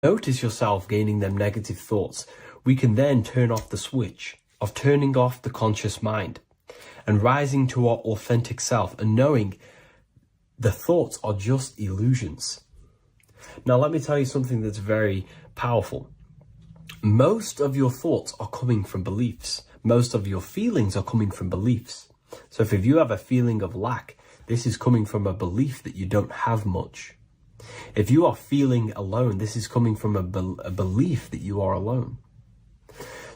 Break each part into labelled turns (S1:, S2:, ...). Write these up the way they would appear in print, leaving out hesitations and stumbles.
S1: Notice yourself gaining them negative thoughts, we can then turn off the switch of turning off the conscious mind and rising to our authentic self and knowing the thoughts are just illusions. Now, let me tell you something that's very powerful. Most of your thoughts are coming from beliefs. Most of your feelings are coming from beliefs. So if you have a feeling of lack, this is coming from a belief that you don't have much. If you are feeling alone, this is coming from a belief that you are alone.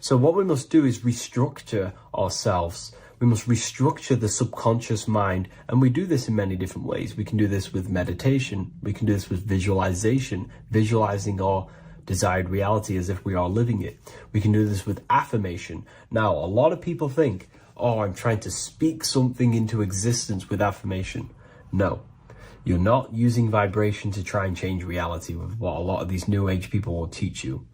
S1: So what we must do is restructure ourselves. We must restructure the subconscious mind, and we do this in many different ways. We can do this with meditation. We can do this with visualization, visualizing our desired reality as if we are living it. We can do this with affirmation. Now, a lot of people think, oh, I'm trying to speak something into existence with affirmation. No, you're not using vibration to try and change reality with what a lot of these new age people will teach you.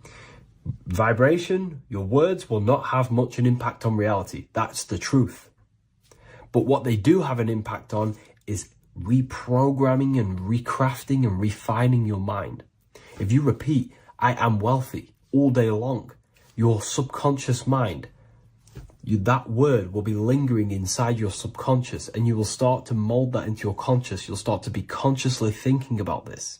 S1: Vibration, your words will not have much an impact on reality. That's the truth. But what they do have an impact on is reprogramming and recrafting and refining your mind. If you repeat, I am wealthy all day long, your subconscious mind, that word will be lingering inside your subconscious, and you will start to mold that into your conscious. You'll start to be consciously thinking about this.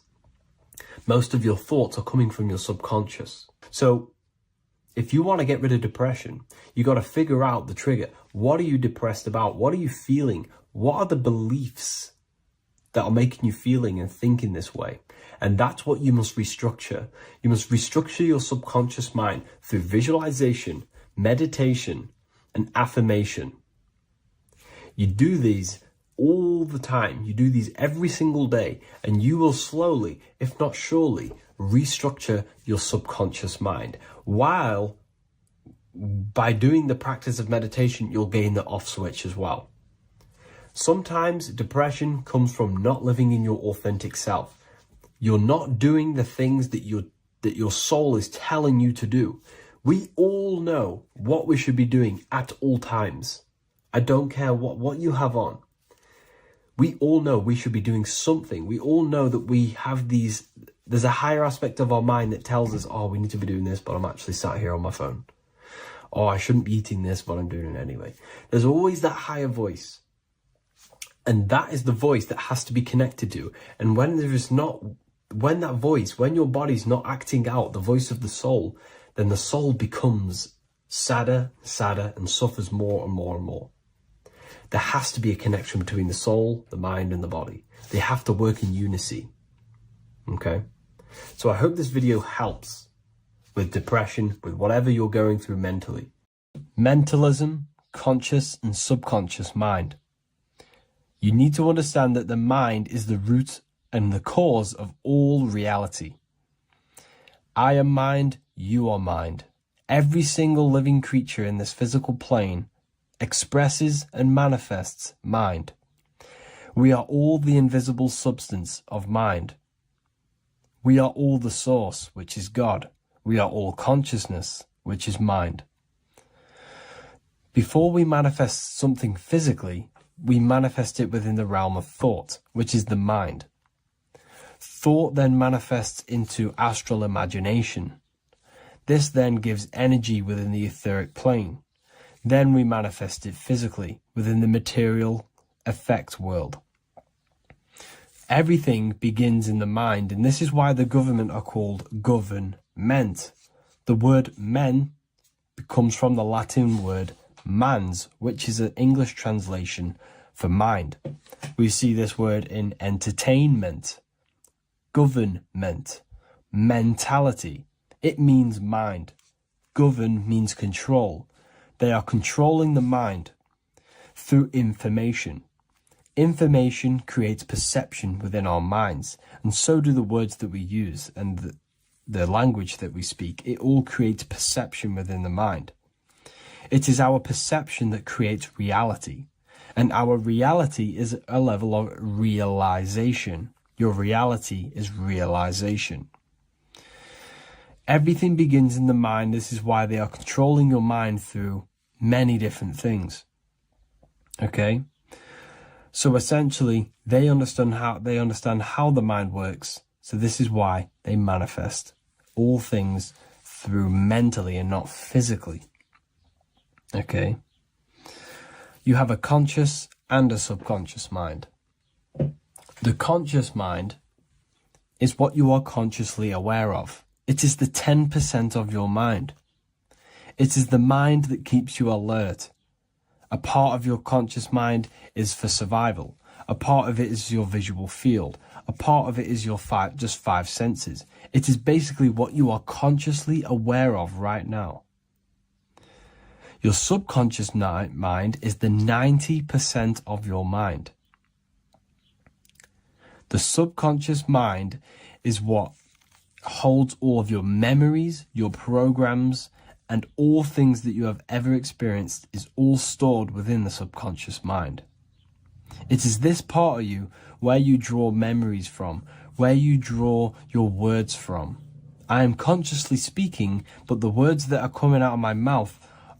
S1: Most of your thoughts are coming from your subconscious. So if you want to get rid of depression, you got to figure out the trigger. What are you depressed about? What are you feeling? What are the beliefs that are making you feeling and thinking this way? And that's what you must restructure. You must restructure your subconscious mind through visualization, meditation, and affirmation. You do these all the time. You do these every single day, and you will slowly, if not surely, restructure your subconscious mind. While by doing the practice of meditation, you'll gain the off switch as well. Sometimes depression comes from not living in your authentic self. You're not doing the things that your soul is telling you to do. We all know what we should be doing at all times. I don't care what you have on. We all know we should be doing something. We all know that we have there's a higher aspect of our mind that tells us, oh, we need to be doing this, but I'm actually sat here on my phone. Oh, I shouldn't be eating this, but I'm doing it anyway. There's always that higher voice. And that is the voice that has to be connected to. And when your body's not acting out the voice of the soul, then the soul becomes sadder, and suffers more and more and more. There has to be a connection between the soul, the mind, and the body. They have to work in unison. Okay? So I hope this video helps with depression, with whatever you're going through mentally. Mentalism, conscious and subconscious mind. You need to understand that the mind is the root and the cause of all reality. I am mind, you are mind. Every single living creature in this physical plane expresses and manifests mind. We are all the invisible substance of mind. We are all the source, which is God. We are all consciousness, which is mind. Before we manifest something physically, we manifest it within the realm of thought, which is the mind. Thought then manifests into astral imagination. This then gives energy within the etheric plane. Then we manifest it physically within the material effect world. Everything begins in the mind, and this is why the government are called government. The word men comes from the Latin word mans, which is an English translation for mind. We see this word in entertainment, government, mentality. It means mind. Govern means control. They are controlling the mind through information. Information creates perception within our minds, and so do the words that we use and the language that we speak. It all creates perception within the mind. It is our perception that creates reality, and our reality is a level of realization. Your reality is realization. Everything begins in the mind. This is why they are controlling your mind through many different things. Okay? So essentially, they understand how the mind works. So this is why they manifest all things through mentally and not physically. Okay? You have a conscious and a subconscious mind. The conscious mind is what you are consciously aware of. It is the 10% of your mind. It is the mind that keeps you alert. A part of your conscious mind is for survival. A part of it is your visual field. A part of it is your just five senses. It is basically what you are consciously aware of right now. Your subconscious mind is the 90% of your mind. The subconscious mind is what holds all of your memories, your programs, and all things that you have ever experienced is all stored within the subconscious mind. It is this part of you where you draw memories from, where you draw your words from. I am consciously speaking, but the words that are coming out of my mouth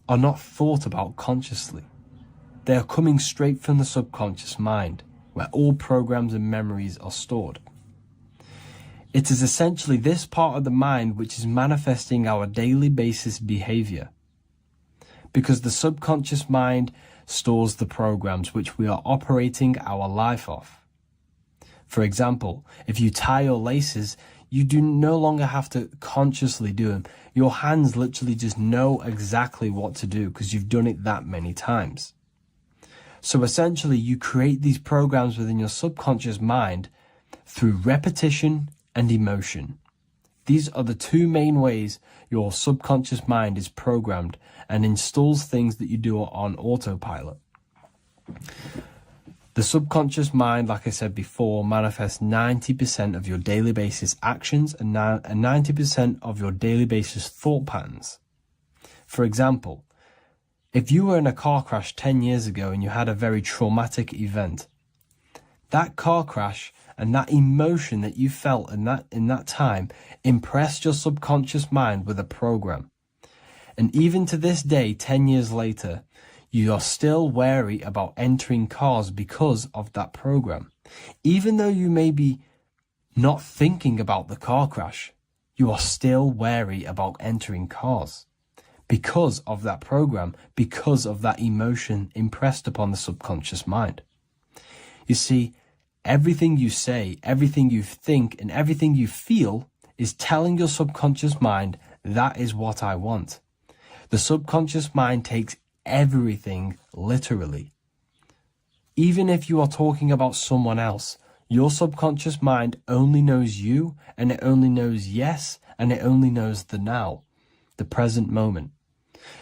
S1: are not thought about consciously. They are coming straight from the subconscious mind, where all programs and memories are stored. It is essentially this part of the mind which is manifesting our daily basis behavior. Because the subconscious mind stores the programs which we are operating our life off. For example, if you tie your laces, you do no longer have to consciously do them. Your hands literally just know exactly what to do because you've done it that many times. So essentially, you create these programs within your subconscious mind through repetition and emotion. These are the two main ways your subconscious mind is programmed and installs things that you do on autopilot. The subconscious mind, like I said before, manifests 90% of your daily basis actions and 90% of your daily basis thought patterns. For example, if you were in a car crash 10 years ago and you had a very traumatic event, that car crash and that emotion that you felt in that time impressed your subconscious mind with a program. And even to this day, 10 years later, you are still wary about entering cars because of that program. Even though you may be not thinking about the car crash, you are still wary about entering cars because of that program, because of that emotion impressed upon the subconscious mind. You see, everything you say, everything you think, and everything you feel is telling your subconscious mind, that is what I want. The subconscious mind takes everything literally. Even if you are talking about someone else, your subconscious mind only knows you, and it only knows yes, and it only knows the now, the present moment.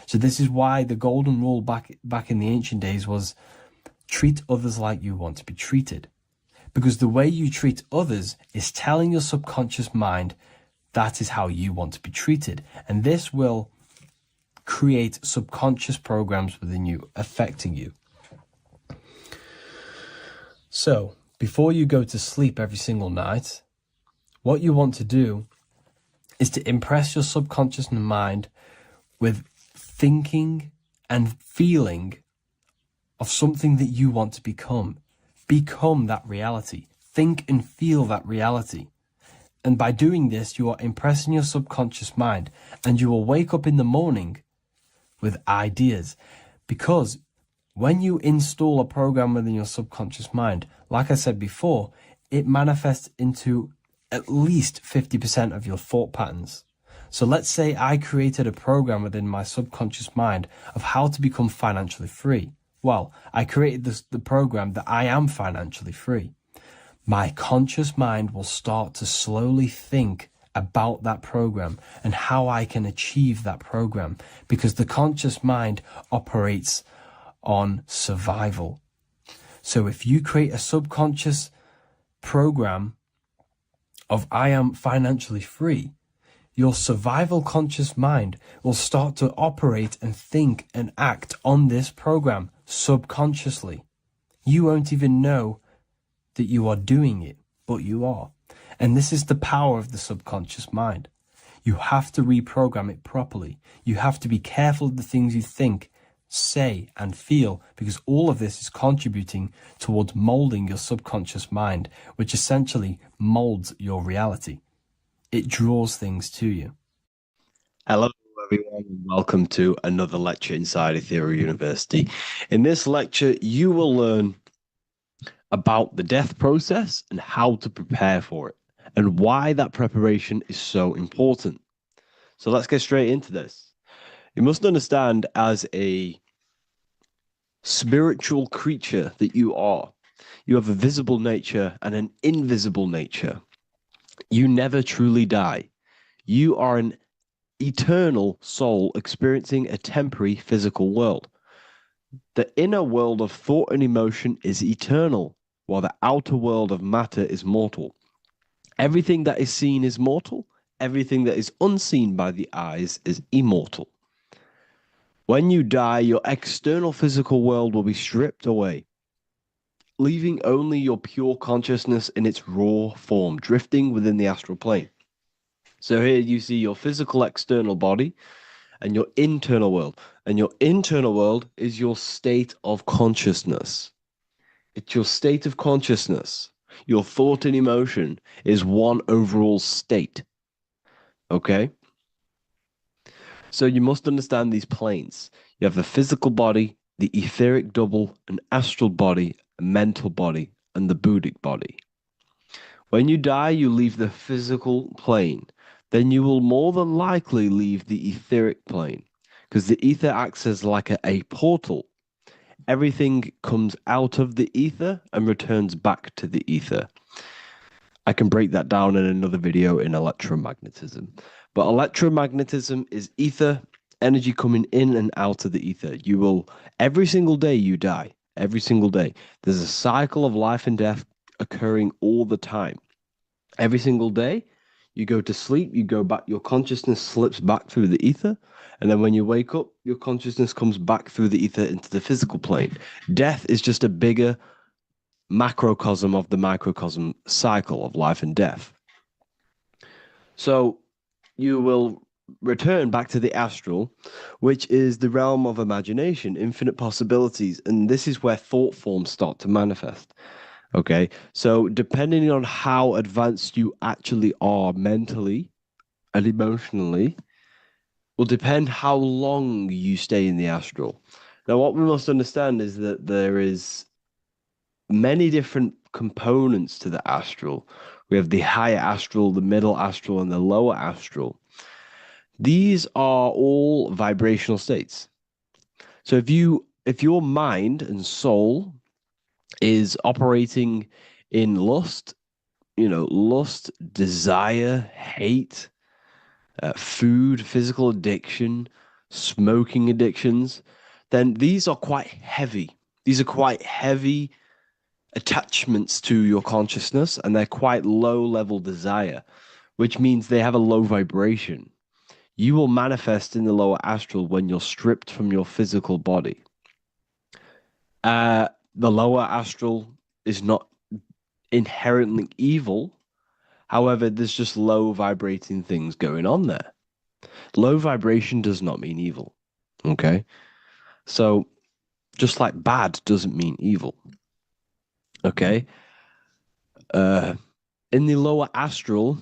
S1: So this is why the golden rule back in the ancient days was treat others like you want to be treated. Because the way you treat others is telling your subconscious mind that is how you want to be treated. And this will create subconscious programs within you, affecting you. So, before you go to sleep every single night, what you want to do is to impress your subconscious mind with thinking and feeling of something that you want to become. Become that reality. Think and feel that reality. And by doing this, you are impressing your subconscious mind, and you will wake up in the morning with ideas. Because when you install a program within your subconscious mind, like I said before, it manifests into at least 50% of your thought patterns. So let's say I created a program within my subconscious mind of how to become financially free. Well, I created the program that I am financially free. My conscious mind will start to slowly think about that program and how I can achieve that program, because the conscious mind operates on survival. So if you create a subconscious program of I am financially free, your survival conscious mind will start to operate and think and act on this program subconsciously. You won't even know that you are doing it, but you are. And this is the power of the subconscious mind. You have to reprogram it properly. You have to be careful of the things you think, say, and feel, because all of this is contributing towards molding your subconscious mind, which essentially molds your reality. It draws things to you.
S2: Hello, everyone, and welcome to another lecture inside Ethereum University. In this lecture, you will learn about the death process and how to prepare for it, and why that preparation is so important. So let's get straight into this. You must understand, as a spiritual creature that you are, you have a visible nature and an invisible nature. You never truly die. You are an eternal soul experiencing a temporary physical world. The inner world of thought and emotion is eternal, while the outer world of matter is mortal. Everything that is seen is mortal, everything that is unseen by the eyes is immortal. When you die, your external physical world will be stripped away, leaving only your pure consciousness in its raw form, drifting within the astral plane. So here you see your physical external body and your internal world. And your internal world is your state of consciousness. It's your state of consciousness. Your thought and emotion is one overall state. Okay? So you must understand these planes. You have the physical body, the etheric double, an astral body, a mental body, and the Buddhic body. When you die, you leave the physical plane. Then you will more than likely leave the etheric plane, because the ether acts as like a portal. Everything comes out of the ether and returns back to the ether. I can break that down in another video in electromagnetism. But electromagnetism is ether, energy coming in and out of the ether. You will, every single day you die, every single day. There's a cycle of life and death occurring all the time. Every single day, you go to sleep, you go back, your consciousness slips back through the ether. And then when you wake up, your consciousness comes back through the ether into the physical plane. Death is just a bigger macrocosm of the microcosm cycle of life and death. So you will return back to the astral, which is the realm of imagination, infinite possibilities. And this is where thought forms start to manifest. Okay. So depending on how advanced you actually are mentally and emotionally, will depend how long you stay in the astral. Now, what we must understand is that there is many different components to the astral. We have the higher astral, the middle astral, and the lower astral. These are all vibrational states. So if your mind and soul is operating in lust, lust, desire, hate, food, physical addiction, smoking addictions, then these are quite heavy. These are quite heavy attachments to your consciousness, and they're quite low level desire, which means they have a low vibration. You will manifest in the lower astral when you're stripped from your physical body. The lower astral is not inherently evil. However, there's just low vibrating things going on there. Low vibration does not mean evil. Okay. So just like bad doesn't mean evil. Okay. Uh, in the lower astral,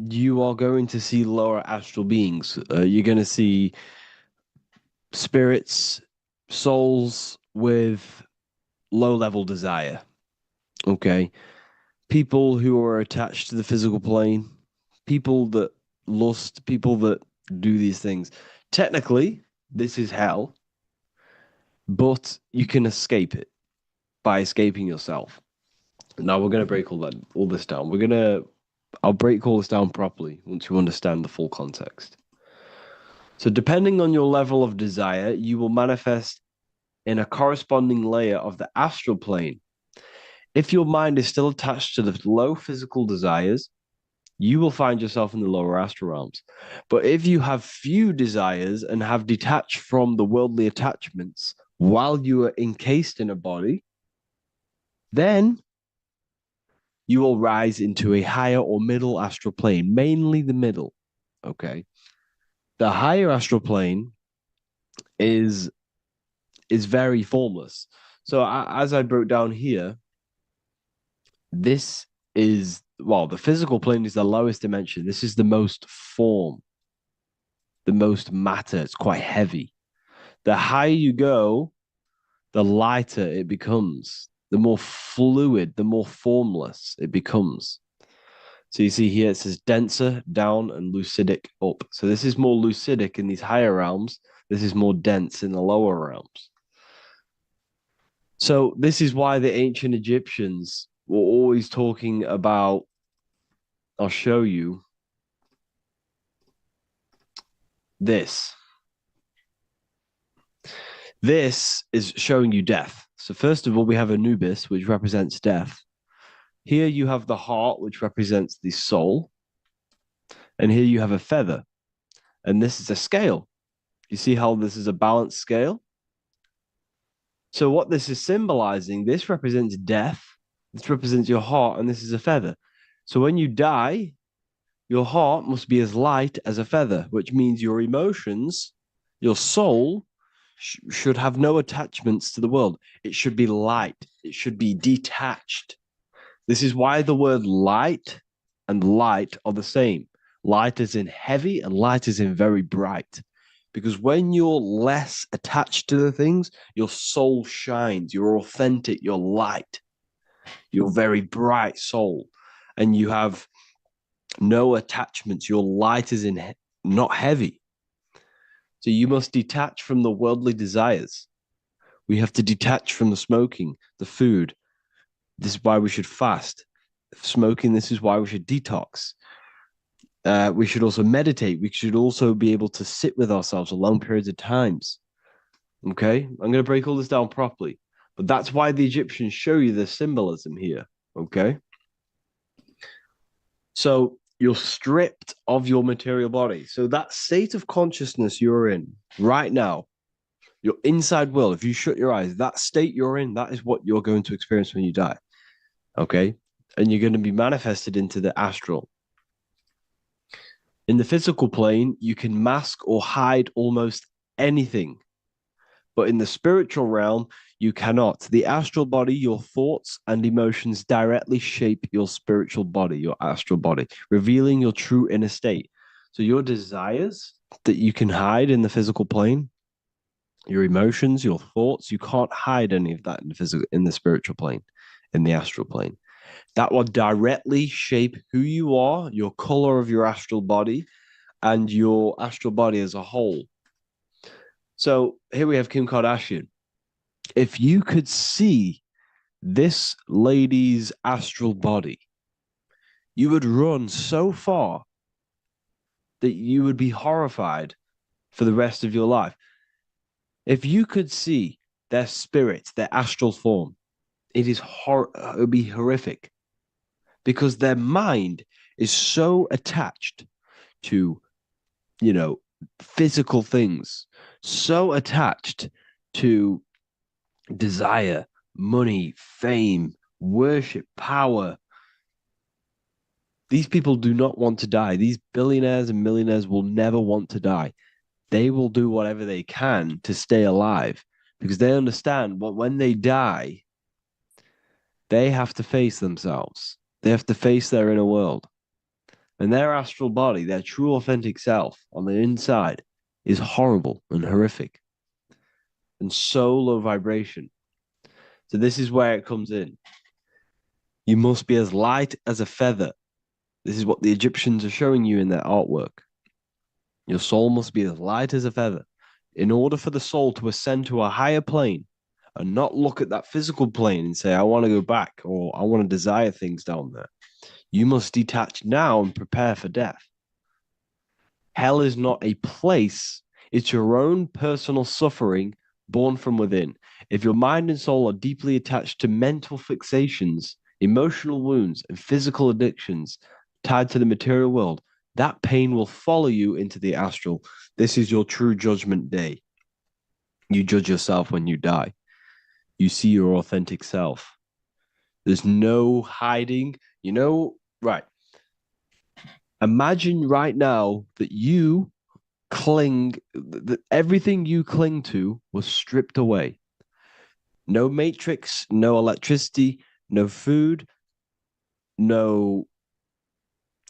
S2: you are going to see lower astral beings. You're going to see spirits, souls with low level desire. Okay. People who are attached to the physical plane, people that lust, people that do these things. Technically, this is hell, but you can escape it by escaping yourself. Now we're gonna break all this down. I'll break all this down properly once you understand the full context. So depending on your level of desire, you will manifest in a corresponding layer of the astral plane. If your mind is still attached to the low physical desires, you will find yourself in the lower astral realms. But if you have few desires and have detached from the worldly attachments while you are encased in a body, then you will rise into a higher or middle astral plane, mainly the middle. Okay. The higher astral plane is very formless. So as I broke down here, this is well, the physical plane is the lowest dimension. This is the most form, the most matter. It's quite heavy. The higher you go, the lighter it becomes, the more fluid, the more formless it becomes. So you see here it says denser down and lucidic up. So this is more lucidic in these higher realms. This is more dense in the lower realms. So this is why the ancient Egyptians were always talking about, I'll show you this. This is showing you death. So first of all, we have Anubis, which represents death. Here you have the heart, which represents the soul. And here you have a feather. And this is a scale. You see how this is a balanced scale? So what this is symbolizing, this represents death. This represents your heart, and this is a feather. So when you die, your heart must be as light as a feather, which means your emotions, your soul, should have no attachments to the world. It should be light. It should be detached. This is why the word light and light are the same. Light is in heavy and light is in very bright. Because when you're less attached to the things, your soul shines. You're authentic. You're light. You're very bright soul. And you have no attachments. Your light is in not heavy. So you must detach from the worldly desires. We have to detach from the smoking, the food. This is why we should fast. Smoking, this is why we should detox. We should also meditate. We should also be able to sit with ourselves for long periods of times. Okay? I'm going to break all this down properly. But that's why the Egyptians show you the symbolism here. Okay? So you're stripped of your material body. So that state of consciousness you're in right now, your inside world, if you shut your eyes, that state you're in, that is what you're going to experience when you die. Okay? And you're going to be manifested into the astral. In the physical plane, you can mask or hide almost anything. But in the spiritual realm, you cannot. The astral body, your thoughts and emotions directly shape your spiritual body, your astral body, revealing your true inner state. So your desires that you can hide in the physical plane, your emotions, your thoughts, you can't hide any of that in the spiritual plane, in the astral plane. That will directly shape who you are, your color of your astral body, and your astral body as a whole. So here we have Kim Kardashian. If you could see this lady's astral body, you would run so far that you would be horrified for the rest of your life. If you could see their spirit, their astral form, it would be horrific because their mind is so attached to, physical things, so attached to desire, money, fame, worship, power. These people do not want to die. These billionaires and millionaires will never want to die. They will do whatever they can to stay alive because they understand that when they die, they have to face themselves. They have to face their inner world. And their astral body, their true authentic self on the inside is horrible and horrific and so low vibration. So this is where it comes in. You must be as light as a feather. This is what the Egyptians are showing you in their artwork. Your soul must be as light as a feather. In order for the soul to ascend to a higher plane and not look at that physical plane and say, I want to go back or I want to desire things down there, you must detach now and prepare for death. Hell is not a place. It's your own personal suffering born from within. If your mind and soul are deeply attached to mental fixations, emotional wounds, and physical addictions tied to the material world, that pain will follow you into the astral. This is your true judgment day. You judge yourself when you die. You see your authentic self. There's no hiding. Right. Imagine right now that that everything you cling to was stripped away. No matrix, no electricity, no food, no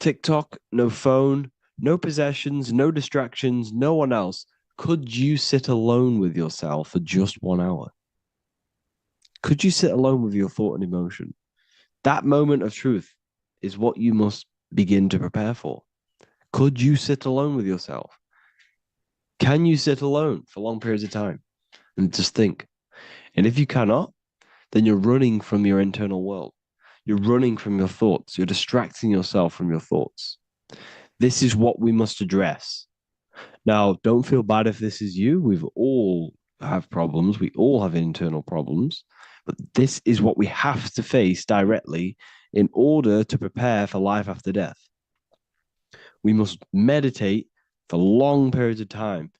S2: TikTok, no phone, no possessions, no distractions, no one else. Could you sit alone with yourself for just 1 hour? Could you sit alone with your thought and emotion? That moment of truth is what you must begin to prepare for. Could you sit alone with yourself? Can you sit alone for long periods of time and just think? And if you cannot, then you're running from your internal world. You're running from your thoughts. You're distracting yourself from your thoughts. This is what we must address. Now, don't feel bad if this is you. We've all have problems. We all have internal problems. But this is what we have to face directly in order to prepare for life after death. We must meditate for long periods of time.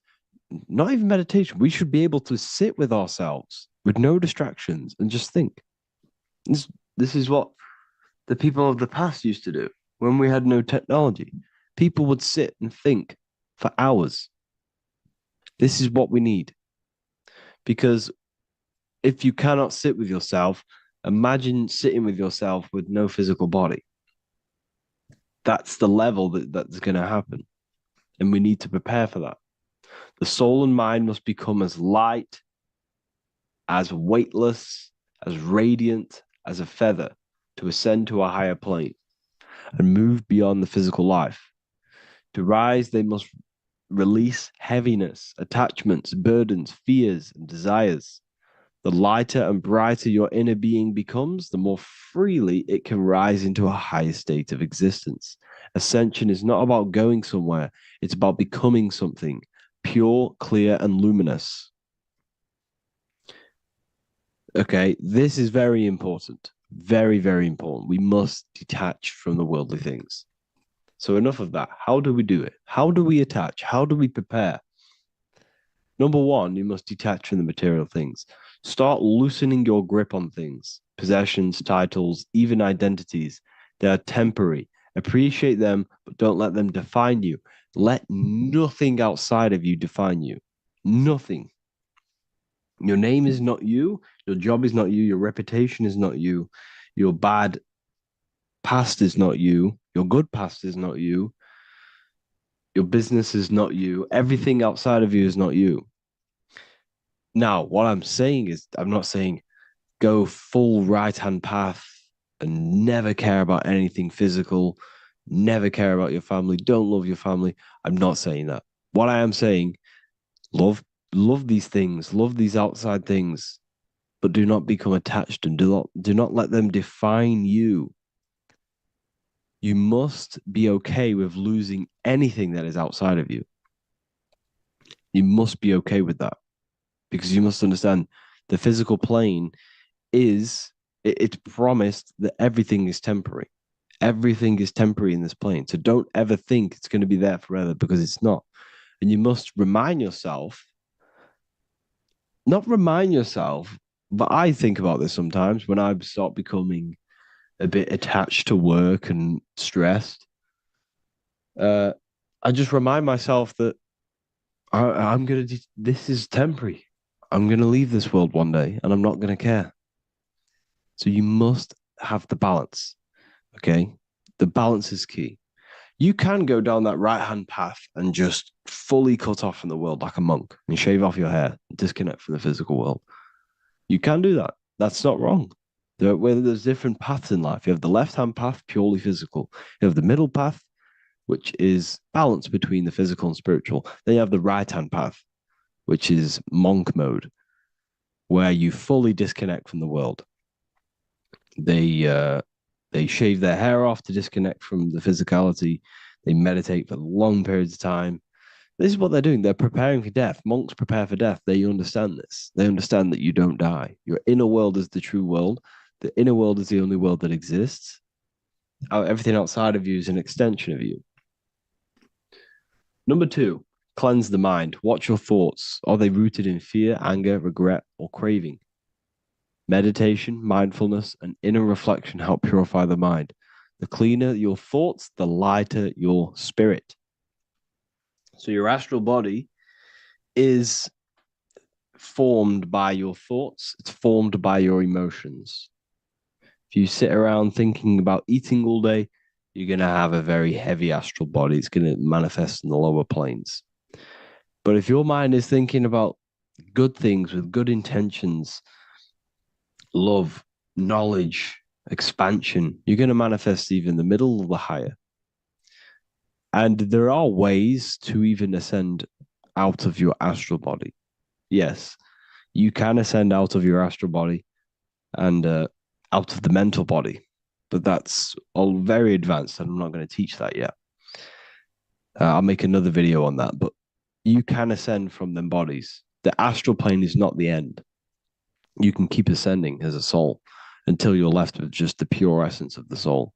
S2: Not even meditation. We should be able to sit with ourselves with no distractions and just think. This is what the people of the past used to do when we had no technology. People would sit and think for hours. This is what we need. Because if you cannot sit with yourself, imagine sitting with yourself with no physical body. That's the level that's going to happen. And we need to prepare for that. The soul and mind must become as light, as weightless, as radiant as a feather to ascend to a higher plane and move beyond the physical life. To rise, they must release heaviness, attachments, burdens, fears, and desires. The lighter and brighter your inner being becomes, the more freely it can rise into a higher state of existence. Ascension is not about going somewhere, it's about becoming something pure, clear, and luminous. Okay, this is very important. Very, very important. We must detach from the worldly things. So, enough of that. How do we do it? How do we attach? How do we prepare? Number one, you must detach from the material things. Start loosening your grip on things, possessions, titles, even identities. They are temporary. Appreciate them, but don't let them define you. Let nothing outside of you define you. Nothing. Your name is not you. Your job is not you. Your reputation is not you. Your bad past is not you. Your good past is not you. Your business is not you. Everything outside of you is not you. Now, what I'm saying is, I'm not saying go full right hand path and never care about anything physical, never care about your family, don't love your family. I'm not saying that. What I am saying, love these things, love these outside things, but do not become attached and do not let them define you. You must be okay with losing anything that is outside of you. You must be okay with that because you must understand the physical plane it's promised that everything is temporary. Everything is temporary in this plane. So don't ever think it's going to be there forever because it's not. And you must remind yourself, not remind yourself, but I think about this sometimes when I start becoming a bit attached to work and stressed. I just remind myself that I'm going to, this is temporary. I'm going to leave this world one day and I'm not going to care. So you must have the balance. Okay. The balance is key. You can go down that right hand path and just fully cut off from the world like a monk and shave off your hair, disconnect from the physical world. You can do that. That's not wrong. There's different paths in life. You have the left hand path, purely physical. You have the middle path, which is balance between the physical and spiritual. Then you have the right hand path, which is monk mode, where you fully disconnect from the world. They shave their hair off to disconnect from the physicality. They meditate for long periods of time. This is what they're doing. They're preparing for death. Monks prepare for death. They understand this. They understand that you don't die. Your inner world is the true world. The inner world is the only world that exists. Everything outside of you is an extension of you. Number two, cleanse the mind. Watch your thoughts. Are they rooted in fear, anger, regret, or craving? Meditation, mindfulness, and inner reflection help purify the mind. The cleaner your thoughts, the lighter your spirit. So your astral body is formed by your thoughts. It's formed by your emotions. If you sit around thinking about eating all day, you're going to have a very heavy astral body. It's going to manifest in the lower planes. But if your mind is thinking about good things with good intentions, love, knowledge, expansion, you're going to manifest even the middle or the higher. And there are ways to even ascend out of your astral body. Yes, you can ascend out of your astral body and out of the mental body, but that's all very advanced, and I'm not going to teach that yet. I'll make another video on that, but you can ascend from them bodies. The astral plane is not the end. You can keep ascending as a soul until you're left with just the pure essence of the soul.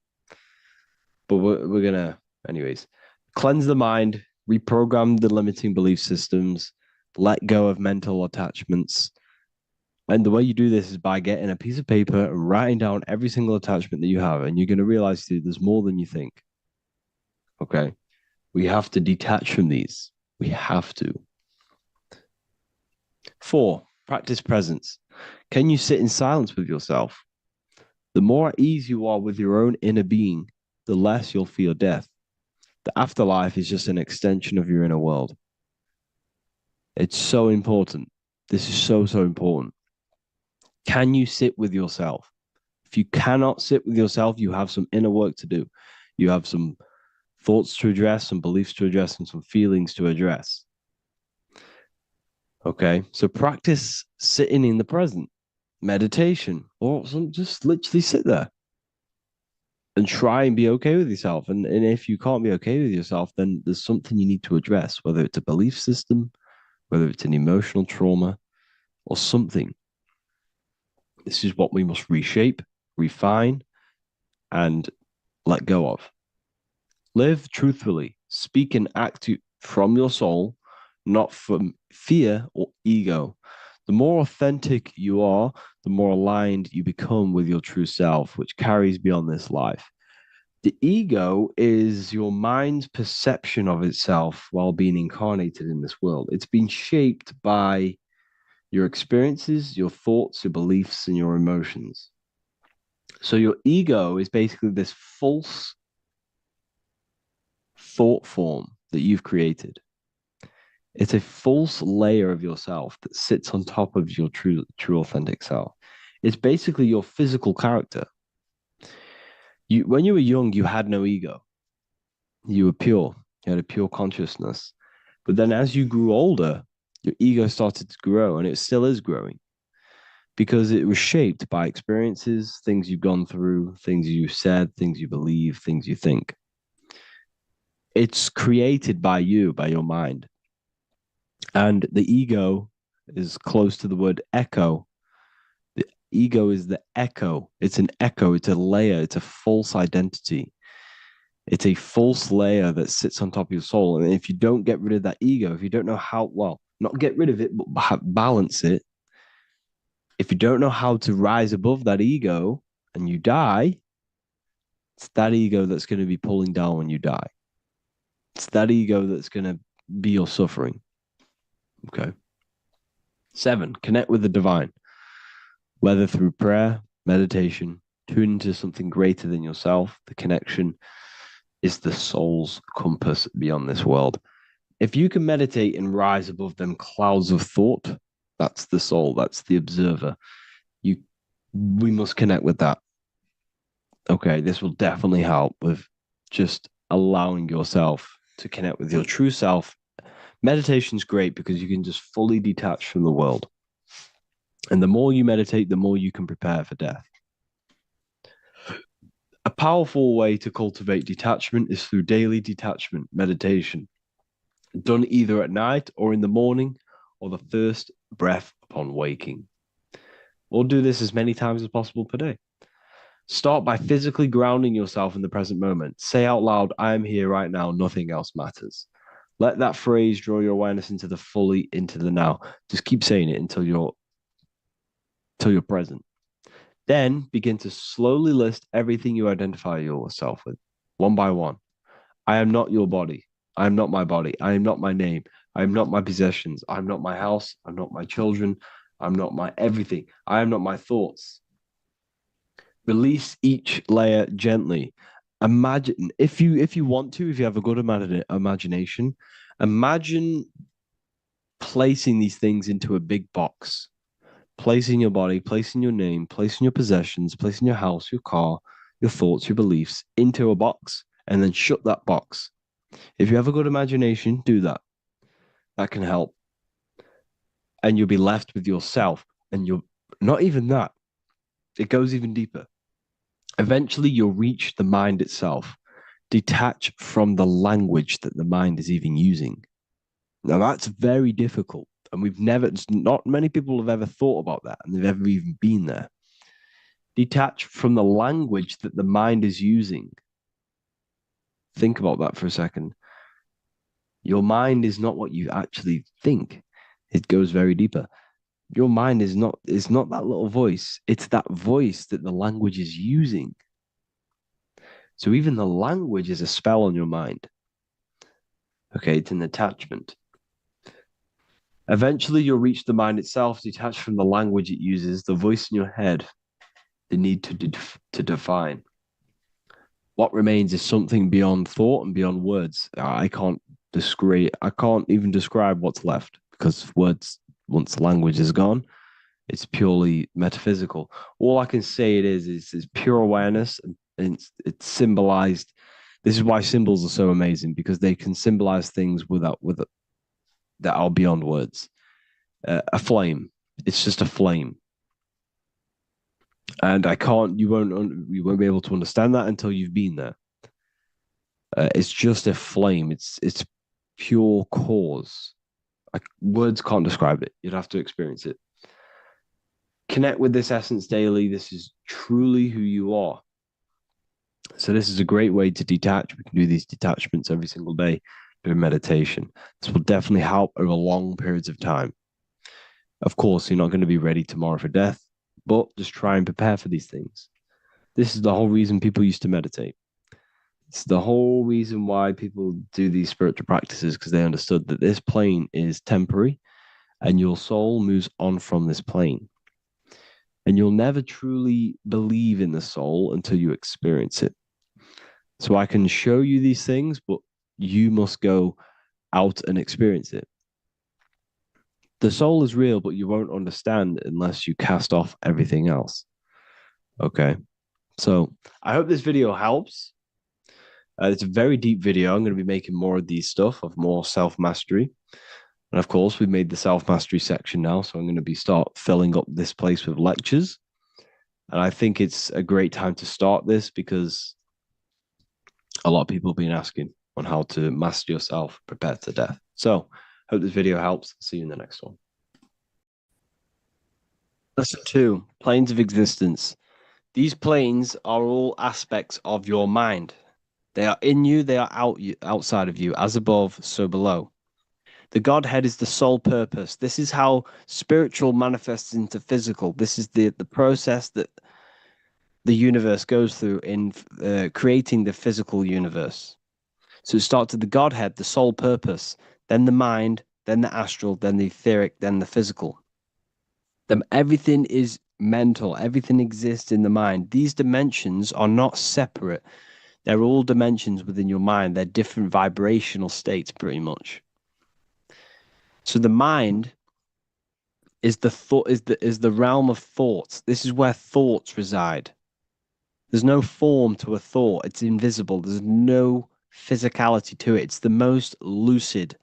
S2: But we're going to, anyways, cleanse the mind, reprogram the limiting belief systems, let go of mental attachments. And the way you do this is by getting a piece of paper and writing down every single attachment that you have. And you're going to realize that there's more than you think. Okay. We have to detach from these. We have to. 4, practice presence. Can you sit in silence with yourself? The more at ease you are with your own inner being, the less you'll feel death. The afterlife is just an extension of your inner world. It's so important. This is so, so important. Can you sit with yourself? If you cannot sit with yourself, you have some inner work to do. You have some thoughts to address, some beliefs to address, and some feelings to address. Okay, so practice sitting in the present, meditation, or just literally sit there and try and be okay with yourself. And if you can't be okay with yourself, then there's something you need to address, whether it's a belief system, whether it's an emotional trauma, or something. This is what we must reshape, refine, and let go of. Live truthfully, speak and act from your soul, not from fear or ego. The more authentic you are, the more aligned you become with your true self, which carries beyond this life. The ego is your mind's perception of itself while being incarnated in this world. It's been shaped by your experiences, your thoughts, your beliefs, and your emotions. So your ego is basically this false thought form that you've created. It's a false layer of yourself that sits on top of your true authentic self. It's basically your physical character. When you were young, you had no ego. You were pure. You had a pure consciousness. But then as you grew older, your ego started to grow, and it still is growing because it was shaped by experiences, things you've gone through, things you said, things you believe, things you think. It's created by you, by your mind. And the ego is close to the word echo. The ego is the echo. It's an echo. It's a layer. It's a false identity. It's a false layer that sits on top of your soul. And if you don't get rid of that ego, if you don't know how, well, not get rid of it, but balance it. If you don't know how to rise above that ego and you die, it's that ego that's going to be pulling down when you die. It's that ego that's going to be your suffering. Okay. 7, connect with the divine, whether through prayer, meditation, tune into something greater than yourself. The connection is the soul's compass beyond this world. If you can meditate and rise above them clouds of thought, that's the soul, that's the observer. We must connect with that. Okay, this will definitely help with just allowing yourself to connect with your true self. Meditation's great because you can just fully detach from the world. And the more you meditate, the more you can prepare for death. A powerful way to cultivate detachment is through daily detachment meditation, done either at night or in the morning or the first breath upon waking. Or do this as many times as possible per day. Start by physically grounding yourself in the present moment. Say out loud, I am here right now, nothing else matters. Let that phrase draw your awareness into the now. Just keep saying it until you're present. Then begin to slowly list everything you identify yourself with, one by one. I am not your body. I am not my body. I am not my name. I am not my possessions. I am not my house. I'm not my children. I'm not my everything. I am not my thoughts. Release each layer gently Imagine if you want to, if you have a good imagination, imagine placing these things into a big box, placing your body, placing your name, placing your possessions, placing your house, your car, your thoughts, your beliefs into a box, and then shut that box. If you have a good imagination, do that. That can help. And you'll be left with yourself. And you're not even that. It goes even deeper. Eventually, you'll reach the mind itself, detach from the language that the mind is even using. Now, that's very difficult. And not many people have ever thought about that, and they've ever even been there. Detach from the language that the mind is using. Think about that for a second. Your mind is not what you actually think. It goes very deeper. Your mind is not that little voice. It's that voice that the language is using. So even the language is a spell on your mind. Okay, it's an attachment. Eventually, you'll reach the mind itself, detached from the language it uses, the voice in your head, the need to define. What remains is something beyond thought and beyond words. I can't even describe what's left because words, once the language is gone, it's purely metaphysical. All I can say it is pure awareness, and it's symbolized. This is why symbols are so amazing because they can symbolize things that are beyond words. A flame, it's just a flame, and you won't be able to understand that until you've been there. It's just a flame. It's pure cause. Words can't describe it. You'd have to experience it. Connect with this essence daily. This is truly who you are. So this is a great way to detach. We can do these detachments every single day during meditation. This will definitely help over long periods of time. Of course, you're not going to be ready tomorrow for death, but just try and prepare for these things. This is the whole reason people used to meditate. It's the whole reason why people do these spiritual practices because they understood that this plane is temporary and your soul moves on from this plane. And you'll never truly believe in the soul until you experience it. So I can show you these things, but you must go out and experience it. The soul is real, but you won't understand unless you cast off everything else. Okay. So I hope this video helps. It's a very deep video. I'm going to be making more of these stuff, of more self-mastery. And of course, we've made the self-mastery section now. So I'm going to start filling up this place with lectures. And I think it's a great time to start this because a lot of people have been asking on how to master yourself, prepare to death. So hope this video helps. See you in the next one. Lesson 2, planes of existence. These planes are all aspects of your mind. They are in you, they are outside of you, as above, so below. The Godhead is the sole purpose. This is how spiritual manifests into physical. This is the process that the universe goes through in creating the physical universe. So it starts with the Godhead, the sole purpose, then the mind, then the astral, then the etheric, then the physical. Then everything is mental. Everything exists in the mind. These dimensions are not separate. They're all dimensions within your mind. They're different vibrational states, pretty much. So the mind is the realm of thoughts. This is where thoughts reside. There's no form to a thought. It's invisible. There's no physicality to it. It's the most lucid.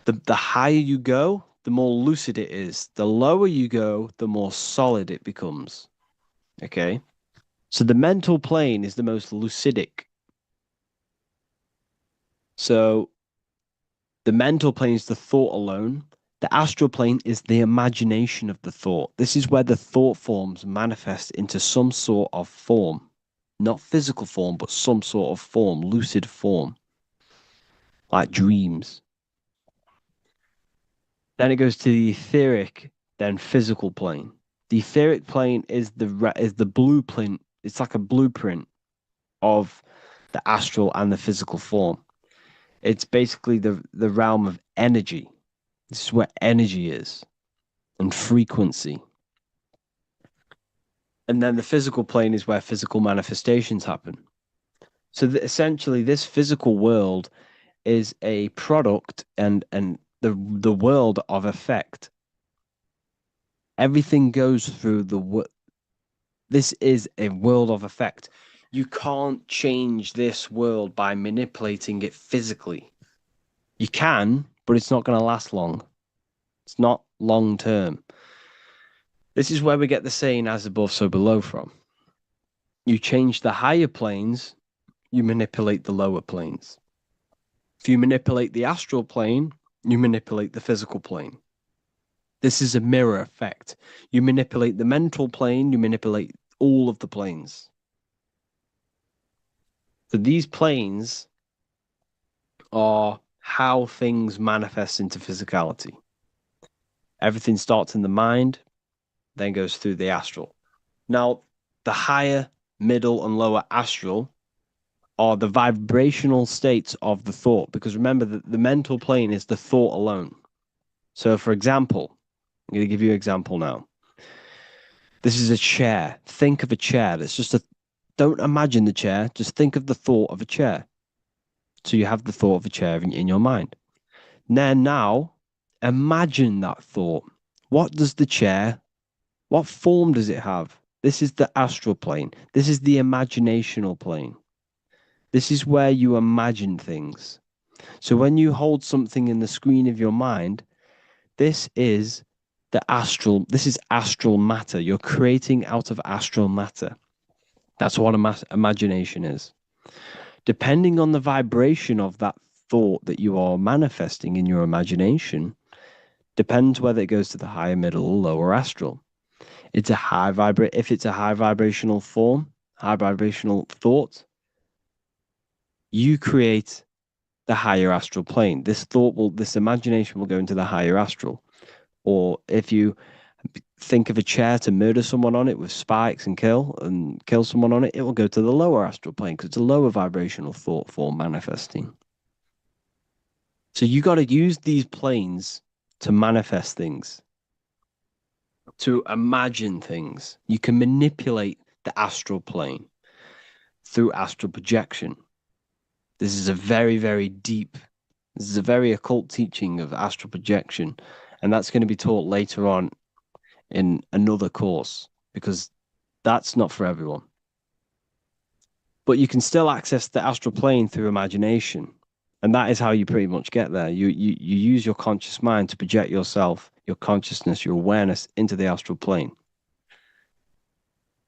S2: The higher you go, the more lucid it is. The lower you go, the more solid it becomes. Okay? So the mental plane is the most lucidic. So the mental plane is the thought alone. The astral plane is the imagination of the thought. This is where the thought forms manifest into some sort of form. Not physical form, but some sort of form, lucid form. Like dreams. Then it goes to the etheric, then physical plane. The etheric plane is the blueprint. It's like a blueprint of the astral and the physical form. It's basically the realm of energy. This is where energy is and frequency. And then the physical plane is where physical manifestations happen. So essentially, this physical world is a product and the world of effect. Everything goes through this is a world of effect. You can't change this world by manipulating it physically. You can, but it's not going to last long. It's not long term. This is where we get the saying as above, so below from. You change the higher planes, you manipulate the lower planes. If you manipulate the astral plane, you manipulate the physical plane. This is a mirror effect. You manipulate the mental plane, you manipulate all of the planes. So these planes are how things manifest into physicality. Everything starts in the mind, then goes through the astral. Now, the higher, middle, and lower astral are the vibrational states of the thought, because remember that the mental plane is the thought alone. So, for example, I'm going to give you an example now. This is a chair. Think of a chair. That's just a, don't imagine the chair. Just think of the thought of a chair. So you have the thought of a chair in your mind. Then now, imagine that thought. What does the chair, what form does it have? This is the astral plane. This is the imaginational plane. This is where you imagine things. So when you hold something in the screen of your mind, this is this is astral matter. You're creating out of astral matter. That's what imagination is. Depending on the vibration of that thought that you are manifesting in your imagination, depends whether it goes to the higher, middle, or lower astral. It's a if it's a high vibrational form, high vibrational thought, you create the higher astral plane. This imagination will go into the higher astral. Or if you think of a chair to murder someone on it with spikes and kill someone on it, it will go to the lower astral plane because it's a lower vibrational thought form manifesting. So you got to use these planes to manifest things, to imagine things. You can manipulate the astral plane through astral projection. This is a very, very deep, this is a very occult teaching of astral projection. And that's going to be taught later on in another course because that's not for everyone. But you can still access the astral plane through imagination. And that is how you pretty much get there. You use your conscious mind to project yourself, your consciousness, your awareness into the astral plane.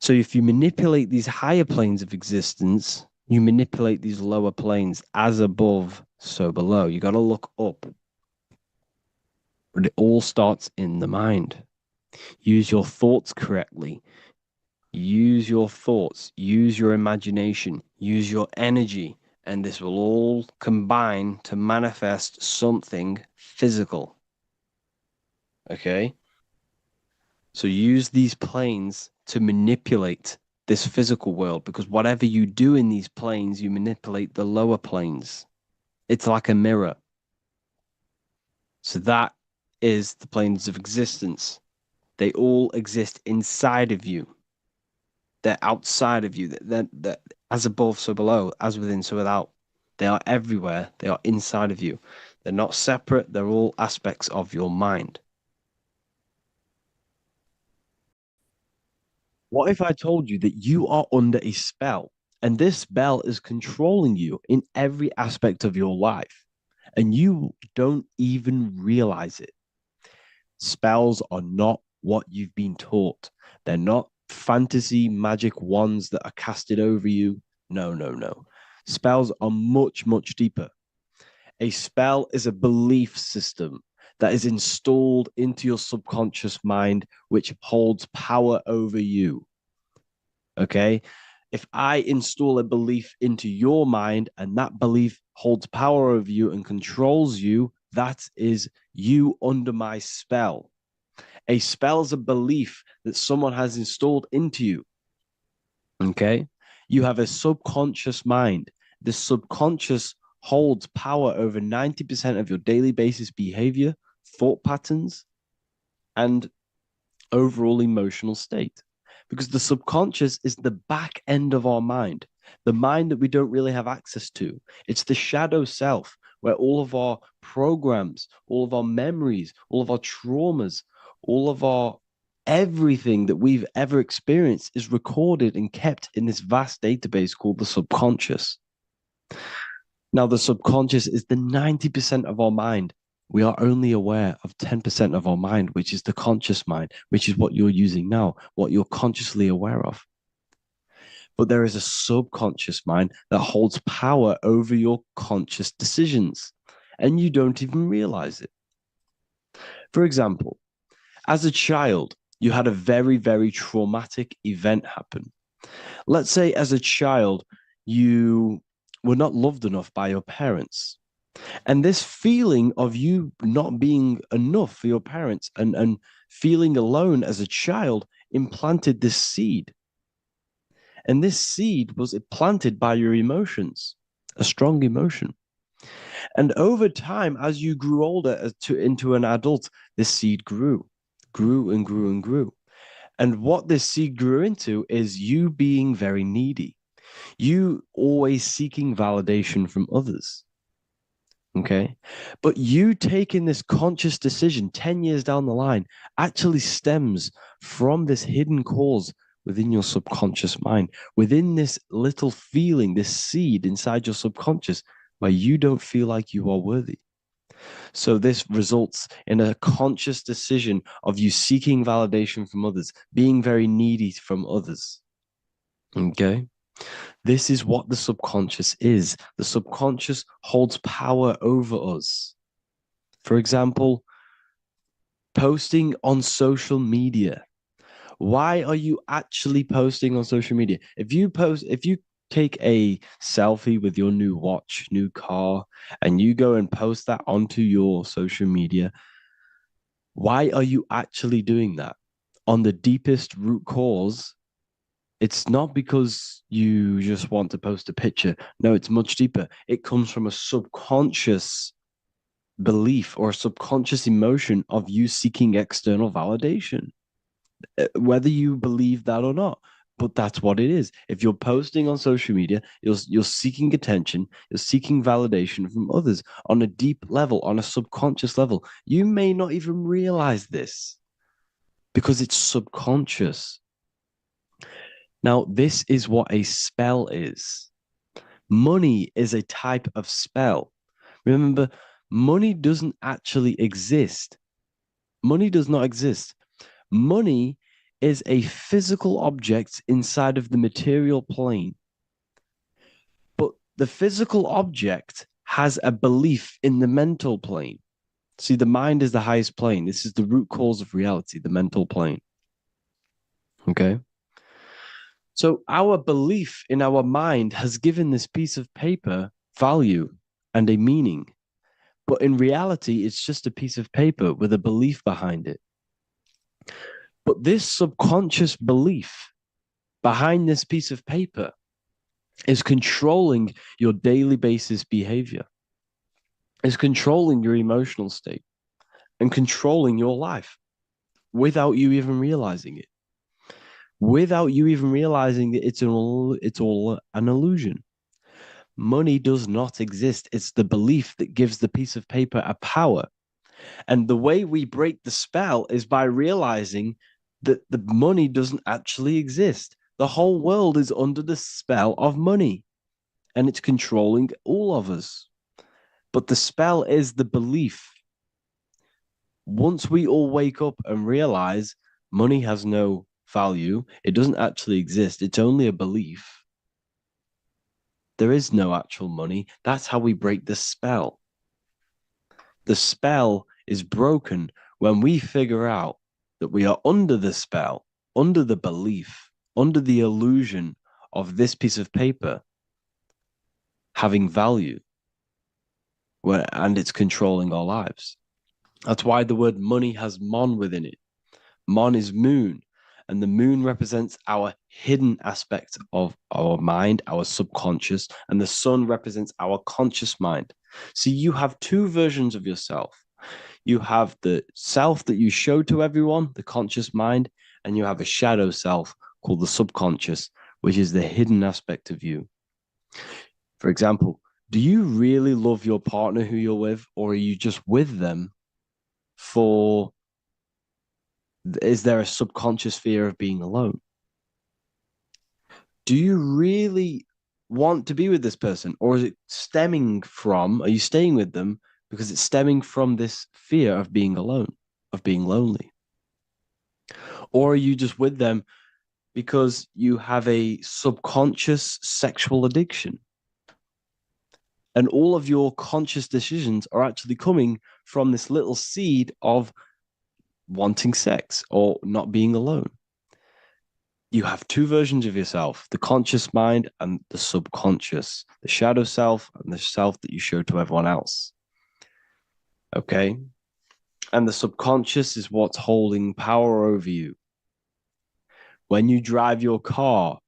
S2: So if you manipulate these higher planes of existence, you manipulate these lower planes as above, so below. You got to look up. But it all starts in the mind. Use your thoughts correctly. Use your thoughts, use your imagination, use your energy, and this will all combine to manifest something physical. Okay? So use these planes to manipulate this physical world because whatever you do in these planes, you manipulate the lower planes. It's like a mirror. So that is the planes of existence. They all exist inside of you. They're outside of you. They're as above, so below, as within, so without. They are everywhere. They are inside of you. They're not separate. They're all aspects of your mind. What if I told you that you are under a spell and this spell is controlling you in every aspect of your life and you don't even realize it? Spells are not what you've been taught. They're not fantasy magic wands that are casted over you. No, no, no. Spells are much, much deeper. A spell is a belief system that is installed into your subconscious mind, which holds power over you. Okay? If I install a belief into your mind and that belief holds power over you and controls you, that is you under my spell. A spell is a belief that someone has installed into you. Okay? You have a subconscious mind. The subconscious holds power over 90% of your daily basis behavior, thought patterns, and overall emotional state. Because the subconscious is the back end of our mind. the mind that we don't really have access to. It's the shadow self, where all of our programs, all of our memories, all of our traumas, all of our everything that we've ever experienced is recorded and kept in this vast database called the subconscious. Now, the subconscious is the 90% of our mind. We are only aware of 10% of our mind, which is the conscious mind, which is what you're using now, what you're consciously aware of. But there is a subconscious mind that holds power over your conscious decisions, and you don't even realize it. For example, as a child, you had a very, very traumatic event happen. Let's say as a child, you were not loved enough by your parents. And this feeling of you not being enough for your parents and feeling alone as a child implanted this seed. And this seed was planted by your emotions, a strong emotion. And over time, as you grew older into an adult, this seed grew and grew and grew. And what this seed grew into is you being very needy, you always seeking validation from others. Okay. But you taking this conscious decision 10 years down the line actually stems from this hidden cause within your subconscious mind, within this little feeling, this seed inside your subconscious where you don't feel like you are worthy. So this results in a conscious decision of you seeking validation from others, being very needy from others. Okay. This is what the subconscious is. The subconscious holds power over us. For example, posting on social media. Why are you actually posting on social media? If you take a selfie with your new watch, new car, and you go and post that onto your social media, why are you actually doing that? On the deepest root cause, it's not because you just want to post a picture. No, it's much deeper. It comes from a subconscious belief or a subconscious emotion of you seeking external validation, whether you believe that or not. But that's what it is. If you're posting on social media, you're seeking attention, you're seeking validation from others on a deep level, on a subconscious level. You may not even realize this because it's subconscious. Now, this is what a spell is. Money is a type of spell. Remember, money doesn't actually exist. Money does not exist. Money is a physical object inside of the material plane. But the physical object has a belief in the mental plane. See, the mind is the highest plane. This is the root cause of reality, the mental plane. Okay? So our belief in our mind has given this piece of paper value and a meaning. But in reality, it's just a piece of paper with a belief behind it. But this subconscious belief behind this piece of paper is controlling your daily basis behavior, is controlling your emotional state and controlling your life without you even realizing it. Without you even realizing that it's all an illusion. Money does not exist. It's the belief that gives the piece of paper a power. And the way we break the spell is by realizing that the money doesn't actually exist. The whole world is under the spell of money, and it's controlling all of us. But the spell is the belief. Once we all wake up and realize money has no value, it doesn't actually exist, it's only a belief. There is no actual money. That's how we break the spell. The spell is broken when we figure out that we are under the spell, under the belief, under the illusion of this piece of paper having value, and it's controlling our lives. That's why the word money has mon within it. Mon is moon, and the moon represents our hidden aspect of our mind, our subconscious, and the sun represents our conscious mind. So you have two versions of yourself. You have the self that you show to everyone, the conscious mind, and you have a shadow self called the subconscious, which is the hidden aspect of you. For example, do you really love your partner who you're with, or are you just with them for, is there a subconscious fear of being alone? Do you really want to be with this person, or is it stemming from, are you staying with them because it's stemming from this fear of being alone, of being lonely? Or are you just with them because you have a subconscious sexual addiction? And all of your conscious decisions are actually coming from this little seed of wanting sex or not being alone. You have two versions of yourself, the conscious mind and the subconscious, the shadow self and the self that you show to everyone else. Okay. And the subconscious is what's holding power over you. When you drive your car,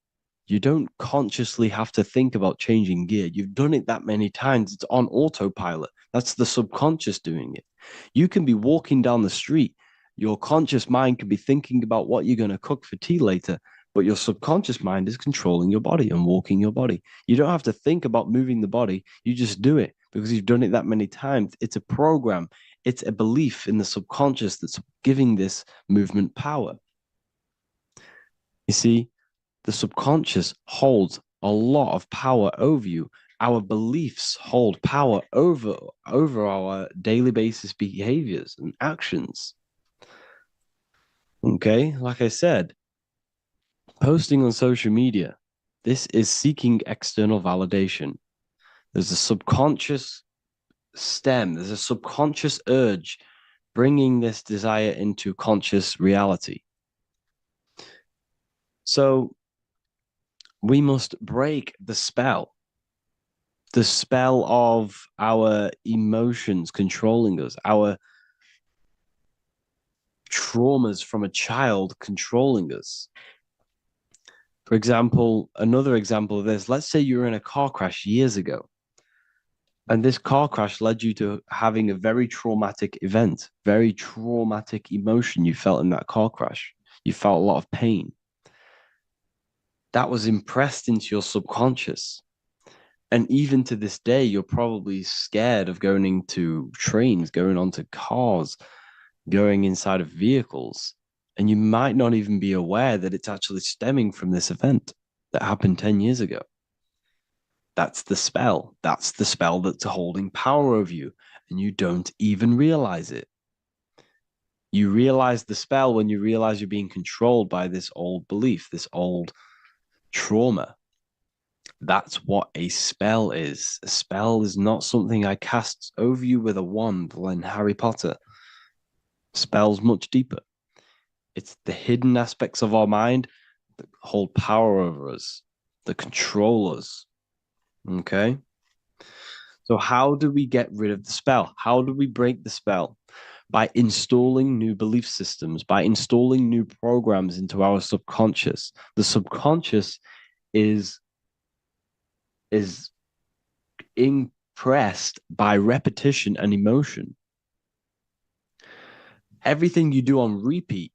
S2: you don't consciously have to think about changing gear. You've done it that many times. It's on autopilot. That's the subconscious doing it. You can be walking down the street. Your conscious mind can be thinking about what you're going to cook for tea later, but your subconscious mind is controlling your body and walking your body. You don't have to think about moving the body. You just do it because you've done it that many times. It's a program. It's a belief in the subconscious that's giving this movement power. You see, the subconscious holds a lot of power over you. Our beliefs hold power over our daily basis behaviors and actions. Okay, like I said, posting on social media, this is seeking external validation. There's a subconscious stem, there's a subconscious urge bringing this desire into conscious reality. So we must break the spell of our emotions controlling us, our traumas from a child controlling us. For example, another example of this, let's say you were in a car crash years ago, and this car crash led you to having a very traumatic event, very traumatic emotion you felt in that car crash. You felt a lot of pain. That was impressed into your subconscious. And even to this day, you're probably scared of going into trains, going onto cars, going inside of vehicles. And you might not even be aware that it's actually stemming from this event that happened 10 years ago. That's the spell. That's the spell that's holding power over you. And you don't even realize it. You realize the spell when you realize you're being controlled by this old belief, this old trauma. That's what a spell is. A spell is not something I cast over you with a wand like Harry Potter. Spell's much deeper. It's the hidden aspects of our mind that hold power over us, that control us. Okay? So, how do we get rid of the spell? How do we break the spell? By installing new belief systems, by installing new programs into our subconscious. The subconscious is impressed by repetition and emotion. Everything you do on repeat,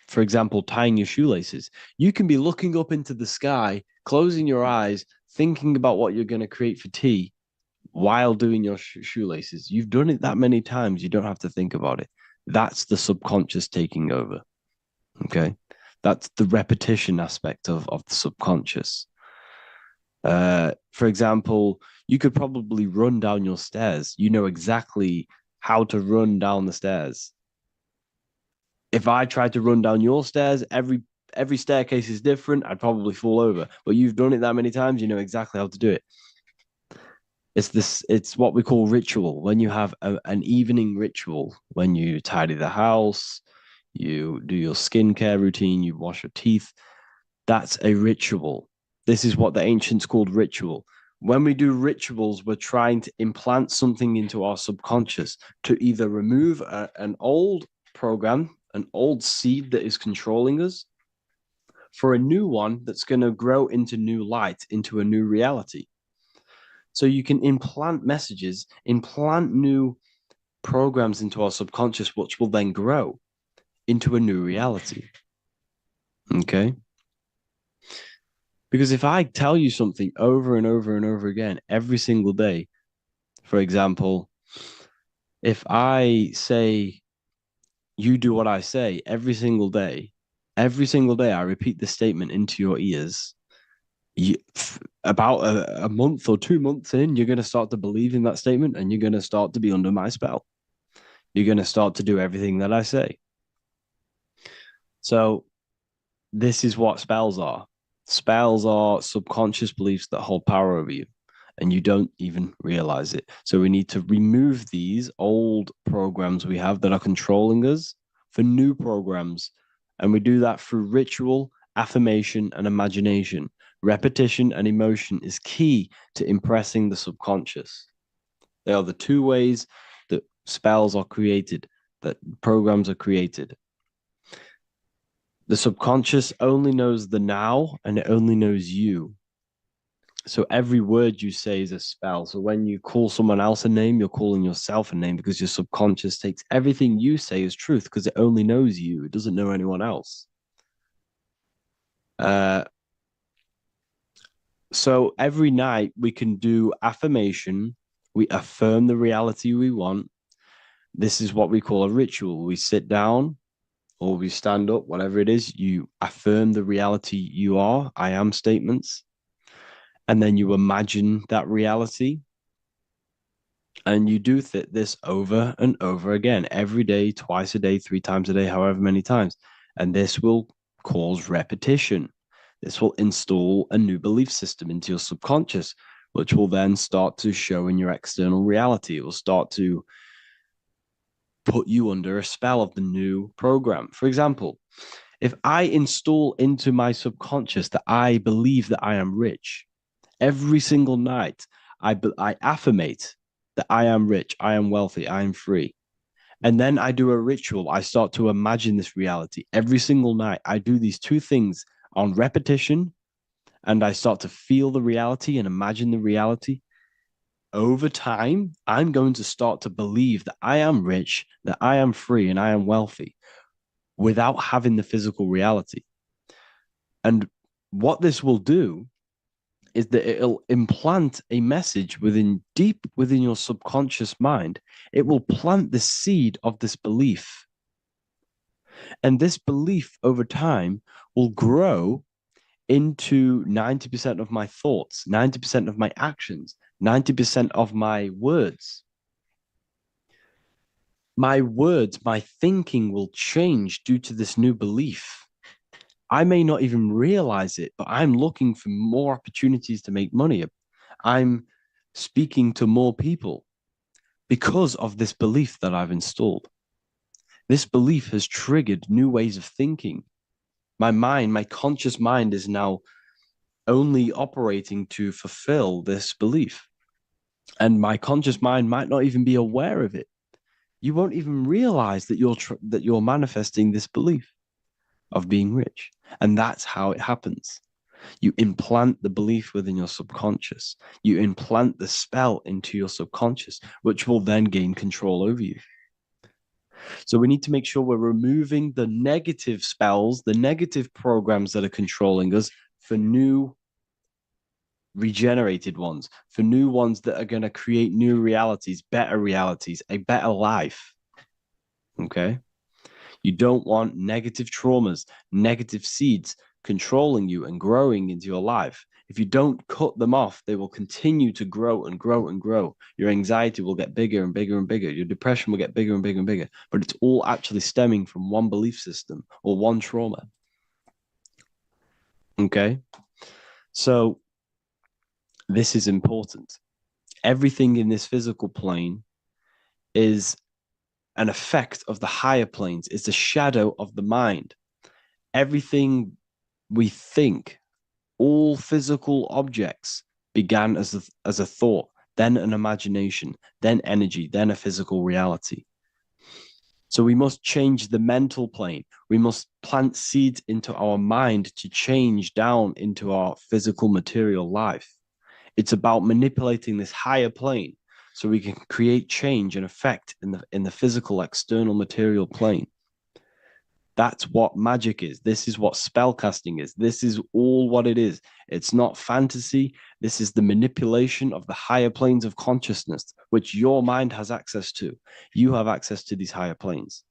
S2: for example, tying your shoelaces, you can be looking up into the sky, closing your eyes, thinking about what you're going to create for tea while doing your shoelaces. You've done it that many times, you don't have to think about it. That's the subconscious taking over. Okay. That's the repetition aspect of the subconscious. For example, you could probably run down your stairs. You know exactly how to run down the stairs. If I tried to run down your stairs, every staircase is different. I'd probably fall over. But you've done it that many times, you know exactly how to do it. It's what we call ritual. When you have an evening ritual, when you tidy the house, you do your skincare routine, you wash your teeth, that's a ritual. This is what the ancients called ritual. When we do rituals, we're trying to implant something into our subconscious to either remove an old program, an old seed that is controlling us, for a new one that's going to grow into new light, into a new reality. So you can implant messages, implant new programs into our subconscious, which will then grow into a new reality. Okay. Because if I tell you something over and over and over again every single day, for example, if I say, you do what I say every single day I repeat this statement into your ears, you, about a month or 2 months in, you're going to start to believe in that statement and you're going to start to be under my spell. You're going to start to do everything that I say. So this is what spells are. Spells are subconscious beliefs that hold power over you, and you don't even realize it. So we need to remove these old programs we have that are controlling us for new programs. And we do that through ritual, affirmation, and imagination. Repetition and emotion is key to impressing the subconscious. They are the two ways that spells are created, that programs are created. The subconscious only knows the now and it only knows you. So every word you say is a spell. So when you call someone else a name, you're calling yourself a name because your subconscious takes everything you say as truth because it only knows you. It doesn't know anyone else. So every night we can do affirmation. We affirm the reality we want. This is what we call a ritual. We sit down or we stand up, whatever it is, you affirm the reality you are, I am statements, and then you imagine that reality. And you do this over and over again, every day, twice a day, 3 times a day, however many times. And this will cause repetition. This will install a new belief system into your subconscious, which will then start to show in your external reality. It will start to put you under a spell of the new program. For example, if I install into my subconscious that I believe that I am rich, every single night I affirmate that I am rich, I am wealthy, I am free. And then I do a ritual. I start to imagine this reality every single night. I do these two things on repetition and I start to feel the reality and imagine the reality. Over time, I'm going to start to believe that I am rich, that I am free, and I am wealthy without having the physical reality. And what this will do is that it'll implant a message deep within your subconscious mind. It will plant the seed of this belief. And this belief over time will grow into 90% of my thoughts, 90% of my actions, 90% of my words. My words, my thinking will change due to this new belief. I may not even realize it, but I'm looking for more opportunities to make money. I'm speaking to more people because of this belief that I've installed. This belief has triggered new ways of thinking. My mind, my conscious mind is now only operating to fulfill this belief. And my conscious mind might not even be aware of it. You won't even realize that you're manifesting this belief of being rich. And that's how it happens. You implant the belief within your subconscious. You implant the spell into your subconscious, which will then gain control over you. So we need to make sure we're removing the negative spells, the negative programs that are controlling us for new regenerated ones, for new ones that are going to create new realities, a better life. Okay? You don't want negative traumas, negative seeds controlling you and growing into your life. If you don't cut them off, they will continue to grow and grow and grow. Your anxiety will get bigger and bigger and bigger. Your depression will get bigger and bigger and bigger. But it's all actually stemming from one belief system or one trauma. Okay? So this is important. Everything in this physical plane is an effect of the higher planes. It's a shadow of the mind. Everything we think, all physical objects began as a thought, then an imagination, then energy, then a physical reality. So we must change the mental plane. We must plant seeds into our mind to change down into our physical material life. It's about manipulating this higher plane so we can create change and effect in the physical external material plane. That's what magic is. This is what spellcasting is. This is all what it is. It's not fantasy. This is the manipulation of the higher planes of consciousness, which your mind has access to. You have access to these higher planes.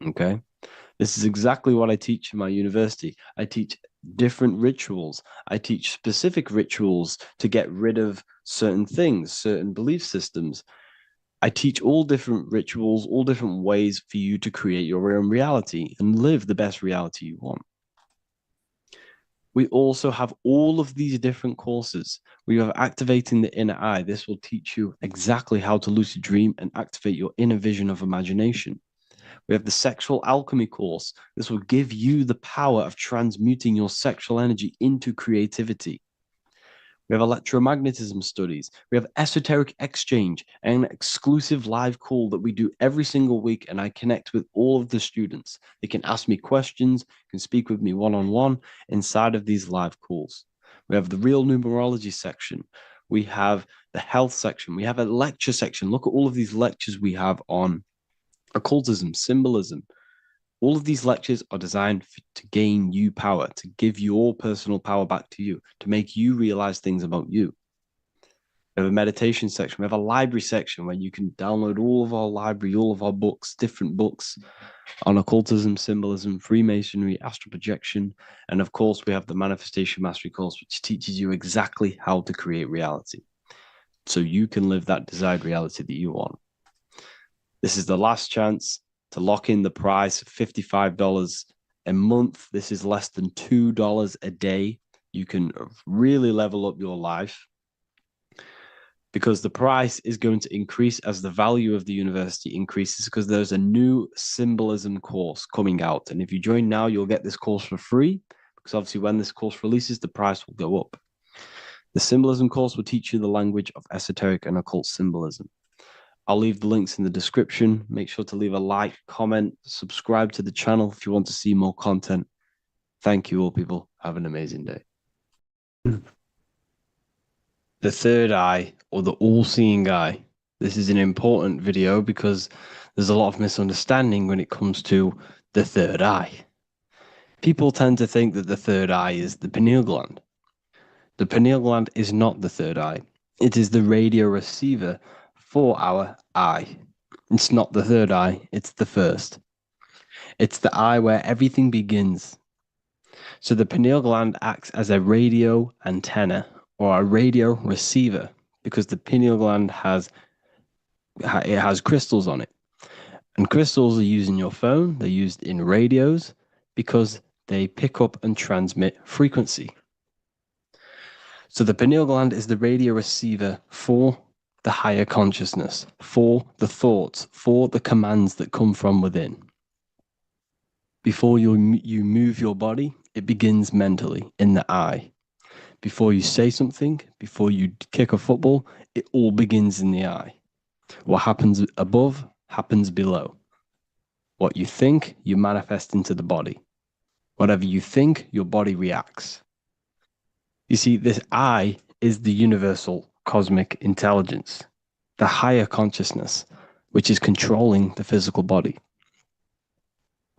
S2: Okay? This is exactly what I teach in my university. I teach different rituals. I teach specific rituals to get rid of certain things, certain belief systems. I teach all different rituals, all different ways for you to create your own reality and live the best reality you want. We also have all of these different courses. We have activating the inner eye. This will teach you exactly how to lucid dream and activate your inner vision of imagination. We have the sexual alchemy course. This will give you the power of transmuting your sexual energy into creativity. We have electromagnetism studies. We have esoteric exchange, an exclusive live call that we do every single week. And I connect with all of the students. They can ask me questions, can speak with me one-on-one inside of these live calls. We have the real numerology section. We have the health section. We have a lecture section. Look at all of these lectures we have on occultism, symbolism. All of these lectures are designed to gain you power, to give your personal power back to you, to make you realize things about you. We have a meditation section. We have a library section where you can download all of our library, all of our books, different books on occultism, symbolism, Freemasonry, astral projection. And of course, we have the Manifestation Mastery course, which teaches you exactly how to create reality so you can live that desired reality that you want. This is the last chance to lock in the price of $55 a month. This is less than $2 a day. You can really level up your life because the price is going to increase as the value of the university increases because there's a new symbolism course coming out. And if you join now, you'll get this course for free because obviously when this course releases, the price will go up. The symbolism course will teach you the language of esoteric and occult symbolism. I'll leave the links in the description. Make sure to leave a like, comment, subscribe to the channel if you want to see more content. Thank you all, people. Have an amazing day. The third eye, or the all-seeing eye. This is an important video because there's a lot of misunderstanding when it comes to the third eye. People tend to think that the third eye is the pineal gland. The pineal gland is not the third eye. It is the radio receiver for our eye. It's not the third eye, it's the first. It's the eye where everything begins. So the pineal gland acts as a radio antenna or a radio receiver because the pineal gland has crystals on it. And crystals are used in your phone, they're used in radios because they pick up and transmit frequency. So the pineal gland is the radio receiver for the higher consciousness, for the thoughts, for the commands that come from within. Before you move your body, it begins mentally in the eye. Before you say something, before you kick a football, it all begins in the eye. What happens above happens below. What you think, you manifest into the body. Whatever you think, your body reacts. You see, this eye is the universal cosmic intelligence, the higher consciousness, which is controlling the physical body.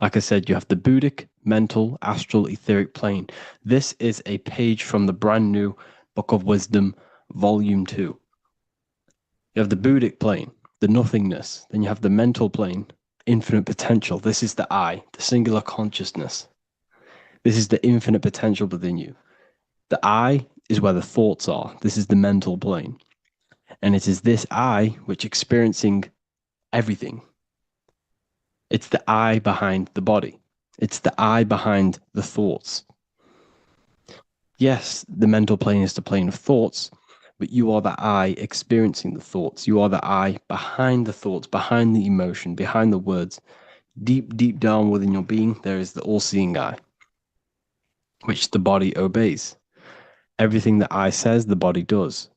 S2: Like I said, you have the Buddhic, mental, astral, etheric plane. This is a page from the brand new Book of Wisdom, Volume 2. You have the Buddhic plane, the nothingness. Then you have the mental plane, infinite potential. This is the I, the singular consciousness. This is the infinite potential within you. The I is where the thoughts are. This is the mental plane. And it is this I which experiencing everything. It's the I behind the body. It's the I behind the thoughts. Yes, the mental plane is the plane of thoughts, but you are the I experiencing the thoughts. You are the I behind the thoughts, behind the emotion, behind the words. Deep, deep down within your being, there is the all-seeing I, which the body obeys. Everything that I says, the body does.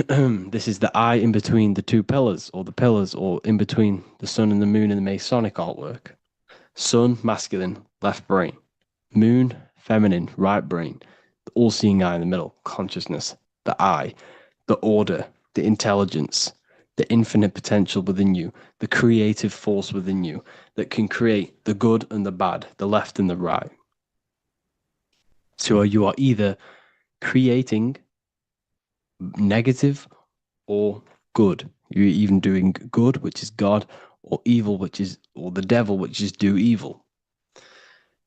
S2: This is the I in between the two pillars, or in between the sun and the moon in the Masonic artwork. Sun, masculine, left brain. Moon, feminine, right brain. The all-seeing eye in the middle, consciousness, the I, the order, the intelligence, the infinite potential within you, the creative force within you that can create the good and the bad, the left and the right. So you are either creating negative or good. You're even doing good, which is God, or evil, or the devil, which is do evil.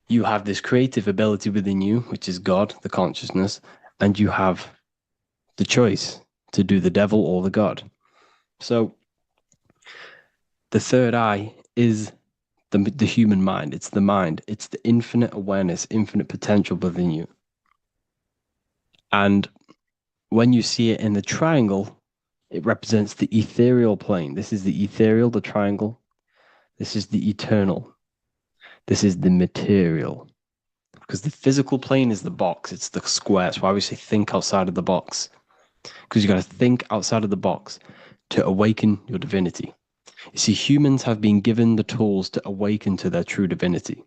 S2: You have this creative ability within you, which is God, the consciousness, and you have the choice to do the devil or the God. So the third eye is the human mind. It's the mind. It's the infinite awareness, infinite potential within you. And when you see it in the triangle, it represents the ethereal plane. This is the ethereal, the triangle. This is the eternal. This is the material. Because the physical plane is the box. It's the square. That's why we say think outside of the box. Because you got to think outside of the box to awaken your divinity. You see, humans have been given the tools to awaken to their true divinity.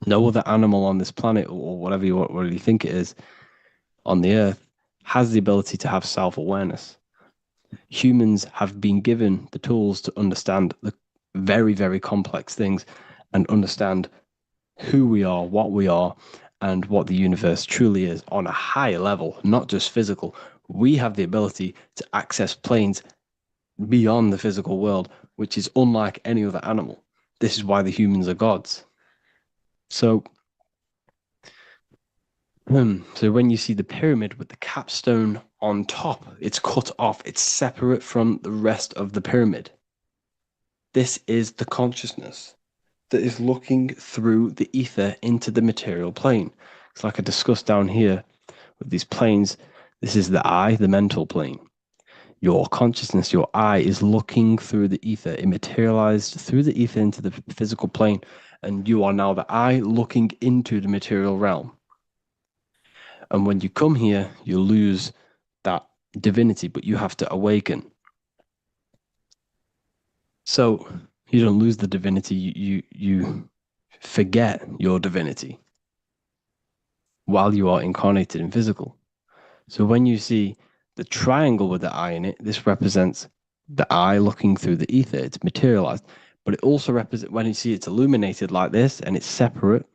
S2: No other animal on this planet, or whatever you really think it is, on the earth, has the ability to have self-awareness. Humans have been given the tools to understand the very, very complex things and understand who we are, and what the universe truly is on a higher level, not just physical. We have the ability to access planes beyond the physical world, which is unlike any other animal. This is why the humans are gods. So when you see the pyramid with the capstone on top, it's cut off, it's separate from the rest of the pyramid. This is the consciousness that is looking through the ether into the material plane. It's like I discussed down here with these planes. This is the eye, the mental plane. Your consciousness, your eye is looking through the ether. It materialized through the ether into the physical plane, and you are now the eye looking into the material realm. And when you come here, you lose that divinity, but you have to awaken. So you don't lose the divinity, you forget your divinity while you are incarnated in physical. So when you see the triangle with the eye in it, this represents the eye looking through the ether. It's materialized, but it also represents when you see it's illuminated like this and it's separate,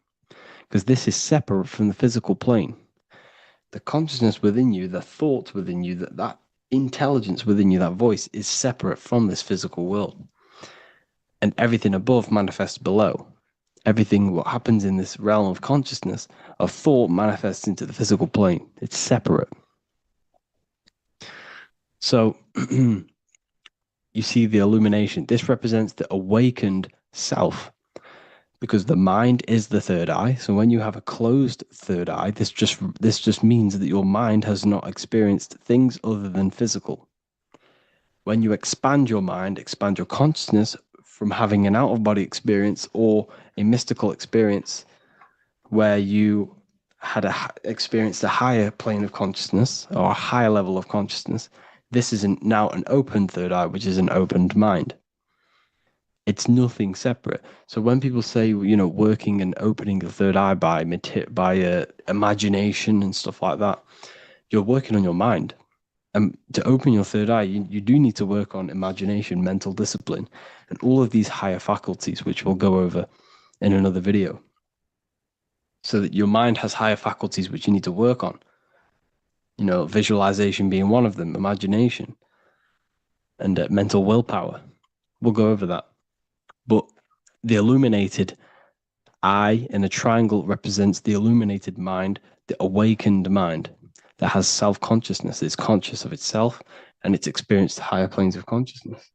S2: because this is separate from the physical plane. The consciousness within you, the thoughts within you, that intelligence within you, that voice is separate from this physical world. And everything above manifests below. Everything what happens in this realm of consciousness, of thought, manifests into the physical plane. It's separate. So you see the illumination. This represents the awakened self, because the mind is the third eye. So when you have a closed third eye, this just means that your mind has not experienced things other than physical. When you expand your mind, expand your consciousness from having an out-of-body experience or a mystical experience where you had experienced a higher plane of consciousness or a higher level of consciousness, this is now an open third eye, which is an opened mind. It's nothing separate. So when people say, working and opening the third eye by imagination and stuff like that, you're working on your mind. And to open your third eye, you do need to work on imagination, mental discipline, and all of these higher faculties, which we'll go over in another video. So that your mind has higher faculties which you need to work on. Visualization being one of them, imagination, and mental willpower. We'll go over that. But the illuminated eye in a triangle represents the illuminated mind, the awakened mind that has self-consciousness, it's conscious of itself, and it's experienced higher planes of consciousness.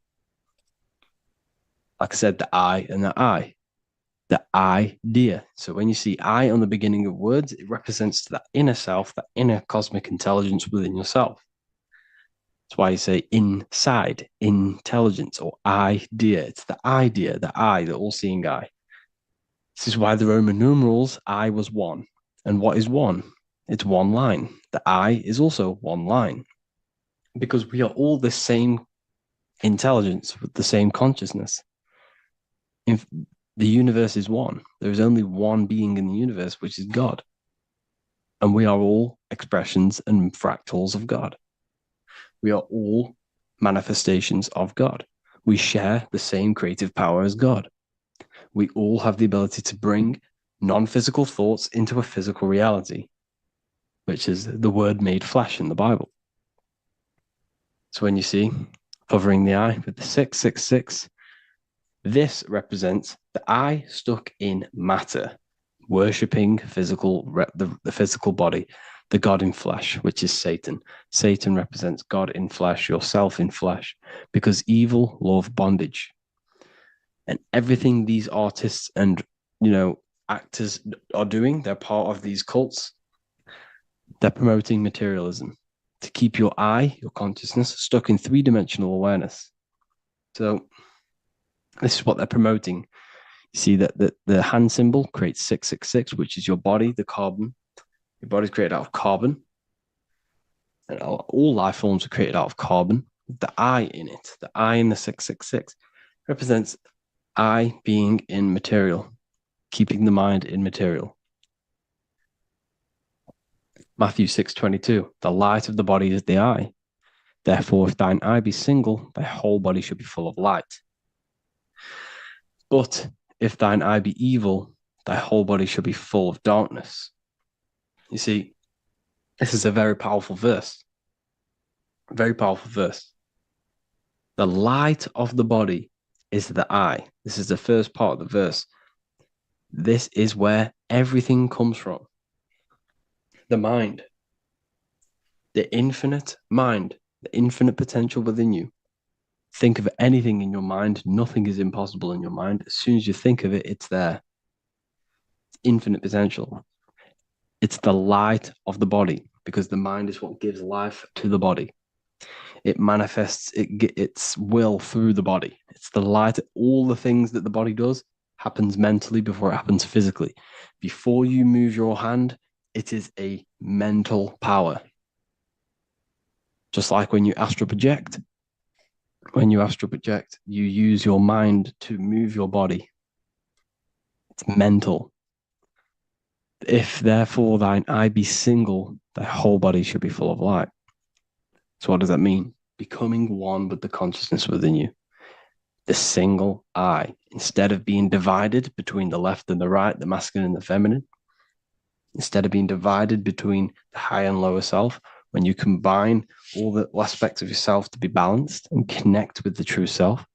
S2: Like I said, the I and the I. The idea. So when you see I on the beginning of words, it represents that inner self, that inner cosmic intelligence within yourself. That's why you say inside, intelligence, or idea. It's the idea, the I, the all-seeing eye. This is why the Roman numerals, I was one. And what is one? It's one line. The I is also one line. Because we are all the same intelligence with the same consciousness. If the universe is one, there is only one being in the universe, which is God. And we are all expressions and fractals of God. We are all manifestations of God. We share the same creative power as God. We all have the ability to bring non-physical thoughts into a physical reality, which is the word made flesh in the Bible. So when you see covering the eye with the 666, this represents the eye stuck in matter, worshipping the physical body, the God in flesh, which is Satan. Satan represents God in flesh, yourself in flesh, because evil love bondage. And everything these artists and actors are doing, they're part of these cults. They're promoting materialism to keep your eye, your consciousness, stuck in three-dimensional awareness. So this is what they're promoting. You see that the hand symbol creates 666, which is your body, the carbon. Your body's created out of carbon. And all life forms are created out of carbon. The I in it, the I in the 666, represents I being in material, keeping the mind in material. Matthew 6:22, the light of the body is the eye. Therefore, if thine eye be single, thy whole body should be full of light. But if thine eye be evil, thy whole body should be full of darkness. You see, this is a very powerful verse. Very powerful verse. The light of the body is the eye. This is the first part of the verse. This is where everything comes from. The mind. The infinite mind. The infinite potential within you. Think of anything in your mind. Nothing is impossible in your mind. As soon as you think of it, it's there. It's infinite potential. It's the light of the body, because the mind is what gives life to the body. It manifests its will through the body. It's the light. All the things that the body does happens mentally before it happens physically. Before you move your hand, it is a mental power. Just like when you astral project. When you astral project, you use your mind to move your body. It's mental. If therefore thine eye be single, thy whole body should be full of light. So what does that mean? Becoming one with the consciousness within you. The single eye. Instead of being divided between the left and the right, the masculine and the feminine, instead of being divided between the higher and lower self, when you combine all the aspects of yourself to be balanced and connect with the true self,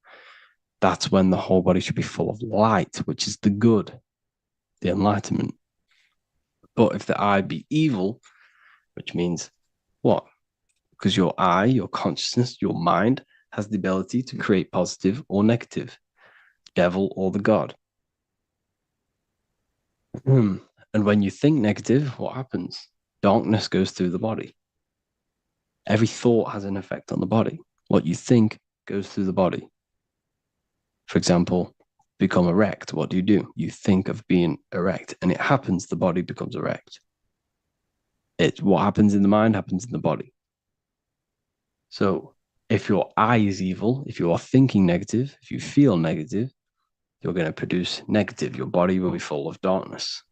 S2: that's when the whole body should be full of light, which is the good, the enlightenment. But if the eye be evil, which means what? Because your eye, your consciousness, your mind has the ability to create positive or negative, devil or the God. And when you think negative, what happens? Darkness goes through the body. Every thought has an effect on the body. What you think goes through the body. For example, become erect. What do? You think of being erect, and it happens, the body becomes erect. What happens in the mind happens in the body. So if your eye is evil, if you are thinking negative, if you feel negative, you're going to produce negative. Your body will be full of darkness.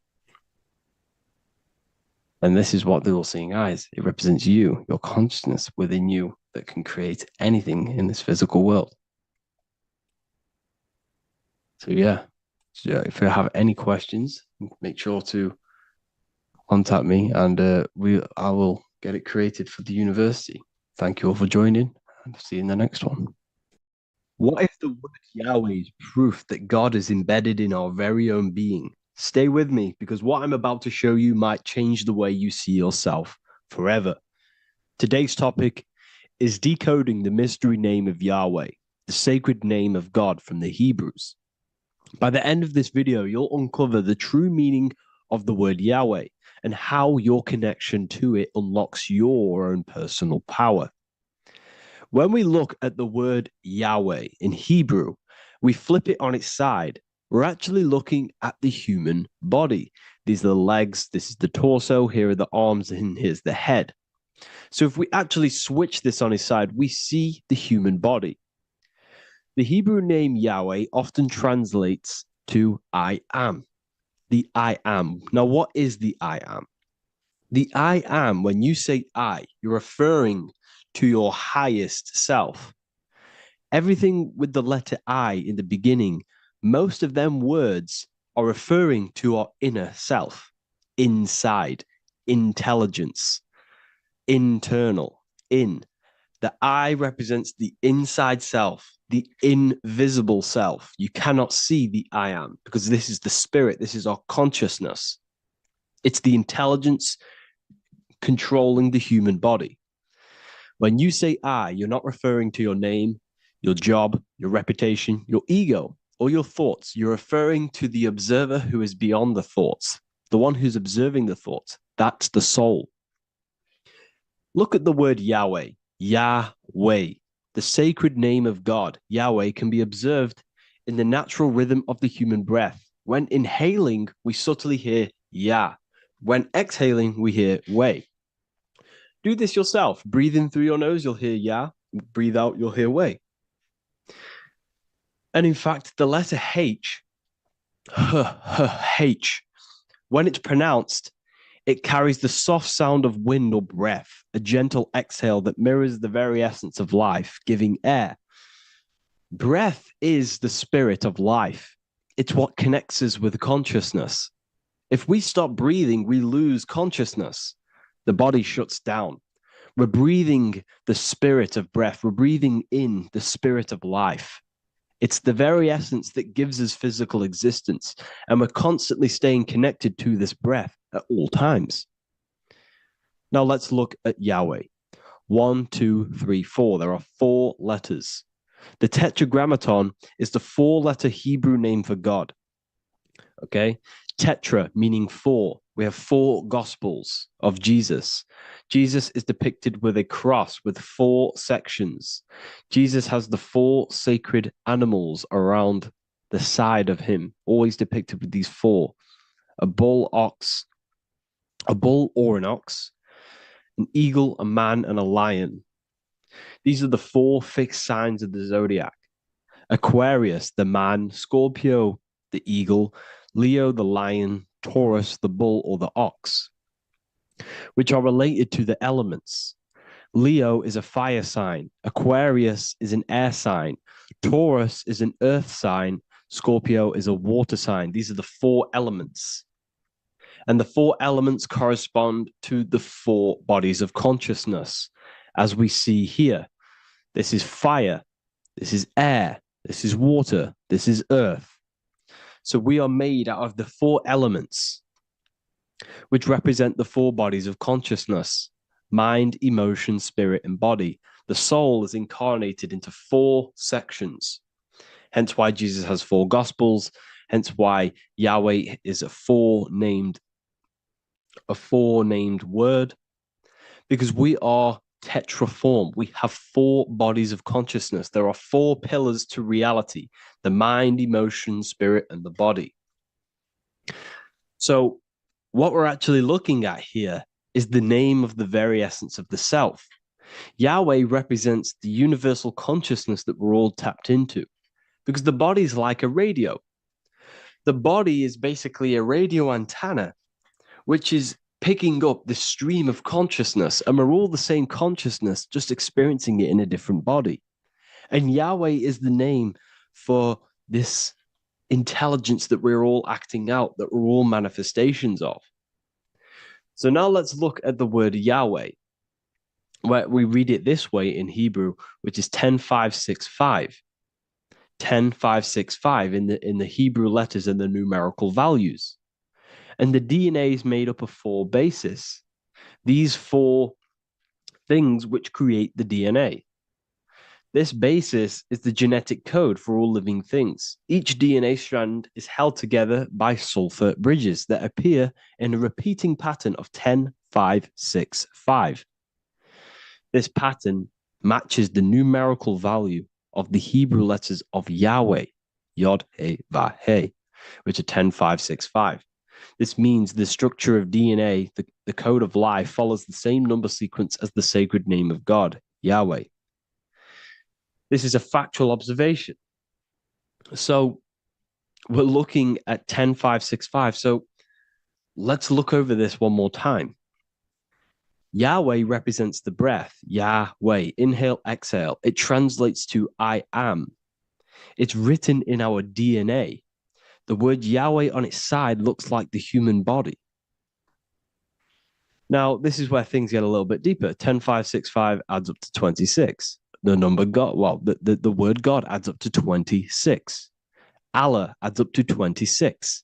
S2: And this is what the all-seeing eye is. It represents you, your consciousness within you that can create anything in this physical world. So yeah, if you have any questions, make sure to contact me, and I will get it created for the university. Thank you all for joining, and see you in the next one. What if the word Yahweh is proof that God is embedded in our very own being? Stay with me, because what I'm about to show you might change the way you see yourself forever. Today's topic is decoding the mystery name of Yahweh, the sacred name of God from the Hebrews. By the end of this video, you'll uncover the true meaning of the word Yahweh and how your connection to it unlocks your own personal power. When we look at the word Yahweh in Hebrew, we flip it on its side. We're actually looking at the human body. These are the legs, this is the torso, here are the arms, and here's the head. So if we actually switch this on its side, we see the human body. The Hebrew name Yahweh often translates to I am. The I am. Now, what is the I am? The I am, when you say I, you're referring to your highest self. Everything with the letter I in the beginning, most of them words are referring to our inner self, inside, intelligence, internal, in. The I represents the inside self, the invisible self. You cannot see the I am because this is the spirit, this is our consciousness. It's the intelligence controlling the human body. When you say I, you're not referring to your name, your job, your reputation, your ego, or your thoughts. You're referring to the observer who is beyond the thoughts, the one who's observing the thoughts. That's the soul. Look at the word Yahweh, Yahweh, the sacred name of God. Yahweh can be observed in the natural rhythm of the human breath. When inhaling, we subtly hear Yah. When exhaling, we hear Wei. Do this yourself. Breathe in through your nose, you'll hear Yah. Breathe out, you'll hear Wei. And in fact, the letter H, H, when it's pronounced, it carries the soft sound of wind or breath, a gentle exhale that mirrors the very essence of life, giving air. Breath is the spirit of life. It's what connects us with consciousness. If we stop breathing, we lose consciousness. The body shuts down. We're breathing the spirit of breath. We're breathing in the spirit of life. It's the very essence that gives us physical existence, and we're constantly staying connected to this breath at all times. Now let's look at Yahweh. 1, 2, 3, 4. There are 4 letters. The tetragrammaton is the 4-letter Hebrew name for God. Okay? Tetra, meaning 4. We have 4 gospels of Jesus. Jesus is depicted with a cross with 4 sections. Jesus has the 4 sacred animals around the side of him, always depicted with these 4. A bull or an ox, an eagle, a man, and a lion. These are the 4 fixed signs of the zodiac. Aquarius, the man, Scorpio, the eagle, Leo, the lion, Taurus, the bull or the ox, which are related to the elements. Leo is a fire sign. Aquarius is an air sign. Taurus is an earth sign. Scorpio is a water sign. These are the 4 elements. And the 4 elements correspond to the 4 bodies of consciousness, as we see here. This is fire. This is air. This is water. This is earth. So we are made out of the 4 elements, which represent the 4 bodies of consciousness: mind, emotion, spirit, and body. The soul is incarnated into 4 sections. Hence why Jesus has 4 gospels. Hence why Yahweh is a 4-named word, because we are tetraform. We have 4 bodies of consciousness. There are 4 pillars to reality: the mind, emotion, spirit, and the body. So what we're actually looking at here is the name of the very essence of the self. Yahweh represents the universal consciousness that we're all tapped into, because the body is like a radio. The body is basically a radio antenna, which is picking up the stream of consciousness, and we're all the same consciousness, just experiencing it in a different body. And Yahweh is the name for this intelligence that we're all acting out, that we're all manifestations of. So now let's look at the word Yahweh, where we read it this way in Hebrew, which is 10565. 10565 in the Hebrew letters and the numerical values. And the DNA is made up of 4 bases. These 4 things which create the DNA. This basis is the genetic code for all living things. Each DNA strand is held together by sulfur bridges that appear in a repeating pattern of 10565. This pattern matches the numerical value of the Hebrew letters of Yahweh, Yod, He, Vah, He, which are 10565. This means the structure of DNA, the code of life, follows the same number sequence as the sacred name of God, Yahweh. This is a factual observation. So we're looking at 10565. So let's look over this one more time. Yahweh represents the breath. Yahweh, inhale, exhale. It translates to I am. It's written in our DNA. The word Yahweh on its side looks like the human body. Now, this is where things get a little bit deeper. 10, 5, 6, 5 adds up to 26. The number God, well, the word God adds up to 26. Allah adds up to 26.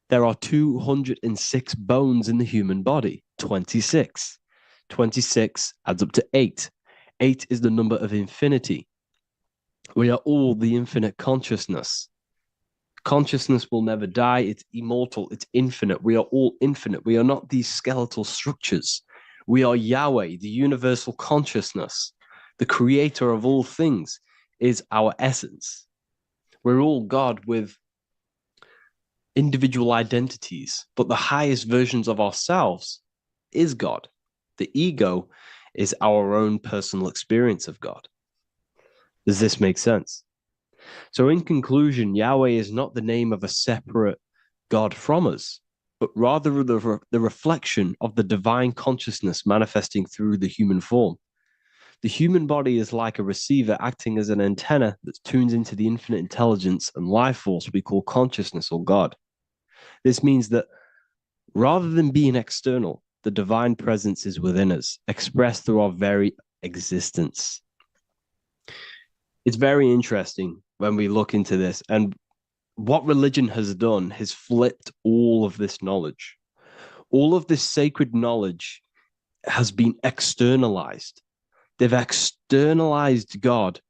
S2: There are 206 bones in the human body. 26. 26 adds up to 8. 8 is the number of infinity. We are all the infinite consciousness. Consciousness will never die. It's immortal. It's infinite. We are all infinite. We are not these skeletal structures. We are Yahweh, the universal consciousness. The creator of all things is our essence. We're all God with individual identities, but the highest versions of ourselves is God. The ego is our own personal experience of God. Does this make sense? So in conclusion, Yahweh is not the name of a separate God from us, but rather the reflection of the divine consciousness manifesting through the human form. The human body is like a receiver acting as an antenna that tunes into the infinite intelligence and life force we call consciousness or God. This means that rather than being external, the divine presence is within us, expressed through our very existence. It's very interesting when we look into this, and what religion has done has flipped all of this knowledge. All of this sacred knowledge has been externalized. They've externalized God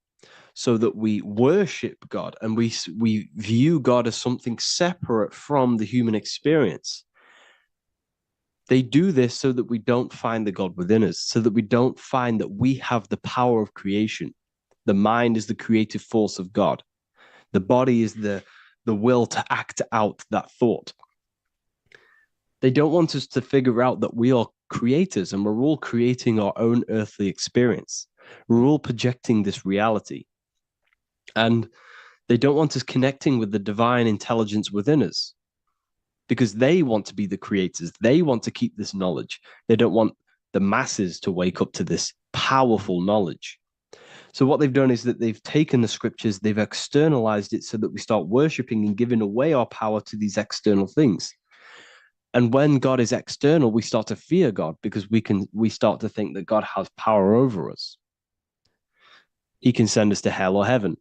S2: so that we worship God and we view God as something separate from the human experience. They do this so that we don't find the God within us, so that we don't find that we have the power of creation. The mind is the creative force of God. The body is the will to act out that thought. They don't want us to figure out that we are creators and we're all creating our own earthly experience. We're all projecting this reality. And they don't want us connecting with the divine intelligence within us because they want to be the creators. They want to keep this knowledge. They don't want the masses to wake up to this powerful knowledge. So what they've done is that they've taken the scriptures, they've externalized it so that we start worshiping and giving away our power to these external things. And when God is external, we start to fear God because we start to think that God has power over us. He can send us to hell or heaven.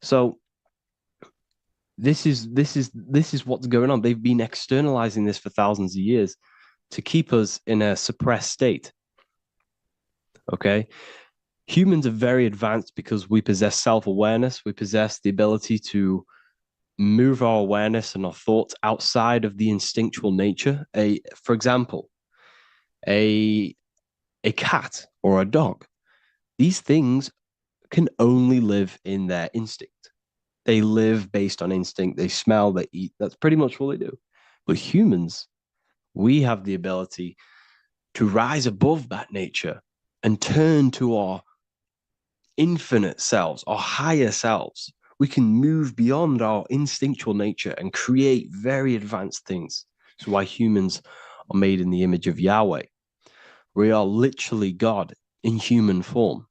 S2: So this is what's going on. They've been externalizing this for thousands of years to keep us in a suppressed state. Okay? Humans are very advanced because we possess self-awareness. We possess the ability to move our awareness and our thoughts outside of the instinctual nature. For example, a cat or a dog. These things can only live in their instinct. They live based on instinct. They smell, they eat. That's pretty much what they do. But humans, we have the ability to rise above that nature and turn to our infinite selves, our higher selves. We can move beyond our instinctual nature and create very advanced things. That's why humans are made in the image of Yahweh. We are literally God in human form.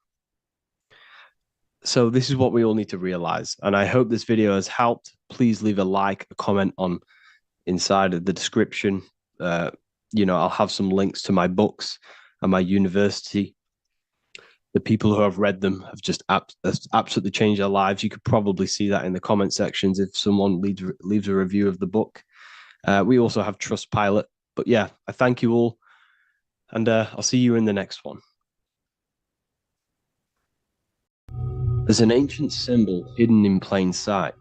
S2: So this is what we all need to realize. And I hope this video has helped. Please leave a like, a comment on inside of the description. I'll have some links to my books and my university. The people who have read them have just absolutely changed their lives. You could probably see that in the comment sections if someone leaves a review of the book. We also have Trustpilot. But yeah, I thank you all. And I'll see you in the next one. There's an ancient symbol hidden in plain sight,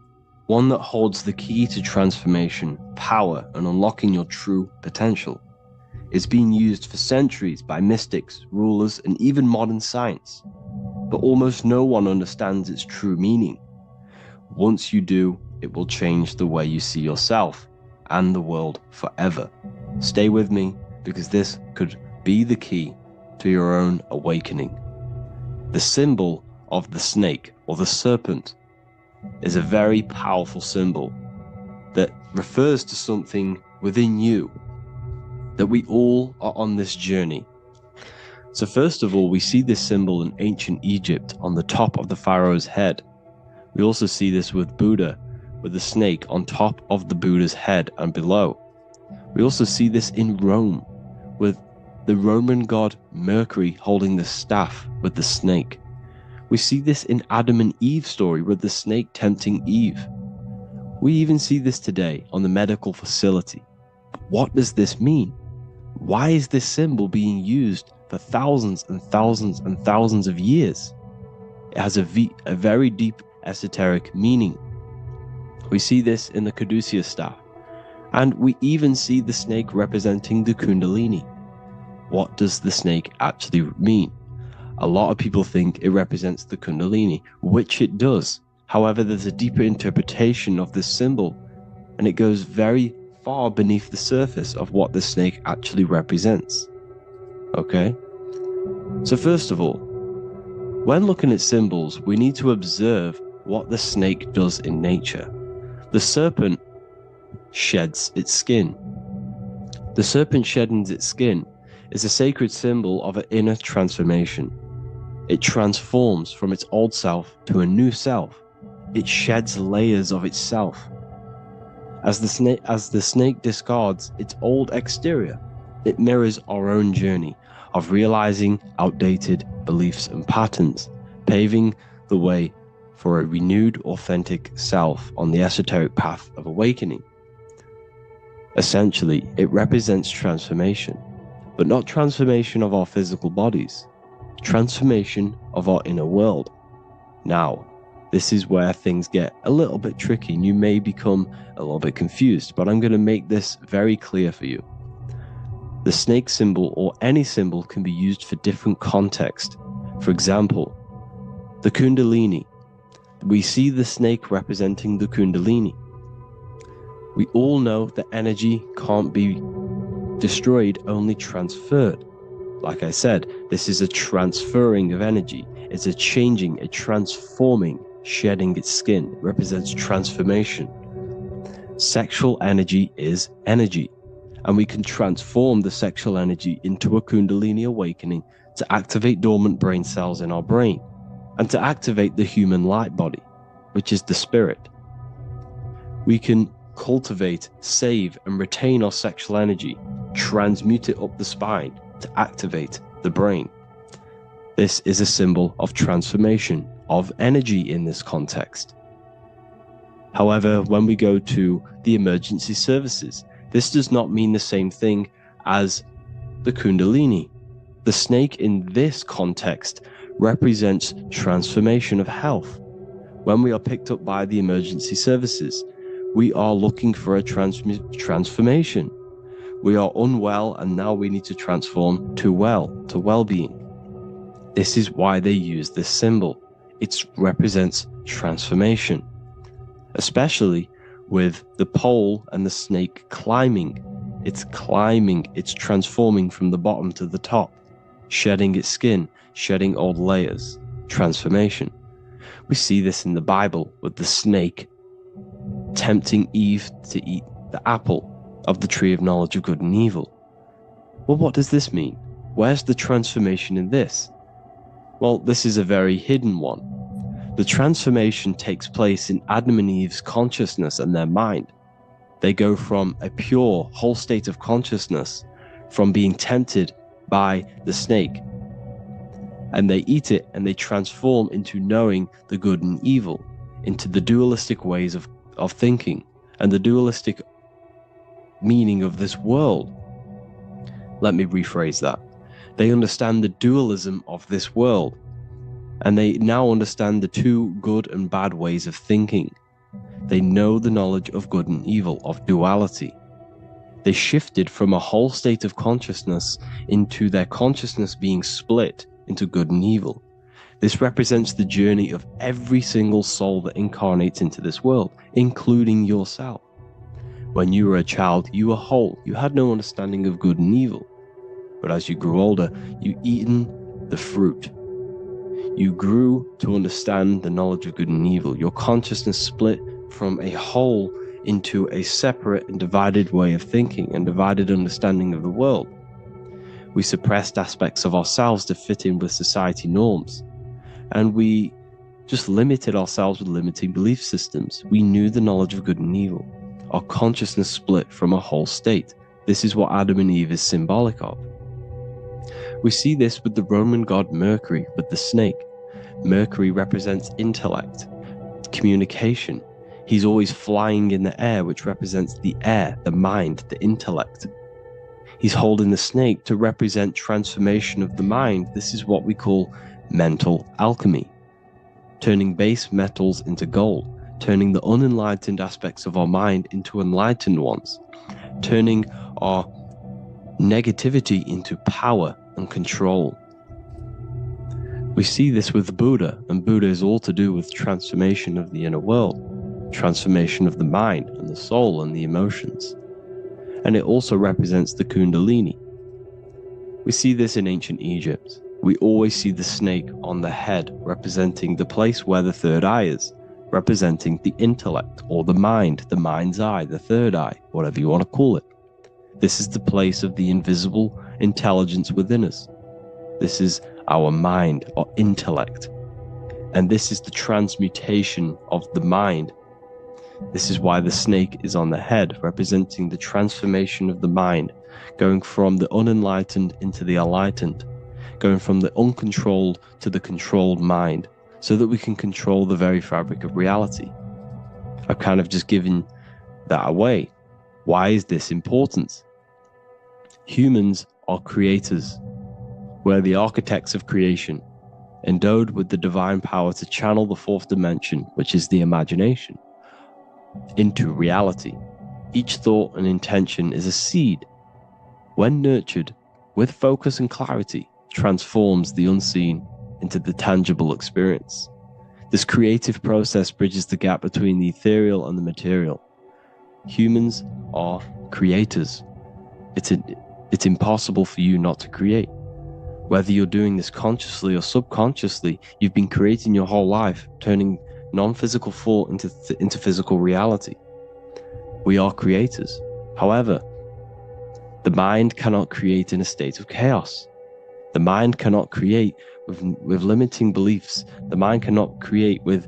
S2: one that holds the key to transformation, power, and unlocking your true potential. It's been used for centuries by mystics, rulers, and even modern science, but almost no one understands its true meaning. Once you do, it will change the way you see yourself and the world forever. Stay with me, because this could be the key to your own awakening. The symbol of the snake or the serpent is a very powerful symbol that refers to something within you. that we all are on this journey. So first of all, we see this symbol in ancient Egypt on the top of the pharaoh's head. We also see this with Buddha, with the snake on top of the Buddha's head and below. We also see this in Rome, with the Roman god Mercury holding the staff with the snake. We see this in Adam and Eve's story with the snake tempting Eve. We even see this today on the medical facility. What does this mean? Why is this symbol being used for thousands and thousands and thousands of years? It has a very deep esoteric meaning. We see this in the caduceus staff, and we even see the snake representing the Kundalini. What does the snake actually mean? A lot of people think it represents the Kundalini, which it does. However, there's a deeper interpretation of this symbol, and it goes very far beneath the surface of what the snake actually represents. Okay? So first of all, when looking at symbols, we need to observe what the snake does in nature. The serpent sheds its skin. The serpent shedding its skin is a sacred symbol of an inner transformation. It transforms from its old self to a new self. It sheds layers of itself. As the snake discards its old exterior, it mirrors our own journey of realizing outdated beliefs and patterns, paving the way for a renewed, authentic self on the esoteric path of awakening. Essentially, it represents transformation, but not transformation of our physical bodies, transformation of our inner world. Now, this is where things get a little bit tricky and you may become a little bit confused, but I'm going to make this very clear for you. The snake symbol or any symbol can be used for different context. For example, the Kundalini. We see the snake representing the Kundalini. We all know that energy can't be destroyed, only transferred. Like I said, this is a transferring of energy. It's a changing, a transforming, shedding its skin. It represents transformation. Sexual energy is energy, and we can transform the sexual energy into a Kundalini awakening to activate dormant brain cells in our brain and to activate the human light body, which is the spirit. We can cultivate, save, and retain our sexual energy, transmute it up the spine to activate the brain. This is a symbol of transformation, of energy in this context. However, when we go to the emergency services, this does not mean the same thing as the Kundalini. The snake in this context represents transformation of health. When we are picked up by the emergency services, we are looking for a transformation. We are unwell and now we need to transform to well-being. This is why they use this symbol. It represents transformation, especially with the pole and the snake climbing. It's climbing, it's transforming from the bottom to the top, shedding its skin, shedding old layers, transformation. We see this in the Bible with the snake tempting Eve to eat the apple of the tree of knowledge of good and evil. Well, what does this mean? Where's the transformation in this? Well, this is a very hidden one. The transformation takes place in Adam and Eve's consciousness and their mind. They go from a pure, whole state of consciousness, from being tempted by the snake, and they eat it and they transform into knowing the good and evil, into the dualistic ways of thinking and the dualistic meaning of this world. Let me rephrase that. They understand the dualism of this world, and they now understand the two good and bad ways of thinking. They know the knowledge of good and evil, of duality. They shifted from a whole state of consciousness into their consciousness being split into good and evil. This represents the journey of every single soul that incarnates into this world, including yourself. When you were a child, you were whole. You had no understanding of good and evil. But as you grew older, you eaten the fruit. You grew to understand the knowledge of good and evil. Your consciousness split from a whole into a separate and divided way of thinking and divided understanding of the world. We suppressed aspects of ourselves to fit in with society norms, and we just limited ourselves with limiting belief systems. We knew the knowledge of good and evil. Our consciousness split from a whole state. This is what Adam and Eve is symbolic of. We see this with the Roman god Mercury, with the snake. Mercury represents intellect, communication. He's always flying in the air, which represents the air, the mind, the intellect. He's holding the snake to represent transformation of the mind. This is what we call mental alchemy. Turning base metals into gold, turning the unenlightened aspects of our mind into enlightened ones, turning our negativity into power and control. We see this with Buddha, and Buddha is all to do with transformation of the inner world, transformation of the mind and the soul and the emotions. And it also represents the Kundalini. We see this in ancient Egypt. We always see the snake on the head, representing the place where the third eye is, representing the intellect or the mind's eye, the third eye, whatever you want to call it. This is the place of the invisible intelligence within us. This is our mind or intellect. And this is the transmutation of the mind. This is why the snake is on the head, representing the transformation of the mind, going from the unenlightened into the enlightened, going from the uncontrolled to the controlled mind, so that we can control the very fabric of reality. I've kind of just given that away. Why is this important? Humans are creators. We're the architects of creation, endowed with the divine power to channel the fourth dimension, which is the imagination, into reality. Each thought and intention is a seed. When nurtured with focus and clarity, transforms the unseen into the tangible experience. This creative process bridges the gap between the ethereal and the material. Humans are creators. It's impossible for you not to create. Whether you're doing this consciously or subconsciously, you've been creating your whole life, turning non-physical thought into physical reality. We are creators. However, the mind cannot create in a state of chaos. The mind cannot create with limiting beliefs. The mind cannot create with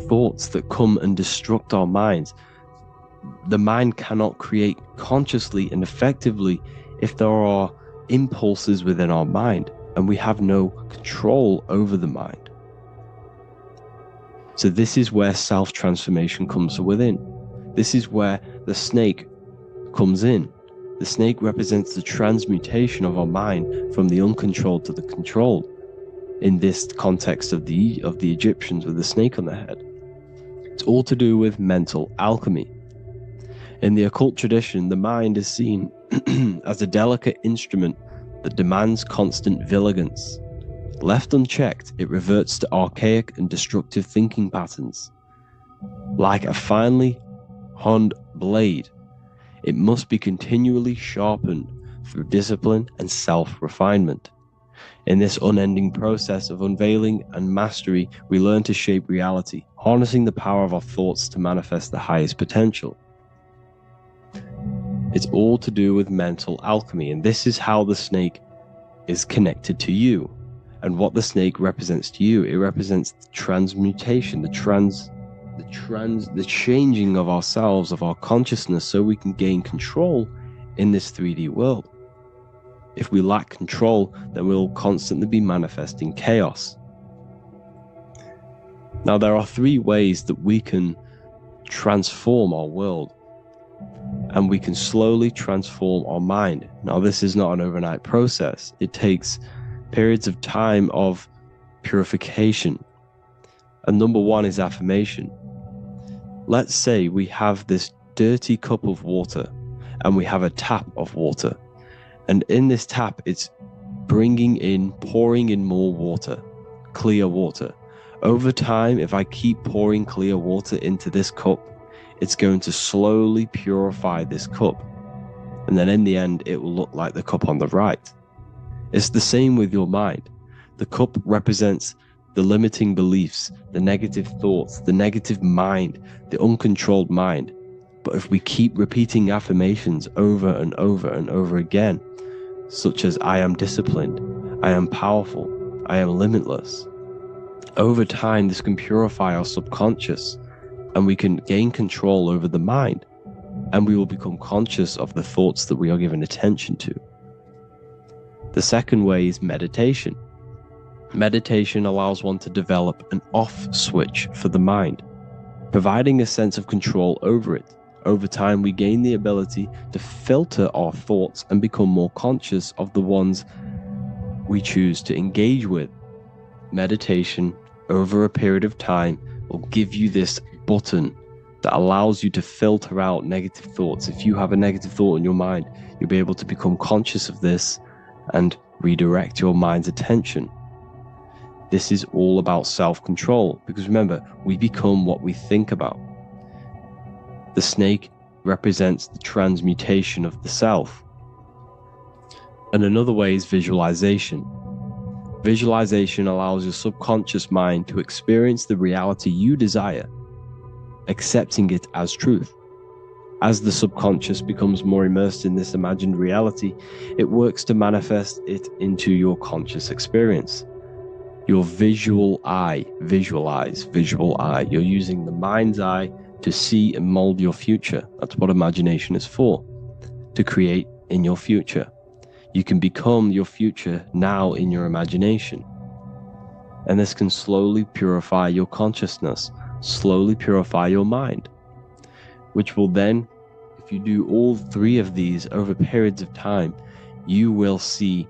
S2: thoughts that come and destruct our minds. The mind cannot create consciously and effectively if there are impulses within our mind and we have no control over the mind. So this is where self-transformation comes from within. This is where the snake comes in. The snake represents the transmutation of our mind from the uncontrolled to the controlled. In this context of the Egyptians with the snake on their head. It's all to do with mental alchemy. In the occult tradition, the mind is seen as a delicate instrument that demands constant vigilance. Left unchecked, it reverts to archaic and destructive thinking patterns. Like a finely honed blade, it must be continually sharpened through discipline and self-refinement. In this unending process of unveiling and mastery, we learn to shape reality, harnessing the power of our thoughts to manifest the highest potential. It's all to do with mental alchemy, and this is how the snake is connected to you. And what the snake represents to you, it represents the transmutation, the changing of ourselves, of our consciousness, so we can gain control in this 3D world. If we lack control, then we'll constantly be manifesting chaos. Now, there are 3 ways that we can transform our world, and we can slowly transform our mind. Now, this is not an overnight process. It takes periods of time of purification. And number 1 is affirmation. Let's say we have this dirty cup of water, and we have a tap of water. And in this tap, it's pouring in more water, clear water. Over time, if I keep pouring clear water into this cup, it's going to slowly purify this cup. And then in the end, it will look like the cup on the right. It's the same with your mind. The cup represents the limiting beliefs, the negative thoughts, the negative mind, the uncontrolled mind. But if we keep repeating affirmations over and over and over again, such as I am disciplined, I am powerful, I am limitless, over time this can purify our subconscious and we can gain control over the mind, and we will become conscious of the thoughts that we are giving attention to. The second way is meditation. Meditation allows one to develop an off switch for the mind, providing a sense of control over it. Over time, we gain the ability to filter our thoughts and become more conscious of the ones we choose to engage with. Meditation, over a period of time, will give you this button that allows you to filter out negative thoughts. If you have a negative thought in your mind, you'll be able to become conscious of this and redirect your mind's attention. This is all about self-control, because remember, we become what we think about. The snake represents the transmutation of the self. And another way is visualization. Visualization allows your subconscious mind to experience the reality you desire, accepting it as truth. As the subconscious becomes more immersed in this imagined reality, it works to manifest it into your conscious experience. Your visual eye, visual eye. You're using the mind's eye to see and mold your future. That's what imagination is for, to create in your future. You can become your future now in your imagination. And this can slowly purify your consciousness, slowly purify your mind, which will then, if you do all three of these over periods of time, you will see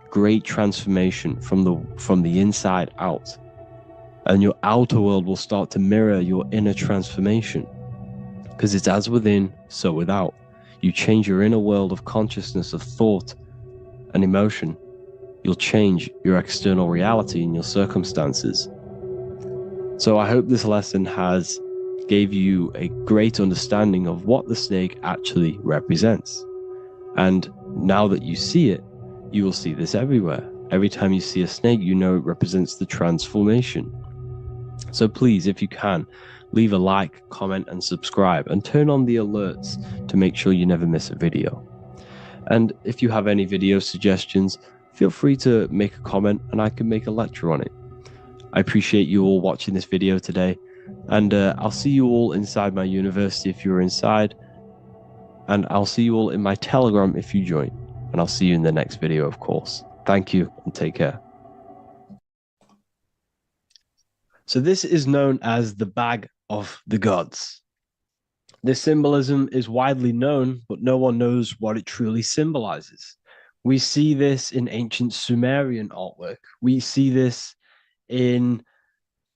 S2: great transformation from the inside out. And your outer world will start to mirror your inner transformation, because it's as within, so without. You change your inner world of consciousness, of thought and emotion, you'll change your external reality and your circumstances. So I hope this lesson has gave you a great understanding of what the snake actually represents. And now that you see it, you will see this everywhere. Every time you see a snake, you know it represents the transformation. So please, if you can, leave a like, comment, and subscribe, and turn on the alerts to make sure you never miss a video. And if you have any video suggestions, feel free to make a comment and I can make a lecture on it. I appreciate you all watching this video today, and I'll see you all inside my university if you're inside, and I'll see you all in my Telegram if you join, and I'll see you in the next video, of course. Thank you and take care. So this is known as the bag of the gods. This symbolism is widely known, but no one knows what it truly symbolizes. We see this in ancient Sumerian artwork. We see this in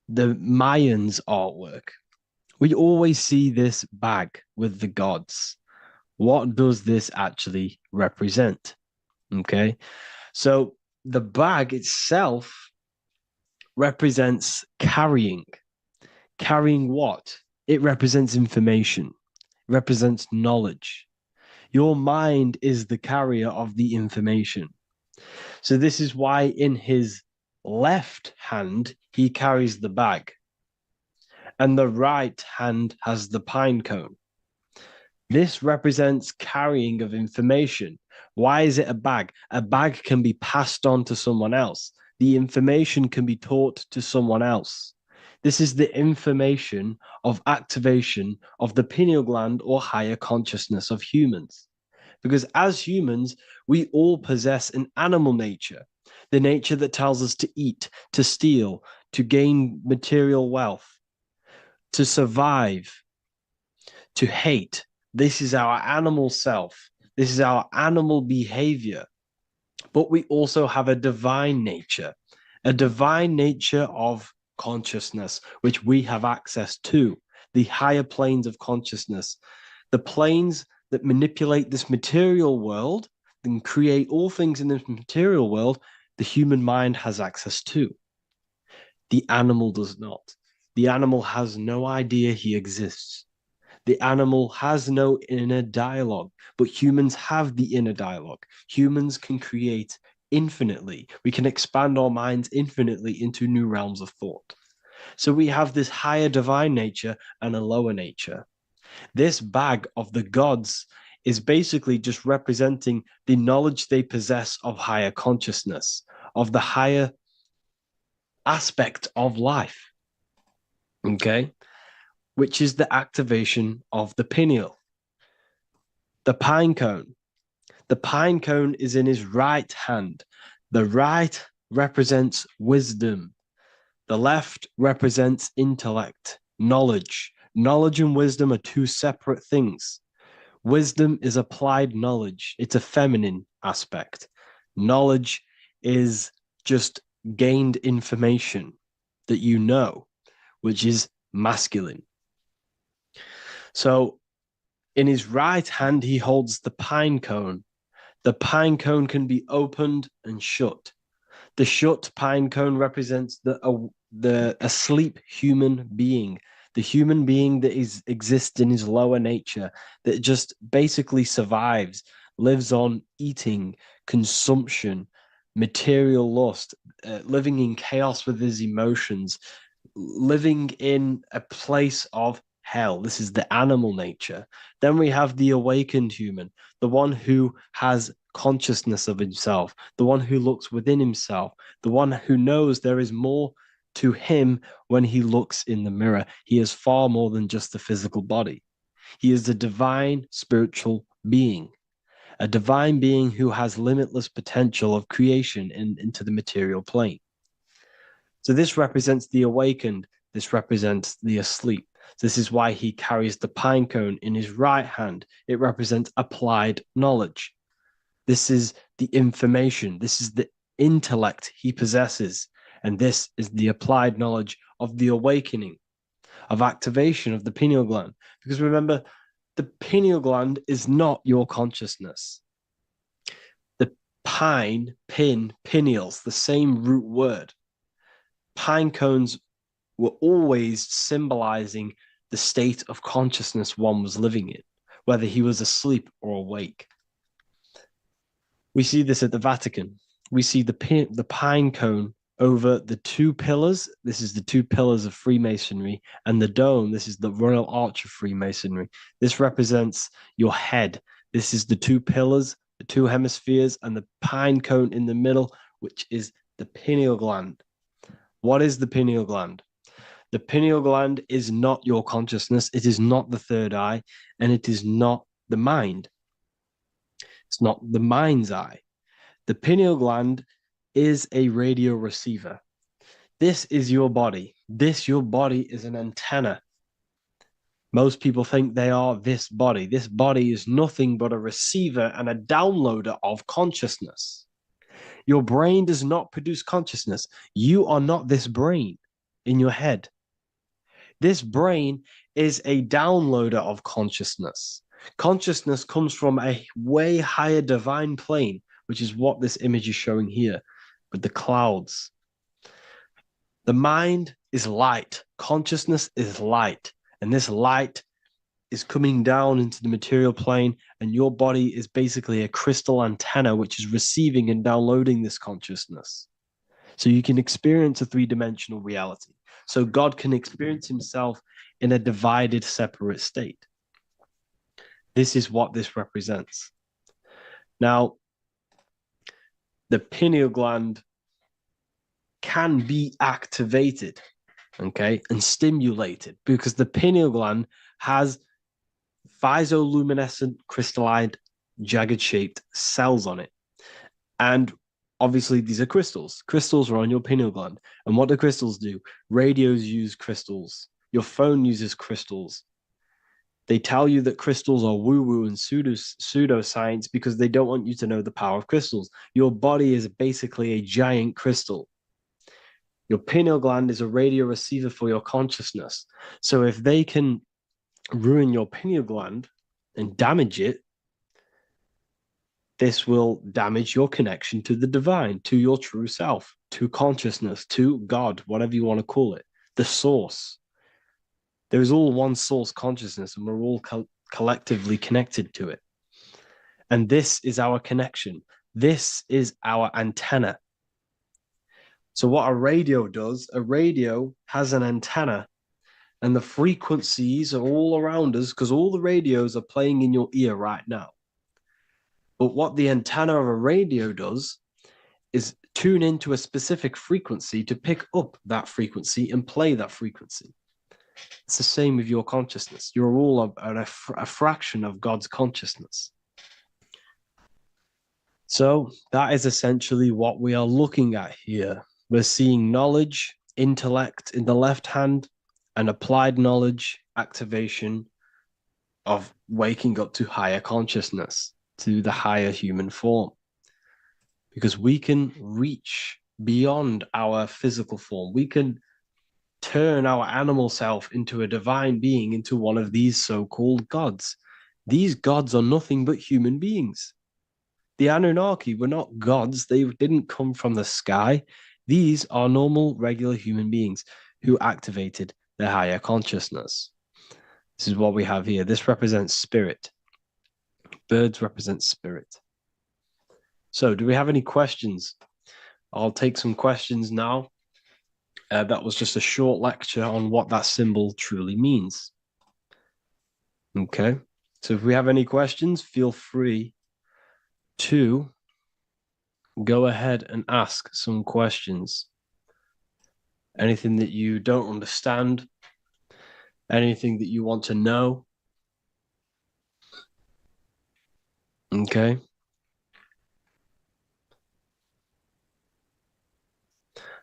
S2: the Mayans' artwork. We always see this bag with the gods. What does this actually represent? Okay, so the bag itself represents carrying. Carrying what? It represents information, represents knowledge. Your mind is the carrier of the information. So this is why in his left hand, he carries the bag, and the right hand has the pine cone. This represents carrying of information. Why is it a bag? A bag can be passed on to someone else. The information can be taught to someone else. This is the information of activation of the pineal gland or higher consciousness of humans. Because as humans, we all possess an animal nature, the nature that tells us to eat, to steal, to gain material wealth, to survive, to hate. This is our animal self. This is our animal behavior. But we also have a divine nature of consciousness, which we have access to, the higher planes of consciousness, the planes that manipulate this material world and create all things in this material world. The human mind has access to. The animal does not. The animal has no idea he exists. The animal has no inner dialogue, but humans have the inner dialogue. Humans can create infinitely. We can expand our minds infinitely into new realms of thought. So we have this higher divine nature and a lower nature. This bag of the gods is basically just representing the knowledge they possess of higher consciousness, of the higher aspect of life, okay? Which is the activation of the pineal. The pine cone. The pine cone is in his right hand. The right represents wisdom. The left represents intellect, knowledge. Knowledge and wisdom are two separate things. Wisdom is applied knowledge. It's a feminine aspect. Knowledge is just gained information that you know, which is masculine. So in his right hand, he holds the pine cone. The pine cone can be opened and shut. The shut pine cone represents the asleep human being, the human being that exists in his lower nature, that just basically survives, lives on eating, consumption, material lust, living in chaos with his emotions, living in a place of hell. This is the animal nature. Then we have the awakened human, the one who has consciousness of himself, the one who looks within himself, the one who knows there is more to him when he looks in the mirror. He is far more than just the physical body. He is a divine spiritual being, a divine being who has limitless potential of creation into the material plane. So this represents the awakened. This represents the asleep. This is why he carries the pine cone in his right hand. It represents applied knowledge. This is the information. This is the intellect he possesses. And this is the applied knowledge of the awakening, of activation of the pineal gland. Because remember, the pineal gland is not your consciousness. The pine, pin, pineals, the same root word. Pine cones were always symbolizing the state of consciousness one was living in, whether he was asleep or awake. We see this at the Vatican. We see the pine cone over the two pillars. This is the two pillars of Freemasonry, and the dome. This is the Royal Arch of Freemasonry. This represents your head. This is the two pillars, the two hemispheres, and the pine cone in the middle, which is the pineal gland. What is the pineal gland? The pineal gland is not your consciousness. It is not the third eye, and it is not the mind. It's not the mind's eye. The pineal gland is a radio receiver. This is your body. Your body is an antenna. Most people think they are this body. This body is nothing but a receiver and a downloader of consciousness. Your brain does not produce consciousness. You are not this brain in your head. This brain is a downloader of consciousness. Consciousness comes from a way higher divine plane, which is what this image is showing here with the clouds. The mind is light. Consciousness is light. And this light is coming down into the material plane, and your body is basically a crystal antenna which is receiving and downloading this consciousness. So you can experience a three-dimensional reality. So God can experience himself in a divided, separate state. This is what this represents. Now, the pineal gland can be activated, okay, and stimulated, because the pineal gland has phytoluminescent crystalline jagged-shaped cells on it. And obviously, these are crystals. Crystals are on your pineal gland. And what do crystals do? Radios use crystals. Your phone uses crystals. They tell you that crystals are woo-woo and pseudoscience because they don't want you to know the power of crystals. Your body is basically a giant crystal. Your pineal gland is a radio receiver for your consciousness. So if they can ruin your pineal gland and damage it, this will damage your connection to the divine, to your true self, to consciousness, to God, whatever you want to call it, the source. There is all one source consciousness, and we're all collectively connected to it. And this is our connection.
S1: This is our antenna. So what a radio does, a radio has an antenna, and the frequencies are all around us because all the radios are playing in your ear right now. But what the antenna of a radio does is tune into a specific frequency to pick up that frequency and play that frequency. It's the same with your consciousness. You're all a fraction of God's consciousness. So that is essentially what we are looking at here. We're seeing knowledge, intellect in the left hand, and applied knowledge, activation of waking up to higher consciousness, to the higher human form. Because we can reach beyond our physical form. We can turn our animal self into a divine being, into one of these so-called gods. These gods are nothing but human beings. The Anunnaki were not gods. They didn't come from the sky. These are normal, regular human beings who activated their higher consciousness. This is what we have here. This represents spirit. Birds represent spirit. So do we have any questions? I'll take some questions now. That was just a short lecture on what that symbol truly means. Okay. So if we have any questions, feel free to go ahead and ask some questions. Anything that you don't understand, anything that you want to know. Okay.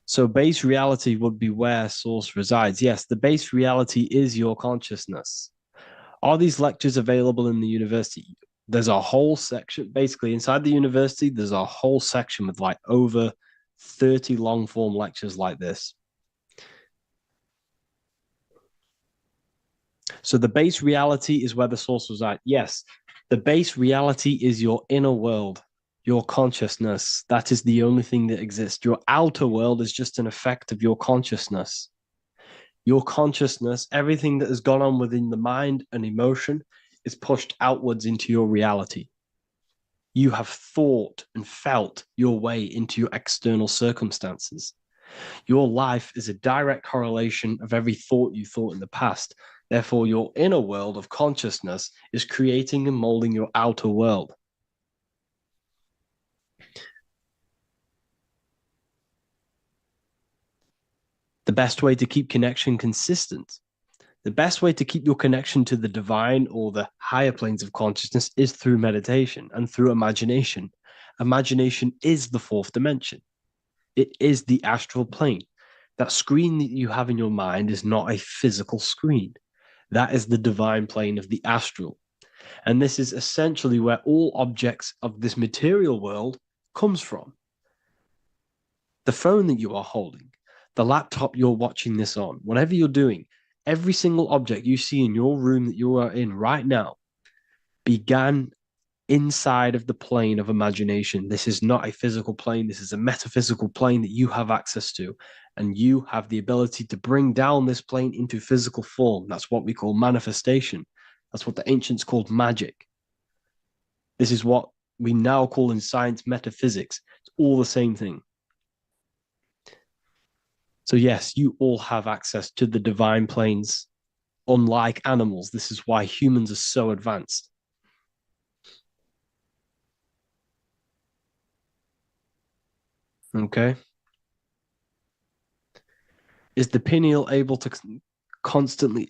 S1: So base reality would be where source resides. Yes, the base reality is your consciousness. Are these lectures available in the university? There's a whole section, basically inside the university, there's a whole section with like over 30 long form lectures like this. So the base reality is where the source resides. Yes, the base reality is your inner world, your consciousness. That is the only thing that exists. Your outer world is just an effect of your consciousness. Your consciousness, everything that has gone on within the mind and emotion, is pushed outwards into your reality. You have thought and felt your way into your external circumstances. Your life is a direct correlation of every thought you thought in the past. Therefore, your inner world of consciousness is creating and molding your outer world. The best way to keep connection consistent, the best way to keep your connection to the divine or the higher planes of consciousness is through meditation and through imagination. Imagination is the fourth dimension. It is the astral plane. That screen that you have in your mind is not a physical screen. That is the divine plane of the astral. And this is essentially where all objects of this material world comes from. The phone that you are holding, the laptop you're watching this on, whatever you're doing, every single object you see in your room that you are in right now began inside of the plane of imagination. This is not a physical plane. This is a metaphysical plane that you have access to. And you have the ability to bring down this plane into physical form. That's what we call manifestation. That's what the ancients called magic. This is what we now call in science metaphysics. It's all the same thing. So yes, you all have access to the divine planes. Unlike animals, this is why humans are so advanced. Okay. Is the pineal able to constantly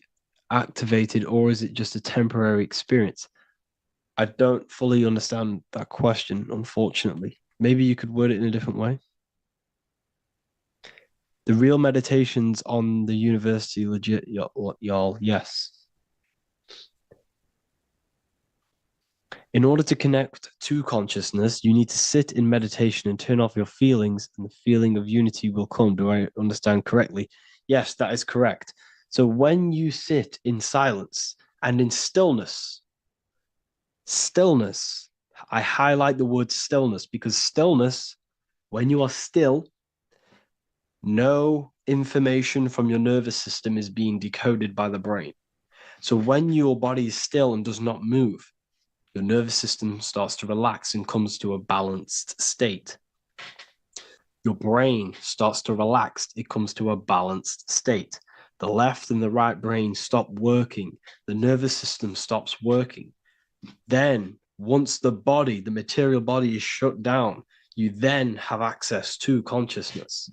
S1: activated, or is it just a temporary experience? I don't fully understand that question, unfortunately. Maybe you could word it in a different way. The real meditations on the university, legit, y'all, yes. In order to connect to consciousness, you need to sit in meditation and turn off your feelings, and the feeling of unity will come. Do I understand correctly? Yes, that is correct. So when you sit in silence and in stillness, I highlight the word stillness because stillness, when you are still, no information from your nervous system is being decoded by the brain. So when your body is still and does not move, Your nervous system starts to relax and comes to a balanced state. Your brain starts to relax, it comes to a balanced state. The left and the right brain stop working. The nervous system stops working. Then, once the body, the material body, is shut down, you then have access to consciousness.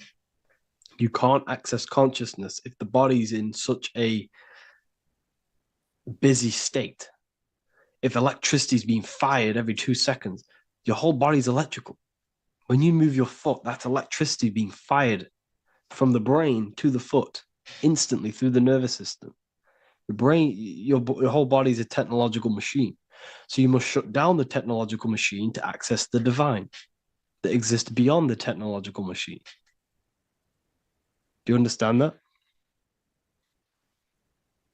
S1: You can't access consciousness if the body's in such a busy state. If electricity is being fired every 2 seconds, your whole body's electrical. When you move your foot, that's electricity being fired from the brain to the foot instantly through the nervous system. The brain, your whole body is a technological machine. So you must shut down the technological machine to access the divine that exists beyond the technological machine. Do you understand that?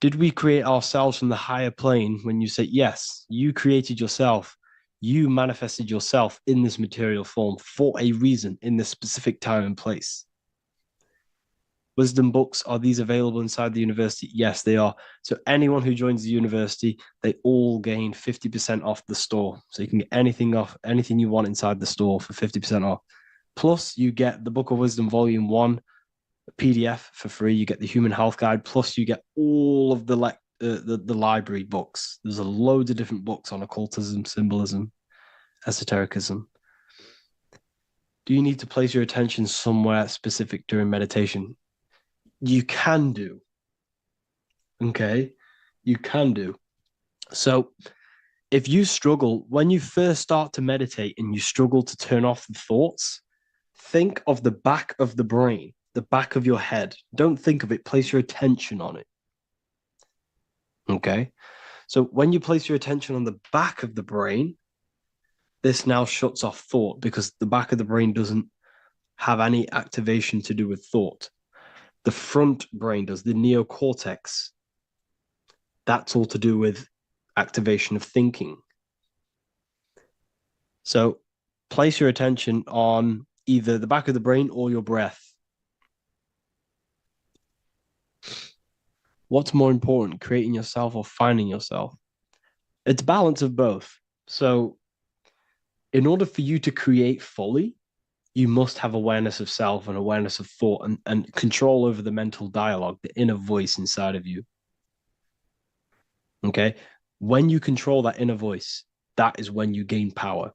S1: Did we create ourselves from the higher plane? When you say, yes, you created yourself, you manifested yourself in this material form for a reason in this specific time and place. Wisdom books, are these available inside the university? Yes, they are. So anyone who joins the university, they all gain 50% off the store. So you can get anything you want inside the store for 50% off. Plus, you get the Book of Wisdom Volume 1 PDF for free. You get the Human Health Guide. Plus, you get all of the library books. There's a load of different books on occultism, symbolism, esotericism. Do you need to place your attention somewhere specific during meditation? You can do. Okay? You can do. So if you struggle, when you first start to meditate and you struggle to turn off the thoughts, think of the back of the brain, the back of your head. Don't think of it. Place your attention on it. Okay? So when you place your attention on the back of the brain, this now shuts off thought because the back of the brain doesn't have any activation to do with thought. The front brain does, the neocortex. That's all to do with activation of thinking. So place your attention on either the back of the brain or your breath. What's more important, creating yourself or finding yourself? It's balance of both. So in order for you to create fully, you must have awareness of self and awareness of thought and control over the mental dialogue, the inner voice inside of you. Okay? When you control that inner voice, that is when you gain power.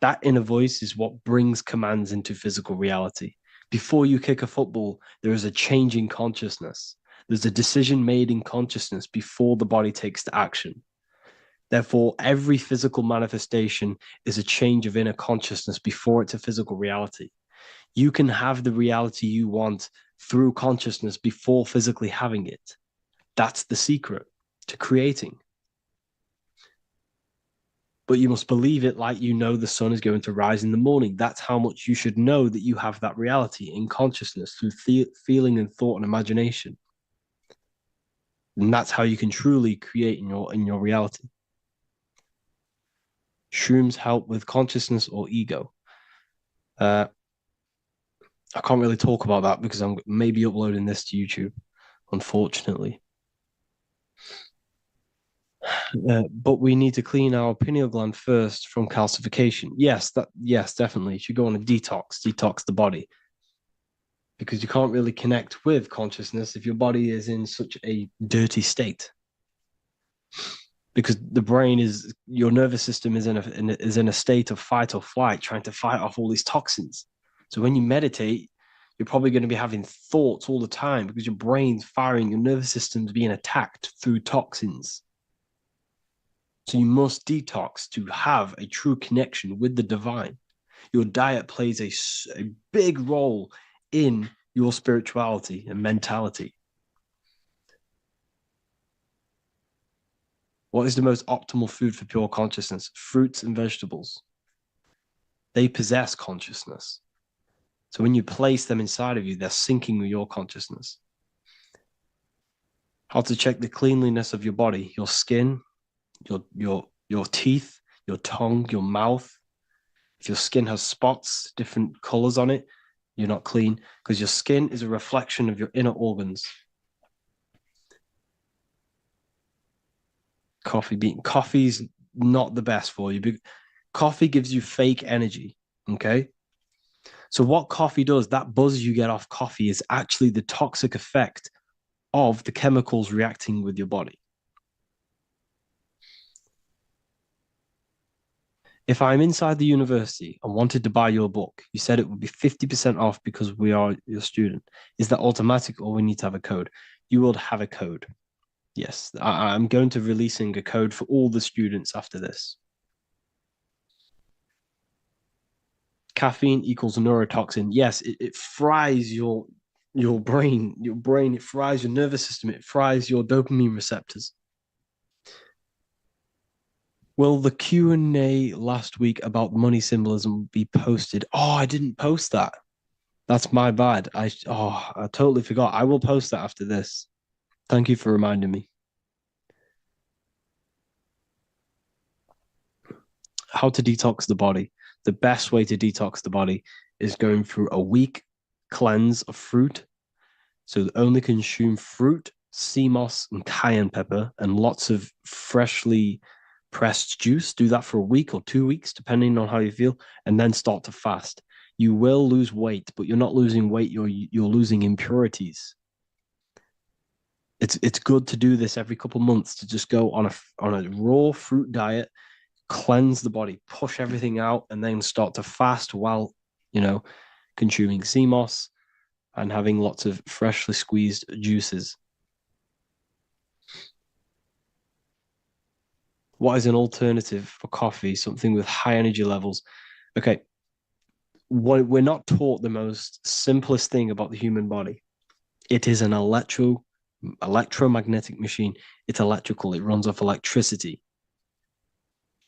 S1: That inner voice is what brings commands into physical reality. Before you kick a football, there is a change in consciousness. There's a decision made in consciousness before the body takes the action. Therefore, every physical manifestation is a change of inner consciousness before it's a physical reality. You can have the reality you want through consciousness before physically having it. That's the secret to creating. But you must believe it like you know the sun is going to rise in the morning. That's how much you should know that you have that reality in consciousness through feeling and thought and imagination. And that's how you can truly create in your reality. Shrooms help with consciousness or ego. I can't really talk about that because I'm maybe uploading this to YouTube, unfortunately. But we need to clean our pineal gland first from calcification. Yes, definitely. You should go on a detox the body. Because you can't really connect with consciousness if your body is in such a dirty state. Because the brain your nervous system is in a state of fight or flight, trying to fight off all these toxins. So when you meditate, you're probably going to be having thoughts all the time because your brain's firing, your nervous system's being attacked through toxins. So you must detox to have a true connection with the divine. Your diet plays a big role in your spirituality and mentality. What is the most optimal food for pure consciousness? Fruits and vegetables. They possess consciousness. So when you place them inside of you, they're syncing with your consciousness. How to check the cleanliness of your body, your skin, your teeth, your tongue, your mouth. If your skin has spots, different colors on it, you're not clean because your skin is a reflection of your inner organs. Coffee's not the best for you. Coffee gives you fake energy. Okay. So what coffee does, that buzz you get off coffee is actually the toxic effect of the chemicals reacting with your body. If I'm inside the university and wanted to buy your book, you said it would be 50% off because we are your student. Is that automatic or we need to have a code? You will have a code. Yes, I'm going to releasing a code for all the students after this. Caffeine equals neurotoxin. Yes, it fries your brain, it fries your nervous system, it fries your dopamine receptors. Will the Q&A last week about money symbolism be posted? Oh, I didn't post that. That's my bad. I totally forgot. I will post that after this. Thank you for reminding me. How to detox the body. The best way to detox the body is going through a week cleanse of fruit. So only consume fruit, sea moss, and cayenne pepper, and lots of freshly pressed juice. Do that for a week or 2 weeks, depending on how you feel, and then start to fast. You will lose weight, but you're not losing weight, you're losing impurities. It's good to do this every couple months, to just go on a raw fruit diet, cleanse the body, push everything out, and then start to fast while, consuming sea moss and having lots of freshly squeezed juices. What is an alternative for coffee? Something with high energy levels. Okay, we're not taught the most simplest thing about the human body. It is an electromagnetic machine. It's electrical. It runs off electricity.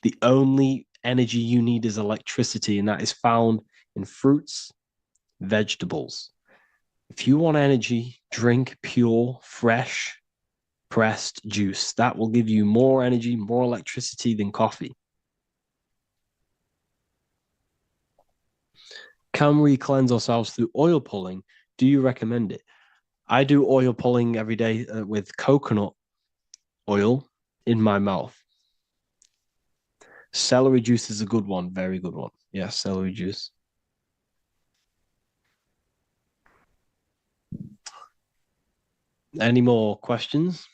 S1: The only energy you need is electricity, and that is found in fruits, vegetables. If you want energy, drink pure, fresh, pressed juice. That will give you more energy, more electricity than coffee. Can we cleanse ourselves through oil pulling? Do you recommend it? I do oil pulling every day with coconut oil in my mouth. Celery juice is a good one, very good one. Yeah, celery juice. Any more questions?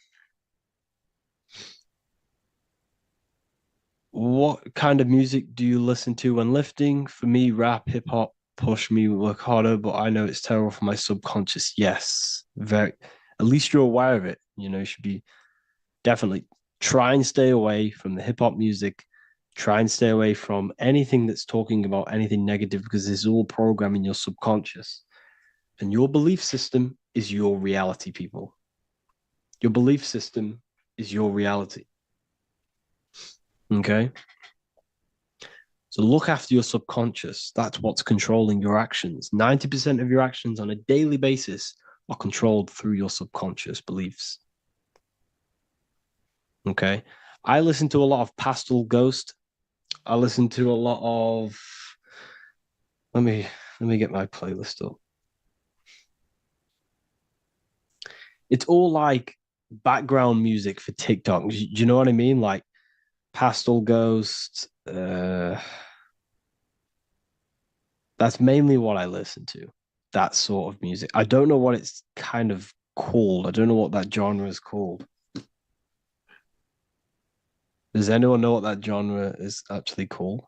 S1: What kind of music do you listen to when lifting? For me, rap, hip hop push me work harder, but I know it's terrible for my subconscious. Yes, very. At least you're aware of it. You should be definitely try and stay away from the hip hop music. Try and stay away from anything that's talking about anything negative because it's all programming your subconscious. And your belief system is your reality, people. Your belief system is your reality. Okay. So look after your subconscious. That's what's controlling your actions. 90% of your actions on a daily basis are controlled through your subconscious beliefs. Okay. I listen to a lot of Pastel Ghost. I listen to a lot of let me get my playlist up. It's all like background music for TikTok. Do you know what I mean? Like Pastel Ghost, that's mainly what I listen to. That sort of music. I don't know what it's kind of called. I don't know what that genre is called. Does anyone know what that genre is actually called?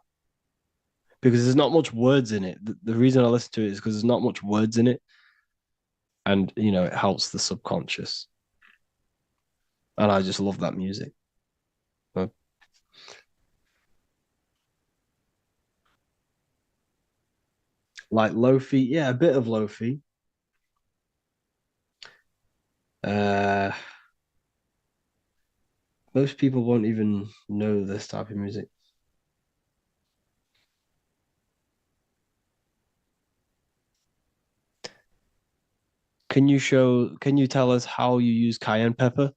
S1: Because there's not much words in it. The reason I listen to it is because there's not much words in it. And, it helps the subconscious. And I just love that music. Like Lofi, yeah, a bit of Lofi. Uh, most people won't even know this type of music. Can you tell us how you use cayenne pepper?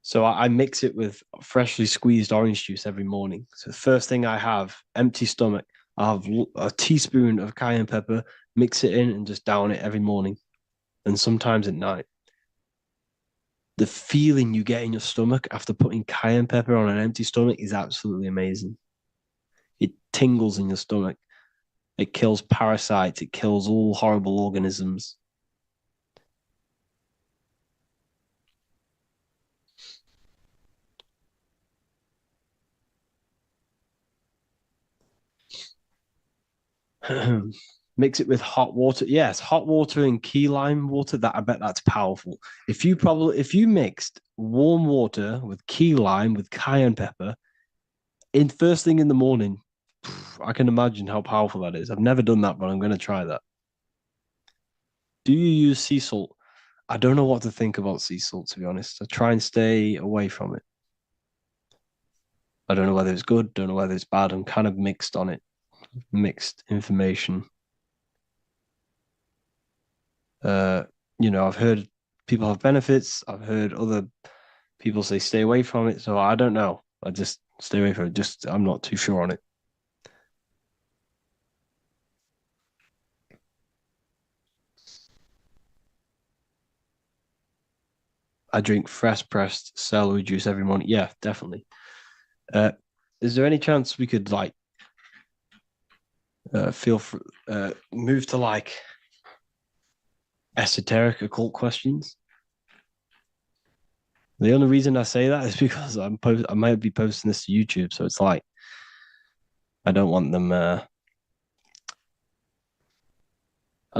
S1: So I mix it with freshly squeezed orange juice every morning. So the first thing I have, empty stomach, I have a teaspoon of cayenne pepper, mix it in and just down it every morning. And sometimes at night.
S2: The feeling you get in your stomach after putting cayenne pepper on an empty stomach is absolutely amazing. It tingles in your stomach. It kills parasites. It kills all horrible organisms. Mix it with hot water. Yes, hot water and key lime water. That I bet that's powerful. If you mixed warm water with key lime with cayenne pepper in first thing in the morning, I can imagine how powerful that is. I've never done that, but I'm going to try that. Do you use sea salt? I don't know what to think about sea salt, to be honest. I try and stay away from it. I don't know whether it's good, don't know whether it's bad. I'm kind of mixed on it, mixed information. I've heard people have benefits. I've heard other people say stay away from it. So I don't know. I just stay away from it. I'm not too sure on it. I drink fresh pressed celery juice every morning. Yeah, definitely. Is there any chance we could move to esoteric occult questions? The only reason I say that is because I might be posting this to YouTube, so it's like I don't want them. I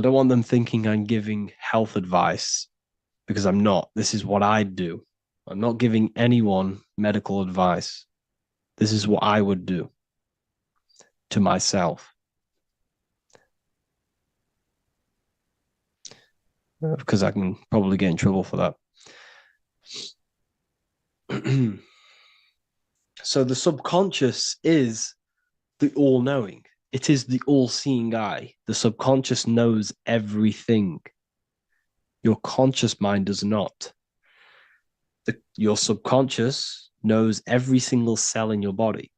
S2: don't want them thinking I'm giving health advice because I'm not. This is what I do. I'm not giving anyone medical advice. This is what I would do to myself. Because I can probably get in trouble for that. So the subconscious is the all-knowing. It is the all-seeing eye. The subconscious knows everything. Your conscious mind does not. Your subconscious knows every single cell in your body.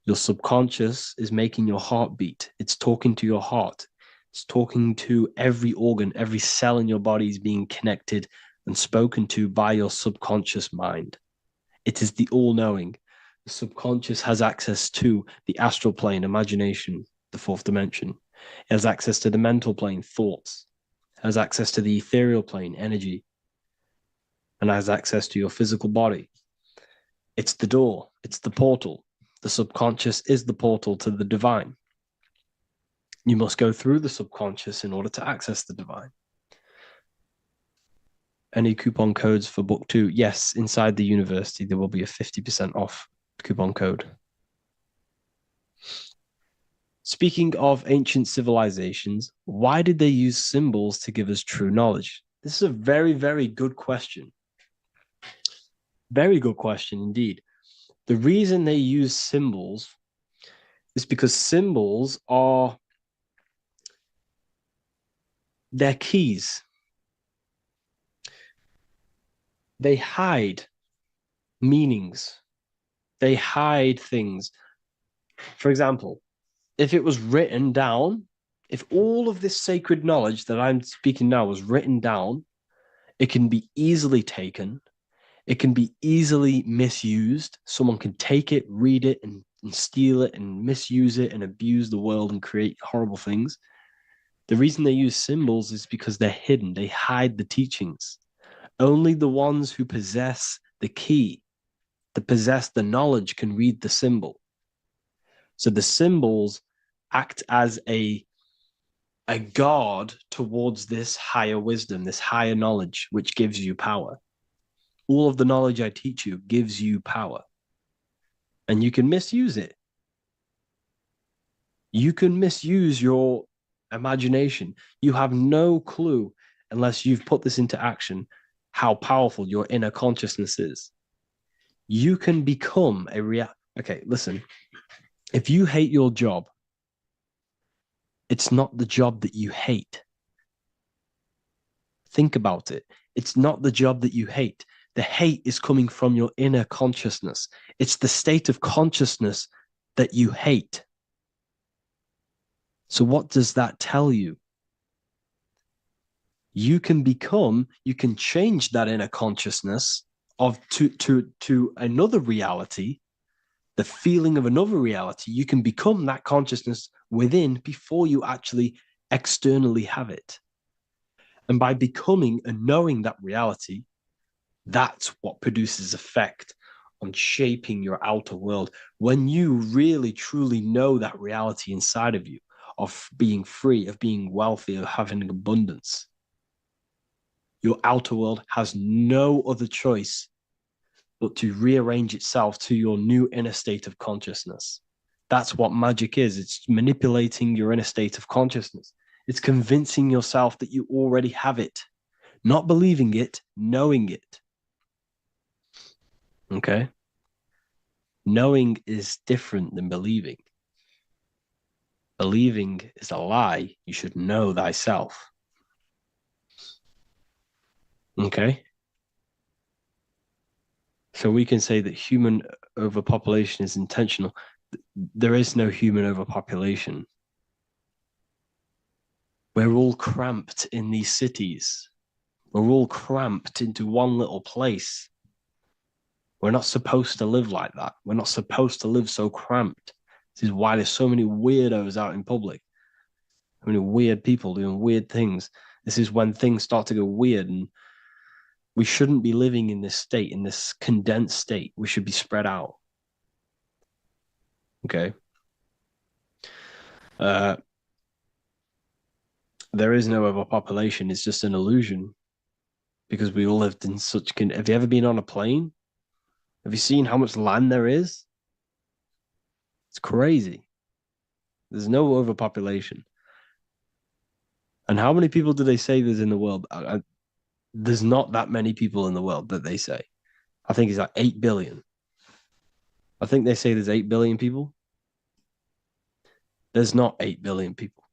S2: Your subconscious is making your heart beat. It's talking to your heart. It's talking to every organ, every cell in your body is being connected and spoken to by your subconscious mind. It is the all-knowing. The subconscious has access to the astral plane, imagination, the fourth dimension. It has access to the mental plane, thoughts. It has access to the ethereal plane, energy. And has access to your physical body. It's the door. It's the portal. The subconscious is the portal to the divine. You must go through the subconscious in order to access the divine. Any coupon codes for book 2? Yes, inside the university, there will be a 50% off coupon code. Speaking of ancient civilizations, why did they use symbols to give us true knowledge? This is a very, very good question. Very good question indeed. The reason they use symbols is because symbols are their keys. They hide meanings. They hide things. For example, if it was written down, if all of this sacred knowledge that I'm speaking now was written down, it can be easily taken. It can be easily misused. Someone can take it, read it, and steal it and misuse it and abuse the world and create horrible things. The reason they use symbols is because they're hidden. They hide the teachings. Only the ones who possess the key, that possess the knowledge, can read the symbol. So the symbols act as a guard towards this higher wisdom, this higher knowledge, which gives you power. All of the knowledge I teach you gives you power. And you can misuse it. You can misuse your imagination. You have no clue, unless you've put this into action, how powerful your inner consciousness is. You can become Okay, listen. If you hate your job, it's not the job that you hate. Think about it. It's not the job that you hate. The hate is coming from your inner consciousness. It's the state of consciousness that you hate. So what does that tell you? You can change that inner consciousness of to another reality, the feeling of another reality. You can become that consciousness within before you actually externally have it. And by becoming and knowing that reality, that's what produces effect on shaping your outer world. When you really truly know that reality inside of you of being free, of being wealthy, of having abundance, your outer world has no other choice but to rearrange itself to your new inner state of consciousness. That's what magic is. It's manipulating your inner state of consciousness. It's convincing yourself that you already have it, not believing it, knowing it. Okay? Knowing is different than believing. Believing is a lie. You should know thyself. Okay? So we can say that human overpopulation is intentional. There is no human overpopulation. We're all cramped in these cities. We're all cramped into one little place. We're not supposed to live like that. We're not supposed to live so cramped. This is why there's so many weirdos out in public. So many weird people doing weird things. This is when things start to go weird, and we shouldn't be living in this state, in this condensed state. We should be spread out. Okay. There is no overpopulation. It's just an illusion because we all lived in such. Have you ever been on a plane? Have you seen how much land there is? It's crazy. There's no overpopulation. And how many people do they say there's in the world? There's not that many people in the world that they say. I think it's like 8 billion. I think they say there's 8 billion people. There's not 8 billion people.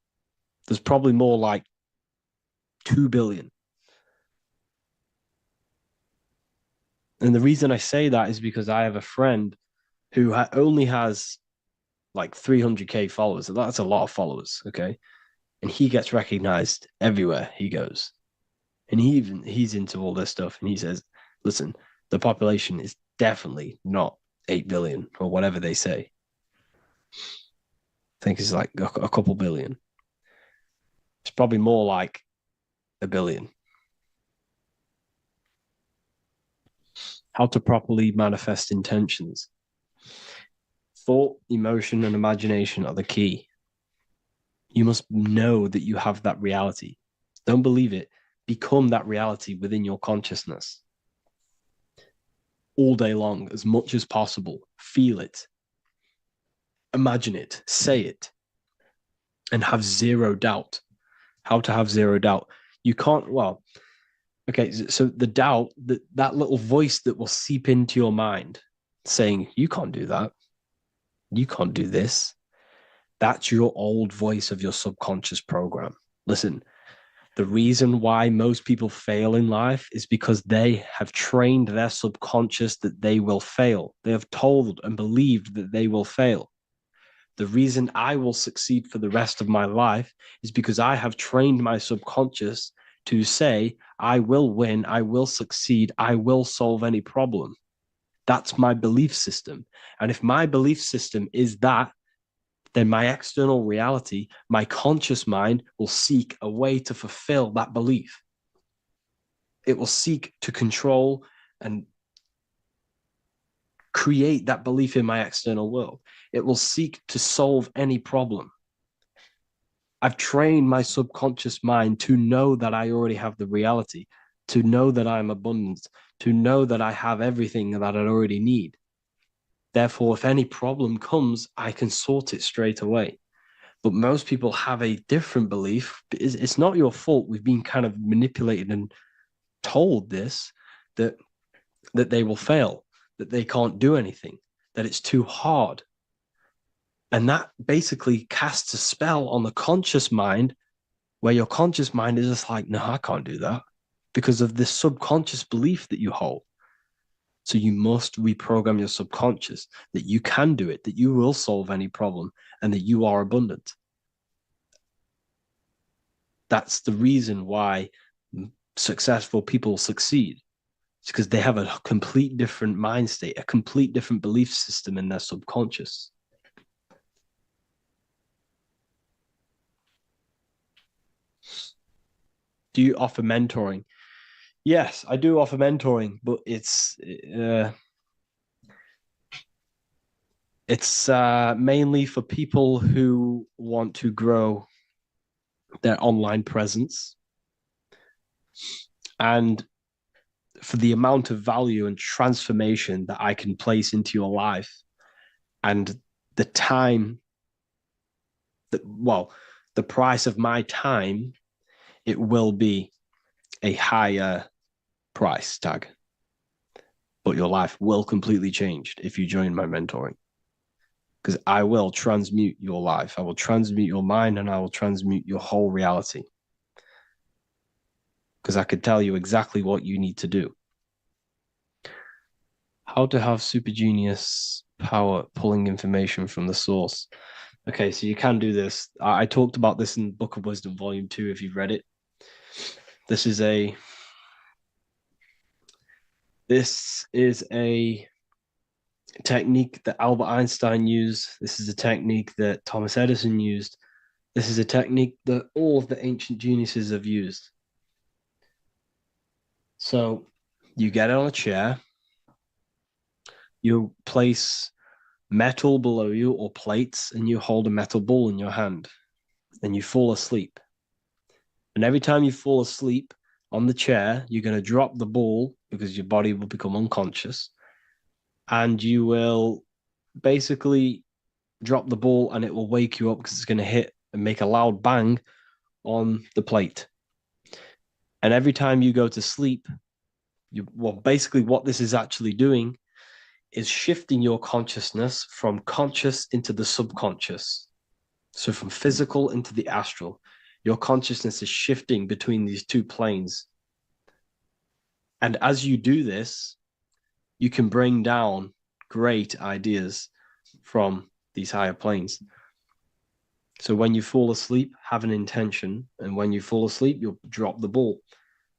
S2: There's probably more like 2 billion. And the reason I say that is because I have a friend who only has like 300K followers. So that's a lot of followers, okay? And he gets recognized everywhere he goes. And he's into all this stuff. And he says, listen, the population is definitely not 8 billion or whatever they say. I think it's like a couple billion. It's probably more like a billion. How to properly manifest intentions. Thought, emotion, and imagination are the key. You must know that you have that reality. Don't believe it. Become that reality within your consciousness. All day long, as much as possible. Feel it. Imagine it. Say it. And have zero doubt. How to have zero doubt. You can't, well, okay, so the doubt, that little voice that will seep into your mind saying, you can't do that. You can't do this. That's your old voice of your subconscious program. Listen, the reason why most people fail in life is because they have trained their subconscious that they will fail. They have told and believed that they will fail. The reason I will succeed for the rest of my life is because I have trained my subconscious to say, I will win, I will succeed, I will solve any problem. That's my belief system. And if my belief system is that, then my external reality, my conscious mind will seek a way to fulfill that belief. It will seek to control and create that belief in my external world. It will seek to solve any problem. I've trained my subconscious mind to know that I already have the reality, to know that I'm abundant, to know that I have everything that I already need. Therefore, if any problem comes, I can sort it straight away. But most people have a different belief. It's not your fault. We've been kind of manipulated and told this, that they will fail, that they can't do anything, that it's too hard. And that basically casts a spell on the conscious mind, where your conscious mind is just like, no, I can't do that, because of this subconscious belief that you hold. So you must reprogram your subconscious that you can do it, that you will solve any problem, and that you are abundant. That's the reason why successful people succeed? It's because they have a complete different mind state, a complete different belief system in their subconscious. Do you offer mentoring? Yes, I do offer mentoring, but it's mainly for people who want to grow their online presence, and for the amount of value and transformation that I can place into your life, and the time that, well, the price of my time, it will be a higher price tag. But your life will completely change if you join my mentoring. Because I will transmute your life. I will transmute your mind, and I will transmute your whole reality. Because I could tell you exactly what you need to do. How to have super genius power pulling information from the source. Okay, so you can do this. I talked about this in Book of Wisdom, Volume 2, if you've read it. This is a technique that Albert Einstein used. This is a technique that Thomas Edison used. This is a technique that all of the ancient geniuses have used. So you get on a chair, you place metal below you or plates, and you hold a metal ball in your hand, and you fall asleep. And every time you fall asleep on the chair, you're going to drop the ball because your body will become unconscious, and you will basically drop the ball, and it will wake you up because it's going to hit and make a loud bang on the plate. And every time you go to sleep, basically what this is actually doing is shifting your consciousness from conscious into the subconscious. So from physical into the astral. Your consciousness is shifting between these two planes. And as you do this, you can bring down great ideas from these higher planes. So when you fall asleep, have an intention. And when you fall asleep, you'll drop the ball.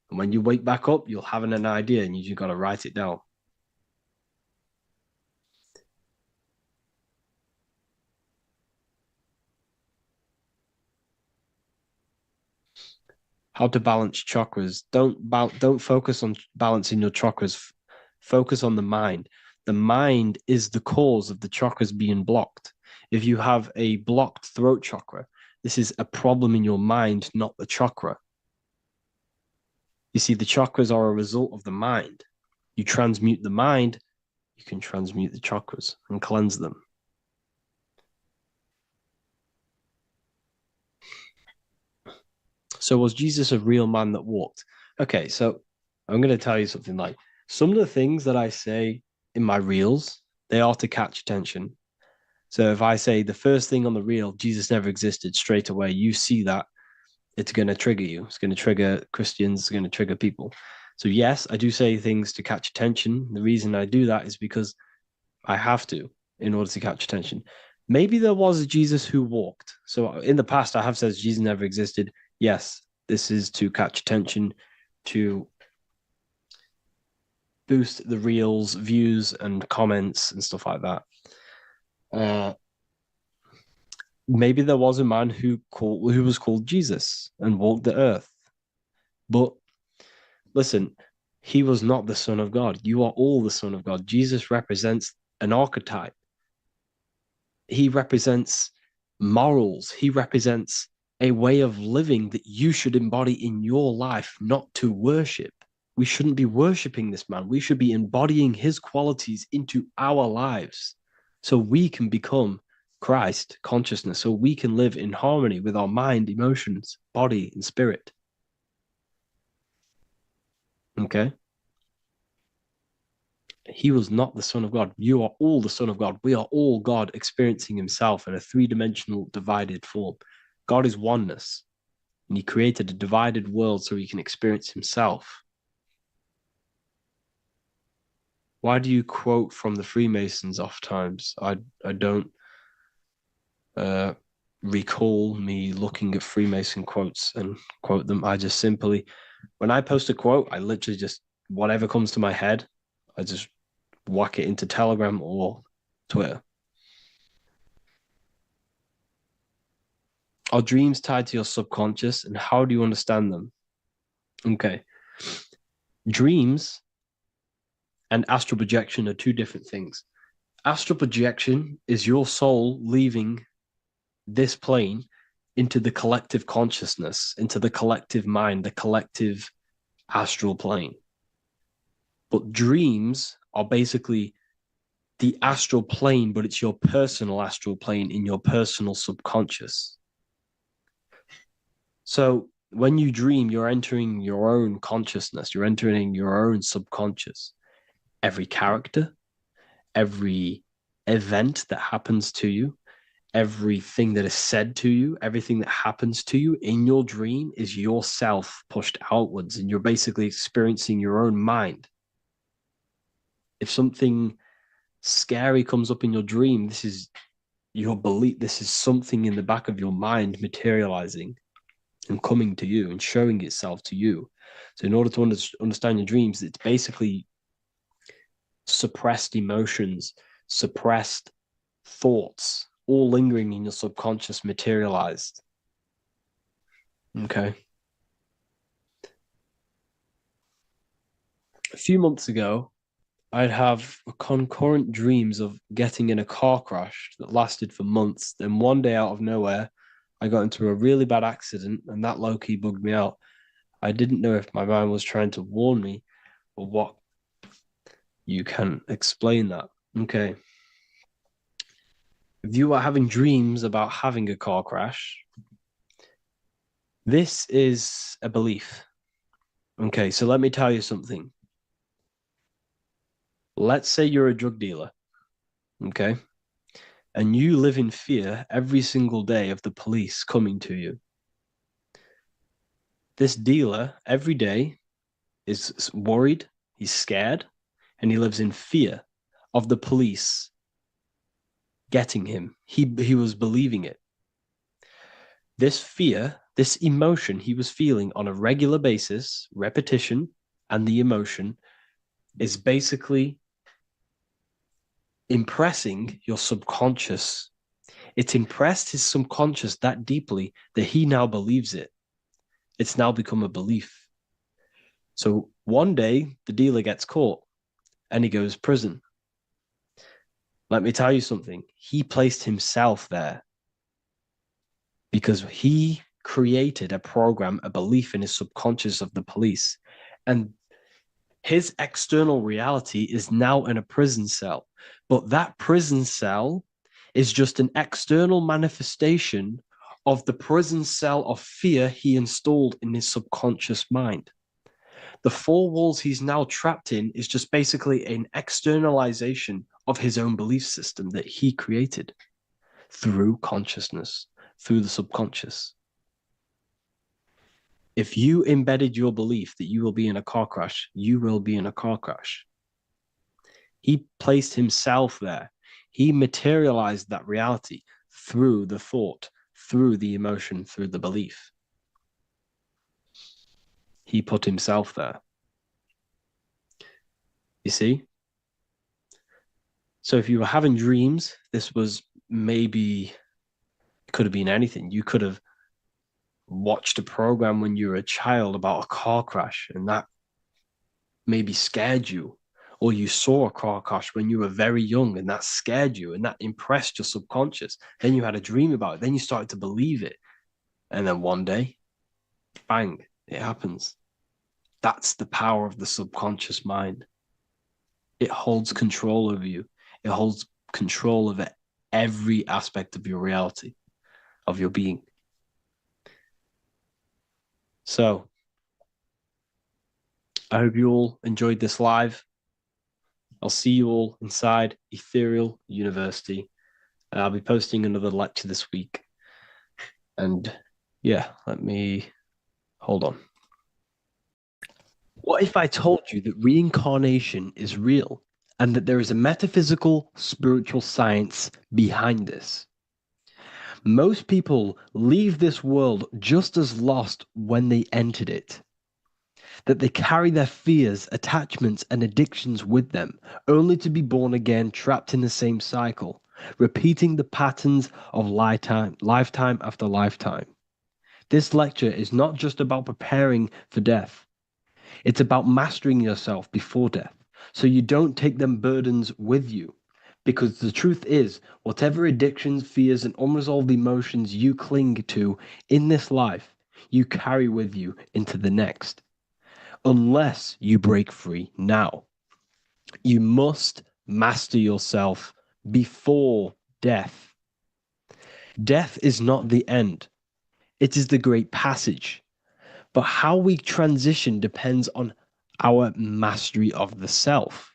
S2: And when you wake back up, you'll have an idea, and you got to write it down. How to balance chakras. Don't focus on balancing your chakras. Focus on the mind. The mind is the cause of the chakras being blocked. If you have a blocked throat chakra, this is a problem in your mind, not the chakra. You see, the chakras are a result of the mind. You transmute the mind, you can transmute the chakras and cleanse them. So was Jesus a real man that walked? Okay, so I'm going to tell you something. Like, some of the things that I say in my reels, they are to catch attention. So if I say the first thing on the reel, Jesus never existed, straight away, you see that, it's going to trigger you. It's going to trigger Christians. It's going to trigger people. So yes, I do say things to catch attention. The reason I do that is because I have to in order to catch attention. Maybe there was a Jesus who walked. So in the past, I have said Jesus never existed. Yes, this is to catch attention, to boost the reels, views, and comments and stuff like that. Maybe there was a man who was called Jesus and walked the earth. But listen, he was not the Son of God. You are all the Son of God. Jesus represents an archetype. He represents morals. He represents a way of living that you should embody in your life, not to worship. We shouldn't be worshiping this man. We should be embodying his qualities into our lives so we can become Christ consciousness, so we can live in harmony with our mind, emotions, body, and spirit. Okay? He was not the Son of God. You are all the Son of God. We are all God experiencing himself in a three-dimensional divided form. God is oneness, and he created a divided world so he can experience himself. Why do you quote from the Freemasons oft times? I don't recall me looking at Freemason quotes and quote them. I just simply
S1: When I post a quote, I literally just, whatever comes to my head, I just whack it into Telegram or Twitter. Are dreams tied to your subconscious, and how do you understand them? Okay. Dreams and astral projection are two different things. Astral projection is your soul leaving this plane into the collective consciousness, into the collective mind, the collective astral plane. But dreams are basically the astral plane, but it's your personal astral plane in your personal subconscious. So when you dream, you're entering your own consciousness, you're entering your own subconscious. Every character, every event that happens to you, everything that is said to you, everything that happens to you in your dream is yourself pushed outwards, and you're basically experiencing your own mind. If something scary comes up in your dream, this is your belief, this is something in the back of your mind materializing and coming to you and showing itself to you. So in order to understand your dreams, it's basically suppressed emotions, suppressed thoughts, all lingering in your subconscious materialized. Okay. A few months ago, I'd have concurrent dreams of getting in a car crash that lasted for months. Then one day out of nowhere, I got into a really bad accident, and that low-key bugged me out. I didn't know if my mind was trying to warn me or what. You can explain that. Okay. If you are having dreams about having a car crash, this is a belief. Okay, so let me tell you something. Let's say you're a drug dealer, okay? And you live in fear every single day of the police coming to you. This dealer every day is worried, he's scared, and he lives in fear of the police getting him. He was believing it. This fear, this emotion he was feeling on a regular basis, repetition, and the emotion is basically impressing your subconscious. It's impressed his subconscious that deeply that he now believes it. It's now become a belief. So one day the dealer gets caught and he goes to prison. Let me tell you something. He placed himself there because he created a program, a belief in his subconscious of the police. And his external reality is now in a prison cell. But that prison cell is just an external manifestation of the prison cell of fear he installed in his subconscious mind. The four walls he's now trapped in is just basically an externalization of his own belief system that he created through consciousness, through the subconscious. If you embedded your belief that you will be in a car crash, you will be in a car crash. He placed himself there. He materialized that reality through the thought, through the emotion, through the belief. He put himself there. You see? So if you were having dreams, this was maybe, it could have been anything. You could have watched a program when you were a child about a car crash, and that maybe scared you. Or you saw a car crash when you were very young, and that scared you, and that impressed your subconscious. Then you had a dream about it. Then you started to believe it. And then one day, bang, it happens. That's the power of the subconscious mind. It holds control over you. It holds control over every aspect of your reality, of your being. So, I hope you all enjoyed this live. I'll see you all inside Ethereal University. I'll be posting another lecture this week. And yeah, let me hold on. What if I told you that reincarnation is real and that there is a metaphysical, spiritual science behind this? Most people leave this world just as lost when they entered it.
S2: that they carry their fears, attachments, and addictions with them, only to be born again, trapped in the same cycle, repeating the patterns of lifetime after lifetime. This lecture is not just about preparing for death, it's about mastering yourself before death, so you don't take them burdens with you. Because the truth is, whatever addictions, fears, and unresolved emotions you cling to in this life, you carry with you into the next. Unless you break free now. You must master yourself before death. Death is not the end, it is the great passage. But how we transition depends on our mastery of the self.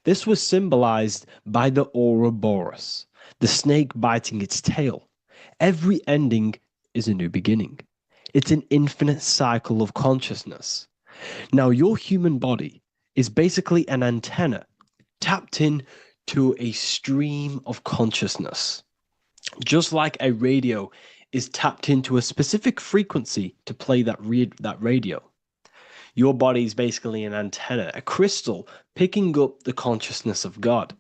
S2: This was symbolized by the Ouroboros, the snake biting its tail. Every ending is a new beginning. It's an infinite cycle of consciousness. Now, your human body is basically an antenna tapped in to a stream of consciousness. Just like a radio is tapped into a specific frequency to play that radio. Your body is basically an antenna, a crystal picking up the consciousness of God.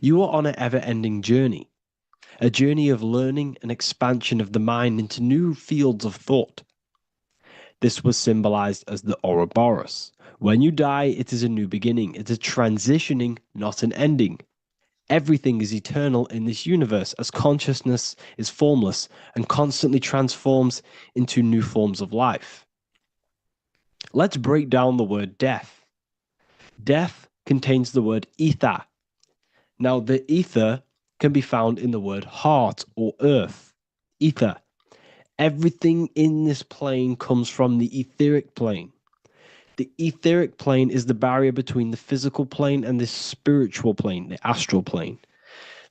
S2: You are on an ever-ending journey, a journey of learning and expansion of the mind into new fields of thought. This was symbolized as the Ouroboros. When you die, it is a new beginning. It's a transitioning, not an ending. Everything is eternal in this universe as consciousness is formless and constantly transforms into new forms of life. Let's break down the word death. Death contains the word ether. Now, the ether can be found in the word heart or earth. Ether. Everything in this plane comes from the etheric plane. The etheric plane is the barrier between the physical plane and the spiritual plane, the astral plane.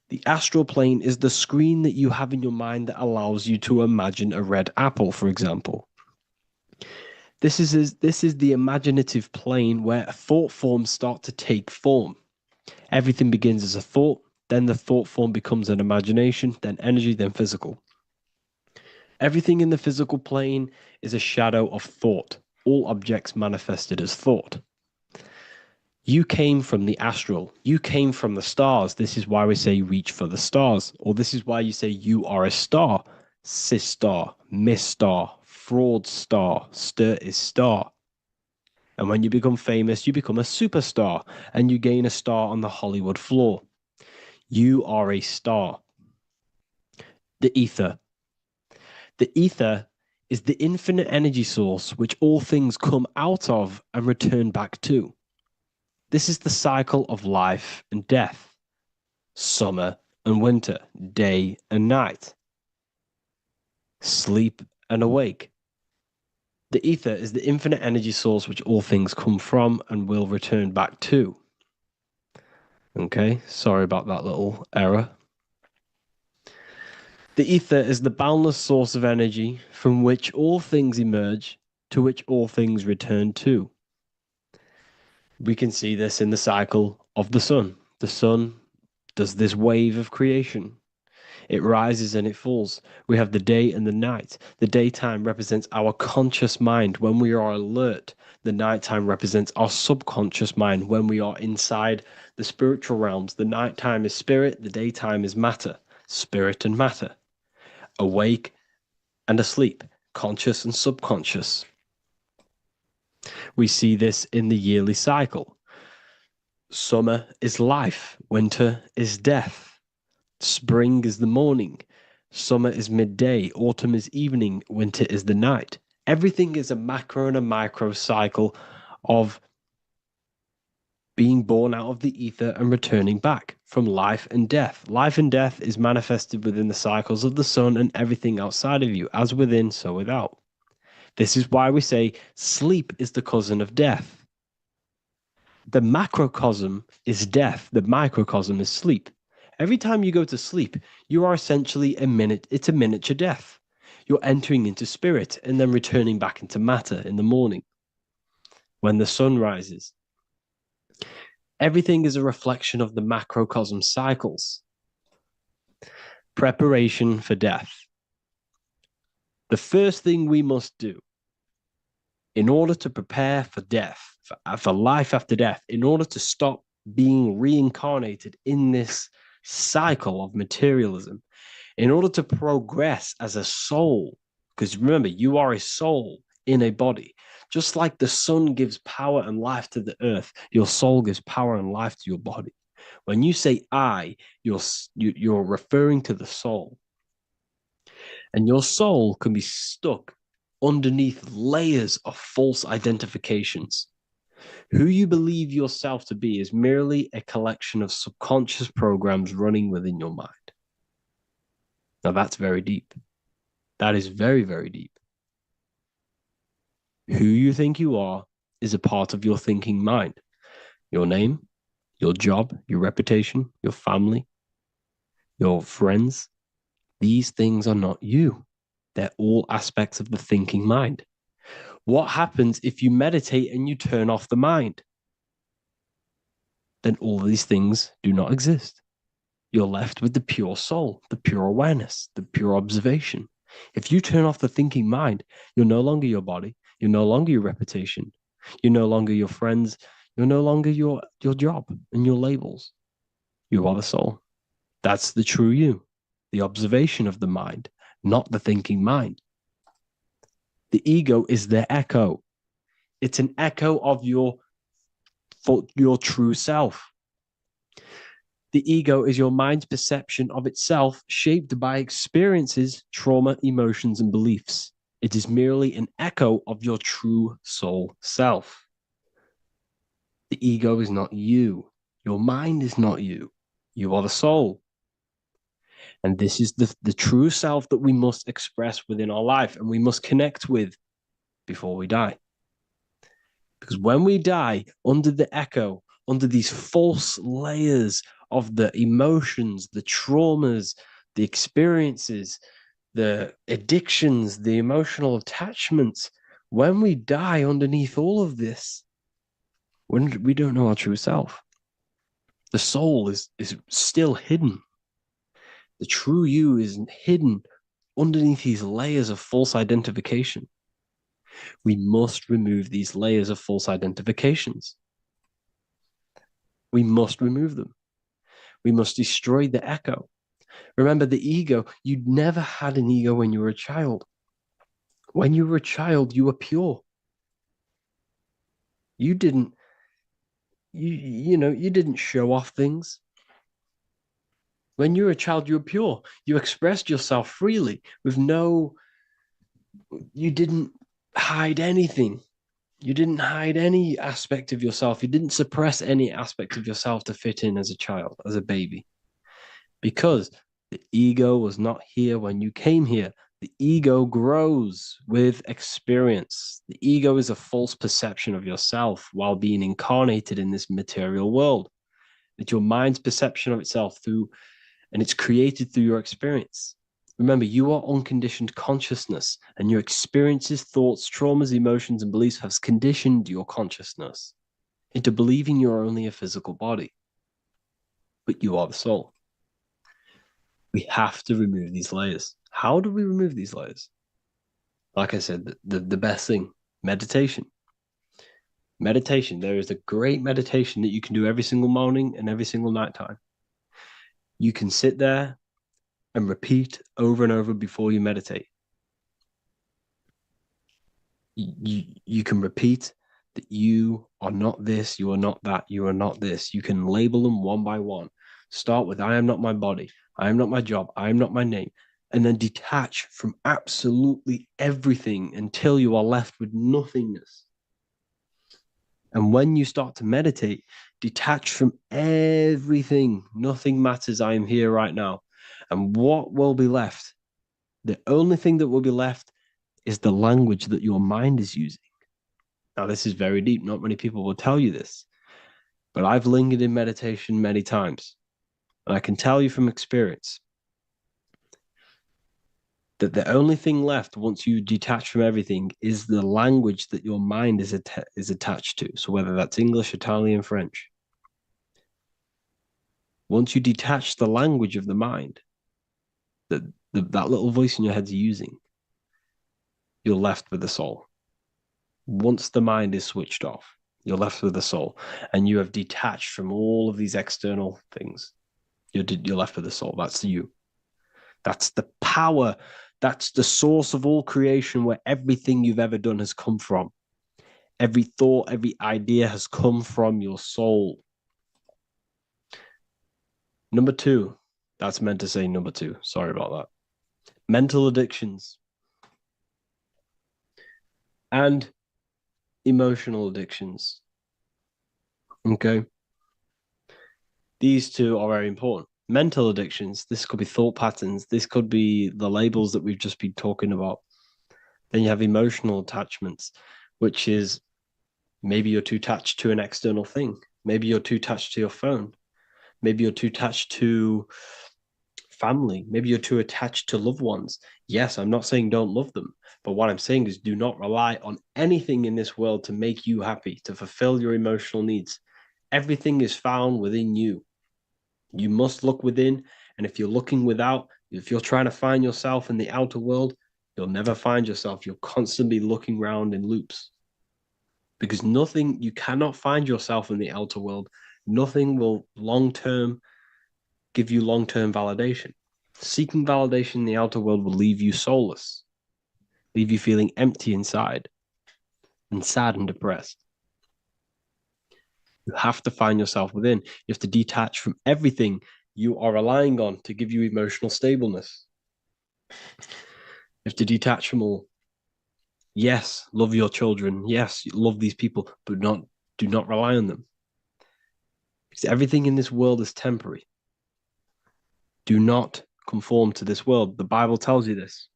S2: The astral plane is the screen that you have in your mind that allows you to imagine a red apple, for example. This is the imaginative plane where thought forms start to take form. Everything begins as a thought, then the thought form becomes an imagination, then energy, then physical. Everything in the physical plane is a shadow of thought. All objects manifested as thought. You came from the astral. You came from the stars. This is why we say reach for the stars. Or this is why you say you are a star. Cis star, miss star, fraud star, stir is star. And when you become famous, you become a superstar and you gain a star on the Hollywood floor. You are a star. The ether. The ether is the infinite energy source which all things come out of and return back to. This is the cycle of life and death, summer and winter, day and night, sleep and awake. The ether is the infinite energy source which all things come from and will return back to. Okay, sorry about that little error. The ether is the boundless source of energy from which all things emerge, to which all things return to. We can see this in the cycle of the sun. The sun does this wave of creation. It rises and it falls. We have the day and the night. The daytime represents our conscious mind when we are alert. The nighttime represents our subconscious mind when we are inside the spiritual realms. The nighttime is spirit, the daytime is matter, spirit and matter. Awake and asleep, conscious and subconscious. We see this in the yearly cycle. Summer is life, winter is death. Spring is the morning, summer is midday, autumn is evening, winter is the night. Everything is a macro and a micro cycle of being born out of the ether and returning back from life and death. Life and death is manifested within the cycles of the sun and everything outside of you, as within, so without. This is why we say sleep is the cousin of death. The macrocosm is death, the microcosm is sleep. Every time you go to sleep, you are essentially it's a miniature death. You're entering into spirit and then returning back into matter in the morning when the sun rises. Everything is a reflection of the macrocosm cycles. Preparation for death. The first thing we must do in order to prepare for death, for life after death, in order to stop being reincarnated in this cycle of materialism, in order to progress as a soul, because remember, you are a soul in a body. Just like the sun gives power and life to the earth, your soul gives power and life to your body. When you say I, you're referring to the soul. And your soul can be stuck underneath layers of false identifications. Who you believe yourself to be is merely a collection of subconscious programs running within your mind. Now, that's very deep. That is very, very deep. Who you think you are is a part of your thinking mind. Your name, your job, your reputation, your family, your friends. These things are not you. They're all aspects of the thinking mind. What happens if you meditate and you turn off the mind? Then all these things do not exist. You're left with the pure soul, the pure awareness, the pure observation. If you turn off the thinking mind, you're no longer your body. You're no longer your reputation. You're no longer your friends. You're no longer your job and your labels. You are the soul. That's the true you, the observation of the mind, not the thinking mind. The ego is the echo. It's an echo of your true self. The ego is your mind's perception of itself, shaped by experiences, trauma, emotions, and beliefs. It is merely an echo of your true soul self. The ego is not you. Your mind is not you. You are the soul. And this is the true self that we must express within our life and we must connect with before we die. Because when we die under the echo, under these false layers of the emotions, the traumas, the experiences, the addictions, the emotional attachments, when we die underneath all of this, when we don't know our true self, the soul is still hidden. The true you is hidden underneath these layers of false identification. We must remove these layers of false identifications. We must remove them. We must destroy the echo. Remember, the ego, you never had an ego when you were a child. When you were a child, you were pure. You didn't, you didn't show off things. When you were a child, you were pure. You expressed yourself freely with you didn't hide anything. You didn't hide any aspect of yourself. You didn't suppress any aspect of yourself to fit in as a child, as a baby. Because the ego was not here when you came here. The ego grows with experience. The ego is a false perception of yourself while being incarnated in this material world. It's your mind's perception of itself and it's created through your experience. Remember, you are unconditioned consciousness, and your experiences, thoughts, traumas, emotions, and beliefs have conditioned your consciousness into believing you're only a physical body, but you are the soul. We have to remove these layers. How do we remove these layers? Like I said, the best thing, meditation. Meditation. There is a great meditation that you can do every single morning and every single nighttime. You can sit there and repeat over and over before you meditate. You can repeat that you are not this, you are not that, you are not this. You can label them one by one. Start with, I am not my body, I am not my job, I am not my name, and then detach from absolutely everything until you are left with nothingness. And when you start to meditate, detach from everything. Nothing matters. I am here right now. And what will be left? The only thing that will be left is the language that your mind is using. Now, this is very deep. Not many people will tell you this, but I've lingered in meditation many times. And I can tell you from experience that the only thing left once you detach from everything is the language that your mind is attached to. So whether that's English, Italian, French. Once you detach the language of the mind, that little voice in your head's using, you're left with the soul. Once the mind is switched off, you're left with the soul, and you have detached from all of these external things. You're left with the soul. That's you. That's the power. That's the source of all creation, where everything you've ever done has come from. Every thought, every idea has come from your soul. Number two, that's meant to say number two. Sorry about that. Mental addictions and emotional addictions. Okay. These two are very important. Mental addictions, this could be thought patterns, this could be the labels that we've just been talking about. Then you have emotional attachments, which is maybe you're too attached to an external thing. Maybe you're too attached to your phone. Maybe you're too attached to family. Maybe you're too attached to loved ones. Yes, I'm not saying don't love them, but what I'm saying is do not rely on anything in this world to make you happy, to fulfill your emotional needs. Everything is found within you. You must look within, and if you're looking without, if you're trying to find yourself in the outer world, you'll never find yourself. You'll constantly be looking around in loops. Because nothing, you cannot find yourself in the outer world. Nothing will long term give you long term validation. Seeking validation in the outer world will leave you soulless, leave you feeling empty inside and sad and depressed. You have to find yourself within. You have to detach from everything you are relying on to give you emotional stableness. You have to detach from all. Yes, love your children. Yes, love these people, but do not rely on them. Because everything in this world is temporary. Do not conform to this world. The Bible tells you this.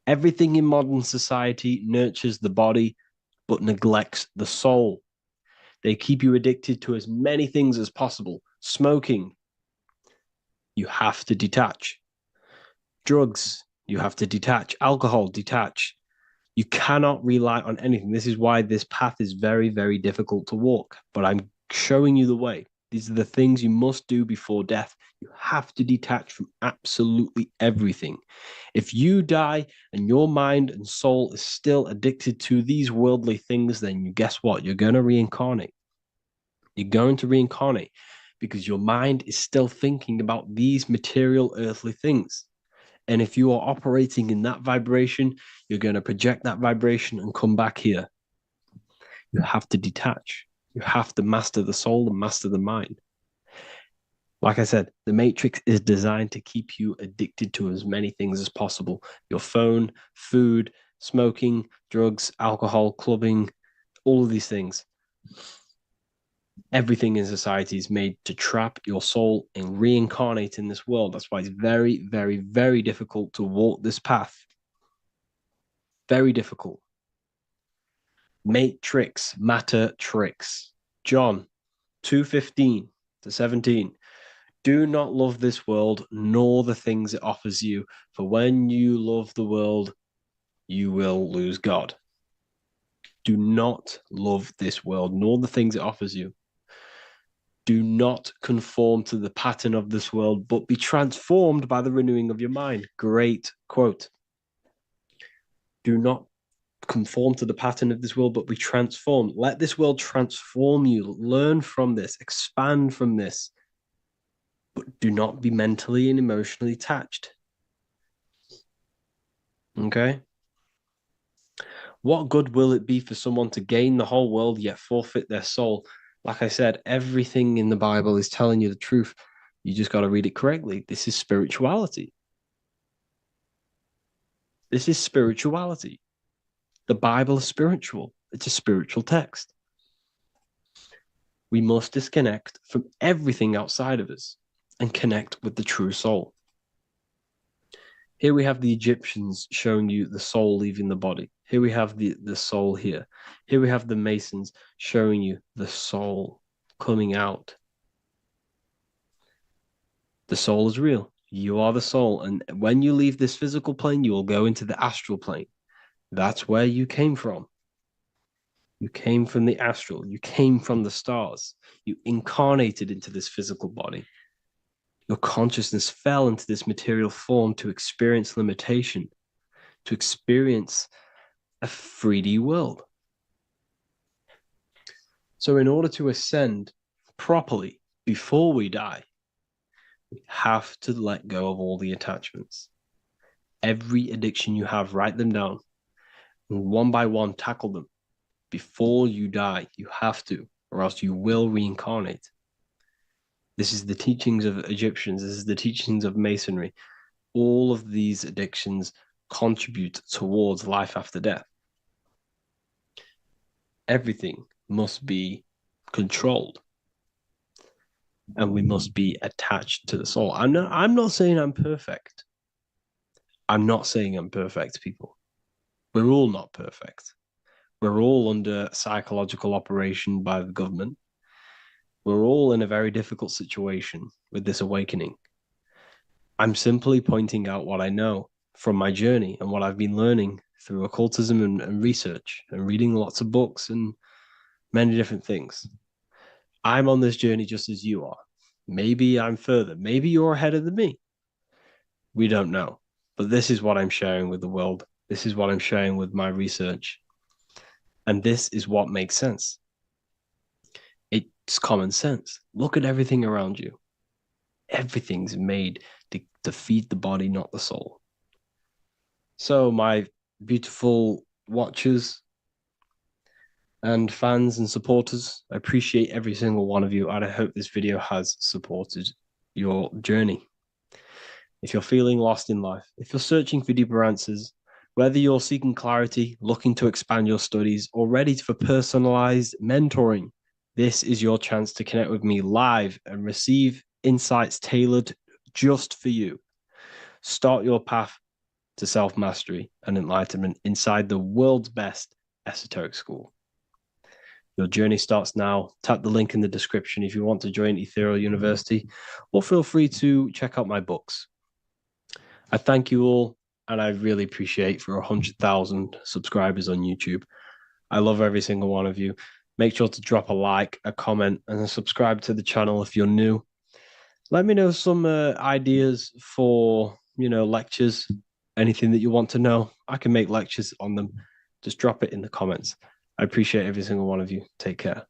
S2: Everything in modern society nurtures the body, but neglects the soul. They keep you addicted to as many things as possible. Smoking, you have to detach. Drugs, you have to detach. Alcohol, detach. You cannot rely on anything. This is why this path is very, very difficult to walk. But I'm showing you the way. These are the things you must do before death. You have to detach from absolutely everything. If you die and your mind and soul is still addicted to these worldly things, then guess what? You're going to reincarnate. You're going to reincarnate because your mind is still thinking about these material earthly things. And if you are operating in that vibration, you're going to project that vibration and come back here. You have to detach. You have to master the soul and master the mind. Like I said, the matrix is designed to keep you addicted to as many things as possible. Your phone, food, smoking, drugs, alcohol, clubbing, all of these things. Everything in society is made to trap your soul and reincarnate in this world. That's why it's very, very, very difficult to walk this path. Very difficult. Matrix, matter tricks. John 2:15 to 17. Do not love this world, nor the things it offers you. For when you love the world, you will lose God. Do not love this world, nor the things it offers you. Do not conform to the pattern of this world, but be transformed by the renewing of your mind. Great quote. Do not conform to the pattern of this world, but be transformed. Let this world transform you. Learn from this, expand from this, but do not be mentally and emotionally attached. Okay? What good will it be for someone to gain the whole world yet forfeit their soul? Like I said, everything in the Bible is telling you the truth. You just got to read it correctly. This is spirituality. This is spirituality. The Bible is spiritual. It's a spiritual text. We must disconnect from everything outside of us and connect with the true soul. Here we have the Egyptians showing you the soul leaving the body. Here we have the soul here. Here we have the Masons showing you the soul coming out. The soul is real. You are the soul. And when you leave this physical plane, you will go into the astral plane. That's where you came from. You came from the astral. You came from the stars. You incarnated into this physical body. Your consciousness fell into this material form to experience limitation, to experience
S1: a 3D world. So in order to ascend properly before we die, we have to let go of all the attachments. Every addiction you have, write them down, and one by one tackle them. Before you die, you have to, or else you will reincarnate. This is the teachings of Egyptians. This is the teachings of Masonry. All of these addictions contribute towards life after death. Everything must be controlled, and we must be attached to the soul. I'm not saying I'm perfect. I'm not saying I'm perfect, people. We're all not perfect. We're all under psychological operation by the government. We're all in a very difficult situation with this awakening. I'm simply pointing out what I know from my journey and what I've been learning through occultism and research and reading lots of books and many different things. I'm on this journey just as you are. Maybe I'm further. Maybe you're ahead of me. We don't know. But this is what I'm sharing with the world. This is what I'm sharing with my research. And this is what makes sense. It's common sense. Look at everything around you. Everything's made to feed the body, not the soul. So, my beautiful watchers and fans and supporters, I appreciate every single one of you, and I hope this video has supported your journey. If you're feeling lost in life, if you're searching for deeper answers, whether you're seeking clarity, looking to expand your studies, or ready for personalized mentoring, this is your chance to connect with me live and receive insights tailored just for you. Start your path to self-mastery and enlightenment inside the world's best esoteric school. Your journey starts now. Tap the link in the description if you want to join Ethereal University, or feel free to check out my books. I thank you all, and I really appreciate for 100,000 subscribers on YouTube. I love every single one of you. Make sure to drop a like, a comment, and subscribe to the channel if you're new. Let me know some ideas for, lectures, anything that you want to know. I can make lectures on them. Just drop it in the comments. I appreciate every single one of you. Take care.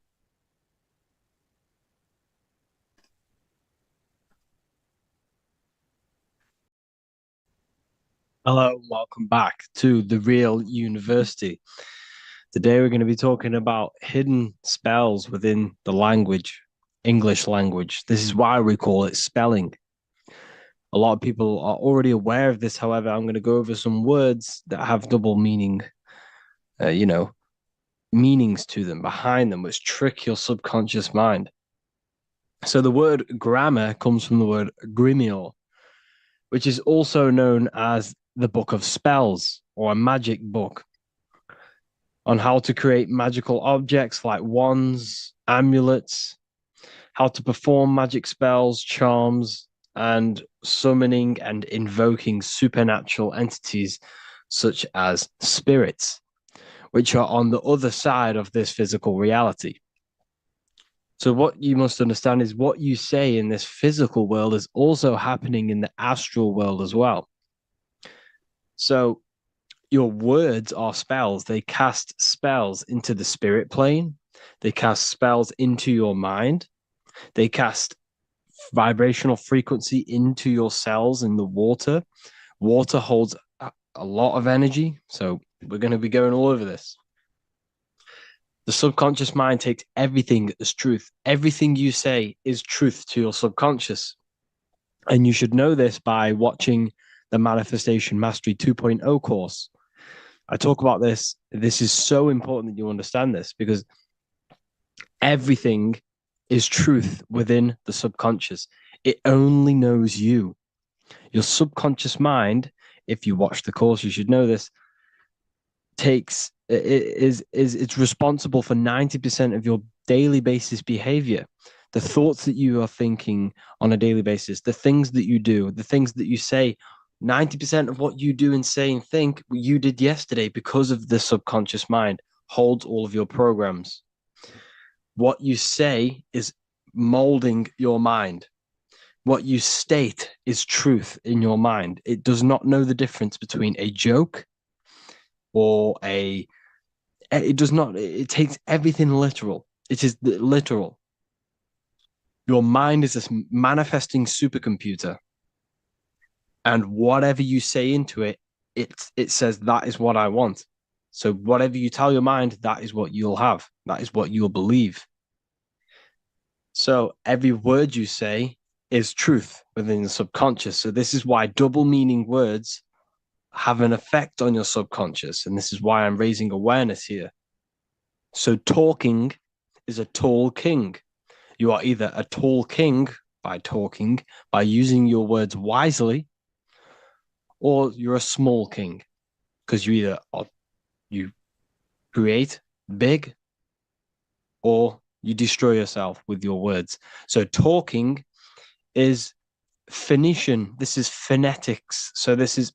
S1: Hello, welcome back to The Real University. Today we're going to be talking about hidden spells within the language, English language. This is why we call it spelling. A lot of people are already aware of this. However, I'm going to go over some words that have double meaning, meanings to them, behind them, which trick your subconscious mind. So the word grammar comes from the word grimoire, which is also known as the book of spells or a magic book on how to create magical objects like wands, amulets, how to perform magic spells, charms, and summoning and invoking supernatural entities such as spirits, which are on the other side of this physical reality. So what you must understand is what you say in this physical world is also happening in the astral world as well. So your words are spells. They cast spells into the spirit plane. They cast spells into your mind. They cast vibrational frequency into your cells in the water. Water holds a lot of energy. So we're going to be going all over this. The subconscious mind takes everything as truth. Everything you say is truth to your subconscious. And you should know this by watching the Manifestation Mastery 2.0 course. I talk about this. This is so important that you understand this because everything is truth within the subconscious. It only knows you. Your subconscious mind, if you watch the course, you should know this, it's responsible for 90% of your daily basis behavior. The thoughts that you are thinking on a daily basis, the things that you do, the things that you say, 90% of what you do and say and think you did yesterday because of the subconscious mind holds all of your programs. What you say is molding your mind. What you state is truth in your mind. It does not know the difference between a joke, or it does not, it takes everything literal. It is literal. Your mind is this manifesting supercomputer, and whatever you say into it, it says that is what I want. So whatever you tell your mind, that is what you'll have. That is what you'll believe. So every word you say is truth within the subconscious. So this is why double meaning words have an effect on your subconscious. And this is why I'm raising awareness here. So talking is a tall king. You are either a tall king by talking, by using your words wisely, or you're a small king because you create big or you destroy yourself with your words. So talking is Phoenician. This is phonetics. So this is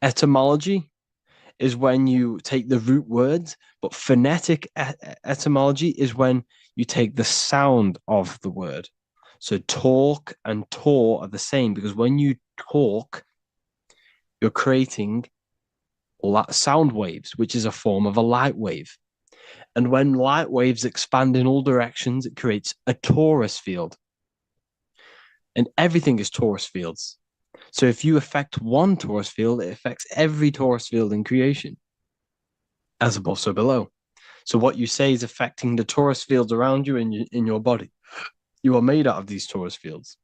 S1: etymology is when you take the root words, but phonetic etymology is when you take the sound of the word. So talk and tour are the same because when you talk, you're creating sound waves, which is a form of a light wave. And when light waves expand in all directions, it creates a torus field. And everything is torus fields. So if you affect one torus field, it affects every torus field in creation, as above, so below. So what you say is affecting the torus fields around you in your body. You are made out of these torus fields.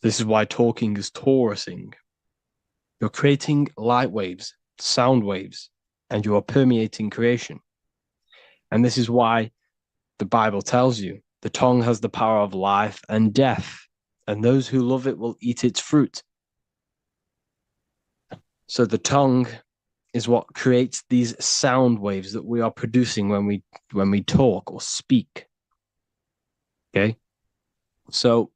S1: This is why talking is torusing. You're creating light waves, sound waves, and you are permeating creation. And this is why the Bible tells you the tongue has the power of life and death, and those who love it will eat its fruit. So the tongue is what creates these sound waves that we are producing when we talk or speak. Okay? So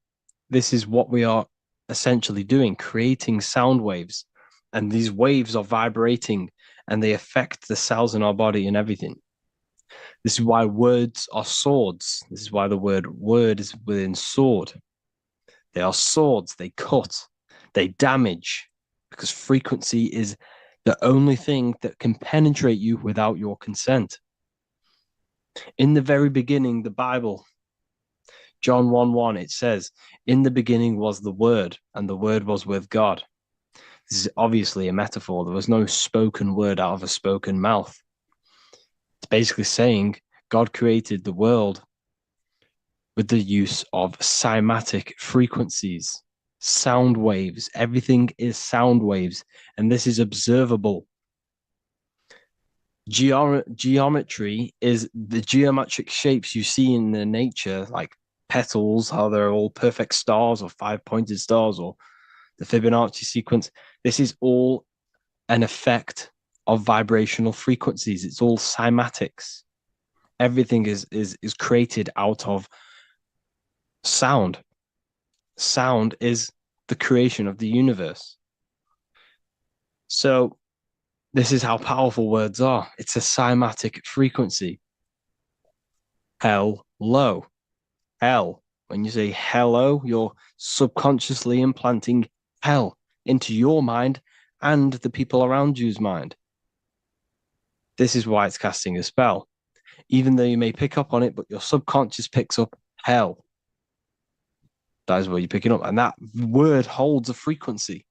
S1: this is what we are essentially doing, creating sound waves. And these waves are vibrating and they affect the cells in our body and everything. This is why words are swords. This is why the word is within sword. They are swords. They cut. They damage because frequency is the only thing that can penetrate you without your consent. In the very beginning, the Bible, John 1:1, it says, in the beginning was the Word, and the Word was with God. This is obviously a metaphor. There was no spoken word out of a spoken mouth. It's basically saying God created the world with the use of cymatic frequencies, sound waves. Everything is sound waves, and this is observable. Geometry is the geometric shapes you see in the nature, like petals, how they're all perfect stars or five-pointed stars or the Fibonacci sequence. This is all an effect of vibrational frequencies. It's all cymatics. Everything is created out of sound. Sound is the creation of the universe. So this is how powerful words are. It's a cymatic frequency. Hello. Hell. When you say hello, you're subconsciously implanting hell into your mind and the people around you's mind. This is why it's casting a spell. Even though you may pick up on it, but your subconscious picks up hell. That is what you're picking up. And that word holds a frequency.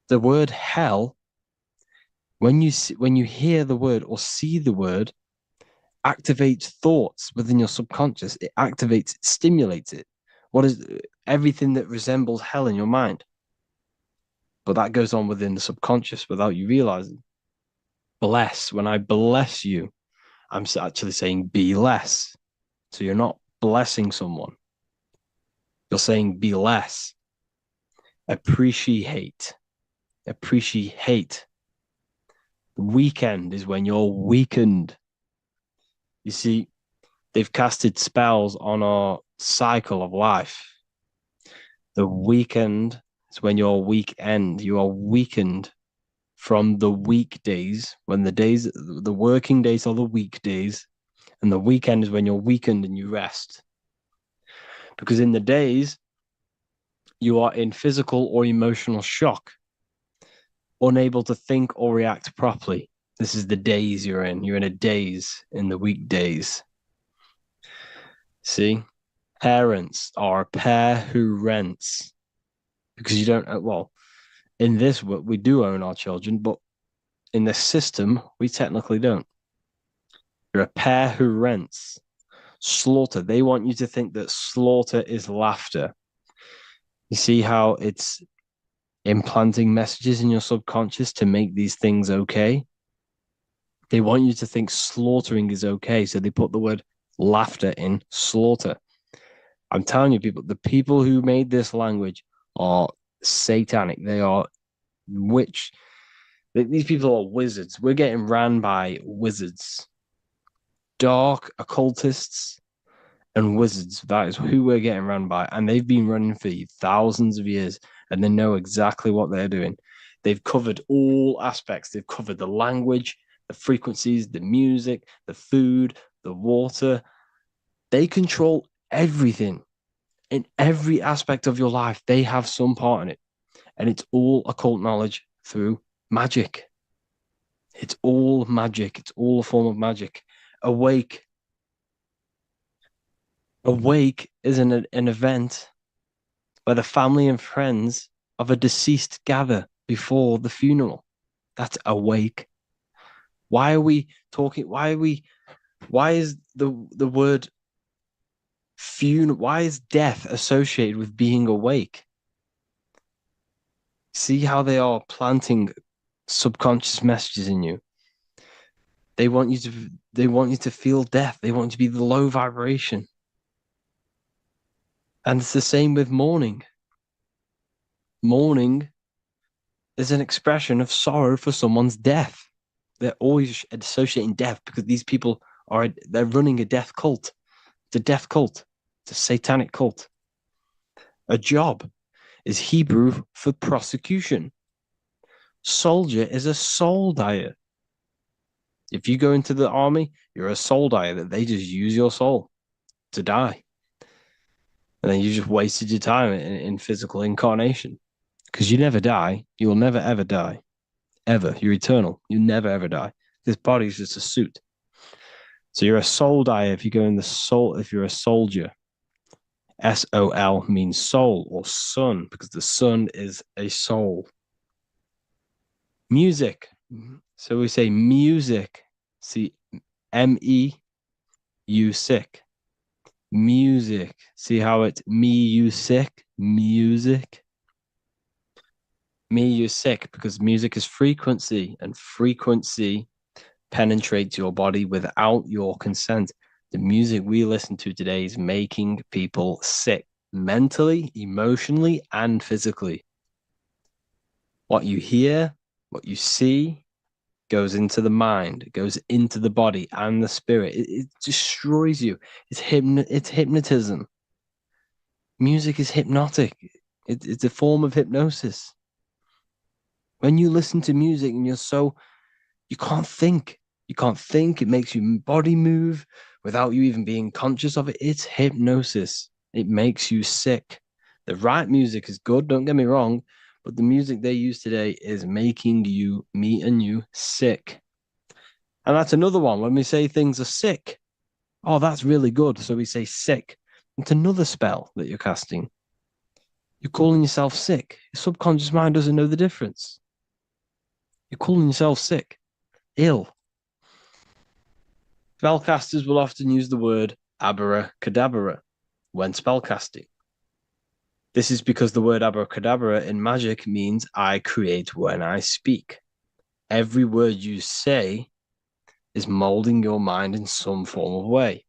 S1: The word hell, when you hear the word or see the word, activates thoughts within your subconscious. It activates, it stimulates it. What is everything that resembles hell in your mind? But that goes on within the subconscious without you realizing. Bless. When I bless you, I'm actually saying be less. So you're not blessing someone. You're saying be less. Appreciate. Appreciate. Weekend is when you're weakened. You see, they've casted spells on our cycle of life. The weekend is when you're weekend. You are weakened from the weekdays, when the working days are the weekdays, and the weekend is when you're weakened and you rest. Because in the days, you are in physical or emotional shock. unable to think or react properly. This is the daze you're in. You're in a daze in the weekdays. See? Parents are a pair who rents because you don't, well, in this, we do own our children, but in the system, we technically don't. You're a pair who rents. Slaughter. They want you to think that slaughter is laughter. You see how it's implanting messages in your subconscious to make these things okay? They want you to think slaughtering is okay. So they put the word laughter in slaughter. I'm telling you, people, the people who made this language are satanic. They are witch. These people are wizards. We're getting ran by wizards, dark occultists, and wizards. That is who we're getting run by. And they've been running for thousands of years and they know exactly what they're doing. They've covered all aspects. They've covered the language, the frequencies, the music, the food, the water. They control everything in every aspect of your life. They have some part in it. And it's all occult knowledge through magic. It's all magic. It's all a form of magic. Awake. Awake is an event where the family and friends of a deceased gather before the funeral. That's awake. Why are we talking? Why is the word funeral? Why is death associated with being awake? See how they are planting subconscious messages in you. They want you to feel death. They want you to be the low vibration. And it's the same with mourning. Mourning is an expression of sorrow for someone's death. They're always associating death because these people they're running a death cult. It's a death cult. It's a satanic cult. A job is Hebrew for prosecution. Soldier is a soul dyer. If you go into the army, you're a soul dyer that they just use your soul to die. And then you just wasted your time in physical incarnation. Because you never die. You will never, ever die. Ever. You're eternal. You never, ever die. This body is just a suit. So you're a soul dyer if you go in the soul, if you're a soldier. SOL means soul or sun, because the sun is a soul. Music. So we say music. See, MEU sick. Music. See how it's me, you sick? Music. Me, you sick, because music is frequency, and frequency penetrates your body without your consent. The music we listen to today is making people sick, mentally, emotionally, and physically. What you hear, what you see, goes into the mind, it goes into the body and the spirit. It destroys you. It's hypnotism. Music is hypnotic. It's a form of hypnosis. When you listen to music and you can't think. You can't think. It makes your body move without you even being conscious of it. It's hypnosis. It makes you sick. The right music is good, don't get me wrong, but the music they use today is making you, me and you, sick. And that's another one. When we say things are sick, oh, that's really good. So we say sick. It's another spell that you're casting. You're calling yourself sick. Your subconscious mind doesn't know the difference. You're calling yourself sick, ill. Spellcasters will often use the word abracadabra when spellcasting. This is because the word abracadabra in magic means I create when I speak. Every word you say is molding your mind in some form of way.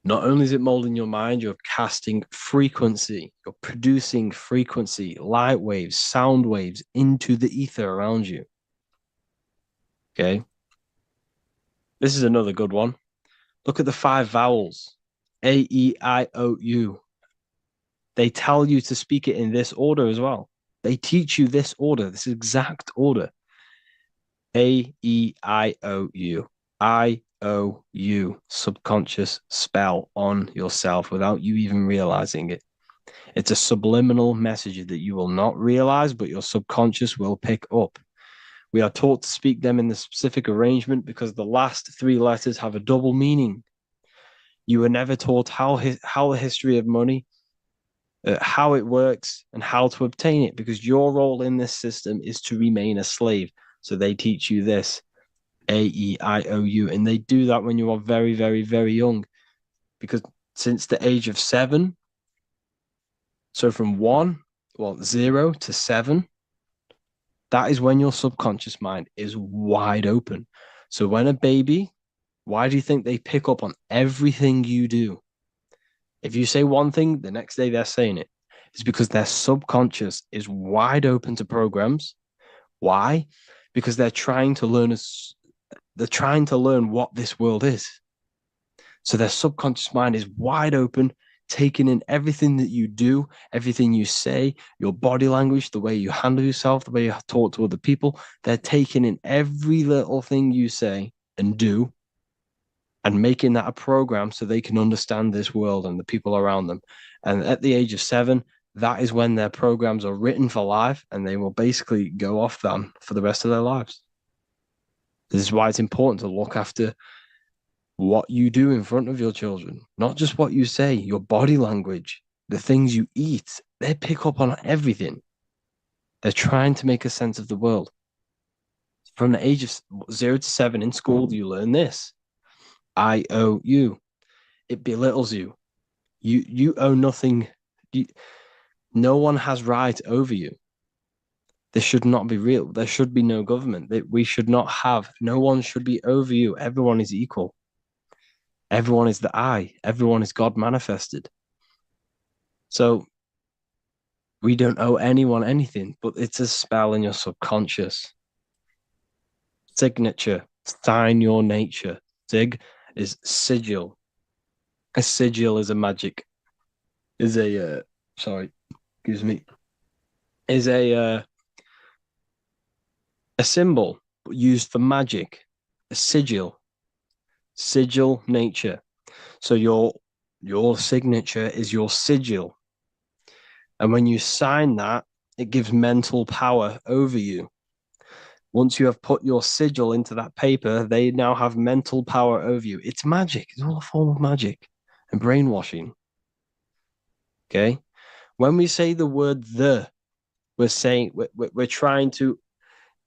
S1: Not only is it molding your mind, you're casting frequency, you're producing frequency, light waves, sound waves into the ether around you. Okay. This is another good one. Look at the 5 vowels. A, E, I, O, U. They tell you to speak it in this order as well. They teach you this order, this exact order. A, E, I, O, U. I, O, U. Subconscious spell on yourself without you even realizing it. It's a subliminal message that you will not realize, but your subconscious will pick up. We are taught to speak them in the specific arrangement because the last three letters have a double meaning. You were never taught how the history of money, how it works, and how to obtain it, because your role in this system is to remain a slave. So they teach you this, A-E-I-O-U, and they do that when you are very, very, very young, because since the age of 7, so from 0 to 7, that is when your subconscious mind is wide open. So when a baby, why do you think they pick up on everything you do? If you say one thing, the next day they're saying it. It's because their subconscious is wide open to programs. Why? Because they're trying to learn what this world is. So their subconscious mind is wide open, taking in everything that you do, everything you say, your body language, the way you handle yourself, the way you talk to other people. They're taking in every little thing you say and do, and making that a program so they can understand this world and the people around them. And at the age of 7, that is when their programs are written for life, and they will basically go off them for the rest of their lives. This is why it's important to look after what you do in front of your children, not just what you say, your body language, the things you eat. They pick up on everything. They're trying to make a sense of the world. From the age of 0 to 7 in school, you learn this. I owe you. It belittles you. You owe nothing. No one has right over you. This should not be real. There should be no government. We should not have. No one should be over you. Everyone is equal. Everyone is the I. Everyone is God manifested. So we don't owe anyone anything, but it's a spell in your subconscious. Signature. Sign your nature. Sig is sigil. A sigil is a magic. Is a excuse me. Is a symbol used for magic. A sigil. Sigil nature. So your signature is your sigil. And when you sign that, it gives mental power over you. Once you have put your sigil into that paper, they now have mental power over you. It's magic. It's all a form of magic and brainwashing. Okay? When we say the word we're saying we're trying to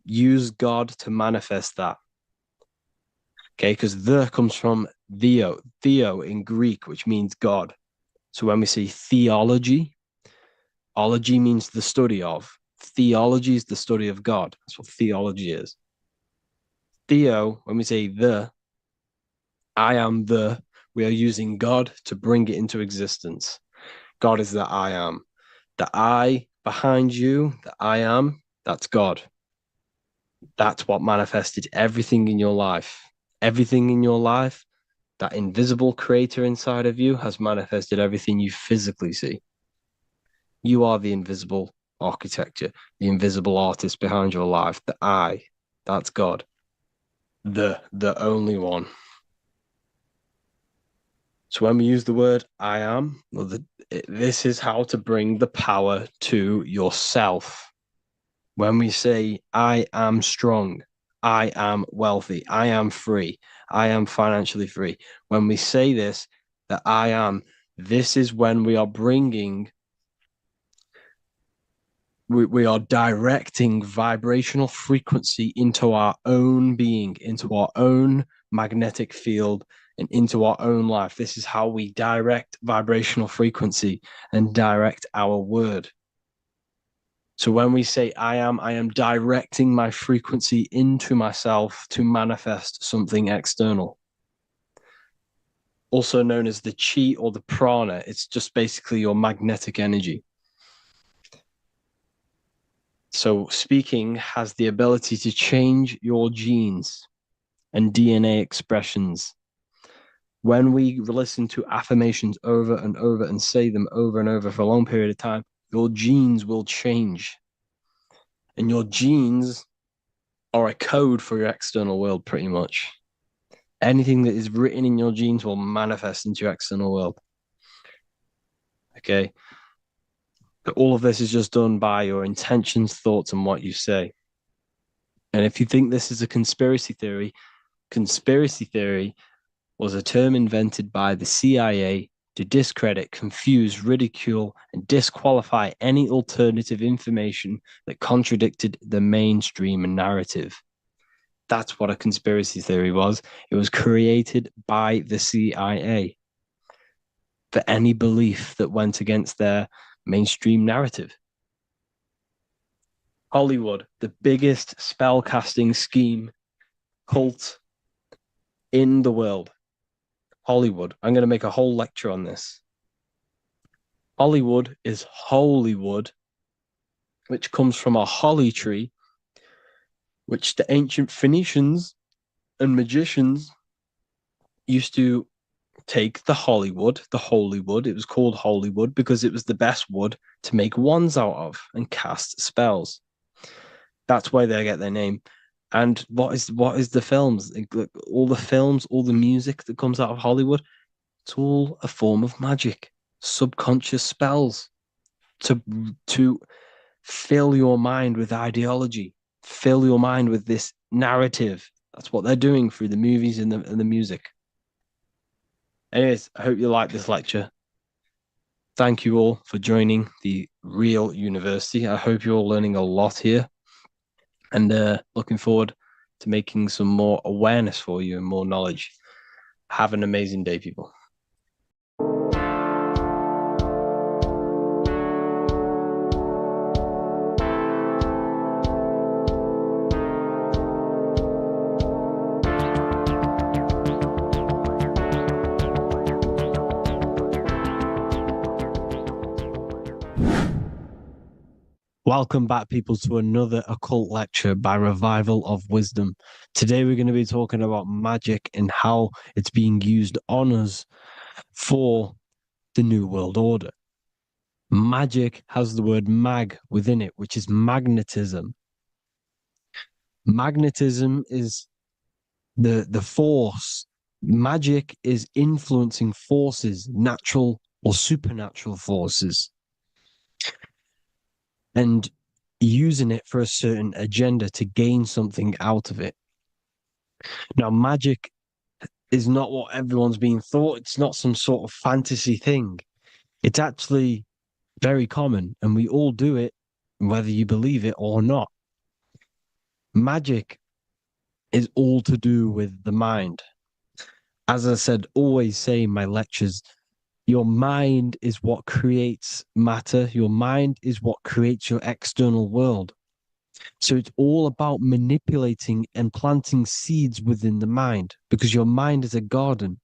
S1: use God to manifest that. Okay? Because the comes from theo in Greek, which means God. So when we say theology, ology means the study of. Theology is the study of God. That's what theology is. Theo, when we say I am we are using God to bring it into existence. God is the I am. The I behind you, the I am, that's God. That's what manifested everything in your life. Everything in your life, that invisible creator inside of you has manifested everything you physically see. You are the invisible architecture, the invisible artist behind your life. The I, that's God. The only one. So when we use the word I am, this is how to bring the power to yourself. When we say I am strong, I am wealthy, I am free, I am financially free. When we say this, that I am, this is when we are we are directing vibrational frequency into our own being, into our own magnetic field, and into our own life. This is how we direct vibrational frequency and direct our word. So when we say I am directing my frequency into myself to manifest something external. Also known as the chi or the prana. It's just basically your magnetic energy. So speaking has the ability to change your genes and DNA expressions. When we listen to affirmations over and over and say them over and over for a long period of time, your genes will change. And your genes are a code for your external world, pretty much. Anything that is written in your genes will manifest into your external world. Okay. All of this is just done by your intentions, thoughts, and what you say. And if you think this is a conspiracy theory was a term invented by the CIA to discredit, confuse, ridicule, and disqualify any alternative information that contradicted the mainstream narrative. That's what a conspiracy theory was. It was created by the CIA for any belief that went against their mainstream narrative. Hollywood, the biggest spellcasting scheme cult in the world. Hollywood. I'm going to make a whole lecture on this. Hollywood is Holywood, which comes from a holly tree, which the ancient Phoenicians and magicians used to take the Hollywood, the holy wood. It was called Holywood because it was the best wood to make wands out of and cast spells. That's why they get their name. And what is the films? All the films, all the music that comes out of Hollywood, it's all a form of magic, subconscious spells to fill your mind with ideology, fill your mind with this narrative. That's what they're doing through the movies and the music. Anyways, I hope you like this lecture. Thank you all for joining the Real University. I hope you're all learning a lot here, and looking forward to making some more awareness for you and more knowledge. Have an amazing day, people. Welcome back, people, to another occult lecture by Revival of Wisdom. Today, we're going to be talking about magic and how it's being used on us for the New World Order. Magic has the word mag within it, which is magnetism. Magnetism is the force. Magic is influencing forces, natural or supernatural forces, and using it for a certain agenda to gain something out of it. Now, magic is not what everyone's being thought. It's not some sort of fantasy thing. It's actually very common, and we all do it, whether you believe it or not. Magic is all to do with the mind. As I said, always say in my lectures, your mind is what creates matter. Your mind is what creates your external world. So it's all about manipulating and planting seeds within the mind, because your mind is a garden,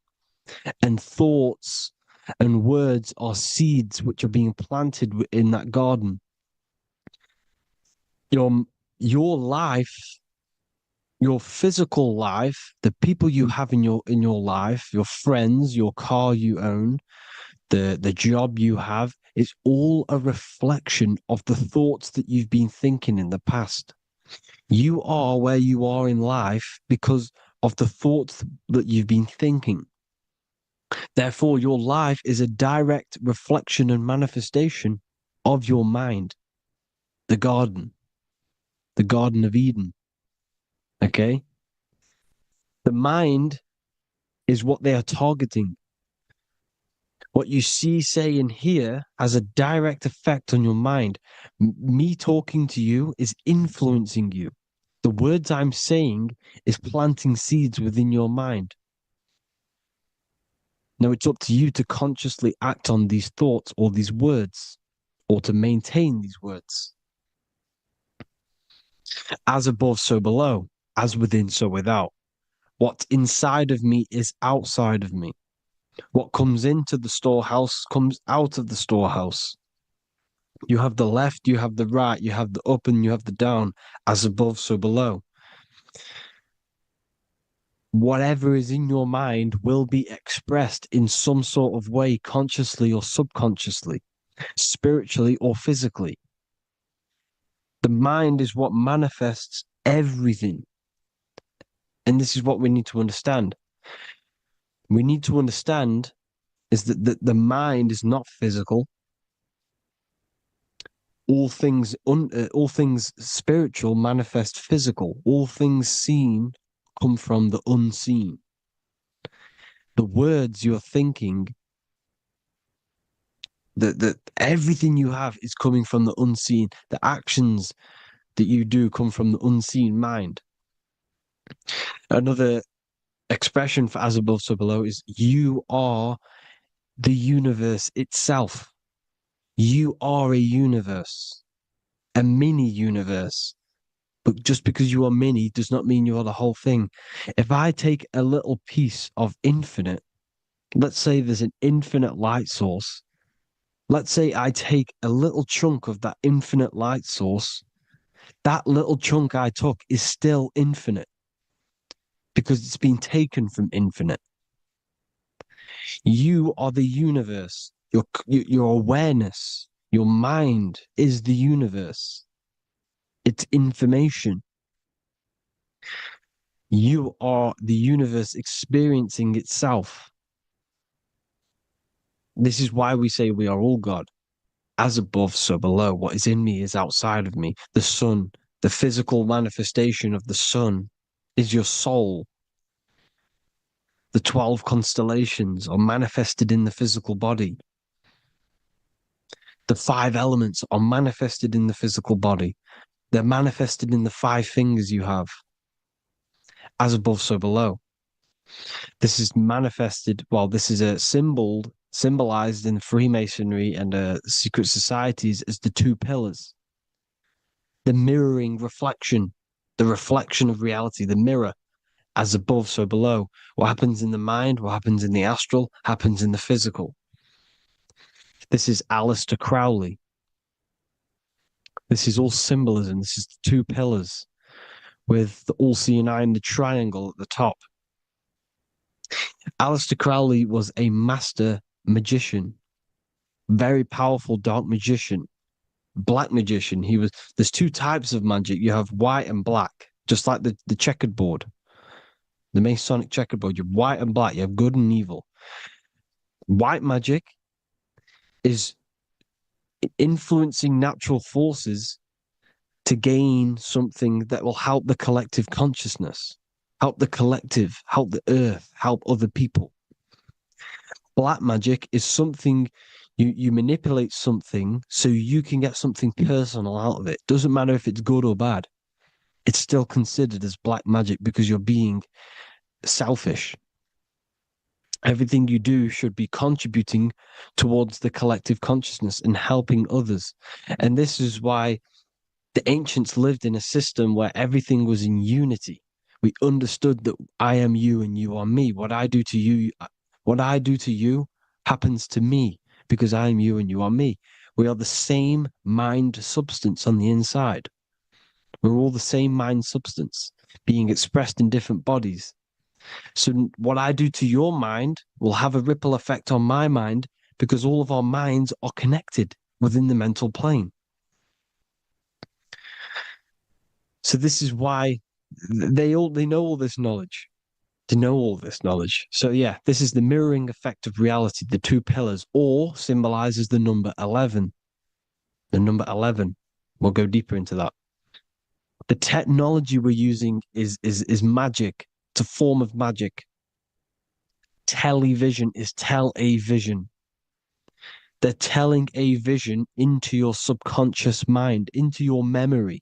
S1: and thoughts and words are seeds which are being planted in that garden. Your life, your physical life, the people you have in your life, your friends, your car you own, the job you have, is all a reflection of the thoughts that you've been thinking in the past. You are where you are in life because of the thoughts that you've been thinking. Therefore, your life is a direct reflection and manifestation of your mind, the Garden of Eden. Okay? The mind is what they are targeting. What you see, say, and hear has a direct effect on your mind. Me talking to you is influencing you. The words I'm saying is planting seeds within your mind. Now it's up to you to consciously act on these thoughts or these words, or to maintain these words. As above, so below. As within, so without. What's inside of me is outside of me. What comes into the storehouse comes out of the storehouse. You have the left, you have the right, you have the up, and you have the down. As above, so below. Whatever is in your mind will be expressed in some sort of way, consciously or subconsciously, spiritually or physically. The mind is what manifests everything. And this is what we need to understand. We need to understand is that the mind is not physical.
S2: all things spiritual manifest physical. All things seen come from the unseen. The words you're thinking, that everything you have is coming from the unseen. The actions that you do come from the unseen mind. Another expression for as above, so below is you are the universe itself. You are a universe, a mini universe. But just because you are mini does not mean you are the whole thing. If I take a little piece of infinite, let's say there's an infinite light source. Let's say I take a little chunk of that infinite light source. That little chunk I took is still infinite because it's been taken from infinite. You are the universe. Your awareness, your mind is the universe. It's information. You are the universe experiencing itself. This is why we say we are all God. As above, so below. What is in me is outside of me. The sun, the physical manifestation of the sun, is your soul. The 12 constellations are manifested in the physical body. The 5 elements are manifested in the physical body. They're manifested in the 5 fingers you have. As above, so below. This is manifested, well, this is a symbolized in Freemasonry and secret societies as the 2 pillars. The mirroring reflection, the reflection of reality, the mirror, as above, so below. What happens in the mind, what happens in the astral, happens in the physical. This is Aleister Crowley. This is all symbolism. This is the 2 pillars with the all-seeing eye and the triangle at the top. Aleister Crowley was a master magician, very powerful dark magician, black magician. There's 2 types of magic. You have white and black, just like the checkered board, the Masonic checkerboard. You have white and black. You have good and evil. White magic is influencing natural forces to gain something that will help the collective consciousness, help the collective, help the earth, help other people. Black magic is something you manipulate something so you can get something personal out of it. Doesn't matter if it's good or bad. It's still considered as black magic because you're being selfish. Everything you do should be contributing towards the collective consciousness and helping others. And this is why the ancients lived in a system where everything was in unity. We understood that I am you and you are me. What I do to you happens to me because I am you and you are me. We are the same mind substance on the inside. We're all the same mind substance being expressed in different bodies. So what I do to your mind will have a ripple effect on my mind because all of our minds are connected within the mental plane. So this is why they know all this knowledge. To know all this knowledge. So yeah, this is the mirroring effect of reality, the 2 pillars, or symbolizes the number 11. The number 11. We'll go deeper into that. The technology we're using is magic. It's a form of magic. Television is tell a vision. They're telling a vision into your subconscious mind, into your memory.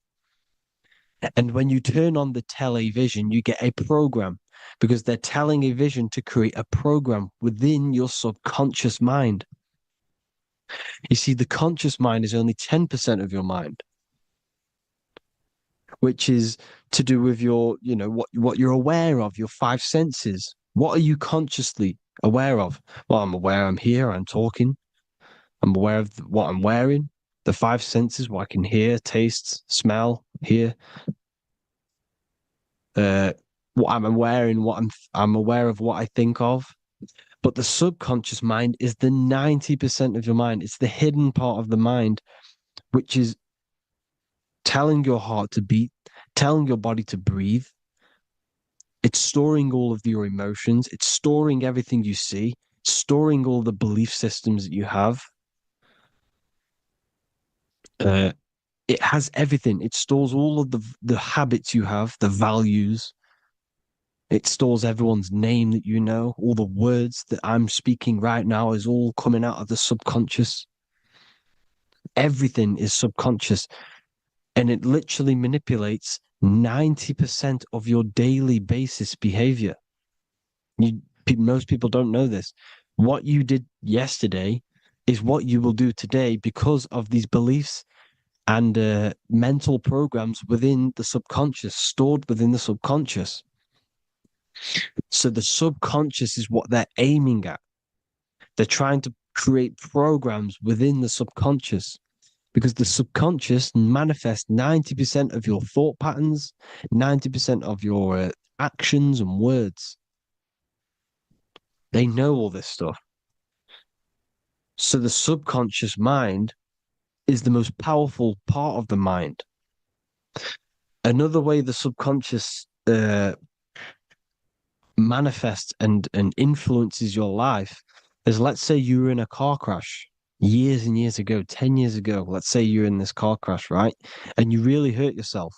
S2: And when you turn on the television, you get a program because they're telling a vision to create a program within your subconscious mind. You see, the conscious mind is only 10% of your mind, which is to do with your, what you're aware of, your 5 senses. What are you consciously aware of? Well, I'm aware I'm here, I'm talking. I'm aware of what I'm wearing, the 5 senses, what I can hear, taste, smell, hear. What I'm wearing, I'm aware of what I think of. But the subconscious mind is the 90% of your mind. It's the hidden part of the mind, which is telling your heart to beat, telling your body to breathe. It's storing all of your emotions. It's storing everything you see, storing all the belief systems that you have. Uh, it has everything. It stores all of the habits you have, the values. It stores everyone's name that you know. All the words that I'm speaking right now is all coming out of the subconscious. Everything is subconscious, and it literally manipulates 90% of your daily basis behavior. Most people don't know this. What you did yesterday is what you will do today because of these beliefs and mental programs within the subconscious, stored within the subconscious. So the subconscious is what they're aiming at. They're trying to create programs within the subconscious because the subconscious manifests 90% of your thought patterns, 90% of your actions and words. They know all this stuff. So the subconscious mind is the most powerful part of the mind. Another way the subconscious manifests and influences your life is, let's say you were in a car crash years and years ago, 10 years ago. Let's say you're in this car crash, right? And you really hurt yourself.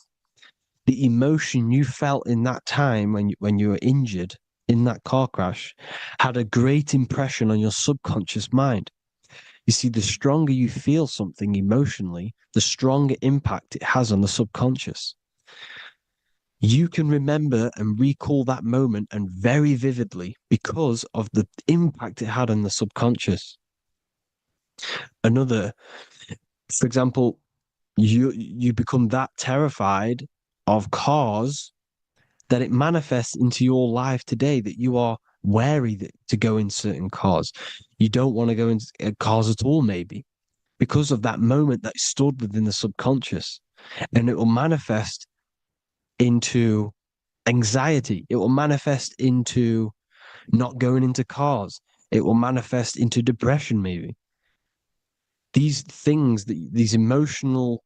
S2: The emotion you felt in that time when you were injured in that car crash had a great impression on your subconscious mind. You see, the stronger you feel something emotionally, the stronger impact it has on the subconscious. You can remember and recall that moment and very vividly because of the impact it had on the subconscious. Another, for example, you become that terrified of cars that it manifests into your life today that you are wary to go in certain cars. You don't want to go in cars at all, maybe, because of that moment that stood within the subconscious. And it will manifest into anxiety. It will manifest into not going into cars. It will manifest into depression, maybe. These things, these emotional,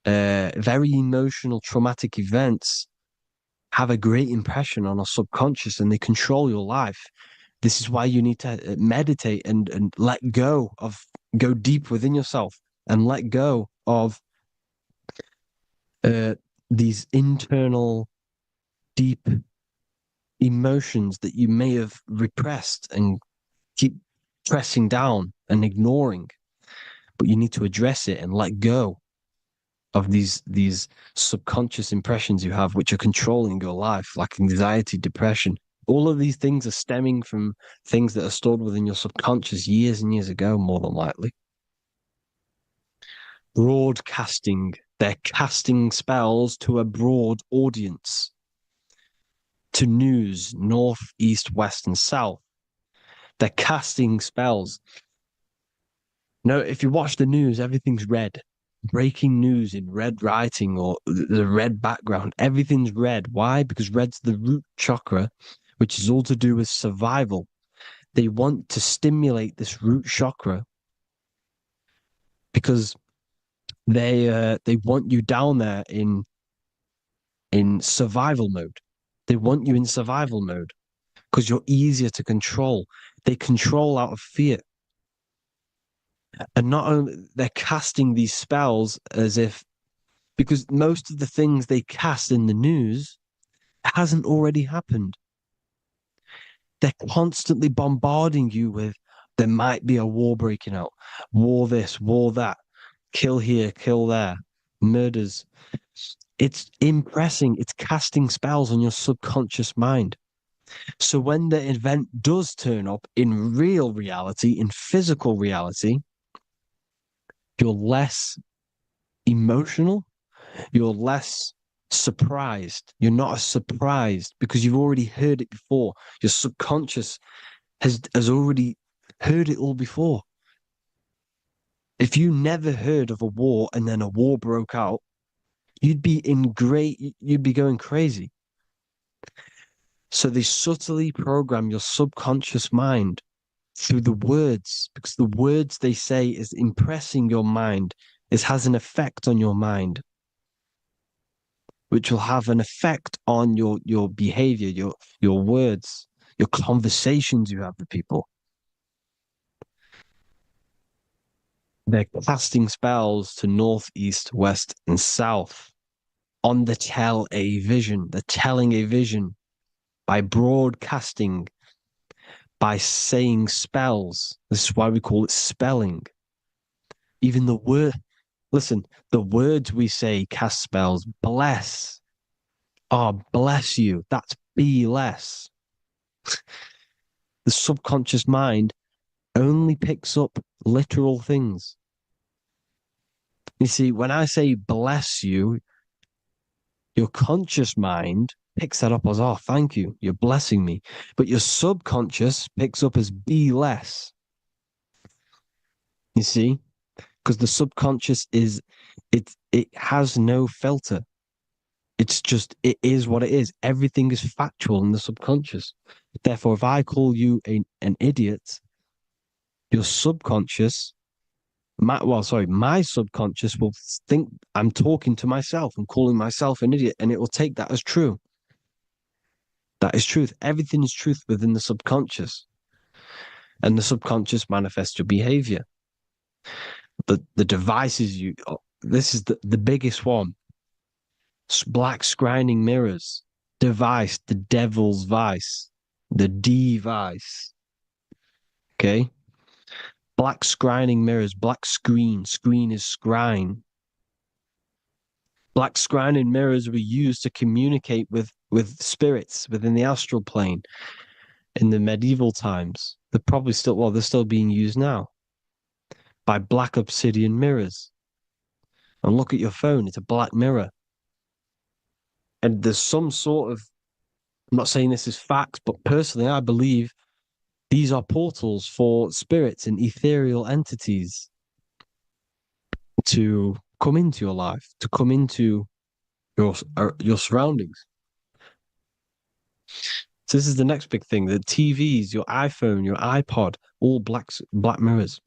S2: very emotional, traumatic events have a great impression on our subconscious and they control your life. This is why you need to meditate and let go of, go deep within yourself and let go of these internal, deep emotions that you may have repressed and keep pressing down and ignoring. But you need to address it and let go of these subconscious impressions you have, which are controlling your life, like anxiety, depression. All of these things are stemming from things that are stored within your subconscious years and years ago, more than likely. Broadcasting. They're casting spells to a broad audience, to news, north, east, west, and south. They're casting spells. No, if you watch the news, everything's red. Breaking news in red writing or the red background, everything's red. Why? Because red's the root chakra, which is all to do with survival. They want to stimulate this root chakra because they want you down there in survival mode. They want you in survival mode because you're easier to control. They control out of fear. And not only they're casting these spells as if, because most of the things they cast in the news hasn't already happened. They're constantly bombarding you with there might be a war breaking out, war this, war that, kill here, kill there, murders. It's impressing, it's casting spells on your subconscious mind. So when the event does turn up in real reality, in physical reality, you're less emotional, you're less surprised. You're not as surprised because you've already heard it before. Your subconscious has already heard it all before. If you never heard of a war and then a war broke out, you'd be going crazy. So they subtly program your subconscious mind through the words, because the words they say is impressing your mind. It has an effect on your mind, which will have an effect on your behavior, your words, your conversations you have with people. They're casting spells to north, east, west, and south on the tell a vision. They're telling a vision by broadcasting, by saying spells. This is why we call it spelling. Even the word, listen, the words we say cast spells. Bless. Oh, bless you. That's be less. The subconscious mind only picks up literal things. You see, when I say bless you, your conscious mind picks that up as, oh, thank you, you're blessing me. But your subconscious picks up as be less. You see? Because the subconscious it has no filter. It's just, it is what it is. Everything is factual in the subconscious. Therefore, if I call you an idiot, your subconscious, my subconscious will think I'm talking to myself and calling myself an idiot, and it will take that as true. That is truth. Everything is truth within the subconscious, and the subconscious manifests your behavior. The devices this is the biggest one. Black scrying mirrors, device, the devil's vice, the device. Okay. Black scrying mirrors, black screen is scrying. Black scrying mirrors were used to communicate with spirits within the astral plane in the medieval times. They're still being used now by black obsidian mirrors. And look at your phone, it's a black mirror. And there's some sort of, I'm not saying this is facts, but personally, I believe these are portals for spirits and ethereal entities to come into your life, to come into your surroundings. So this is the next big thing: the TVs, your iPhone, your iPod, all black mirrors,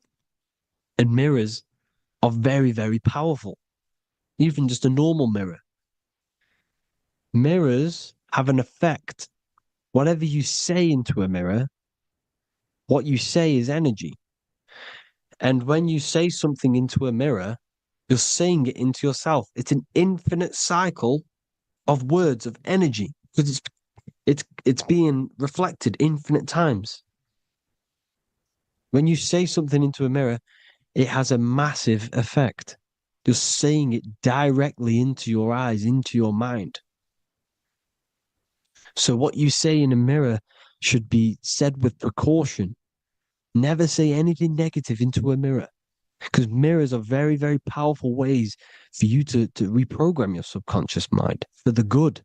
S2: and mirrors are very, very powerful. Even just a normal mirror. Mirrors have an effect. Whatever you say into a mirror, what you say is energy. And when you say something into a mirror, you're saying it into yourself. It's an infinite cycle of words of energy because it's being reflected infinite times. When you say something into a mirror, it has a massive effect. You're saying it directly into your eyes, into your mind. So what you say in a mirror should be said with precaution. Never say anything negative into a mirror, because mirrors are very, very powerful ways for you to reprogram your subconscious mind for the good.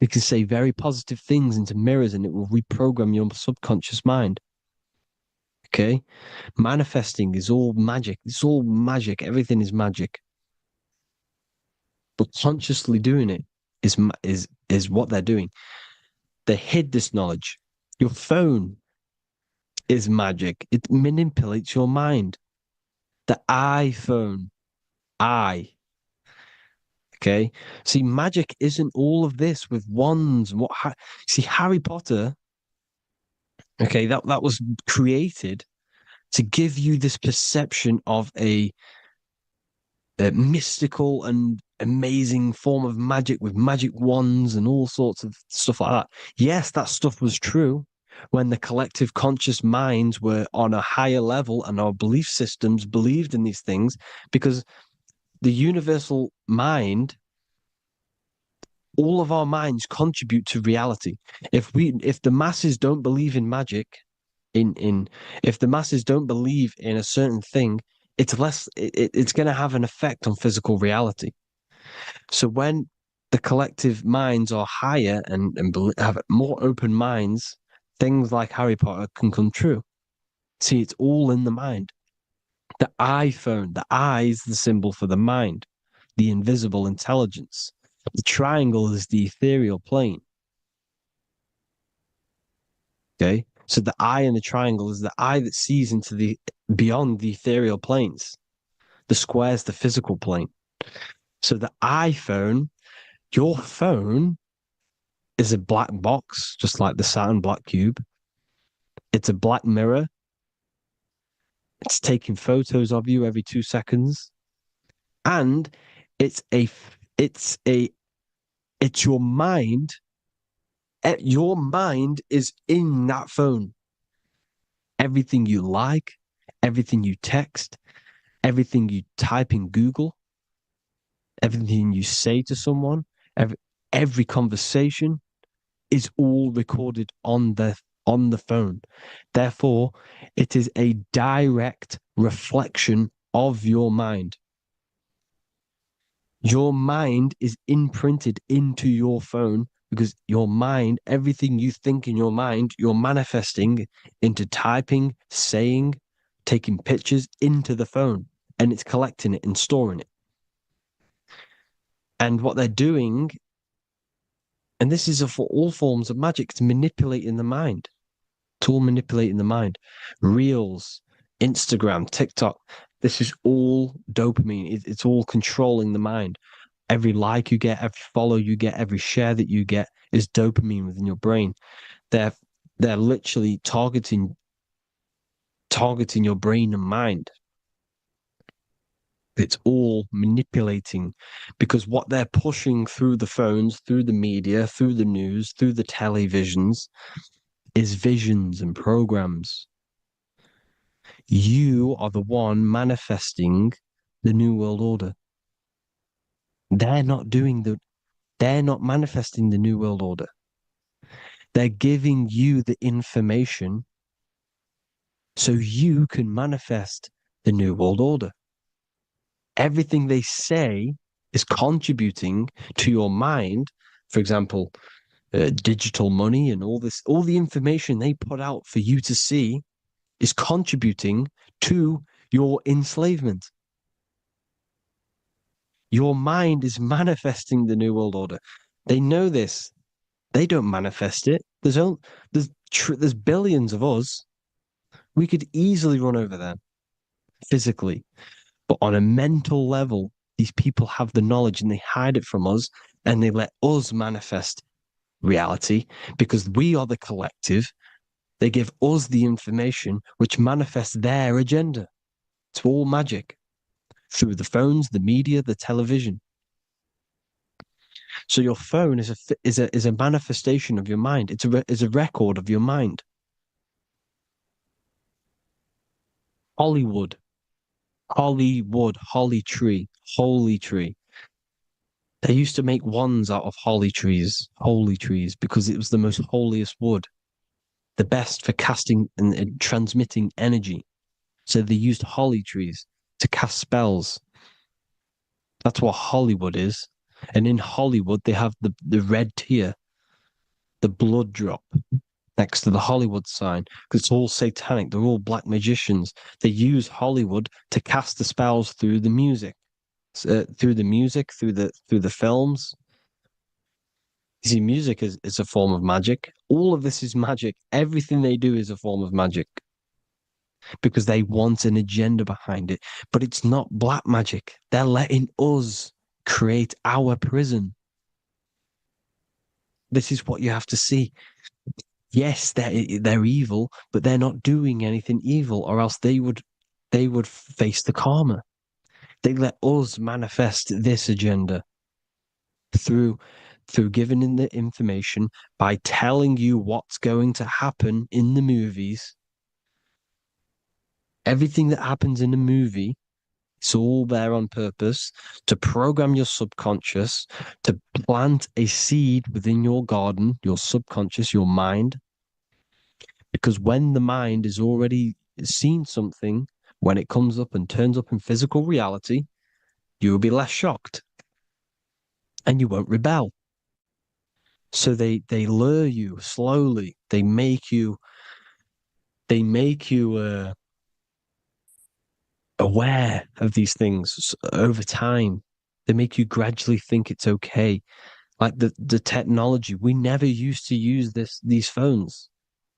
S2: You can say very positive things into mirrors and it will reprogram your subconscious mind. Okay? Manifesting is all magic. It's all magic. Everything is magic. But consciously doing it is what they're doing. They hid this knowledge. Your phone is magic. It manipulates your mind. The iPhone, okay. See, magic isn't all of this with wands and see, Harry Potter, okay, that was created to give you this perception of a mystical and amazing form of magic with magic wands and all sorts of stuff like that. Yes, that stuff was true when the collective conscious minds were on a higher level and our belief systems believed in these things, because the universal mind, all of our minds contribute to reality. If the masses don't believe in magic, if the masses don't believe in a certain thing, it's going to have an effect on physical reality. So when the collective minds are higher and have more open minds, things like Harry Potter can come true. See, it's all in the mind. The iPhone, the eye is the symbol for the mind, the invisible intelligence. The triangle is the ethereal plane. Okay. So the eye in the triangle is the eye that sees into the beyond the ethereal planes. The square is the physical plane. So the iPhone, your phone, is a black box, just like the Saturn black cube. It's a black mirror. It's taking photos of you every 2 seconds. And it's a it's a it's your mind. Your mind is in that phone. Everything you like, everything you text, everything you type in Google, everything you say to someone, every conversation is all recorded on the phone. Therefore, it is a direct reflection of your mind. Your mind is imprinted into your phone because your mind, everything you think in your mind, you're manifesting into typing, saying, taking pictures into the phone, and it's collecting it and storing it. And what they're doing, and this is for all forms of magic, it's manipulating the mind. It's all manipulating the mind. Reels, Instagram, TikTok, this is all dopamine. It's all controlling the mind. Every like you get, every follow you get, every share that you get is dopamine within your brain. They're literally targeting your brain and mind. It's all manipulating because what they're pushing through the phones, through the media, through the news, through the televisions is visions and programs. You are the one manifesting the New World Order. They're not manifesting the New World Order. They're giving you the information so you can manifest the New World Order. Everything they say is contributing to your mind. For example, digital money and all the information they put out for you to see is contributing to your enslavement. Your mind is manifesting the New World Order. They know this. They don't manifest it. There's billions of us. We could easily run over them physically. But on a mental level, these people have the knowledge and they hide it from us and they let us manifest reality because we are the collective. They give us the information which manifests their agenda. It's all magic through the phones, the media, the television. So your phone is a manifestation of your mind. It's a record of your mind. Hollywood, holly tree, holy tree. They used to make wands out of holy trees, because it was the most holiest wood, the best for casting and transmitting energy. So they used holly trees to cast spells. That's what Hollywood is. And in Hollywood, they have the red tear, the blood drop next to the Hollywood sign, because it's all satanic. They're all black magicians. They use Hollywood to cast the spells through the music, through the films. You see, music is a form of magic. All of this is magic. Everything they do is a form of magic because they want an agenda behind it. But it's not black magic. They're letting us create our prison. This is what you have to see. Yes, they're evil, but they're not doing anything evil, or else they would face the karma. They let us manifest this agenda through giving in the information by telling you what's going to happen in the movies. Everything that happens in a movie, it's all there on purpose to program your subconscious, to plant a seed within your garden, your subconscious, your mind. Because when the mind is already seen something, when it comes up and turns up in physical reality, you will be less shocked and you won't rebel. So they lure you slowly. They make you aware of these things over time. They make you gradually think it's okay. Like the technology, we never used to use these phones.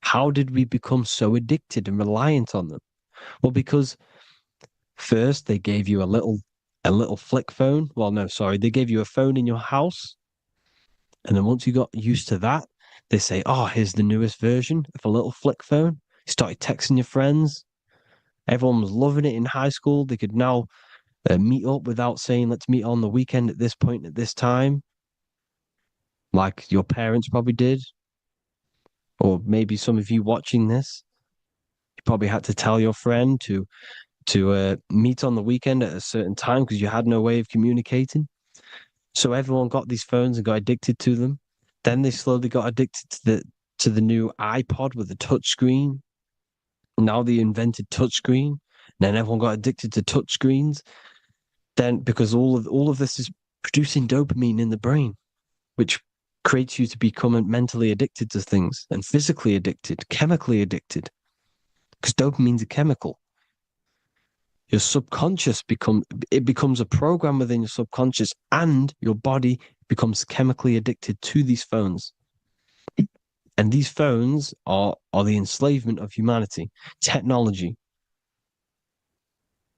S2: How did we become so addicted and reliant on them? Well, because first they gave you a little flick phone. Well, no, sorry, they gave you a phone in your house. And then once you got used to that, they say, oh, here's the newest version of a little flick phone. You started texting your friends. Everyone was loving it in high school. They could now meet up without saying, let's meet on the weekend at this point at this time, like your parents probably did, or maybe some of you watching this, you probably had to tell your friend to meet on the weekend at a certain time because you had no way of communicating. So everyone got these phones and got addicted to them. Then they slowly got addicted to the new iPod with the touch screen. Now they invented touchscreen. Then everyone got addicted to touchscreens. Then because all of this is producing dopamine in the brain, which creates you to become mentally addicted to things and physically addicted, chemically addicted. Because dopamine's a chemical. Your subconscious becomes a program within your subconscious, and your body becomes chemically addicted to these phones. And these phones are the enslavement of humanity, technology.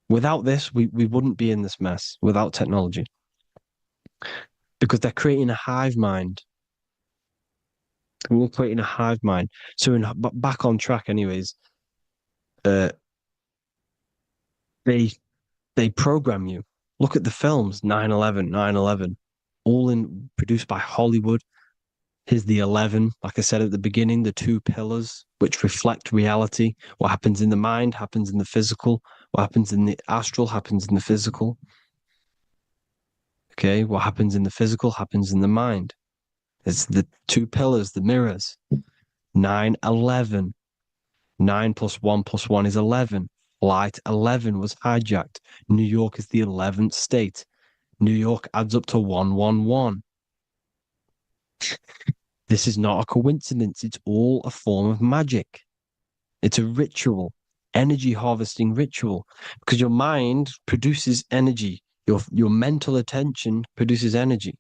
S2: Without this, we wouldn't be in this mess without technology. Because they're creating a hive mind. We're creating a hive mind. So back on track anyways, uh, they program you. Look at the films, 9/11, 9/11, all produced by Hollywood. Here's the 11, like I said at the beginning, the two pillars which reflect reality. What happens in the mind happens in the physical. What happens in the astral happens in the physical. Okay, what happens in the physical happens in the mind. It's the two pillars, the mirrors. 9/11. 9 plus 1 plus 1 is 11. Flight 11 was hijacked. New York is the 11th state. New York adds up to 111. This is not a coincidence. It's all a form of magic. It's a ritual, energy harvesting ritual, because your mind produces energy. Your mental attention produces energy.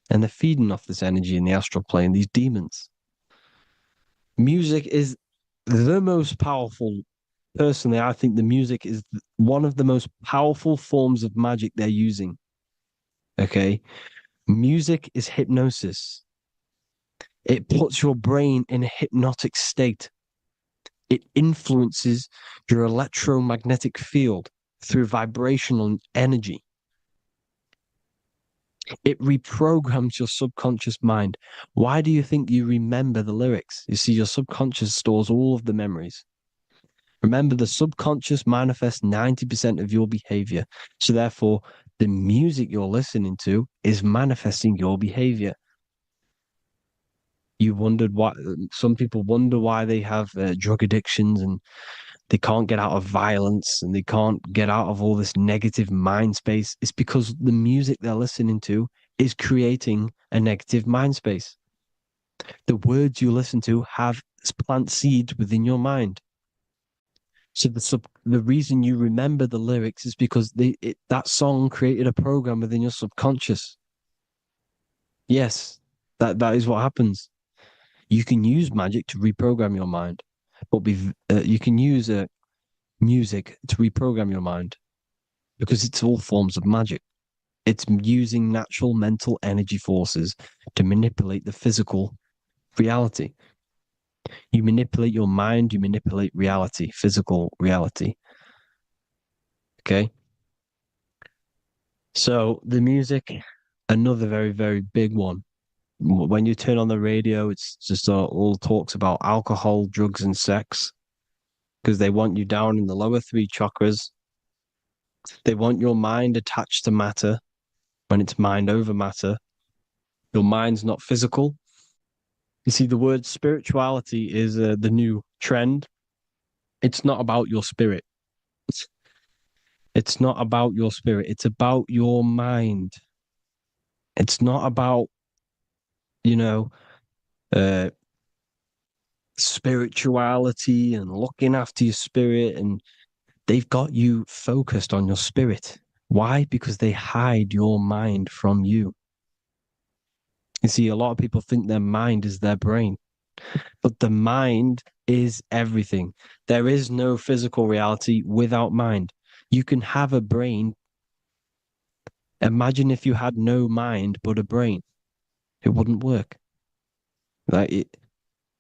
S2: And they're feeding off this energy in the astral plane, these demons. Music is the most powerful. Personally, I think the music is one of the most powerful forms of magic they're using. Okay. Music is hypnosis. It puts your brain in a hypnotic state. It influences your electromagnetic field through vibrational energy. It reprograms your subconscious mind. Why do you think you remember the lyrics? You see, your subconscious stores all of the memories. Remember, the subconscious manifests 90% of your behavior. So therefore, the music you're listening to is manifesting your behavior. You wondered why some people wonder why they have drug addictions and they can't get out of violence and they can't get out of all this negative mind space. It's because the music they're listening to is creating a negative mind space. The words you listen to have plant seeds within your mind. So the reason you remember the lyrics is because that song created a program within your subconscious. Yes, that is what happens. You can use magic to reprogram your mind, but you can use music to reprogram your mind because it's all forms of magic. It's using natural mental energy forces to manipulate the physical reality. You manipulate your mind, you manipulate reality, physical reality. Okay. So the music, another very, very big one. When you turn on the radio, it's just all talks about alcohol, drugs, and sex because they want you down in the lower three chakras. They want your mind attached to matter when it's mind over matter. Your mind's not physical. You see, the word spirituality is the new trend. It's not about your spirit. It's not about your spirit. It's about your mind. It's not about, you know, uh, spirituality and looking after your spirit. And they've got you focused on your spirit. Why? Because they hide your mind from you. You see, a lot of people think their mind is their brain, but the mind is everything. There is no physical reality without mind. You can have a brain. Imagine if you had no mind but a brain. It wouldn't work. The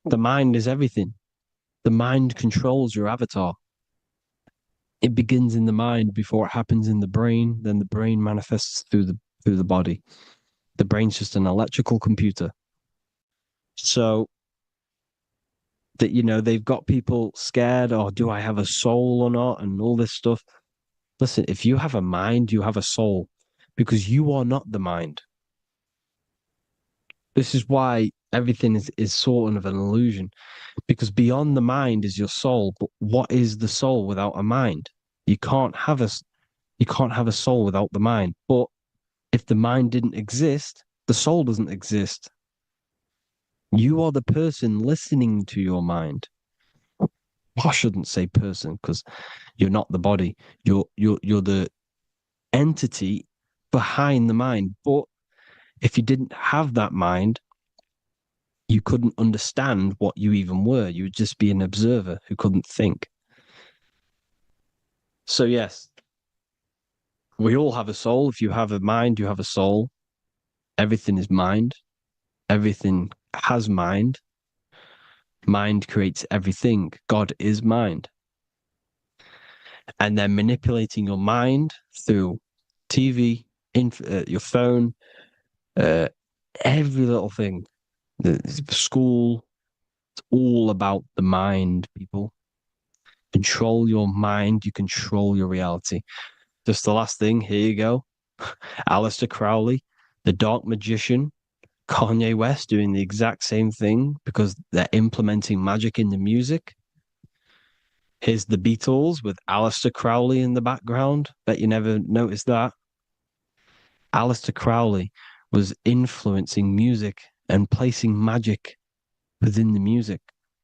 S2: mind is everything. The mind controls your avatar. It begins in the mind before it happens in the brain. Then the brain manifests through the body. The brain's just an electrical computer. So that, they've got people scared, or do I have a soul or not, and all this stuff. Listen, if you have a mind, you have a soul, because you are not the mind. This is why everything is sort of an illusion, because beyond the mind is your soul. But what is the soul without a mind? You can't have a soul without the mind. But if the mind didn't exist, the soul doesn't exist. You are the person listening to your mind. I shouldn't say person, because you're not the body. You're the entity behind the mind. But if you didn't have that mind, you couldn't understand what you even were. You would just be an observer who couldn't think. So yes, we all have a soul. If you have a mind, you have a soul. Everything is mind. Everything has mind. Mind creates everything. God is mind. And then manipulating your mind through TV, your phone, uh, every little thing. The school, it's all about the mind, people. Control your mind, you control your reality. Just the last thing, here you go. Aleister Crowley, the dark magician, Kanye West doing the exact same thing because they're implementing magic in the music. Here's the Beatles with Aleister Crowley in the background. Bet you never noticed that. Aleister Crowley was influencing music and placing magic within the music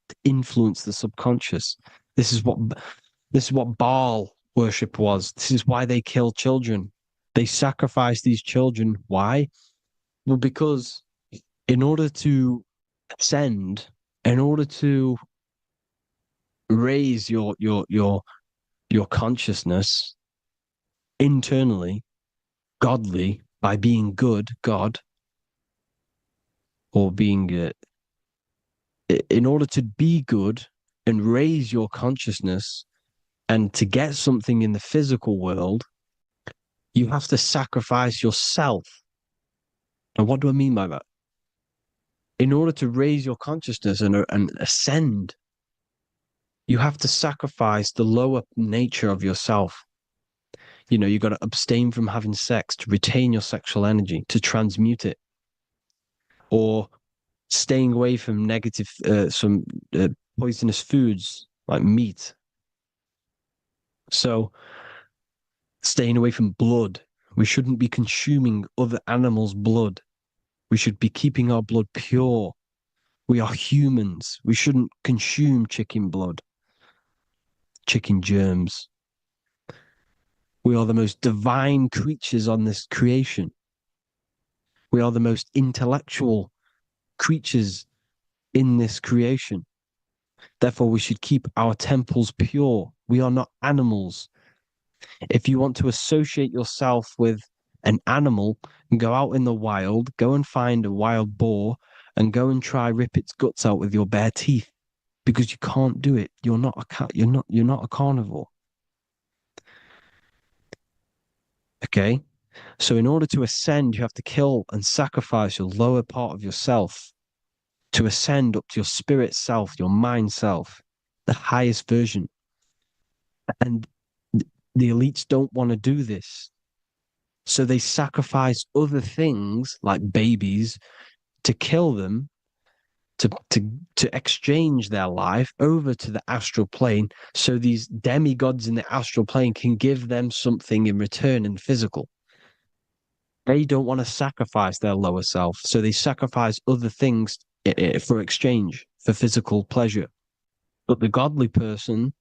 S2: to influence the subconscious. This is what Baal worship was. This is why they kill children. They sacrifice these children. Why? Well, because in order to ascend, in order to raise your consciousness internally, godly, by being good, God, or being in order to be good and raise your consciousness and to get something in the physical world, you have to sacrifice yourself. And what do I mean by that? In order to raise your consciousness and ascend, you have to sacrifice the lower nature of yourself. You got to abstain from having sex to retain your sexual energy, to transmute it, or staying away from some poisonous foods like meat. So, staying away from blood. We shouldn't be consuming other animals' blood. We should be keeping our blood pure. We are humans. We shouldn't consume chicken blood, chicken germs. We are the most divine creatures on this creation. We are the most intellectual creatures in this creation. Therefore, we should keep our temples pure. We are not animals. If you want to associate yourself with an animal, go out in the wild, go and find a wild boar and go and try rip its guts out with your bare teeth, because you can't do it. You're not a carnivore. Okay? So in order to ascend, you have to kill and sacrifice your lower part of yourself to ascend up to your spirit self, your mind self, the highest version. And the elites don't want to do this. So they sacrifice other things like babies to kill them, to exchange their life over to the astral plane, so these demigods in the astral plane can give them something in return in physical. They don't want to sacrifice their lower self, so they sacrifice other things for exchange, for physical pleasure. But the godly person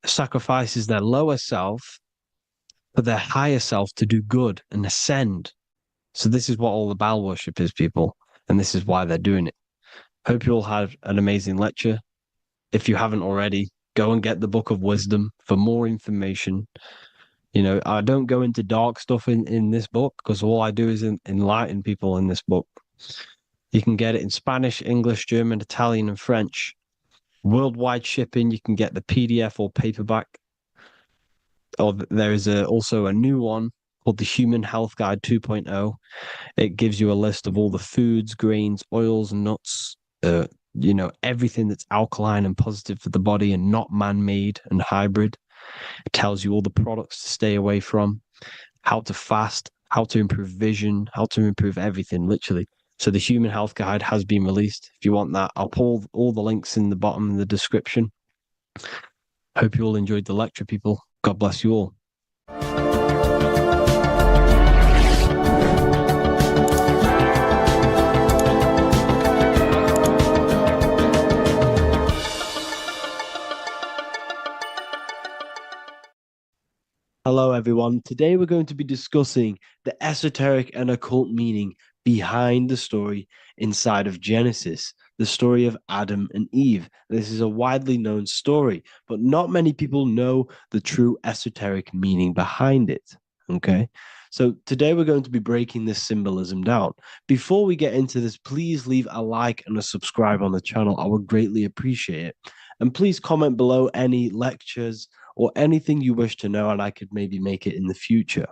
S2: sacrifices their lower self for their higher self to do good and ascend. So this is what all the Baal worship is, people, and this is why they're doing it. Hope you all had an amazing lecture. If you haven't already, go and get the Book of Wisdom for more information. I don't go into dark stuff in this book, because all I do is enlighten people in this book. You can get it in Spanish, English, German, Italian, and French. Worldwide shipping, you can get the PDF or paperback. there is also a new one called the Human Health Guide 2.0. It gives you a list of all the foods, grains, oils, nuts, everything that's alkaline and positive for the body and not man-made and hybrid. It tells you all the products to stay away from, how to fast, how to improve vision, how to improve everything, literally. So the Human Health Guide has been released. If you want that, I'll pull all the links in the bottom in the description. Hope you all enjoyed the lecture, people. God bless you all. Hello, everyone. Today we're going to be discussing the esoteric and occult meaning behind the story inside of Genesis, the story of Adam and Eve. This is a widely known story, but not many people know the true esoteric meaning behind it. Okay. So today we're going to be breaking this symbolism down. Before we get into this, please leave a like and a subscribe on the channel. I would greatly appreciate it. And please comment below any lectures or anything you wish to know, and I could maybe make it in the future.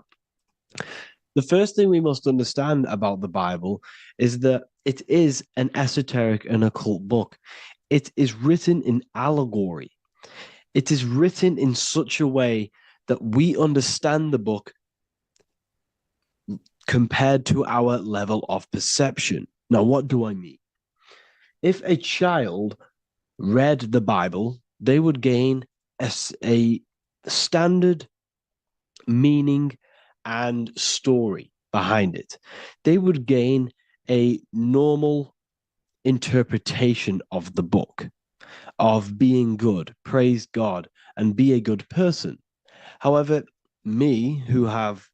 S2: The first thing we must understand about the Bible is that it is an esoteric and occult book. It is written in allegory. It is written in such a way that we understand the book compared to our level of perception. Now, what do I mean? If a child read the Bible, they would gain a standard meaning and story behind it. They would gain a normal interpretation of the book, of being good, praise God, and be a good person. However, me, who have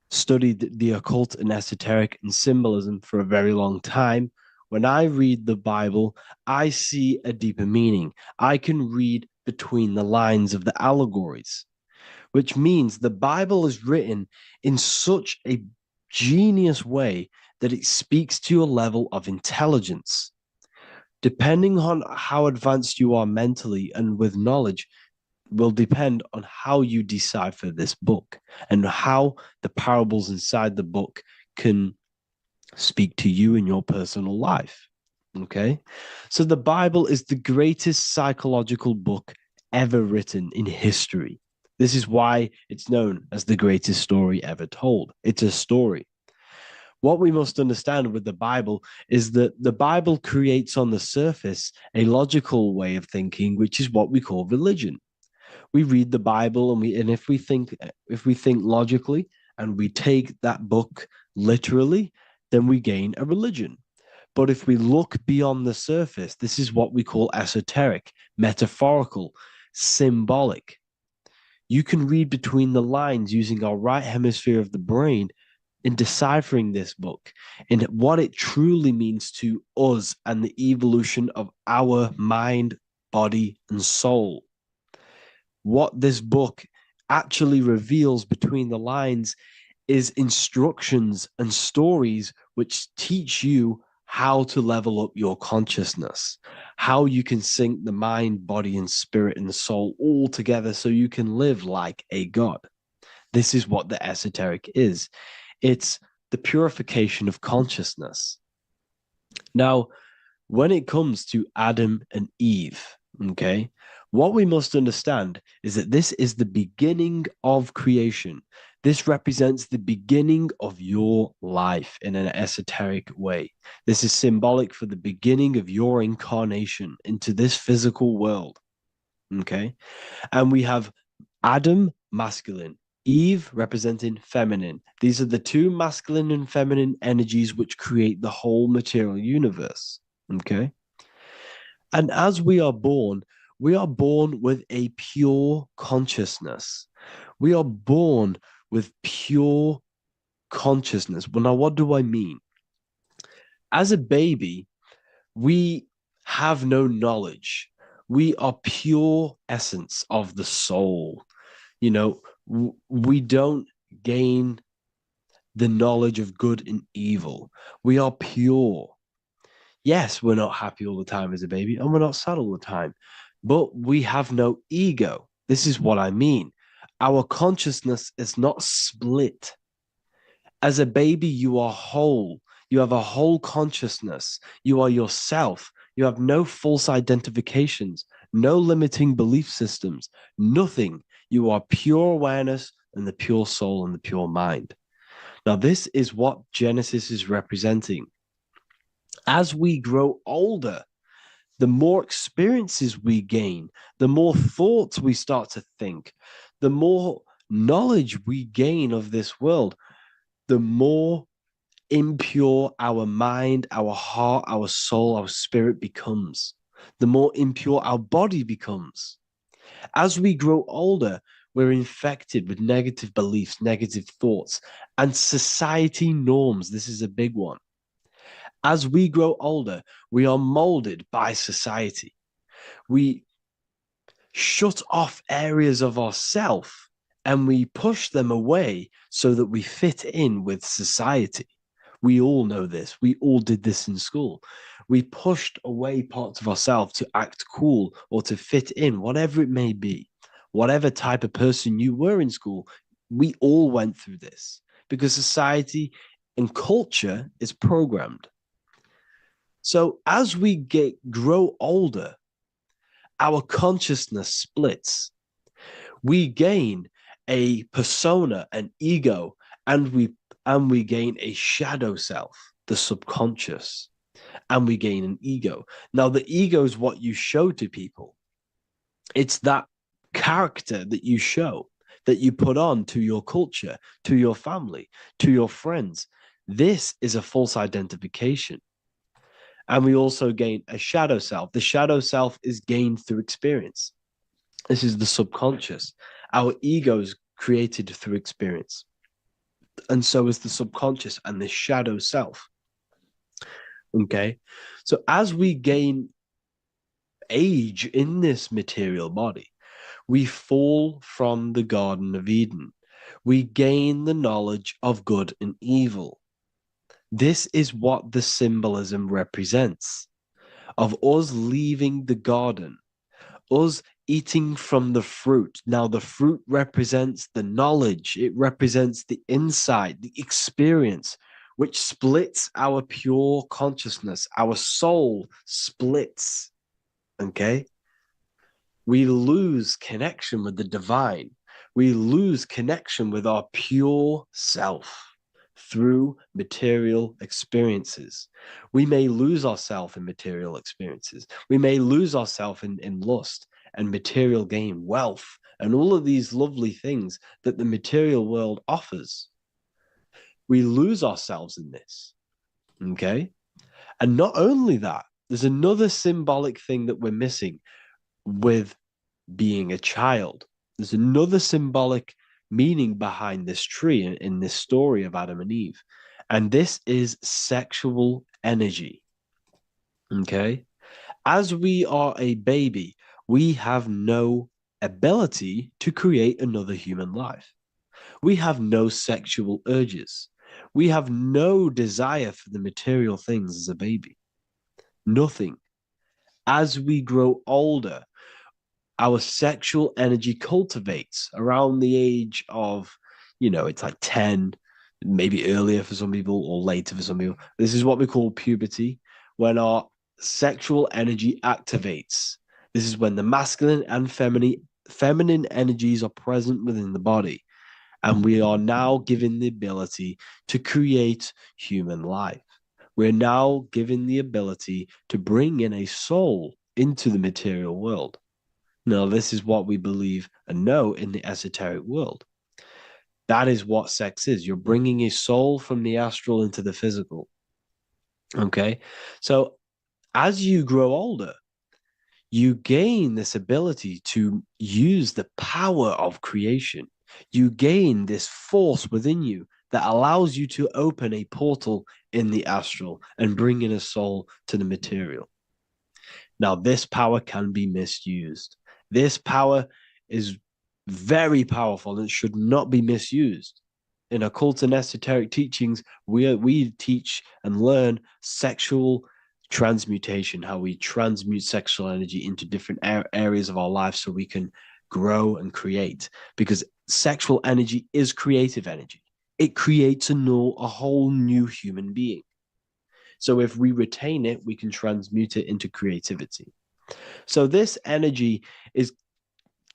S2: studied the occult and esoteric and symbolism for a very long time, when I read the Bible, I see a deeper meaning. I can read between the lines of the allegories, which means the Bible is written in such a genius way that it speaks to your level of intelligence. Depending on how advanced you are mentally and with knowledge, will depend on how you decipher this book and how the parables inside the book can speak to you in your personal life. Okay. So the Bible is the greatest psychological book ever written in history. This is why it's known as the greatest story ever told. It's a story. What we must understand with the Bible is that the Bible creates on the surface a logical way of thinking, which is what we call religion. We read the Bible and if we think logically and we take that book literally, then we gain a religion. But if we look beyond the surface, this is what we call esoteric, metaphorical, symbolic. You can read between the lines using our right hemisphere of the brain in deciphering this book and what it truly means to us and the evolution of our mind, body, and soul. What this book actually reveals between the lines is instructions and stories which teach you how to level up your consciousness, how you can sync the mind, body, and spirit and soul all together so you can live like a god. This is what the esoteric is. It's the purification of consciousness. Now, when it comes to Adam and Eve, okay, what we must understand is that this is the beginning of creation. This represents the beginning of your life in an esoteric way. This is symbolic for the beginning of your incarnation into this physical world. Okay. And we have Adam, masculine, Eve representing feminine. These are the two masculine and feminine energies which create the whole material universe. Okay. And as we are born with a pure consciousness. We are born with pure consciousness. Well, now, what do I mean? As a baby, we have no knowledge. We are pure essence of the soul. You know, we don't gain the knowledge of good and evil. We are pure. Yes, we're not happy all the time as a baby, and we're not sad all the time, but we have no ego. This is what I mean. Our consciousness is not split. As a baby, you are whole. You have a whole consciousness. You are yourself. You have no false identifications, no limiting belief systems, nothing. You are pure awareness and the pure soul and the pure mind. Now, this is what Genesis is representing. As we grow older, the more experiences we gain, the more thoughts we start to think, the more knowledge we gain of this world, the more impure our mind, our heart, our soul, our spirit becomes, the more impure our body becomes. As we grow older, we're infected with negative beliefs, negative thoughts, and society norms. This is a big one. As we grow older, we are molded by society. We shut off areas of ourself and we push them away so that we fit in with society. We all know this. We all did this in school. We pushed away parts of ourselves to act cool or to fit in, whatever it may be. Whatever type of person you were in school, we all went through this because society and culture is programmed. So as we grow older, our consciousness splits. We gain a persona, an ego, and we gain a shadow self, the subconscious, and we gain an ego. Now, the ego is what you show to people. It's that character that you show, that you put on to your culture, to your family, to your friends. This is a false identification. And we also gain a shadow self. The shadow self is gained through experience. This is the subconscious. Our ego is created through experience. And so is the subconscious and the shadow self. Okay. So as we gain age in this material body, we fall from the Garden of Eden. We gain the knowledge of good and evil. This is what the symbolism represents of us leaving the garden, us eating from the fruit. Now, the fruit represents the knowledge, it represents the insight, the experience, which splits our pure consciousness. Our soul splits. Okay? We lose connection with the divine. We lose connection with our pure self through material experiences. We may lose ourselves in material experiences. We may lose ourselves in lust and material gain, wealth, and all of these lovely things that the material world offers. We lose ourselves in this. Okay? And not only that, there's another symbolic thing that we're missing with being a child. There's another symbolic meaning behind this tree in this story of Adam and Eve. And this is sexual energy. Okay? As we are a baby, we have no ability to create another human life. We have no sexual urges. We have no desire for the material things as a baby. Nothing. As we grow older, our sexual energy cultivates around the age of, it's like 10, maybe earlier for some people or later for some people. This is what we call puberty, when our sexual energy activates. This is when the masculine and feminine energies are present within the body. And we are now given the ability to create human life. We're now given the ability to bring in a soul into the material world. Now, this is what we believe and know in the esoteric world. That is what sex is. You're bringing a soul from the astral into the physical. Okay? So as you grow older, you gain this ability to use the power of creation. You gain this force within you that allows you to open a portal in the astral and bring in a soul to the material. Now, this power can be misused. This power is very powerful and should not be misused. In occult and esoteric teachings, we teach and learn sexual transmutation, how we transmute sexual energy into different areas of our life so we can grow, and create, because sexual energy is creative energy. It creates a whole new human being. So if we retain it, we can transmute it into creativity. So this energy is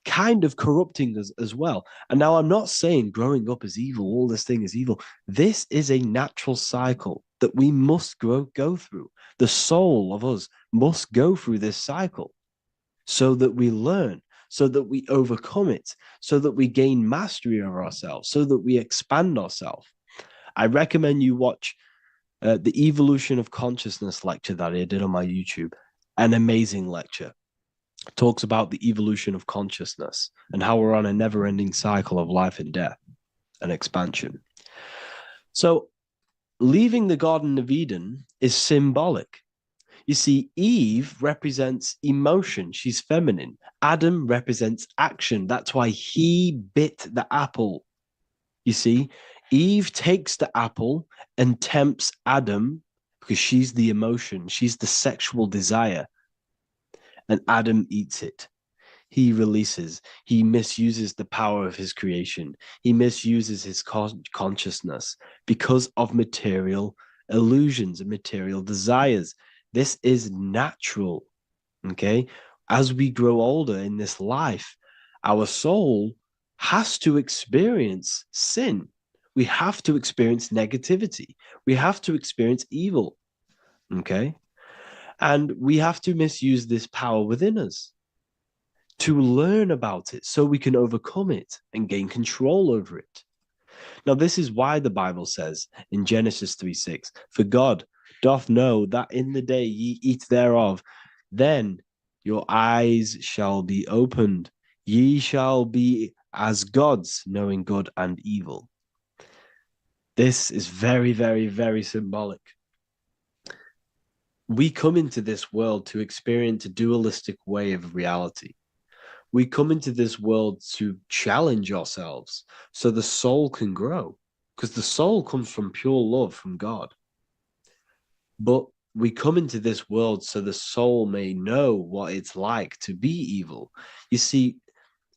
S2: kind of corrupting us as well. And now I'm not saying growing up is evil, all this thing is evil. This is a natural cycle that we must go through. The soul of us must go through this cycle so that we learn, so that we overcome it, so that we gain mastery over ourselves, so that we expand ourselves. I recommend you watch the Evolution of Consciousness lecture that I did on my YouTube. An amazing lecture. It talks about the evolution of consciousness and how we're on a never-ending cycle of life and death and expansion. So leaving the Garden of Eden is symbolic. You see, Eve represents emotion. She's feminine. Adam represents action. That's why he bit the apple. You see, Eve takes the apple and tempts Adam because she's the emotion. She's the sexual desire. And Adam eats it. He releases. He misuses the power of his creation. He misuses his consciousness because of material illusions and material desires. This is natural, okay? As we grow older in this life, our soul has to experience sin. We have to experience negativity. We have to experience evil, okay? And we have to misuse this power within us to learn about it so we can overcome it and gain control over it. Now, this is why the Bible says in Genesis 3:6, for God doth know that in the day ye eat thereof, then your eyes shall be opened. Ye shall be as gods, knowing good and evil. This is very, very, very symbolic. We come into this world to experience a dualistic way of reality. We come into this world to challenge ourselves so the soul can grow, because the soul comes from pure love from God. But we come into this world so the soul may know what it's like to be evil. You see,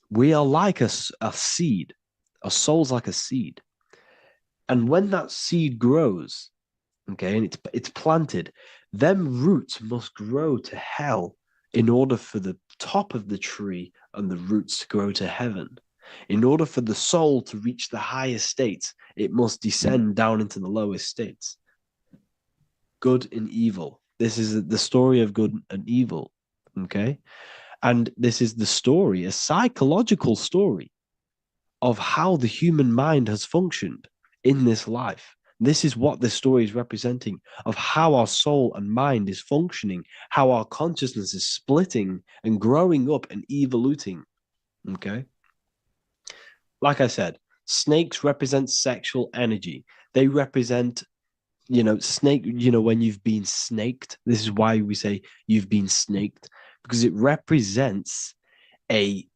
S2: we are like a seed. Our soul's like a seed. And when that seed grows, okay, and it's planted, them roots must grow to hell in order for the top of the tree and the roots to grow to heaven. In order for the soul to reach the highest states, it must descend down into the lowest states. Good and evil. This is the story of good and evil, okay? And this is the story, a psychological story of how the human mind has functioned in this life. This is what this story is representing of how our soul and mind is functioning, how our consciousness is splitting and growing up and evoluting. Okay. Like I said, snakes represent sexual energy. They represent, snake, when you've been snaked. This is why we say you've been snaked, because it represents a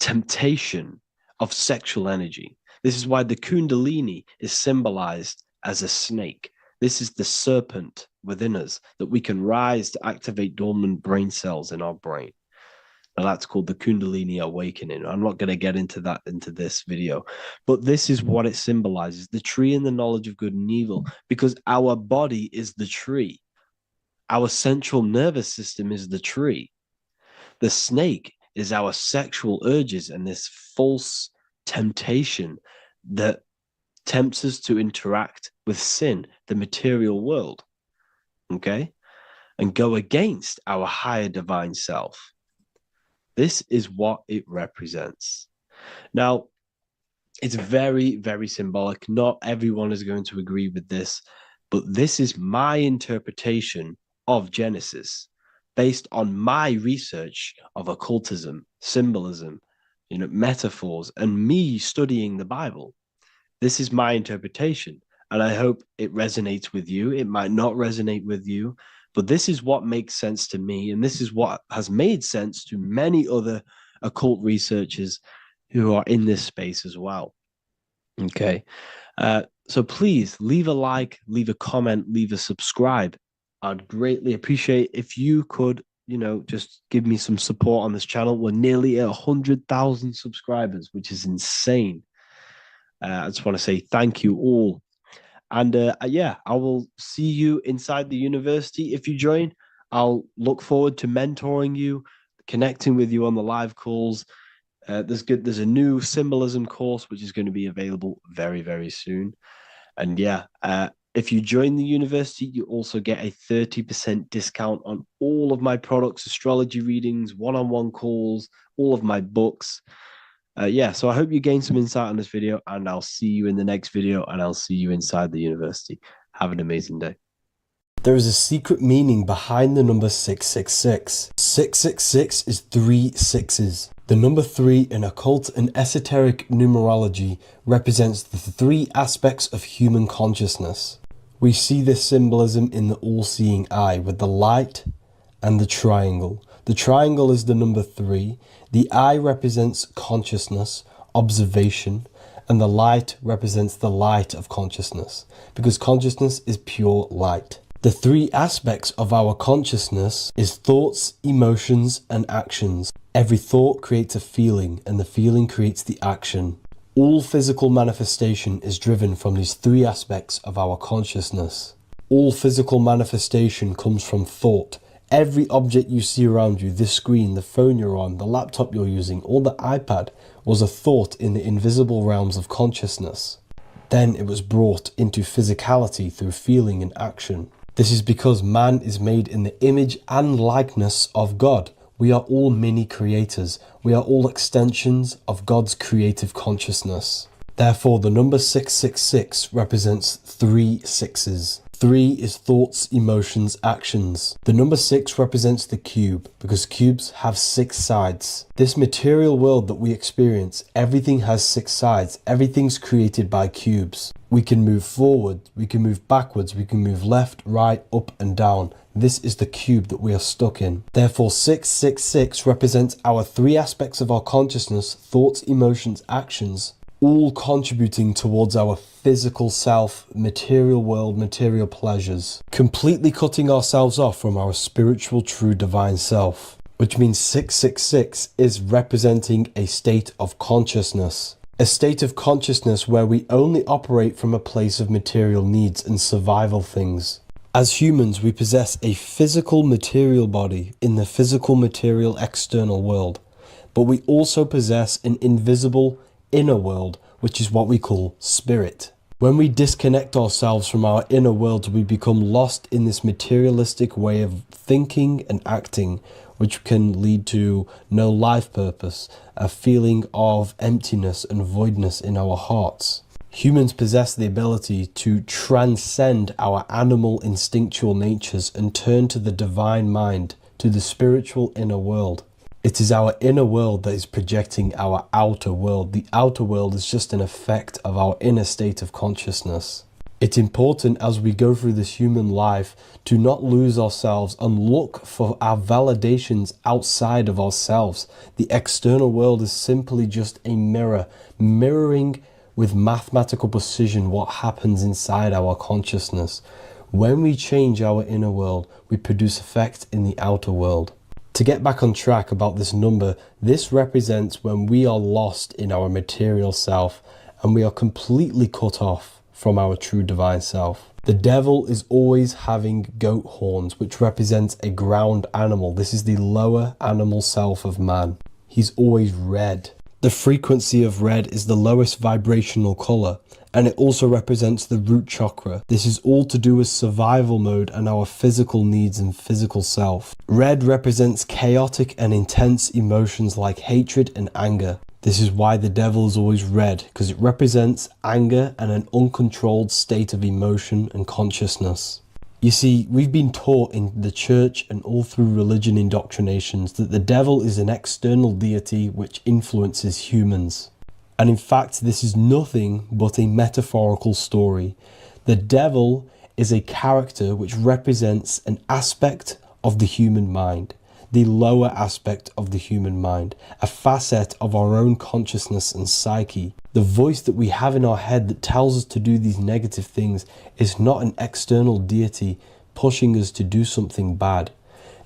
S2: temptation of sexual energy. This is why the Kundalini is symbolized as a snake. This is the serpent within us that we can rise to activate dormant brain cells in our brain. Now that's called the Kundalini awakening. I'm not going to get into that into this video, but this is what it symbolizes, the tree and the knowledge of good and evil, because our body is the tree. Our central nervous system is the tree. The snake is our sexual urges and this false temptation that tempts us to interact with sin, the material world, okay, and go against our higher divine self. This is what it represents. Now, it's very, very symbolic. Not everyone is going to agree with this, but this is my interpretation of Genesis based on my research of occultism, symbolism, metaphors, and me studying the Bible. This is my interpretation, and I hope it resonates with you. It might not resonate with you, but this is what makes sense to me, and this is what has made sense to many other occult researchers who are in this space as well. Okay. So please leave a like, leave a comment, leave a subscribe. I'd greatly appreciate if you could just give me some support on this channel. We're nearly at 100,000 subscribers, which is insane. I just want to say thank you all. And yeah, I will see you inside the university if you join. I'll look forward to mentoring you, connecting with you on the live calls. There's a new symbolism course which is going to be available very, very soon. And yeah, if you join the university, you also get a 30% discount on all of my products, astrology readings, one-on-one calls, all of my books. Yeah, so I hope you gain some insight on this video, and I'll see you in the next video, and I'll see you inside the university. Have an amazing day.
S1: There is a secret meaning behind the number 666. 666 is 3 sixes. The number 3 in occult and esoteric numerology represents the 3 aspects of human consciousness. We see this symbolism in the all-seeing eye with the light and the triangle. The triangle is the number 3. The eye represents consciousness, observation, and the light represents the light of consciousness, because consciousness is pure light. The 3 aspects of our consciousness is thoughts, emotions, and actions. Every thought creates a feeling, and the feeling creates the action. All physical manifestation is driven from these 3 aspects of our consciousness. All physical manifestation comes from thought. Every object you see around you, this screen, the phone you're on, the laptop you're using, or the iPad, was a thought in the invisible realms of consciousness. Then it was brought into physicality through feeling and action. This is because man is made in the image and likeness of God. We are all mini creators. We are all extensions of God's creative consciousness. Therefore, the number 666 represents 3 sixes. 3 is thoughts, emotions, actions. The number 6 represents the cube, because cubes have 6 sides. This material world that we experience, everything has 6 sides. Everything's created by cubes. We can move forward, we can move backwards, we can move left, right, up and down. This is the cube that we are stuck in. Therefore, 666 represents our 3 aspects of our consciousness, thoughts, emotions, actions, all contributing towards our physical self, material world, material pleasures, completely cutting ourselves off from our spiritual, true, divine self, which means 666 is representing a state of consciousness. A state of consciousness where we only operate from a place of material needs and survival things. As humans, we possess a physical material body in the physical material external world, but we also possess an invisible inner world, which is what we call spirit. When we disconnect ourselves from our inner world, we become lost in this materialistic way of thinking and acting, which can lead to no life purpose, a feeling of emptiness and voidness in our hearts. Humans possess the ability to transcend our animal instinctual natures and turn to the divine mind, to the spiritual inner world. It is our inner world that is projecting our outer world. The outer world is just an effect of our inner state of consciousness. It's important as we go through this human life to not lose ourselves and look for our validations outside of ourselves. The external world is simply just a mirror, mirroring with mathematical precision what happens inside our consciousness. When we change our inner world, we produce effect in the outer world. To get back on track about this number, this represents when we are lost in our material self and we are completely cut off from our true divine self. The devil is always having goat horns, which represents a ground animal. This is the lower animal self of man. He's always red. The frequency of red is the lowest vibrational color, and it also represents the root chakra. This is all to do with survival mode and our physical needs and physical self. Red represents chaotic and intense emotions like hatred and anger. This is why the devil is always red, because it represents anger and an uncontrolled state of emotion and consciousness. You see, we've been taught in the church and all through religion indoctrinations that the devil is an external deity which influences humans. And in fact, this is nothing but a metaphorical story. The devil is a character which represents an aspect of the human mind, the lower aspect of the human mind, a facet of our own consciousness and psyche. The voice that we have in our head that tells us to do these negative things is not an external deity pushing us to do something bad.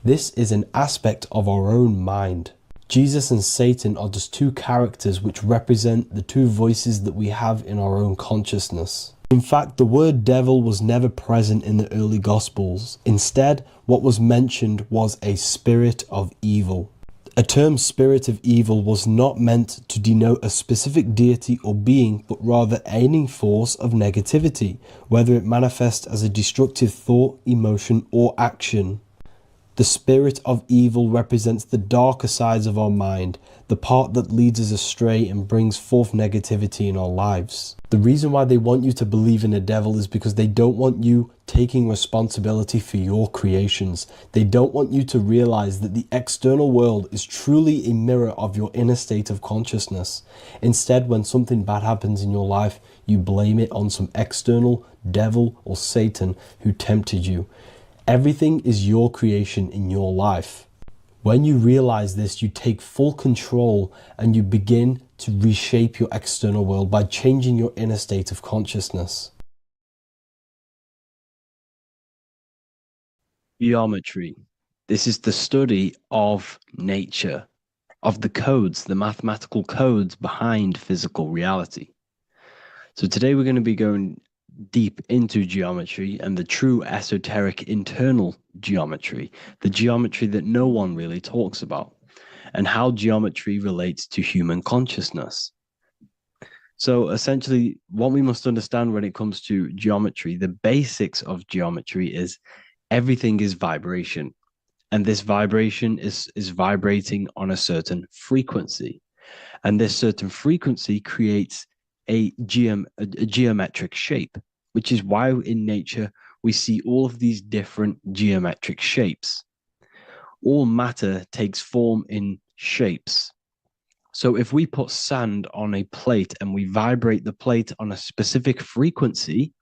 S1: This is an aspect of our own mind. Jesus and Satan are just two characters which represent the two voices that we have in our own consciousness. In fact, the word devil was never present in the early Gospels. Instead, what was mentioned was a spirit of evil. A term spirit of evil was not meant to denote a specific deity or being, but rather any force of negativity, whether it manifests as a destructive thought, emotion, or action. The spirit of evil represents the darker sides of our mind, the part that leads us astray and brings forth negativity in our lives. The reason why they want you to believe in a devil is because they don't want you taking responsibility for your creations. They don't want you to realize that the external world is truly a mirror of your inner state of consciousness. Instead, when something bad happens in your life, you blame it on some external devil or Satan who tempted you. Everything is your creation in your life. When you realize this, you take full control and you begin to reshape your external world by changing your inner state of consciousness.
S2: Geometry. This is the study of nature, of the codes, the mathematical codes behind physical reality. So today we're going to be going deep into geometry and the true esoteric internal geometry, the geometry that no one really talks about, and how geometry relates to human consciousness. So essentially, what we must understand when it comes to geometry, the basics of geometry is everything is vibration. And this vibration is vibrating on a certain frequency. And this certain frequency creates a geometric shape, which is why in nature we see all of these different geometric shapes. All matter takes form in shapes. So if we put sand on a plate and we vibrate the plate on a specific frequency,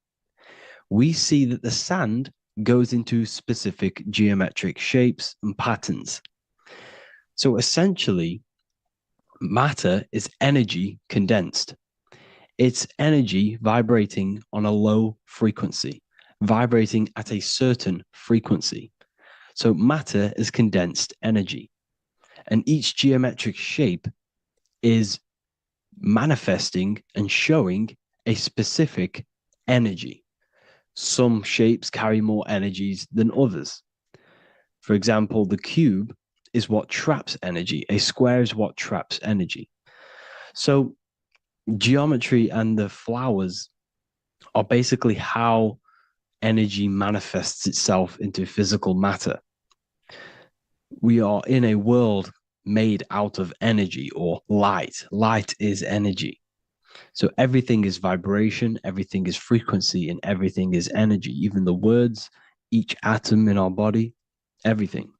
S2: we see that the sand goes into specific geometric shapes and patterns. So essentially, matter is energy condensed. It's energy vibrating on a low frequency, vibrating at a certain frequency. So matter is condensed energy. And each geometric shape is manifesting and showing a specific energy. Some shapes carry more energies than others. For example, the cube is what traps energy. A square is what traps energy. So geometry and the flowers are basically how energy manifests itself into physical matter. We are in a world made out of energy or light. Light is energy. So everything is vibration, everything is frequency, and everything is energy. Even the words, each atom in our body, everything.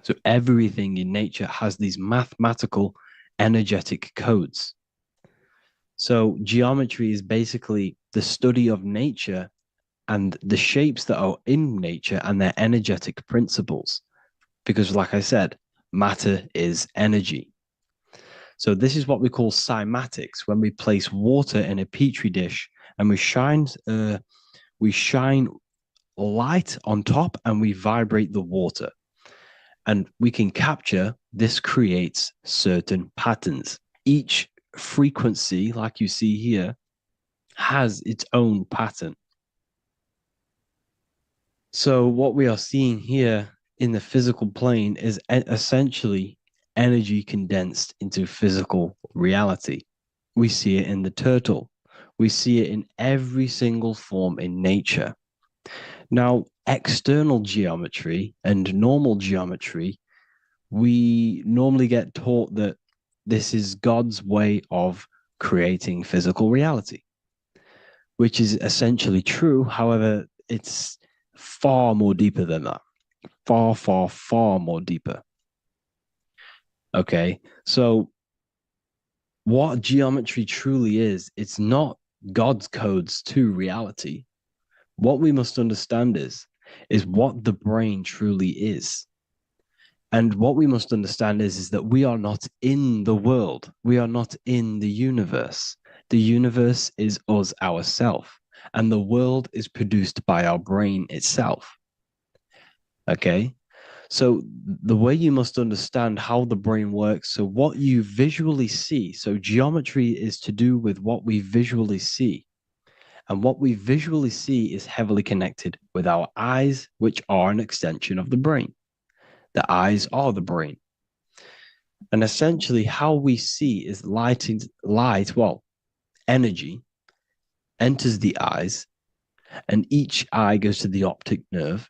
S2: So everything in nature has these mathematical, energetic codes. So geometry is basically the study of nature and the shapes that are in nature and their energetic principles. Because, like I said, matter is energy. So this is what we call cymatics. When we place water in a petri dish and we shine light on top and we vibrate the water, and we can capture. This creates certain patterns. Each frequency, like you see here, has its own pattern. So what we are seeing here in the physical plane is essentially energy condensed into physical reality. We see it in the turtle. We see it in every single form in nature. Now, external geometry and normal geometry, we normally get taught that this is God's way of creating physical reality, which is essentially true. However, it's far more deeper than that. Far, far, far more deeper. Okay, so what geometry truly is, it's not God's codes to reality. What we must understand is what the brain truly is. And what we must understand is that we are not in the world. We are not in the universe. The universe is us ourselves. And the world is produced by our brain itself. Okay? So the way you must understand how the brain works, so what you visually see, so geometry is to do with what we visually see. And what we visually see is heavily connected with our eyes, which are an extension of the brain. The eyes are the brain. And essentially how we see is energy enters the eyes, and each eye goes to the optic nerve.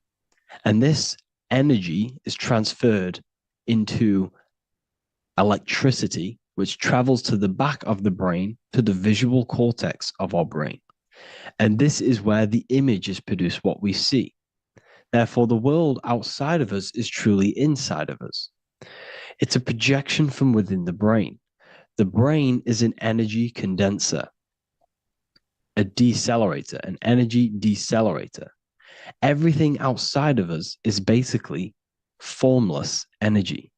S2: And this energy is transferred into electricity, which travels to the back of the brain, to the visual cortex of our brain. And this is where the image is produced, what we see. Therefore, the world outside of us is truly inside of us. It's a projection from within the brain. The brain is an energy condenser, a decelerator, an energy decelerator. Everything outside of us is basically formless energy.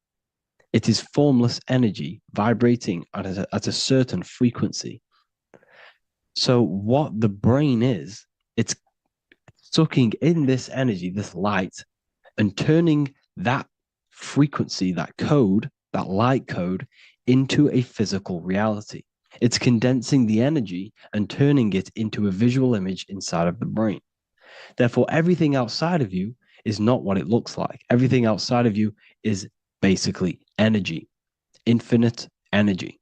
S2: It is formless energy vibrating at a certain frequency. So what the brain is, it's sucking in this energy, this light, and turning that frequency, that code, that light code, into a physical reality. It's condensing the energy and turning it into a visual image inside of the brain. Therefore, everything outside of you is not what it looks like. Everything outside of you is basically energy, infinite energy.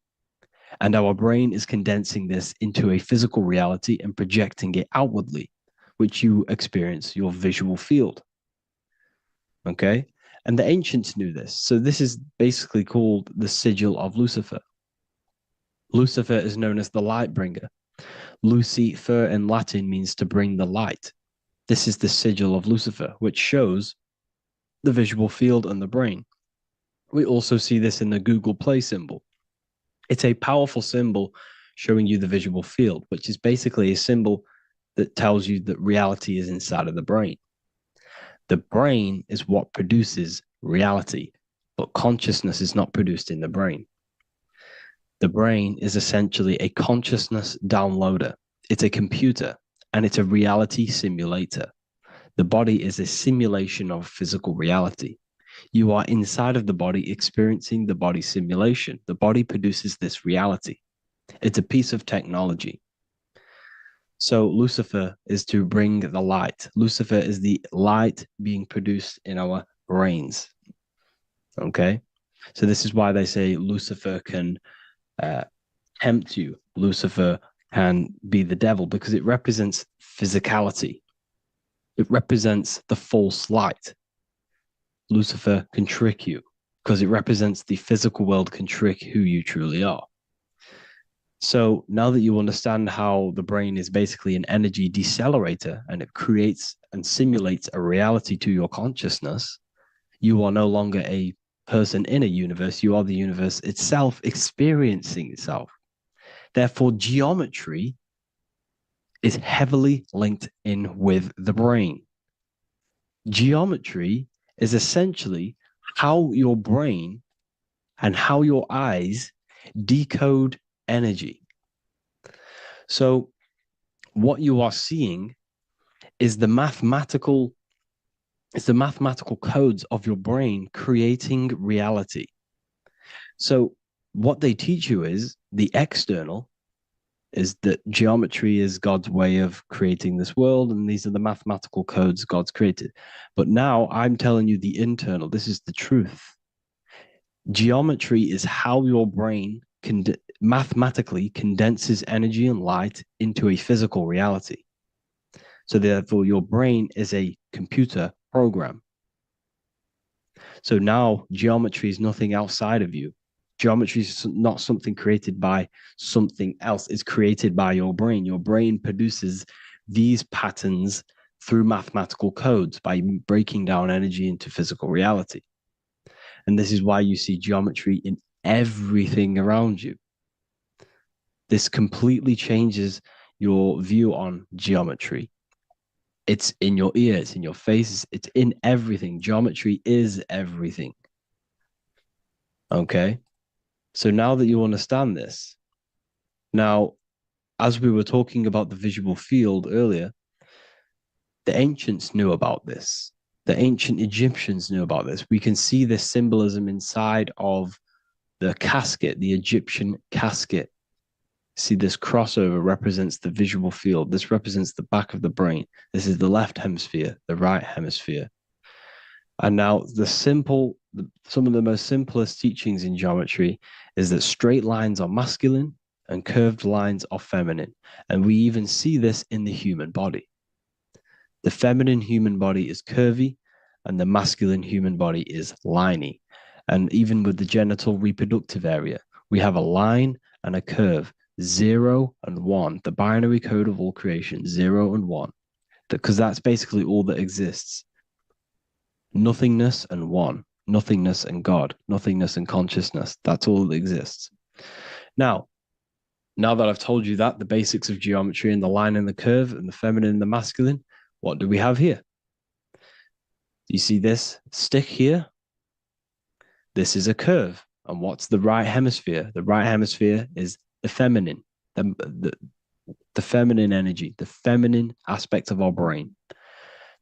S2: And our brain is condensing this into a physical reality and projecting it outwardly, which you experience your visual field. Okay. And the ancients knew this. So this is basically called the sigil of Lucifer. Lucifer is known as the light bringer. Lucifer in Latin means to bring the light. This is the sigil of Lucifer, which shows the visual field and the brain. We also see this in the Google Play symbol. It's a powerful symbol showing you the visual field, which is basically a symbol that tells you that reality is inside of the brain. The brain is what produces reality, but consciousness is not produced in the brain. The brain is essentially a consciousness downloader. It's a computer and it's a reality simulator. The body is a simulation of physical reality. You are inside of the body experiencing the body simulation. The body produces this reality. It's a piece of technology. So Lucifer is to bring the light. Lucifer is the light being produced in our brains. Okay. So this is why they say Lucifer can tempt you. Lucifer can be the devil because it represents physicality. It represents the false light. Lucifer can trick you because it represents the physical world can trick who you truly are. So now that you understand how the brain is basically an energy decelerator and it creates and simulates a reality to your consciousness, you are no longer a person in a universe. You are the universe itself experiencing itself. Therefore, geometry is heavily linked in with the brain. Geometry is essentially how your brain and how your eyes decode energy. So what you are seeing is the mathematical codes of your brain creating reality. So what they teach you is the external is that geometry is God's way of creating this world, and these are the mathematical codes God's created. But now I'm telling you the internal. This is the truth. Geometry is how your brain mathematically condenses energy and light into a physical reality. So therefore, your brain is a computer program. So now geometry is nothing outside of you. Geometry is not something created by something else. It's created by your brain. Your brain produces these patterns through mathematical codes by breaking down energy into physical reality. And this is why you see geometry in everything around you. This completely changes your view on geometry. It's in your ear, it's in your face, it's in everything. Geometry is everything. Okay? So now that you understand this, now, as we were talking about the visual field earlier, the ancients knew about this. The ancient Egyptians knew about this. We can see this symbolism inside of the casket, the Egyptian casket. See, this crossover represents the visual field. This represents the back of the brain. This is the left hemisphere, the right hemisphere. And now some of the most simplest teachings in geometry is that straight lines are masculine and curved lines are feminine. And we even see this in the human body. The feminine human body is curvy and the masculine human body is liney. And even with the genital reproductive area, we have a line and a curve, 0 and 1, the binary code of all creation, 0 and 1, because that's basically all that exists. Nothingness and one, nothingness and God, nothingness and consciousness. That's all that exists. Now that I've told you that, the basics of geometry and the line and the curve and the feminine and the masculine, what do we have here? Do you see this stick here? This is a curve. And what's the right hemisphere? The right hemisphere is the feminine, the feminine energy, the feminine aspect of our brain.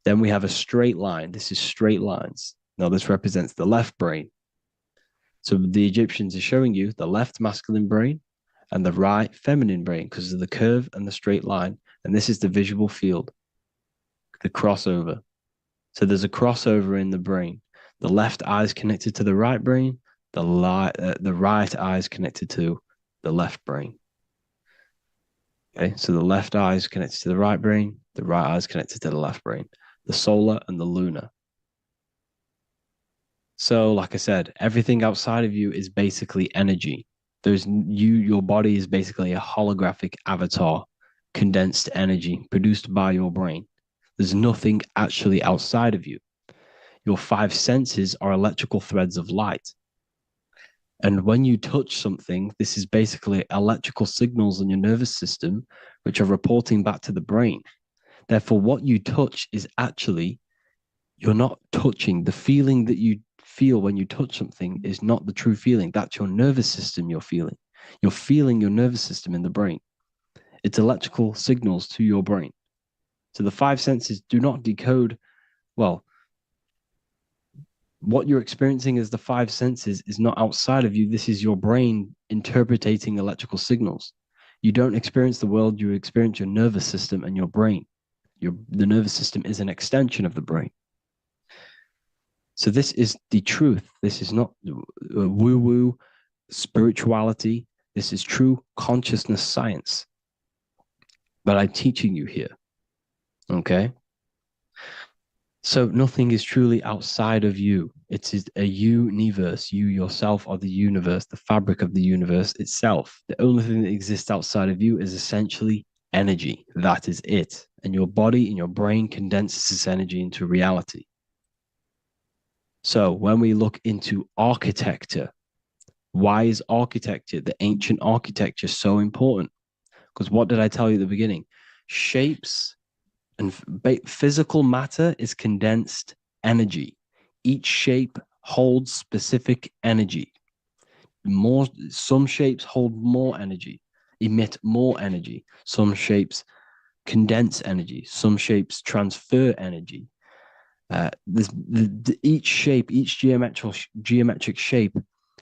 S2: Then we have a straight line. This is straight lines. Now this represents the left brain. So the Egyptians are showing you the left masculine brain and the right feminine brain because of the curve and the straight line. And this is the visual field, the crossover. So there's a crossover in the brain. The left eye is connected to the right brain. The right eye is connected to the left brain. Okay, so the left eye is connected to the right brain. The right eye is connected to the left brain. The solar and the lunar. So, like I said, everything outside of you is basically energy. Your body is basically a holographic avatar, condensed energy produced by your brain. There's nothing actually outside of you. Your 5 senses are electrical threads of light. And when you touch something, this is basically electrical signals in your nervous system, which are reporting back to the brain. Therefore, what you touch is actually, you're not touching. The feeling that you feel when you touch something is not the true feeling. That's your nervous system you're feeling. You're feeling your nervous system in the brain. It's electrical signals to your brain. So the 5 senses do not decode, well, what you're experiencing as the 5 senses is not outside of you. This is your brain interpreting electrical signals. You don't experience the world, you experience your nervous system and your brain. The nervous system is an extension of the brain. So this is the truth. This is not woo-woo spirituality. This is true consciousness science. But I'm teaching you here. Okay? So nothing is truly outside of you. It is a universe. You yourself are the universe, the fabric of the universe itself. The only thing that exists outside of you is essentially energy. That is it. And your body and your brain condenses this energy into reality. So when we look into architecture, why is architecture, the ancient architecture, so important? Because what did I tell you at the beginning? Shapes and physical matter is condensed energy. Each shape holds specific energy. Some shapes hold more energy, emit more energy. Some shapes condense energy. Some shapes transfer energy. Each shape, each geometric shape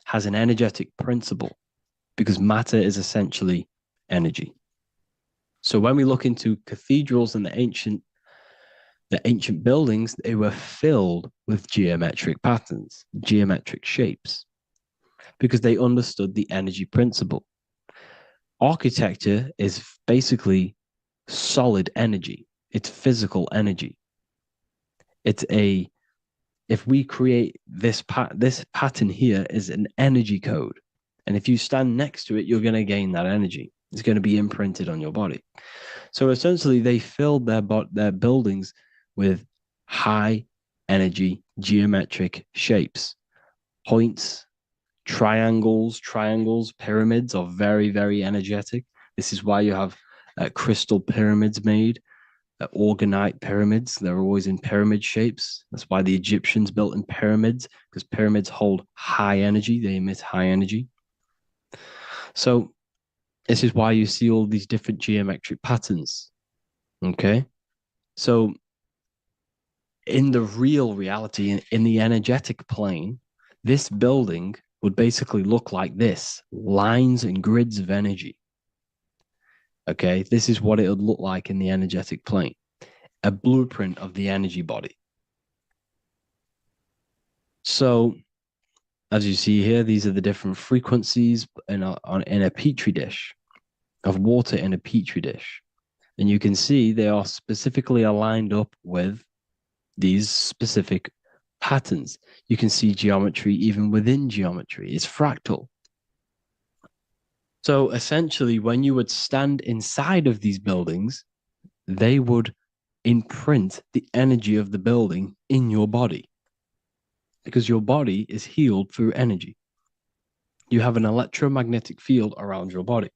S2: has an energetic principle because matter is essentially energy. So when we look into cathedrals and the ancient buildings, they were filled with geometric patterns, geometric shapes, because they understood the energy principle. Architecture is basically solid energy. It's physical energy. If we create this pattern here is an energy code. And if you stand next to it, you're going to gain that energy. It's going to be imprinted on your body. So essentially, they filled their buildings with high energy geometric shapes. Points, triangles, pyramids are very, very energetic. This is why you have crystal pyramids made, organite pyramids. They're always in pyramid shapes. That's why the Egyptians built in pyramids, because pyramids hold high energy. They emit high energy. So this is why you see all these different geometric patterns. Okay. So in the real reality, in the energetic plane, this building would basically look like this: lines and grids of energy. Okay, this is what it would look like in the energetic plane, a blueprint of the energy body. So, as you see here, these are the different frequencies in a petri dish, of water in a petri dish. And you can see they are specifically aligned up with these specific patterns. You can see geometry even within geometry. It's fractal. So essentially, when you would stand inside of these buildings, they would imprint the energy of the building in your body, because your body is healed through energy. You have an electromagnetic field around your body.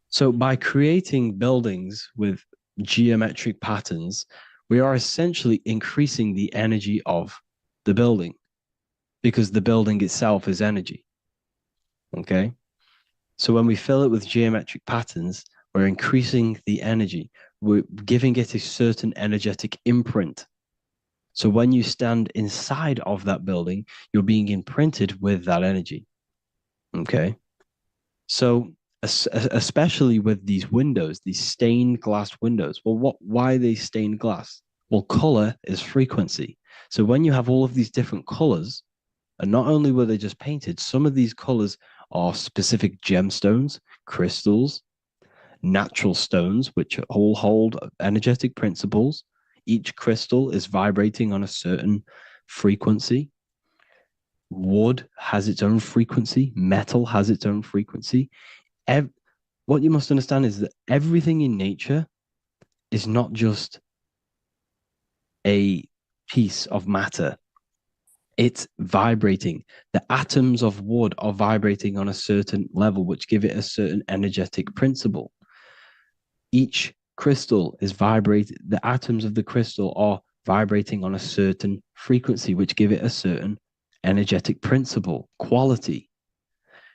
S2: So by creating buildings with geometric patterns, we are essentially increasing the energy of the building, because the building itself is energy. Okay? So when we fill it with geometric patterns, we're increasing the energy. We're giving it a certain energetic imprint. So when you stand inside of that building, you're being imprinted with that energy. Okay? So especially with these windows, these stained glass windows. Well, why are they stained glass? Well, color is frequency. So when you have all of these different colors, and not only were they just painted, some of these colors are specific gemstones, crystals, natural stones, which all hold energetic principles. Each crystal is vibrating on a certain frequency. Wood has its own frequency. Metal has its own frequency. What you must understand is that everything in nature is not just a piece of matter. It's vibrating. The atoms of wood are vibrating on a certain level, which give it a certain energetic principle. Each crystal is vibrating. The atoms of the crystal are vibrating on a certain frequency, which give it a certain energetic principle, quality.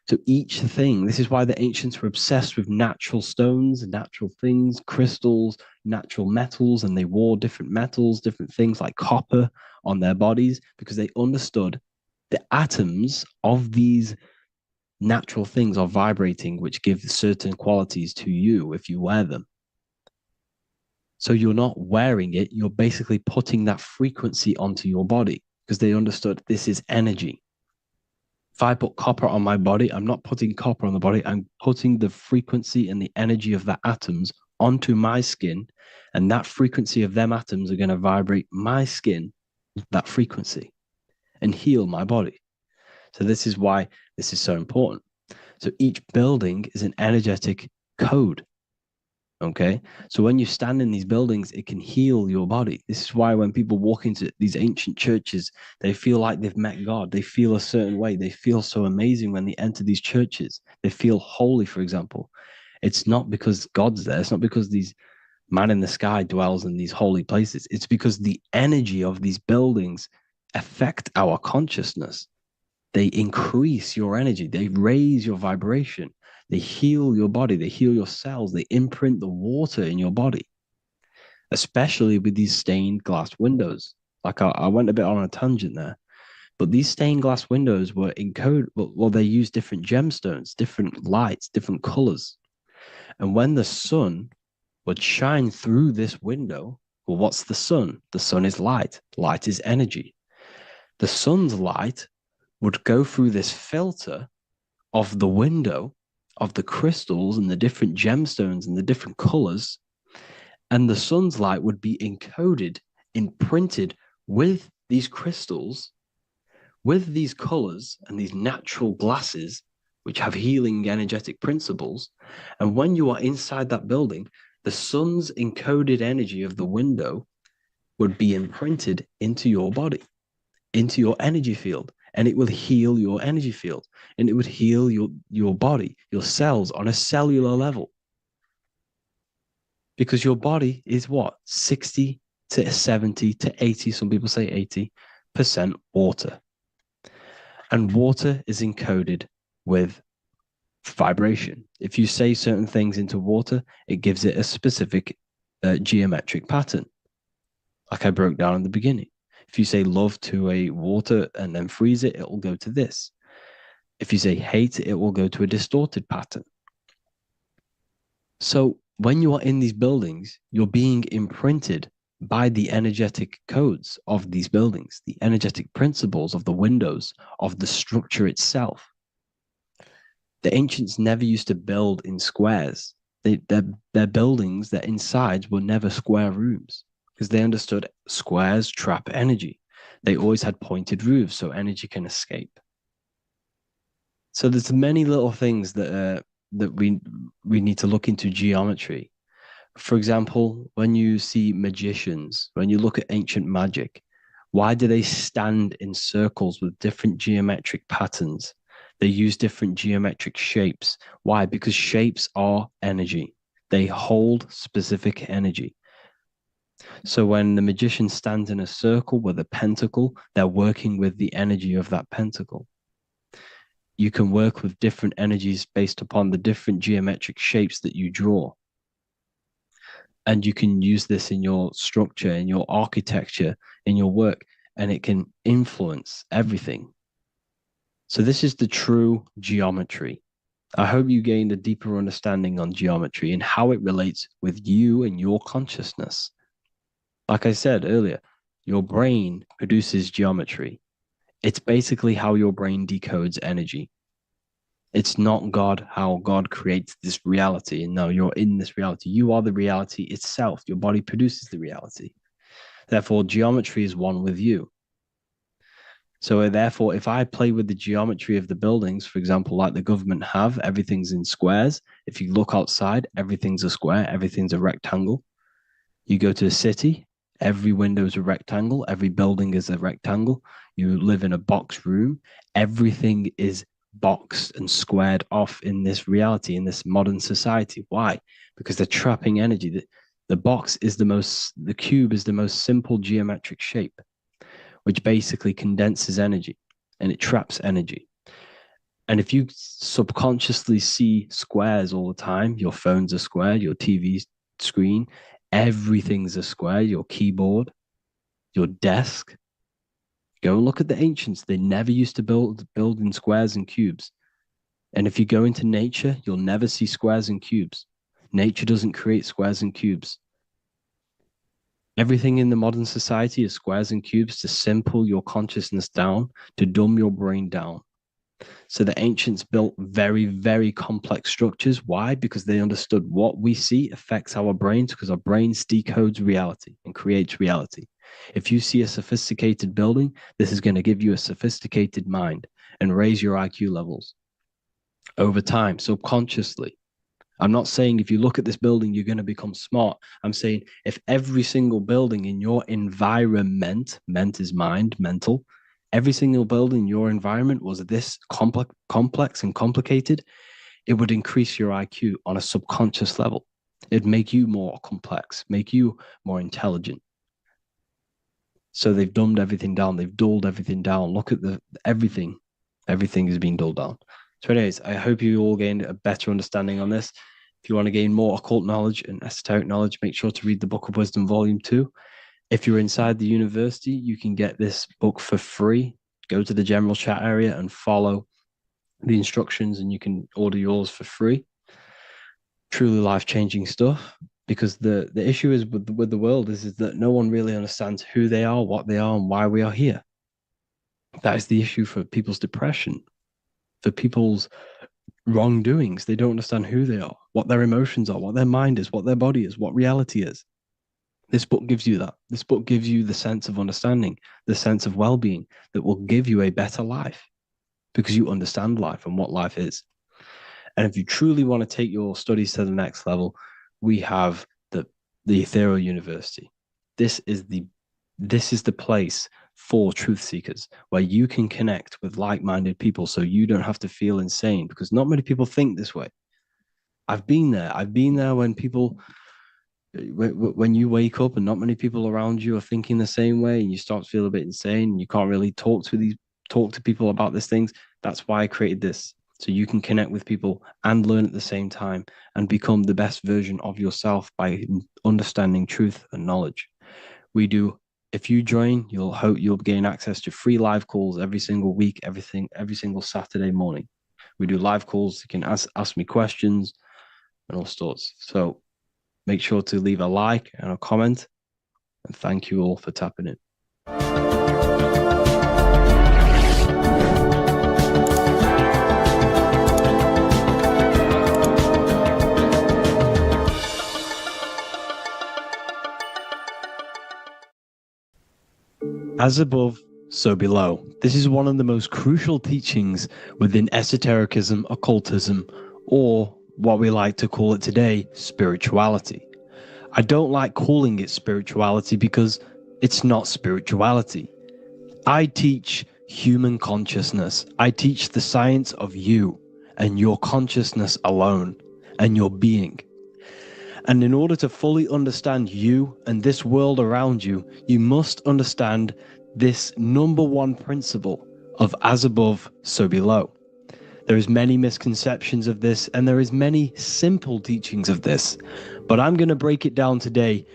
S2: So each thing, this is why the ancients were obsessed with natural stones, natural things, crystals, natural metals, and they wore different metals, different things like copper on their bodies, because they understood the atoms of these natural things are vibrating, which give certain qualities to you if you wear them. So you're not wearing it, you're basically putting that frequency onto your body, because they understood this is energy. If I put copper on my body, I'm not putting copper on the body. I'm putting the frequency and the energy of the atoms onto my skin. And that frequency of them atoms are going to vibrate my skin, that frequency, and heal my body. So this is why this is so important. So each building is an energetic code. Okay. So when you stand in these buildings, it can heal your body. This is why when people walk into these ancient churches, they feel like they've met God. They feel a certain way. They feel so amazing when they enter these churches. They feel holy, for example. It's not because God's there. It's not because these man in the sky dwells in these holy places. It's because the energy of these buildings affect our consciousness. They increase your energy. They raise your vibration. They heal your body. They heal your cells. They imprint the water in your body, especially with these stained glass windows. Like I went a bit on a tangent there, but these stained glass windows were encoded. Well, they use different gemstones, different lights, different colors. And when the sun would shine through this window, well, what's the sun? The sun is light. Light is energy. The sun's light would go through this filter of the window, of the crystals and the different gemstones and the different colors, and the sun's light would be encoded, imprinted with these crystals, with these colors and these natural glasses, which have healing energetic principles. And when you are inside that building, the sun's encoded energy of the window would be imprinted into your body, into your energy field. And it will heal your energy field, and it would heal your body, your cells on a cellular level. Because your body is what? 60 to 70 to 80, some people say 80% water. And water is encoded with vibration. If you say certain things into water, it gives it a specific geometric pattern. like I broke down in the beginning. If you say love to a water and then freeze it, it will go to this. If you say hate, it will go to a distorted pattern. So when you are in these buildings, you're being imprinted by the energetic codes of these buildings, the energetic principles of the windows, of the structure itself. The ancients never used to build in squares. Their buildings, their insides were never square rooms because they understood squares trap energy. They always had pointed roofs so energy can escape. So there's many little things that we need to look into geometry. For example, when you see magicians, when you look at ancient magic, why do they stand in circles with different geometric patterns? They use different geometric shapes. Why? Because shapes are energy. They hold specific energy. So when the magician stands in a circle with a pentacle, they're working with the energy of that pentacle. You can work with different energies based upon the different geometric shapes that you draw. And you can use this in your structure, in your architecture, in your work, and it can influence everything. So this is the true geometry. I hope you gained a deeper understanding on geometry and how it relates with you and your consciousness. Like I said earlier, your brain produces geometry. It's basically how your brain decodes energy. It's not God, how God creates this reality. And no, you're in this reality. You are the reality itself. Your body produces the reality. Therefore, geometry is one with you. So therefore, if I play with the geometry of the buildings, for example, like the government have, everything's in squares. If you look outside, everything's a square, everything's a rectangle. You go to a city, every window is a rectangle, every building is a rectangle. You live in a box room, everything is boxed and squared off in this reality, in this modern society. Why? Because they're trapping energy. The cube is the most simple geometric shape, which basically condenses energy and it traps energy. And if you subconsciously see squares all the time, your phone's a square, your TV screen, everything's a square, your keyboard, your desk. Go and look at the ancients. They never used to build in squares and cubes. And if you go into nature, you'll never see squares and cubes. Nature doesn't create squares and cubes. Everything in the modern society is squares and cubes to simple your consciousness down, to dumb your brain down. So the ancients built very, very complex structures. Why? Because they understood what we see affects our brains, because our brains decodes reality and creates reality. If you see a sophisticated building, this is going to give you a sophisticated mind and raise your IQ levels over time, subconsciously. I'm not saying if you look at this building, you're going to become smart. I'm saying if every single building in your environment, ment is mind, mental, every single building in your environment was this complex and complicated, it would increase your IQ on a subconscious level. It'd make you more complex, make you more intelligent. So they've dumbed everything down. They've dulled everything down. Look at everything. Everything is being dulled down. So anyways, I hope you all gained a better understanding on this. If you want to gain more occult knowledge and esoteric knowledge, make sure to read the Book of Wisdom, Volume 2. If you're inside the university, you can get this book for free. Go to the general chat area and follow the instructions and you can order yours for free. Truly life-changing stuff. Because the issue is with the world is that no one really understands who they are, what they are, and why we are here. That is the issue for people's depression, for people's wrongdoings. They don't understand who they are, what their emotions are, what their mind is, what their body is, what reality is. This book gives you that. This book gives you the sense of understanding, the sense of well-being that will give you a better life because you understand life and what life is. And if you truly want to take your studies to the next level, we have the Ethereal University. This is the place for truth seekers where you can connect with like-minded people so you don't have to feel insane because not many people think this way. I've been there. I've been there when you wake up and not many people around you are thinking the same way and you start to feel a bit insane and you can't really talk to people about these things. That's why I created this. So you can connect with people and learn at the same time and become the best version of yourself by understanding truth and knowledge. We do If you join, you'll gain access to free live calls every single week, every single Saturday morning. We do live calls. You can ask me questions and all sorts. So make sure to leave a like and a comment. And thank you all for tapping in. As above, so below. This is one of the most crucial teachings within esotericism, occultism, or what we like to call it today, spirituality. I don't like calling it spirituality because it's not spirituality. I teach human consciousness. I teach the science of you and your consciousness alone and your being. And in order to fully understand you and this world around you, you must understand this number one principle of as above, so below. There is many misconceptions of this, and there is many simple teachings of this, but I'm going to break it down today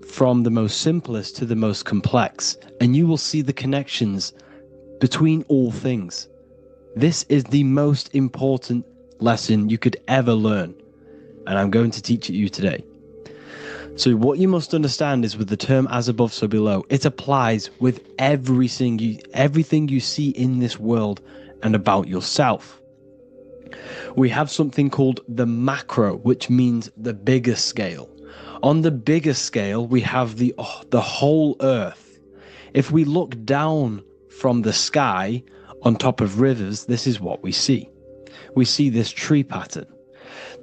S2: from the most simplest to the most complex, and you will see the connections between all things. This is the most important lesson you could ever learn, and I'm going to teach it you today. So what you must understand is with the term as above, so below, it applies with everything you see in this world and about yourself. We have something called the macro, which means the bigger scale. On the bigger scale, we have the whole earth. If we look down from the sky on top of rivers, this is what we see. We see this tree pattern.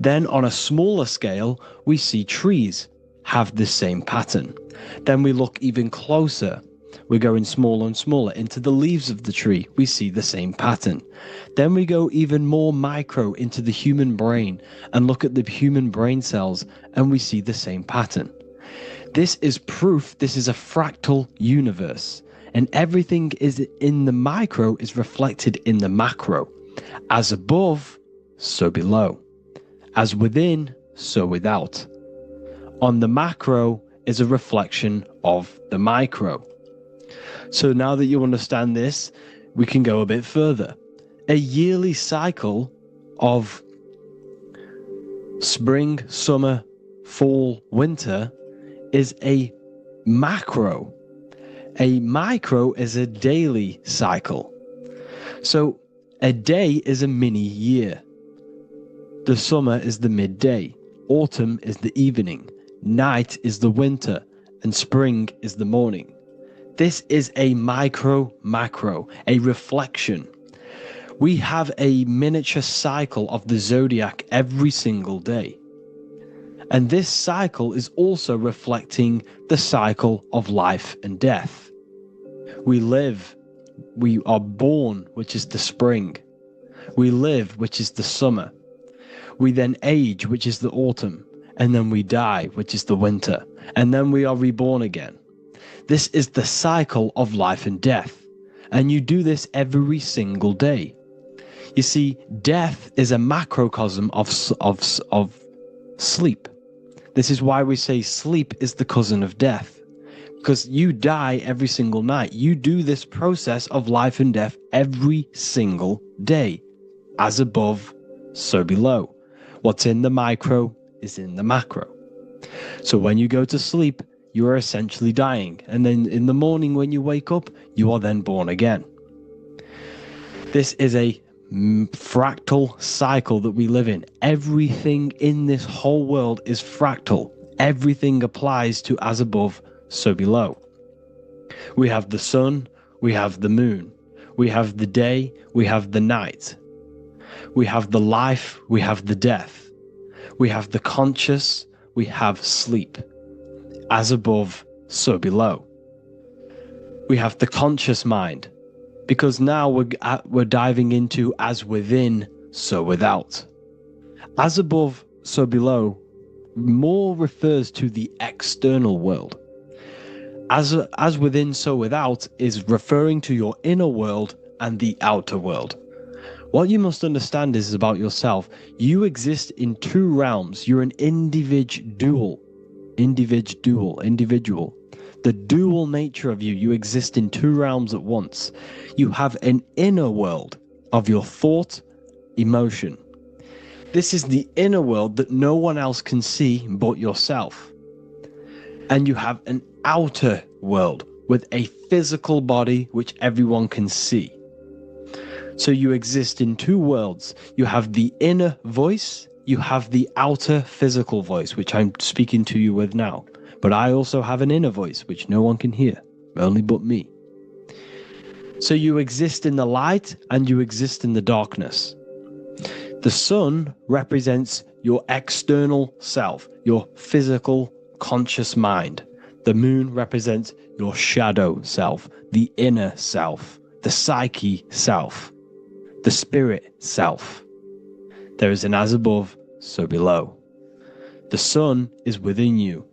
S2: Then on a smaller scale, we see trees have the same pattern. Then we look even closer. We're going smaller and smaller into the leaves of the tree. We see the same pattern. Then we go even more micro into the human brain and look at the human brain cells, and we see the same pattern. This is proof this is a fractal universe, and everything is in the micro is reflected in the macro. As above, so below. As within, so without. On the macro is a reflection of the micro. So now that you understand this, we can go a bit further. A yearly cycle of spring, summer, fall, winter is a macro. A micro is a daily cycle. So a day is a mini year. The summer is the midday. Autumn is the evening. Night is the winter. And spring is the morning. This is a macro, a reflection. We have a miniature cycle of the zodiac every single day. And this cycle is also reflecting the cycle of life and death. We live, we are born, which is the spring. We live, which is the summer. We then age, which is the autumn. And then we die, which is the winter. And then we are reborn again. This is the cycle of life and death. And you do this every single day. You see, death is a macrocosm of sleep. This is why we say sleep is the cousin of death. Because you die every single night. You do this process of life and death every single day. As above, so below. What's in the micro is in the macro. So when you go to sleep, you are essentially dying. And then in the morning when you wake up, you are then born again. This is a fractal cycle that we live in. Everything in this whole world is fractal. Everything applies to as above, so below. We have the sun, we have the moon, we have the day, we have the night. We have the life, we have the death. We have the conscious, we have sleep. As above, so below. We have the conscious mind, because now we're diving into as within, so without. As above, so below more refers to the external world. As within, so without is referring to your inner world and the outer world. What you must understand is about yourself. You exist in two realms. You're an individual. The dual nature of you. You exist in two realms at once. You have an inner world of your thought, emotion. This is the inner world that no one else can see but yourself. And you have an outer world with a physical body which everyone can see. So you exist in two worlds. You have the inner voice, you have the outer physical voice, which I'm speaking to you with now. But I also have an inner voice, which no one can hear, only but me. So you exist in the light and you exist in the darkness. The sun represents your external self, your physical, conscious mind. The moon represents your shadow self, the inner self, the psyche self, the spirit self. There is an as above, so below. The sun is within you.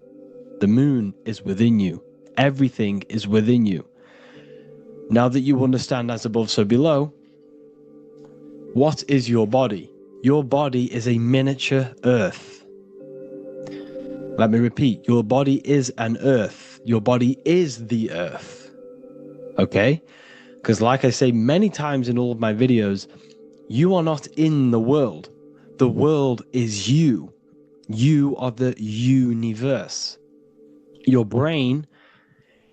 S2: The moon is within you. Everything is within you. Now that you understand as above, so below, what is your body? Your body is a miniature earth. Let me repeat, your body is an earth. Your body is the earth. Okay? Because like I say many times in all of my videos, you are not in the world. The world is you. You are the universe. Your brain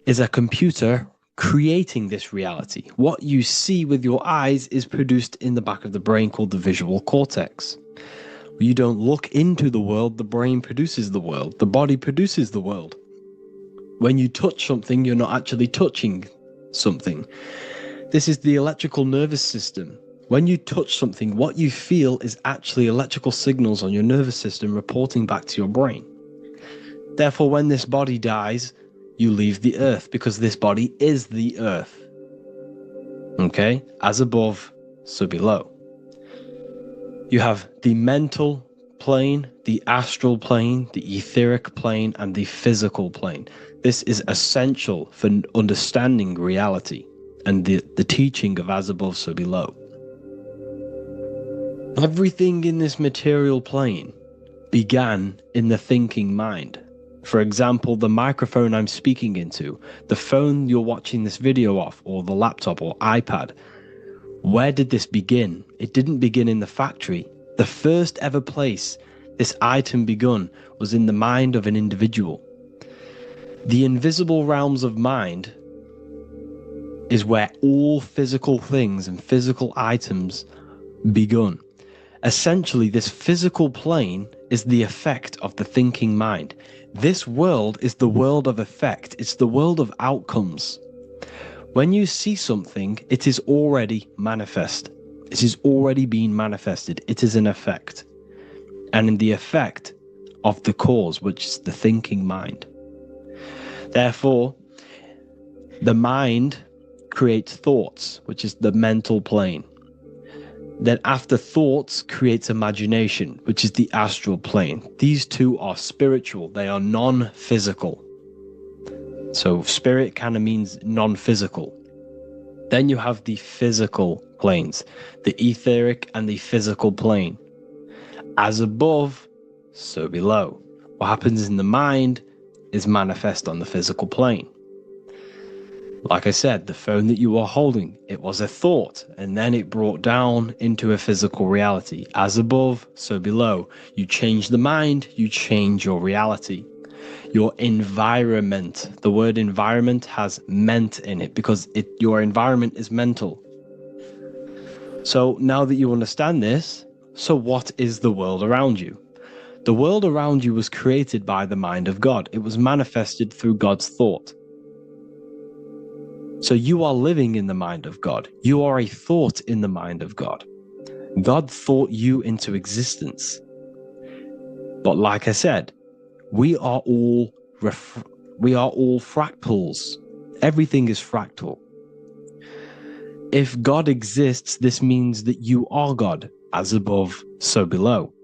S2: is a computer creating this reality. What you see with your eyes is produced in the back of the brain called the visual cortex. You don't look into the world, the brain produces the world. The body produces the world. When you touch something, you're not actually touching something. This is the electrical nervous system. When you touch something, what you feel is actually electrical signals on your nervous system reporting back to your brain. Therefore, when this body dies, you leave the earth because this body is the earth. Okay? As above, so below. You have the mental plane, the astral plane, the etheric plane, and the physical plane. This is essential for understanding reality and the teaching of as above, so below. Everything in this material plane began in the thinking mind. For example, the microphone I'm speaking into, the phone you're watching this video off, or the laptop or iPad. Where did this begin? It didn't begin in the factory. The first ever place this item begun was in the mind of an individual. The invisible realms of mind is where all physical things and physical items begun. Essentially, this physical plane is the effect of the thinking mind. This world is the world of effect. It's the world of outcomes. When you see something, it is already manifest. It is already being manifested. It is an effect. And in the effect of the cause, which is the thinking mind. Therefore, the mind creates thoughts, which is the mental plane. Then after thoughts creates imagination, which is the astral plane. These two are spiritual. They are non-physical. So spirit kind of means non-physical. Then you have the physical planes, the etheric and the physical plane. As above, so below. What happens in the mind is manifest on the physical plane. Like I said, the phone that you are holding, it was a thought, and then it brought down into a physical reality. As above, so below. You change the mind, you change your reality. Your environment, the word environment has ment in it because your environment is mental. So now that you understand this, so what is the world around you? The world around you was created by the mind of God. It was manifested through God's thought. So you are living in the mind of God. You are a thought in the mind of God. God thought you into existence. But like I said, we are all fractals. Everything is fractal. If God exists, this means that you are God. As above, so below.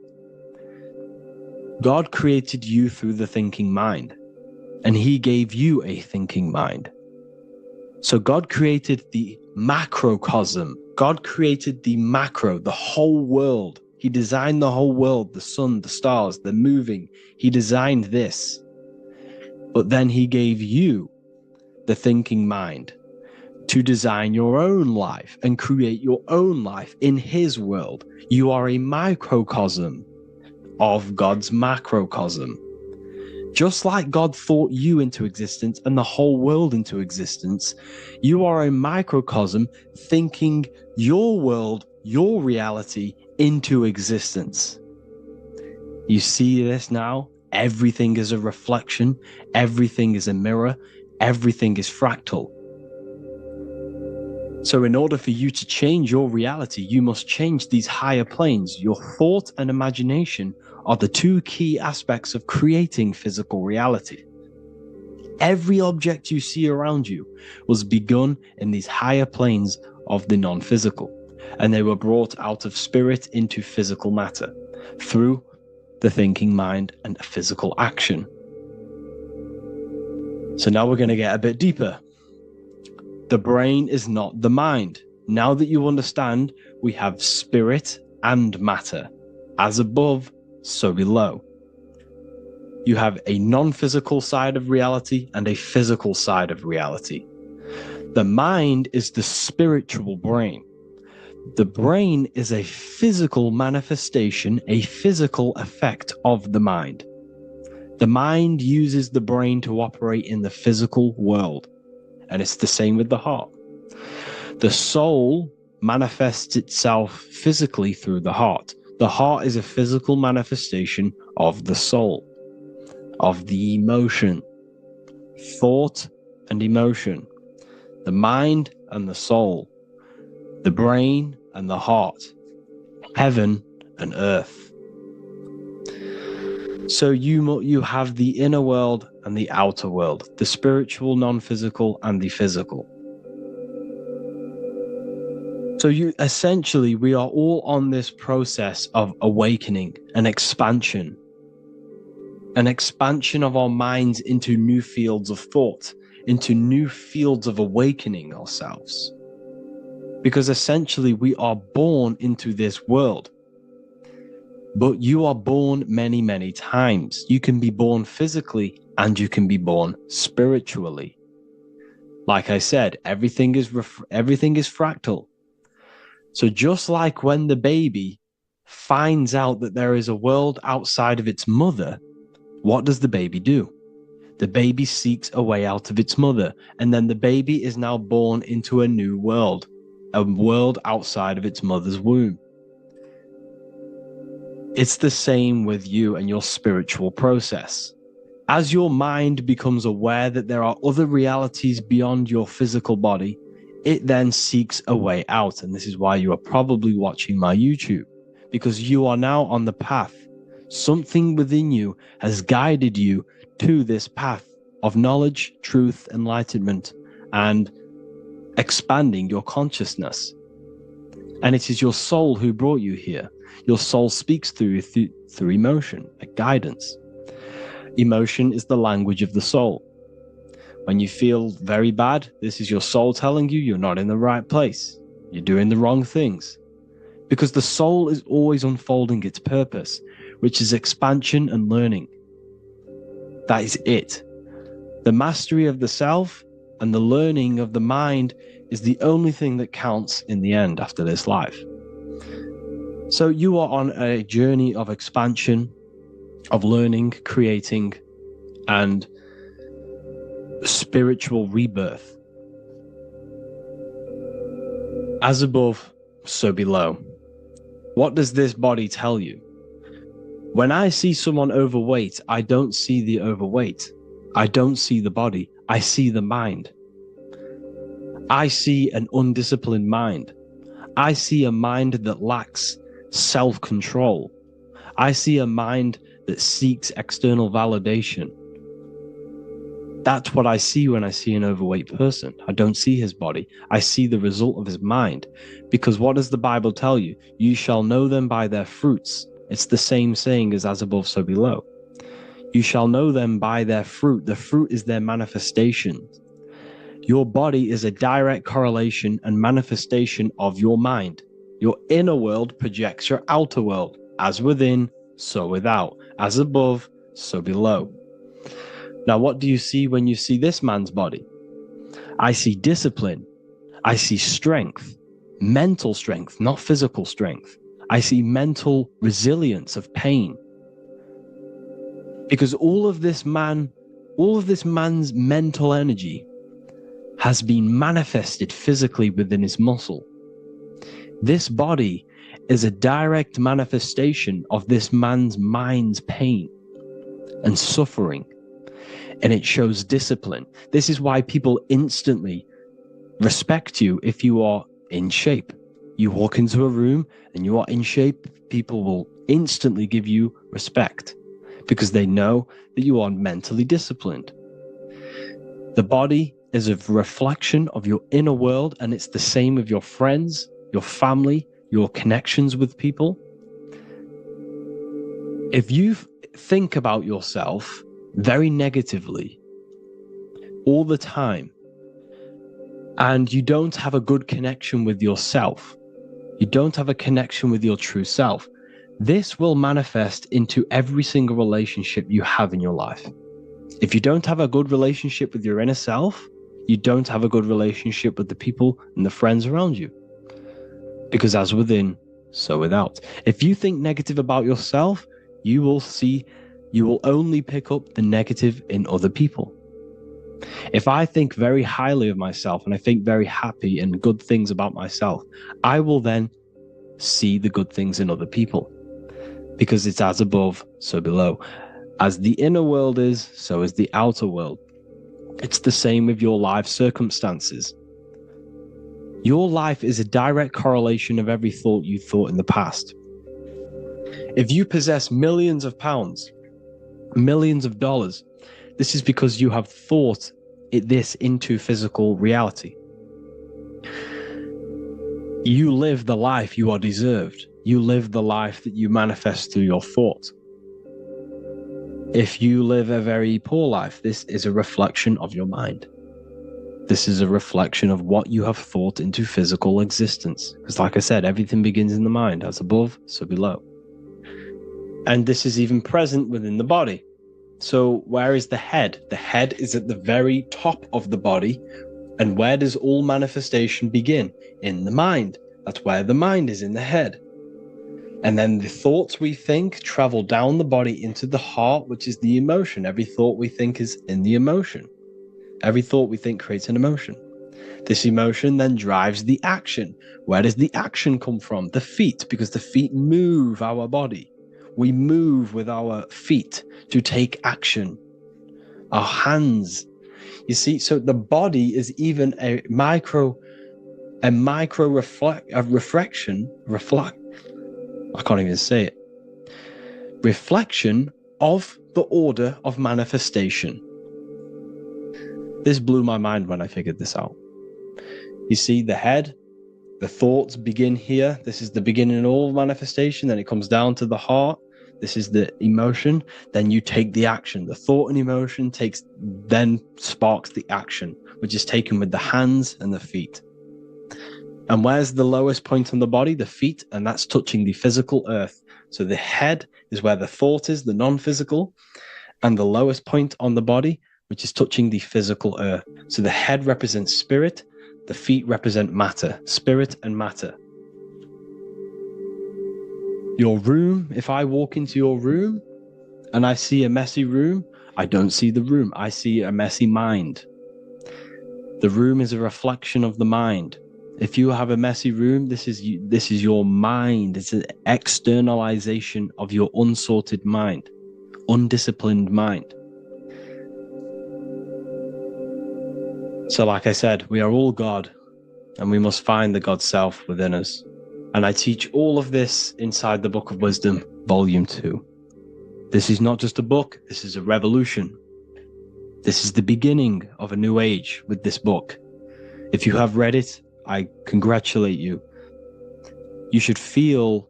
S2: God created you through the thinking mind, and he gave you a thinking mind. So God created the macrocosm. God created the macro, the whole world. He designed the whole world, the sun, the stars, the moving. He designed this. But then he gave you the thinking mind, to design your own life and create your own life in his world. You are a microcosm of God's macrocosm. Just like God thought you into existence and the whole world into existence, you are a microcosm thinking your world, your reality into existence. You see this now? Everything is a reflection, everything is a mirror, everything is fractal. So in order for you to change your reality, you must change these higher planes. Your thought and imagination are the two key aspects of creating physical reality. Every object you see around you was begun in these higher planes of the non-physical, and they were brought out of spirit into physical matter through the thinking mind and physical action. So now we're going to get a bit deeper. The brain is not the mind. Now that you understand, we have spirit and matter. As above, so below. You have a non-physical side of reality and a physical side of reality. The mind is the spiritual brain. The brain is a physical manifestation, a physical effect of the mind. The mind uses the brain to operate in the physical world. And it's the same with the heart. The soul manifests itself physically through the heart. The heart is a physical manifestation of the soul, of the emotion, thought and emotion, the mind and the soul, the brain and the heart, heaven and earth. So you have the inner world and the outer world, the spiritual, non-physical, and the physical. So we are all on this process of awakening, an expansion of our minds into new fields of thought, into new fields of awakening ourselves. Because essentially we are born into this world. But you are born many, many times. You can be born physically and you can be born spiritually. Like I said, everything is fractal. So just like when the baby finds out that there is a world outside of its mother, what does the baby do? The baby seeks a way out of its mother, and then the baby is now born into a new world, a world outside of its mother's womb. It's the same with you and your spiritual process. As your mind becomes aware that there are other realities beyond your physical body, it then seeks a way out. And this is why you are probably watching my YouTube, because you are now on the path. Something within you has guided you to this path of knowledge, truth, enlightenment, and expanding your consciousness. And it is your soul who brought you here. Your soul speaks through emotion, a guidance. Emotion is the language of the soul. When you feel very bad, this is your soul telling you you're not in the right place. You're doing the wrong things. Because the soul is always unfolding its purpose, which is expansion and learning. That is it. The mastery of the self and the learning of the mind is the only thing that counts in the end after this life. So you are on a journey of expansion, of learning, creating, and spiritual rebirth. As above, so below. What does this body tell you? When I see someone overweight, I don't see the overweight. I don't see the body. I see the mind. I see an undisciplined mind. I see a mind that lacks self-control. I see a mind that seeks external validation. That's what I see when I see an overweight person. I don't see his body. I see the result of his mind. Because what does the Bible tell you? You shall know them by their fruits. It's the same saying as above, so below. You shall know them by their fruit. The fruit is their manifestation. Your body is a direct correlation and manifestation of your mind. Your inner world projects your outer world. As within, so without. As above, so below. Now, what do you see when you see this man's body? I see discipline. I see strength, mental strength, not physical strength. I see mental resilience of pain. Because all of this man's mental energy has been manifested physically within his muscle. This body is a direct manifestation of this man's mind's pain and suffering, and it shows discipline. This is why people instantly respect you if you are in shape. You walk into a room and you are in shape, people will instantly give you respect because they know that you are mentally disciplined. The body is a reflection of your inner world, and it's the same with your friends, your family, your connections with people. If you think about yourself very negatively all the time, and you don't have a good connection with yourself, you don't have a connection with your true self, this will manifest into every single relationship you have in your life. If you don't have a good relationship with your inner self, you don't have a good relationship with the people and the friends around you. Because as within, so without. If you think negative about yourself, you will only pick up the negative in other people. If I think very highly of myself and I think very happy and good things about myself, I will then see the good things in other people. Because it's as above, so below. As the inner world is, so is the outer world. It's the same with your life circumstances. Your life is a direct correlation of every thought you thought in the past. If you possess millions of pounds, millions of dollars, this is because you have thought this into physical reality. You live the life you are deserved. You live the life that you manifest through your thought. If you live a very poor life, this is a reflection of your mind. This is a reflection of what you have thought into physical existence. Because like I said, everything begins in the mind, as above, so below. And this is even present within the body. So where is the head? The head is at the very top of the body. And where does all manifestation begin? In the mind. That's where the mind is, in the head. And then the thoughts we think travel down the body into the heart, which is the emotion. Every thought we think is in the emotion. Every thought we think creates an emotion. This emotion then drives the action. Where does the action come from? The feet, because the feet move our body. We move with our feet to take action. Our hands. You see, so the body is even a micro reflection. I can't even say it. Reflection of the order of manifestation. This blew my mind when I figured this out. You see, the head, the thoughts begin here. This is the beginning of all manifestation. Then it comes down to the heart. This is the emotion. Then you take the action. The thought and emotion then sparks the action, which is taken with the hands and the feet. And where's the lowest point on the body? The feet, and that's touching the physical earth. So the head is where the thought is, the non-physical, and the lowest point on the body, which is touching the physical earth. So the head represents spirit, the feet represent matter, spirit and matter. Your room, if I walk into your room and I see a messy room, I don't see the room, I see a messy mind. The room is a reflection of the mind. If you have a messy room, this is your mind. It's an externalization of your unsorted mind, undisciplined mind. So like I said, we are all God, and we must find the God self within us. And I teach all of this inside the Book of Wisdom, Volume 2. This is not just a book, this is a revolution. This is the beginning of a new age with this book. If you have read it, I congratulate you. You should feel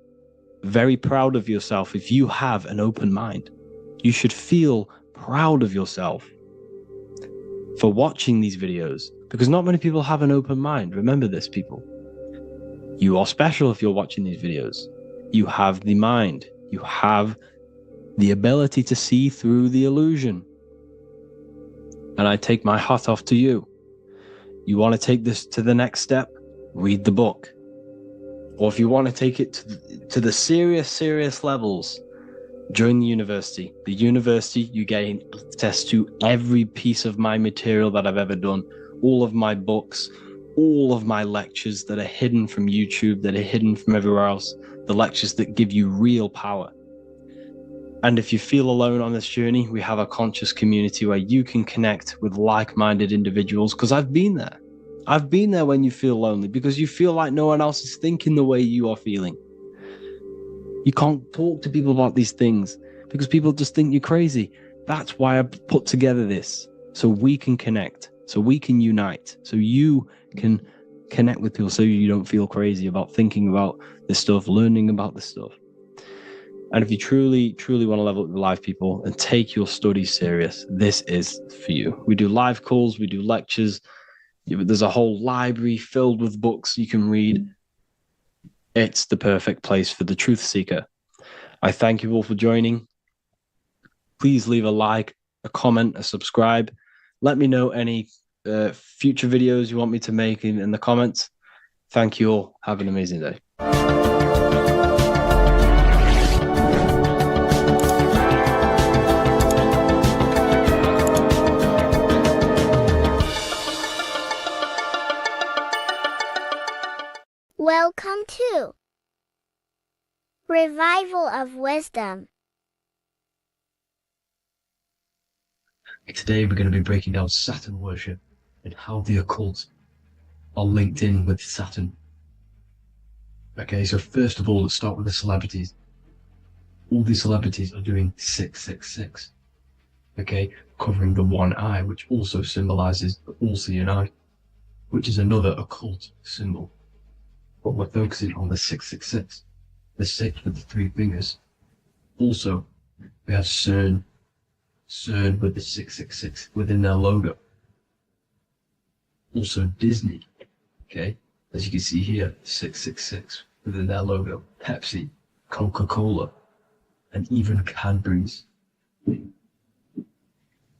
S2: very proud of yourself if you have an open mind. You should feel proud of yourself for watching these videos, because not many people have an open mind. Remember this, people. You are special if you're watching these videos. You have the mind. You have the ability to see through the illusion. And I take my hat off to you.
S1: You want to take this to the next step? Read the book. Or if you want to take it to the serious levels, join the university. The university, you gain access to every piece of my material that I've ever done, all of my books, all of my lectures that are hidden from YouTube, that are hidden from everywhere else, the lectures that give you real power. And if you feel alone on this journey, we have a conscious community where you can connect with like-minded individuals, because I've been there. I've been there when you feel lonely, because you feel like no one else is thinking the way you are feeling. You can't talk to people about these things because people just think you're crazy. That's why I put together this, so we can connect, so we can unite, so you can connect with people, so you don't feel crazy about thinking about this stuff, learning about this stuff. And if you truly want to level up your life, people, and take your studies serious, this is for you. We do live calls, we do lectures. There's a whole library filled with books you can read. It's the perfect place for the truth seeker. I thank you all for joining. Please leave a like, a comment, a subscribe. Let me know any future videos you want me to make in the comments. Thank you all. Have an amazing day.
S3: Welcome to Revival of Wisdom.
S1: Today we're going to be breaking down Saturn worship and how the occult are linked in with Saturn. Okay, so first of all, let's start with the celebrities. All these celebrities are doing 666. Okay, covering the one eye, which also symbolizes the all-seeing eye, which is another occult symbol. But we're focusing on the 666, the 6 with the 3 fingers. Also, we have CERN with the 666 within their logo. Also Disney, okay, as you can see here, 666 within their logo. Pepsi, Coca-Cola, and even Cadbury's.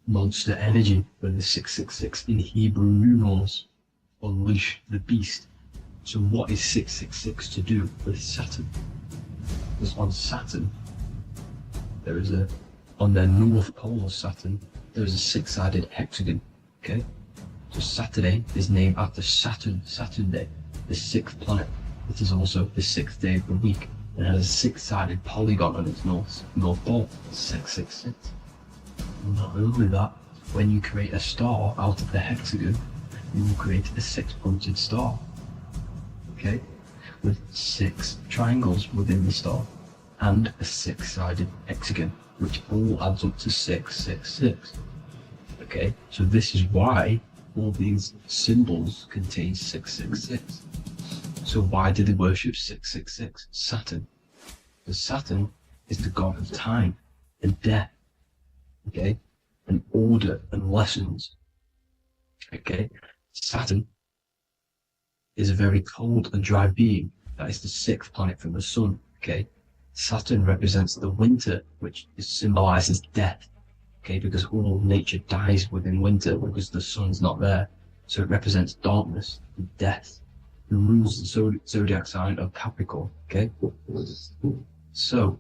S1: Monster Energy with the 666 in Hebrew numerals. Unleash the beast. So what is 666 to do with Saturn? Because on Saturn, there is on their north pole of Saturn, there is a 6-sided hexagon, okay? So Saturday is named after Saturn Day, the 6th planet. It is also the 6th day of the week, and has a 6-sided polygon on its north pole, 666. And not only that, when you create a star out of the hexagon, you will create a 6-pointed star. Okay, with 6 triangles within the star and a 6-sided hexagon, which all adds up to 666. Okay, so this is why all these symbols contain 666. So why do they worship 666? Saturn. Because Saturn is the god of time and death. Okay, and order and lessons. Okay, Saturn is a very cold and dry being. That is the 6th planet from the sun. Okay, Saturn represents the winter, which symbolizes death. Okay, because all nature dies within winter because the sun's not there. So it represents darkness and death. It rules the zodiac sign of Capricorn. Okay, so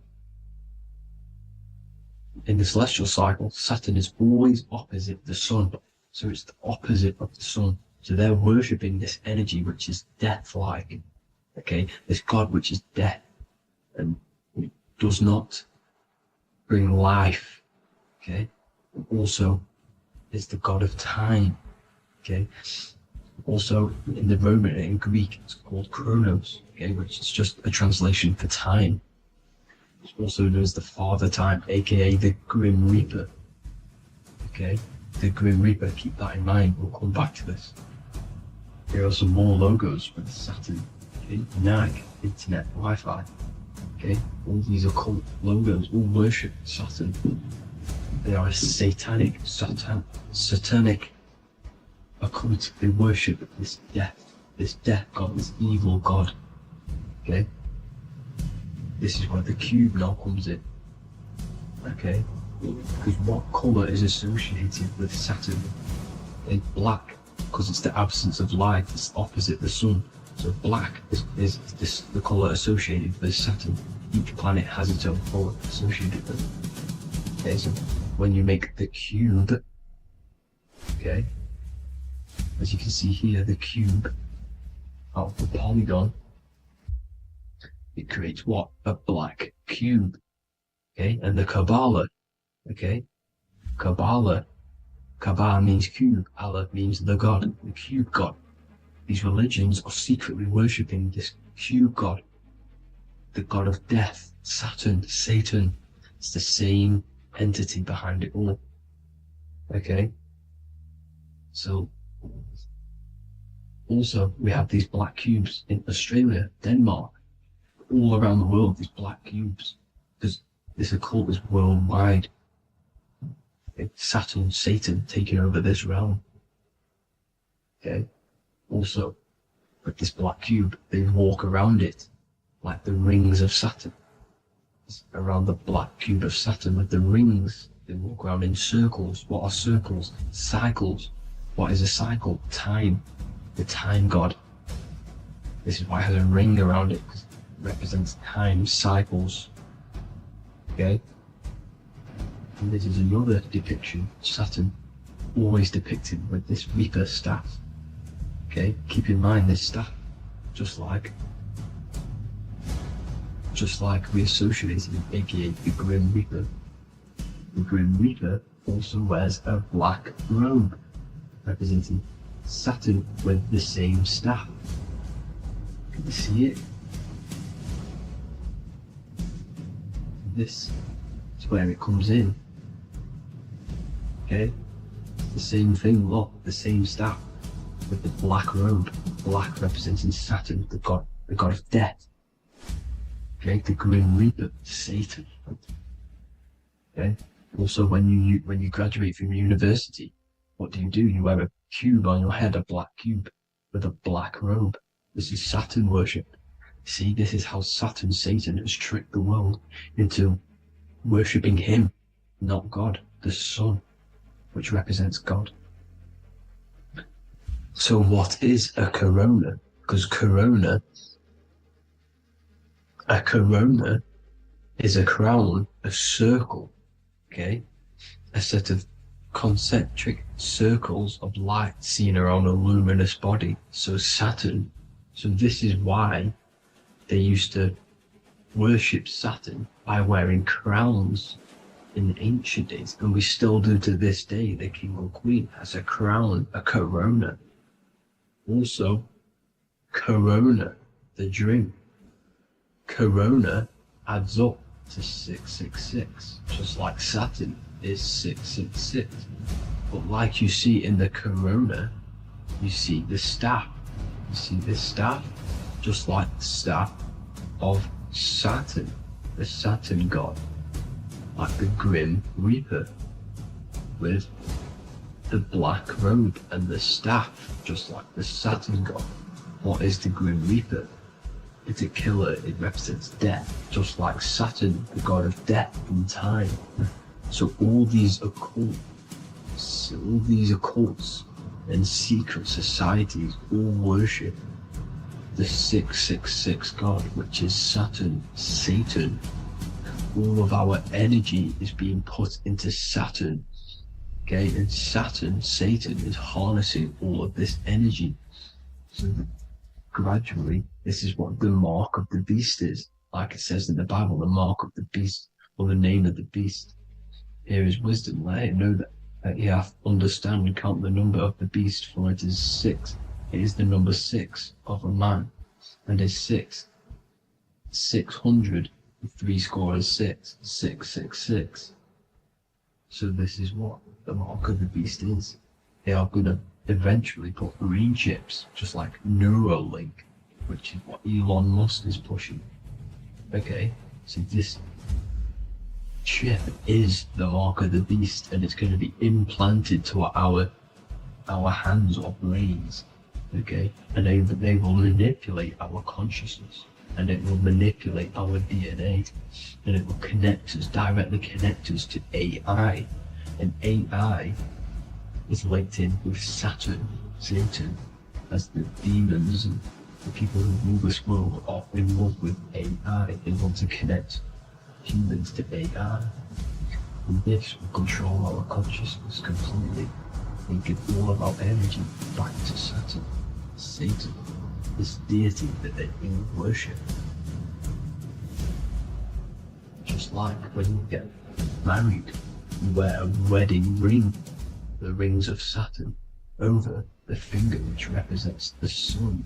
S1: in the celestial cycle, Saturn is always opposite the sun. So it's the opposite of the sun. So they're worshipping this energy which is death-like, okay? This god which is death and does not bring life, okay? Also is the god of time, okay? Also in the Roman and in Greek it's called Chronos, okay, which is just a translation for time. It's also known as the Father Time, aka the Grim Reaper, okay? The Grim Reaper, keep that in mind, we'll come back to this. Here are some more logos with Saturn, okay? NAG, Internet, Wi-Fi, okay? All these occult logos all worship Saturn. They are a satanic occult. They worship this death god, this evil god, okay? This is where the cube now comes in, okay? Because what colour is associated with Saturn? It's black. because it's the absence of light. It's opposite the sun. So black is this, the colour associated with Saturn. Each planet has its own colour associated with it. Okay, so when you make the cube, okay, as you can see here, the cube out of the polygon, it creates what? A black cube. Okay, and the Kabbalah, okay, Kabbalah means cube, Allah means the God, the cube God. These religions are secretly worshipping this cube God, the God of death, Saturn, Satan. It's the same entity behind it all. Okay, so also we have these black cubes in Australia, Denmark, all around the world, these black cubes, because this occult is worldwide. It's Saturn, Satan taking over this realm. Okay, also with this black cube, they walk around it like the rings of Saturn. It's around the black cube of Saturn with the rings. They walk around in circles. What are circles? Cycles. What is a cycle? Time. The time god. This is why it has a ring around it, because it represents time, cycles. Okay? And this is another depiction. Saturn, always depicted with this Reaper staff. Okay? Keep in mind this staff, just like we associated with, aka the Grim Reaper. The Grim Reaper also wears a black robe, representing Saturn with the same staff. Can you see it? This is where it comes in. Okay? It's the same thing, look, the same staff with the black robe. Black representing Saturn, the god of death. Okay, the Grim Reaper, Satan. Okay. Also, when you graduate from university, what do? You wear a cube on your head, a black cube with a black robe. This is Saturn worship. See, this is how Saturn, Satan, has tricked the world into worshipping him, not God, the sun, which represents God. So what is a corona? Because a corona is a crown, a circle, okay? A set of concentric circles of light seen around a luminous body. So Saturn. So this is why they used to worship Saturn by wearing crowns in ancient days. And we still do to this day. The king or queen has a crown, a corona. Also, corona, the drink. Corona adds up to 666, just like Saturn is 666. But like you see in the corona, you see the staff. You see this staff, just like the staff of Saturn, the Saturn god, like the Grim Reaper, with the black robe and the staff, just like the Saturn god. What is the Grim Reaper? It's a killer. It represents death, just like Saturn, the god of death and time. So all these occults and secret societies all worship the 666 god, which is Saturn, Satan. All of our energy is being put into Saturn. Okay, and Saturn, Satan, is harnessing all of this energy. So gradually, this is what the mark of the beast is. Like it says in the Bible, the mark of the beast, or the name of the beast. Here is wisdom, let him know that he hath understand and count the number of the beast, for it is 6. It is the number 6 of a man, and is 600, 6 666. So this is what the mark of the beast is. They are going to eventually put green chips, just like Neuralink, which is what Elon Musk is pushing. Okay, so this chip is the mark of the beast, and it's going to be implanted to our hands or brains. Okay, and they will manipulate our consciousness, and it will manipulate our DNA, and it will directly connect us to AI, and AI is linked in with Saturn,
S4: Satan, as the demons and the people who rule this world, are in love with AI. They want to connect humans to AI. And this will control our consciousness completely and give all of our energy back to Saturn. Satan, this deity that they all worship. Just like when you get married, you wear a wedding ring, the rings of Saturn, over the finger, which represents the sun.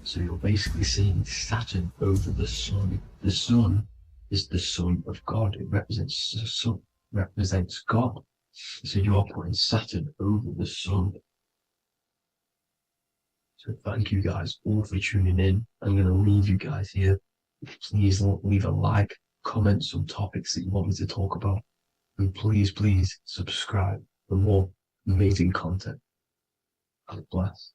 S4: So you're basically seeing Saturn over the sun. The sun is the son of God. It represents the sun, represents God. So you're putting Saturn over the sun. So thank you guys all for tuning in. I'm going to leave you guys here. Please leave a like, comment some topics that you want me to talk about. And please subscribe for more amazing content. God bless.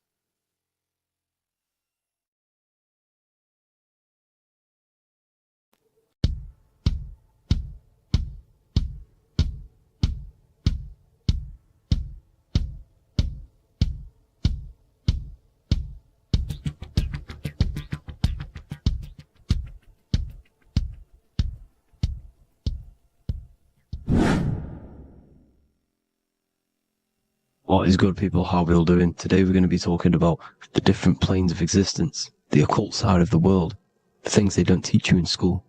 S2: What is good, people? How are we all doing? Today we're going to be talking about the different planes of existence, the occult side of the world, the things they don't teach you in school.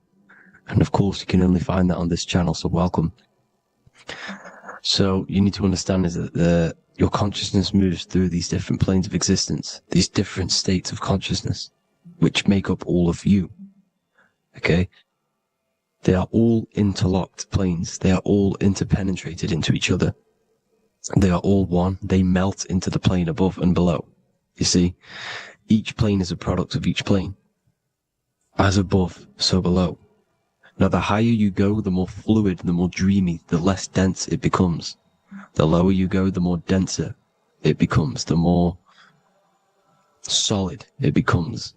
S2: And of course, you can only find that on this channel, so welcome. So you need to understand is that your consciousness moves through these different planes of existence, these different states of consciousness, which make up all of you. Okay? They are all interlocked planes. They are all interpenetrated into each other. They are all one. They melt into the plane above and below. You see, each plane is a product of each plane. As above, so below. Now, the higher you go, the more fluid, the more dreamy, the less dense it becomes. The lower you go, the more denser it becomes, the more solid it becomes.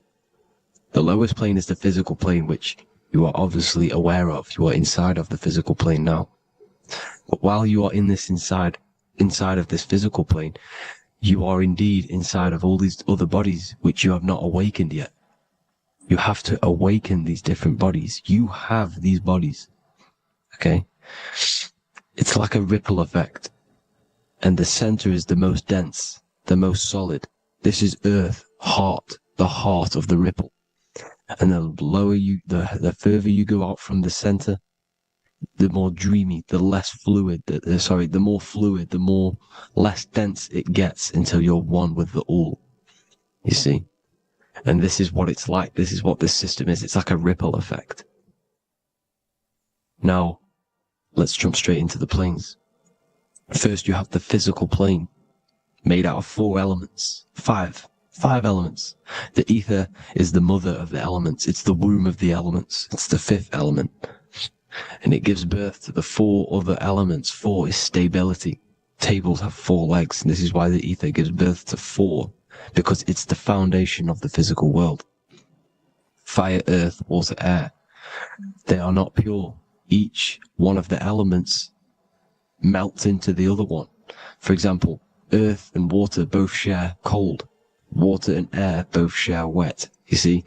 S2: The lowest plane is the physical plane, which you are obviously aware of. You are inside of the physical plane now. But while you are in this inside of this physical plane, you are indeed inside of all these other bodies which you have not awakened yet. You have to awaken these different bodies. You have these bodies. Okay? It's like a ripple effect. And the center is the most dense, the most solid. This is Earth, heart, the heart of the ripple. And the lower you, the further you go out from the center, the more dreamy, the less fluid, the more fluid, the more less dense it gets until you're one with the all. You see? And this is what it's like. This is what this system is. It's like a ripple effect. Now, let's jump straight into the planes. First, you have the physical plane, made out of 4 elements. 5 elements. The ether is the mother of the elements. It's the womb of the elements. It's the 5th element. And it gives birth to the 4 other elements. 4 is stability. Tables have 4 legs, and this is why the ether gives birth to 4, because it's the foundation of the physical world. Fire, earth, water, air. They are not pure. Each one of the elements melts into the other one. For example, earth and water both share cold. Water and air both share wet. You see?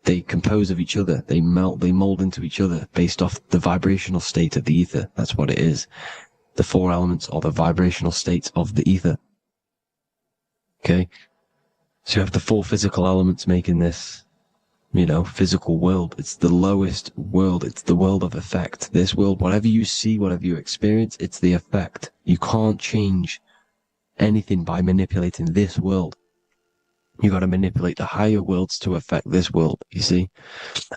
S2: They compose of each other. They melt, they mold into each other based off the vibrational state of the ether. That's what it is. The 4 elements are the vibrational states of the ether. Okay? So you have the 4 physical elements making this, physical world. It's the lowest world. It's the world of effect. This world, whatever you see, whatever you experience, it's the effect. You can't change anything by manipulating this world. You got to manipulate the higher worlds to affect this world, you see?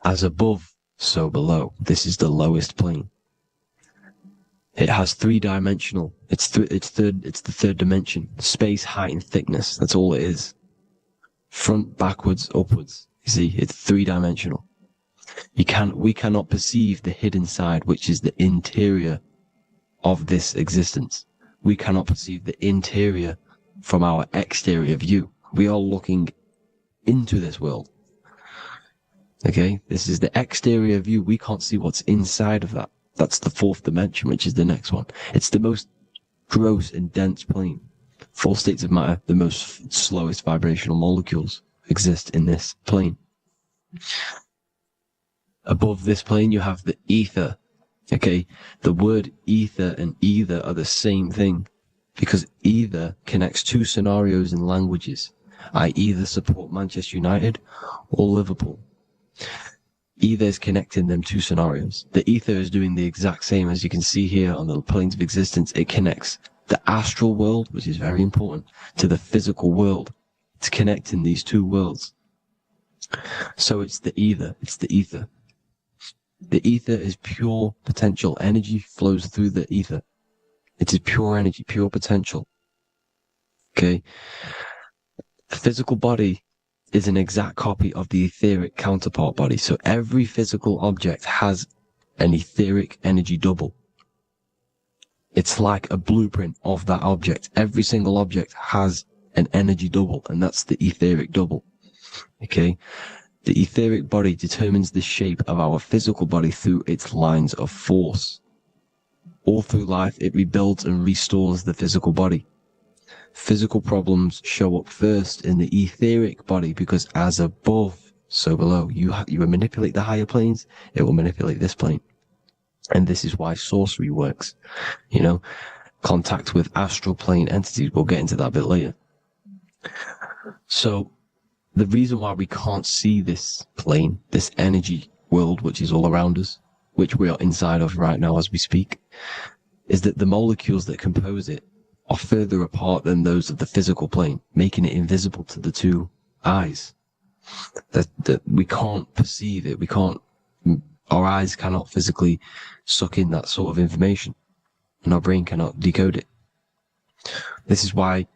S2: As above, so below. This is the lowest plane. It has 3-dimensional. It's the 3rd dimension. Space, height, and thickness. That's all it is. Front, backwards, upwards. You see, it's 3-dimensional. We cannot perceive the hidden side, which is the interior of this existence. We cannot perceive the interior from our exterior view. We are looking into this world. Okay? This is the exterior view. We can't see what's inside of that. That's the 4th dimension, which is the next one. It's the most gross and dense plane. 4 states of matter, the most slowest vibrational molecules, exist in this plane. Above this plane, you have the ether. Okay, the word ether and either are the same thing, because either connects 2 scenarios in languages. I either support Manchester United or Liverpool. Either is connecting them 2 scenarios. The ether is doing the exact same, as you can see here on the planes of existence. It connects the astral world, which is very important, to the physical world. It's connecting these 2 worlds. So it's the ether. It's the ether. The ether is pure potential. Energy flows through the ether. It is pure energy, pure potential. Okay? The physical body is an exact copy of the etheric counterpart body. So every physical object has an etheric energy double. It's like a blueprint of that object. Every single object has an energy double, and that's the etheric double. Okay? The etheric body determines the shape of our physical body through its lines of force. All through life, it rebuilds and restores the physical body. Physical problems show up first in the etheric body, because as above, so below. You manipulate the higher planes, it will manipulate this plane. And this is why sorcery works. You know, contact with astral plane entities. We'll get into that a bit later. So, the reason why we can't see this plane, this energy world, which is all around us, which we are inside of right now as we speak, is that the molecules that compose it are further apart than those of the physical plane, making it invisible to the 2 eyes. That we can't perceive it. Our eyes cannot physically suck in that sort of information, and our brain cannot decode it. This is why,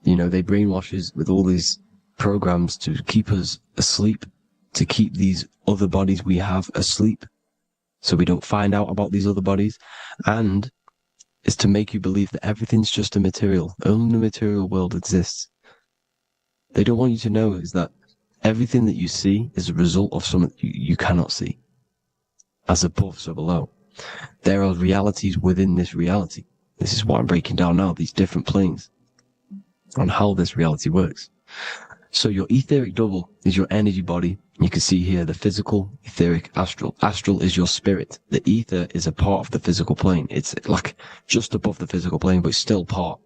S2: you know, they brainwash us with all these programs to keep us asleep, to keep these other bodies we have asleep, so we don't find out about these other bodies, and is to make you believe that everything's just a material. Only the material world exists. They don't want you to know is that everything that you see is a result of something you cannot see. As above, so below. There are realities within this reality. This is what I'm breaking down now, these different planes, on how this reality works. So your etheric double is your energy body. You can see here the physical, etheric, astral. Astral is your spirit. The ether is a part of the physical plane. It's like just above the physical plane, but it's still part.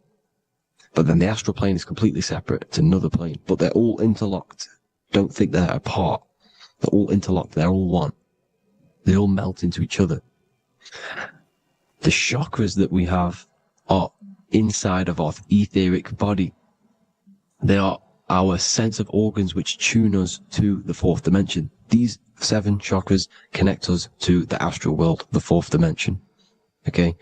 S2: But then the astral plane is completely separate. It's another plane, but they're all interlocked. Don't think they're apart. They're all interlocked. They're all one. They all melt into each other. The chakras that we have are inside of our etheric body. They are our sense of organs which tune us to the 4th dimension. These 7 chakras connect us to the astral world, the 4th dimension. Okay?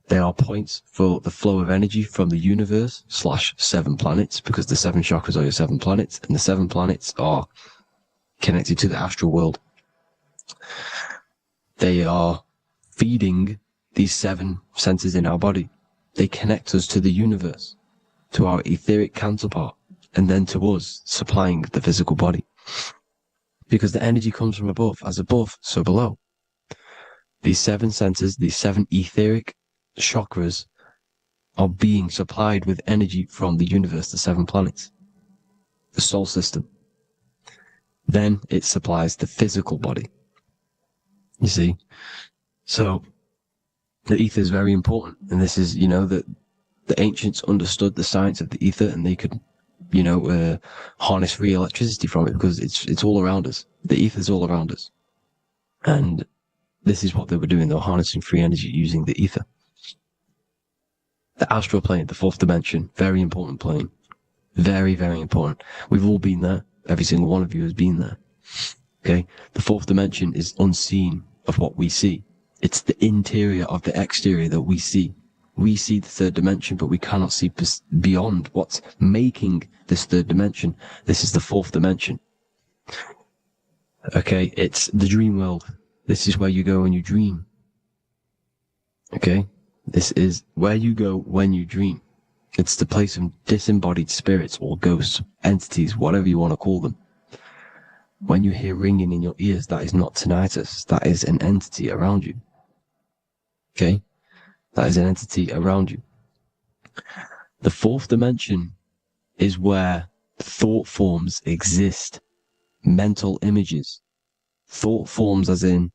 S2: They are points for the flow of energy from the universe / 7 planets, because the 7 chakras are your 7 planets, and the 7 planets are connected to the astral world. They are feeding these 7 senses in our body. They connect us to the universe, to our etheric counterpart, and then to us, supplying the physical body. Because the energy comes from above. As above, so below. These 7 senses, these 7 etheric chakras, are being supplied with energy from the universe, the 7 planets, the solar system. Then it supplies the physical body. You see? So, the ether is very important. And this is, you know, that the ancients understood the science of the ether, and they could, you know, harness free electricity from it, because it's all around us. The ether is all around us. And this is what they were doing. They were harnessing free energy using the ether. The astral plane, the 4th dimension, very important plane. Very, very important. We've all been there. Every single one of you has been there. Okay? The 4th dimension is unseen of what we see. It's the interior of the exterior that we see. We see the 3rd dimension, but we cannot see beyond what's making this 3rd dimension. This is the 4th dimension. Okay? It's the dream world. This is where you go when you dream. Okay? This is where you go when you dream. It's the place of disembodied spirits or ghosts, entities, whatever you want to call them. When you hear ringing in your ears, that is not tinnitus. That is an entity around you. Okay? That is an entity around you. The fourth dimension is where thought forms exist. Mental images. Thought forms as in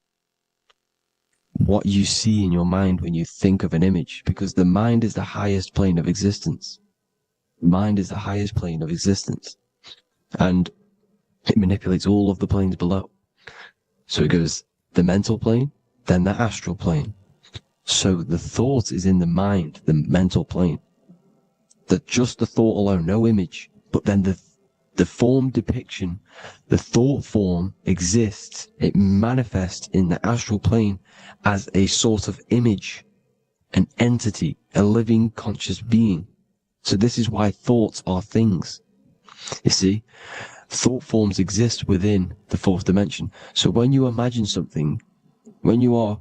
S2: what you see in your mind when you think of an image, because the mind is the highest plane of existence. Mind is the highest plane of existence. And it manipulates all of the planes below. So it goes the mental plane, then the astral plane. So the thought is in the mind, the mental plane. That just the thought alone, no image, but then the form depiction, the thought form exists. It manifests in the astral plane as a sort of image, an entity, a living conscious being. So this is why thoughts are things. You see, thought forms exist within the fourth dimension. So when you imagine something, when you are,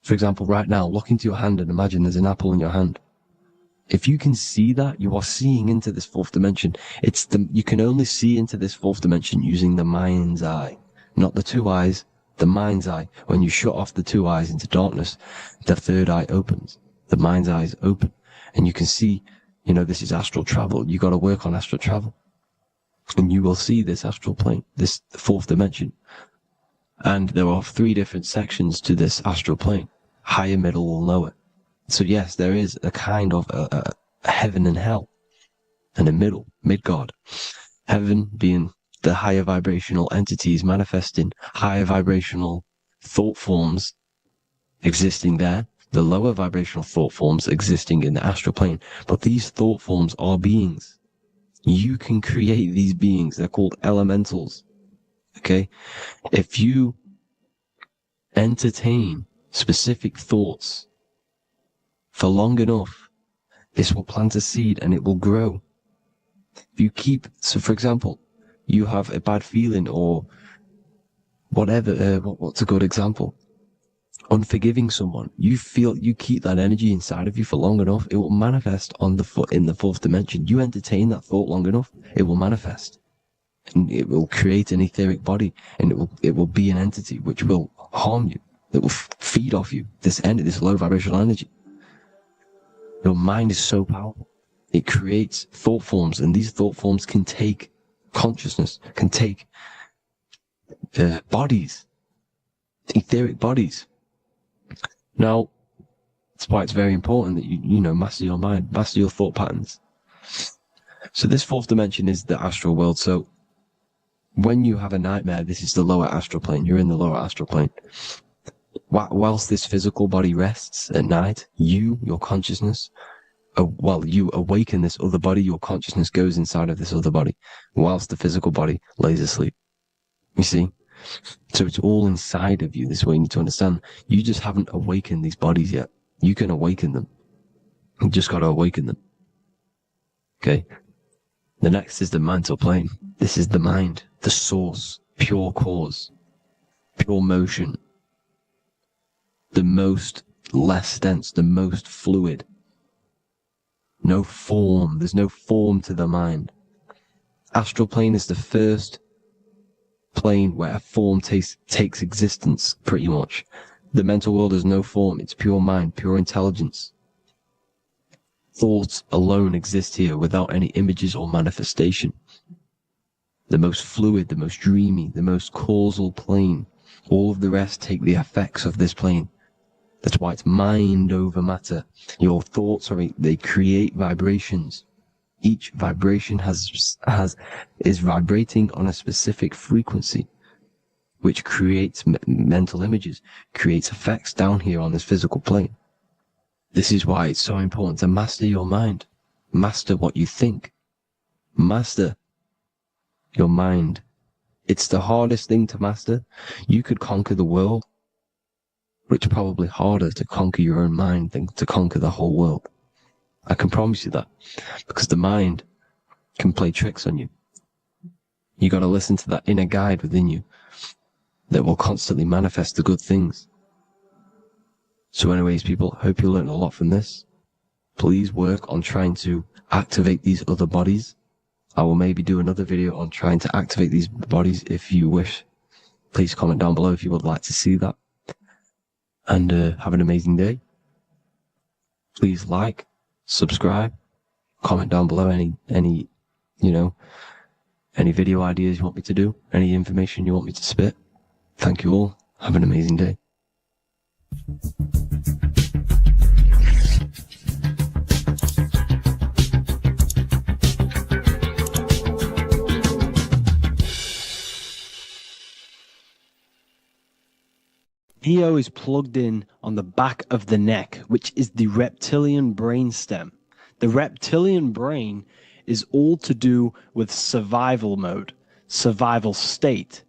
S2: for example, right now, look into your hand and imagine there's an apple in your hand. If you can see that, you are seeing into this fourth dimension. You can only see into this fourth dimension using the mind's eye, not the two eyes, the mind's eye. When you shut off the two eyes into darkness, the third eye opens. The mind's eye is open, and you can see, this is astral travel. You got to work on astral travel, and you will see this astral plane, this fourth dimension. And there are 3 different sections to this astral plane: higher, middle, or lower. So yes, there is a kind of a heaven and hell, and a mid-God. Heaven being the higher vibrational entities manifesting higher vibrational thought forms existing there, the lower vibrational thought forms existing in the astral plane. But these thought forms are beings. You can create these beings. They're called elementals. Okay? If you entertain specific thoughts for long enough, this will plant a seed and it will grow. If you keep, so for example, you have a bad feeling or whatever, what's a good example? Unforgiving someone. You keep that energy inside of you for long enough, it will manifest in the fourth dimension. You entertain that thought long enough, it will manifest. And it will create an etheric body, and it will be an entity which will harm you. It will feed off you, this low vibrational energy. Your mind is so powerful. It creates thought forms, and these thought forms can take consciousness, can take bodies, etheric bodies. Now, that's why it's very important that you master your mind, master your thought patterns. So this fourth dimension is the astral world. So when you have a nightmare, this is the lower astral plane. You're in the lower astral plane. Whilst this physical body rests at night, your consciousness, you awaken this other body, your consciousness goes inside of this other body, whilst the physical body lays asleep. You see? So it's all inside of you. This is what you need to understand. You just haven't awakened these bodies yet. You can awaken them. You just got to awaken them. Okay? The next is the mental plane. This is the mind, the source, pure cause, pure motion. The most less dense, the most fluid. No form. There's no form to the mind. Astral plane is the first plane where a form takes existence, pretty much. The mental world has no form. It's pure mind, pure intelligence. Thoughts alone exist here without any images or manifestation. The most fluid, the most dreamy, the most causal plane. All of the rest take the effects of this plane. That's why it's mind over matter. Your thoughts they create vibrations. Each vibration is vibrating on a specific frequency, which creates mental images, creates effects down here on this physical plane. This is why it's so important to master your mind. Master what you think. Master your mind. It's the hardest thing to master. You could conquer the world, but it's probably harder to conquer your own mind than to conquer the whole world. I can promise you that, because the mind can play tricks on you. You got to listen to that inner guide within you that will constantly manifest the good things. So anyways, people, hope you learned a lot from this. Please work on trying to activate these other bodies. I will maybe do another video on trying to activate these bodies if you wish. Please comment down below if you would like to see that. And have an amazing day. Please like, subscribe, comment down below any video ideas you want me to do, any information you want me to spit. Thank you all. Have an amazing day. Neo is plugged in on the back of the neck, which is the reptilian brain stem. The reptilian brain is all to do with survival mode, survival state.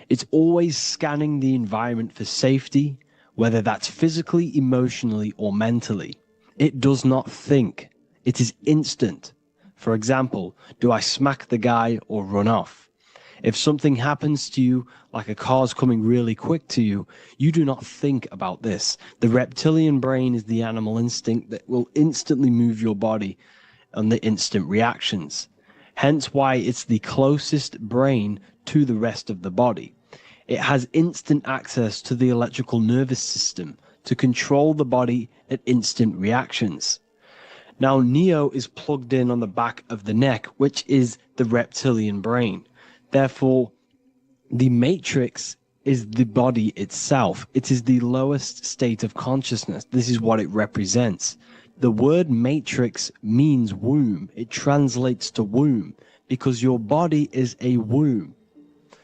S2: It's always scanning the environment for safety, whether that's physically, emotionally, or mentally. It does not think. It is instant. For example, do I smack the guy or run off? If something happens to you, like a car's coming really quick to you, you do not think about this. The reptilian brain is the animal instinct that will instantly move your body on the instant reactions. Hence why it's the closest brain to the rest of the body. It has instant access to the electrical nervous system to control the body at instant reactions. Now, Neo is plugged in on the back of the neck, which is the reptilian brain. Therefore, the matrix is the body itself. It is the lowest state of consciousness. This is what it represents. The word matrix means womb. It translates to womb because your body is a womb.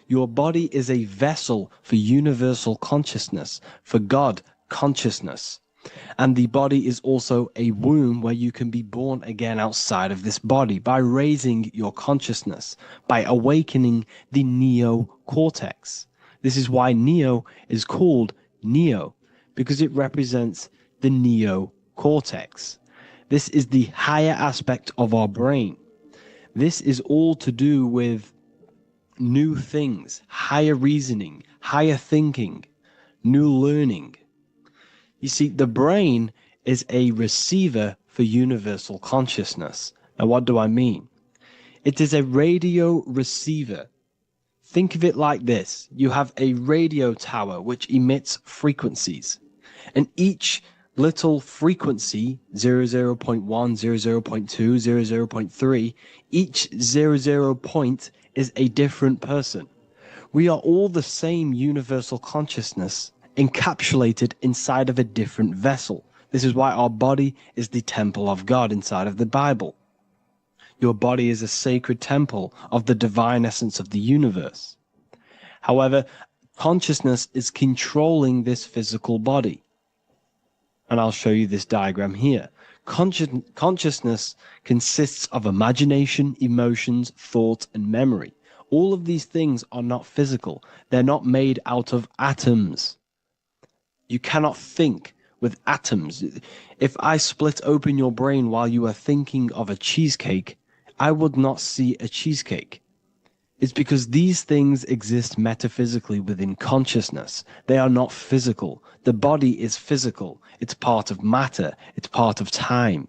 S2: Your body is a vessel for universal consciousness, for God consciousness. And the body is also a womb where you can be born again outside of this body by raising your consciousness, by awakening the neocortex. This is why Neo is called Neo, because it represents the neocortex. This is the higher aspect of our brain. This is all to do with new things, higher reasoning, higher thinking, new learning. You see, the brain is a receiver for universal consciousness. Now, what do I mean? It is a radio receiver. Think of it like this. You have a radio tower which emits frequencies. And each little frequency, 00.1, 00.2, 00.3, each 00 point is a different person. We are all the same universal consciousness, encapsulated inside of a different vessel. This is why our body is the temple of God inside of the Bible. Your body is a sacred temple of the divine essence of the universe. However, consciousness is controlling this physical body. And I'll show you this diagram here. Consciousness consists of imagination, emotions, thought, and memory. All of these things are not physical. They're not made out of atoms. You cannot think with atoms. If I split open your brain while you are thinking of a cheesecake, I would not see a cheesecake. It's because these things exist metaphysically within consciousness. They are not physical. The body is physical. It's part of matter. It's part of time.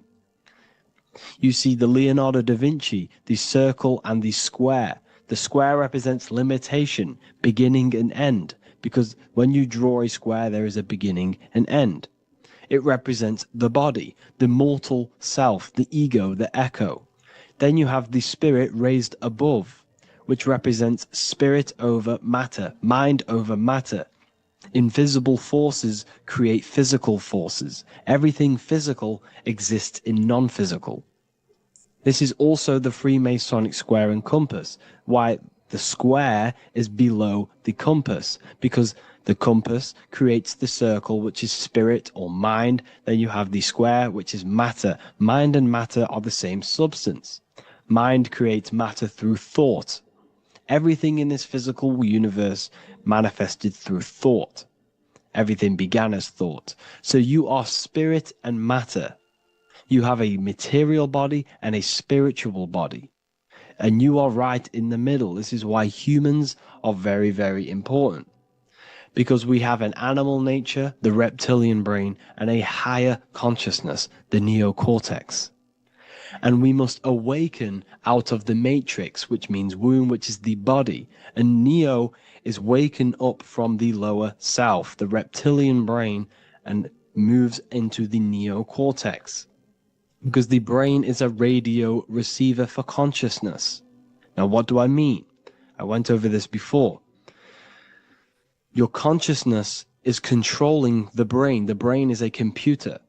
S2: You see the Leonardo da Vinci, the circle and the square. The square represents limitation, beginning and end, because when you draw a square, there is a beginning and end. It represents the body, the mortal self, the ego, the echo. Then you have the spirit raised above, which represents spirit over matter, mind over matter. Invisible forces create physical forces. Everything physical exists in non-physical. This is also the Freemasonic square and compass, why the square is below the compass, because the compass creates the circle, which is spirit or mind. Then you have the square, which is matter. Mind and matter are the same substance. Mind creates matter through thought. Everything in this physical universe manifested through thought. Everything began as thought. So you are spirit and matter. You have a material body and a spiritual body. And you are right in the middle. This is why humans are very, very important. Because we have an animal nature, the reptilian brain, and a higher consciousness, the neocortex. And we must awaken out of the matrix, which means womb, which is the body. And Neo is waken up from the lower self, the reptilian brain, and moves into the neocortex. because the brain is a radio receiver for consciousness. Now, what do I mean? I went over this before. Your consciousness is controlling the brain. The brain is a computer.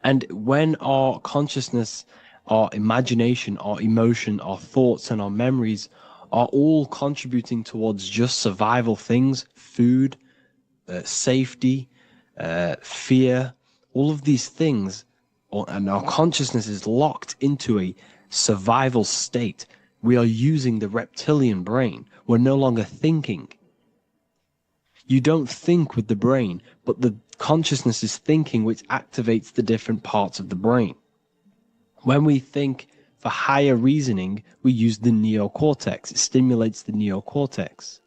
S2: And when our consciousness, our imagination, our emotion, our thoughts, and our memories are all contributing towards just survival things, food, safety, fear, all of these things, and our consciousness is locked into a survival state, we are using the reptilian brain. We're no longer thinking. You don't think with the brain, but the consciousness is thinking, which activates the different parts of the brain. When we think for higher reasoning, we use the neocortex. It stimulates the neocortex.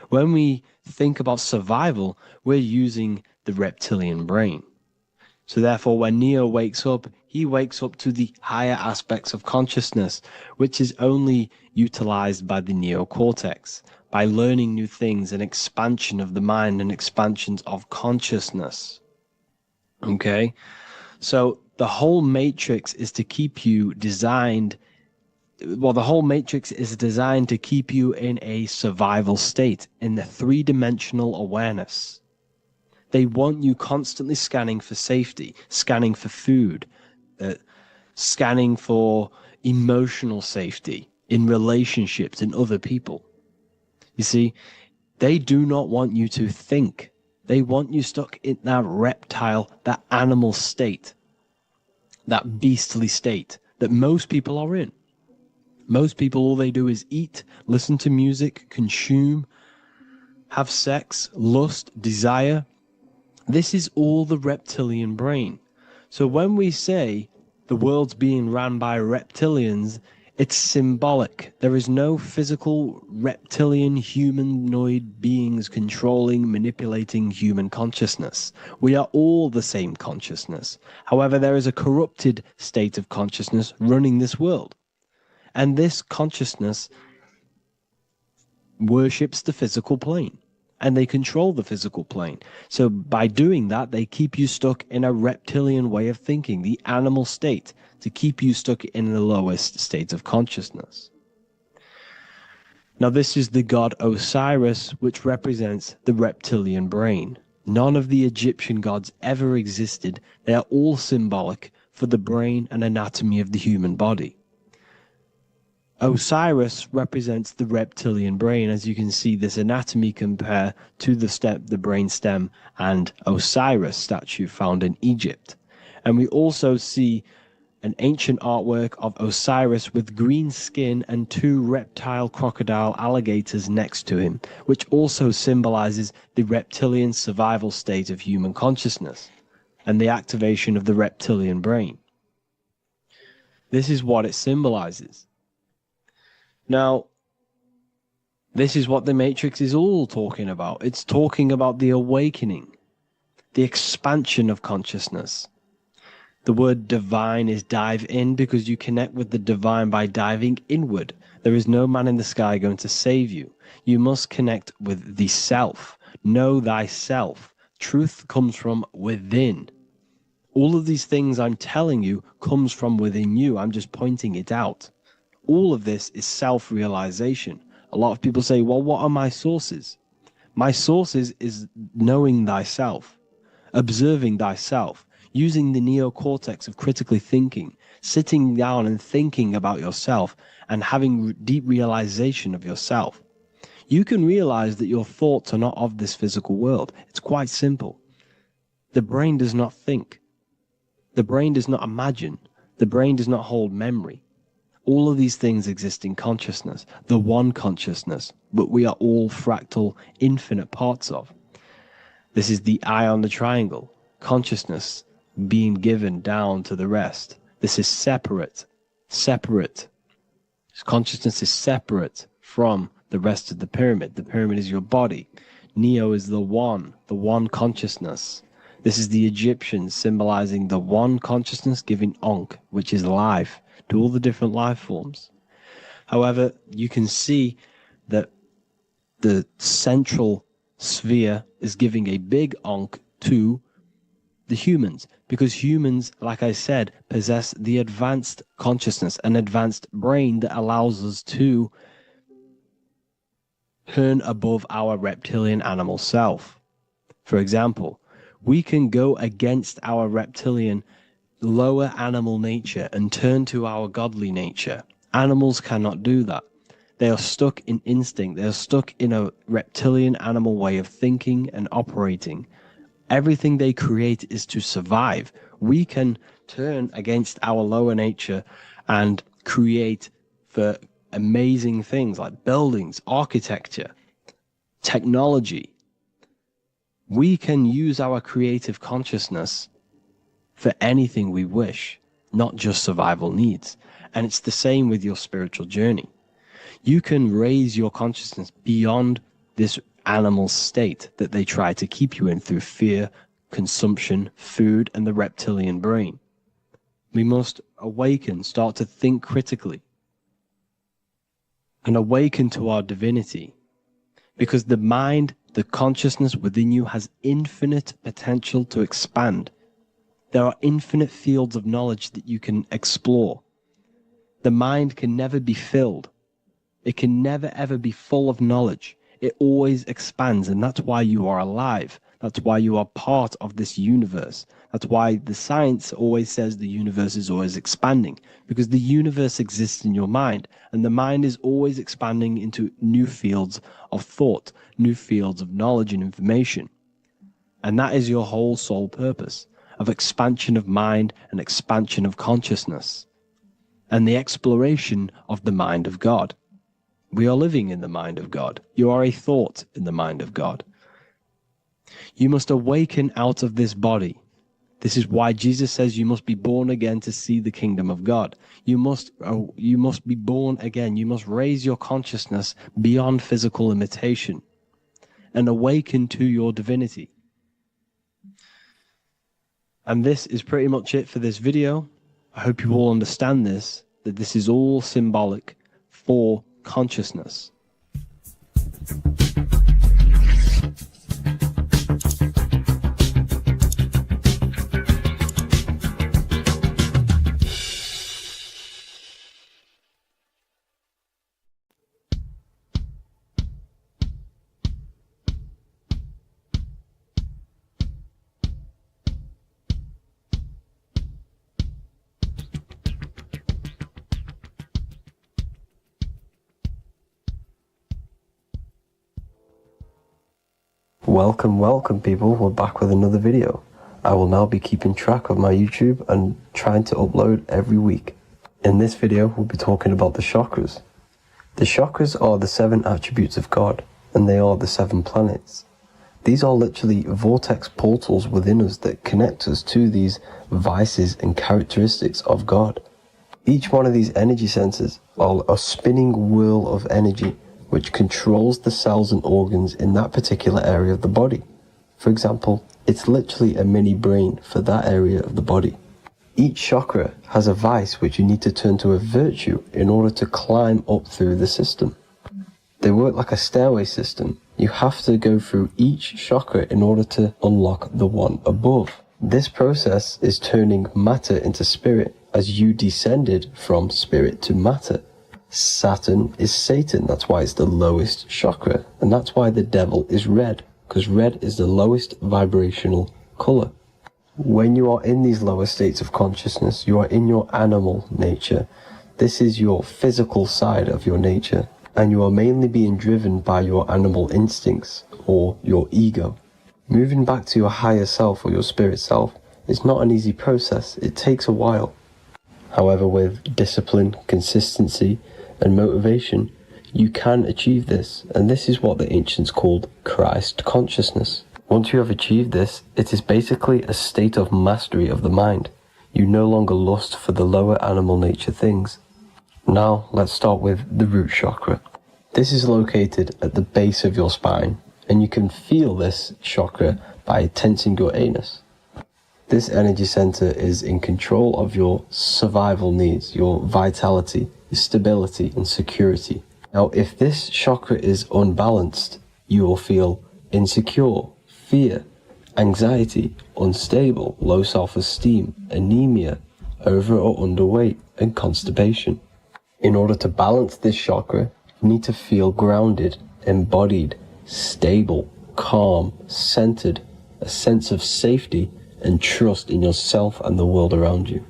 S2: When we think about survival, we're using the reptilian brain. So therefore, when Neo wakes up, he wakes up to the higher aspects of consciousness, which is only utilized by the neocortex, by learning new things, and expansion of the mind and expansions of consciousness. Okay? So the whole matrix is to keep you designed, well, the whole matrix is designed to keep you in a survival state, in the three-dimensional awareness. They want you constantly scanning for safety, scanning for food, scanning for emotional safety in relationships, in other people. You see, they do not want you to think. They want you stuck in that reptile, that animal state, that beastly state that most people are in. Most people, all they do is eat, listen to music, consume, have sex, lust, desire. This is all the reptilian brain. So when we say the world's being ran by reptilians, it's symbolic. There is no physical reptilian humanoid beings controlling, manipulating human consciousness. We are all the same consciousness. However, there is a corrupted state of consciousness running this world. And this consciousness worships the physical plane. And they control the physical plane. So by doing that, they keep you stuck in a reptilian way of thinking, the animal state, to keep you stuck in the lowest state of consciousness. Now, this is the god Osiris, which represents the reptilian brain. None of the Egyptian gods ever existed. They are all symbolic for the brain and anatomy of the human body. Osiris represents the reptilian brain. As you can see, this anatomy compare to the brain stem and Osiris statue found in Egypt. And we also see an ancient artwork of Osiris with green skin and two reptile crocodile alligators next to him, which also symbolizes the reptilian survival state of human consciousness and the activation of the reptilian brain. This is what it symbolizes. Now, this is what the Matrix is all talking about. It's talking about the awakening, the expansion of consciousness. The word divine is dive in because you connect with the divine by diving inward. There is no man in the sky going to save you. You must connect with the self. Know thyself. Truth comes from within. All of these things I'm telling you comes from within you. I'm just pointing it out. All of this is self-realization. A lot of people say, well, what are my sources? My sources is knowing thyself, observing thyself, using the neocortex of critically thinking, sitting down and thinking about yourself and having deep realization of yourself. You can realize that your thoughts are not of this physical world. It's quite simple. The brain does not think. The brain does not imagine. The brain does not hold memory. All of these things exist in consciousness, the one consciousness, but we are all fractal, infinite parts of. This is the eye on the triangle, consciousness being given down to the rest. This is separate. Consciousness is separate from the rest of the pyramid. The pyramid is your body. Neo is the one consciousness. This is the Egyptians symbolizing the one consciousness giving Ankh, which is life, to all the different life forms. However, you can see that the central sphere is giving a big Ankh to the humans, because humans, like I said, possess the advanced consciousness, an advanced brain that allows us to turn above our reptilian animal self. For example, we can go against our reptilian lower animal nature and turn to our godly nature. Animals cannot do that. They are stuck in instinct. They are stuck in a reptilian animal way of thinking and operating. Everything they create is to survive. We can turn against our lower nature and create for amazing things like buildings, architecture, technology. We can use our creative consciousness for anything we wish, not just survival needs. And it's the same with your spiritual journey. You can raise your consciousness beyond this animal state that they try to keep you in through fear, consumption, food, and the reptilian brain. We must awaken, start to think critically, and awaken to our divinity. Because the mind, the consciousness within you has infinite potential to expand. There are infinite fields of knowledge that you can explore. The mind can never be filled. It can never ever be full of knowledge. It always expands, and that's why you are alive. That's why you are part of this universe. That's why the science always says the universe is always expanding, because the universe exists in your mind, and the mind is always expanding into new fields of thought, new fields of knowledge and information. And that is your whole soul purpose, of expansion of mind and expansion of consciousness, and the exploration of the mind of God. We are living in the mind of God. You are a thought in the mind of God. You must awaken out of this body. This is why Jesus says you must be born again to see the kingdom of God. You must be born again. You must raise your consciousness beyond physical limitation and awaken to your divinity. And this is pretty much it for this video. I hope you all understand this, that this is all symbolic for consciousness.
S5: Welcome people, we're back with another video. I will now be keeping track of my YouTube and trying to upload every week. In this video, we'll be talking about the chakras. The chakras are the 7 attributes of God, and they are the 7 planets. These are literally vortex portals within us that connect us to these vices and characteristics of God. Each one of these energy centers are a spinning wheel of energy which controls the cells and organs in that particular area of the body. For example, it's literally a mini brain for that area of the body. Each chakra has a vice which you need to turn to a virtue in order to climb up through the system. They work like a stairway system. You have to go through each chakra in order to unlock the one above. This process is turning matter into spirit as you descended from spirit to matter. Saturn is Satan, that's why it's the lowest chakra, and that's why the devil is red, because red is the lowest vibrational color. When you are in these lower states of consciousness, you are in your animal nature. This is your physical side of your nature, and you are mainly being driven by your animal instincts or your ego. Moving back to your higher self or your spirit self is not an easy process. It takes a while. However, with discipline, consistency, and motivation, you can achieve this, and this is what the ancients called Christ consciousness. Once you have achieved this, it is basically a state of mastery of the mind. You no longer lust for the lower animal nature things. Now, let's start with the root chakra. This is located at the base of your spine, and you can feel this chakra by tensing your anus. This energy center is in control of your survival needs, your vitality, stability, and security. Now, if this chakra is unbalanced, you will feel insecure, fear, anxiety, unstable, low self-esteem, anemia, over or underweight, and constipation. In order to balance this chakra, you need to feel grounded, embodied, stable, calm, centered, a sense of safety and trust in yourself and the world around you.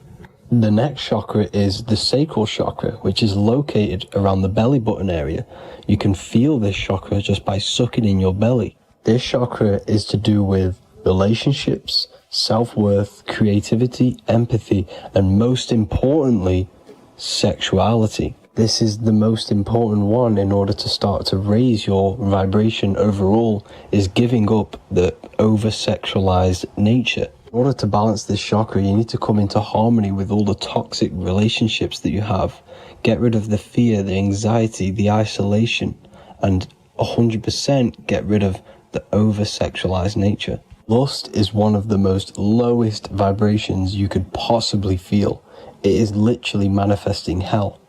S5: The next chakra is the sacral chakra, which is located around the belly button area. You can feel this chakra just by sucking in your belly. This chakra is to do with relationships, self-worth, creativity, empathy, and most importantly, sexuality. This is the most important one in order to start to raise your vibration overall, is giving up the over-sexualized nature. In order to balance this chakra, you need to come into harmony with all the toxic relationships that you have. Get rid of the fear, the anxiety, the isolation, and 100% get rid of the over-sexualized nature. Lust is one of the most lowest vibrations you could possibly feel. It is literally manifesting hell.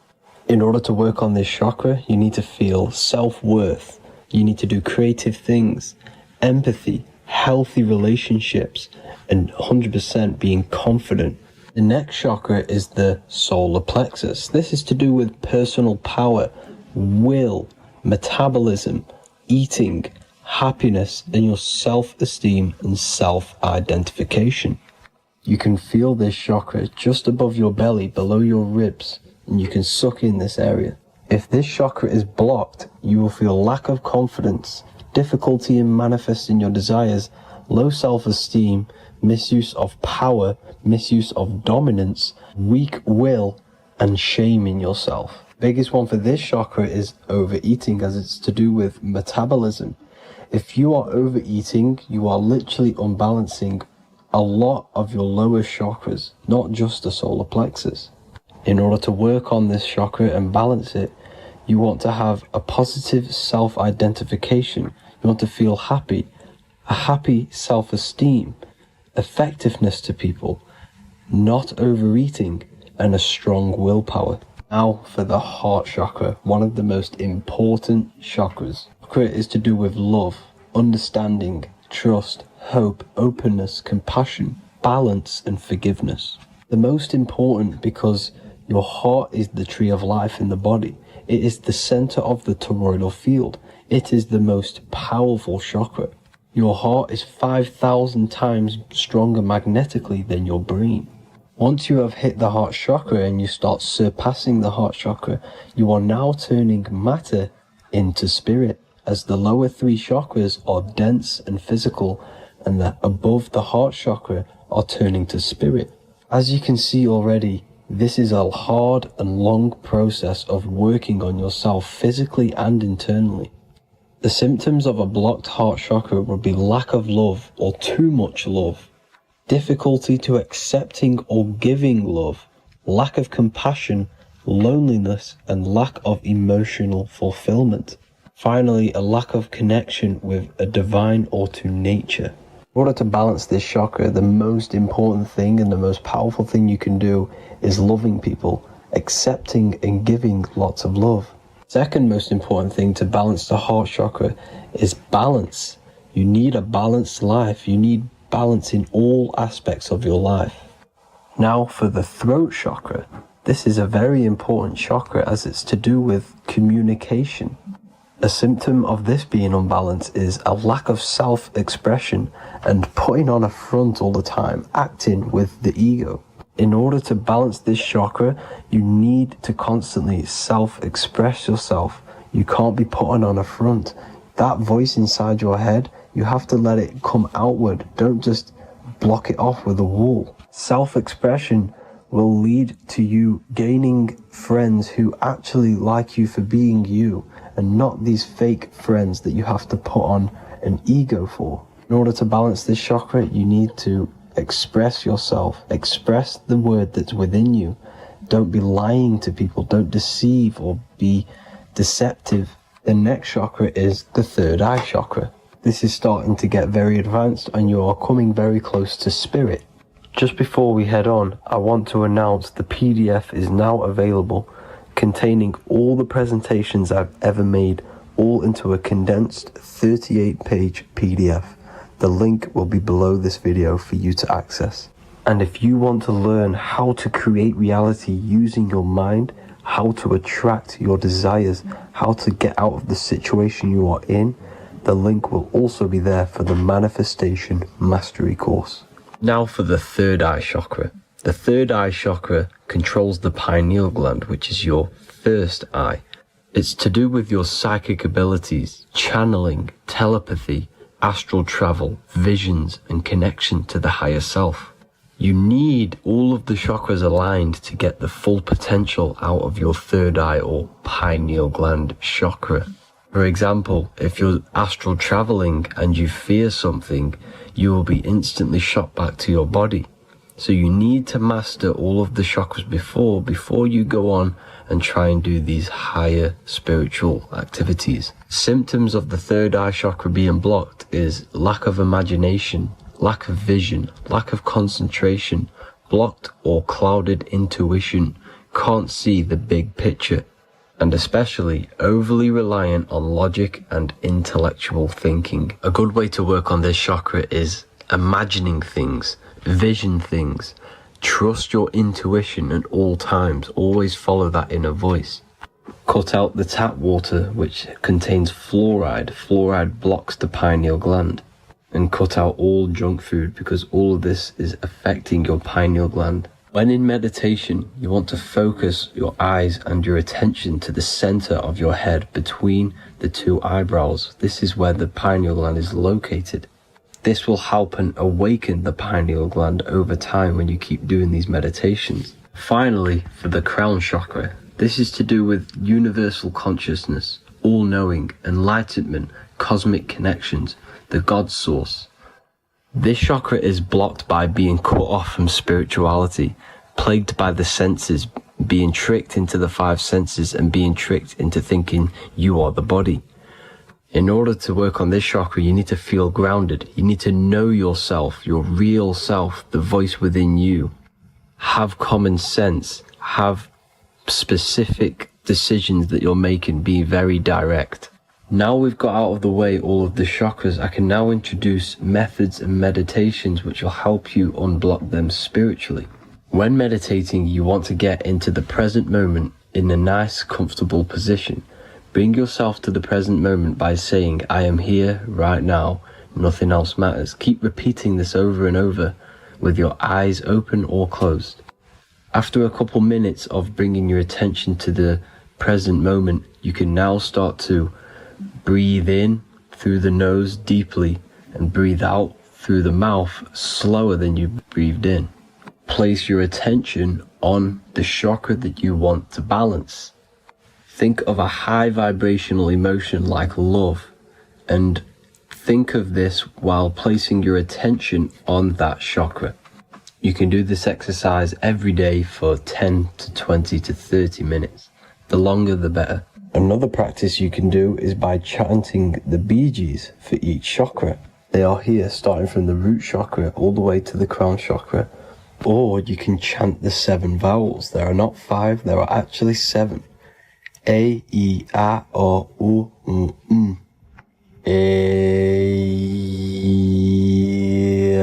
S5: In order to work on this chakra, you need to feel self-worth. You need to do creative things, empathy, healthy relationships, and 100% being confident. The next chakra is the solar plexus. This is to do with personal power, will, metabolism, eating, happiness, and your self-esteem and self-identification. You can feel this chakra just above your belly, below your ribs, and you can suck in this area. If this chakra is blocked, you will feel lack of confidence, difficulty in manifesting your desires, low self-esteem, misuse of power, misuse of dominance, weak will, and shame in yourself. Biggest one for this chakra is overeating, as it's to do with metabolism. If you are overeating, you are literally unbalancing a lot of your lower chakras, not just the solar plexus. In order to work on this chakra and balance it, you want to have a positive self-identification. You want to feel happy, a happy self-esteem, effectiveness to people, not overeating, and a strong willpower. Now for the heart chakra, one of the most important chakras. Chakra is to do with love, understanding, trust, hope, openness, compassion, balance, and forgiveness. The most important because your heart is the tree of life in the body. It is the center of the toroidal field. It is the most powerful chakra. Your heart is 5,000 times stronger magnetically than your brain. Once you have hit the heart chakra and you start surpassing the heart chakra, you are now turning matter into spirit, as the lower three chakras are dense and physical, and the above the heart chakra are turning to spirit. As you can see already, this is a hard and long process of working on yourself physically and internally. The symptoms of a blocked heart chakra would be lack of love or too much love, difficulty to accepting or giving love, lack of compassion, loneliness, and lack of emotional fulfillment. Finally, a lack of connection with a divine or to nature. In order to balance this chakra, the most important thing and the most powerful thing you can do is loving people, accepting and giving lots of love. Second most important thing to balance the heart chakra is balance. You need a balanced life. You need balance in all aspects of your life. Now for the throat chakra. This is a very important chakra as it's to do with communication. A symptom of this being unbalanced is a lack of self-expression and putting on a front all the time, acting with the ego. In order to balance this chakra, you need to constantly self-express yourself. You can't be putting on a front. That voice inside your head, you have to let it come outward. Don't just block it off with a wall. Self-expression will lead to you gaining friends who actually like you for being you, and not these fake friends that you have to put on an ego for. In order to balance this chakra, you need to express yourself, express the word that's within you. Don't be lying to people, don't deceive or be deceptive. The next chakra is the third eye chakra. This is starting to get very advanced and you are coming very close to spirit. Just before we head on, I want to announce the PDF is now available, containing all the presentations I've ever made, all into a condensed 38-page PDF. The link will be below this video for you to access. And if you want to learn how to create reality using your mind, how to attract your desires, how to get out of the situation you are in, the link will also be there for the Manifestation Mastery course.
S1: Now for the third eye chakra. The third eye chakra controls the pineal gland, which is your first eye. It's to do with your psychic abilities, channeling, telepathy, astral travel, visions, and connection to the higher self. You need all of the chakras aligned to get the full potential out of your third eye or pineal gland chakra. For example, if you're astral traveling and you fear something, you will be instantly shot back to your body. So you need to master all of the chakras before you go on and try and do these higher spiritual activities. Symptoms of the third eye chakra being blocked is lack of imagination, lack of vision, lack of concentration, blocked or clouded intuition, can't see the big picture, and especially overly reliant on logic and intellectual thinking. A good way to work on this chakra is imagining things, vision things. Trust your intuition at all times. Always follow that inner voice. Cut out the tap water which contains fluoride. Fluoride blocks the pineal gland. And cut out all junk food because all of this is affecting your pineal gland. When in meditation, you want to focus your eyes and your attention to the center of your head between the two eyebrows. This is where the pineal gland is located. This will help and awaken the pineal gland over time when you keep doing these meditations. Finally, for the crown chakra, this is to do with universal consciousness, all-knowing, enlightenment, cosmic connections, the God source. This chakra is blocked by being cut off from spirituality, plagued by the senses, being tricked into the five senses and being tricked into thinking you are the body. In order to work on this chakra, you need to feel grounded. You need to know yourself, your real self, the voice within you. Have common sense. Have specific decisions that you're making. Be very direct. Now we've got out of the way all of the chakras, I can now introduce methods and meditations which will help you unblock them spiritually. When meditating, you want to get into the present moment in a nice, comfortable position. Bring yourself to the present moment by saying, I am here right now, nothing else matters. Keep repeating this over and over with your eyes open or closed. After a couple minutes of bringing your attention to the present moment, you can now start to breathe in through the nose deeply and breathe out through the mouth slower than you breathed in. Place your attention on the chakra that you want to balance. Think of a high vibrational emotion like love, and think of this while placing your attention on that chakra. You can do this exercise every day for 10 to 20 to 30 minutes. The longer the better.
S5: Another practice you can do is by chanting the Bijis for each chakra. They are here starting from the root chakra all the way to the crown chakra. Or you can chant the 7 vowels. There are not 5, there are actually 7. A, I, A, O, U, M. A, I,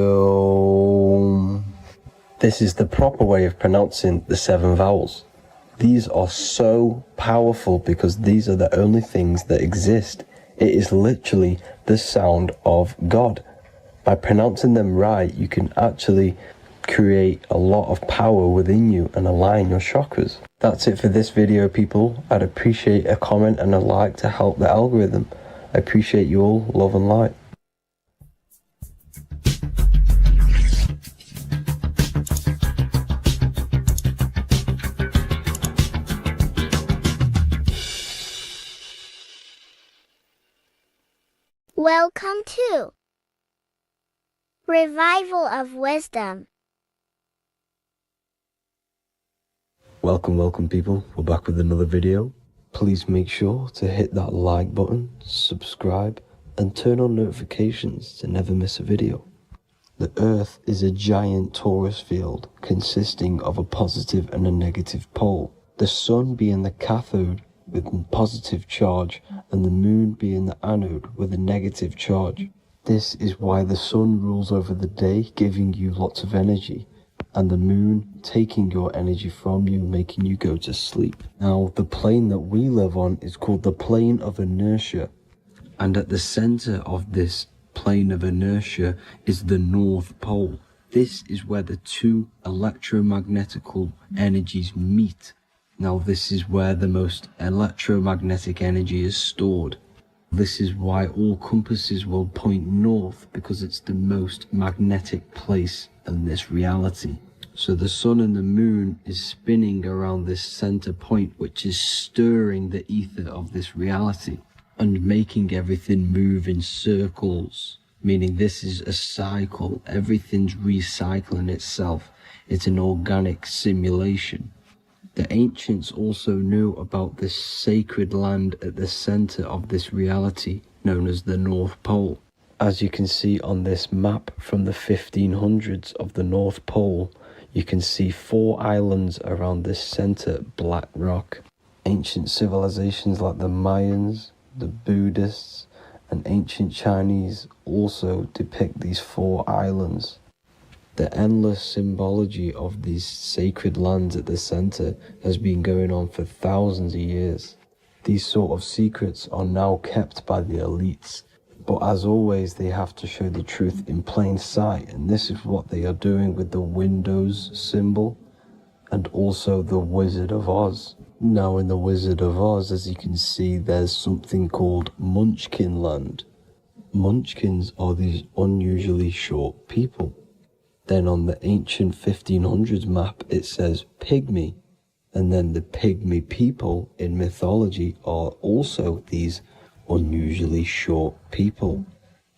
S5: O. This is the proper way of pronouncing the 7 vowels. These are so powerful because these are the only things that exist. It is literally the sound of God. By pronouncing them right, you can actually create a lot of power within you and align your chakras. That's it for this video, people. I'd appreciate a comment and a like to help the algorithm. I appreciate you all. Love and light.
S3: Welcome to Revival of Wisdom.
S5: Welcome people. We're back with another video. Please make sure to hit that like button, subscribe, and turn on notifications to never miss a video. The Earth is a giant torus field consisting of a positive and a negative pole. The sun being the cathode with a positive charge and the moon being the anode with a negative charge. This is why the sun rules over the day, giving you lots of energy, and the moon taking your energy from you, making you go to sleep. Now, the plane that we live on is called the plane of inertia, and at the center of this plane of inertia is the North Pole. This is where the two electromagnetical energies meet. Now, this is where the most electromagnetic energy is stored. This is why all compasses will point north, because it's the most magnetic place in this reality. So the sun and the moon is spinning around this center point, which is stirring the ether of this reality and making everything move in circles, meaning this is a cycle. Everything's recycling itself. It's an organic simulation. The ancients also knew about this sacred land at the center of this reality, known as the North Pole. As you can see on this map from the 1500s of the North Pole, you can see 4 islands around this center black rock. Ancient civilizations like the Mayans, the Buddhists, and ancient Chinese also depict these 4 islands. The endless symbology of these sacred lands at the center has been going on for thousands of years. These sort of secrets are now kept by the elites, but as always they have to show the truth in plain sight, and this is what they are doing with the Windows symbol and also the Wizard of Oz. Now in the Wizard of Oz, as you can see, there's something called Munchkin Land. Munchkins are these unusually short people. Then on the ancient 1500s map, it says pygmy. And then the pygmy people in mythology are also these unusually short people.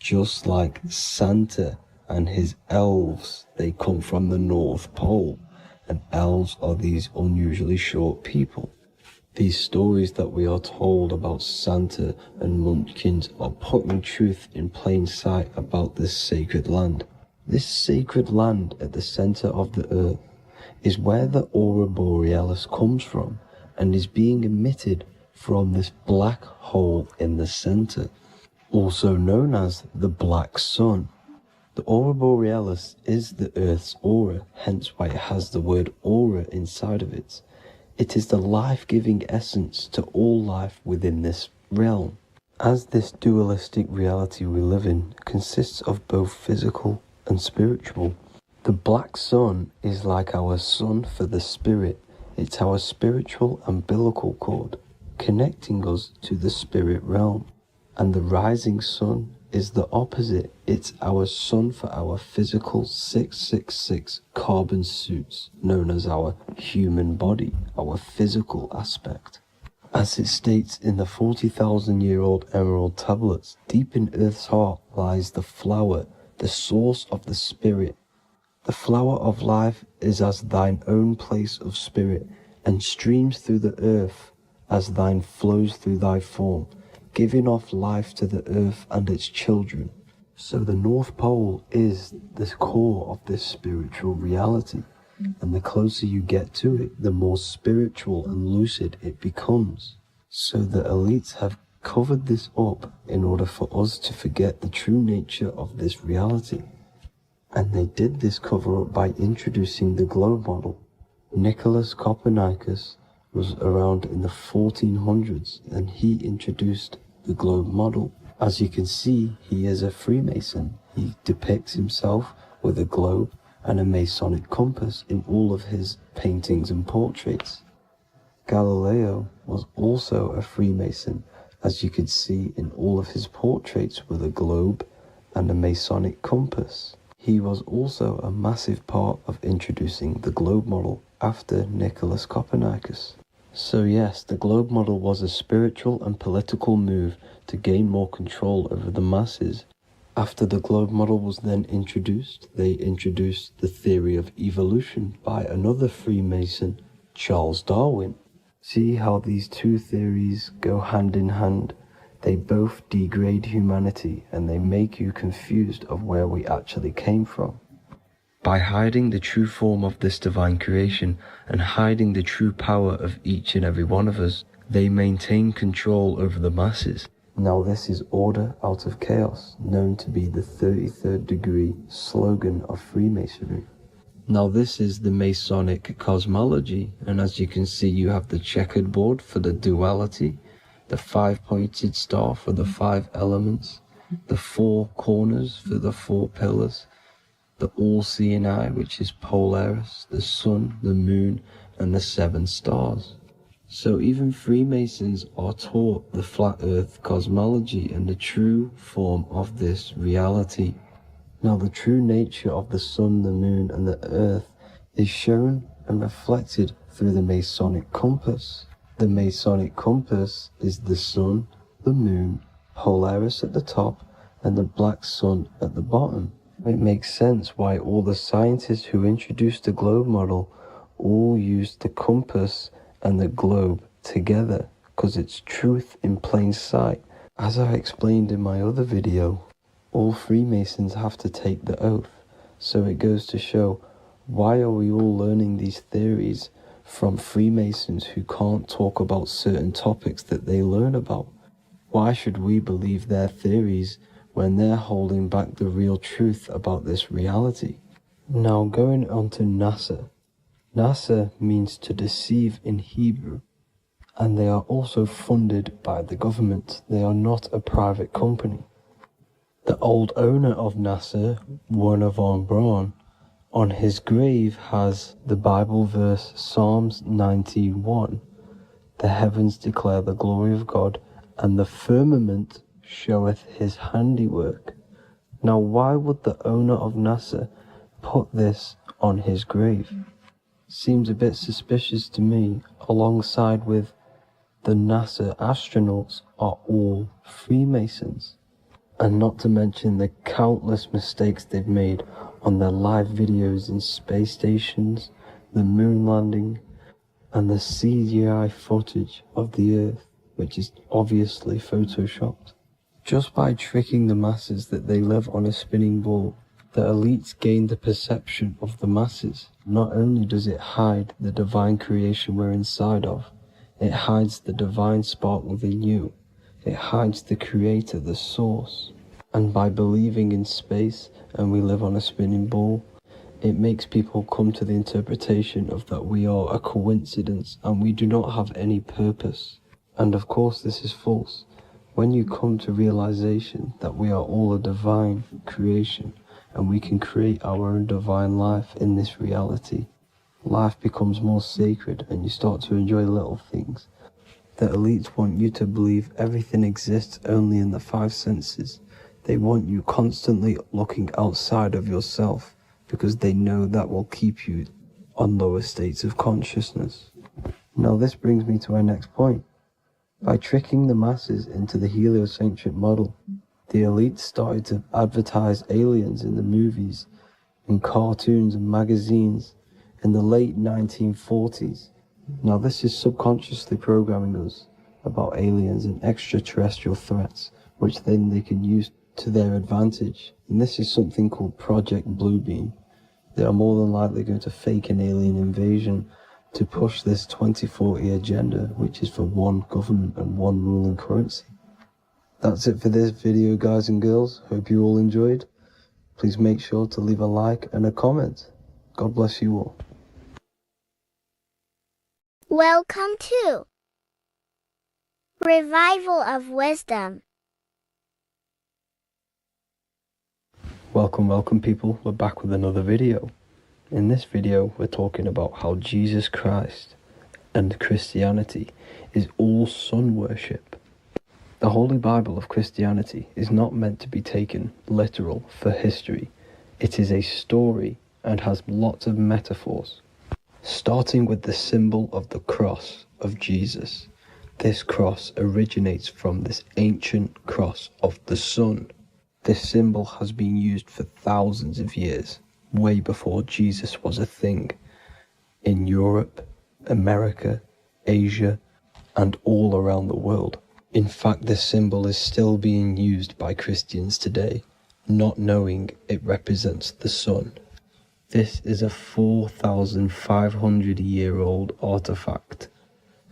S5: Just like Santa and his elves, they come from the North Pole. And elves are these unusually short people. These stories that we are told about Santa and Munchkins are putting truth in plain sight about this sacred land. This sacred land at the center of the earth is where the aurora borealis comes from and is being emitted from this black hole in the center, also known as the black sun. The aurora borealis is the earth's aura, hence why it has the word aura inside of it. It is the life-giving essence to all life within this realm. As this dualistic reality we live in consists of both physical and spiritual, the black sun is like our sun for the spirit. It's our spiritual umbilical cord, connecting us to the spirit realm. And the rising sun is the opposite. It's our sun for our physical 666 carbon suits, known as our human body, our physical aspect. As it states in the 40,000-year-old emerald tablets, deep in Earth's heart lies the flower, the source of the spirit. The flower of life is as thine own place of spirit, and streams through the earth as thine flows through thy form, giving off life to the earth and its children. So the North Pole is the core of this spiritual reality, and the closer you get to it, the more spiritual and lucid it becomes. So the elites have covered this up in order for us to forget the true nature of this reality. And they did this cover up by introducing the globe model. Nicholas Copernicus was around in the 1400s and he introduced the globe model. As you can see, he is a Freemason. He depicts himself with a globe and a Masonic compass in all of his paintings and portraits. Galileo was also a Freemason, as you could see in all of his portraits with a globe and a Masonic compass. He was also a massive part of introducing the globe model after Nicholas Copernicus. So yes, the globe model was a spiritual and political move to gain more control over the masses. After the globe model was then introduced, they introduced the theory of evolution by another Freemason, Charles Darwin. See how these two theories go hand in hand? They both degrade humanity and they make you confused of where we actually came from. By hiding the true form of this divine creation and hiding the true power of each and every one of us, They maintain control over the masses. Now this is order out of chaos, known to be the 33rd degree slogan of Freemasonry. Now this is the Masonic cosmology, and as you can see, you have the checkered board for the duality, the 5-pointed star for the 5 elements, the 4 corners for the 4 pillars, the all-seeing eye, which is Polaris, the sun, the moon, and the 7 stars. So even Freemasons are taught the flat earth cosmology and the true form of this reality. Now the true nature of the sun, the moon, and the earth is shown and reflected through the Masonic compass. The Masonic compass is the sun, the moon, Polaris at the top, and the black sun at the bottom. It makes sense why all the scientists who introduced the globe model all used the compass and the globe together, because it's truth in plain sight. As I explained in my other video, all Freemasons have to take the oath, so it goes to show, why are we all learning these theories from Freemasons who can't talk about certain topics that they learn about? Why should we believe their theories when they're holding back the real truth about this reality? Now going on to NASA. NASA means to deceive in Hebrew, and they are also funded by the government. They are not a private company. The old owner of NASA, Werner von Braun, on his grave has the Bible verse Psalms 91. The heavens declare the glory of God, and the firmament showeth his handiwork. Now why would the owner of NASA put this on his grave? Seems a bit suspicious to me, alongside with the NASA astronauts are all Freemasons. And not to mention the countless mistakes they've made on their live videos in space stations, the moon landing, and the CGI footage of the Earth, which is obviously photoshopped. Just by tricking the masses that they live on a spinning ball, the elites gain the perception of the masses. Not only does it hide the divine creation we're inside of, it hides the divine spark within you. It hides the creator, the source. And by believing in space and we live on a spinning ball, it makes people come to the interpretation of that we are a coincidence and we do not have any purpose. And of course this is false. When you come to realization that we are all a divine creation and we can create our own divine life in this reality, life becomes more sacred and you start to enjoy little things. The elites want you to believe everything exists only in the 5 senses. They want you constantly looking outside of yourself because they know that will keep you on lower states of consciousness. Now this brings me to our next point. By tricking the masses into the heliocentric model, the elites started to advertise aliens in the movies, in cartoons and magazines in the late 1940s. Now this is subconsciously programming us about aliens and extraterrestrial threats, which then they can use to their advantage. And this is something called Project Bluebeam. They are more than likely going to fake an alien invasion to push this 2040 agenda, which is for one government and one ruling currency. That's it for this video, guys and girls. Hope you all enjoyed. Please make sure to leave a like and a comment. God bless you all.
S3: Welcome to Revival of Wisdom.
S5: Welcome people, we're back with another video. In this video we're talking about how Jesus Christ and Christianity is all sun worship. The Holy Bible of Christianity is not meant to be taken literal for history. It is a story and has lots of metaphors. Starting with the symbol of the cross of Jesus. This cross originates from this ancient cross of the sun. This symbol has been used for thousands of years, way before Jesus was a thing, in Europe, America, Asia, and all around the world. In fact, this symbol is still being used by Christians today, not knowing it represents the sun. This is a 4,500-year-old artifact,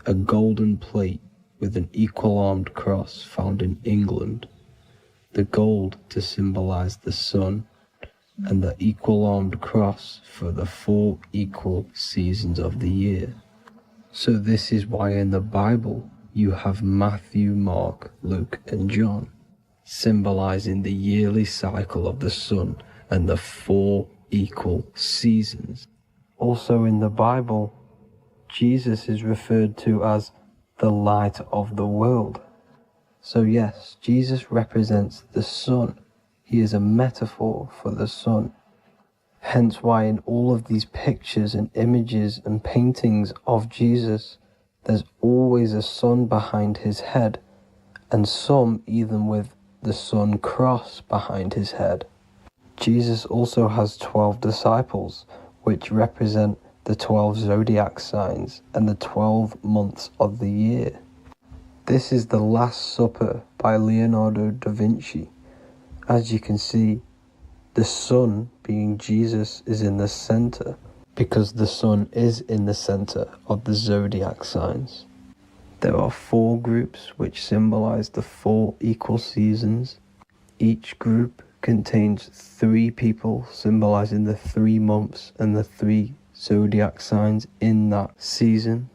S5: a golden plate with an equal-armed cross found in England, the gold to symbolize the sun, and the equal-armed cross for the 4 equal seasons of the year. So this is why in the Bible you have Matthew, Mark, Luke, and John, symbolizing the yearly cycle of the sun and the 4 equal seasons. Also in the Bible, Jesus is referred to as the light of the world. So yes, Jesus represents the sun. He is a metaphor for the sun. Hence why in all of these pictures and images and paintings of Jesus, there's always a sun behind his head, and some even with the sun cross behind his head. Jesus also has 12 disciples, which represent the 12 zodiac signs and the 12 months of the year. This is the Last Supper by Leonardo da Vinci. As you can see, the sun, being Jesus, is in the center, because the sun is in the center of the zodiac signs. There are 4 groups which symbolize the 4 equal seasons. Each group contains 3 people symbolizing the 3 months and the 3 zodiac signs in that season.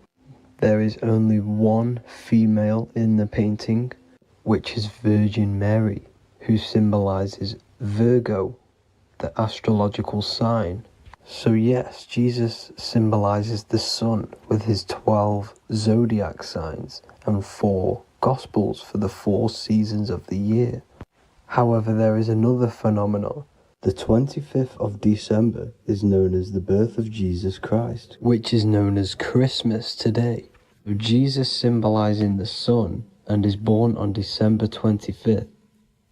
S5: There is only 1 female in the painting, which is Virgin Mary, who symbolizes Virgo, the astrological sign. So yes, Jesus symbolizes the sun with his 12 zodiac signs and 4 gospels for the 4 seasons of the year. However, there is another phenomenon. The 25th of December is known as the birth of Jesus Christ, which is known as Christmas today. Jesus symbolizing the sun and is born on December 25th.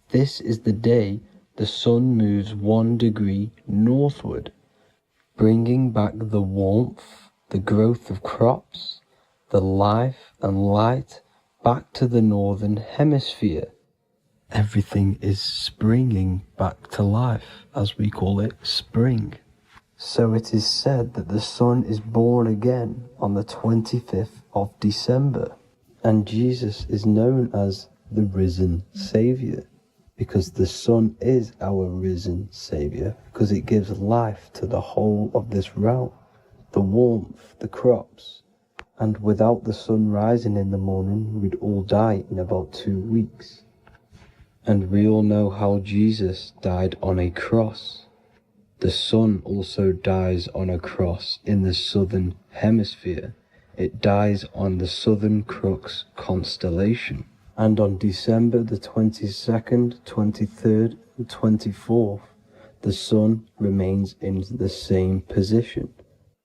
S5: This is the day the sun moves 1 degree northward, bringing back the warmth, the growth of crops, the life and light back to the northern hemisphere. Everything is springing back to life, as we call it, spring. So it is said that the sun is born again on the 25th of December, and Jesus is known as the risen Saviour, because the sun is our risen Saviour, because it gives life to the whole of this realm, the warmth, the crops, and without the sun rising in the morning, we'd all die in about 2 weeks. And we all know how Jesus died on a cross. The sun also dies on a cross in the southern hemisphere. It dies on the Southern Crux constellation. And on December the 22nd, 23rd, and 24th, the sun remains in the same position.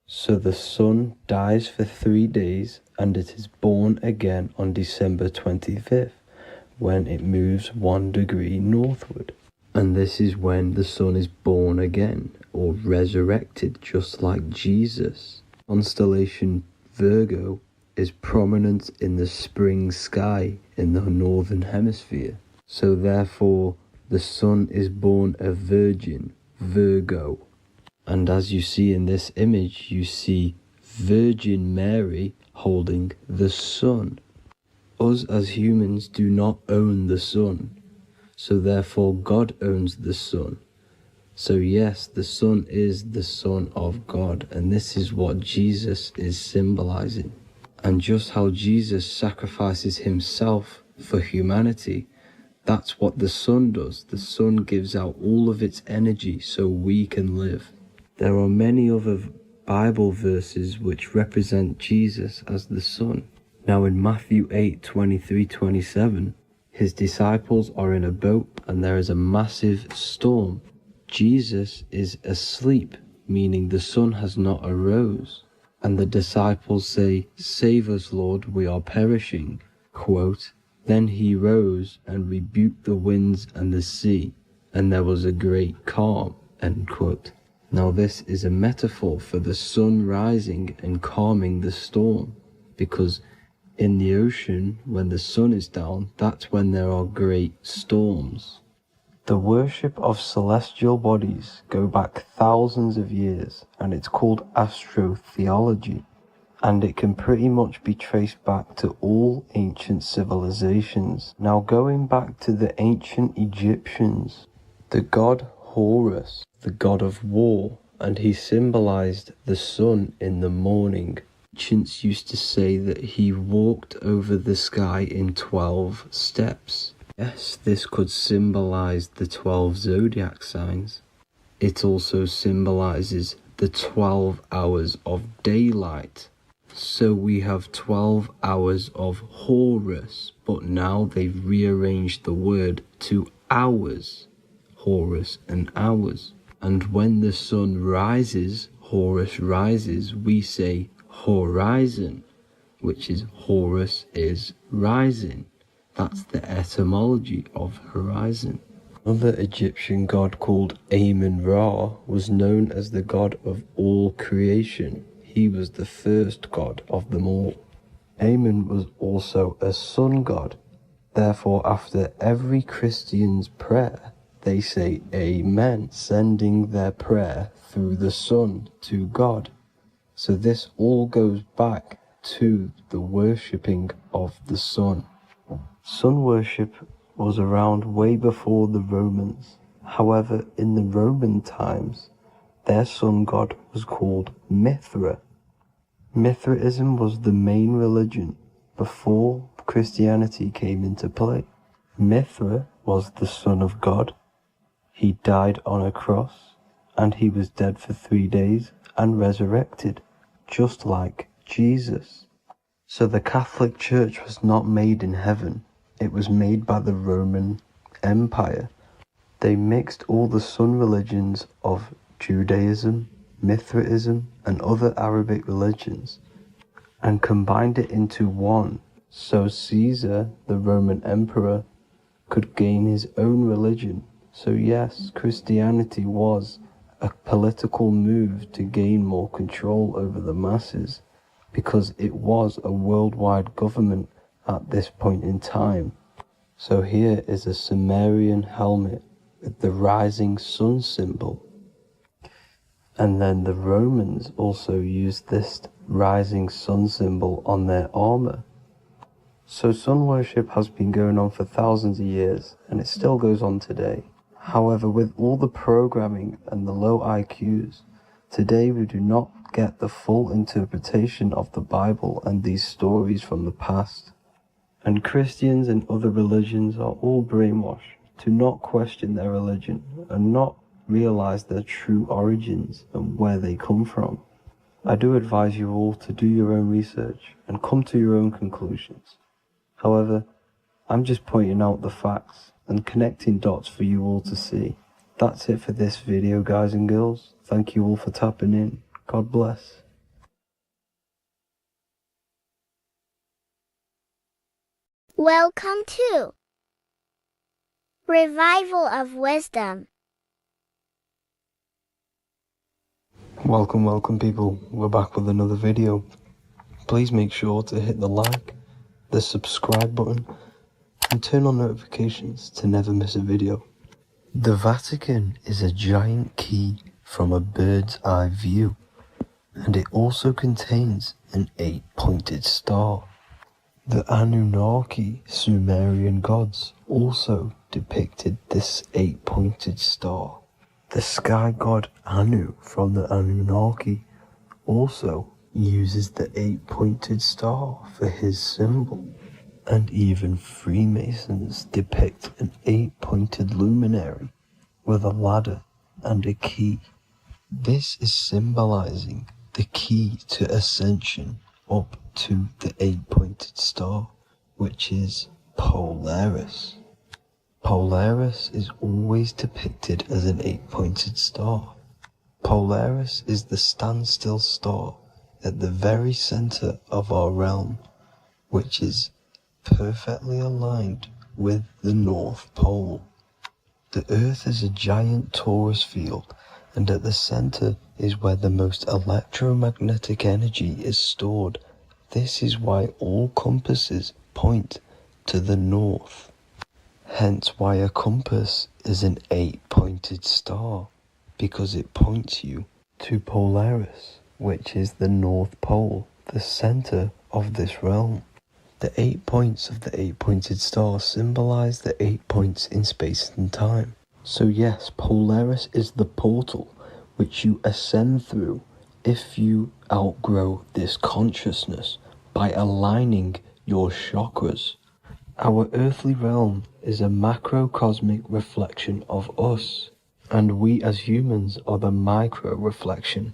S5: So the sun dies for 3 days and it is born again on December 25th, when it moves 1 degree northward. And this is when the sun is born again, or resurrected, just like Jesus. Constellation Virgo is prominent in the spring sky in the northern hemisphere. So therefore, the sun is born a virgin, Virgo. And as you see in this image, you see Virgin Mary holding the sun. Us as humans do not own the sun. So therefore God owns the sun. So yes, the sun is the Son of God, and this is what Jesus is symbolizing. And just how Jesus sacrifices himself for humanity, that's what the sun does. The sun gives out all of its energy so we can live. There are many other Bible verses which represent Jesus as the sun. Now in Matthew 8:23-27, his disciples are in a boat and there is a massive storm. Jesus is asleep, meaning the sun has not arose. And the disciples say, "Save us, Lord, we are perishing." Quote, "Then he rose and rebuked the winds and the sea, and there was a great calm." End quote. Now this is a metaphor for the sun rising and calming the storm, because in the ocean, when the sun is down, that's when there are great storms. The worship of celestial bodies go back thousands of years, and it's called astrotheology. and it can pretty much be traced back to all ancient civilizations. Now going back to the ancient Egyptians, the god Horus, the god of war, and he symbolized the sun in the morning. Ancients used to say that he walked over the sky in 12 steps. Yes, this could symbolize the 12 zodiac signs. It also symbolizes the 12 hours of daylight. So we have 12 hours of Horus, but now they've rearranged the word to hours. Horus and hours. And when the sun rises, Horus rises, we say horizon, which is Horus is rising. That's the etymology of horizon. Another Egyptian god called Amun-Ra was known as the god of all creation. He was the first god of them all. Amun was also a sun god. Therefore, after every Christian's prayer, they say Amen, sending their prayer through the sun to God. So this all goes back to the worshipping of the sun. Sun worship was around way before the Romans. However, in the Roman times, their sun god was called Mithra. Mithraism was the main religion before Christianity came into play. Mithra was the son of God. He died on a cross, and he was dead for 3 days and resurrected, just like Jesus. So the Catholic Church was not made in heaven. It was made by the Roman Empire. They mixed all the sun religions of Judaism, Mithraism, and other Arabic religions and combined it into one, so Caesar, the Roman emperor, could gain his own religion. So yes, Christianity was a political move to gain more control over the masses, because it was a worldwide government at this point in time. So here is a Sumerian helmet with the rising sun symbol. And then the Romans also used this rising sun symbol on their armor. So sun worship has been going on for thousands of years, and it still goes on today. However, with all the programming and the low IQs, today we do not get the full interpretation of the Bible and these stories from the past. And Christians and other religions are all brainwashed to not question their religion and not realize their true origins and where they come from. I do advise you all to do your own research and come to your own conclusions. However, I'm just pointing out the facts and connecting dots for you all to see. That's it for this video, guys and girls. Thank you all for tapping in. God bless.
S3: Welcome to Revival of Wisdom.
S5: Welcome people. We're back with another video. Please make sure to hit the like, the subscribe button, and turn on notifications to never miss a video. The Vatican is a giant key from a bird's eye view, and it also contains an 8-pointed star. The Anunnaki Sumerian gods also depicted this 8-pointed star. The sky god Anu from the Anunnaki also uses the 8-pointed star for his symbol. And even Freemasons depict an 8-pointed luminary with a ladder and a key. This is symbolizing the key to ascension up to the 8-pointed star, which is Polaris. Polaris is always depicted as an 8-pointed star. Polaris is the standstill star at the very center of our realm, which is perfectly aligned with the North Pole. The Earth is a giant torus field, and at the center is where the most electromagnetic energy is stored. This is why all compasses point to the north. Hence why a compass is an 8-pointed star, because it points you to Polaris, which is the North Pole. the center of this realm. The 8 points of the 8-pointed star symbolize the 8 points in space and time. So yes, Polaris is the portal which you ascend through if you outgrow this consciousness by aligning your chakras. Our earthly realm is a macrocosmic reflection of us, and we as humans are the micro reflection,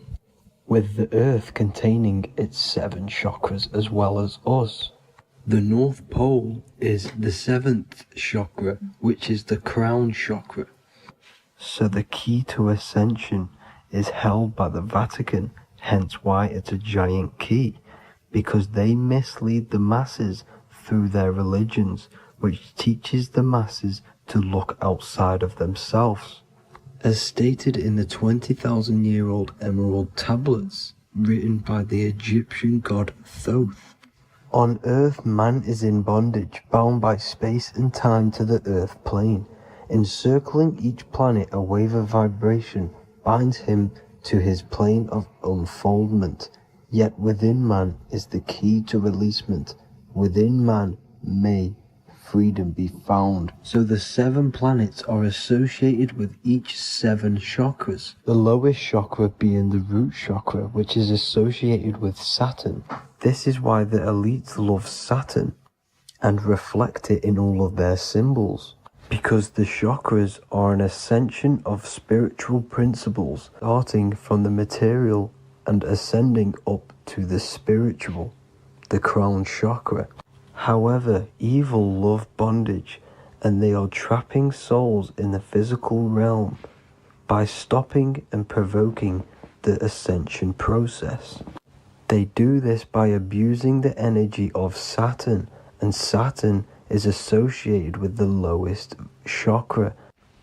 S5: with the earth containing its 7 chakras as well as us. The North Pole is the 7th chakra, which is the crown chakra. So the key to ascension is held by the Vatican, hence why it's a giant key, because they mislead the masses through their religions, which teaches the masses to look outside of themselves. As stated in the 20,000-year-old emerald tablets, written by the Egyptian god Thoth. On Earth, man is in bondage, bound by space and time to the Earth plane. Encircling each planet, a wave of vibration binds him to his plane of unfoldment. Yet within man is the key to releasement. Within man may freedom be found. So the 7 planets are associated with each 7 chakras. The lowest chakra being the root chakra, which is associated with Saturn. This is why the elites love Saturn and reflect it in all of their symbols. Because the chakras are an ascension of spiritual principles, starting from the material and ascending up to the spiritual, the crown chakra. However, evil love bondage, and they are trapping souls in the physical realm by stopping and provoking the ascension process. They do this by abusing the energy of Saturn, and Saturn is associated with the lowest chakra.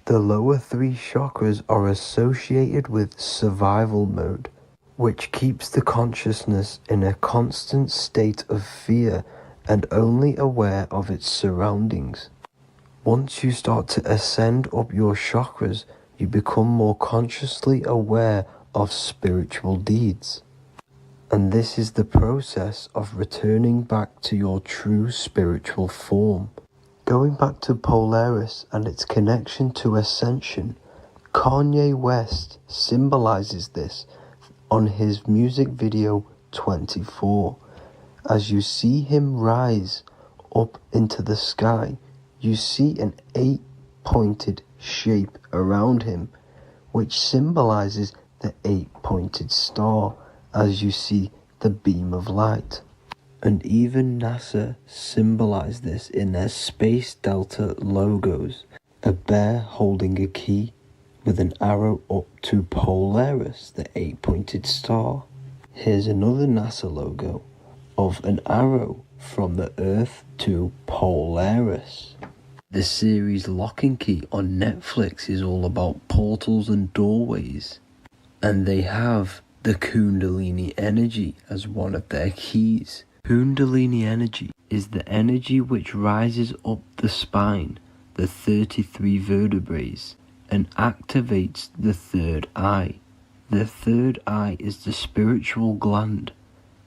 S5: The lower 3 chakras are associated with survival mode, which keeps the consciousness in a constant state of fear and only aware of its surroundings. Once you start to ascend up your chakras, you become more consciously aware of spiritual deeds. And this is the process of returning back to your true spiritual form. Going back to Polaris and its connection to ascension, Kanye West symbolizes this on his music video 24. As you see him rise up into the sky, you see an 8-pointed shape around him, which symbolizes the 8-pointed star, as you see the beam of light. And even NASA symbolize this in their Space Delta logos, a bear holding a key with an arrow up to Polaris, the 8-pointed star. Here's another NASA logo of an arrow from the Earth to Polaris. The series Lock and Key on Netflix is all about portals and doorways, and they have the Kundalini energy as one of their keys. Kundalini energy is the energy which rises up the spine, the 33 vertebrae, and activates the third eye. The third eye is the spiritual gland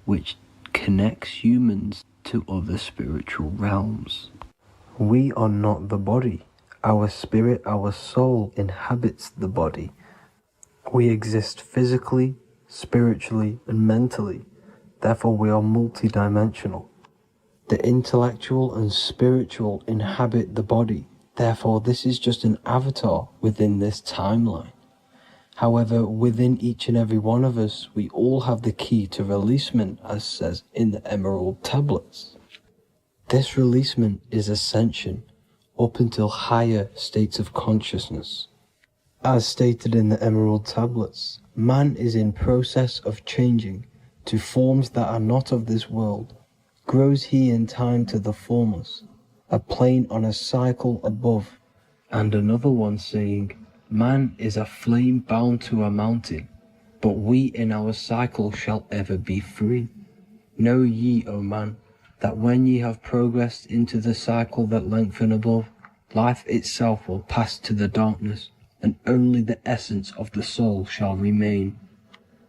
S5: which connects humans to other spiritual realms. We are not the body. Our spirit, our soul inhabits the body. We exist physically, spiritually, and mentally. Therefore, we are multidimensional. The intellectual and spiritual inhabit the body. Therefore, this is just an avatar within this timeline. However, within each and every one of us, we all have the key to releasement, as says in the Emerald Tablets. This releasement is ascension up until higher states of consciousness. As stated in the Emerald Tablets, man is in process of changing to forms that are not of this world. Grows he in time to the formless, a plane on a cycle above, and another one saying, man is a flame bound to a mountain, but we in our cycle shall ever be free. Know ye, O man, that when ye have progressed into the cycle that lengthen above, life itself will pass to the darkness, and only the essence of the soul shall remain.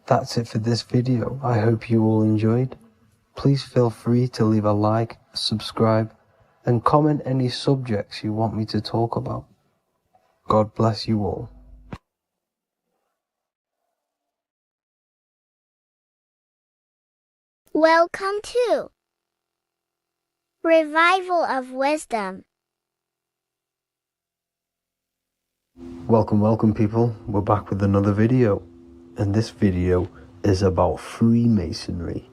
S5: That's it for this video. I hope you all enjoyed. Please feel free to leave a like, subscribe, and comment any subjects you want me to talk about. God bless you all.
S3: Welcome to Revival of Wisdom.
S5: Welcome people, we're back with another video, and this video is about Freemasonry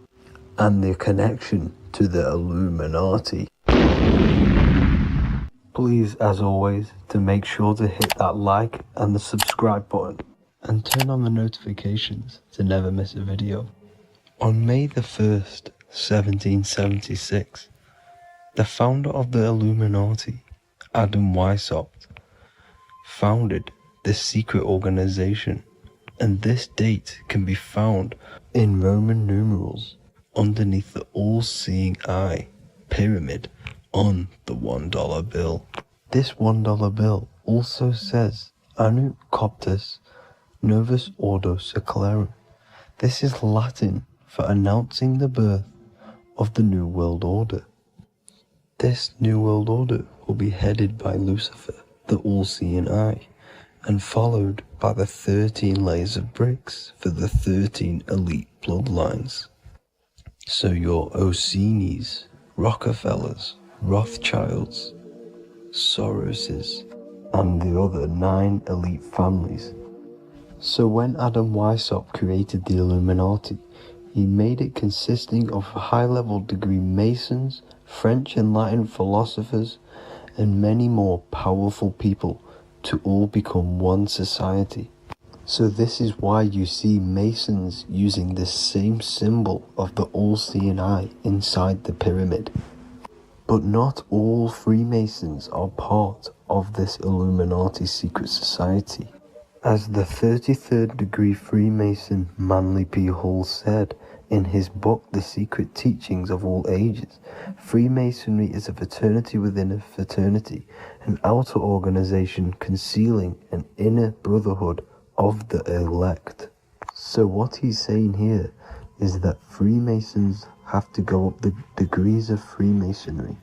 S5: and their connection to the Illuminati. Please, as always, to make sure to hit that like and the subscribe button and turn on the notifications to never miss a video. On May the 1st, 1776, the founder of the Illuminati, Adam Weishaupt, founded this secret organization, and this date can be found in Roman numerals underneath the all-seeing eye pyramid on the $1 bill. This $1 bill also says Anu Coptus Novus Ordo Secularum. This is Latin for announcing the birth of the New World Order. This New World Order will be headed by Lucifer, the all-seeing eye, and followed by the 13 layers of bricks for the 13 elite bloodlines. So your Orsini's, Rockefellers, Rothschilds, Soroses, and the other 9 elite families. So when Adam Weishaupt created the Illuminati, he made it consisting of high-level degree Masons, French and Latin philosophers, and many more powerful people to all become one society. So this is why you see Masons using this same symbol of the all-seeing eye inside the pyramid. But not all Freemasons are part of this Illuminati secret society. As the 33rd degree Freemason Manly P. Hall said in his book The Secret Teachings of All Ages, Freemasonry is a fraternity within a fraternity, an outer organization concealing an inner brotherhood of the elect. So what he's saying here is that Freemasons have to go up the degrees of Freemasonry,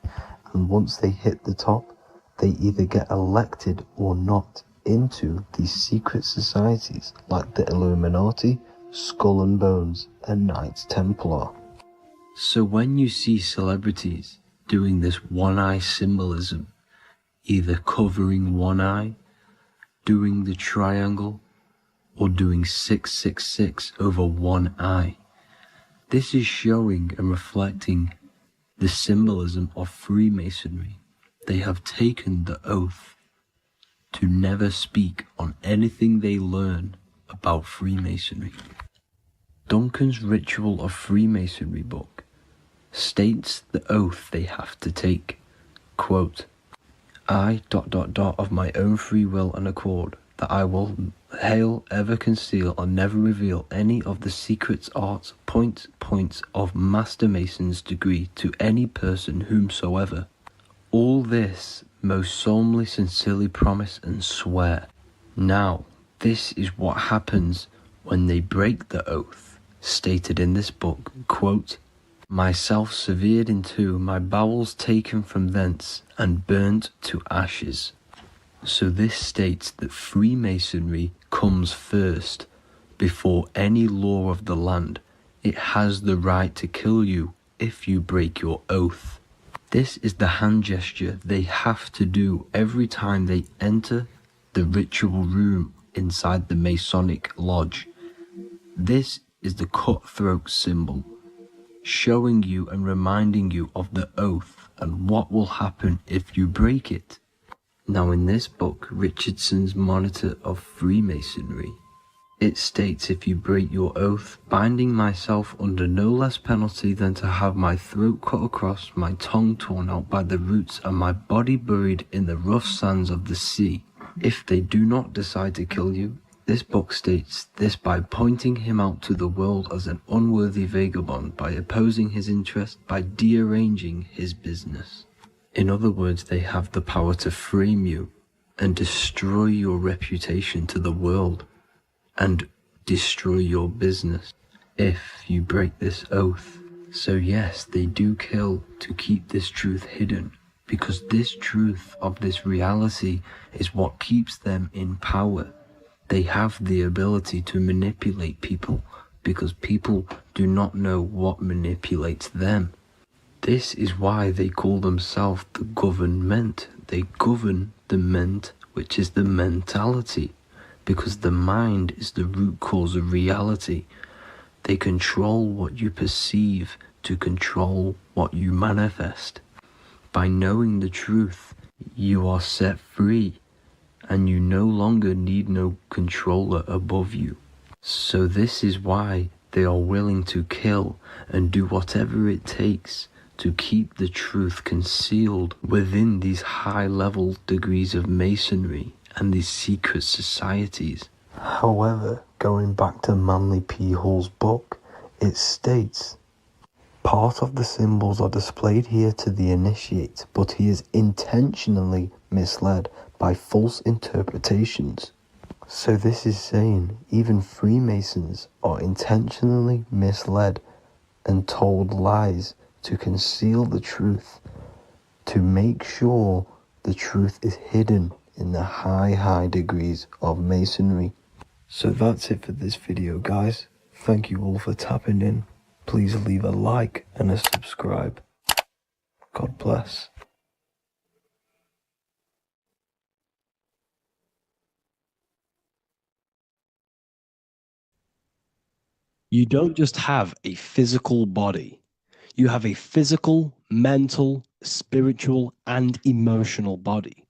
S5: and once they hit the top, they either get elected or not into these secret societies like the Illuminati, Skull and Bones, and Knights Templar. So when you see celebrities doing this one-eye symbolism, either covering one eye, doing the triangle, or doing 666 over one eye, this is showing and reflecting the symbolism of Freemasonry. They have taken the oath to never speak on anything they learn about Freemasonry. Duncan's Ritual of Freemasonry book states the oath they have to take. Quote, I ... of my own free will and accord, that I will hail, ever conceal, or never reveal any of the secrets, arts, points of Master Mason's degree to any person whomsoever. All this most solemnly, sincerely promise and swear. Now, this is what happens when they break the oath, stated in this book, quote, myself severed in two, my bowels taken from thence, and burnt to ashes. So this states that Freemasonry comes first, before any law of the land. It has the right to kill you if you break your oath. This is the hand gesture they have to do every time they enter the ritual room inside the Masonic lodge. This is the cutthroat symbol, showing you and reminding you of the oath and what will happen if you break it. Now in this book, Richardson's Monitor of Freemasonry, it states if you break your oath, binding myself under no less penalty than to have my throat cut across, my tongue torn out by the roots, and my body buried in the rough sands of the sea. If they do not decide to kill you, this book states this by pointing him out to the world as an unworthy vagabond, by opposing his interest, by dearranging his business. In other words, they have the power to frame you and destroy your reputation to the world and destroy your business if you break this oath. So yes, they do kill to keep this truth hidden, because this truth of this reality is what keeps them in power. They have the ability to manipulate people, because people do not know what manipulates them. This is why they call themselves the government. They govern the ment, which is the mentality, because the mind is the root cause of reality. They control what you perceive to control what you manifest. By knowing the truth, you are set free, and you no longer need no controller above you. So this is why they are willing to kill and do whatever it takes to keep the truth concealed within these high-level degrees of masonry and these secret societies. However, going back to Manly P. Hall's book, it states, part of the symbols are displayed here to the initiate, but he is intentionally misled by false interpretations. So this is saying even Freemasons are intentionally misled and told lies to conceal the truth, to make sure the truth is hidden in the high degrees of Masonry. So that's it for this video, guys. Thank you all for tapping in. Please leave a like and a subscribe. God bless.
S2: You don't just have a physical body. You have a physical, mental, spiritual, and emotional body.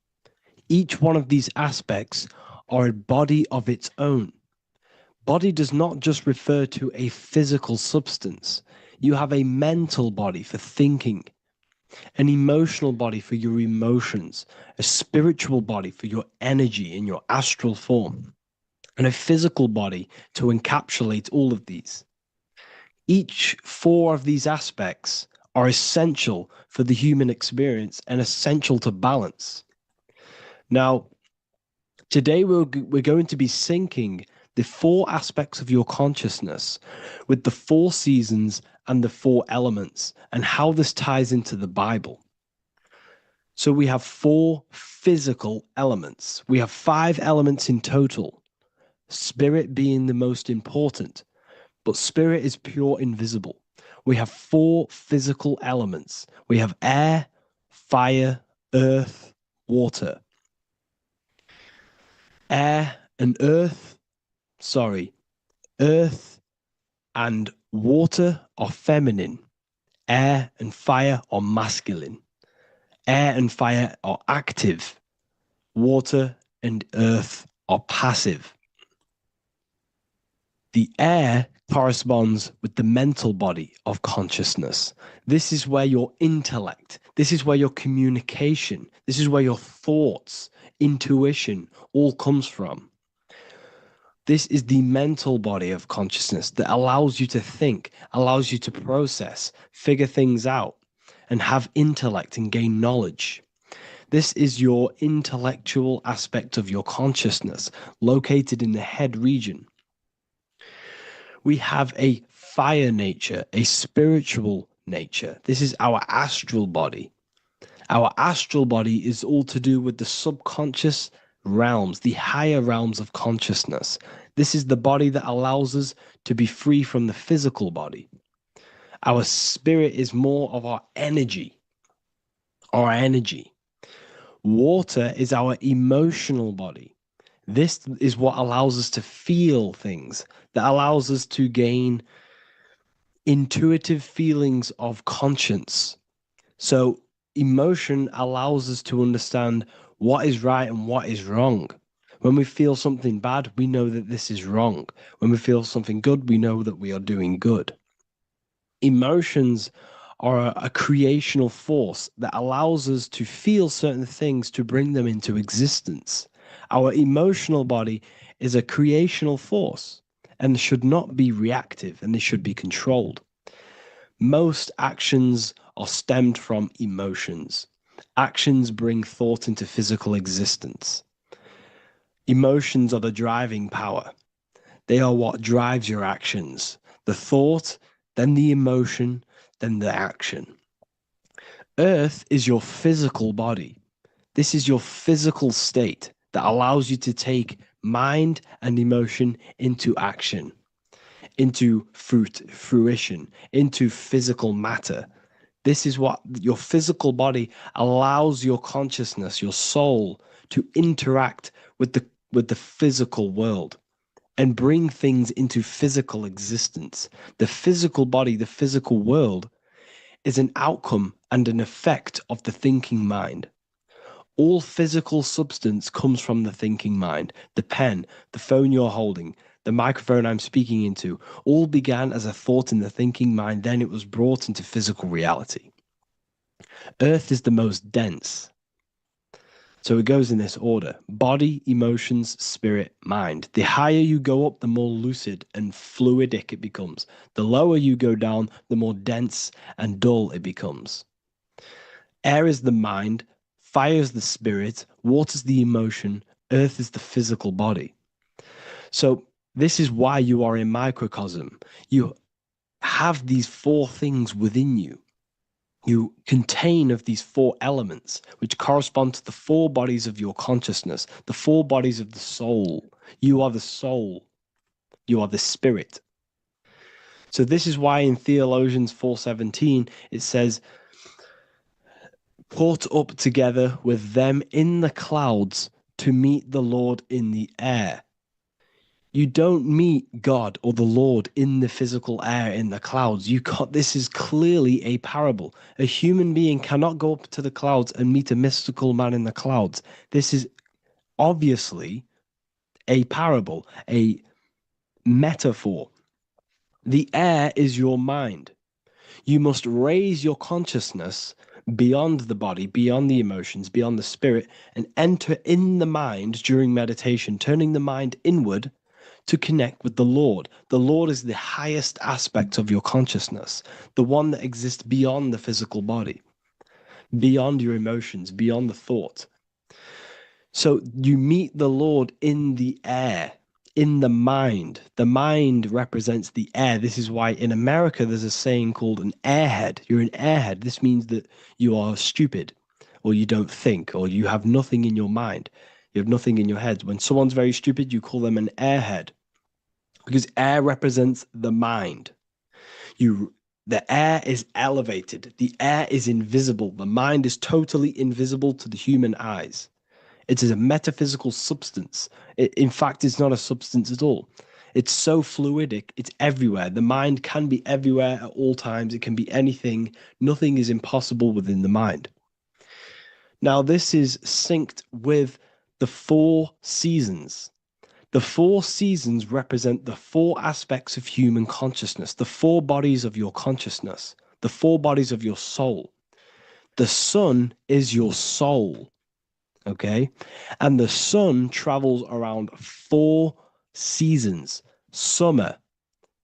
S2: Each one of these aspects are a body of its own. Body does not just refer to a physical substance. You have a mental body for thinking, an emotional body for your emotions, a spiritual body for your energy in your astral form, and a physical body to encapsulate all of these. Each four of these aspects are essential for the human experience and essential to balance. Now, today we're going to be syncing the four aspects of your consciousness with the four seasons and the four elements and how this ties into the Bible. So we have four physical elements. We have 5 elements in total, spirit being the most important, but spirit is pure invisible. We have 4 physical elements. We have air, fire, earth, water. Earth and water are feminine. Air and fire are masculine. Air and fire are active. Water and earth are passive. The air corresponds with the mental body of consciousness. This is where your intellect, this is where your communication, this is where your thoughts, intuition all comes from. This is the mental body of consciousness that allows you to think, allows you to process, figure things out, and have intellect and gain knowledge. This is your intellectual aspect of your consciousness, located in the head region. We have a fire nature, a spiritual nature. This is our astral body. Our astral body is all to do with the subconscious realms, the higher realms of consciousness. This is the body that allows us to be free from the physical body. Our spirit is more of our energy. Water is our emotional body. This is what allows us to feel things, that allows us to gain intuitive feelings of conscience. So emotion allows us to understand what is right and what is wrong. When we feel something bad, we know that this is wrong. When we feel something good, we know that we are doing good. Emotions are a creational force that allows us to feel certain things to bring them into existence. Our emotional body is a creational force and should not be reactive, and they should be controlled. Most actions are stemmed from emotions. Actions bring thought into physical existence. Emotions are the driving power. They are what drives your actions. The thought, then the emotion, then the action. Earth is your physical body. This is your physical state that allows you to take mind and emotion into action, into fruition, into physical matter. This is what your physical body allows your consciousness, your soul, to interact with the physical world and bring things into physical existence. The physical body, the physical world, is an outcome and an effect of the thinking mind. All physical substance comes from the thinking mind. The pen, the phone you're holding, the microphone I'm speaking into, all began as a thought in the thinking mind, then it was brought into physical reality. Earth is the most dense. So it goes in this order: body, emotions, spirit, mind. The higher you go up, the more lucid and fluidic it becomes. The lower you go down, the more dense and dull it becomes. Air is the mind, fire is the spirit, water is the emotion, earth is the physical body. So this is why you are a microcosm. You have these four things within you. You contain of these four elements, which correspond to the four bodies of your consciousness, the four bodies of the soul. You are the soul. You are the spirit. So this is why in Theologians 4:17 it says, "Caught up together with them in the clouds to meet the Lord in the air." You don't meet God or the Lord in the physical air, in the clouds. This is clearly a parable. A human being cannot go up to the clouds and meet a mystical man in the clouds. This is obviously a parable, a metaphor. The air is your mind. You must raise your consciousness beyond the body, beyond the emotions, beyond the spirit, and enter in the mind during meditation, turning the mind inward to connect with the Lord. The Lord is the highest aspect of your consciousness, the one that exists beyond the physical body, beyond your emotions, beyond the thought. So you meet the Lord in the air, in the mind. The mind represents the air. This is why in America there's a saying called an airhead. You're an airhead. This means that you are stupid, or you don't think, or you have nothing in your mind. You have nothing in your head. When someone's very stupid, you call them an airhead, because air represents the mind. The air is elevated. The air is invisible. The mind is totally invisible to the human eyes. It is a metaphysical substance. In fact, it's not a substance at all. It's so fluidic. It's everywhere. The mind can be everywhere at all times. It can be anything. Nothing is impossible within the mind. Now, this is synced with the four seasons. The four seasons represent the four aspects of human consciousness, the four bodies of your consciousness, the four bodies of your soul. The sun is your soul, okay? And the sun travels around four seasons. Summer,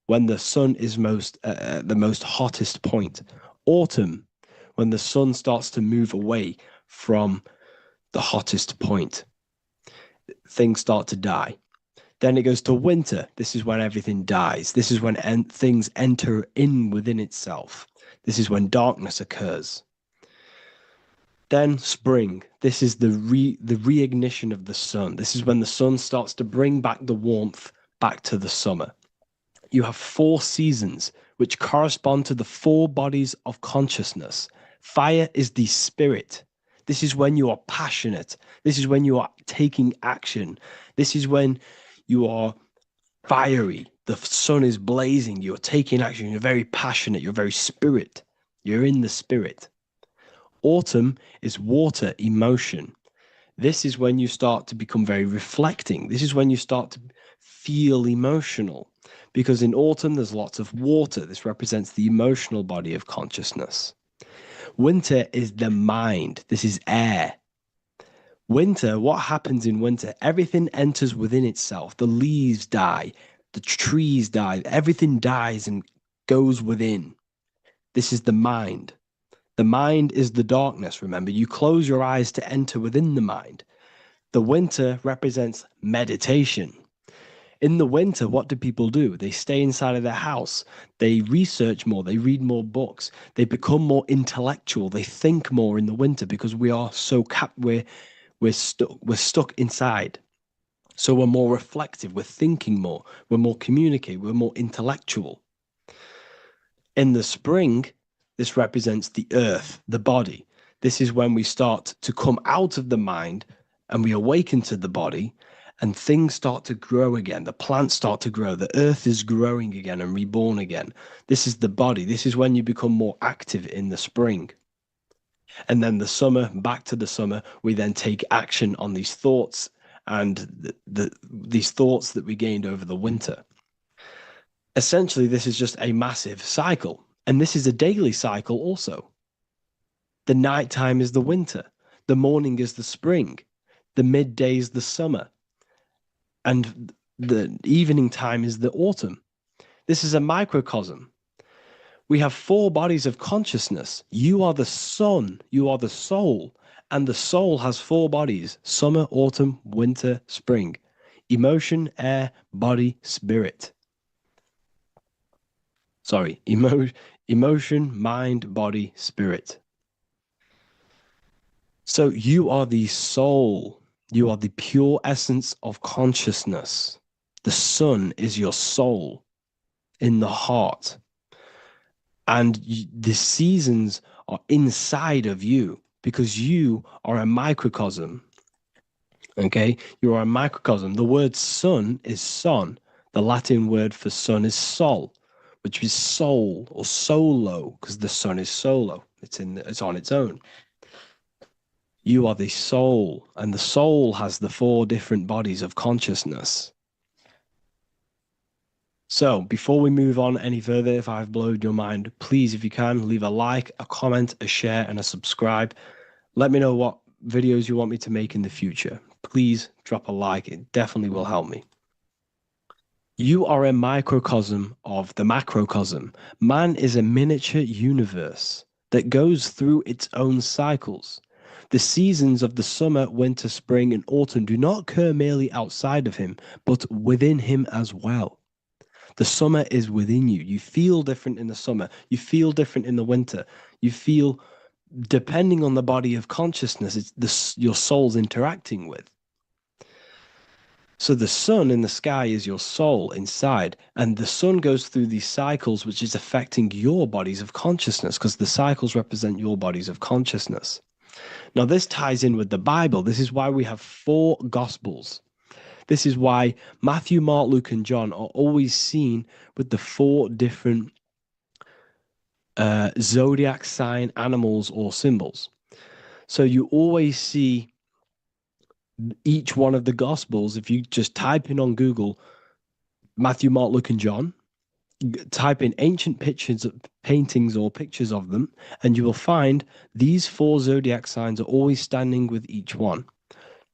S2: when the sun is the most hottest point. Autumn, when the sun starts to move away from the hottest point. Things start to die. Then it goes to winter. This is when everything dies. This is when things enter in within itself. This is when darkness occurs. Then spring. This is the reignition of the sun. This is when the sun starts to bring back the warmth back to the summer. You have four seasons which correspond to the four bodies of consciousness. Fire is the spirit. This is when you are passionate. This is when you are taking action. This is when you are fiery. The sun is blazing. You're taking action. You're very passionate. You're very spirit. You're in the spirit. Autumn is water, emotion. This is when you start to become very reflecting. This is when you start to feel emotional. Because in autumn, there's lots of water. This represents the emotional body of consciousness. Winter is the mind. This is air. Winter, what happens in winter? Everything enters within itself. The leaves die. The trees die. Everything dies and goes within. This is the mind. The mind is the darkness, remember. You close your eyes to enter within the mind. The winter represents meditation. In the winter, what do people do? They stay inside of their house. They research more. They read more books. They become more intellectual. They think more in the winter because we are so we're stuck inside. So we're more reflective. We're thinking more. We're more communicative. We're more intellectual. In the spring, this represents the earth, the body. This is when we start to come out of the mind and we awaken to the body, and things start to grow again. The plants start to grow. The earth is growing again and reborn again. This is the body. This is when you become more active in the spring. And then the summer, back to the summer, we then take action on these thoughts and these thoughts that we gained over the winter. Essentially, this is just a massive cycle. And this is a daily cycle also. The nighttime is the winter. The morning is the spring. The midday is the summer. And the evening time is the autumn. This is a microcosm. We have 4 bodies of consciousness. You are the sun, you are the soul, and the soul has 4 bodies: summer, autumn, winter, spring. Emotion, air, body, spirit. Sorry, emotion, mind, body, spirit. So you are the soul. You are the pure essence of consciousness. The sun is your soul in the heart. And the seasons are inside of you because you are a microcosm. Okay? You are a microcosm. The word sun is son. The Latin word for sun is sol, which is soul or solo, because the sun is solo. It's on its own. You are the soul, and the soul has the 4 different bodies of consciousness. So before we move on any further, if I've blown your mind, please, if you can, leave a like, a comment, a share, and a subscribe. Let me know what videos you want me to make in the future. Please drop a like. It definitely will help me. You are a microcosm of the macrocosm. Man is a miniature universe that goes through its own cycles. The seasons of the summer, winter, spring, and autumn do not occur merely outside of him, but within him as well. The summer is within you. You feel different in the summer. You feel different in the winter. You feel, depending on the body of consciousness, it's your soul's interacting with. So the sun in the sky is your soul inside, and the sun goes through these cycles, which is affecting your bodies of consciousness, because the cycles represent your bodies of consciousness. Now, this ties in with the Bible. This is why we have 4 Gospels. This is why Matthew, Mark, Luke, and John are always seen with the 4 different zodiac sign animals or symbols. So you always see each one of the Gospels. If you just type in on Google Matthew, Mark, Luke, and John, type in ancient pictures, paintings or pictures of them, and you will find these 4 zodiac signs are always standing with each one.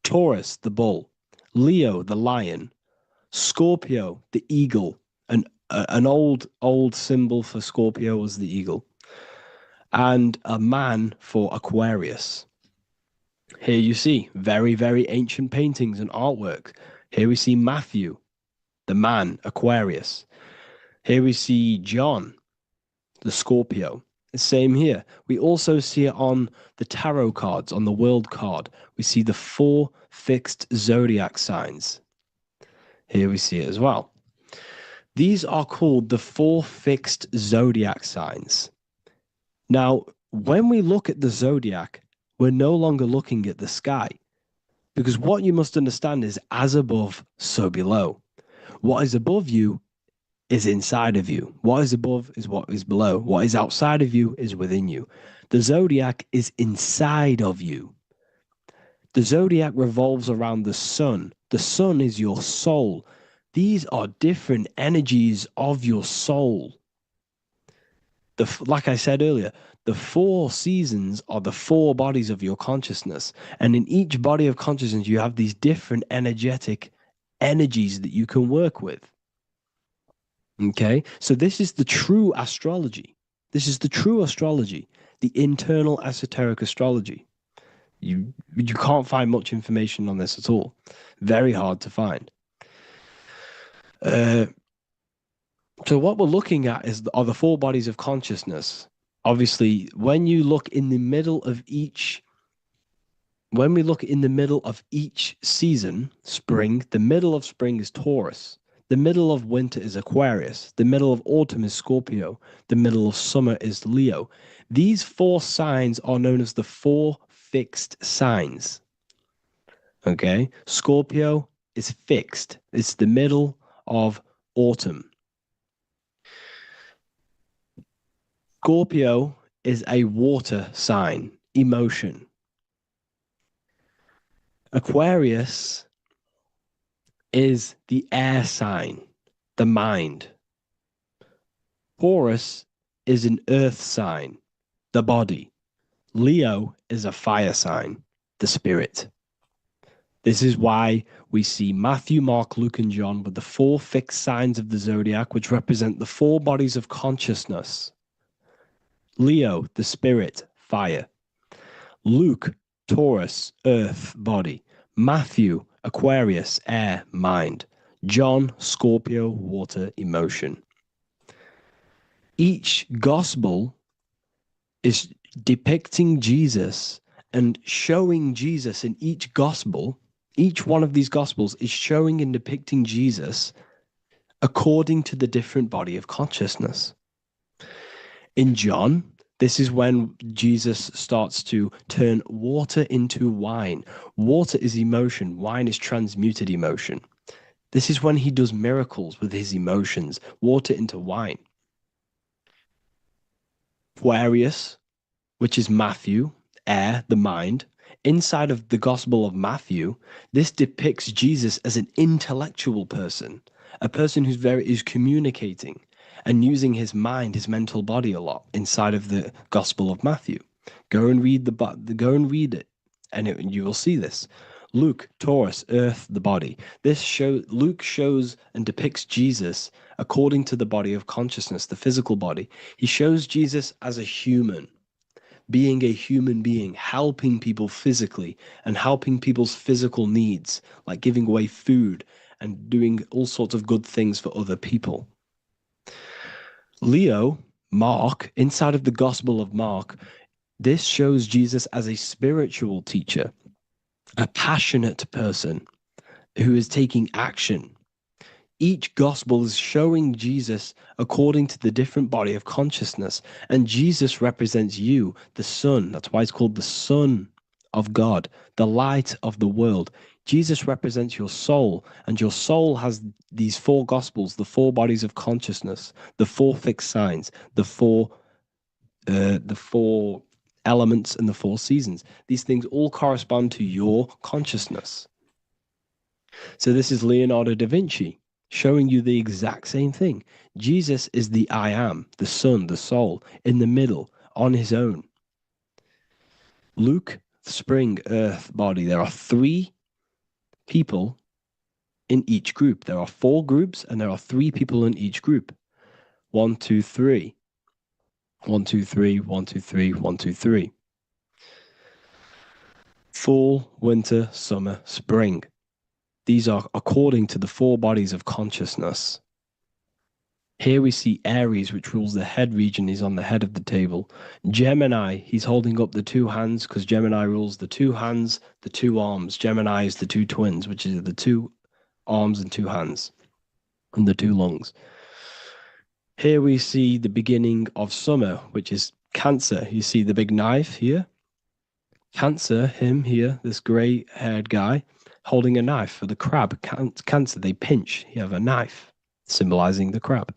S2: Taurus, the bull; Leo, the lion; Scorpio, the eagle. An old symbol for Scorpio was the eagle. And a man for Aquarius. Here you see very, very ancient paintings and artwork. Here we see Matthew, the man, Aquarius. Here we see John, the Scorpio. Same here. We also see it on the tarot cards, on the world card. We see the 4 fixed zodiac signs. Here we see it as well. These are called the 4 fixed zodiac signs. Now, when we look at the zodiac, we're no longer looking at the sky, because what you must understand is as above, so below. What is above you is inside of you. What is above is what is below. What is outside of you is within you. The zodiac is inside of you. The zodiac revolves around the sun. The sun is your soul. These are different energies of your soul. Like I said earlier, the 4 seasons are the 4 bodies of your consciousness. And in each body of consciousness, you have these different energetic energies that you can work with. Okay, so this is the true astrology. This is the true astrology, the internal esoteric astrology. You can't find much information on this at all. Very hard to find. Uh, so what we're looking at are the four bodies of consciousness. Obviously, when you look in the middle of each, when we look in the middle of each season, spring, the middle of spring is Taurus. The middle of winter is Aquarius. The middle of autumn is Scorpio. The middle of summer is Leo. These four signs are known as the four fixed signs. Okay, Scorpio is fixed. It's the middle of autumn. Scorpio is a water sign, emotion. Aquarius is the air sign, the mind. Taurus is an earth sign, the body. Leo is a fire sign, the spirit. This is why we see Matthew, Mark, Luke, and John with the four fixed signs of the zodiac, which represent the four bodies of consciousness. Leo, the spirit, fire. Luke, Taurus, earth, body. Matthew, Aquarius, air, mind. John, Scorpio, water, emotion. Each gospel is depicting Jesus and showing Jesus in each gospel. Each one of these gospels is showing and depicting Jesus according to the different body of consciousness. In John, this is when Jesus starts to turn water into wine. Water is emotion. Wine is transmuted emotion. This is when he does miracles with his emotions, water into wine. Aquarius, which is Matthew, air, the mind. Inside of the Gospel of Matthew, this depicts Jesus as an intellectual person, a person who's communicating and using his mind, his mental body a lot inside of the Gospel of Matthew. Go and read it, and you will see this. Luke, Taurus, earth, the body. Luke shows and depicts Jesus according to the body of consciousness, the physical body. He shows Jesus as a human, being a human being, helping people physically and helping people's physical needs, like giving away food and doing all sorts of good things for other people. Leo, Mark, inside of the Gospel of Mark, this shows Jesus as a spiritual teacher, a passionate person who is taking action. Each gospel is showing Jesus according to the different body of consciousness, and Jesus represents you, the Son. That's why it's called the Son of God, the light of the world. Jesus represents your soul, and your soul has these four gospels, the four bodies of consciousness, the four fixed signs, the four elements, and the four seasons. These things all correspond to your consciousness. So this is Leonardo da Vinci showing you the exact same thing. Jesus is the I am, the Son, the soul, in the middle, on his own. Luke, spring, earth, body. There are three people in each group. There are four groups, and there are three people in each group. 1, 2, 3. 1, 2, 3, 1, 2, 3, 1, 2, 3. Fall, winter, summer, spring. These are according to the four bodies of consciousness. Here we see Aries, which rules the head region. He's on the head of the table. Gemini, he's holding up the two hands because Gemini rules the two hands, the two arms. Gemini is the two twins, which is the two arms and two hands, and the two lungs. Here we see the beginning of summer, which is Cancer. You see the big knife here. Cancer, him here, this gray-haired guy, holding a knife for the crab. Cancer, they pinch. You have a knife, symbolizing the crab.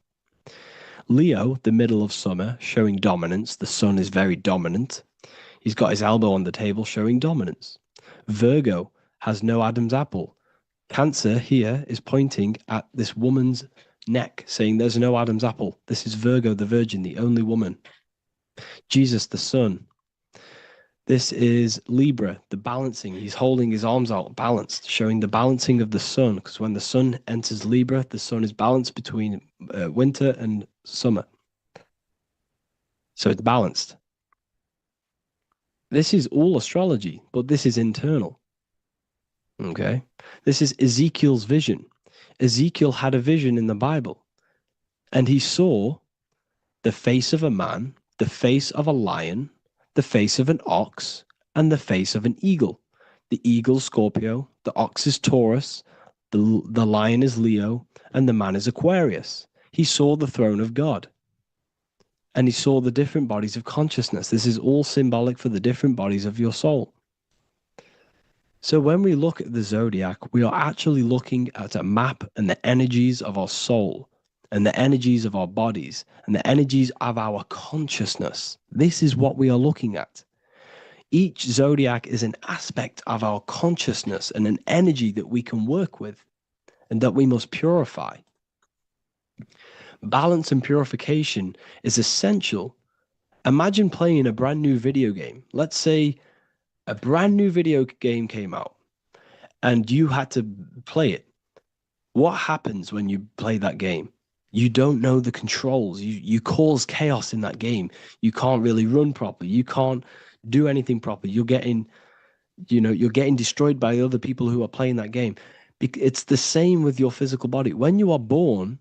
S2: Leo, the middle of summer, showing dominance. The sun is very dominant. He's got his elbow on the table, showing dominance. Virgo has no Adam's apple. Cancer here is pointing at this woman's neck, saying there's no Adam's apple. This is Virgo, the virgin, the only woman. Jesus, the sun. This is Libra, the balancing. He's holding his arms out, balanced, showing the balancing of the sun. Because when the sun enters Libra, the sun is balanced between winter and summer. So it's balanced. This is all astrology, but this is internal. Okay? This is Ezekiel's vision. Ezekiel had a vision in the Bible, and he saw the face of a man, the face of a lion, the face of an ox, and the face of an eagle. The eagle, Scorpio, the ox is Taurus, the lion is Leo, and the man is Aquarius. He saw the throne of God. And he saw the different bodies of consciousness. This is all symbolic for the different bodies of your soul. So when we look at the zodiac, we are actually looking at a map and the energies of our soul and the energies of our bodies and the energies of our consciousness. This is what we are looking at. Each zodiac is an aspect of our consciousness and an energy that we can work with and that we must purify. Balance and purification is essential. Imagine playing a brand new video game. Let's say a brand new video game came out and you had to play it. What happens when you play that game? You don't know the controls. You cause chaos in that game. You can't really run properly. You can't do anything properly. You're getting destroyed by other people who are playing that game. It's the same with your physical body. When you are born,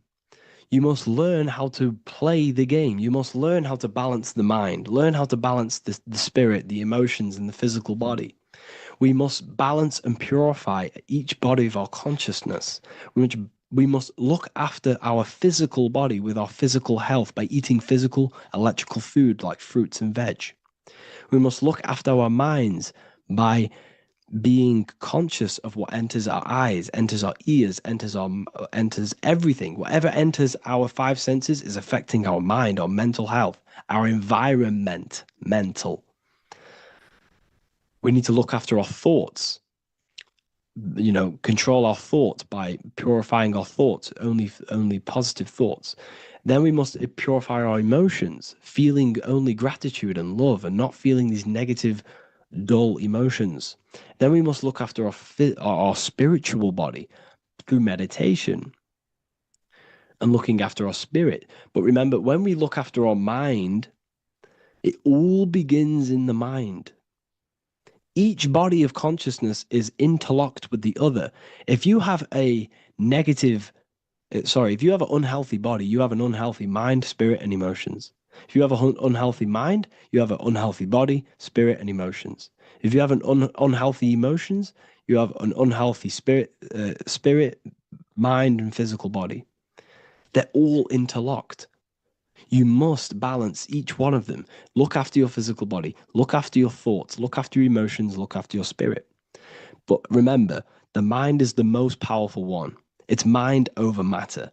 S2: you must learn how to play the game. You must learn how to balance the mind, learn how to balance the spirit, the emotions, and the physical body. We must balance and purify each body of our consciousness. We must look after our physical body with our physical health by eating physical, electrical food like fruits and veg. We must look after our minds by being conscious of what enters our eyes, enters our ears, enters everything. Whatever enters our five senses is affecting our mind, our mental health, our environment, mental. We need to look after our thoughts, control our thoughts by purifying our thoughts, only positive thoughts. Then we must purify our emotions, feeling only gratitude and love and not feeling these negative, dull emotions. Then we must look after our spiritual body through meditation and looking after our spirit. But remember, when we look after our mind, it all begins in the mind. Each body of consciousness is interlocked with the other. If you have an unhealthy body, you have an unhealthy mind, spirit, and emotions. If you have an unhealthy mind, you have an unhealthy body, spirit, and emotions. If you have an unhealthy emotions, you have an unhealthy spirit, mind, and physical body. They're all interlocked. You must balance each one of them. Look after your physical body. Look after your thoughts. Look after your emotions. Look after your spirit. But remember, the mind is the most powerful one. It's mind over matter.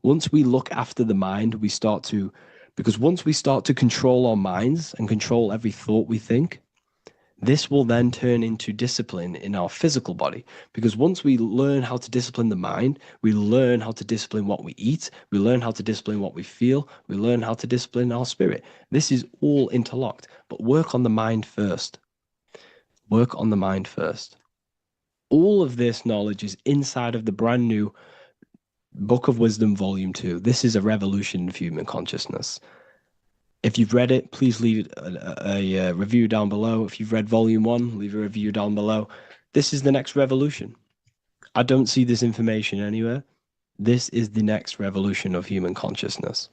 S2: Once we look after the mind, because once we start to control our minds and control every thought we think, this will then turn into discipline in our physical body. Because once we learn how to discipline the mind, we learn how to discipline what we eat, we learn how to discipline what we feel, we learn how to discipline our spirit. This is all interlocked, but work on the mind first. Work on the mind first. All of this knowledge is inside of the brand new Book of Wisdom, Volume 2. This is a revolution of human consciousness. If you've read it, please leave a review down below. If you've read Volume 1, leave a review down below. This is the next revolution. I don't see this information anywhere. This is the next revolution of human consciousness.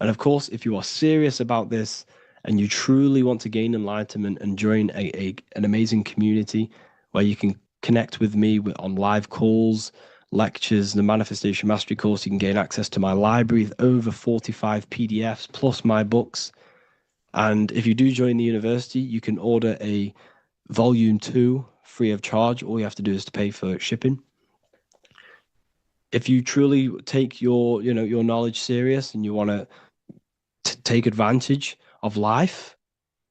S2: And of course, if you are serious about this and you truly want to gain enlightenment and join an amazing community where you can connect with me on live calls, lectures, the Manifestation Mastery course, you can gain access to my library with over 45 PDFs plus my books. And if you do join the university, you can order a Volume 2 free of charge. All you have to do is to pay for shipping. If you truly take your knowledge serious and you want to take advantage of life,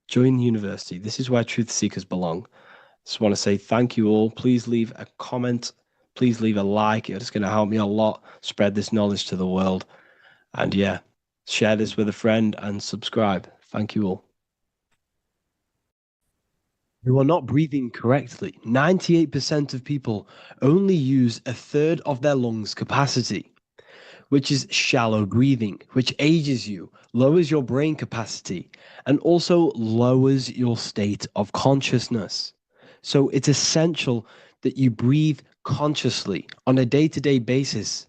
S2: join the university. This is where truth seekers belong. Just want to say thank you all. Please leave a comment. Please leave a like. It's going to help me a lot spread this knowledge to the world. And yeah, share this with a friend and subscribe. Thank you all. You are not breathing correctly. 98% of people only use a third of their lungs capacity, which is shallow breathing, which ages you, lowers your brain capacity, and also lowers your state of consciousness. So it's essential that you breathe consciously on a day-to-day basis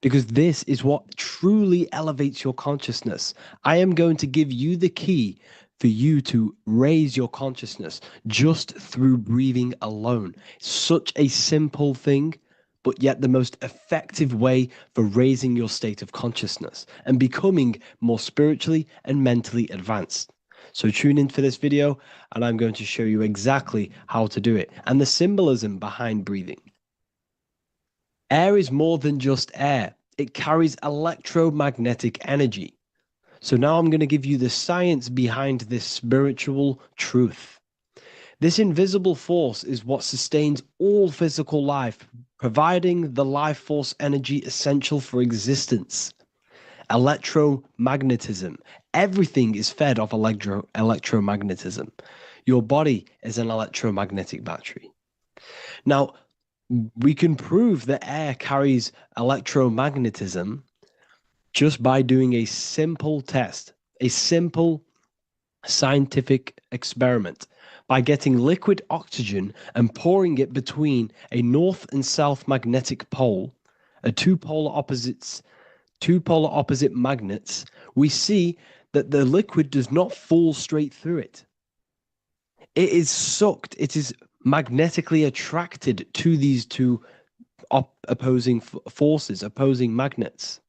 S2: because this is what truly elevates your consciousness. I am going to give you the key for you to raise your consciousness just through breathing alone. Such a simple thing, but yet the most effective way for raising your state of consciousness and becoming more spiritually and mentally advanced. So tune in for this video and I'm going to show you exactly how to do it and the symbolism behind breathing. Air is more than just air. It carries electromagnetic energy. So now I'm going to give you the science behind this spiritual truth. This invisible force is what sustains all physical life, providing the life force energy essential for existence. Electromagnetism. Everything is fed off electromagnetism. Your body is an electromagnetic battery. Now, we can prove that air carries electromagnetism just by doing a simple test, a simple scientific experiment, by getting liquid oxygen and pouring it between a north and south magnetic pole, two polar opposite magnets. We see that the liquid does not fall straight through it. It is sucked, it is magnetically attracted to these two opposing forces, opposing magnets.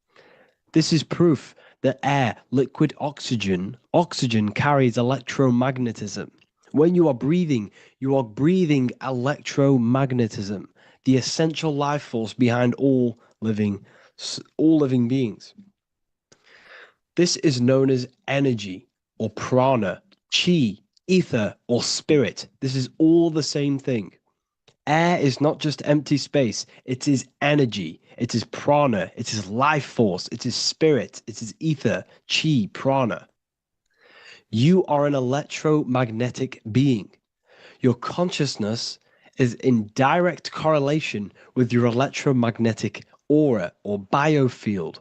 S2: This is proof that air, liquid oxygen carries electromagnetism. When you are breathing electromagnetism, the essential life force behind all living beings. This is known as energy or prana, chi, ether, or spirit. This is all the same thing. Air is not just empty space. It is energy. It is prana. It is life force. It is spirit. It is ether, chi, prana. You are an electromagnetic being. Your consciousness is in direct correlation with your electromagnetic aura or biofield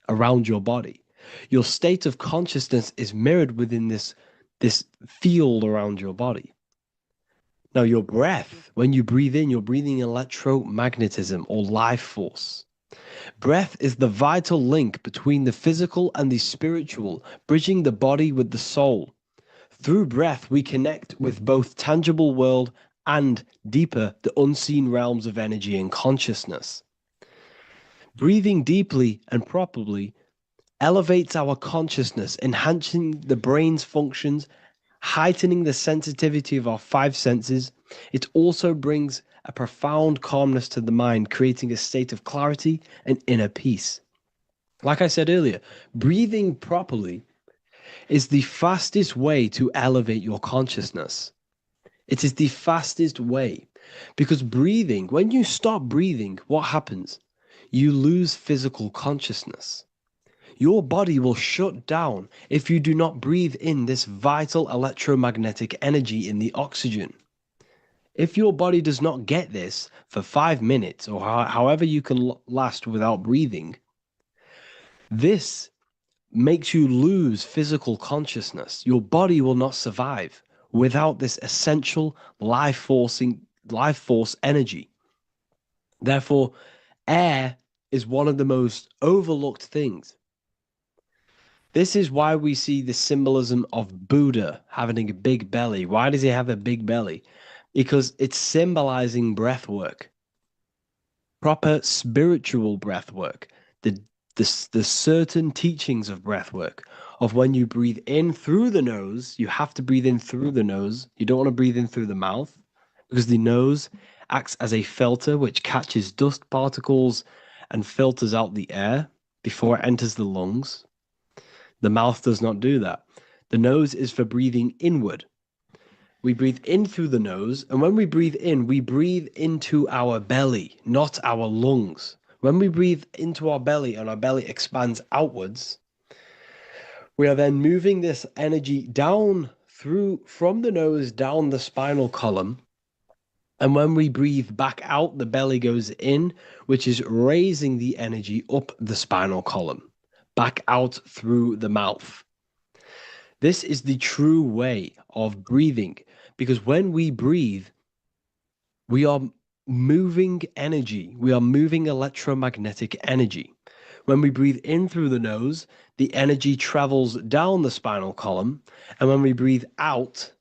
S2: around your body. Your state of consciousness is mirrored within this field around your body. Now, your breath, when you breathe in, you're breathing electromagnetism or life force. Breath is the vital link between the physical and the spiritual, bridging the body with the soul. Through breath, we connect with both tangible world and deeper, the unseen realms of energy and consciousness. Breathing deeply and properly elevates our consciousness, enhancing the brain's functions, heightening the sensitivity of our five senses. It also brings a profound calmness to the mind, creating a state of clarity and inner peace. Like I said earlier, breathing properly is the fastest way to elevate your consciousness. It is the fastest way because breathing, when you stop breathing, what happens? You lose physical consciousness. Your body will shut down if you do not breathe in this vital electromagnetic energy in the oxygen. If your body does not get this for 5 minutes or however you can last without breathing, this makes you lose physical consciousness. Your body will not survive without this essential life force energy. Therefore, air is one of the most overlooked things. This is why we see the symbolism of Buddha having a big belly. Why does he have a big belly? Because it's symbolizing breath work, proper spiritual breath work, the certain teachings of breath work, of when you breathe in through the nose, you have to breathe in through the nose. You don't want to breathe in through the mouth because the nose acts as a filter which catches dust particles and filters out the air before it enters the lungs. The mouth does not do that. The nose is for breathing inward. We breathe in through the nose, and when we breathe in, we breathe into our belly, not our lungs. When we breathe into our belly and our belly expands outwards, we are then moving this energy down from the nose down the spinal column. And when we breathe back out, the belly goes in, which is raising the energy up the spinal column, back out through the mouth. This is the true way of breathing, because when we breathe, we are moving energy. We are moving electromagnetic energy.
S1: When we breathe in through the nose, the energy travels down the spinal column. And when we breathe out,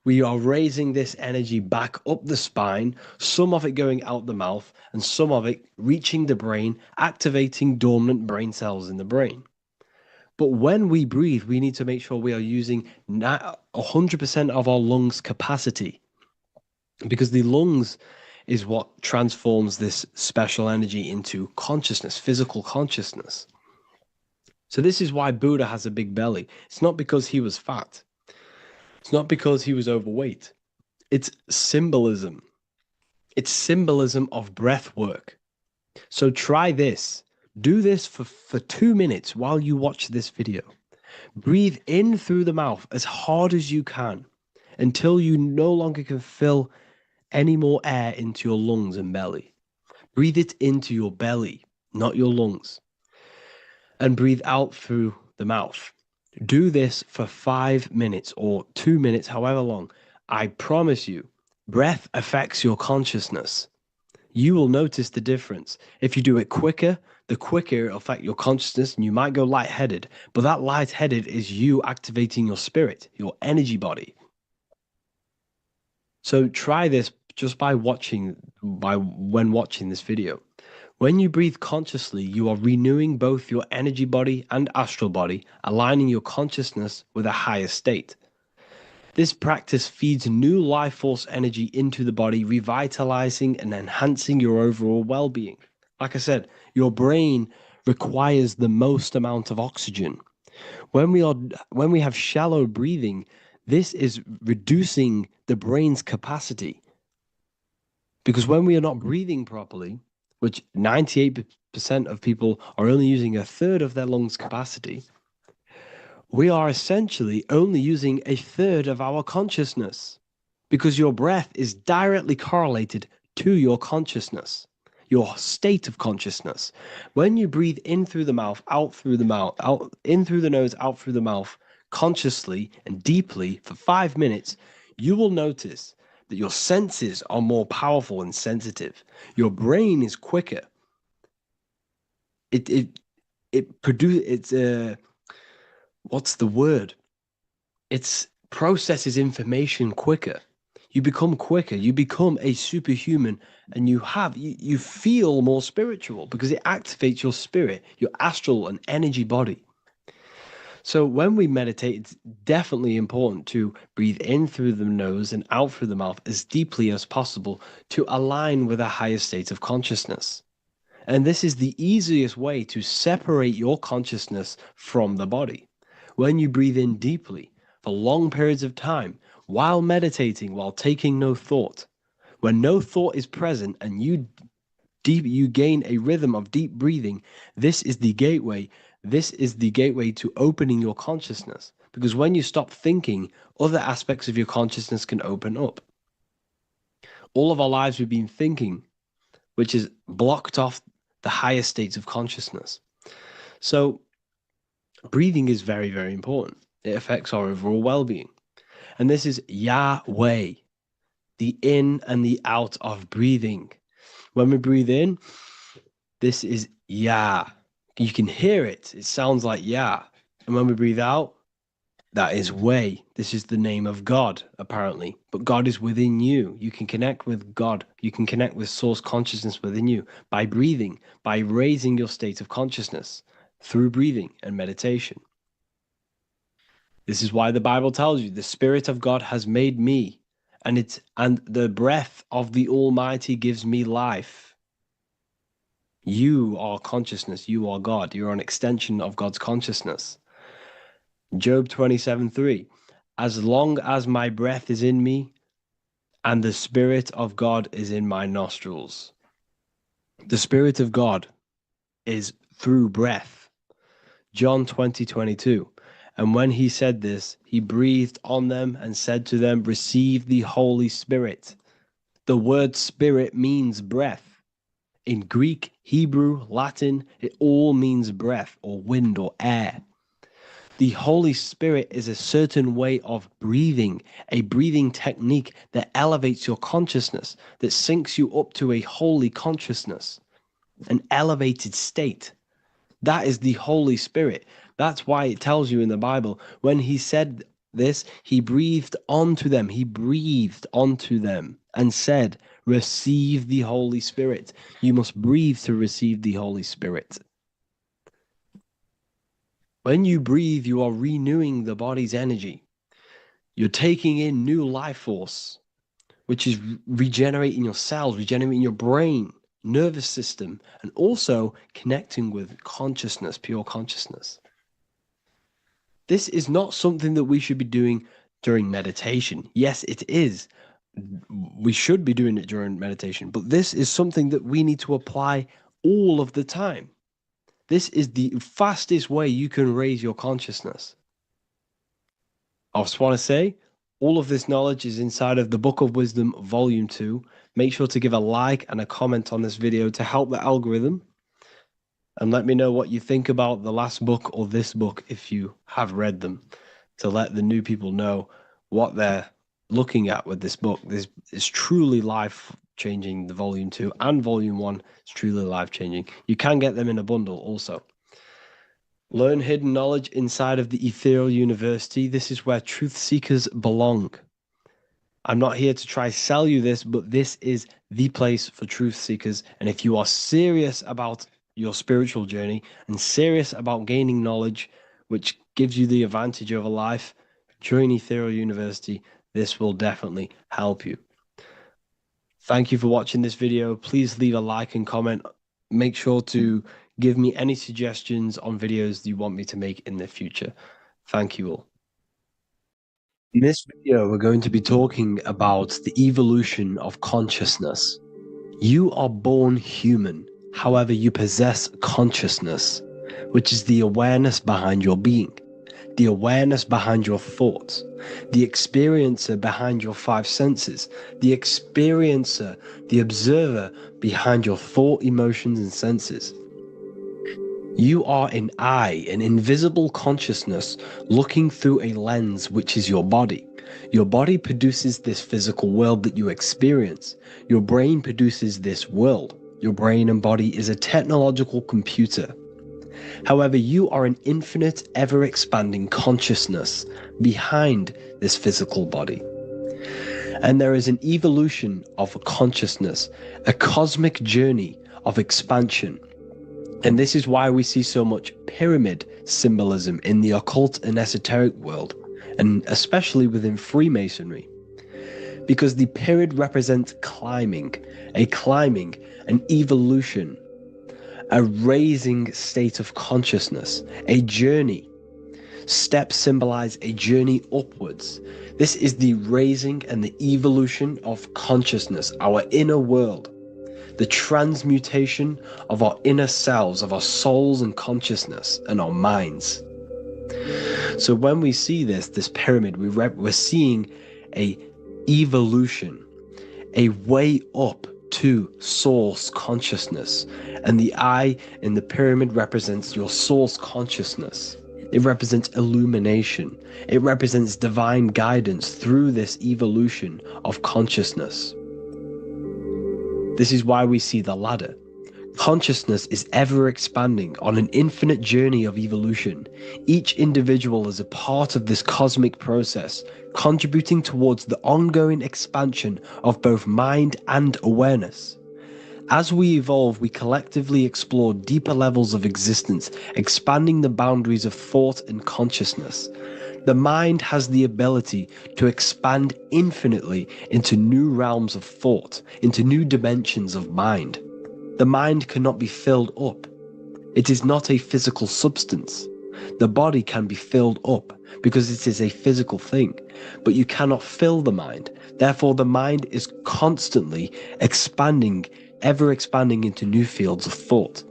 S1: we are raising this energy back up the spine, some of it going out the mouth, and some of it reaching the brain, activating dormant brain cells in the brain. But when we breathe, we need to make sure we are using 100% of our lungs' capacity, because the lungs is what transforms this special energy into consciousness, physical consciousness. So this is why Buddha has a big belly. It's not because he was fat. It's not because he was overweight. It's symbolism. It's symbolism of breath work. So try this. Do this for 2 minutes while you watch this video. Breathe in through the mouth as hard as you can until you no longer can fill any more air into your lungs and belly. Breathe it into your belly, not your lungs. And breathe out through the mouth. Do this for 5 minutes or 2 minutes, however long. I promise you, breath affects your consciousness. You will notice the difference. If you do it quicker, the quicker it'll affect your consciousness, and you might go lightheaded. But that lightheaded is you activating your spirit, your energy body. So try this just when watching this video. When you breathe consciously, you are renewing both your energy body and astral body, aligning your consciousness with a higher state. This practice feeds new life force energy into the body, revitalizing and enhancing your overall well-being. Like I said, your brain requires the most amount of oxygen. When we have shallow breathing, this is reducing the brain's capacity. Because when we are not breathing properly, which 98% of people are only using a third of their lungs' capacity, we are essentially only using a third of our consciousness, because your breath is directly correlated to your consciousness, your state of consciousness. When you breathe in through the mouth, out through the mouth, out in through the nose, out through the mouth, consciously and deeply for 5 minutes, you will notice that your senses are more powerful and sensitive. Your brain is quicker. What's the word? It processes information quicker. You become quicker. You become a superhuman, and you feel more spiritual because it activates your spirit, your astral and energy body. So when we meditate, it's definitely important to breathe in through the nose and out through the mouth as deeply as possible to align with a higher state of consciousness. And this is the easiest way to separate your consciousness from the body. When you breathe in deeply for long periods of time, while meditating, while taking no thought, when no thought is present and you gain a rhythm of deep breathing, this is the gateway. This is the gateway to opening your consciousness. Because when you stop thinking, other aspects of your consciousness can open up. All of our lives we've been thinking, which is blocked off the higher states of consciousness. So breathing is very, very important. It affects our overall well-being. And this is Yahweh, the in and the out of breathing. When we breathe in, this is Yah. You can hear it. It sounds like Yah. And when we breathe out, that is Way. This is the name of God, apparently. But God is within you. You can connect with God. You can connect with source consciousness within you by breathing, by raising your state of consciousness through breathing and meditation. This is why the Bible tells you the Spirit of God has made me, and the breath of the Almighty gives me life. You are consciousness. You are God. You're an extension of God's consciousness. Job 27:3. As long as my breath is in me and the Spirit of God is in my nostrils. The Spirit of God is through breath. John 20:22. And when he said this, he breathed on them and said to them, receive the Holy Spirit. The word spirit means breath. In Greek, Hebrew, Latin, it all means breath or wind or air. The Holy Spirit is a certain way of breathing, a breathing technique that elevates your consciousness, that syncs you up to a holy consciousness, an elevated state.
S2: That is the Holy Spirit. That's why it tells you in the Bible, when he said this, he breathed onto them. He breathed onto them and said, receive the Holy Spirit. You must breathe to receive the Holy Spirit. When you breathe, you are renewing the body's energy. You're taking in new life force, which is regenerating your cells, regenerating your brain, nervous system, and also connecting with consciousness, pure consciousness. This is not something that we should be doing during meditation. Yes, it is. We should be doing it during meditation, but this is something that we need to apply all of the time. This is the fastest way you can raise your consciousness. I just want to say, all of this knowledge is inside of the Book of Wisdom, Volume 2. Make sure to give a like and a comment on this video to help the algorithm. And let me know what you think about the last book or this book if you have read them, to let the new people know what they're looking at with this book. This is truly life-changing, the Volume 2 and Volume 1 is truly life-changing. You can get them in a bundle also. Learn hidden knowledge inside of the Ethereal University. This is where truth seekers belong. I'm not here to try sell you this, but this is the place for truth seekers. And if you are serious about your spiritual journey and serious about gaining knowledge, which gives you the advantage of a life, join Ethereal University. This will definitely help you. Thank you for watching this video. Please leave a like and comment. Make sure to give me any suggestions on videos you want me to make in the future. Thank you all. In this video, we're going to be talking about the evolution of consciousness. You are born human. However, you possess consciousness, which is the awareness behind your being, the awareness behind your thoughts, the experiencer behind your five senses, the experiencer, the observer behind your thought, emotions, and senses. You are an eye, an invisible consciousness looking through a lens, which is your body. Your body produces this physical world that you experience. Your brain produces this world. Your brain and body is a technological computer. However, you are an infinite, ever-expanding consciousness behind this physical body. And there is an evolution of consciousness, a cosmic journey of expansion. And this is why we see so much pyramid symbolism in the occult and esoteric world, and especially within Freemasonry. Because the pyramid represents climbing, an evolution, a raising state of consciousness, a journey. Steps symbolize a journey upwards. This is the raising and the evolution of consciousness, our inner world, the transmutation of our inner selves, of our souls and consciousness and our minds. So when we see this pyramid, we're seeing a evolution, a way up to source consciousness. And the eye in the pyramid represents your source consciousness. It represents illumination. It represents divine guidance through this evolution of consciousness. This is why we see the ladder. Consciousness is ever expanding on an infinite journey of evolution. Each individual is a part of this cosmic process, contributing towards the ongoing expansion of both mind and awareness. As we evolve, we collectively explore deeper levels of existence, expanding the boundaries of thought and consciousness. The mind has the ability to expand infinitely into new realms of thought, into new dimensions of mind. The mind cannot be filled up. It is not a physical substance. The body can be filled up because it is a physical thing, but you cannot fill the mind. Therefore, the mind is constantly expanding, ever expanding into new fields of thought.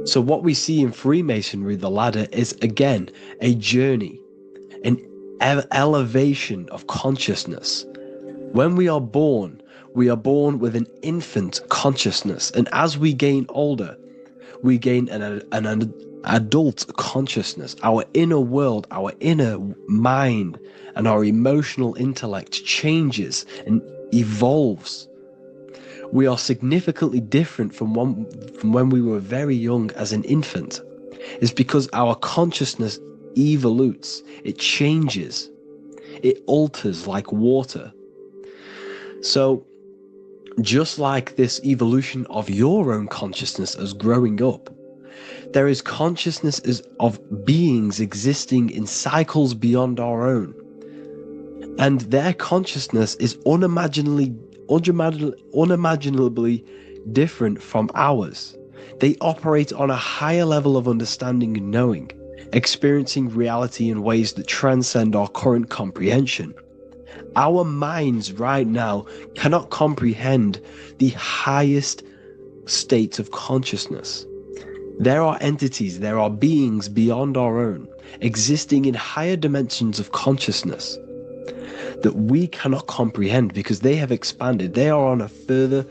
S2: So what we see in Freemasonry, the ladder, is again a journey, an elevation of consciousness. When we are born with an infant consciousness, and as we gain older, we gain an adult consciousness. Our inner world, our inner mind, and our emotional intellect changes and evolves. We are significantly different from when we were very young as an infant. It's because our consciousness evolutes, it changes, it alters like water. So just like this evolution of your own consciousness as growing up, there is consciousness of beings existing in cycles beyond our own. And their consciousness is unimaginably different from ours. They operate on a higher level of understanding and knowing, experiencing reality in ways that transcend our current comprehension. Our minds right now cannot comprehend the highest states of consciousness. There are entities, there are beings beyond our own, existing in higher dimensions of consciousness that we cannot comprehend because they have expanded. They are on a further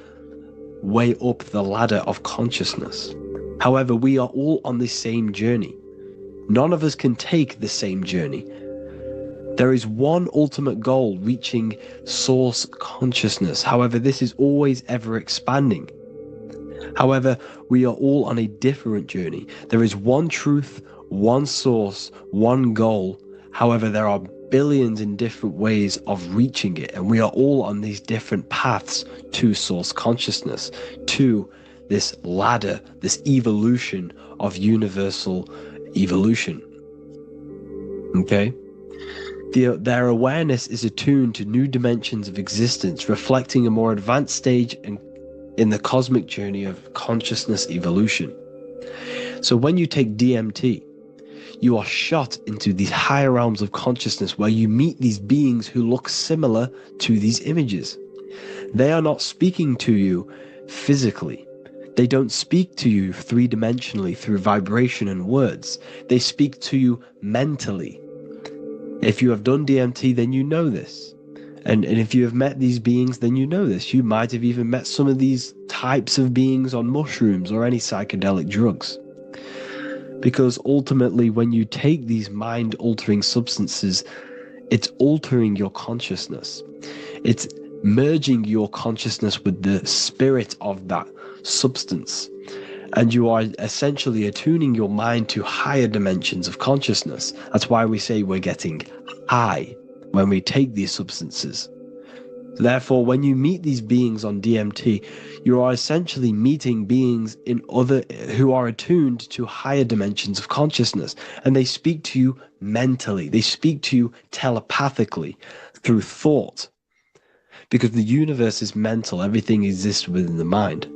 S2: way up the ladder of consciousness. However, we are all on the same journey. None of us can take the same journey. There is one ultimate goal, reaching source consciousness. However, this is always ever expanding. However, we are all on a different journey. There is one truth, one source, one goal. However, there are billions in different ways of reaching it, and we are all on these different paths to source consciousness, to this ladder, this evolution of universal evolution. Okay? Their awareness is attuned to new dimensions of existence, reflecting a more advanced stage in the cosmic journey of consciousness evolution. So when you take DMT, you are shot into these higher realms of consciousness where you meet these beings who look similar to these images. They are not speaking to you physically. They don't speak to you three-dimensionally through vibration and words. They speak to you mentally. If you have done DMT, then you know this. And if you have met these beings, then you know this. You might have even met some of these types of beings on mushrooms or any psychedelic drugs. Because ultimately, when you take these mind-altering substances, it's altering your consciousness. It's merging your consciousness with the spirit of that substance. And you are essentially attuning your mind to higher dimensions of consciousness. That's why we say we're getting high when we take these substances. Therefore, when you meet these beings on DMT, you are essentially meeting beings who are attuned to higher dimensions of consciousness, and they speak to you mentally. They speak to you telepathically through thought, because the universe is mental. Everything exists within the mind.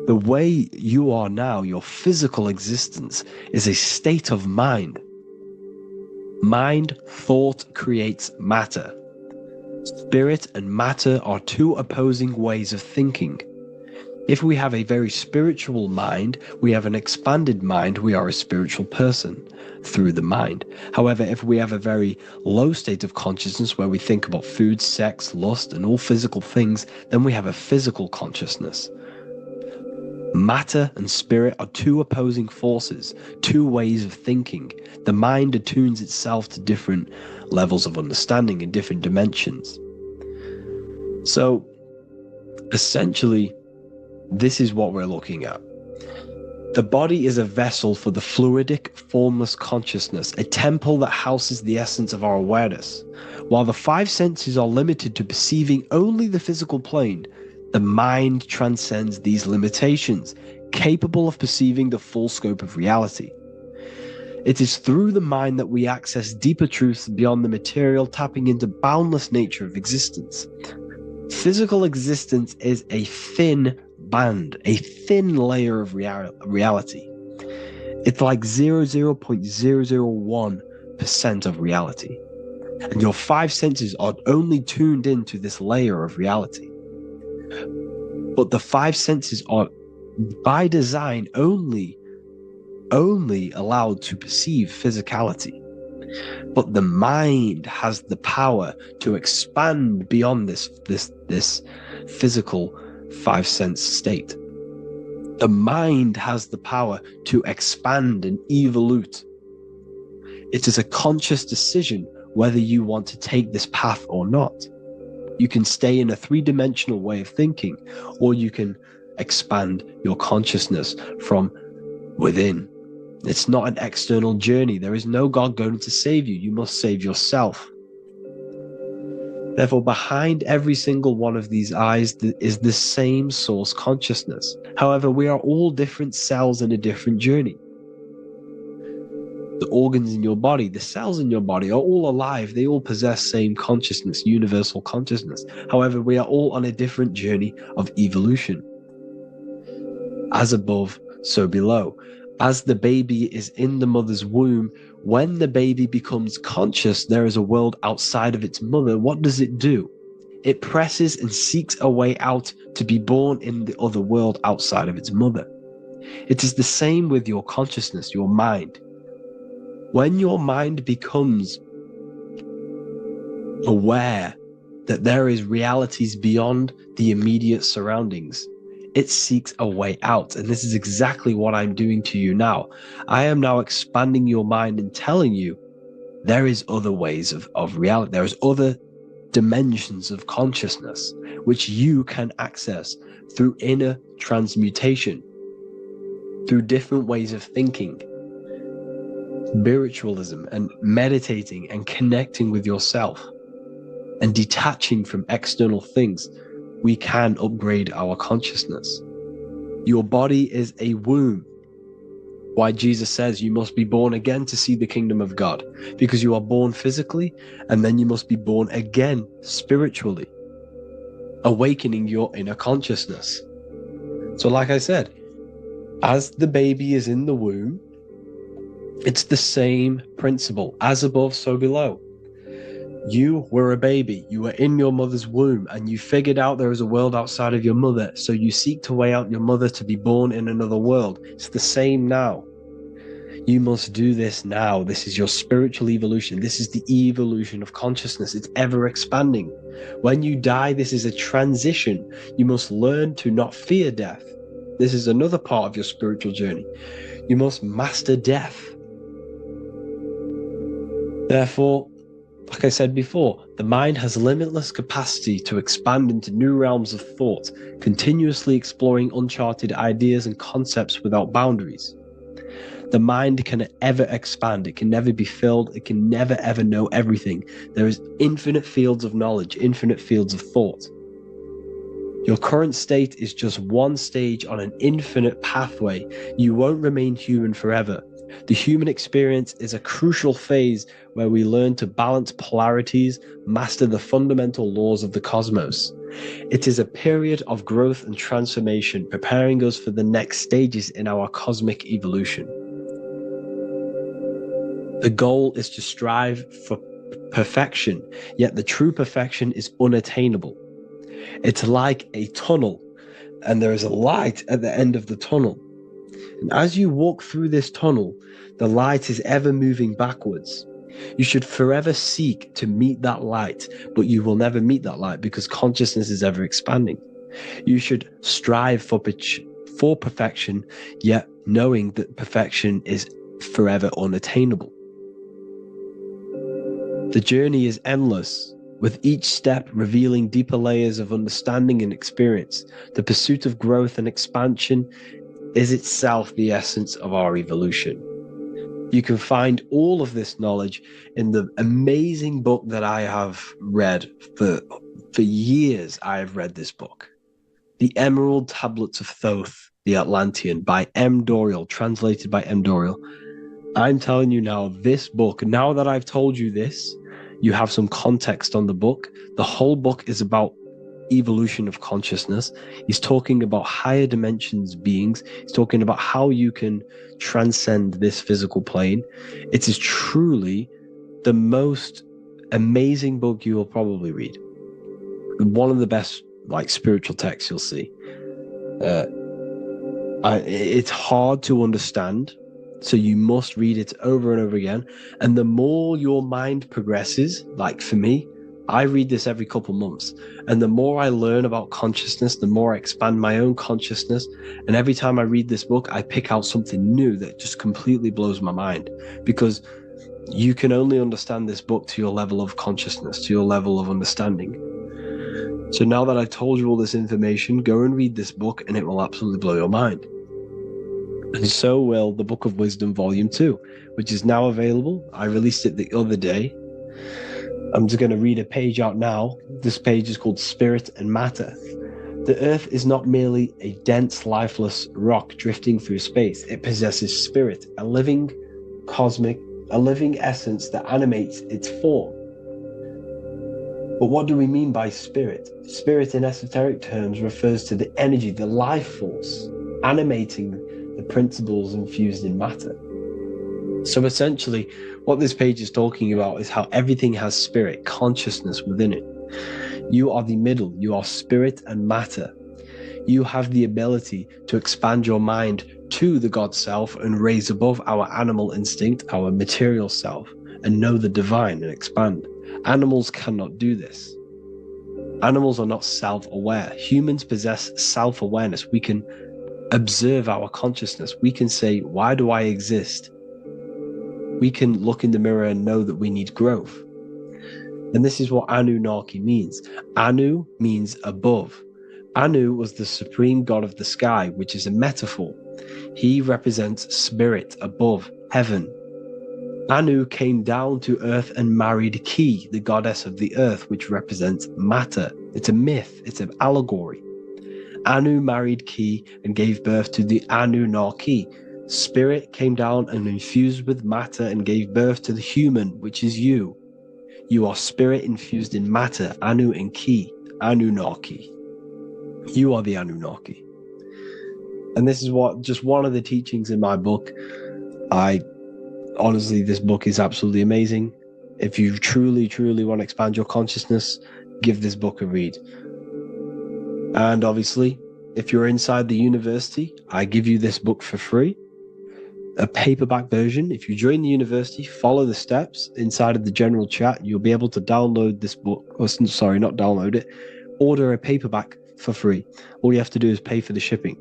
S2: The way you are now, your physical existence, is a state of mind. Mind, thought creates matter. Spirit and matter are two opposing ways of thinking. If we have a very spiritual mind, we have an expanded mind, we are a spiritual person through the mind. However, if we have a very low state of consciousness where we think about food, sex, lust, and all physical things, then we have a physical consciousness. Matter and spirit are two opposing forces, two ways of thinking. The mind attunes itself to different levels of understanding in different dimensions. So, essentially, this is what we're looking at. The body is a vessel for the fluidic, formless consciousness, a temple that houses the essence of our awareness. While the five senses are limited to perceiving only the physical plane, the mind transcends these limitations, capable of perceiving the full scope of reality. It is through the mind that we access deeper truths beyond the material, tapping into boundless nature of existence. Physical existence is a thin band, a thin layer of reality. It's like 0.001% of reality. And your five senses are only tuned into this layer of reality. But the five senses are, by design, only allowed to perceive physicality. But the mind has the power to expand beyond this physical five sense state. The mind has the power to expand and evolute. It is a conscious decision whether you want to take this path or not. You can stay in a three-dimensional way of thinking, or you can expand your consciousness from within. It's not an external journey. There is no God going to save you. You must save yourself. Therefore, behind every single one of these eyes is the same source consciousness. However, we are all different cells in a different journey. The organs in your body, the cells in your body are all alive. They all possess same consciousness, universal consciousness. However, we are all on a different journey of evolution. As above, so below. As the baby is in the mother's womb, when the baby becomes conscious, there is a world outside of its mother. What does it do? It presses and seeks a way out to be born in the other world outside of its mother. It is the same with your consciousness, your mind. When your mind becomes aware that there is realities beyond the immediate surroundings, it seeks a way out. And this is exactly what I'm doing to you now. I am now expanding your mind and telling you there is other ways of reality. There is other dimensions of consciousness which you can access through inner transmutation, through different ways of thinking, spiritualism, and meditating and connecting with yourself and detaching from external things. We can upgrade our consciousness. Your body is a womb. Why Jesus says you must be born again to see the kingdom of God, because you are born physically and then you must be born again spiritually, awakening your inner consciousness. So like I said, as the baby is in the womb, it's the same principle. As above, so below. You were a baby, you were in your mother's womb, and you figured out there is a world outside of your mother, so you seek to way out your mother to be born in another world. It's the same now. You must do this now. This is your spiritual evolution. This is the evolution of consciousness. It's ever expanding. When you die, this is a transition. You must learn to not fear death. This is another part of your spiritual journey. You must master death. Therefore, like I said before, the mind has limitless capacity to expand into new realms of thought, continuously exploring uncharted ideas and concepts without boundaries. The mind can ever expand. It can never be filled. It can never ever know everything. There is infinite fields of knowledge, infinite fields of thought. Your current state is just one stage on an infinite pathway. You won't remain human forever. The human experience is a crucial phase where we learn to balance polarities, master the fundamental laws of the cosmos. It is a period of growth and transformation, preparing us for the next stages in our cosmic evolution. The goal is to strive for perfection, yet the true perfection is unattainable. It's like a tunnel, and there is a light at the end of the tunnel. And as you walk through this tunnel, the light is ever moving backwards. You should forever seek to meet that light, but you will never meet that light because consciousness is ever expanding. You should strive for perfection, yet knowing that perfection is forever unattainable. The journey is endless, with each step revealing deeper layers of understanding and experience. The pursuit of growth and expansion is itself the essence of our evolution. You can find all of this knowledge in the amazing book that I have read for years. I have read this book, The Emerald Tablets of Thoth, the Atlantean, by M. Dorial, translated by M. Dorial. I'm telling you now, this book, now that I've told you this, you have some context on the book. The whole book is about evolution of consciousness. He's talking about higher dimensions beings. He's talking about how you can transcend this physical plane. It is truly the most amazing book you will probably read. One of the best spiritual texts you'll see. It's hard to understand, so you must read it over and over again. And the more your mind progresses, like for me, I read this every couple months. And the more I learn about consciousness, the more I expand my own consciousness. And every time I read this book, I pick out something new that just completely blows my mind. Because you can only understand this book to your level of consciousness, to your level of understanding. So now that I've told you all this information, go and read this book and it will absolutely blow your mind. And so will the Book of Wisdom Volume 2, which is now available. I released it the other day. I'm just going to read a page out now. This page is called Spirit and Matter. The Earth is not merely a dense, lifeless rock drifting through space. It possesses spirit, a living essence that animates its form. But what do we mean by spirit? Spirit in esoteric terms refers to the energy, the life force, animating the principles infused in matter. So essentially, what this page is talking about is how everything has spirit, consciousness within it. You are the middle, you are spirit and matter. You have the ability to expand your mind to the God self and raise above our animal instinct, our material self, and know the divine and expand. Animals cannot do this. Animals are not self-aware. Humans possess self-awareness. We can observe our consciousness. We can say, why do I exist? We can look in the mirror and know that we need growth. And this is what Anunnaki means. Anu means above. Anu was the supreme god of the sky, which is a metaphor. He represents spirit above, heaven. Anu came down to earth and married Ki, the goddess of the earth, which represents matter. It's a myth, it's an allegory. Anu married Ki and gave birth to the Anunnaki. Spirit came down and infused with matter and gave birth to the human, which is you. You are spirit infused in matter, Anu and Ki, Anunnaki. You are the Anunnaki. And this is just one of the teachings in my book. Honestly, this book is absolutely amazing. If you truly, truly want to expand your consciousness, give this book a read. And obviously, if you're inside the university, I give you this book for free. A paperback version. If you join the university, follow the steps inside of the general chat, you'll be able to download this book, not download it, order a paperback for free. All you have to do is pay for the shipping.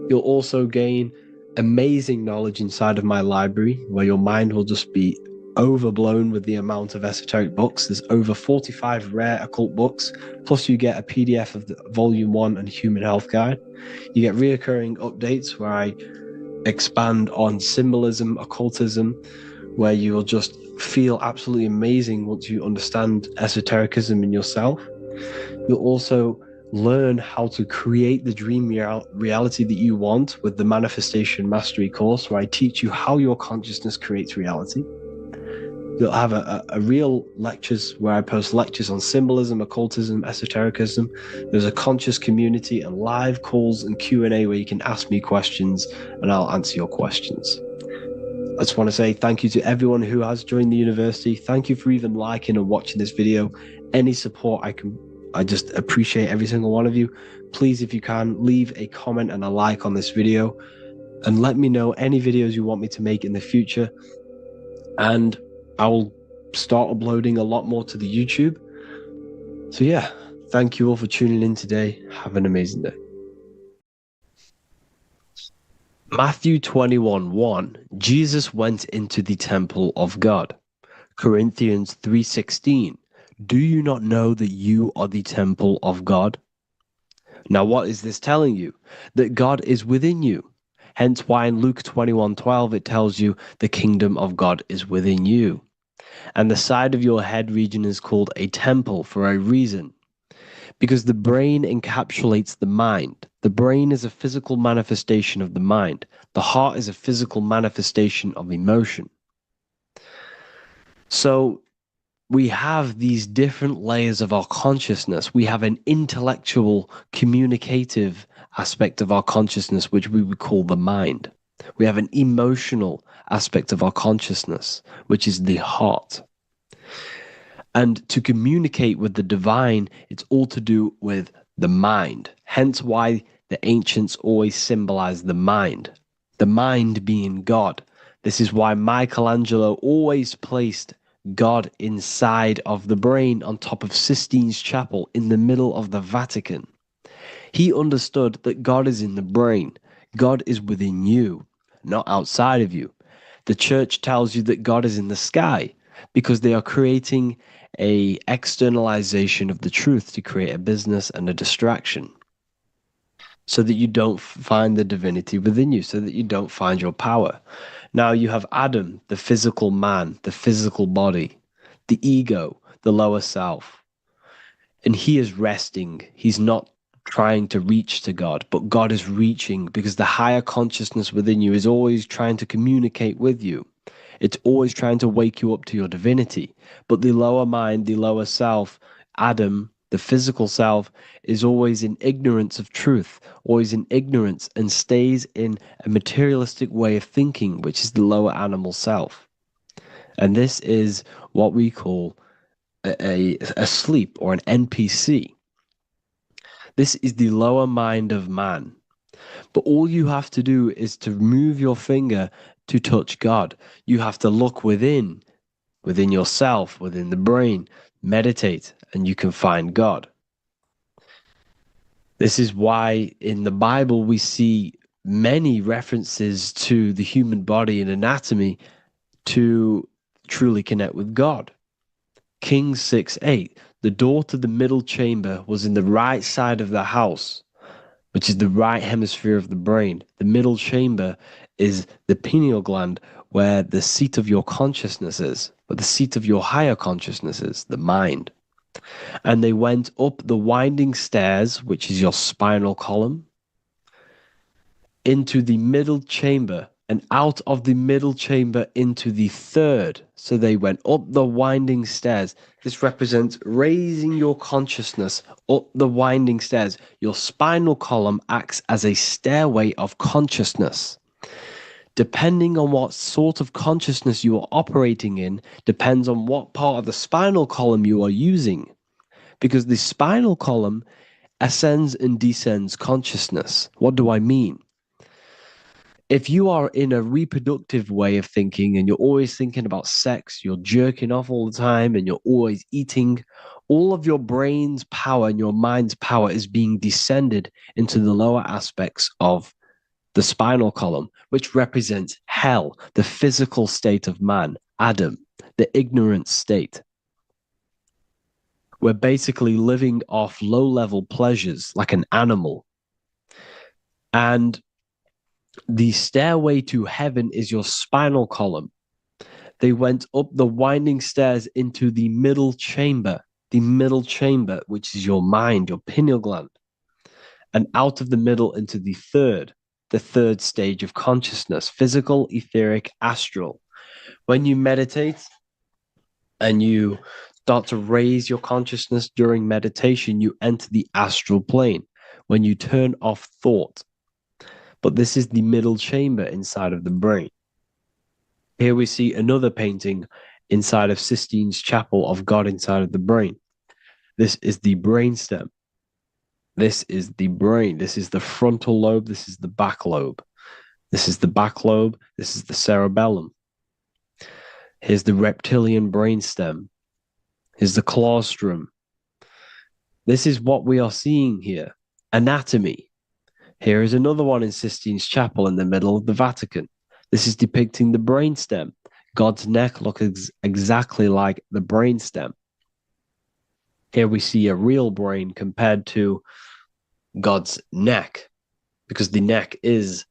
S2: You'll also gain amazing knowledge inside of my library, where your mind will just be overblown with the amount of esoteric books. There's over 45 rare occult books, plus you get a PDF of the Volume 1 and Human Health Guide. You get reoccurring updates where I expand on symbolism, occultism, where you will just feel absolutely amazing once you understand esotericism in yourself. You'll also learn how to create the dream reality that you want with the Manifestation Mastery course, where I teach you how your consciousness creates reality. You'll have a real lectures where I post lectures on symbolism, occultism, esotericism. There's a conscious community and live calls and Q&A where you can ask me questions and I'll answer your questions. I just want to say thank you to everyone who has joined the university. Thank you for even liking and watching this video. Any support I just appreciate every single one of you. Please, if you can, leave a comment and a like on this video and let me know any videos you want me to make in the future. And I will start uploading a lot more to the YouTube. So yeah, thank you all for tuning in today. Have an amazing day. Matthew 21:1, Jesus went into the temple of God. Corinthians 3:16, do you not know that you are the temple of God? Now what is this telling you? That God is within you. Hence why in Luke 21:12 it tells you the kingdom of God is within you. And the side of your head region is called a temple for a reason. Because the brain encapsulates the mind. The brain is a physical manifestation of the mind. The heart is a physical manifestation of emotion. So we have these different layers of our consciousness. We have an intellectual, communicative aspect of our consciousness, which we would call the mind. We have an emotional aspect of our consciousness, which is the heart. And to communicate with the divine, it's all to do with the mind. Hence why the ancients always symbolize the mind being God. This is why Michelangelo always placed God inside of the brain on top of Sistine Chapel in the middle of the Vatican. He understood that God is in the brain. God is within you, not outside of you. The church tells you that God is in the sky. because they are creating a externalization of the truth to create a business and a distraction, so that you don't find the divinity within you, so that you don't find your power. Now you have Adam, the physical man, the physical body, the ego, the lower self. And he is resting. He's not trying to reach to God, but God is reaching, because the higher consciousness within you is always trying to communicate with you. It's always trying to wake you up to your divinity. But the lower mind, the lower self, Adam, the physical self, is always in ignorance of truth, always in ignorance, and stays in a materialistic way of thinking, which is the lower animal self. And this is what we call a sleep, or an NPC. This is the lower mind of man. But all you have to do is to move your finger to touch God. You have to look within yourself, within the brain, meditate, and you can find God. This is why in the Bible we see many references to the human body and anatomy to truly connect with God. Kings 6:8, the door to the middle chamber was in the right side of the house, which is the right hemisphere of the brain. The middle chamber is the pineal gland, where the seat of your consciousness is, where the seat of your higher consciousness is, the mind. And they went up the winding stairs, which is your spinal column, into the middle chamber, and out of the middle chamber into the third. So they went up the winding stairs. This represents raising your consciousness up the winding stairs. Your spinal column acts as a stairway of consciousness. Depending on what sort of consciousness you are operating in, depends on what part of the spinal column you are using. Because the spinal column ascends and descends consciousness. What do I mean? If you are in a reproductive way of thinking, and you're always thinking about sex, you're jerking off all the time, and you're always eating, all of your brain's power and your mind's power is being descended into the lower aspects of the spinal column, which represents hell, the physical state of man, Adam, the ignorant state. We're basically living off low-level pleasures like an animal. And the stairway to heaven is your spinal column. They went up the winding stairs into the middle chamber, which is your mind, your pineal gland, and out of the middle into the third stage of consciousness, physical, etheric, astral. When you meditate and you start to raise your consciousness during meditation, you enter the astral plane when you turn off thought. But this is the middle chamber inside of the brain. Here we see another painting inside of Sistine's chapel of God inside of the brain. This is the brainstem. This is the brain. This is the frontal lobe. This is the back lobe. This is the back lobe. This is the cerebellum. Here's the reptilian brainstem. Here's the claustrum. This is what we are seeing here. Anatomy. Here is another one in Sistine's chapel in the middle of the Vatican. This is depicting the brainstem. God's neck looks exactly like the brainstem. Here we see a real brain compared to God's neck, because the neck is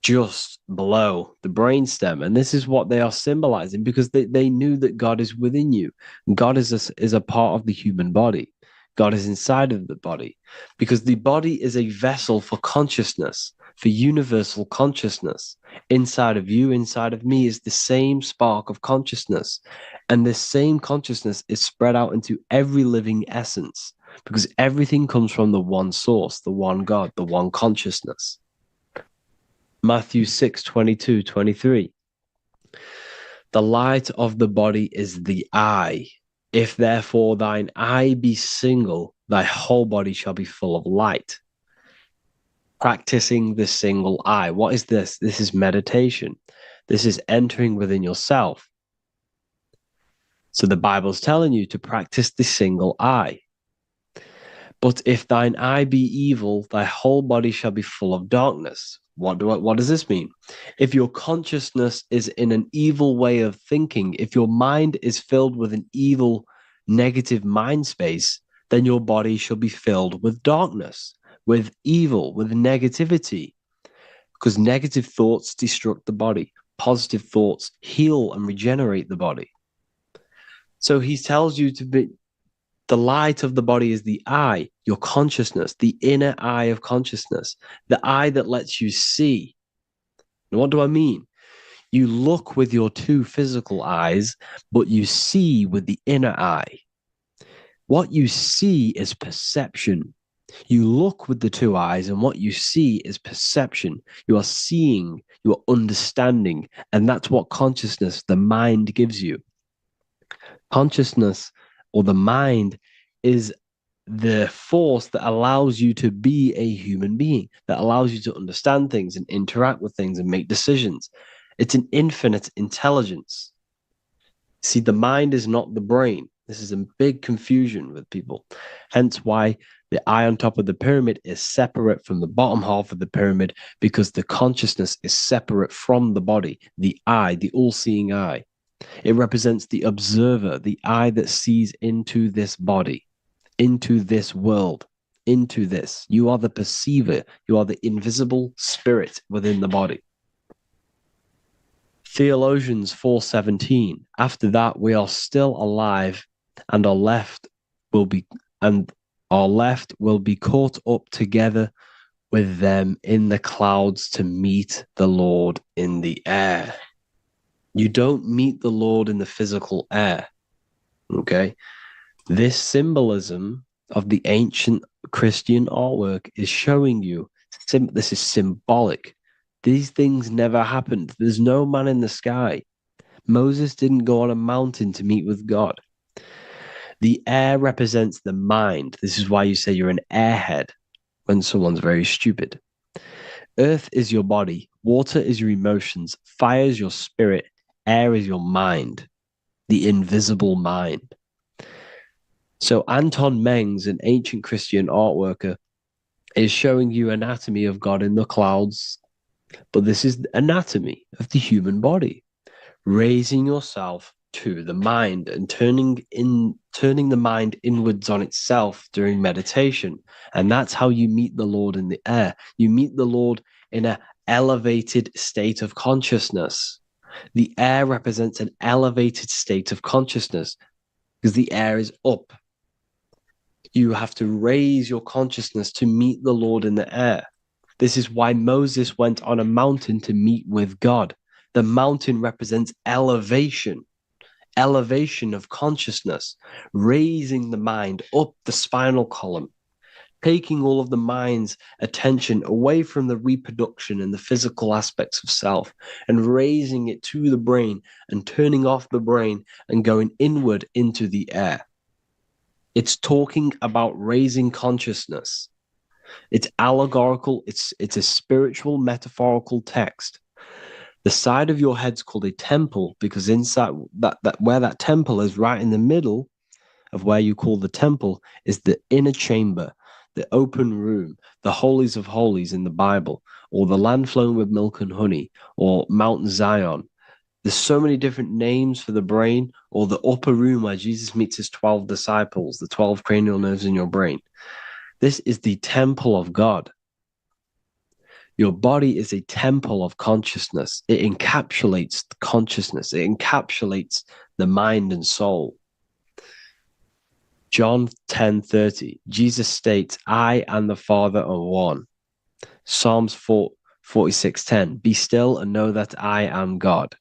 S2: just below the brainstem. And this is what they are symbolizing, because they knew that God is within you. God is a part of the human body. God is inside of the body, because the body is a vessel for consciousness, for universal consciousness. Inside of you, inside of me, is the same spark of consciousness. And this same consciousness is spread out into every living essence, because everything comes from the one source, the one God, the one consciousness. Matthew 6:22-23. The light of the body is the eye. If therefore thine eye be single, thy whole body shall be full of light. Practicing the single eye. What is this? This is meditation. This is entering within yourself. So the Bible's telling you to practice the single eye. But if thine eye be evil, thy whole body shall be full of darkness. What does this mean? If your consciousness is in an evil way of thinking, if your mind is filled with an evil, negative mind space, then your body shall be filled with darkness, with evil, with negativity. Because negative thoughts destruct the body. Positive thoughts heal and regenerate the body. So he tells you to be, the light of the body is the eye, your consciousness, the inner eye of consciousness, the eye that lets you see. And what do I mean? You look with your two physical eyes, but you see with the inner eye. What you see is perception. You look with the two eyes, and what you see is perception. You are seeing, you are understanding, and that's what consciousness, the mind, gives you. Consciousness, or the mind, is the force that allows you to be a human being, that allows you to understand things and interact with things and make decisions. It's an infinite intelligence. See, the mind is not the brain. This is a big confusion with people. Hence why the eye on top of the pyramid is separate from the bottom half of the pyramid, because the consciousness is separate from the body, the eye, the all-seeing eye. It represents the observer, the eye that sees into this body, into this world, into this. You are the perceiver. You are the invisible spirit within the body. Theologians 4:17. After that, we are still alive, and our left will be caught up together with them in the clouds to meet the Lord in the air. You don't meet the Lord in the physical air. Okay? This symbolism of the ancient Christian artwork is showing you this is symbolic. These things never happened. There's no man in the sky. Moses didn't go on a mountain to meet with God. The air represents the mind. This is why you say you're an airhead when someone's very stupid. Earth is your body. Water is your emotions. Fire is your spirit. Air is your mind, the invisible mind. So Anton Mengs, an ancient Christian art worker, is showing you anatomy of God in the clouds. But this is the anatomy of the human body, raising yourself to the mind and turning the mind inwards on itself during meditation. And that's how you meet the Lord in the air. You meet the Lord in an elevated state of consciousness. The air represents an elevated state of consciousness because the air is up. You have to raise your consciousness to meet the Lord in the air. This is why Moses went on a mountain to meet with God. The mountain represents elevation of consciousness, raising the mind up the spinal column, taking all of the mind's attention away from the reproduction and the physical aspects of self and raising it to the brain and turning off the brain and going inward into the air. It's talking about raising consciousness. It's allegorical. It's a spiritual, metaphorical text. The side of your head's called a temple because inside that where that temple is, right in the middle of where you call the temple, is the inner chamber, the open room, the holies of holies in the Bible, or the land flowing with milk and honey, or Mount Zion. There's so many different names for the brain, or the upper room where Jesus meets his 12 disciples, the 12 cranial nerves in your brain. This is the temple of God. Your body is a temple of consciousness. It encapsulates the consciousness. It encapsulates the mind and soul. John 10:30, Jesus states, I and the Father are one. Psalms 46:10, be still and know that I am God.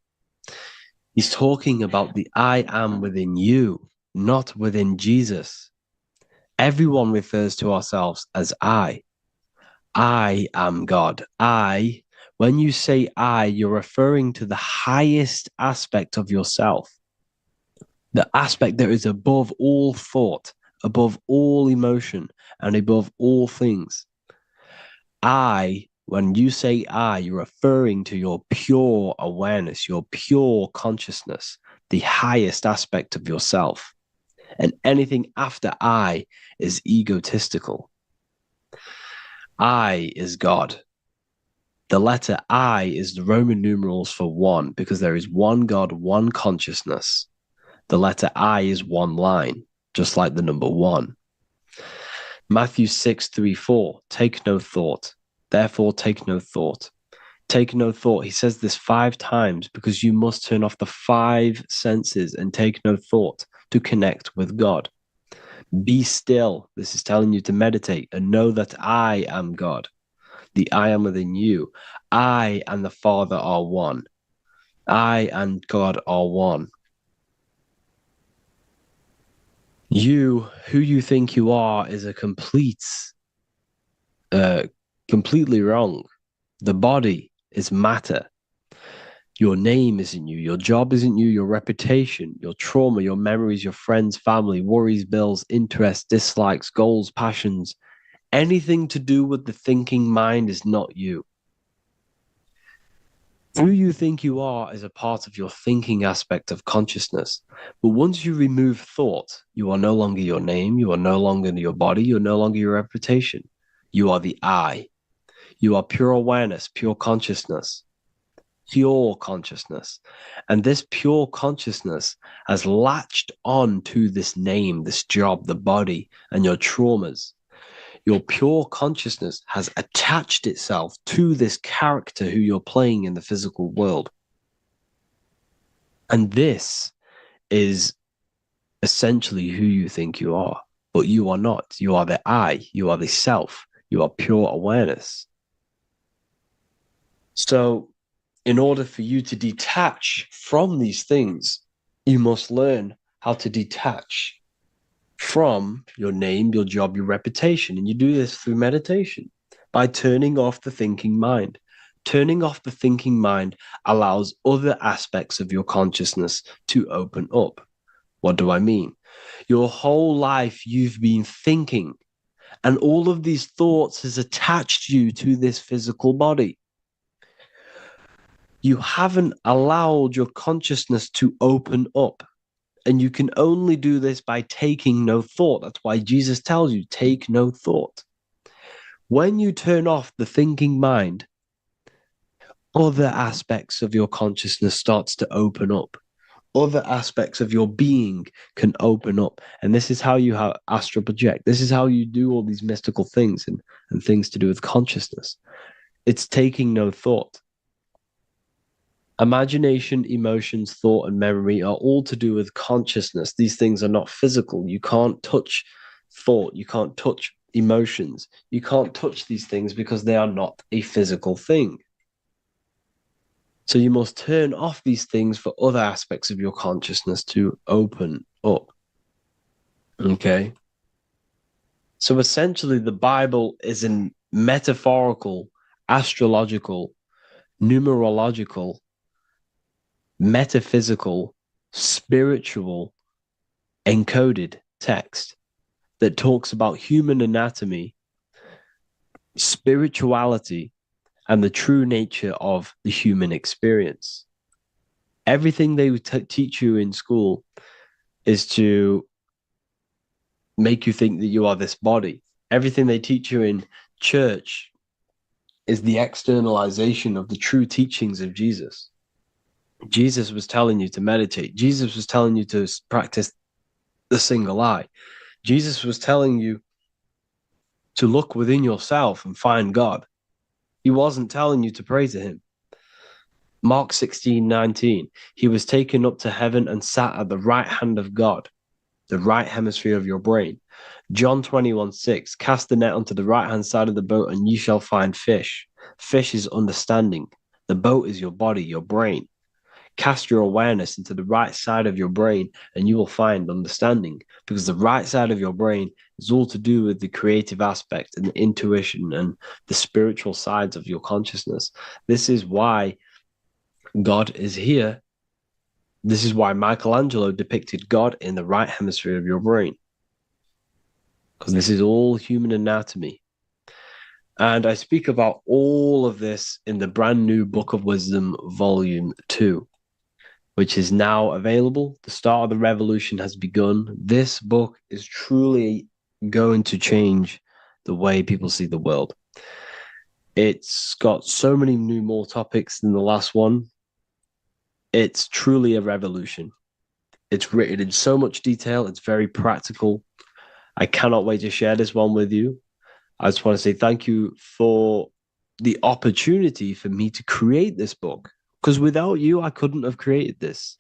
S2: He's talking about the I am within you, not within Jesus. Everyone refers to ourselves as I. I am God. When you say I, you're referring to the highest aspect of yourself. The aspect that is above all thought, above all emotion, and above all things. When you say I, you're referring to your pure awareness, your pure consciousness, the highest aspect of yourself. And anything after I is egotistical. I is God. The letter I is the Roman numerals for one, because there is one God, one consciousness. The letter I is one line, just like the number one. Matthew 6:3-4, take no thought. Therefore, take no thought. Take no thought. He says this 5 times because you must turn off the 5 senses and take no thought to connect with God. Be still. This is telling you to meditate and know that I am God. The I am within you. I and the Father are one. I and God are one. You, who you think you are, is a completely wrong. The body is matter. Your name isn't you. Your job isn't you. Your reputation, your trauma, your memories, your friends, family, worries, bills, interests, dislikes, goals, passions. Anything to do with the thinking mind is not you. Who you think you are is a part of your thinking aspect of consciousness. But once you remove thought, you are no longer your name. You are no longer your body. You're no longer your reputation. You are the I. You are pure awareness, pure consciousness. Pure consciousness. And this pure consciousness has latched on to this name, this job, the body, and your traumas. Your pure consciousness has attached itself to this character who you're playing in the physical world. And this is essentially who you think you are, but you are not. You are the I, you are the self, you are pure awareness. So, in order for you to detach from these things, you must learn how to detach from your name, your job, your reputation. And you do this through meditation by turning off the thinking mind. Turning off the thinking mind allows other aspects of your consciousness to open up. What do I mean? Your whole life you've been thinking, and all of these thoughts has attached you to this physical body. You haven't allowed your consciousness to open up. And you can only do this by taking no thought. That's why Jesus tells you, take no thought. When you turn off the thinking mind, other aspects of your consciousness starts to open up. Other aspects of your being can open up. And this is how you astral project. This is how you do all these mystical things and things to do with consciousness. It's taking no thought. Imagination, emotions, thought, and memory are all to do with consciousness. These things are not physical. You can't touch thought. You can't touch emotions. You can't touch these things because they are not a physical thing. So you must turn off these things for other aspects of your consciousness to open up. Okay? So essentially, the Bible is a metaphorical, astrological, numerological, metaphysical, spiritual, encoded text that talks about human anatomy, spirituality, and the true nature of the human experience. Everything they teach you in school is to make you think that you are this body. Everything they teach you in church is the externalization of the true teachings of Jesus. Jesus was telling you to meditate. Jesus was telling you to practice the single eye. Jesus was telling you to look within yourself and find God. He wasn't telling you to pray to him. Mark 16:19, he was taken up to heaven and sat at the right hand of God, the right hemisphere of your brain. John 21:6, cast the net onto the right hand side of the boat and ye shall find fish. Fish is understanding. The boat is your body, your brain. Cast your awareness into the right side of your brain and you will find understanding, because the right side of your brain is all to do with the creative aspect and the intuition and the spiritual sides of your consciousness. This is why God is here. This is why Michelangelo depicted God in the right hemisphere of your brain, because this is all human anatomy. And I speak about all of this in the brand new Book of Wisdom, Volume 2. Which is now available. The start of the revolution has begun. This book is truly going to change the way people see the world. It's got so many more topics than the last one. It's truly a revolution. It's written in so much detail. It's very practical. I cannot wait to share this one with you. I just want to say thank you for the opportunity for me to create this book, because without you, I couldn't have created this.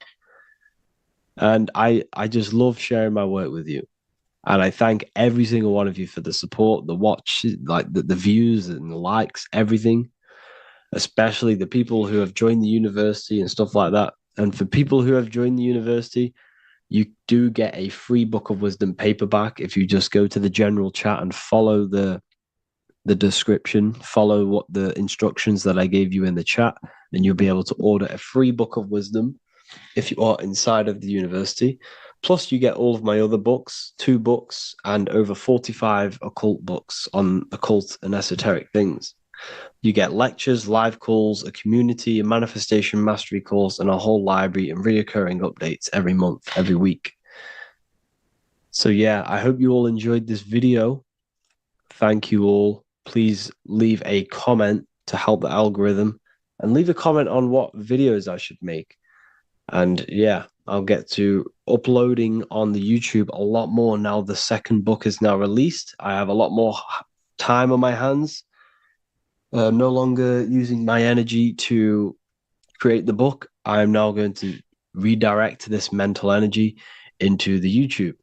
S2: And I just love sharing my work with you. And I thank every single one of you for the support, the watch, like the views and the likes, everything, especially the people who have joined the university and stuff like that. And for people who have joined the university, you do get a free Book of Wisdom paperback if you just go to the general chat and follow the description, follow what the instructions that I gave you in the chat, and you'll be able to order a free Book of Wisdom if you are inside of the university. Plus, you get all of my other books, 2 books, and over 45 occult books on occult and esoteric things. You get lectures, live calls, a community, a manifestation mastery course, and a whole library and reoccurring updates every month, every week. So yeah, I hope you all enjoyed this video. Thank you all. Please leave a comment to help the algorithm, and leave a comment on what videos I should make. And yeah, I'll get to uploading on the YouTube a lot more now the second book is now released. I have a lot more time on my hands. No longer using my energy to create the book. I am now going to redirect this mental energy into the YouTube.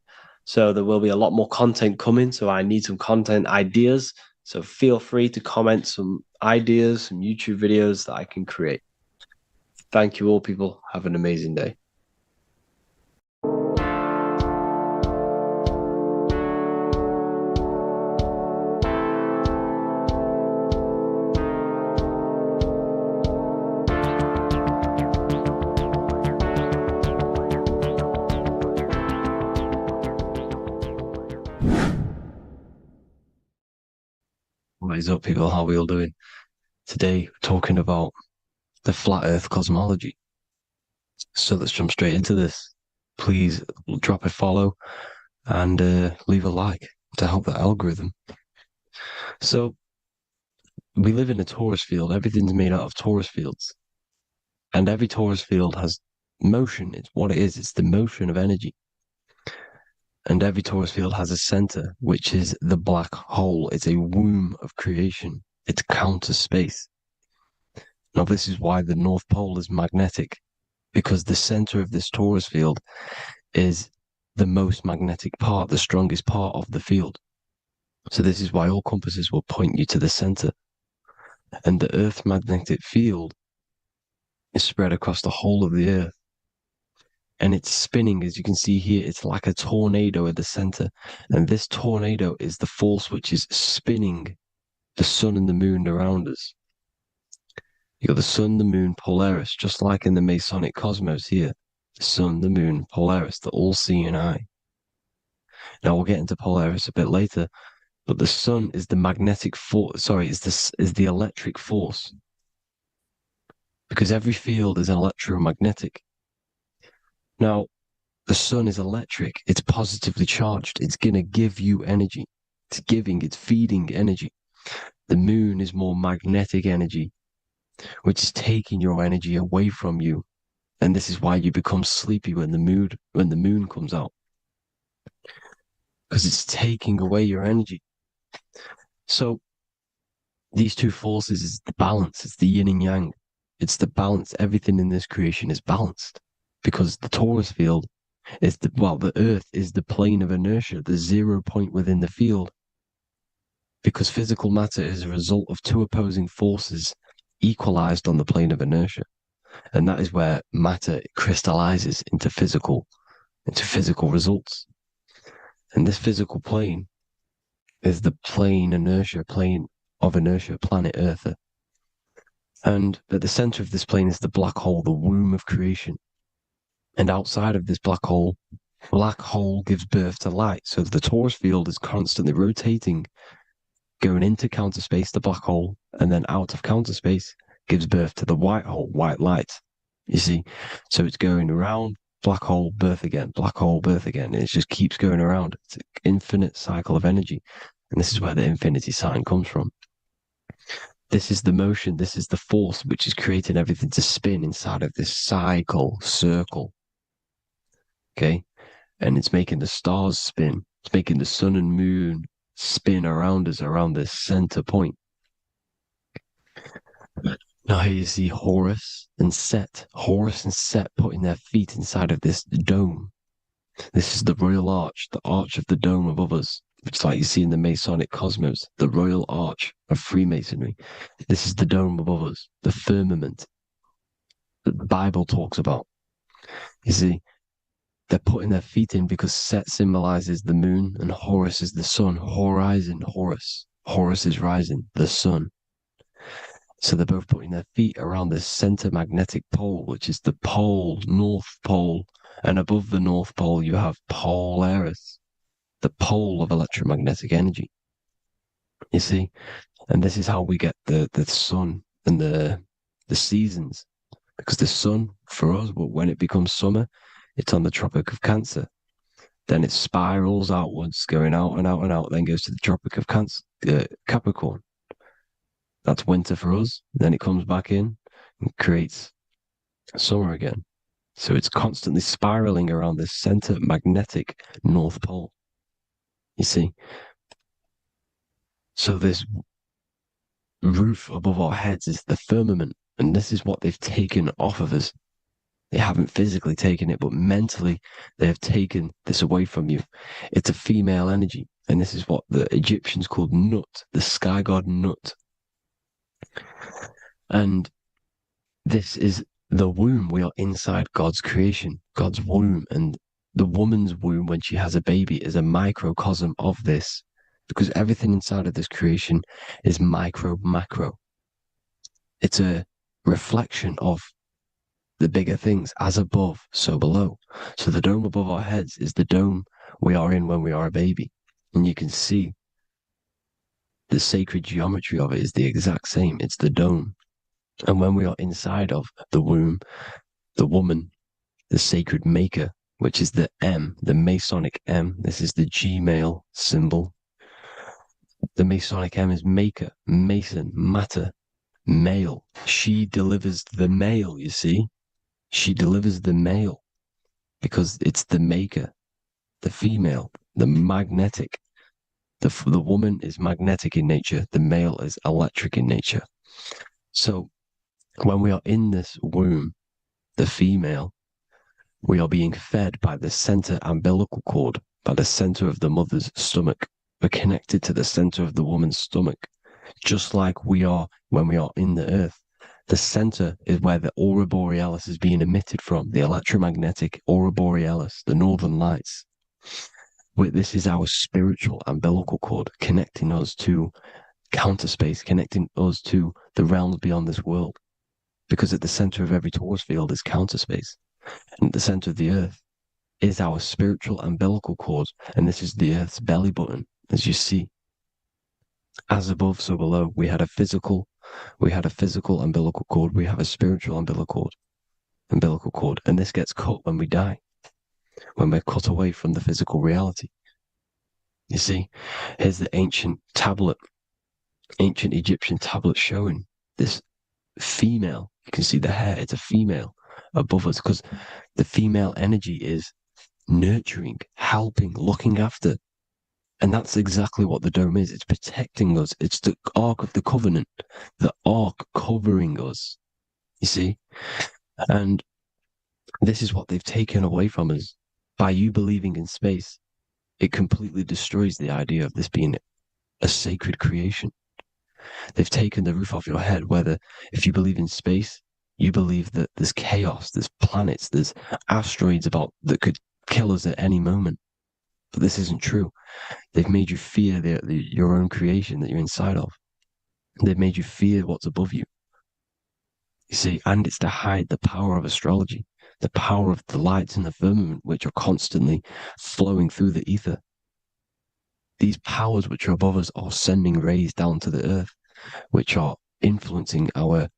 S2: So there will be a lot more content coming. So I need some content ideas. So feel free to comment some ideas, some YouTube videos that I can create. Thank you all, people. Have an amazing day. What is up, people? How are we all doing? Today, we're talking about the flat earth cosmology. So let's jump straight into this. Please drop a follow and leave a like to help the algorithm. So we live in a torus field. Everything's made out of torus fields. And every torus field has motion. It's what it is. It's the motion of energy. And every torus field has a center, which is the black hole. It's a womb of creation. It's counter space. Now, this is why the North Pole is magnetic, because the center of this torus field is the most magnetic part, the strongest part of the field. So this is why all compasses will point you to the center. And the Earth's magnetic field is spread across the whole of the Earth. And it's spinning, as you can see here. It's like a tornado at the center. And this tornado is the force which is spinning the sun and the moon around us. You got the sun, the moon, Polaris, just like in the Masonic cosmos here. The sun, the moon, Polaris, the all-seeing eye. Now we'll get into Polaris a bit later, but the sun is the magnetic force. Sorry, is the electric force, because every field is electromagnetic. Now, the sun is electric. It's positively charged. It's going to give you energy. It's feeding energy. The moon is more magnetic energy, which is taking your energy away from you. And this is why you become sleepy when the moon comes out, because it's taking away your energy. So these two forces is the balance. It's the yin and yang. It's the balance. Everything in this creation is balanced, because the torus field is the Earth is the plane of inertia, the 0 point within the field, because physical matter is a result of two opposing forces equalized on the plane of inertia. And that is where matter crystallizes into physical results. And this physical plane is the plane of inertia, planet Earth. And at the center of this plane is the black hole, the womb of creation. And outside of this black hole gives birth to light. So the torus field is constantly rotating, going into counter space, the black hole, and then out of counter space gives birth to the white hole, white light. You see? So it's going around, black hole, birth again, black hole, birth again. And it just keeps going around. It's an infinite cycle of energy. And this is where the infinity sign comes from. This is the motion, this is the force which is creating everything to spin inside of this circle. Okay? And it's making the stars spin. It's making the sun and moon spin around us, around this center point. Now here you see Horus and Set. Horus and Set putting their feet inside of this dome. This is the royal arch, the arch of the dome above us. It's like you see in the Masonic cosmos, the royal arch of Freemasonry. This is the dome above us, the firmament that the Bible talks about. You see, they're putting their feet in because Set symbolizes the moon and Horus is the sun. Horizon, Horus. Horus is rising, the sun. So they're both putting their feet around the center magnetic pole, which is the pole, North Pole. And above the North Pole, you have Polaris, the pole of electromagnetic energy. You see? And this is how we get the sun and the seasons. Because the sun, for us, when it becomes summer, it's on the Tropic of Cancer. Then it spirals outwards, going out and out and out, then goes to the Tropic of Capricorn. That's winter for us. Then it comes back in and creates summer again. So it's constantly spiraling around this center magnetic North Pole. You see? So this roof above our heads is the firmament, and this is what they've taken off of us. They haven't physically taken it, but mentally they have taken this away from you. It's a female energy, and this is what the Egyptians called Nut, the sky god Nut. And this is the womb. We are inside God's creation, God's womb. And the woman's womb, when she has a baby, is a microcosm of this, because everything inside of this creation is micro, macro. It's a reflection of the bigger things, as above, so below. So the dome above our heads is the dome we are in when we are a baby. And you can see the sacred geometry of it is the exact same. It's the dome. And when we are inside of the womb, the woman, the sacred maker, which is the M, the Masonic M, this is the Gmail symbol. The Masonic M is maker, mason, matter, male. She delivers the male, you see. She delivers the male because it's the maker, the female, the magnetic. The woman is magnetic in nature. The male is electric in nature. So when we are in this womb, the female, we are being fed by the center umbilical cord, by the center of the mother's stomach. We're connected to the center of the woman's stomach, just like we are when we are in the earth. The center is where the aurora borealis is being emitted from, the electromagnetic aurora borealis, the northern lights. This is our spiritual umbilical cord, connecting us to counter space, connecting us to the realms beyond this world. Because at the center of every torus field is counter space. And at the center of the earth is our spiritual umbilical cord. And this is the earth's belly button, as you see. As above, so below. We had a physical umbilical cord. We have a spiritual umbilical cord. And this gets cut when we die, when we're cut away from the physical reality. You see, here's the ancient Egyptian tablet showing this female. You can see the hair, it's a female above us, because the female energy is nurturing, helping, looking after. And that's exactly what the dome is. It's protecting us. It's the Ark of the Covenant, the Ark covering us. You see? And this is what they've taken away from us. By you believing in space, it completely destroys the idea of this being a sacred creation. They've taken the roof off your head, whether if you believe in space, you believe that there's chaos, there's planets, there's asteroids that could kill us at any moment. But this isn't true. They've made you fear your own creation that you're inside of. They've made you fear what's above you. You see, and it's to hide the power of astrology, the power of the lights in the firmament, which are constantly flowing through the ether. These powers which are above us are sending rays down to the earth, which are influencing our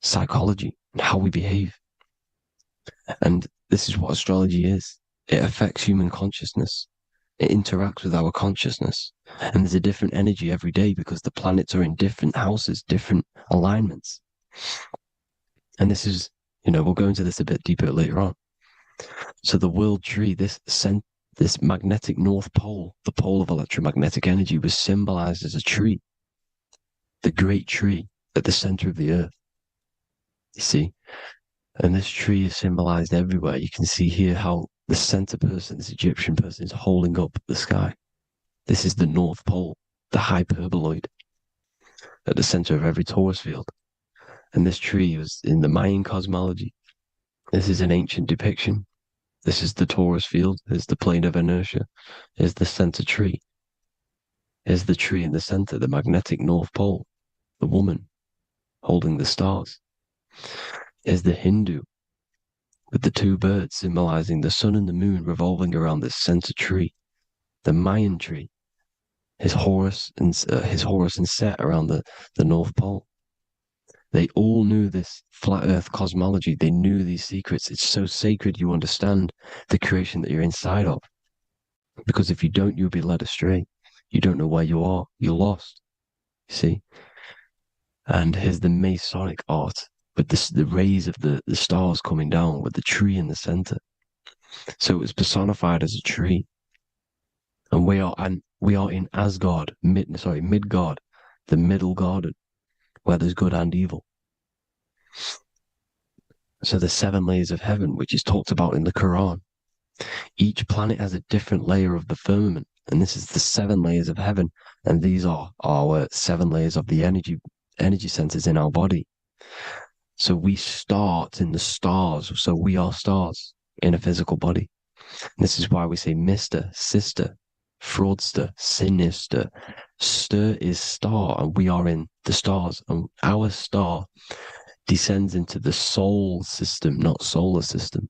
S2: psychology and how we behave. And this is what astrology is. It affects human consciousness. It interacts with our consciousness. And there's a different energy every day because the planets are in different houses, different alignments. And this is, we'll go into this a bit deeper later on. So the world tree, this magnetic north pole, the pole of electromagnetic energy, was symbolized as a tree, the great tree at the center of the earth. You see? And this tree is symbolized everywhere. You can see here how the center person, this Egyptian person, is holding up the sky. This is the North Pole, the hyperboloid, at the center of every torus field. And this tree was in the Mayan cosmology. This is an ancient depiction. This is the torus field. There's the plane of inertia. Here's the center tree. Here's the tree in the center, the magnetic North Pole, the woman holding the stars. Here's the Hindu with the two birds symbolizing the sun and the moon revolving around this center tree. The Mayan tree, his Horus and Set around the North Pole. They all knew this flat earth cosmology. They knew these secrets. It's so sacred you understand the creation that you're inside of. Because if you don't, you'll be led astray. You don't know where you are. You're lost. You see? And here's the Masonic art with the rays of the stars coming down with the tree in the center. So it was personified as a tree. And we are in Asgard, Midgard, the middle garden, where there's good and evil. So the 7 layers of heaven, which is talked about in the Quran. Each planet has a different layer of the firmament, and this is the 7 layers of heaven, and these are our 7 layers of the energy centers in our body. So we start in the stars, so we are stars in a physical body. And this is why we say Mr., Sister, Fraudster, Sinister. Stir is star, and we are in the stars, and our star descends into the soul system, not solar system.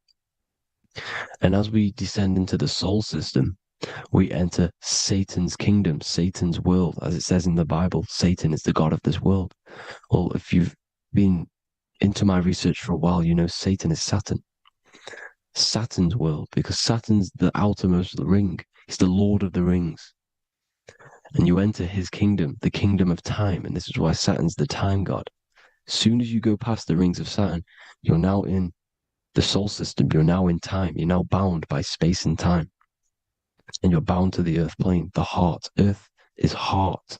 S2: And as we descend into the soul system, we enter Satan's kingdom, Satan's world. As it says in the Bible, Satan is the god of this world. Well, if you've been into my research for a while, you know Satan is Saturn. Saturn's world, because Saturn's the outermost ring. He's the Lord of the Rings. And you enter his kingdom, the kingdom of time. And this is why Saturn's the time god. As soon as you go past the rings of Saturn, you're now in the soul system. You're now in time. You're now bound by space and time. And you're bound to the earth plane, the heart. Earth is heart.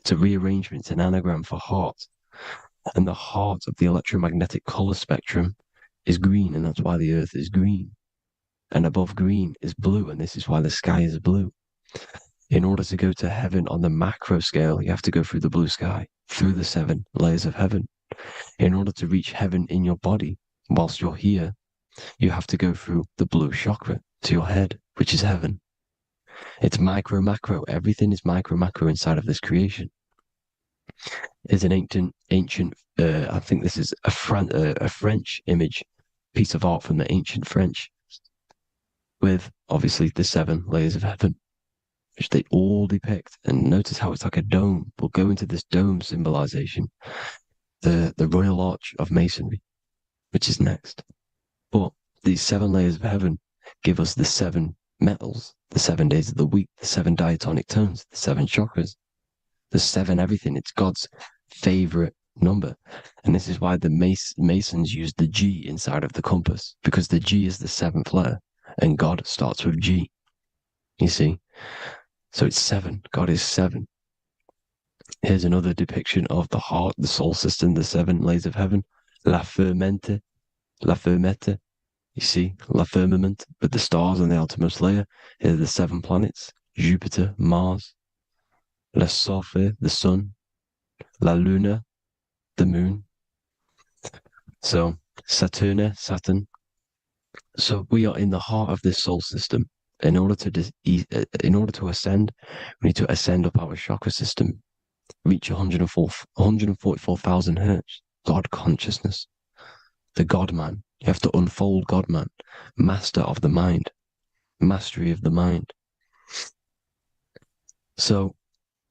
S2: It's a rearrangement, it's an anagram for heart. And the heart of the electromagnetic color spectrum is green, and that's why the earth is green. And above green is blue, and this is why the sky is blue. In order to go to heaven on the macro scale, you have to go through the blue sky, through the 7 layers of heaven. In order to reach heaven in your body, whilst you're here, you have to go through the blue chakra to your head, which is heaven. It's micro, macro. Everything is micro, macro inside of this creation. Is an ancient. I think this is a French image, piece of art from the ancient French, with obviously the 7 layers of heaven, which they all depict. And notice how it's like a dome. We'll go into this dome symbolization, the Royal Arch of Masonry, which is next. But these 7 layers of heaven give us the 7 metals, the 7 days of the week, the 7 diatonic tones, the 7 chakras, the 7 everything. It's God's favorite number. And this is why the Masons use the G inside of the compass, because the G is the 7th letter and God starts with G. You see? So it's 7. God is 7. Here's another depiction of the heart, the soul system, the 7 layers of heaven. La Fermete. You see, La Firmament, with the stars on the outermost layer. Here are the 7 planets. Jupiter, Mars. La Sophie, the sun. La Luna, the moon. So, Saturn. So we are in the heart of this soul system. In order to ascend, we need to ascend up our chakra system, reach 144,000 hertz, God consciousness, the God man. You have to unfold God man, master of the mind, mastery of the mind. So,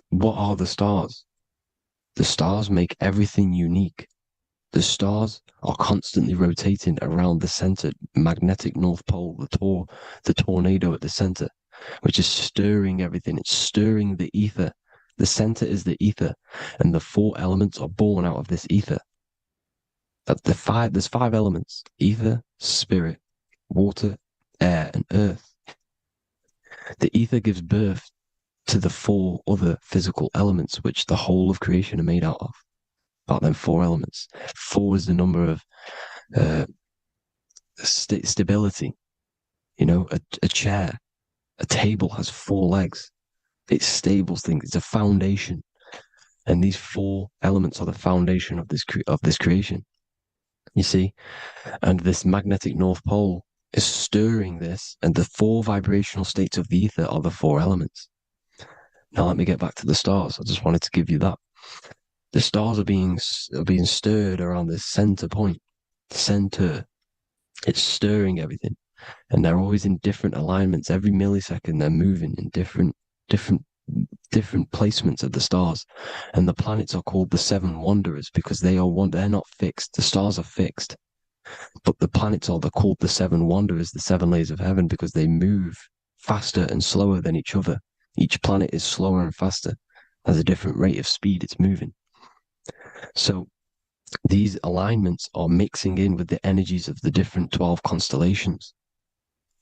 S2: what are the stars? The stars make everything unique. The stars are constantly rotating around the center, magnetic North Pole, the tornado at the center. which is stirring everything. It's stirring the ether. The center is the ether, and the 4 elements are born out of this ether. There's 5 elements: ether, spirit, water, air, and earth. The ether gives birth to the 4 other physical elements, which the whole of creation are made out of. About them 4 elements. 4 is the number of stability. You know, a chair, a table has 4 legs. It stables things. It's a foundation, and these 4 elements are the foundation of this creation. You see, and this magnetic North Pole is stirring this, and the 4 vibrational states of the ether are the 4 elements. Now let me get back to the stars. I just wanted to give you that. The stars are being stirred around this center point. Center. It's stirring everything, and they're always in different alignments. Every millisecond, they're moving in different placements of the stars, and the planets are called the 7 wanderers because they're not fixed. The stars are fixed, but the planets they're called the 7 wanderers, the 7 layers of heaven, because they move faster and slower than each other. Each planet is slower and faster, has a different rate of speed it's moving. So these alignments are mixing in with the energies of the different 12 constellations.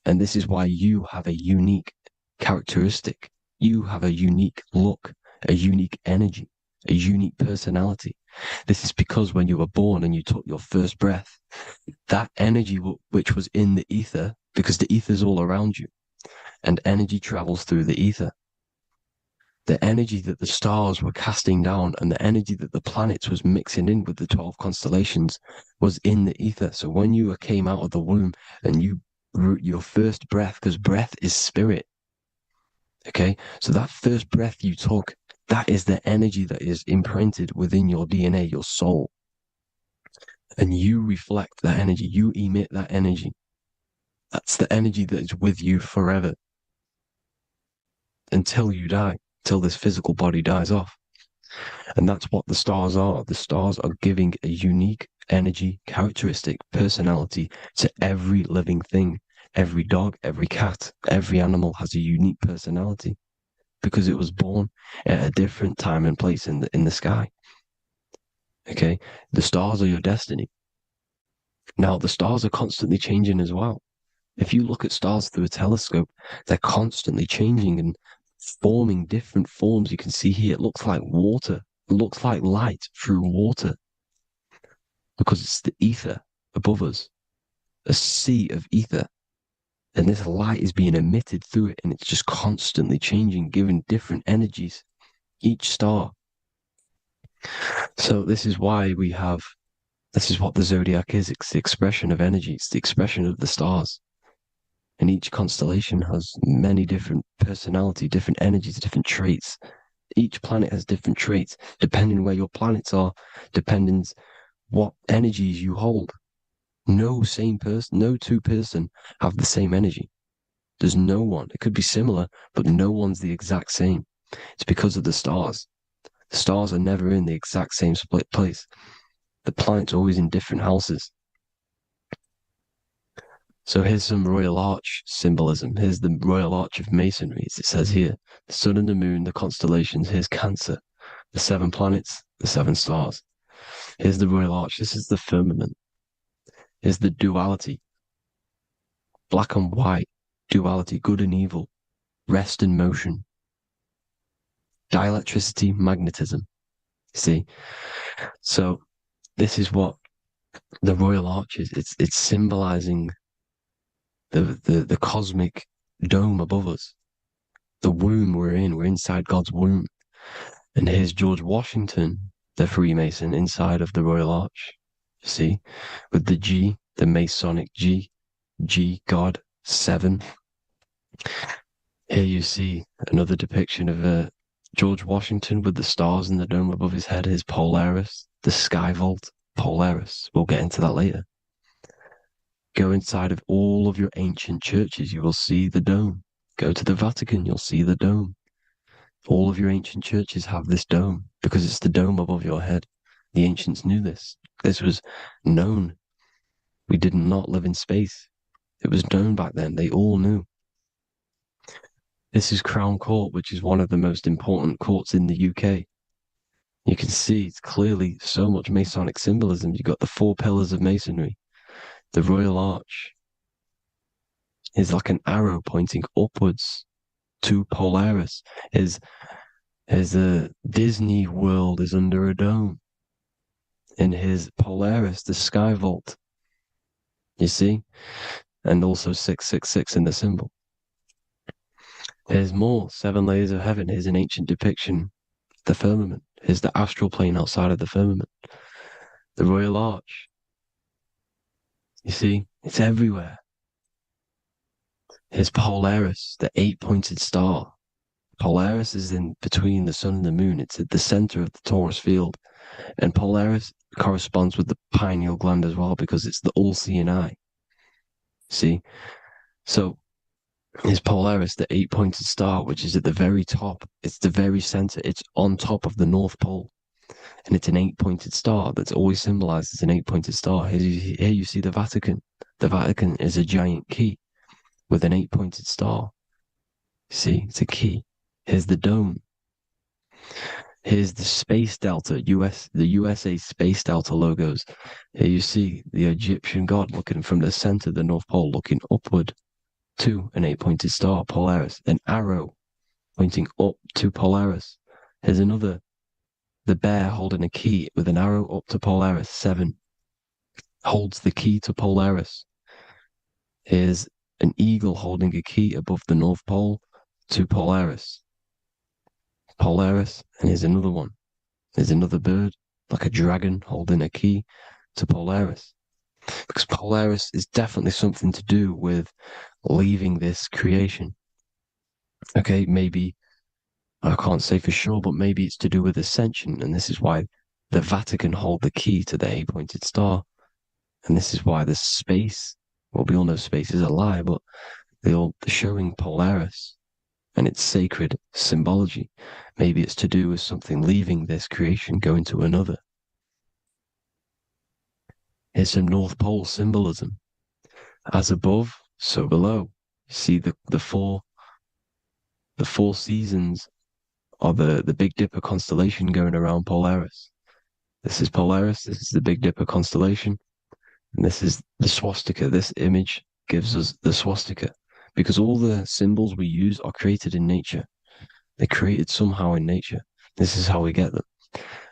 S2: And this is why you have a unique characteristic. You have a unique look, a unique energy, a unique personality. This is because when you were born and you took your first breath, that energy which was in the ether, because the ether is all around you, and energy travels through the ether. The energy that the stars were casting down and the energy that the planets was mixing in with the 12 constellations was in the ether. So when you came out of the womb and your first breath, because breath is spirit, okay? So that first breath you took, that is the energy that is imprinted within your DNA, your soul. And you reflect that energy, you emit that energy. That's the energy that is with you forever until you die. Till this physical body dies off. And that's what the stars are. The stars are giving a unique energy, characteristic, personality to every living thing. Every dog, every cat, every animal has a unique personality because it was born at a different time and place in the sky. Okay? The stars are your destiny. Now, the stars are constantly changing as well. If you look at stars through a telescope, they're constantly changing and forming different forms. You can see here, it looks like water. It looks like light through water because it's the ether above us, a sea of ether. And this light is being emitted through it, and it's just constantly changing, giving different energies, each star. So this is why this is what the zodiac is. It's the expression of energy. It's the expression of the stars. And each constellation has many different personality, different energies, different traits. Each planet has different traits, depending where your planets are, depending what energies you hold. No two person have the same energy. There's no one. It could be similar, but no one's the exact same. It's because of the stars. The stars are never in the exact same split place. The planets are always in different houses. So here's some Royal Arch symbolism. Here's the Royal Arch of Masonry. As it says here, the sun and the moon, the constellations. Here's Cancer, the 7 planets, the 7 stars. Here's the Royal Arch. This is the firmament. Here's the duality. Black and white, duality, good and evil, rest and motion. Dielectricity, magnetism. You see? So this is what the Royal Arch is. It's symbolizing the cosmic dome above us, the womb we're in. We're inside God's womb. And here's George Washington, the Freemason, inside of the Royal Arch. You see, with the G, the Masonic G, God, 7. Here you see another depiction of George Washington with the stars in the dome above his head, his Polaris, the sky vault, Polaris. We'll get into that later. Go inside of all of your ancient churches, you will see the dome. Go to the Vatican, you'll see the dome. All of your ancient churches have this dome because it's the dome above your head. The ancients knew this. This was known. We did not live in space. It was known back then. They all knew. This is Crown Court, which is one of the most important courts in the UK. You can see it's clearly so much Masonic symbolism. You've got the 4 pillars of Masonry. The Royal Arch is like an arrow pointing upwards to Polaris. As the Disney World is under a dome. In his Polaris, the Sky Vault. You see? And also 666 in the symbol. There's more. 7 layers of heaven. Here's an ancient depiction. The firmament. Here's the astral plane outside of the firmament. The Royal Arch. You see? It's everywhere. Here's Polaris, the 8-pointed star. Polaris is in between the sun and the moon. It's at the center of the Taurus field. And Polaris corresponds with the pineal gland as well because it's the all-seeing eye. See? So, is Polaris, the 8-pointed star, which is at the very top. It's the very center. It's on top of the North Pole. And it's an 8-pointed star that's always symbolized as an 8-pointed star. Here you see the Vatican. The Vatican is a giant key with an 8-pointed star. See, it's a key. Here's the dome. Here's the Space Delta, the USA Space Delta logos. Here you see the Egyptian god looking from the center of the North Pole, looking upward to an 8-pointed star, Polaris. An arrow pointing up to Polaris. Here's another, the bear holding a key with an arrow up to Polaris. 7 holds the key to Polaris. Here's an eagle holding a key above the North Pole to Polaris. Polaris, and here's another one. There's another bird, like a dragon, holding a key to Polaris. Because Polaris is definitely something to do with leaving this creation. Okay, maybe, I can't say for sure, but maybe it's to do with ascension, and this is why the Vatican hold the key to the 8-pointed star. And this is why the space, well, we all know space is a lie, but they're showing Polaris and its sacred symbology. Maybe it's to do with something leaving this creation, going to another. Here's some North Pole symbolism. As above, so below. You see the four seasons of the Big Dipper constellation going around Polaris. This is Polaris, this is the Big Dipper constellation, and this is the swastika. This image gives us the swastika, because all the symbols we use are created in nature. They're created somehow in nature. This is how we get them.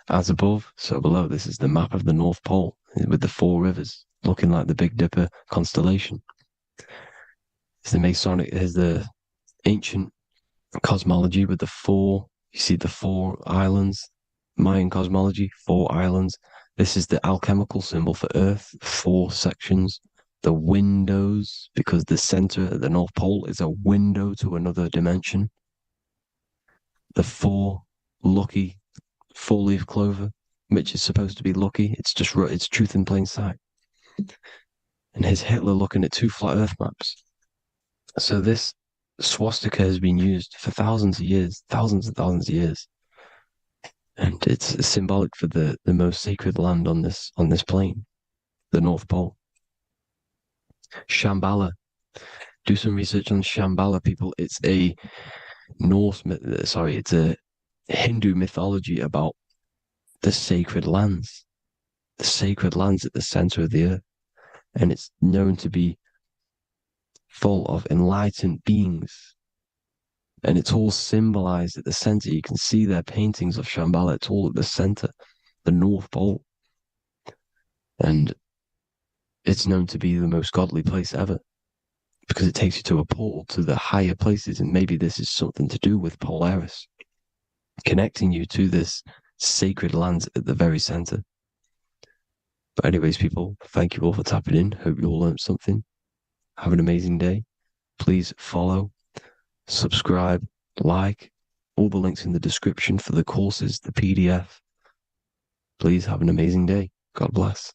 S2: As above, so below. This is the map of the North Pole with the 4 rivers, looking like the Big Dipper constellation. It's the Masonic, there's the ancient cosmology with the 4, you see the 4 islands, Mayan cosmology, 4 islands. This is the alchemical symbol for Earth, 4 sections. The windows, because the center of the North Pole is a window to another dimension. The 4 lucky 4-leaf clover, which is supposed to be lucky. It's just, it's truth in plain sight. And here's Hitler looking at 2 flat Earth maps. So this swastika has been used for thousands of years, thousands and thousands of years. And it's symbolic for the most sacred land on this plane, the North Pole. Shambhala. Do some research on Shambhala, people. It's a it's a Hindu mythology about the sacred lands at the center of the earth. And it's known to be full of enlightened beings. And it's all symbolized at the center. You can see their paintings of Shambhala. It's all at the center, the North Pole. And it's known to be the most godly place ever, because it takes you to a portal to the higher places. And maybe this is something to do with Polaris, connecting you to this sacred land at the very center. But anyways, people, thank you all for tapping in. Hope you all learned something. Have an amazing day. Please follow, subscribe, like, all the links in the description for the courses, the PDF. Please have an amazing day. God bless.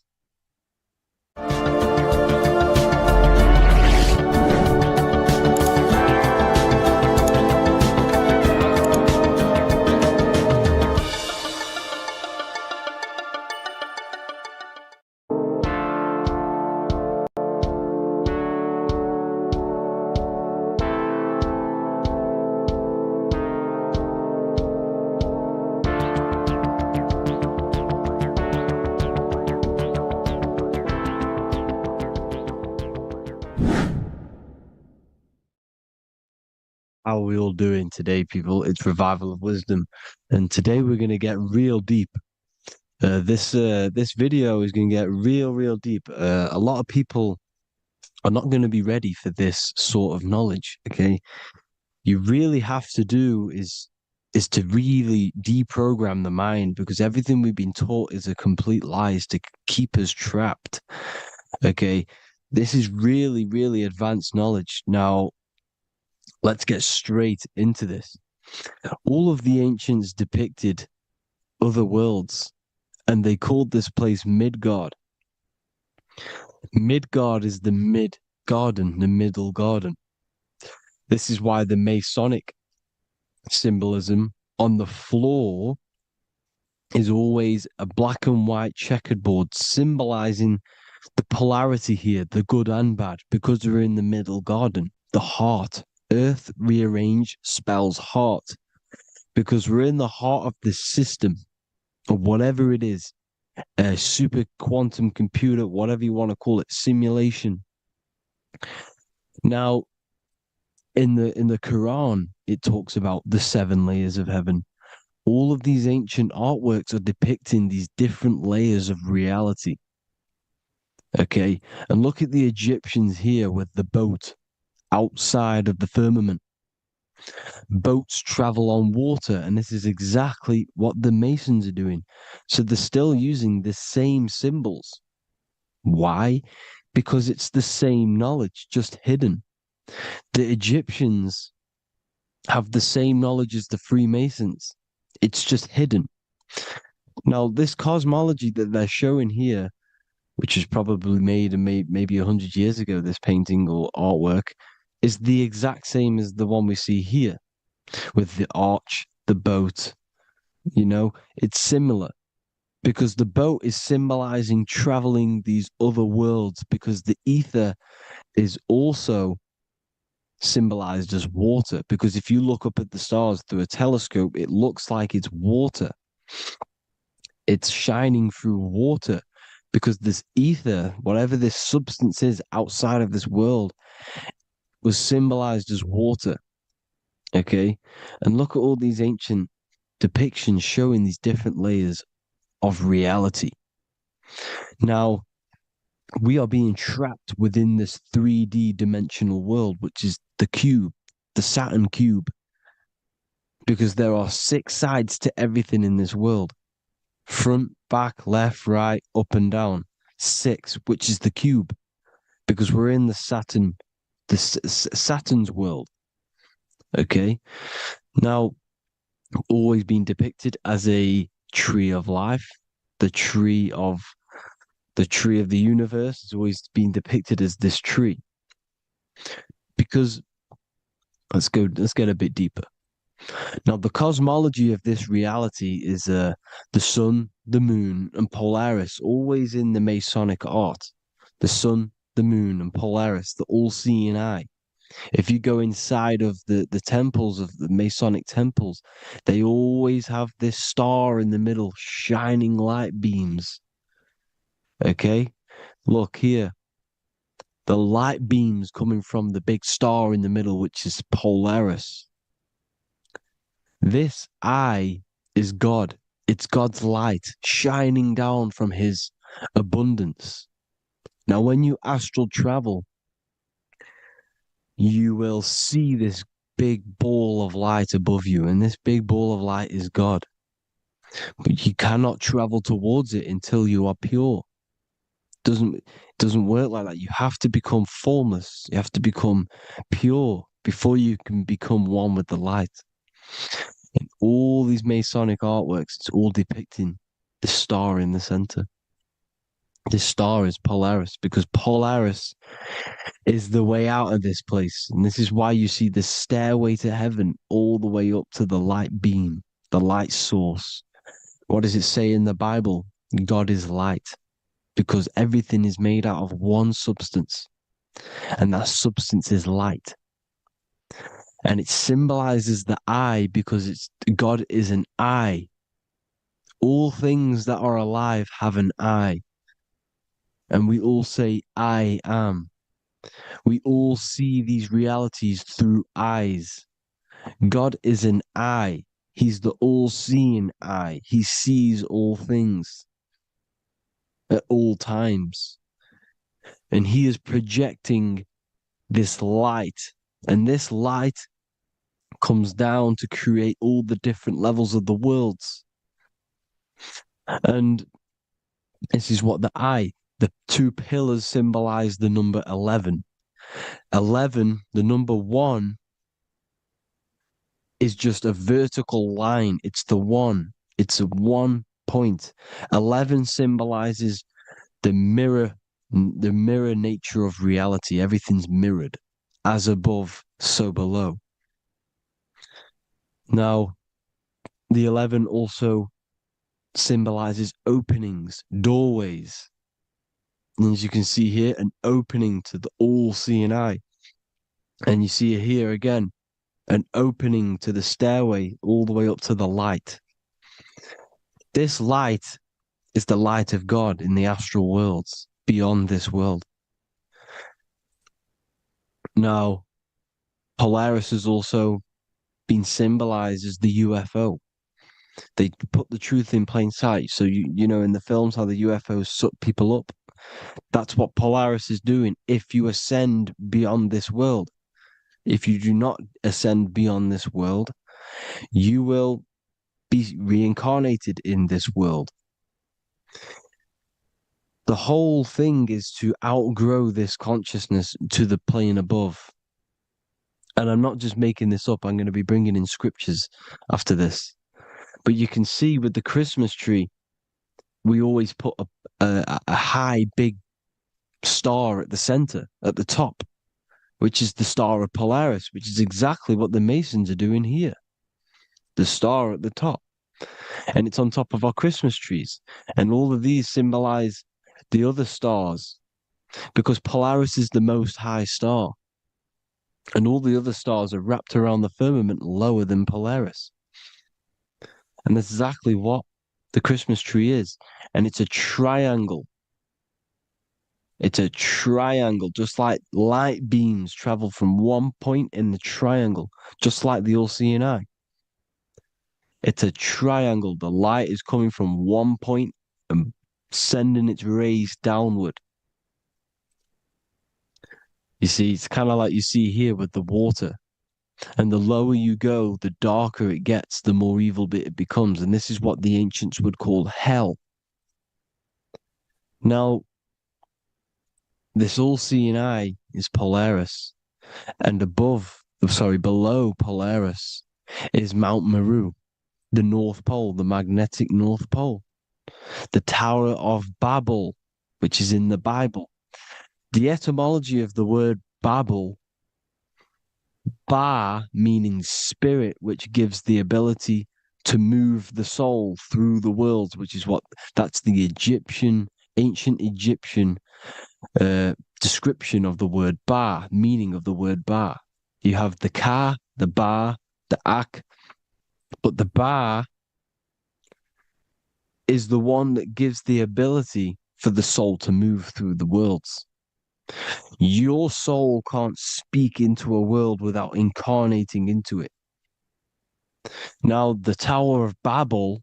S2: How are we all doing today, people? It's Revival of Wisdom, and today we're going to get real deep. This video is going to get real deep. A lot of people are not going to be ready for this sort of knowledge. Okay, you really have to do is to really deprogram the mind, because everything we've been taught is a complete lie, is to keep us trapped. Okay, this is really advanced knowledge. Now, let's get straight into this. All of the ancients depicted other worlds, and they called this place Midgard. Midgard is the mid garden, the middle garden. This is why the Masonic symbolism on the floor is always a black and white checkered board, symbolizing the polarity here, the good and bad, because we're in the middle garden, the heart. Earth rearranged spells heart, because we're in the heart of this system, or whatever it is, a super quantum computer, whatever you want to call it, simulation. Now, in the Quran, it talks about the 7 layers of heaven. All of these ancient artworks are depicting these different layers of reality. Okay, and look at the Egyptians here with the boat outside of the firmament. Boats travel on water, and this is exactly what the Masons are doing. So they're still using the same symbols. Why? Because it's the same knowledge, just hidden. The Egyptians have the same knowledge as the Freemasons. It's just hidden. Now, this cosmology that they're showing here, which is probably made maybe 100 years ago, this painting or artwork, is the exact same as the one we see here, with the arch, the boat. You know, it's similar, because the boat is symbolizing traveling these other worlds, because the ether is also symbolized as water, because if you look up at the stars through a telescope, it looks like it's water. It's shining through water, because this ether, whatever this substance is outside of this world, was symbolized as water. Okay, and look at all these ancient depictions showing these different layers of reality. Now, we are being trapped within this 3D dimensional world, which is the cube, the Saturn cube, because there are 6 sides to everything in this world: front, back, left, right, up and down. 6, which is the cube, because we're in the Saturn, Saturn's world. Okay, now, always been depicted as a tree of life, the tree of the universe has always been depicted as this tree. Because let's get a bit deeper. Now, the cosmology of this reality is the sun, the moon, and Polaris, always in the Masonic art. The sun, the moon, and Polaris, the all-seeing eye. If you go inside of the temples, of the Masonic temples, they always have this star in the middle, shining light beams. Okay, look here. The light beams coming from the big star in the middle, which is Polaris. This eye is God. It's God's light shining down from his abundance. Now, when you astral travel, you will see this big ball of light above you, and this big ball of light is God. But you cannot travel towards it until you are pure. It doesn't work like that. You have to become formless. You have to become pure before you can become one with the light. In all these Masonic artworks, it's all depicting the star in the center. This star is Polaris, because Polaris is the way out of this place. And this is why you see the stairway to heaven all the way up to the light beam, the light source. What does it say in the Bible? God is light, because everything is made out of one substance, and that substance is light. And it symbolizes the eye, because God is an eye. All things that are alive have an eye. And we all say, I am. We all see these realities through eyes. God is an eye. He's the all-seeing eye. He sees all things at all times. And he is projecting this light. And this light comes down to create all the different levels of the worlds. And this is what the two pillars symbolize the number 11. 11, the number 1, is just a vertical line. It's the one. It's a 1 point. 11 symbolizes the mirror nature of reality. Everything's mirrored. As above, so below. Now, the 11 also symbolizes openings, doorways. And as you can see here, an opening to the all-seeing eye. And you see here again, an opening to the stairway all the way up to the light. This light is the light of God in the astral worlds, beyond this world. Now, Polaris has also been symbolized as the UFO. They put the truth in plain sight. So, you know, in the films, how the UFOs suck people up. That's what Polaris is doing. If you ascend beyond this world, if you do not ascend beyond this world, you will be reincarnated in this world. The whole thing is to outgrow this consciousness to the plane above. And I'm not just making this up. I'm going to be bringing in scriptures after this. But you can see with the Christmas tree, we always put a high, big star at the center, at the top, which is the star of Polaris, which is exactly what the Masons are doing here. The star at the top. And it's on top of our Christmas trees. And all of these symbolize the other stars, because Polaris is the most high star. And all the other stars are wrapped around the firmament lower than Polaris. And that's exactly what the Christmas tree is. And it's a triangle. It's a triangle, just like light beams travel from one point in the triangle, just like the all-seeing eye. It's a triangle. The light is coming from one point and sending its rays downward. You see, it's kind of like you see here with the water. And the lower you go, the darker it gets, the more evil it becomes. And this is what the ancients would call hell. Now, this all-seeing eye is Polaris. And below Polaris is Mount Meru, the North Pole, the magnetic North Pole. The Tower of Babel, which is in the Bible. The etymology of the word Babel, Ba meaning spirit, which gives the ability to move the soul through the worlds, which is that's the ancient Egyptian description of the word Ba, meaning of the word Ba. You have the Ka, the Ba, the Ak, but the Ba is the one that gives the ability for the soul to move through the worlds. Your soul can't speak into a world without incarnating into it. Now, the Tower of Babel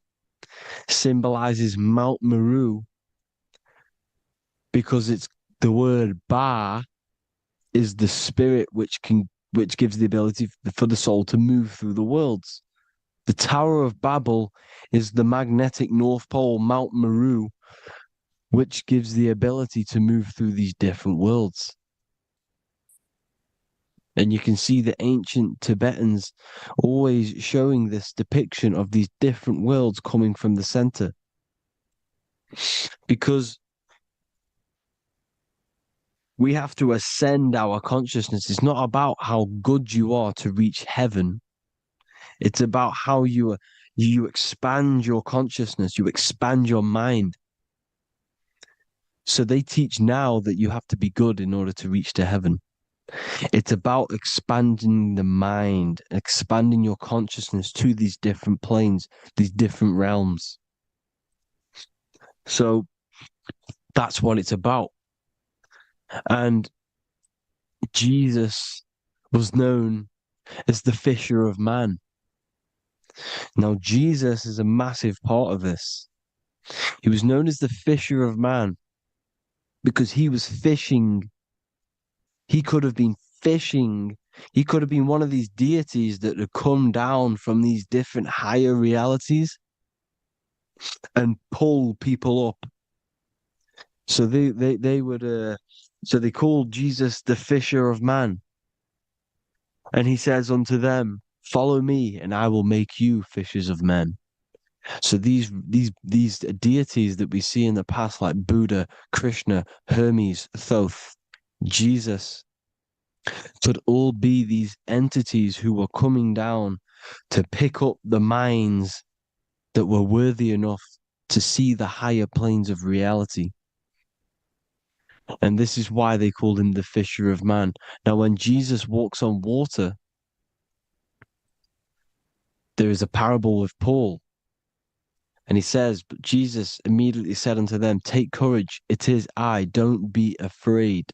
S2: symbolizes Mount Meru because it's the word Ba is the spirit which gives the ability for the soul to move through the worlds. The Tower of Babel is the magnetic North Pole, Mount Meru, which gives the ability to move through these different worlds. And you can see the ancient Tibetans always showing this depiction of these different worlds coming from the center. Because we have to ascend our consciousness. It's not about how good you are to reach heaven. It's about how you expand your consciousness, you expand your mind. So they teach now that you have to be good in order to reach to heaven. It's about expanding the mind, expanding your consciousness to these different planes, these different realms. So that's what it's about. And Jesus was known as the fisher of man. Now, Jesus is a massive part of this. He was known as the fisher of man because he was fishing. He could have been fishing. He could have been one of these deities that had come down from these different higher realities and pull people up. So they would so they called Jesus the fisher of man. And he says unto them, follow me, and I will make you fishers of men. So these deities that we see in the past, like Buddha, Krishna, Hermes, Thoth, Jesus, could all be these entities who were coming down to pick up the minds that were worthy enough to see the higher planes of reality. And this is why they called him the fisher of man. Now, when Jesus walks on water, there is a parable with Paul. And he says, but Jesus immediately said unto them, take courage, it is I, don't be afraid.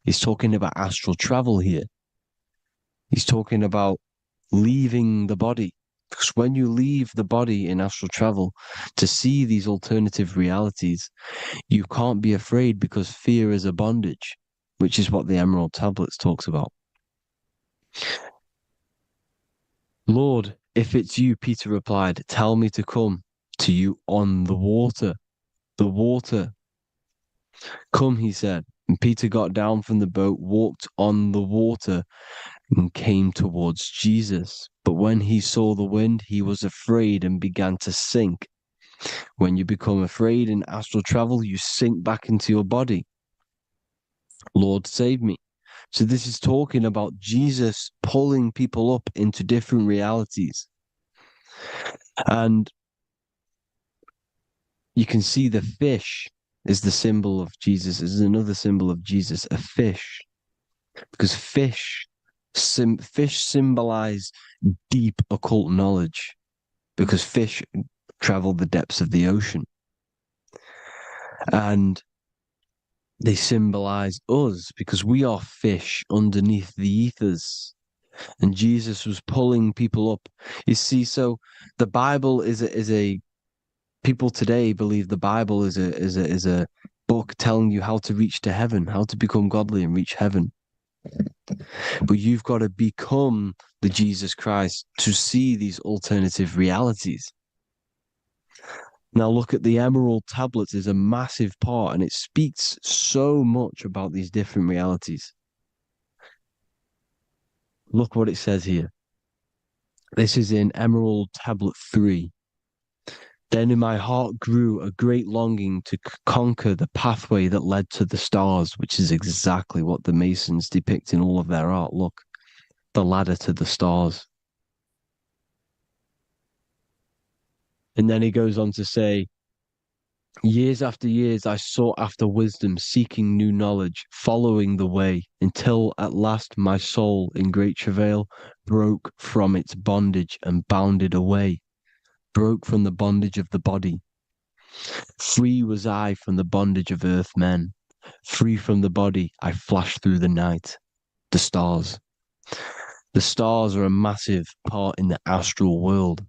S2: He's talking about astral travel here. He's talking about leaving the body. Because when you leave the body in astral travel to see these alternative realities, you can't be afraid because fear is a bondage, which is what the Emerald Tablets talks about. Lord, if it's you, Peter replied, tell me to come to you on the water. The water. Come, he said. And Peter got down from the boat, walked on the water, and came towards Jesus. But when he saw the wind, he was afraid and began to sink. When you become afraid in astral travel, you sink back into your body. Lord, save me. So this is talking about Jesus pulling people up into different realities. And you can see the fish is the symbol of Jesus. Is another symbol of Jesus, a fish. Because fish symbolize deep occult knowledge. Because fish travel the depths of the ocean. And they symbolize us because we are fish underneath the ethers. And Jesus was pulling people up. You see, so the Bible is a people today believe the Bible is a book telling you how to reach to heaven, how to become godly and reach heaven. But you've got to become the Jesus Christ to see these alternative realities. Now look at the Emerald Tablets is a massive part, and it speaks so much about these different realities. Look what it says here. This is in Emerald Tablet 3. Then in my heart grew a great longing to conquer the pathway that led to the stars, which is exactly what the Masons depict in all of their art. Look, the ladder to the stars. And then he goes on to say, years after years, I sought after wisdom, seeking new knowledge, following the way, until at last my soul, in great travail, broke from its bondage and bounded away, broke from the bondage of the body. Free was I from the bondage of earth men. Free from the body, I flashed through the night. The stars. The stars are a massive part in the astral world.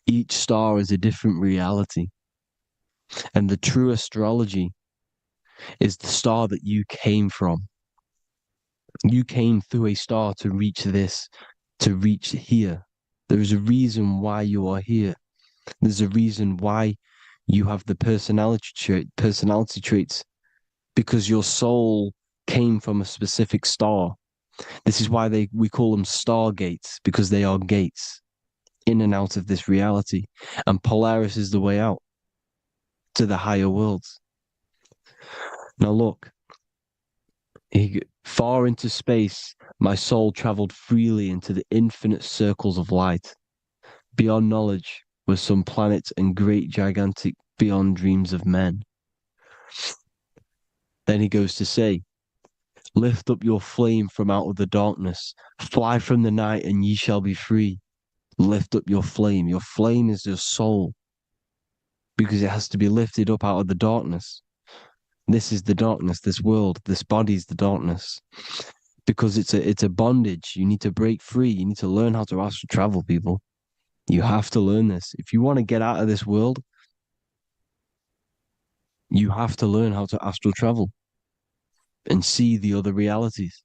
S2: Each star is a different reality. And the true astrology is the star that you came from. You came through a star to reach this, to reach here. There is a reason why you are here. There's a reason why you have the personality traits, because your soul came from a specific star. This is why we call them stargates, because they are gates in and out of this reality. And Polaris is the way out to the higher worlds. Now look, far into space, my soul traveled freely into the infinite circles of light. Beyond knowledge were some planets and great gigantic beyond dreams of men. Then he goes to say, lift up your flame from out of the darkness, fly from the night and ye shall be free. Lift up your flame. Your flame is your soul, because it has to be lifted up out of the darkness. This is the darkness, this world, this body is the darkness. because it's a bondage. You need to break free. You need to learn how to astral travel, people. You have to learn this. If you want to get out of this world, you have to learn how to astral travel and see the other realities.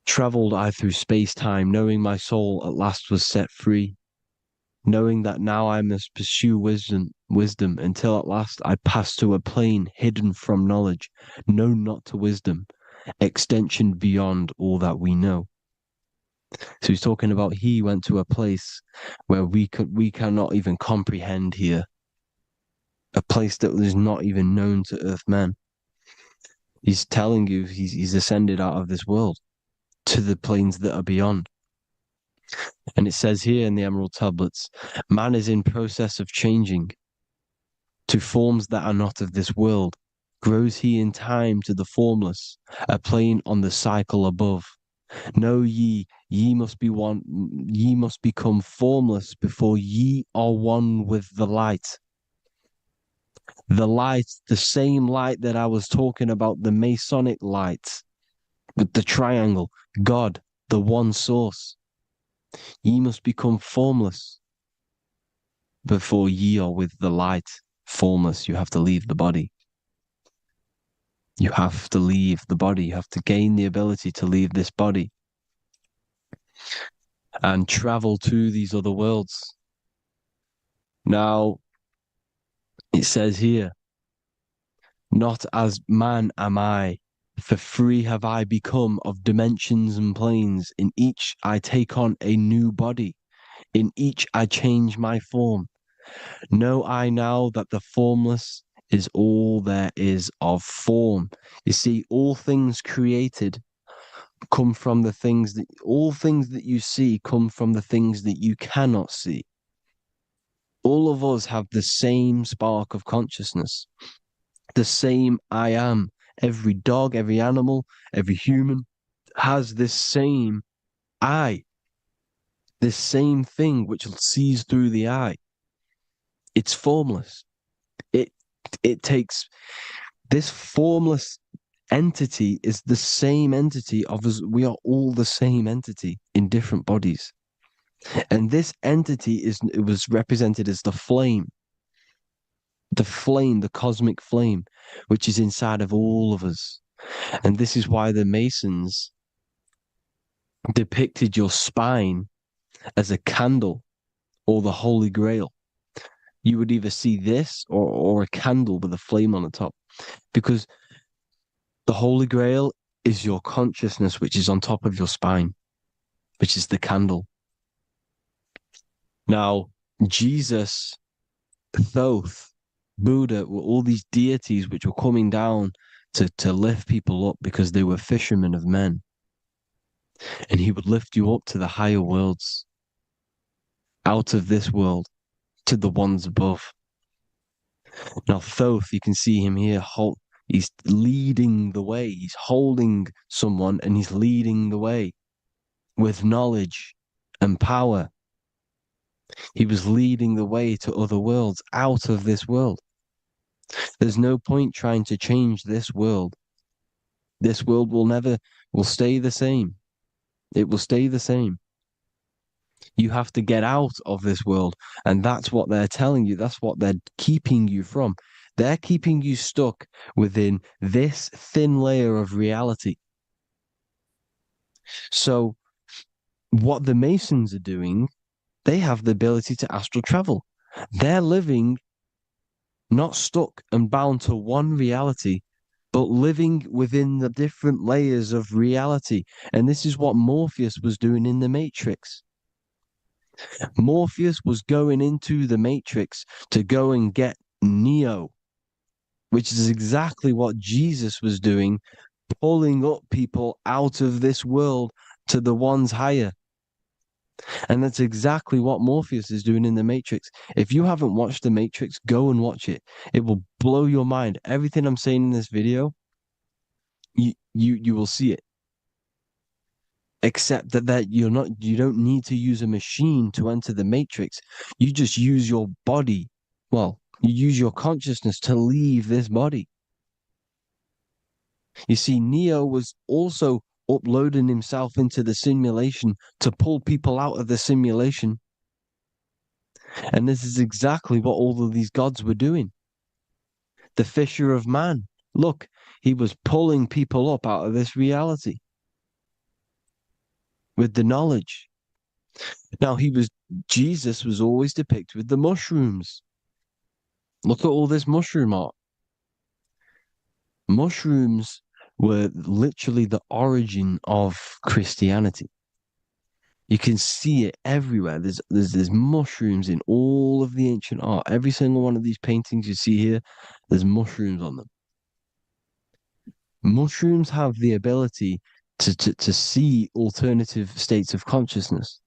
S2: Traveled I through space-time, knowing my soul at last was set free, knowing that now I must pursue wisdom until at last I pass to a plane hidden from knowledge, known not to wisdom, extension beyond all that we know. So he's talking about he went to a place where we cannot even comprehend here, a place that is not even known to earth men. He's telling you he's ascended out of this world to the planes that are beyond. And it says here in the Emerald Tablets, man is in process of changing to forms that are not of this world. Grows he in time to the formless, a plane on the cycle above. Know ye must be one, ye must become formless before ye are one with the light. The light, the same light that I was talking about, the Masonic light, with the triangle, God, the one source. Ye must become formless before ye are with the light. Formless, you have to leave the body. You have to leave the body. You have to gain the ability to leave this body and travel to these other worlds. Now, it says here, not as man am I, for free have I become of dimensions and planes. In each I take on a new body. In each I change my form. Know I now that the formless is all there is of form. You see, all things created come from the things that, all things that you see come from the things that you cannot see. All of us have the same spark of consciousness, the same I am. Every dog, every animal, every human has this same I, this same thing which sees through the eye. It's formless. It takes this formless entity is the same entity of us. We are all the same entity in different bodies. And this entity it was represented as the flame, the cosmic flame, which is inside of all of us. And this is why the Masons depicted your spine as a candle or the Holy Grail. You would either see this or a candle with a flame on the top, because the Holy Grail is your consciousness, which is on top of your spine, which is the candle. Now, Jesus, Thoth, Buddha were all these deities which were coming down to lift people up because they were fishermen of men. And he would lift you up to the higher worlds, out of this world, to the ones above. Now, Thoth, you can see him here, he's leading the way. He's holding someone and he's leading the way with knowledge and power. He was leading the way to other worlds, out of this world. There's no point trying to change this world. This world will stay the same. It will stay the same. You have to get out of this world. And that's what they're telling you. That's what they're keeping you from. They're keeping you stuck within this thin layer of reality. So what the Masons are doing, they have the ability to astral travel. They're living not stuck and bound to one reality, but living within the different layers of reality. And this is what Morpheus was doing in the Matrix. Morpheus was going into the Matrix to go and get Neo, which is exactly what Jesus was doing, pulling up people out of this world to the ones higher. And that's exactly what Morpheus is doing in the Matrix. If you haven't watched the Matrix, go and watch it. It will blow your mind. Everything I'm saying in this video, you will see it. Except that you don't need to use a machine to enter the Matrix. You just use your body. Well, you use your consciousness to leave this body. You see, Neo was also uploading himself into the simulation to pull people out of the simulation. And this is exactly what all of these gods were doing. The fisher of man. Look, he was pulling people up out of this reality with the knowledge. Now, Jesus was always depicted with the mushrooms. Look at all this mushroom art. Mushrooms were literally the origin of Christianity. You can see it everywhere. There's mushrooms in all of the ancient art. Every single one of these paintings you see here, there's mushrooms on them. Mushrooms have the ability to see alternative states of consciousness.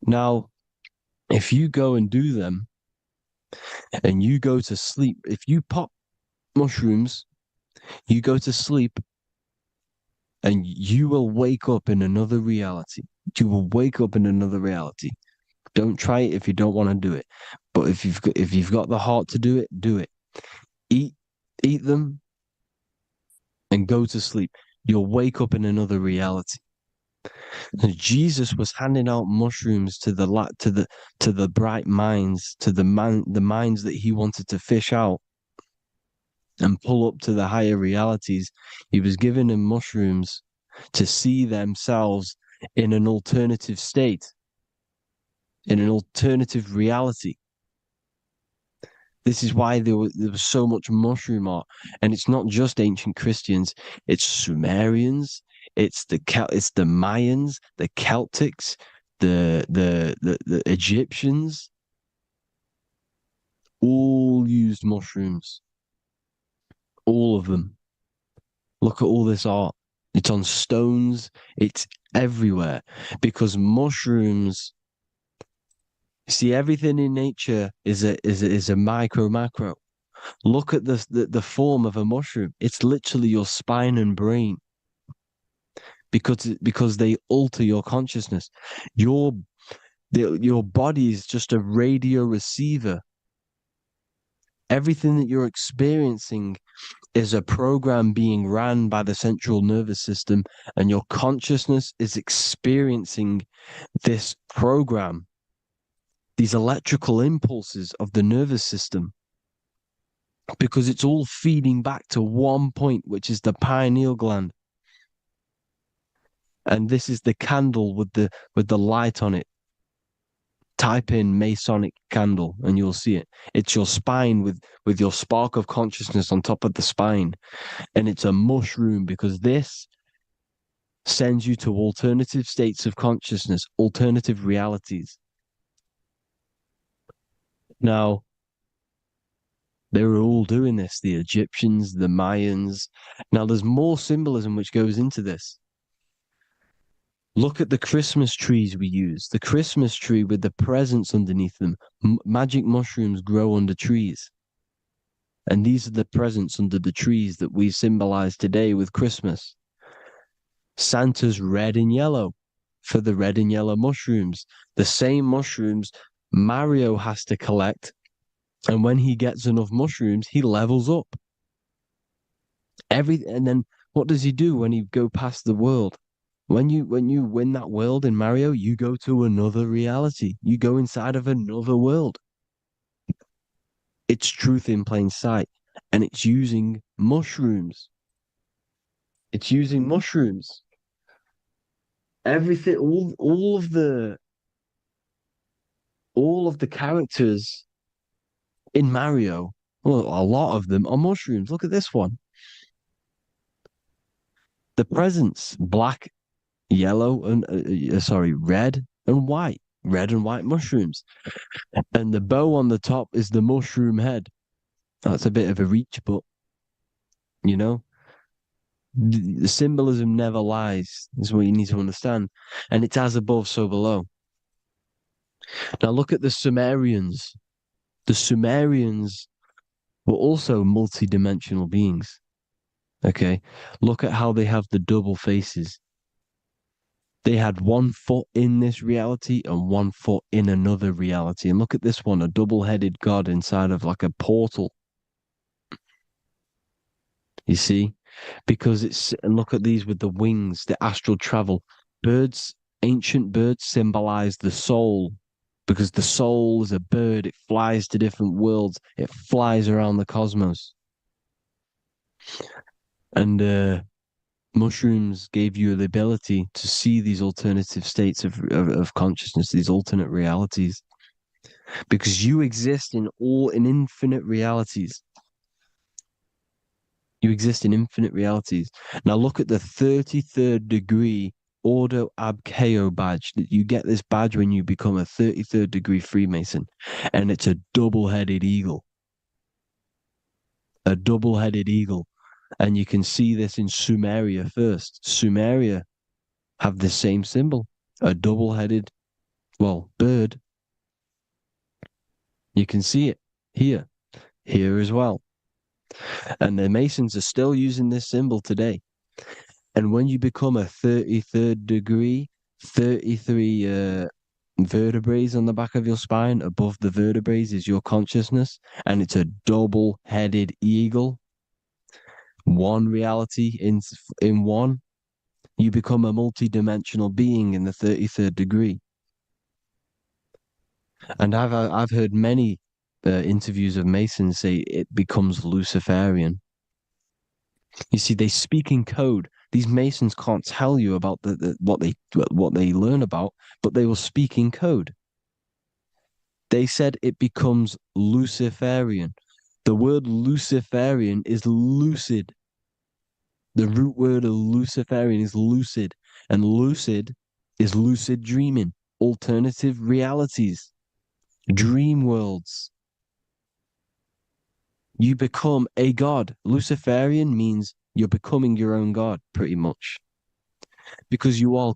S2: Now, if you go and do them and you go to sleep, if you pop mushrooms, you go to sleep and you will wake up in another reality. You will wake up in another reality. Don't try it if you don't want to do it. But if you've got the heart to do it, do it. Eat them and go to sleep. You'll wake up in another reality. And Jesus was handing out mushrooms to the bright minds, to the minds that he wanted to fish out and pull up to the higher realities. He was giving them mushrooms to see themselves in an alternative state, in an alternative reality. This is why there was so much mushroom art, and it's not just ancient Christians; it's Sumerians, it's the Mayans, the Celtics, the Egyptians. All used mushrooms, all of them. Look at all this art. It's on stones. It's everywhere because mushrooms. See, everything in nature is a macro. Look at the form of a mushroom. It's literally your spine and brain. Because they alter your consciousness. Your body is just a radio receiver. Everything that you're experiencing is a program being ran by the central nervous system, and your consciousness is experiencing this program. These electrical impulses of the nervous system, because it's all feeding back to one point, which is the pineal gland. And this is the candle with the light on it. Type in Masonic candle and you'll see it. It's your spine with your spark of consciousness on top of the spine. And it's a mushroom because this sends you to alternative states of consciousness, alternative realities. Now, they were all doing this, the Egyptians, the Mayans. Now, there's more symbolism which goes into this. Look at the Christmas trees we use. The Christmas tree with the presents underneath them. Magic mushrooms grow under trees. And these are the presents under the trees that we symbolize today with Christmas. Santa's red and yellow for the red and yellow mushrooms. The same mushrooms Mario has to collect, and when he gets enough mushrooms, he levels up. And then what does he do when he go past the world? When you win that world in Mario, you go to another reality. You go inside of another world. It's truth in plain sight, and it's using mushrooms. It's using mushrooms. Everything, all of the characters in Mario, well, a lot of them are mushrooms. Look at this one. The presents, black, yellow, and red and white. Red and white mushrooms. And the bow on the top is the mushroom head. That's a bit of a reach, but, the symbolism never lies, is what you need to understand. And it's as above, so below. Now look at the Sumerians. The Sumerians were also multi-dimensional beings. Okay, look at how they have the double faces. They had 1 foot in this reality and 1 foot in another reality. And look at this one, a double-headed god inside of like a portal. You see? Because and look at these with the wings, the astral travel. Birds, ancient birds symbolize the soul, because the soul is a bird. It flies to different worlds. It flies around the cosmos. And mushrooms gave you the ability to see these alternative states of consciousness, these alternate realities, because you exist in infinite realities. You exist in infinite realities. Now look at the 33rd degree Ordo Ab Chao badge. You get this badge when you become a 33rd degree Freemason, and it's a double-headed eagle. A double-headed eagle. And you can see this in Sumeria first. Sumeria have the same symbol, a double-headed, bird. You can see it here as well. And the Masons are still using this symbol today. And when you become a 33rd degree, 33 vertebrae on the back of your spine, above the vertebrae is your consciousness, and it's a double-headed eagle. One reality in one. You become a multi-dimensional being in the 33rd degree. And I've heard many interviews of Masons say it becomes Luciferian. You see, they speak in code. These Masons can't tell you about what they learn about, but they will speak in code. They said it becomes Luciferian. The word Luciferian is lucid. The root word of Luciferian is lucid, and lucid is lucid dreaming, alternative realities, dream worlds. You become a god. Luciferian means you're becoming your own god, pretty much, because you are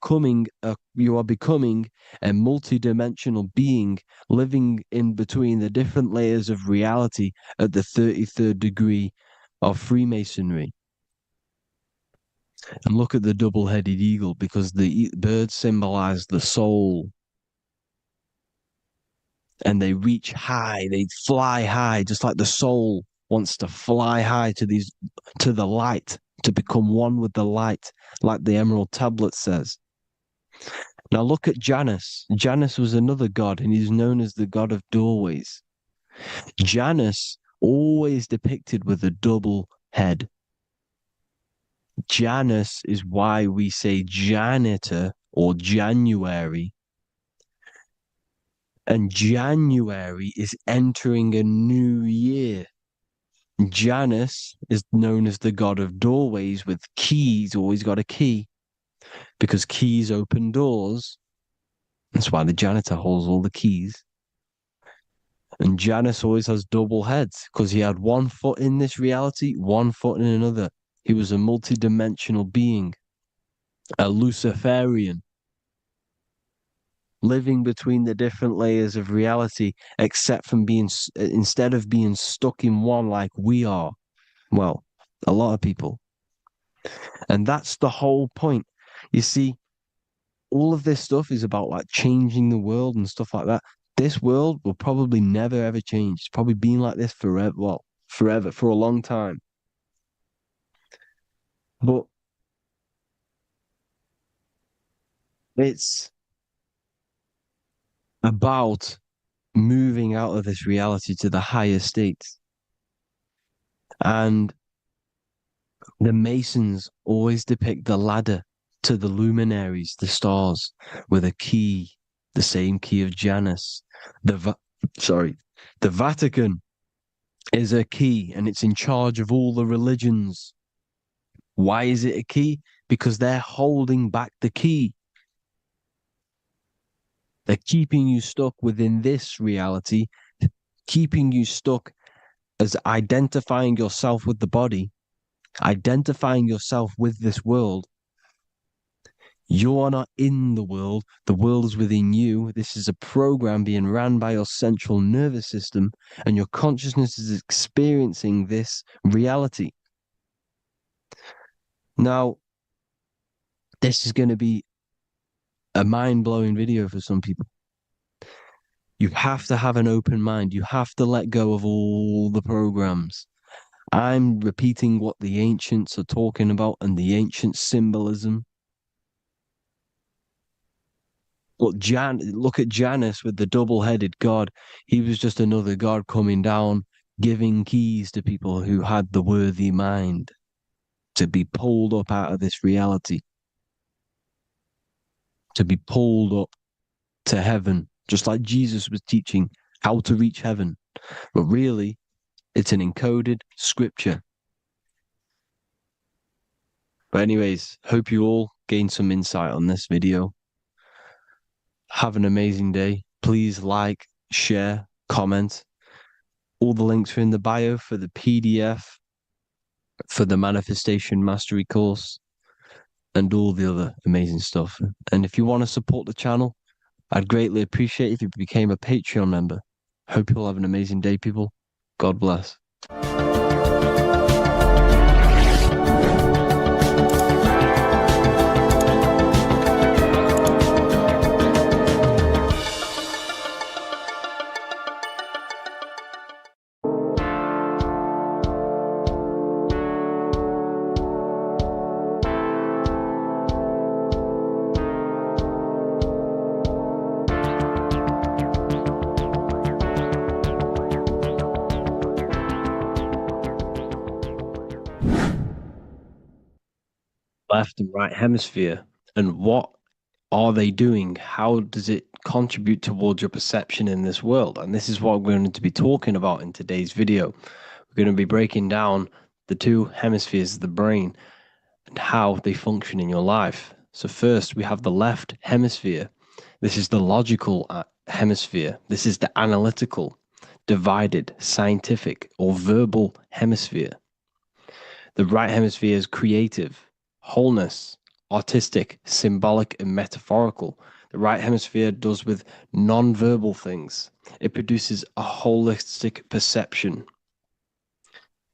S2: becoming a multi-dimensional being living in between the different layers of reality at the 33rd degree of Freemasonry. And look at the double-headed eagle, because the birds symbolize the soul. And they reach high, they fly high, just like the soul wants to fly high to the light, to become one with the light, like the Emerald Tablet says. Now look at Janus. Janus was another god, and he's known as the god of doorways. Janus always depicted with a double head. Janus is why we say janitor or January. And January is entering a new year. Janus is known as the god of doorways with keys, always got a key, because keys open doors. That's why the janitor holds all the keys. And Janus always has double heads, because he had one foot in this reality, one foot in another. He was a multi-dimensional being, a Luciferian, living between the different layers of reality, instead of being stuck in one like we are. Well, a lot of people. And that's the whole point. You see, all of this stuff is about like changing the world and stuff like that. This world will probably never ever change. It's probably been like this forever. Well, forever, for a long time. But it's about moving out of this reality to the higher states. And the Masons always depict the ladder to the luminaries, the stars, with a key, the same key of Janus. The Vatican is a key, and it's in charge of all the religions. Why is it a key? Because they're holding back the key. They're keeping you stuck within this reality, keeping you stuck as identifying yourself with the body, identifying yourself with this world. You are not in the world is within you. This is a program being ran by your central nervous system, and your consciousness is experiencing this reality. Now, this is going to be a mind-blowing video for some people. You have to have an open mind. You have to let go of all the programs. I'm repeating what the ancients are talking about and the ancient symbolism. Look at Janus with the double-headed god. He was just another god coming down, giving keys to people who had the worthy mind to be pulled up out of this reality, to be pulled up to heaven, just like Jesus was teaching how to reach heaven. But really, it's an encoded scripture. But anyways, hope you all gain some insight on this video. Have an amazing day. Please like, share, comment. All the links are in the bio for the PDF, for the Manifestation Mastery course, and all the other amazing stuff. And if you want to support the channel, I'd greatly appreciate if you became a Patreon member. Hope you all have an amazing day, people. God bless. Left and right hemisphere, and what are they doing? How does it contribute towards your perception in this world? And this is what we're going to be talking about in today's video. We're going to be breaking down the two hemispheres of the brain and how they function in your life. So first, we have the left hemisphere. This is the logical hemisphere. This is the analytical, divided, scientific, or verbal hemisphere. The right hemisphere is creative, wholeness, artistic, symbolic, and metaphorical. The right hemisphere does with non-verbal things. It produces a holistic perception.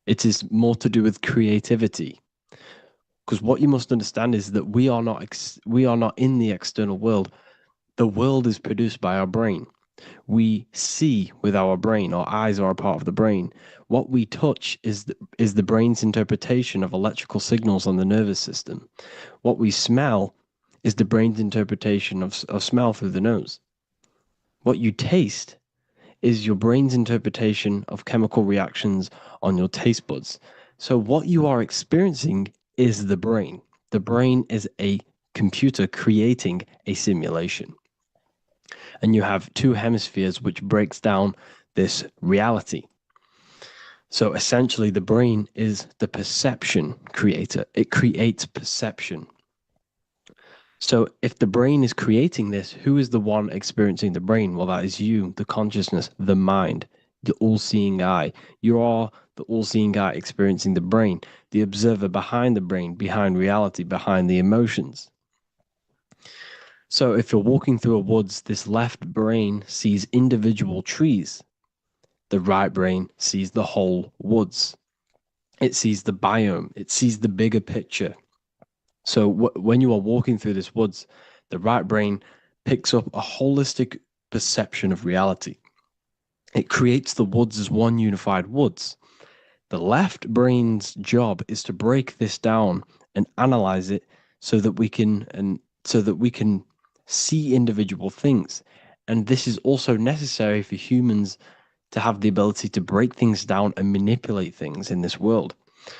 S2: It is more to do with creativity. Because what you must understand is that we are not in the external world. The world is produced by our brain. We see with our brain. Our eyes are a part of the brain. What we touch is the brain's interpretation of electrical signals on the nervous system. What we smell is the brain's interpretation of smell through the nose. What you taste is your brain's interpretation of chemical reactions on your taste buds. So what you are experiencing is the brain. The brain is a computer creating a simulation. And you have two hemispheres which breaks down this reality. So essentially, the brain is the perception creator. It creates perception. So if the brain is creating this, who is the one experiencing the brain? Well, that is you, the consciousness, the mind, the all-seeing eye. You are the all-seeing eye experiencing the brain, the observer behind the brain, behind reality, behind the emotions. So if you're walking through a woods, this left brain sees individual trees. The right brain sees the whole woods. It sees the biome. It sees the bigger picture. So when you are walking through this woods, the right brain picks up a holistic perception of reality. It creates the woods as one unified woods. The left brain's job is to break this down and analyze it so that we can see individual things. And this is also necessary for humans to have the ability to break things down and manipulate things in this world.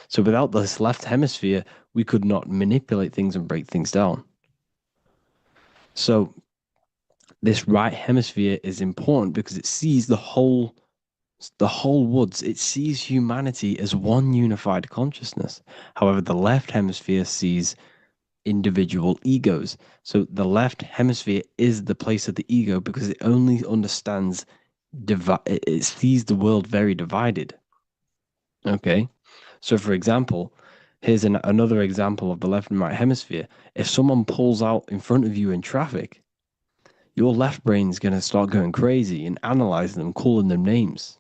S2: So without this left hemisphere, we could not manipulate things and break things down. So this right hemisphere is important because it sees the whole woods. It sees humanity as one unified consciousness. However, the left hemisphere sees individual egos. So the left hemisphere is the place of the ego because it only understands, it sees the world very divided. Okay, so for example, here's another example of the left and right hemisphere. If someone pulls out in front of you in traffic, your left brain's going to start going crazy and analyzing them, calling them names.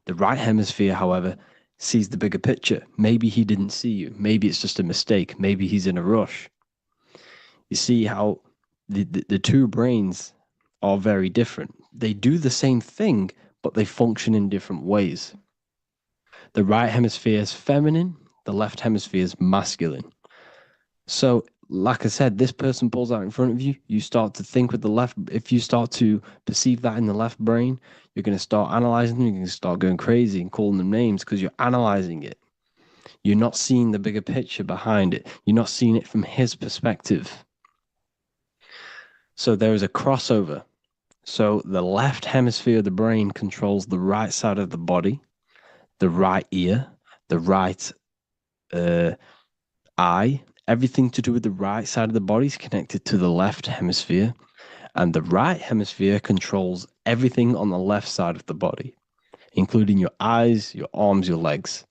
S2: The right hemisphere, however, sees the bigger picture. Maybe he didn't see you. Maybe it's just a mistake. Maybe he's in a rush. You see how the two brains are very different. They do the same thing, but they function in different ways. The right hemisphere is feminine, the left hemisphere is masculine. So, like I said, this person pulls out in front of you, you start to think with the left. If you start to perceive that in the left brain, you're going to start analyzing them, you're going to start going crazy and calling them names because you're analyzing it. You're not seeing the bigger picture behind it. You're not seeing it from his perspective. So there is a crossover. So the left hemisphere of the brain controls the right side of the body, the right ear, the right eye. Everything to do with the right side of the body is connected to the left hemisphere, and the right hemisphere controls everything on the left side of the body, including your eyes, your arms, your legs.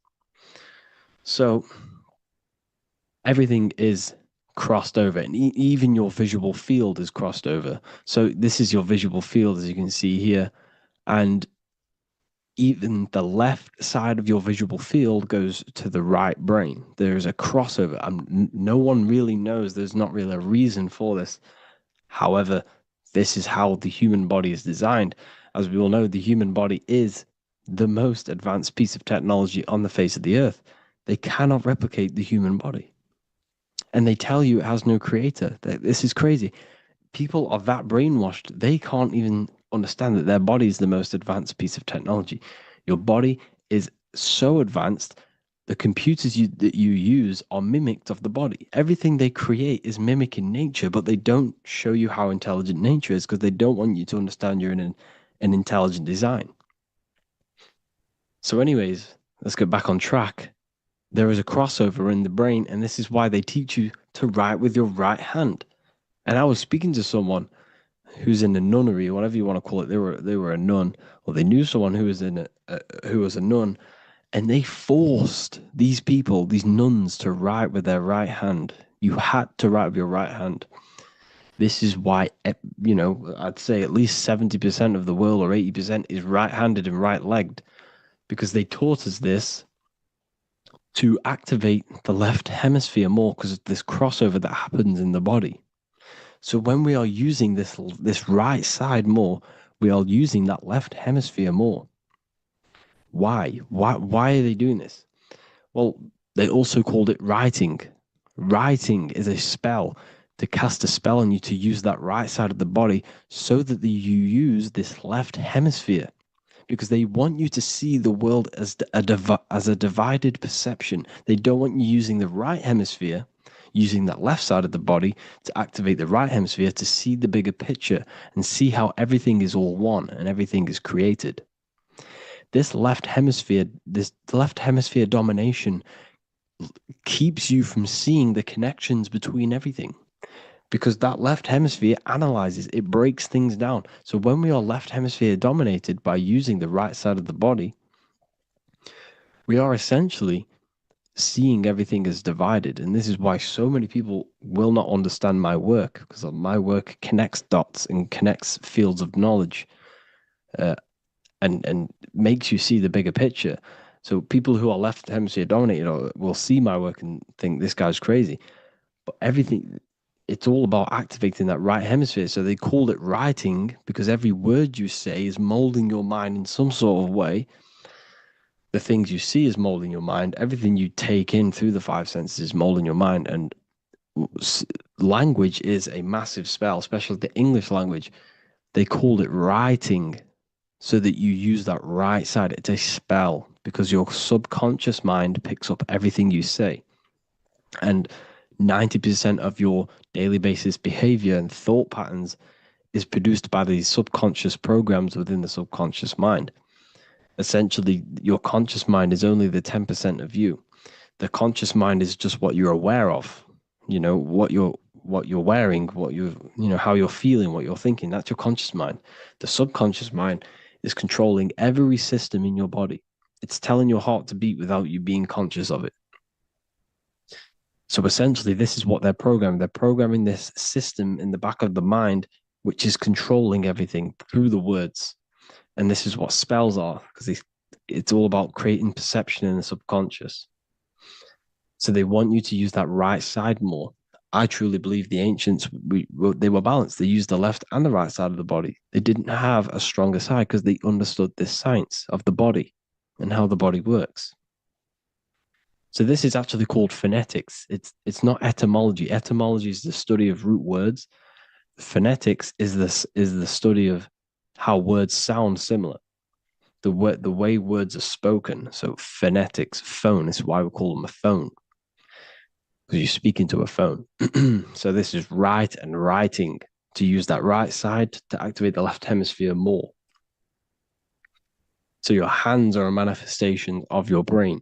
S2: So everything is crossed over, and even your visual field is crossed over. So this is your visual field, as you can see here, and even the left side of your visual field goes to the right brain. There's a crossover. No one really knows. There's not really a reason for this. However, this is how the human body is designed. As we all know, the human body is the most advanced piece of technology on the face of the earth. They cannot replicate the human body. And they tell you it has no creator. This is crazy. People are that brainwashed, they can't even understand that their body is the most advanced piece of technology. Your body is so advanced, the computers that you use are mimicked of the body. Everything they create is mimicking nature, but they don't show you how intelligent nature is because they don't want you to understand you're in an intelligent design. So anyways, let's get back on track. There is a crossover in the brain, and this is why they teach you to write with your right hand. And I was speaking to someone who's in a nunnery, or whatever you want to call it. They were a nun, or they knew someone who was who was a nun, and they forced these people, these nuns, to write with their right hand. You had to write with your right hand. This is why, I'd say at least 70% of the world, or 80%, is right-handed and right-legged, because they taught us this to activate the left hemisphere more because of this crossover that happens in the body. So when we are using this right side more, we are using that left hemisphere more. Why? Why are they doing this? Well, they also called it writing. Writing is a spell, to cast a spell on you to use that right side of the body so that you use this left hemisphere, because they want you to see the world as a divided perception. They don't want you using the right hemisphere, using that left side of the body to activate the right hemisphere to see the bigger picture and see how everything is all one and everything is created. The left hemisphere domination keeps you from seeing the connections between everything, because that left hemisphere analyzes, it breaks things down. So when we are left hemisphere dominated by using the right side of the body, we are essentially seeing everything as divided. And this is why so many people will not understand my work, because my work connects dots and connects fields of knowledge, and makes you see the bigger picture. So people who are left hemisphere dominated will see my work and think this guy's crazy. But it's all about activating that right hemisphere. So they called it writing because every word you say is molding your mind in some sort of way. The things you see is molding your mind. Everything you take in through the five senses is molding your mind. And language is a massive spell, especially the English language. They called it writing so that you use that right side. It's a spell because your subconscious mind picks up everything you say. And 90% of your daily basis behavior and thought patterns is produced by these subconscious programs within the subconscious mind. Essentially, your conscious mind is only the 10% of you. The conscious mind is just what you're aware of, what you're wearing, how you're feeling, what you're thinking. That's your conscious mind. The subconscious mind is controlling every system in your body. It's telling your heart to beat without you being conscious of it. So essentially, this is what they're programming. They're programming this system in the back of the mind, which is controlling everything through the words. And this is what spells are, because it's all about creating perception in the subconscious. So they want you to use that right side more. I truly believe the ancients, they were balanced. They used the left and the right side of the body. They didn't have a stronger side because they understood this science of the body and how the body works. So this is actually called phonetics. It's not etymology. Etymology is the study of root words. Phonetics is the study of how words sound similar. The way words are spoken. So phonetics, phone, is why we call them a phone. Because you speak into a phone. So this is write and writing, to use that right side to activate the left hemisphere more. So your hands are a manifestation of your brain.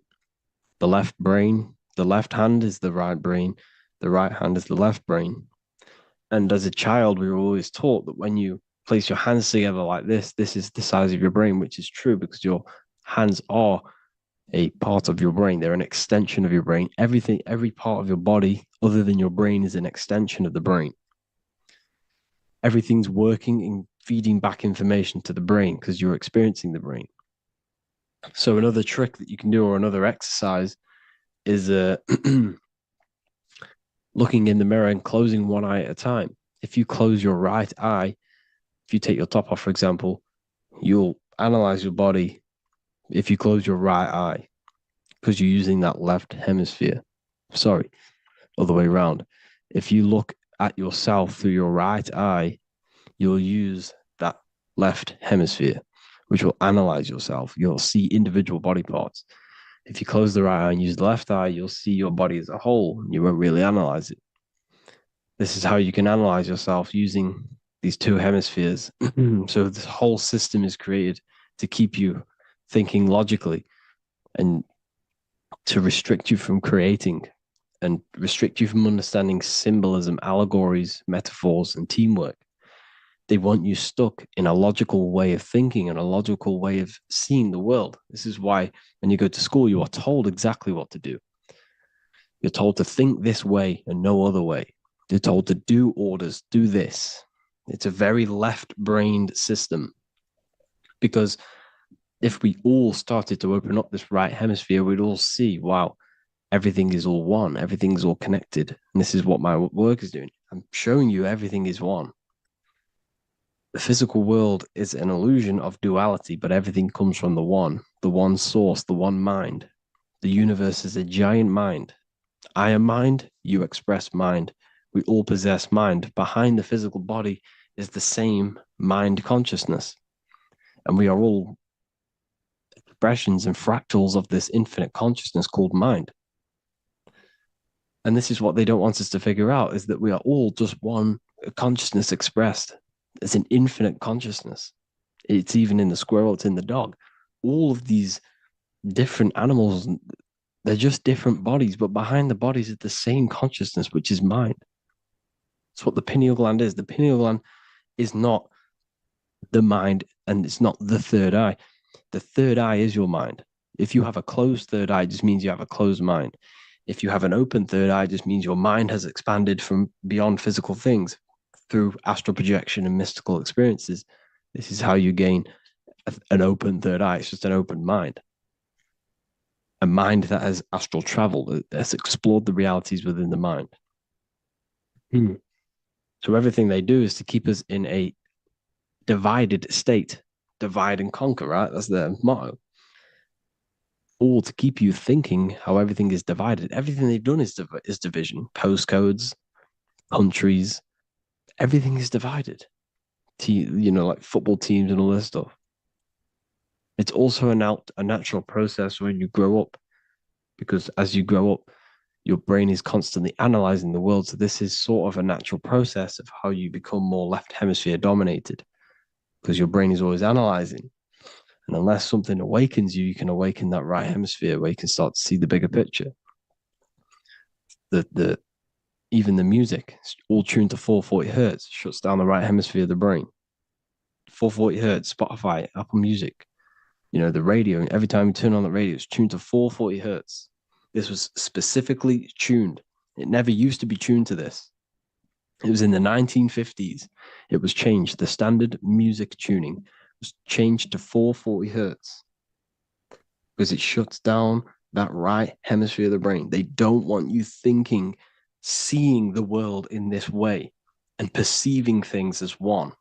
S2: The left hand is the right brain, the right hand is the left brain. And as a child, we were always taught that when you place your hands together like this is the size of your brain, which is true because your hands are a part of your brain. They're an extension of your brain. Every part of your body other than your brain is an extension of the brain. Everything's working and feeding back information to the brain because you're experiencing the brain. So another trick that you can do, or another exercise, is looking in the mirror and closing one eye at a time. If you close your right eye, if you take your top off, for example, you'll analyze your body if you close your right eye because you're using that left hemisphere. Sorry, other way around. If you look at yourself through your right eye, you'll use that left hemisphere, which will analyze yourself. You'll see individual body parts. If you close the right eye and use the left eye, you'll see your body as a whole. You won't really analyze it. This is how you can analyze yourself using these two hemispheres. So this whole system is created to keep you thinking logically and to restrict you from creating and restrict you from understanding symbolism, allegories, metaphors, and teamwork. They want you stuck in a logical way of thinking and a logical way of seeing the world. This is why when you go to school, you are told exactly what to do. You're told to think this way and no other way. You're told to do orders, do this. It's a very left-brained system because if we all started to open up this right hemisphere, we'd all see, wow, everything is all one, everything's all connected. And this is what my work is doing. I'm showing you everything is one. The physical world is an illusion of duality, but everything comes from the one source, the one mind. The universe is a giant mind. I am mind, you express mind. We all possess mind. Behind the physical body is the same mind consciousness. And we are all expressions and fractals of this infinite consciousness called mind. And this is what they don't want us to figure out, is that we are all just one consciousness expressed. It's an infinite consciousness. It's even in the squirrel, it's in the dog. All of these different animals, they're just different bodies, but behind the bodies is the same consciousness, which is mind. It's what the pineal gland is. The pineal gland is not the mind, and it's not the third eye. The third eye is your mind. If you have a closed third eye, it just means you have a closed mind. If you have an open third eye, it just means your mind has expanded from beyond physical things through astral projection and mystical experiences. This is how you gain an open third eye. It's just an open mind. A mind that has astral traveled, has explored the realities within the mind. So everything they do is to keep us in a divided state. Divide and conquer, right? That's their motto. All to keep you thinking how everything is divided. Everything they've done is division. Postcodes, countries, everything is divided. Like football teams and all this stuff. It's also a natural process when you grow up, because as you grow up, your brain is constantly analyzing the world. So this is sort of a natural process of how you become more left hemisphere dominated, because your brain is always analyzing. And unless something awakens you, you can awaken that right hemisphere where you can start to see the bigger picture. Even the music, all tuned to 440 hertz, shuts down the right hemisphere of the brain. 440 hertz, Spotify, Apple Music, the radio. Every time you turn on the radio, it's tuned to 440 hertz. This was specifically tuned. It never used to be tuned to this. It was in the 1950s. It was changed. The standard music tuning was changed to 440 hertz because it shuts down that right hemisphere of the brain. They don't want you thinking, seeing the world in this way and perceiving things as one.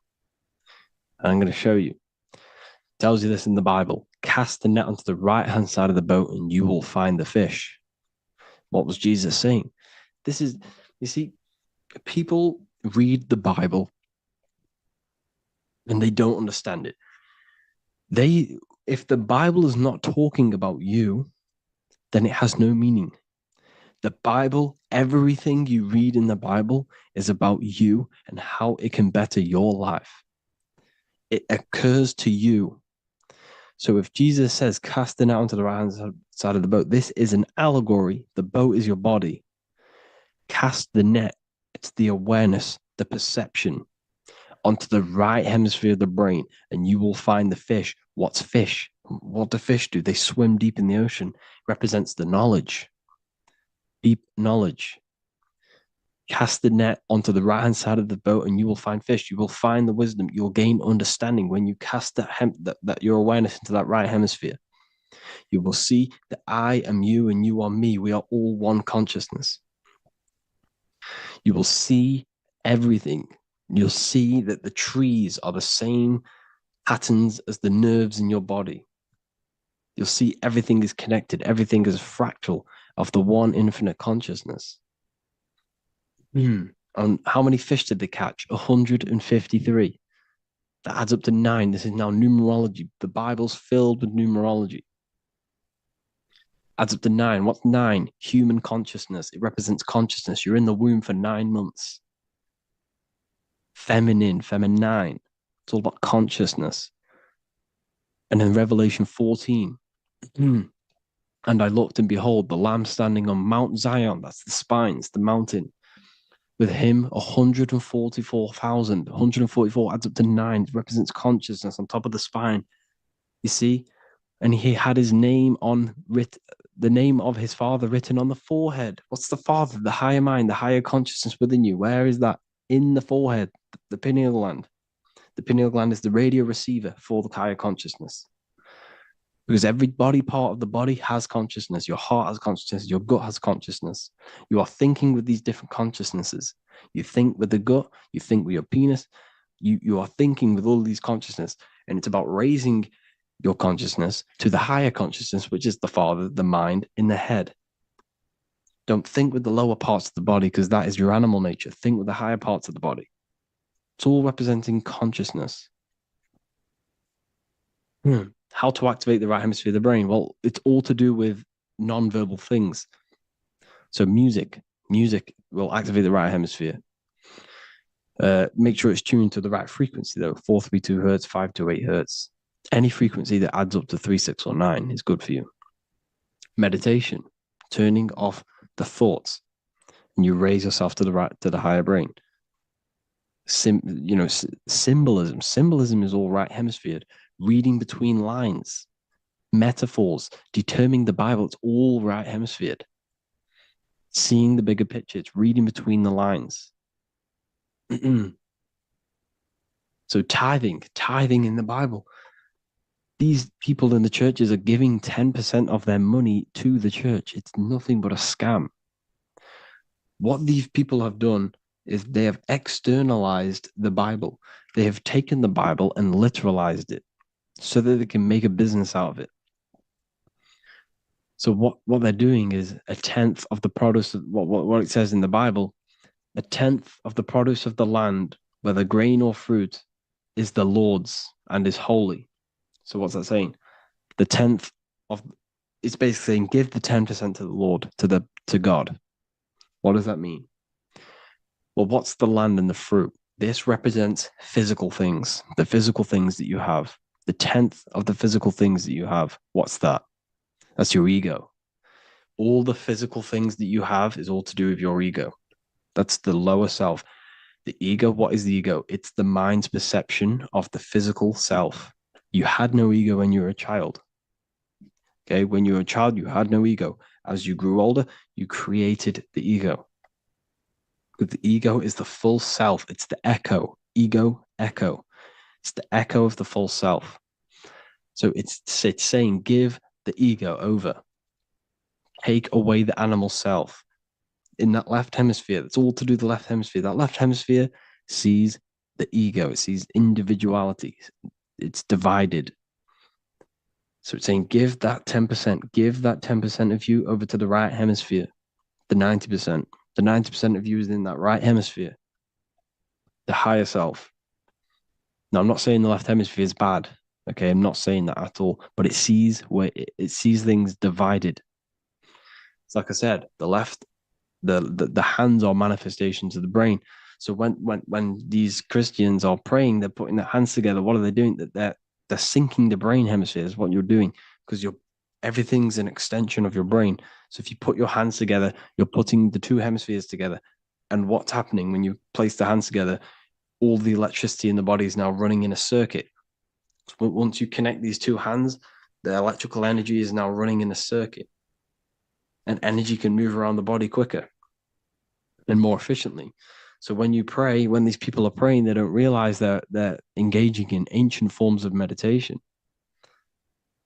S2: And I'm going to show you. It tells you this in the Bible. Cast the net onto the right-hand side of the boat and you will find the fish. What was Jesus saying? This is, you see, people read the Bible and they don't understand it. If the Bible is not talking about you, then it has no meaning. The Bible, everything you read in the Bible is about you and how it can better your life. It occurs to you. So if Jesus says, cast the net onto the right hand side of the boat, this is an allegory. The boat is your body. Cast the net. It's the awareness, the perception onto the right hemisphere of the brain, and you will find the fish. What's fish? What do fish do? They swim deep in the ocean. It represents the knowledge, deep knowledge. Cast the net onto the right-hand side of the boat and you will find fish. You will find the wisdom. You'll gain understanding when you cast that your awareness into that right hemisphere. You will see that I am you and you are me. We are all one consciousness. You will see everything. You'll see that the trees are the same patterns as the nerves in your body. You'll see everything is connected. Everything is a fractal of the one infinite consciousness. And how many fish did they catch? 153. That adds up to 9. This is now numerology. The Bible's filled with numerology. Adds up to 9. What's 9? Human consciousness. It represents consciousness. You're in the womb for 9 months. Feminine. It's all about consciousness. And in Revelation 14, and I looked and behold, the Lamb standing on Mount Zion. That's the spines, the mountain. With him, 144,000. 144 adds up to 9. It represents consciousness on top of the spine. You see? And he had his name the name of his Father written on the forehead. What's the Father? The higher mind, the higher consciousness within you. Where is that? In the forehead, the pineal gland. The pineal gland is the radio receiver for the higher consciousness. Because every body part of the body has consciousness. Your heart has consciousness. Your gut has consciousness. You are thinking with these different consciousnesses. You think with the gut. You think with your penis. You are thinking with all these consciousness. And it's about raising your consciousness to the higher consciousness, which is the Father, the mind in the head. Don't think with the lower parts of the body because that is your animal nature. Think with the higher parts of the body. It's all representing consciousness. How to activate the right hemisphere of the brain? Well, it's all to do with non-verbal things. So music will activate the right hemisphere. Make sure it's tuned to the right frequency though. 432 hertz, 528 hertz. Any frequency that adds up to 3, 6, or 9 is good for you. Meditation, turning off the thoughts, and you raise yourself to the higher brain. Symbolism. Symbolism is all right hemisphered. Reading between lines, metaphors, determining the Bible, it's all right hemisphered. Seeing the bigger picture, it's reading between the lines. So tithing in the Bible. These people in the churches are giving 10% of their money to the church. It's nothing but a scam. What these people have done is they have externalized the Bible. They have taken the Bible and literalized it so that they can make a business out of it. So what they're doing is 1/10 of the produce of what it says in the Bible, 1/10 of the produce of the land, whether grain or fruit, is the Lord's and is holy. So what's that saying? The 1/10 of it's basically saying give the 10% to the Lord, to God. What does that mean? Well, what's the land and the fruit? This represents physical things, the physical things that you have. The 1/10 of the physical things that you have. What's that? That's your ego. All the physical things that you have is all to do with your ego. That's the lower self. The ego, what is the ego? It's the mind's perception of the physical self. You had no ego when you were a child. Okay, when you were a child, you had no ego. As you grew older, you created the ego. But the ego is the full self. It's the echo. Ego, echo. It's the echo of the full self. So it's saying, give the ego over. Take away the animal self. In that left hemisphere, that's all to do with the left hemisphere. That left hemisphere sees the ego. It sees individuality. It's divided. So it's saying, give that 10%. Give that 10% of you over to the right hemisphere. the 90%. The 90% of you is in that right hemisphere, the higher self. Now, I'm not saying the left hemisphere is bad. Okay, I'm not saying that at all. But it sees things divided. It's like I said, the left, the hands are manifestations of the brain. So when these Christians are praying, they're putting their hands together. What are they doing? They're syncing the brain hemispheres. What you're doing, because everything's an extension of your brain. So if you put your hands together, you're putting the two hemispheres together. And what's happening when you place the hands together? All the electricity in the body is now running in a circuit. So once you connect these two hands, the electrical energy is now running in a circuit. And energy can move around the body quicker and more efficiently. So when you pray, when these people are praying, they don't realize that they're engaging in ancient forms of meditation,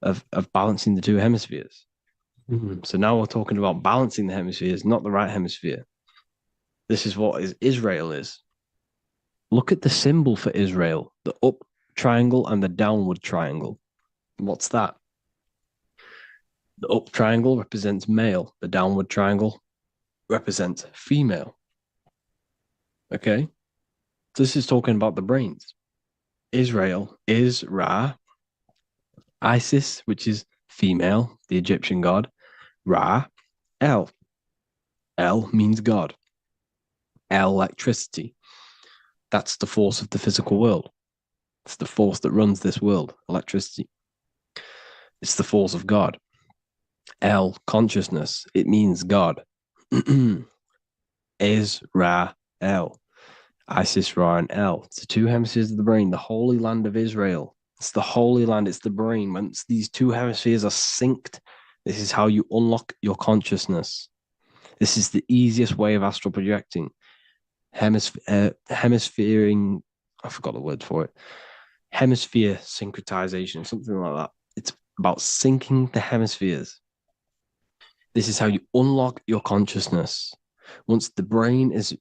S2: of balancing the two hemispheres. So now we're talking about balancing the hemispheres, not the right hemisphere. This is what Israel is. Look at the symbol for Israel, the up triangle and the downward triangle. What's that? The up triangle represents male. The downward triangle represents female. Okay? So this is talking about the brains. Israel is Ra. Isis, which is female, the Egyptian god. Ra, El. El means God. El, electricity. That's the force of the physical world. It's the force that runs this world, electricity. It's the force of God. El, consciousness. It means God. Is, Ra, El. Isis, Ra, and El. It's the two hemispheres of the brain, the holy land of Israel. It's the holy land, it's the brain. Once these two hemispheres are synced, this is how you unlock your consciousness. This is the easiest way of astral projecting. Hemisphering, I forgot the word for it. Hemisphere syncretization, something like that. It's about syncing the hemispheres. This is how you unlock your consciousness. Once the brain is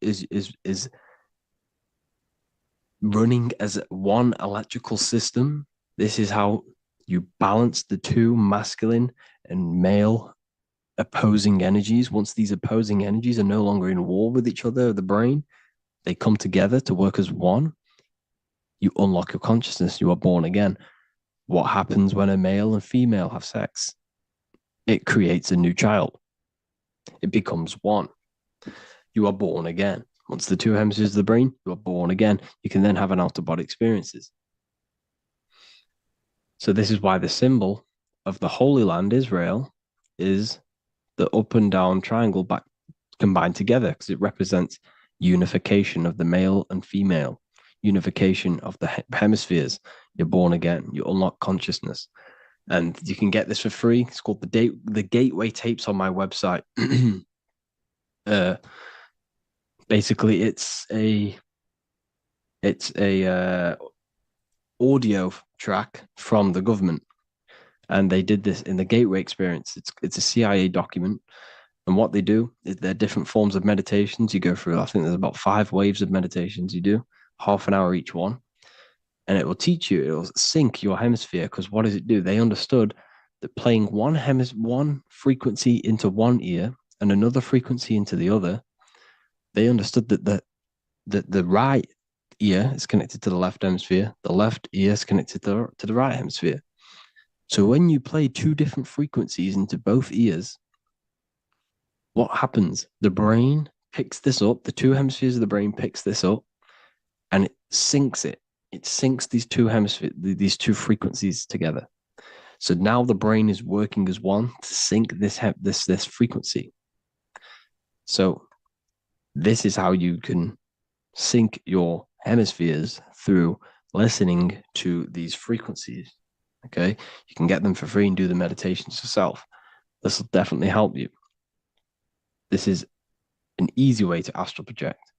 S2: running as one electrical system, this is how you balance the two masculine and male opposing energies. Once these opposing energies are no longer in war with each other, the brain, they come together to work as one. You unlock your consciousness. You are born again. What happens when a male and female have sex? It creates a new child. It becomes one. You are born again. Once the two hemispheres of the brain, you are born again. You can then have an out-of-body experiences. So this is why the symbol of the Holy Land, Israel, is the up and down triangle back combined together, because it represents unification of the male and female, unification of the hemispheres. You're born again. You unlock consciousness. And you can get this for free. It's called the Gateway Tapes on my website. Basically, it's a audio track from the government, and they did this in the Gateway Experience. It's a CIA document, and what they do is there are different forms of meditations you go through. I think there's about 5 waves of meditations you do, half an hour each one, and it will teach you. It will sync your hemisphere, because what does it do? They understood that playing one frequency into one ear and another frequency into the other, they understood that the right ear is connected to the left hemisphere, the left ear is connected to the right hemisphere. So when you play 2 different frequencies into both ears, what happens? The brain picks this up, the 2 hemispheres of the brain picks this up, and it syncs it. It syncs these 2 hemispheres, these 2 frequencies together. So now the brain is working as one to sync this frequency. So this is how you can sync your hemispheres, through listening to these frequencies. Okay, you can get them for free and do the meditations yourself. This will definitely help you. This is an easy way to astral project.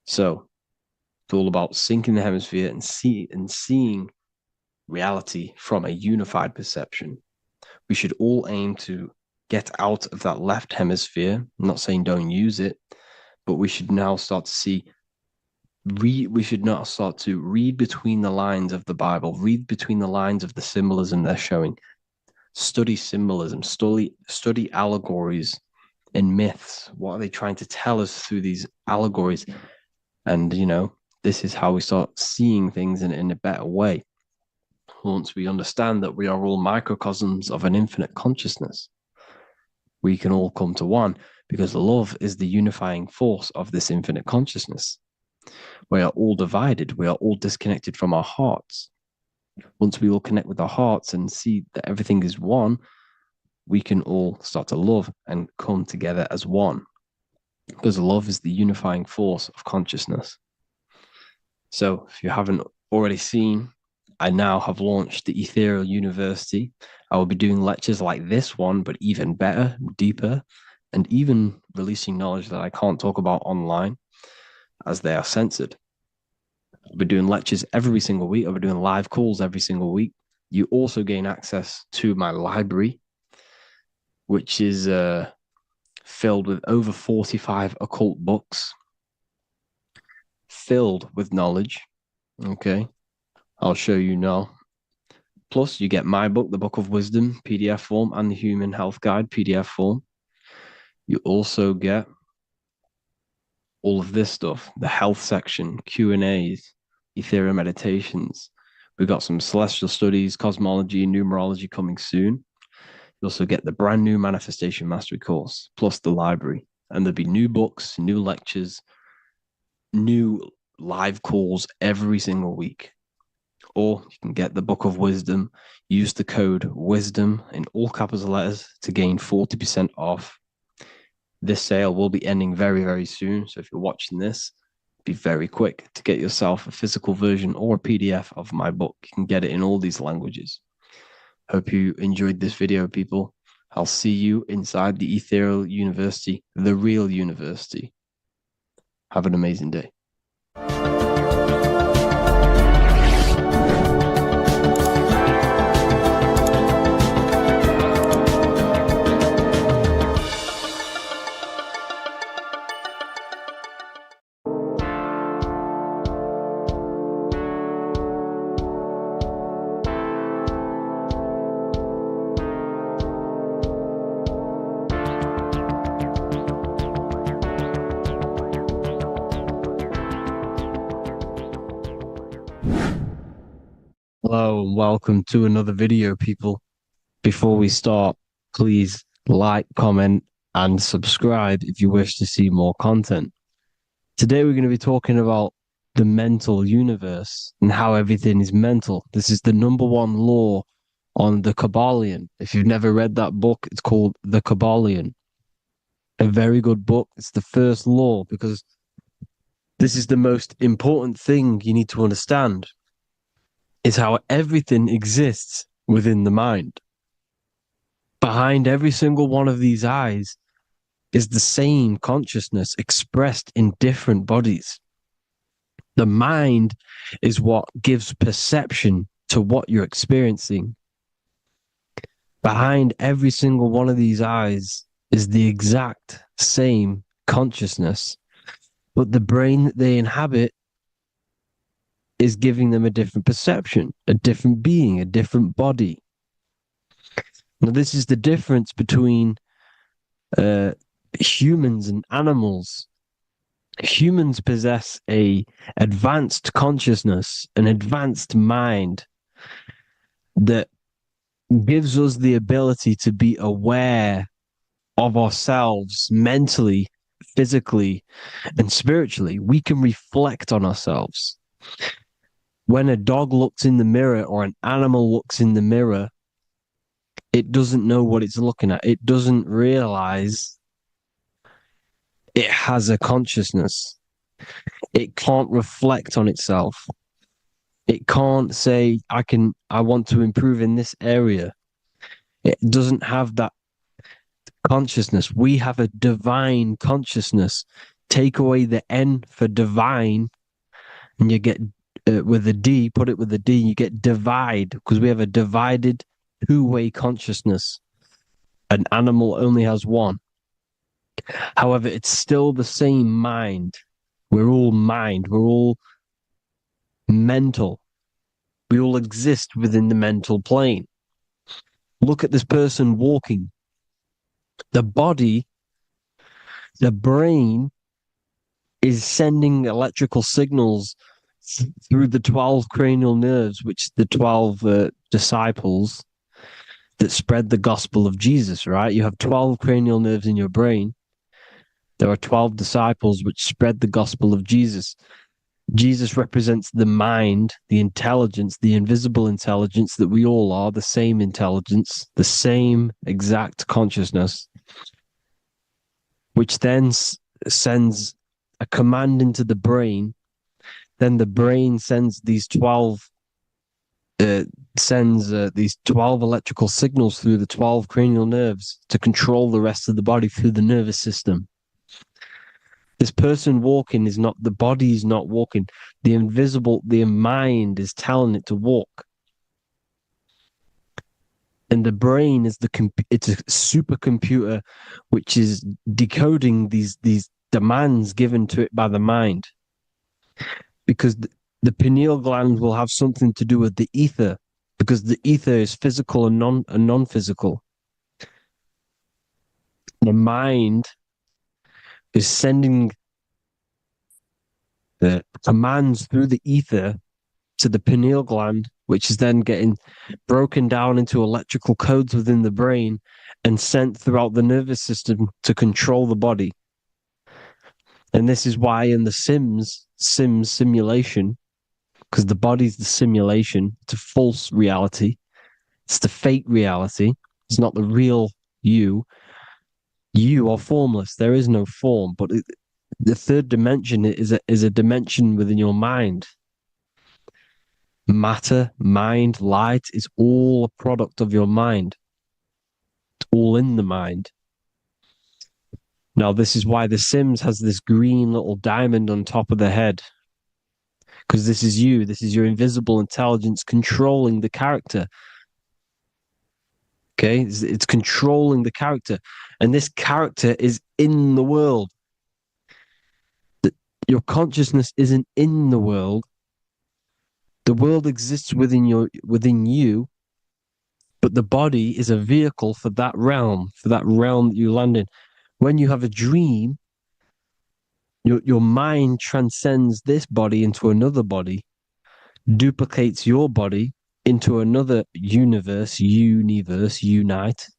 S2: So it's all about syncing the hemisphere and seeing reality from a unified perception. We should all aim to get out of that left hemisphere. I'm not saying don't use it, but we should now start to see. We should now start to read between the lines of the Bible, read between the lines of the symbolism they're showing. Study symbolism, study allegories, in myths? What are they trying to tell us through these allegories? And, this is how we start seeing things in a better way. Once we understand that we are all microcosms of an infinite consciousness, we can all come to one, because love is the unifying force of this infinite consciousness. We are all divided. We are all disconnected from our hearts. Once we all connect with our hearts and see that everything is one, we can all start to love and come together as one, because love is the unifying force of consciousness. So if you haven't already seen, I now have launched the Ethereal University. I will be doing lectures like this one, but even better, deeper, and even releasing knowledge that I can't talk about online, as they are censored. I'll be doing lectures every single week. I'll be doing live calls every single week. You also gain access to my library, which is filled with over 45 occult books, filled with knowledge. Okay, I'll show you now. Plus, you get my book, The Book of Wisdom, PDF form, and the Human Health Guide, PDF form. You also get all of this stuff, the health section, Q&As, Ethereum meditations. We've got some celestial studies, cosmology, numerology coming soon. You also get the brand new Manifestation Mastery course, plus the library. And there'll be new books, new lectures, new live calls every single week. Or you can get the Book of Wisdom, use the code WISDOM in all capital letters to gain 40% off. This sale will be ending very, very soon. So if you're watching this, be very quick to get yourself a physical version or a PDF of my book. You can get it in all these languages. Hope you enjoyed this video, people. I'll see you inside the Ethereal University, the real university. Have an amazing day. Hello and welcome to another video, people. Before we start, please like, comment, and subscribe if you wish to see more content. Today we're going to be talking about the mental universe and how everything is mental. This is the #1 law on the Kabbalion. If you've never read that book, it's called The Kabbalion. A very good book. It's the first law, because this is the most important thing you need to understand, is how everything exists within the mind. Behind every single one of these eyes is the same consciousness expressed in different bodies. The mind is what gives perception to what you're experiencing. Behind every single one of these eyes is the exact same consciousness, but the brain that they inhabit is giving them a different perception, a different being, a different body. Now, this is the difference between humans and animals. Humans possess a advanced consciousness, an advanced mind that gives us the ability to be aware of ourselves mentally, physically, and spiritually. We can reflect on ourselves. When a dog looks in the mirror or an animal looks in the mirror, it doesn't know what it's looking at. It doesn't realize it has a consciousness. It can't reflect on itself. It can't say, I want to improve in this area. It doesn't have that consciousness. We have a divine consciousness. Take away the N for divine, and you get with a D, put it with a D, you get divide, because we have a divided two-way consciousness. An animal only has one. However, it's still the same mind. We're all mind. We're all mental. We all exist within the mental plane. Look at this person walking. The body The brain is sending electrical signals through the 12 cranial nerves, which the 12 disciples that spread the gospel of Jesus, right? You have 12 cranial nerves in your brain. There are 12 disciples which spread the gospel of Jesus. Jesus represents the mind, the intelligence, the invisible intelligence that we all are, the same intelligence, the same exact consciousness, which then sends a command into the brain. Then the brain sends these 12 electrical signals through the 12 cranial nerves to control the rest of the body through the nervous system. This person walking is not, the body is not walking. The mind is telling it to walk. And the brain is it's a supercomputer which is decoding these demands given to it by the mind. Because the pineal gland will have something to do with the ether, because the ether is physical and non-physical. The mind is sending the commands through the ether to the pineal gland, which is then getting broken down into electrical codes within the brain and sent throughout the nervous system to control the body. And this is why in the Sims simulation, because the body's the simulation, it's a false reality, it's the fake reality, it's not the real you. You are formless. There is no form, but the third dimension is a dimension within your mind. Matter, mind, light is all a product of your mind. It's all in the mind. Now, this is why The Sims has this green little diamond on top of the head. Because this is you. This is your invisible intelligence controlling the character. Okay? It's controlling the character. And this character is in the world. Your consciousness isn't in the world. The world exists within you, but the body is a vehicle for that realm that you land in. When you have a dream, your mind transcends this body into another body, duplicates your body into another universe, unite.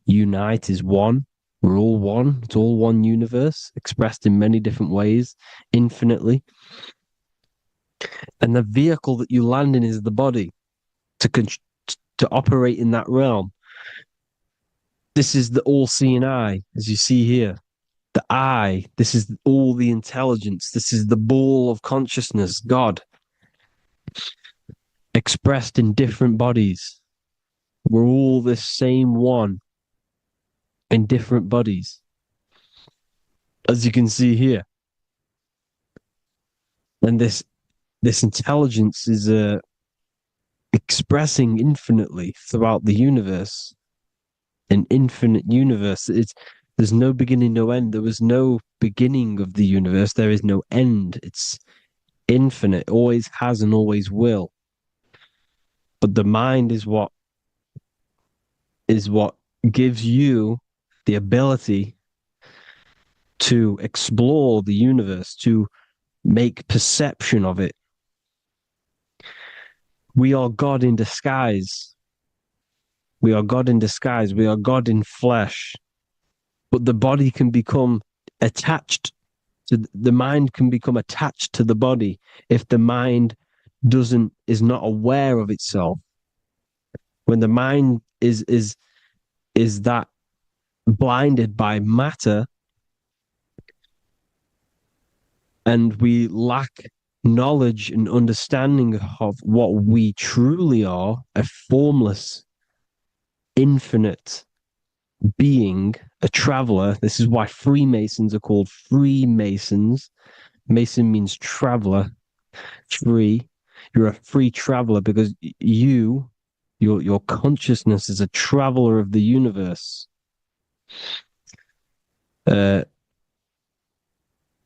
S2: Unite is one. We're all one. It's all one universe, expressed in many different ways, infinitely. And the vehicle that you land in is the body to operate in that realm. This is the all-seeing eye, as you see here. The eye, this is all the intelligence. This is the ball of consciousness, God, expressed in different bodies. We're all this same one in different bodies, as you can see here. And this intelligence is expressing infinitely throughout the universe. An infinite universe. There's no beginning, no end. There was no beginning of the universe. There is no end. It's infinite. Always has and always will. But the mind is what gives you the ability to explore the universe, to make perception of it. We are God in disguise. We are God in disguise. We are God in flesh. But the body can become attached to the mind, can become attached to the body if the mind is not aware of itself. When the mind is that blinded by matter, and we lack knowledge and understanding of what we truly are, a formless, infinite being, a traveler. This is why Freemasons are called Freemasons. Mason means traveler. Free. You're a free traveler because your consciousness is a traveler of the universe.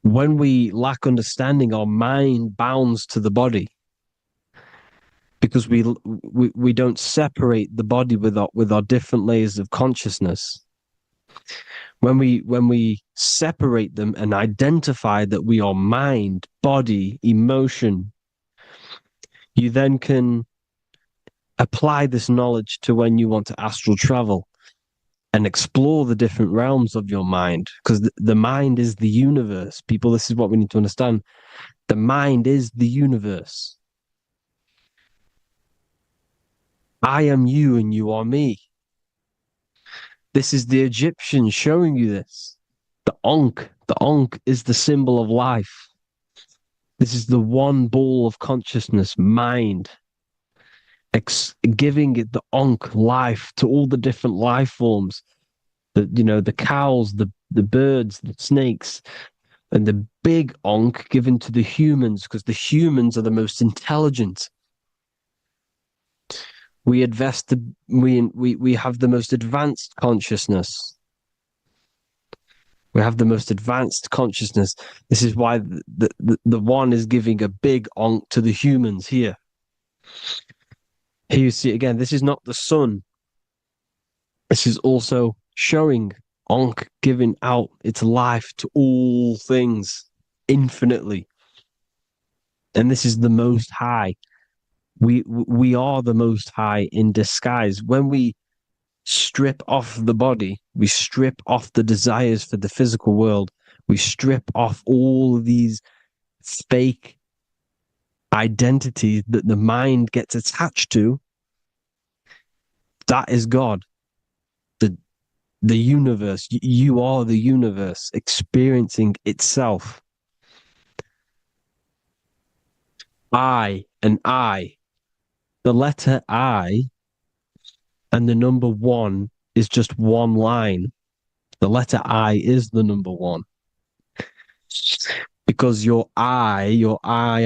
S2: When we lack understanding, our mind bounds to the body because we don't separate the body with our different layers of consciousness. When we separate them and identify that we are mind, body, emotion, you then can apply this knowledge to when you want to astral travel and explore the different realms of your mind, because the mind is the universe. People, this is what we need to understand. The mind is the universe. I am you and you are me. This is the Egyptians showing you this. The Ankh is the symbol of life. This is the one ball of consciousness, mind, giving it the Ankh life to all the different life forms. The cows, the birds, the snakes, and the big Ankh given to the humans, because the humans are the most intelligent. We have the most advanced consciousness. We have the most advanced consciousness. This is why the one is giving a big Ankh to the humans here. Here you see again, this is not the sun. This is also showing Ankh giving out its life to all things infinitely. And this is the Most High. We are the Most High in disguise. When we strip off the body, we strip off the desires for the physical world, we strip off all of these fake identities that the mind gets attached to. That is God. The universe. You are the universe experiencing itself. I and I. The letter I and the number 1 is just one line. The letter I is the number 1. Because your I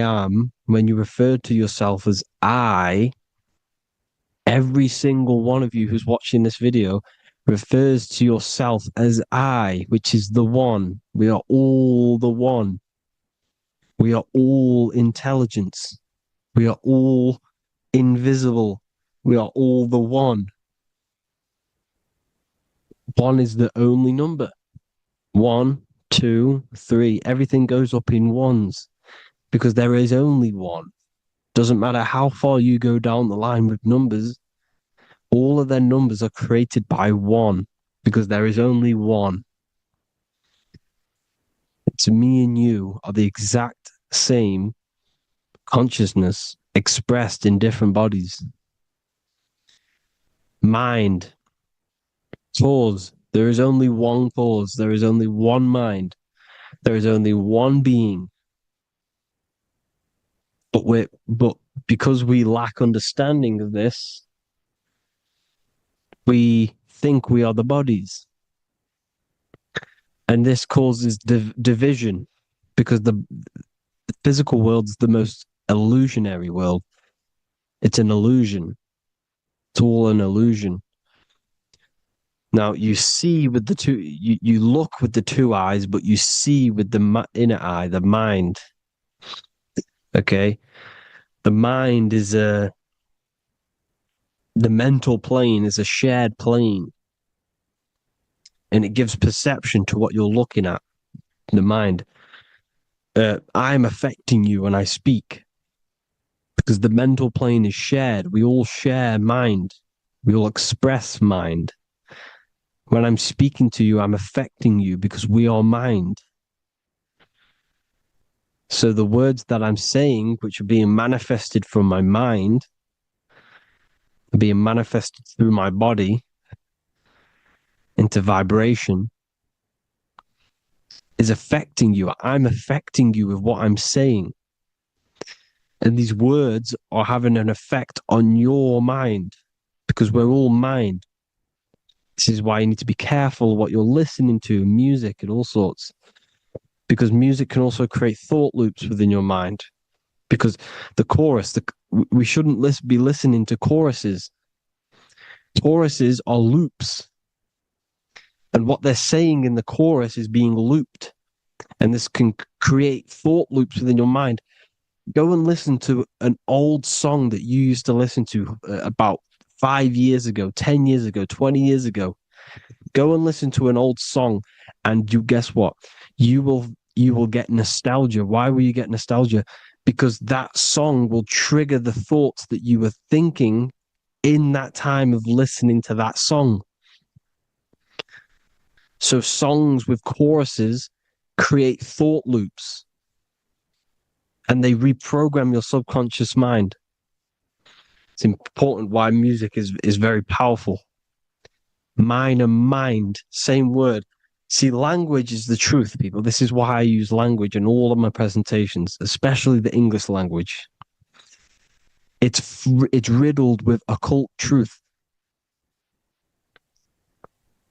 S2: am, when you refer to yourself as I, every single one of you who's watching this video refers to yourself as I, which is the one. We are all the one. We are all intelligence. We are all invisible. We are all the one. One is the only number. 1, 2, 3. Everything goes up in ones because there is only one. Doesn't matter how far you go down the line with numbers, all of their numbers are created by 1 because there is only one. It's me and you are the exact same consciousness expressed in different bodies. Mind, cause. There is only one cause. There is only one mind. There is only one being. But because we lack understanding of this, we think we are the bodies. And this causes division, because the physical world is the most illusionary world. It's an illusion. It's all an illusion. Now you see with the two, you look with the two eyes, but you see with the inner eye, the mind. Okay, the mind is the mental plane is a shared plane, and it gives perception to what you're looking at. The mind. I'm affecting you when I speak, because the mental plane is shared. We all share mind. We all express mind. When I'm speaking to you, I'm affecting you because we are mind. So the words that I'm saying, which are being manifested from my mind, are being manifested through my body into vibration, is affecting you. I'm affecting you with what I'm saying. And these words are having an effect on your mind, because we're all mind. This is why you need to be careful what you're listening to, music and all sorts. Because music can also create thought loops within your mind. Because the chorus, we shouldn't be listening to choruses. Choruses are loops. And what they're saying in the chorus is being looped. And this can create thought loops within your mind. Go and listen to an old song that you used to listen to about 5 years ago, 10 years ago, 20 years ago. Go and listen to an old song, and you guess what? You will get nostalgia. Why will you get nostalgia? Because that song will trigger the thoughts that you were thinking in that time of listening to that song. So songs with choruses create thought loops, and they reprogram your subconscious mind. It's important why music is very powerful. Mind and mind, same word. See, language is the truth, people. This is why I use language in all of my presentations, especially the English language. It's riddled with occult truth.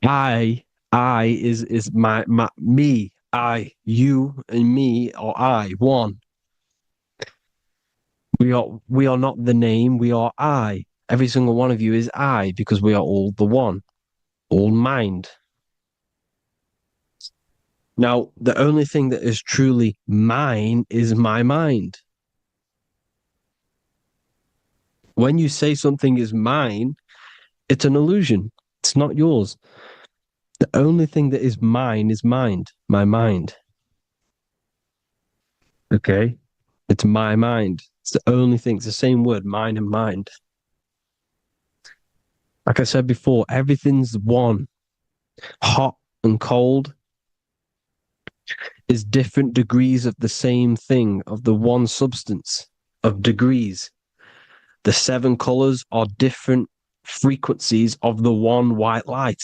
S2: I is my me, I, you, and me, or I, one. We are not the name, we are I. Every single one of you is I, because we are all the one, all mind. Now, the only thing that is truly mine is my mind. When you say something is mine, it's an illusion. It's not yours. The only thing that is mine is mind, my mind. Okay? It's my mind. It's the only thing. It's the same word, mind and mind. Like I said before, everything's one. Hot and cold is different degrees of the same thing, of the one substance, of degrees. The 7 colors are different frequencies of the one white light.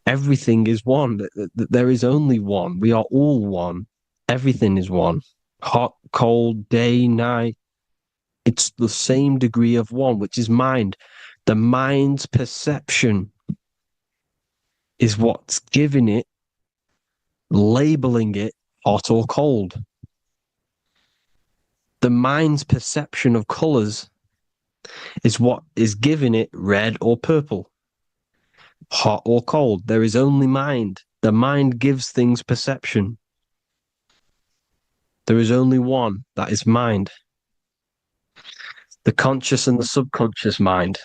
S2: Everything is one. There is only one. We are all one. Everything is one. Hot, cold, day, night. It's the same degree of one, which is mind. The mind's perception is what's giving it, labeling it hot or cold. The mind's perception of colors is what is giving it red or purple, hot or cold. There is only mind. The mind gives things perception. There is only one, that is mind. The conscious and the subconscious mind.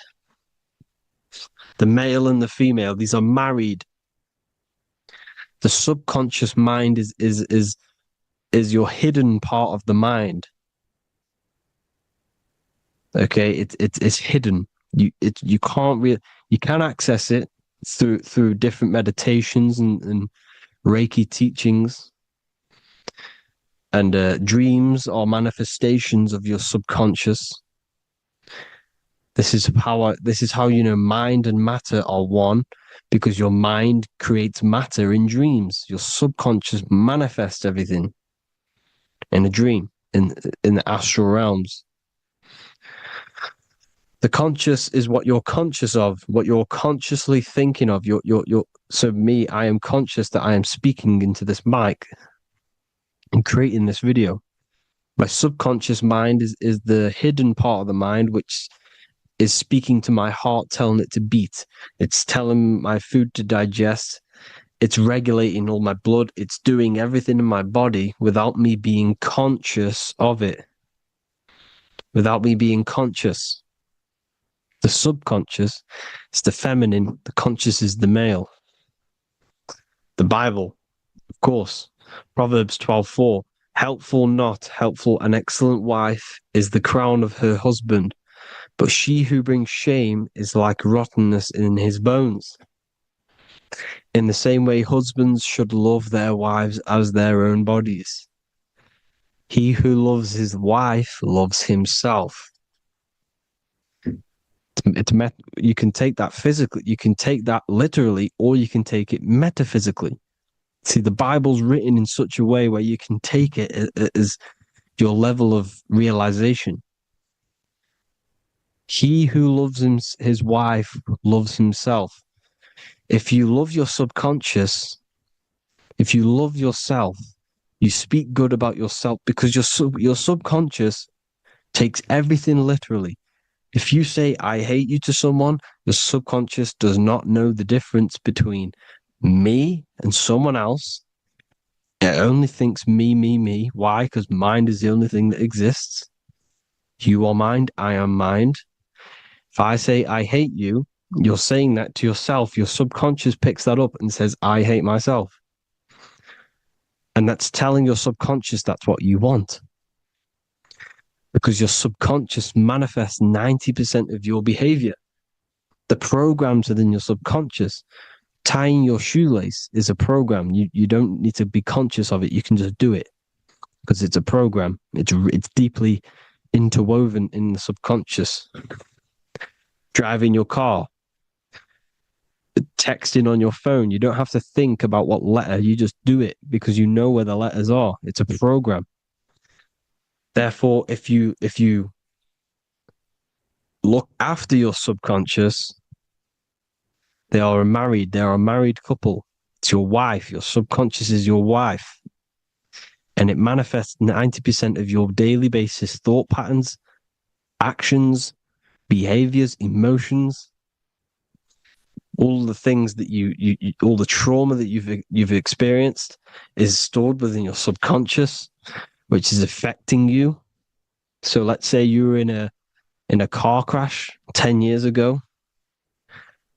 S2: The male and the female, these are married. The subconscious mind is your hidden part of the mind. Okay, it's hidden. You can access it through different meditations and Reiki teachings, and dreams are manifestations of your subconscious. This is how you know mind and matter are one, because your mind creates matter in dreams. Your subconscious manifests everything in a dream, in the astral realms. The conscious is what you're conscious of, what you're consciously thinking of. So me, I am conscious that I am speaking into this mic and creating this video. My subconscious mind is the hidden part of the mind, which is speaking to my heart, telling it to beat. It's telling my food to digest. It's regulating all my blood. It's doing everything in my body without me being conscious of it. Without me being conscious. The subconscious is the feminine. The conscious is the male. The Bible, of course. Proverbs 12:4. Helpful, not helpful, an excellent wife is the crown of her husband, but she who brings shame is like rottenness in his bones. In the same way, husbands should love their wives as their own bodies. He who loves his wife loves himself. You can take that physically, you can take that literally, or you can take it metaphysically. See, the Bible's written in such a way where you can take it as your level of realization. He who loves his wife loves himself. If you love your subconscious, if you love yourself, you speak good about yourself, because your subconscious takes everything literally. If you say, I hate you to someone, your subconscious does not know the difference between me and someone else. It only thinks me, me, me. Why? Because mind is the only thing that exists. You are mind, I am mind. If I say I hate you, you're saying that to yourself. Your subconscious picks that up and says, I hate myself. And that's telling your subconscious that's what you want. Because your subconscious manifests 90% of your behavior. The programs within your subconscious, tying your shoelace is a program. You don't need to be conscious of it. You can just do it because it's a program. It's deeply interwoven in the subconscious. Driving your car, texting on your phone. You don't have to think about what letter. You just do it because you know where the letters are. It's a program. Therefore, if you look after your subconscious, they are a married couple. It's your wife. Your subconscious is your wife. And it manifests 90% of your daily basis thought patterns, actions, behaviors, emotions, all the things that you all the trauma that you've experienced is stored within your subconscious, which is affecting you. So let's say you were in a car crash 10 years ago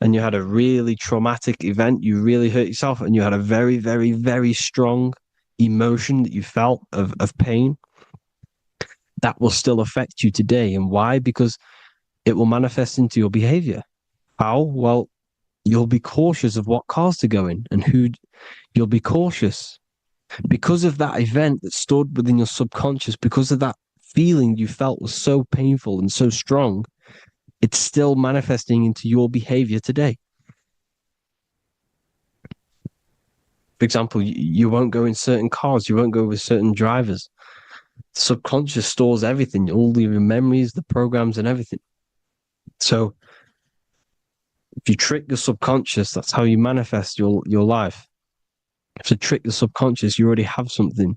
S2: and you had a really traumatic event, you really hurt yourself, and you had a very, very, very strong emotion that you felt of pain. That will still affect you today. And why? Because it will manifest into your behavior. How? Well, you'll be cautious of what cars to go in and who. You'll be cautious because of that event that stored within your subconscious, because of that feeling you felt was so painful and so strong. It's still manifesting into your behavior today. For example, you won't go in certain cars, you won't go with certain drivers. The subconscious stores everything, all your memories, the programs, and everything. So if you trick your subconscious, that's how you manifest your life. If you trick the subconscious, you already have something.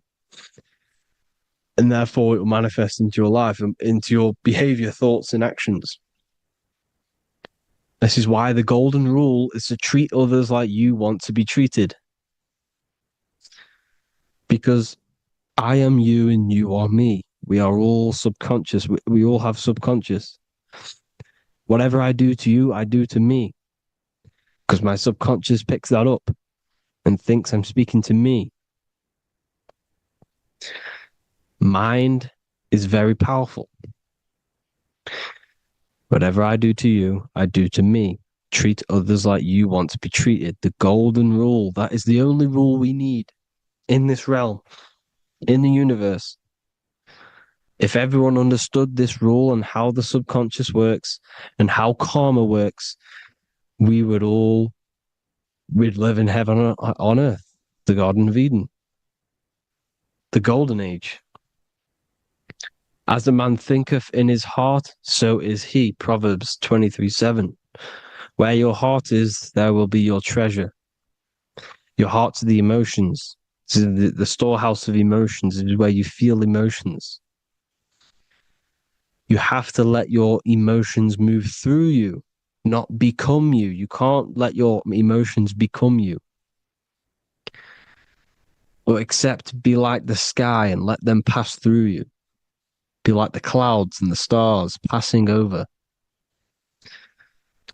S2: And therefore it will manifest into your life, into your behavior, thoughts, and actions. This is why the golden rule is to treat others like you want to be treated. Because I am you and you are me. We are all subconscious. We all have subconscious. Whatever I do to you, I do to me. Because my subconscious picks that up and thinks I'm speaking to me. Mind is very powerful. Whatever I do to you, I do to me. Treat others like you want to be treated. The golden rule. That is the only rule we need in this realm, in the universe. If everyone understood this rule and how the subconscious works and how karma works, we'd live in heaven on earth, the Garden of Eden, the golden age. As a man thinketh in his heart, so is he. Proverbs 23:7. Where your heart is, there will be your treasure. Your heart's the emotions. The storehouse of emotions is where you feel emotions. You have to let your emotions move through you, not become you. You can't let your emotions become you. Or except be like the sky and let them pass through you. Be like the clouds and the stars passing over.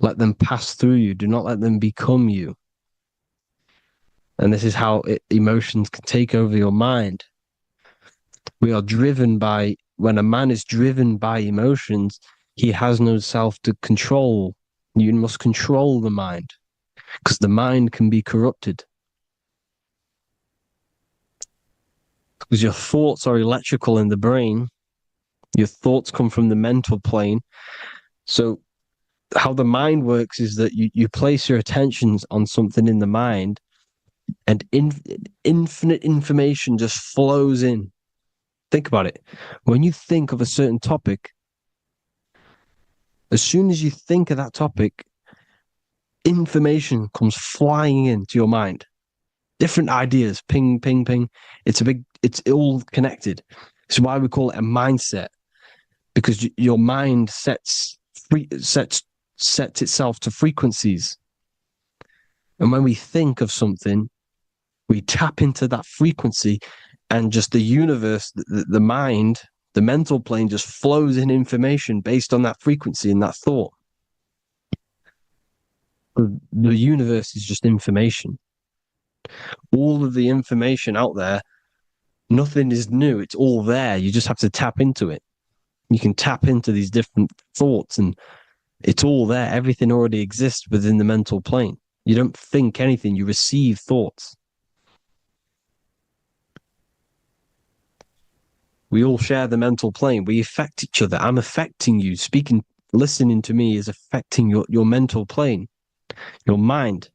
S2: Let them pass through you. Do not let them become you. And this is how emotions can take over your mind. We are driven by, when a man is driven by emotions, he has no self to control. You must control the mind because the mind can be corrupted. Because your thoughts are electrical in the brain. Your thoughts come from the mental plane. So how the mind works is that you place your attentions on something in the mind and infinite information just flows in. Think about it. When you think of a certain topic, as soon as you think of that topic, information comes flying into your mind. Different ideas, ping, ping, ping. It's all connected. It's why we call it a mindset, because your mind sets itself to frequencies. And when we think of something, we tap into that frequency, and just the universe, the mind, the mental plane just flows in information based on that frequency and that thought. The universe is just information. All of the information out there, nothing is new. It's all there. You just have to tap into it. You can tap into these different thoughts, and it's all there. Everything already exists within the mental plane. You don't think anything, you receive thoughts. We all share the mental plane. We affect each other. I'm affecting you. Listening to me is affecting your mental plane, your mind.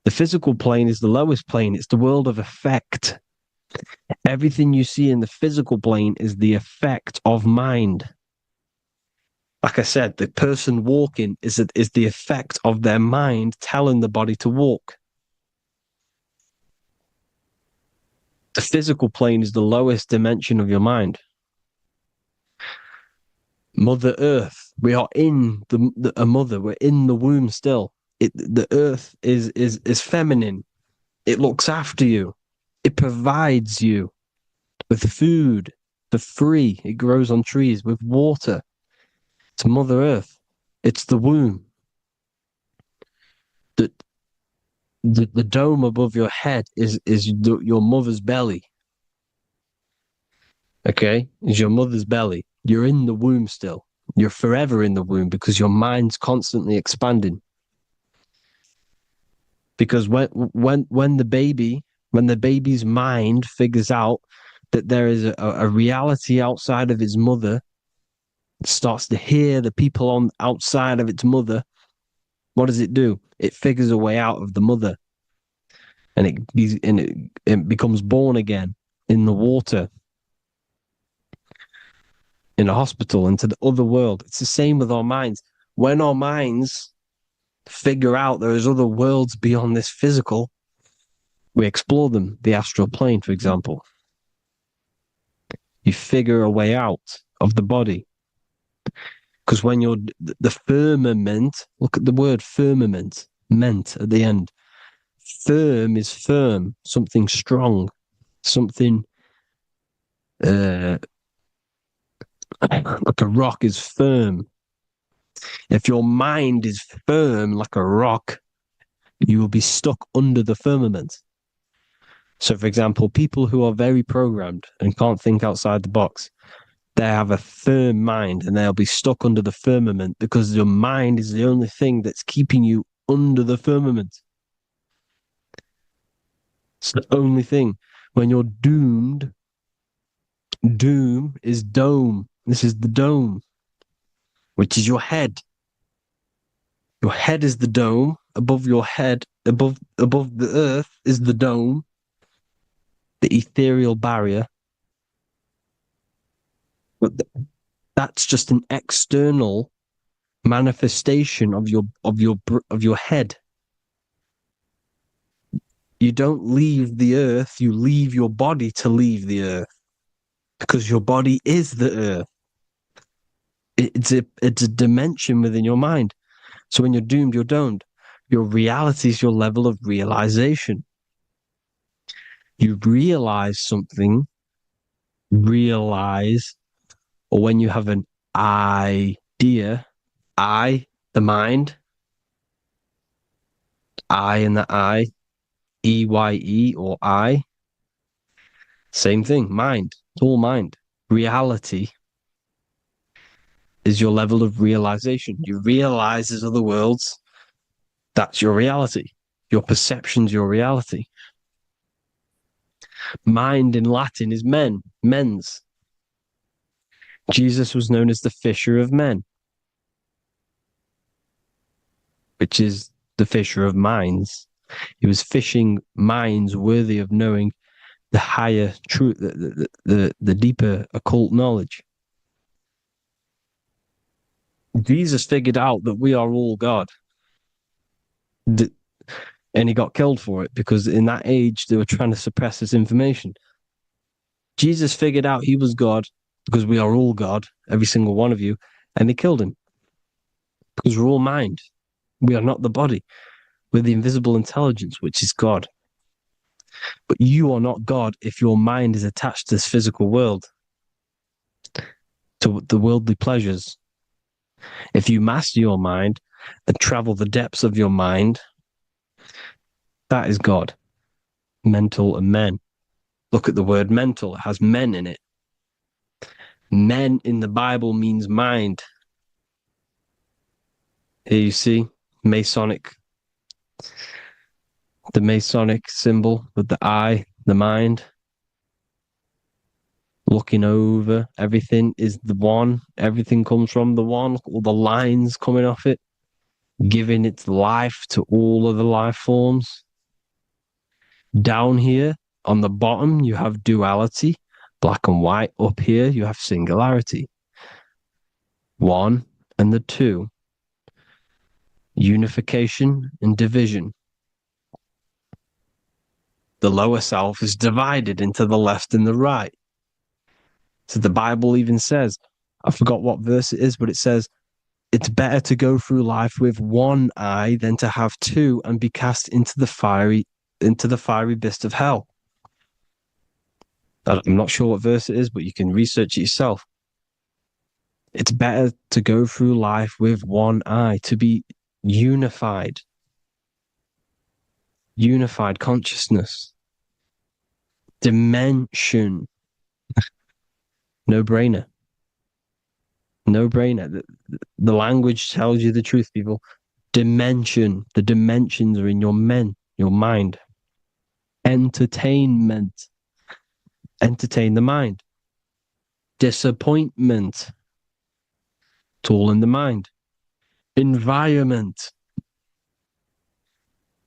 S2: The physical plane is the lowest plane. It's the world of effect. Everything you see in the physical plane is the effect of mind. Like I said, the person walking is the effect of their mind telling the body to walk. The physical plane is the lowest dimension of your mind. Mother Earth, we are in a mother. We're in the womb still. The Earth is feminine. It looks after you. It provides you with food for free. It grows on trees with water. It's Mother Earth. It's the womb. The dome above your head is your mother's belly. Okay? Is your mother's belly. You're in the womb still. You're forever in the womb because your mind's constantly expanding. Because when the baby's mind figures out that there is a reality outside of its mother, it starts to hear the people on outside of its mother, what does it do? It figures a way out of the mother, and it becomes born again in the water, in a hospital, into the other world. It's the same with our minds. When our minds figure out there is other worlds beyond this physical, we explore them. The astral plane, for example. You figure a way out of the body. Because when you're the firmament, look at the word firmament, meant at the end. Firm is firm, something strong, something like a rock is firm. If your mind is firm like a rock, you will be stuck under the firmament. So, for example, people who are very programmed and can't think outside the box, they have a firm mind and they'll be stuck under the firmament because your mind is the only thing that's keeping you under the firmament. It's the only thing. When you're doomed, doom is dome. This is the dome, which is your head. Your head is the dome. Above your head, above the earth is the dome, the ethereal barrier. But that's just an external manifestation of your head. You don't leave the earth, you leave your body to leave the earth. Because your body is the earth. It's a dimension within your mind. So when you're doomed, you're domed. Your reality is your level of realization. You realize something, or when you have an idea, the mind, in the eye, EYE or I, same thing, mind, it's all mind. Reality is your level of realization. You realize there's other worlds. That's your reality. Your perception's your reality. Mind in Latin is mens. Jesus was known as the fisher of men, which is the fisher of minds. He was fishing minds worthy of knowing the higher truth, the deeper occult knowledge. Jesus figured out that we are all God. And he got killed for it because in that age they were trying to suppress this information. Jesus figured out he was God because we are all God, every single one of you, and they killed him because we're all mind. We are not the body. We're the invisible intelligence, which is God. But you are not God if your mind is attached to this physical world, to the worldly pleasures. If you master your mind, that travel the depths of your mind, that is God. Mental and men. Look at the word mental. It has men in it. Men in the Bible means mind. Here you see Masonic, the Masonic symbol with the eye, the mind. Looking over, everything is the one. Everything comes from the one. All the lines coming off it, giving its life to all of the life forms. Down here on the bottom, you have duality, black and white. Up here, you have singularity. One and the two. Unification and division. The lower self is divided into the left and the right. So the Bible even says, I forgot what verse it is, but it says, it's better to go through life with one eye than to have two and be cast into the fiery abyss of hell. I'm not sure what verse it is, but you can research it yourself. It's better to go through life with one eye, to be unified. Unified consciousness. Dimension. No brainer. No brainer. The language tells you the truth, people. Dimension. The dimensions are in your mind. Entertainment. Entertain the mind. Disappointment. It's all in the mind. Environment.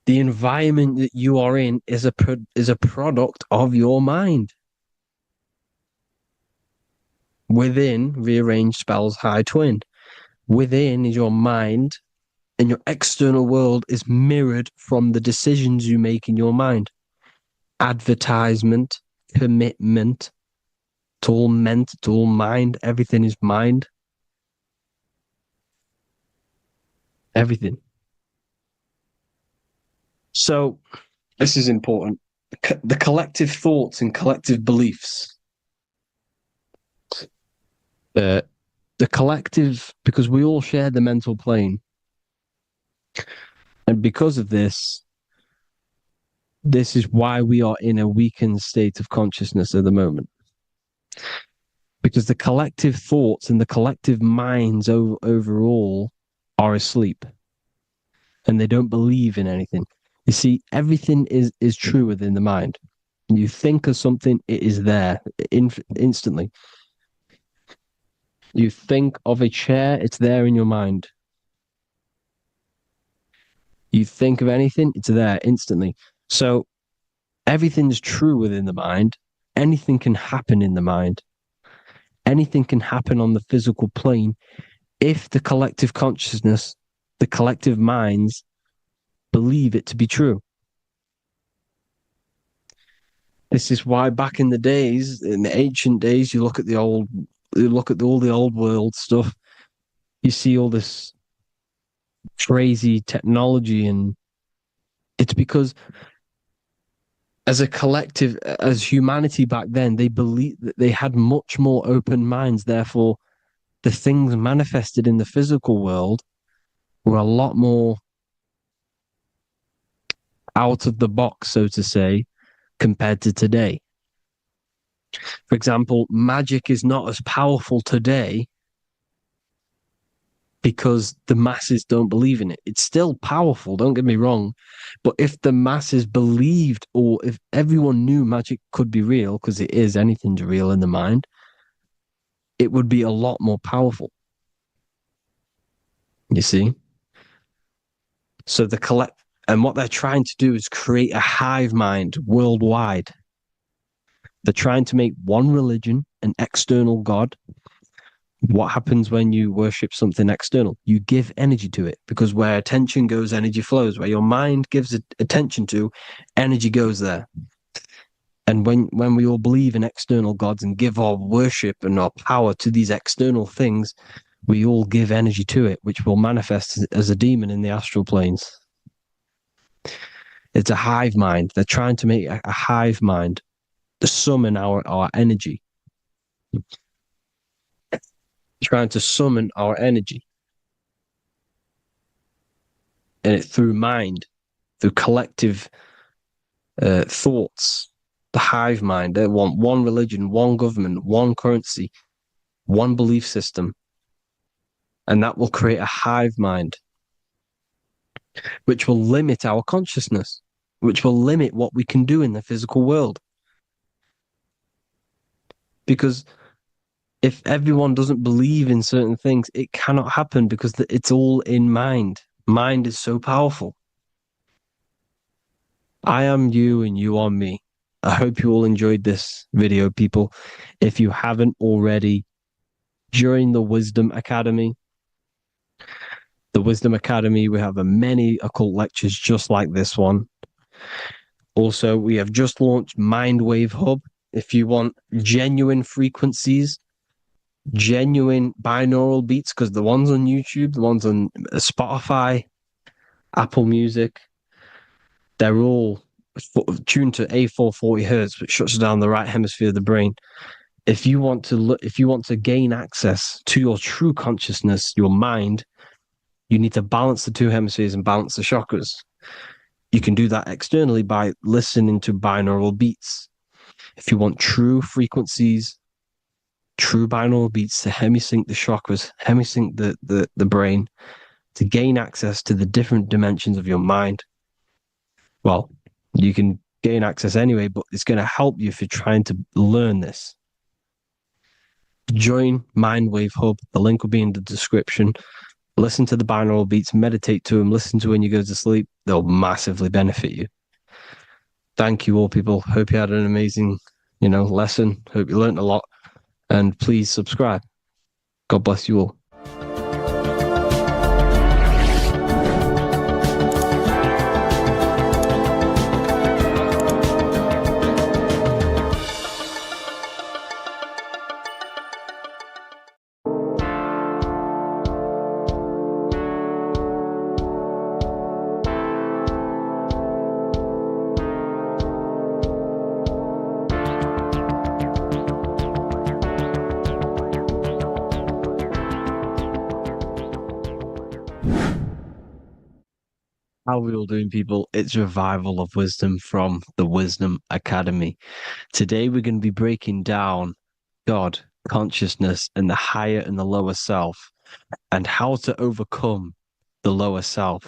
S2: The environment that you are in is a product of your mind. Within, rearranged spells high twin. Within is your mind, and your external world is mirrored from the decisions you make in your mind. Advertisement, commitment, it's all meant, it's all mind, everything is mind. Everything. So, this is important. The collective thoughts and collective beliefs. The collective, because we all share the mental plane. And because of this is why we are in a weakened state of consciousness at the moment. Because the collective thoughts and the collective minds overall are asleep. And they don't believe in anything. You see, everything is true within the mind. You think of something, it is there instantly. You think of a chair, it's there in your mind. You think of anything, it's there instantly. So everything's true within the mind. Anything can happen in the mind. Anything can happen on the physical plane if the collective consciousness, the collective minds, believe it to be true. This is why back in the days, in the ancient days, you look at all the old world stuff, you see all this crazy technology, and it's because as a collective, as humanity back then, they believed that they had much more open minds. Therefore, the things manifested in the physical world were a lot more out of the box, so to say, compared to today. For example, magic is not as powerful today because the masses don't believe in it. It's still powerful, don't get me wrong, but if the masses believed, or if everyone knew magic could be real, because it is, anything's real in the mind, it would be a lot more powerful. You see? So and what they're trying to do is create a hive mind worldwide. They're trying to make one religion, an external God. What happens when you worship something external? You give energy to it, because where attention goes, energy flows. Where your mind gives attention to, energy goes there. And when we all believe in external gods and give our worship and our power to these external things, we all give energy to it, which will manifest as a demon in the astral planes. It's a hive mind. They're trying to make a hive mind to summon our energy. Trying to summon our energy. and through mind, through collective thoughts, the hive mind. They want one religion, one government, one currency, one belief system. And that will create a hive mind, which will limit our consciousness, which will limit what we can do in the physical world. Because if everyone doesn't believe in certain things, it cannot happen because it's all in mind. Mind is so powerful. I am you and you are me. I hope you all enjoyed this video, people. If you haven't already, join the Wisdom Academy. The Wisdom Academy, we have many occult lectures just like this one. Also, we have just launched Mindwave Hub. If you want genuine frequencies, genuine binaural beats, because the ones on YouTube, the ones on Spotify, Apple Music, they're all tuned to A440 hertz, which shuts down the right hemisphere of the brain. If you want to gain access to your true consciousness, your mind, you need to balance the two hemispheres and balance the chakras. You can do that externally by listening to binaural beats. If you want true frequencies, true binaural beats to hemisync the chakras, hemisync the brain, to gain access to the different dimensions of your mind, well, you can gain access anyway, but it's going to help you if you're trying to learn this. Join Mindwave Hub. The link will be in the description. Listen to the binaural beats, meditate to them, listen to when you go to sleep. They'll massively benefit you. Thank you all, people. Hope you had an amazing, lesson. Hope you learned a lot. And please subscribe. God bless you all. How are we all doing, people? It's Revival of Wisdom from the Wisdom Academy. Today we're going to be breaking down God, consciousness, and the higher and the lower self, and how to overcome the lower self.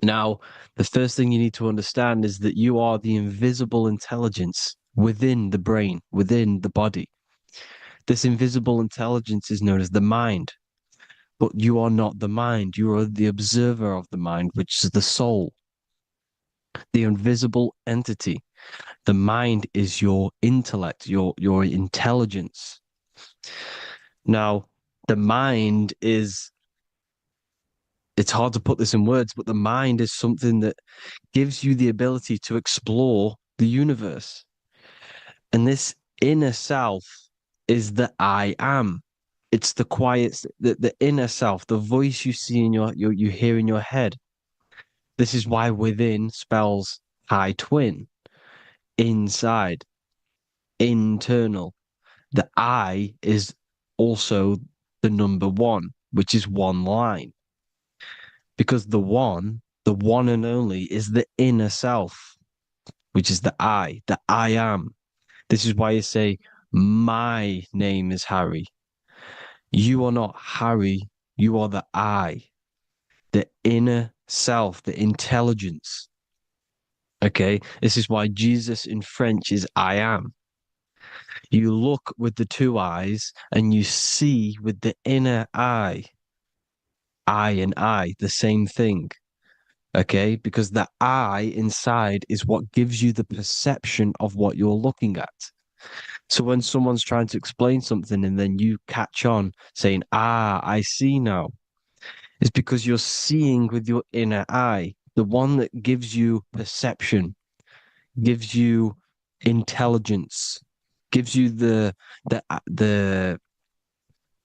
S2: Now, the first thing you need to understand is that you are the invisible intelligence within the brain, within the body. This invisible intelligence is known as the mind. But you are not the mind. You are the observer of the mind, which is the soul, the invisible entity. The mind is your intellect, your intelligence. Now, the mind is, it's hard to put this in words, but the mind is something that gives you the ability to explore the universe. And this inner self is the I am. It's the quiet, the inner self, the voice you see in you hear in your head. This is why within spells high twin, inside, internal. The I is also the number one, which is one line. Because the one and only, is the inner self, which is the I am. This is why you say, my name is Harry. You are not Harry, you are the I, the inner self, the intelligence. Okay, this is why Jesus in French is I am. You look with the two eyes and you see with the inner eye. I and I, the same thing. Okay, because the I inside is what gives you the perception of what you're looking at. So when someone's trying to explain something and then you catch on saying, I see now, it's because you're seeing with your inner eye, the one that gives you perception, gives you intelligence, gives you the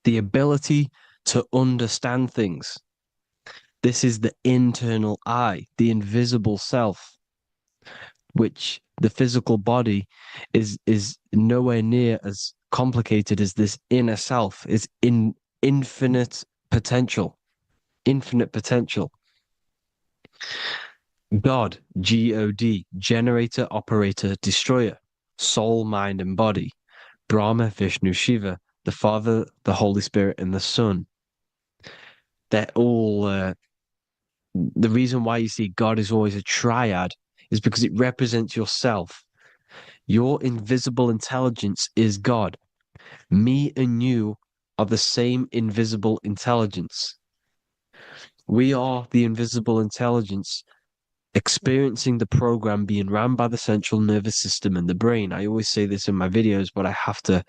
S2: ability to understand things. This is the internal I, the invisible self, which the physical body is nowhere near as complicated as this inner self. Is in infinite potential. God, God, generator, operator, destroyer, soul, mind, and body. Brahma, Vishnu, Shiva, the Father, the Holy Spirit, and the Son. They're all. The reason why you see God is always a triad is because it represents yourself. Your invisible intelligence is God. Me and you are the same invisible intelligence. We are the invisible intelligence experiencing the program being run by the central nervous system and the brain. I always say this in my videos, but I have to,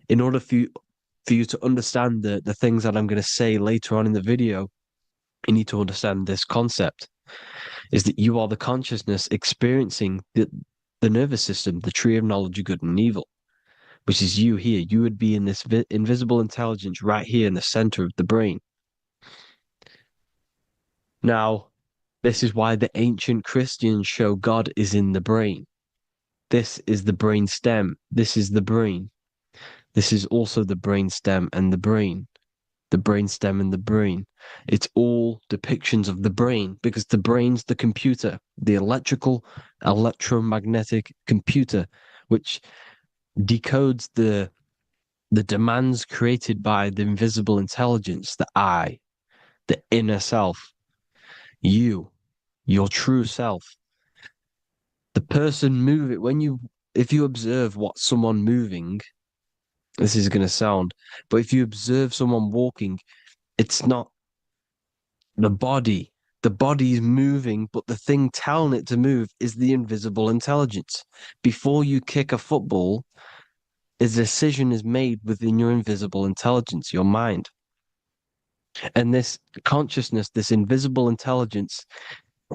S2: in order for you to understand the things that I'm going to say later on in the video, you need to understand this concept, is that you are the consciousness experiencing the nervous system, the tree of knowledge of good and evil, which is you here. You would be in this invisible intelligence right here in the center of the brain. Now, this is why the ancient Christians show God is in the brain. This is the brain stem. This is the brain. This is also the brain stem and the brain. The brain stem and the brain. It's all depictions of the brain because the brain's the computer, the electromagnetic computer, which decodes the demands created by the invisible intelligence, the I, the inner self, you, your true self. The person moving, if you observe what someone moving, this is going to sound, but if you observe someone walking, it's not the body. The body is moving, but the thing telling it to move is the invisible intelligence. Before you kick a football, a decision is made within your invisible intelligence, your mind. And this consciousness, this invisible intelligence,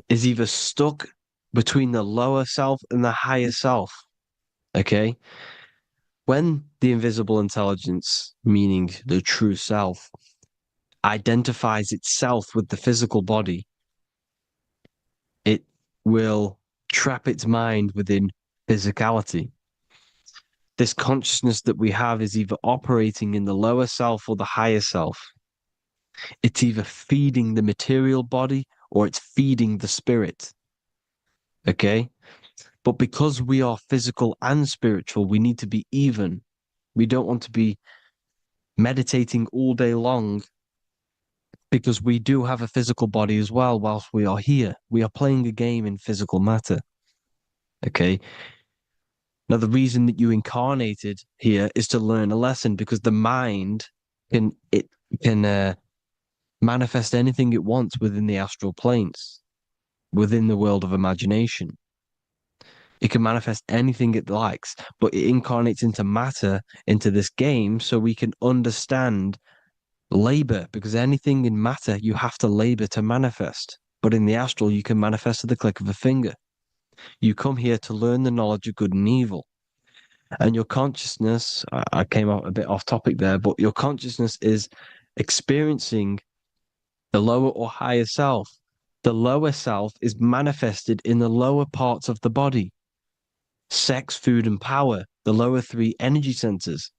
S2: is either stuck between the lower self and the higher self. Okay? When the invisible intelligence, meaning the true self, identifies itself with the physical body, it will trap its mind within physicality. This consciousness that we have is either operating in the lower self or the higher self. It's either feeding the material body or it's feeding the spirit. Okay? But because we are physical and spiritual, we need to be even. We don't want to be meditating all day long because we do have a physical body as well whilst we are here. We are playing a game in physical matter. Okay? Now, the reason that you incarnated here is to learn a lesson because the mind can manifest anything it wants within the astral planes, within the world of imagination. It can manifest anything it likes, but it incarnates into matter, into this game, so we can understand labor, because anything in matter, you have to labor to manifest. But in the astral, you can manifest at the click of a finger. You come here to learn the knowledge of good and evil. And your consciousness, I came out a bit off topic there, but your consciousness is experiencing the lower or higher self. The lower self is manifested in the lower parts of the body. Sex, food, and power, the lower three energy centers.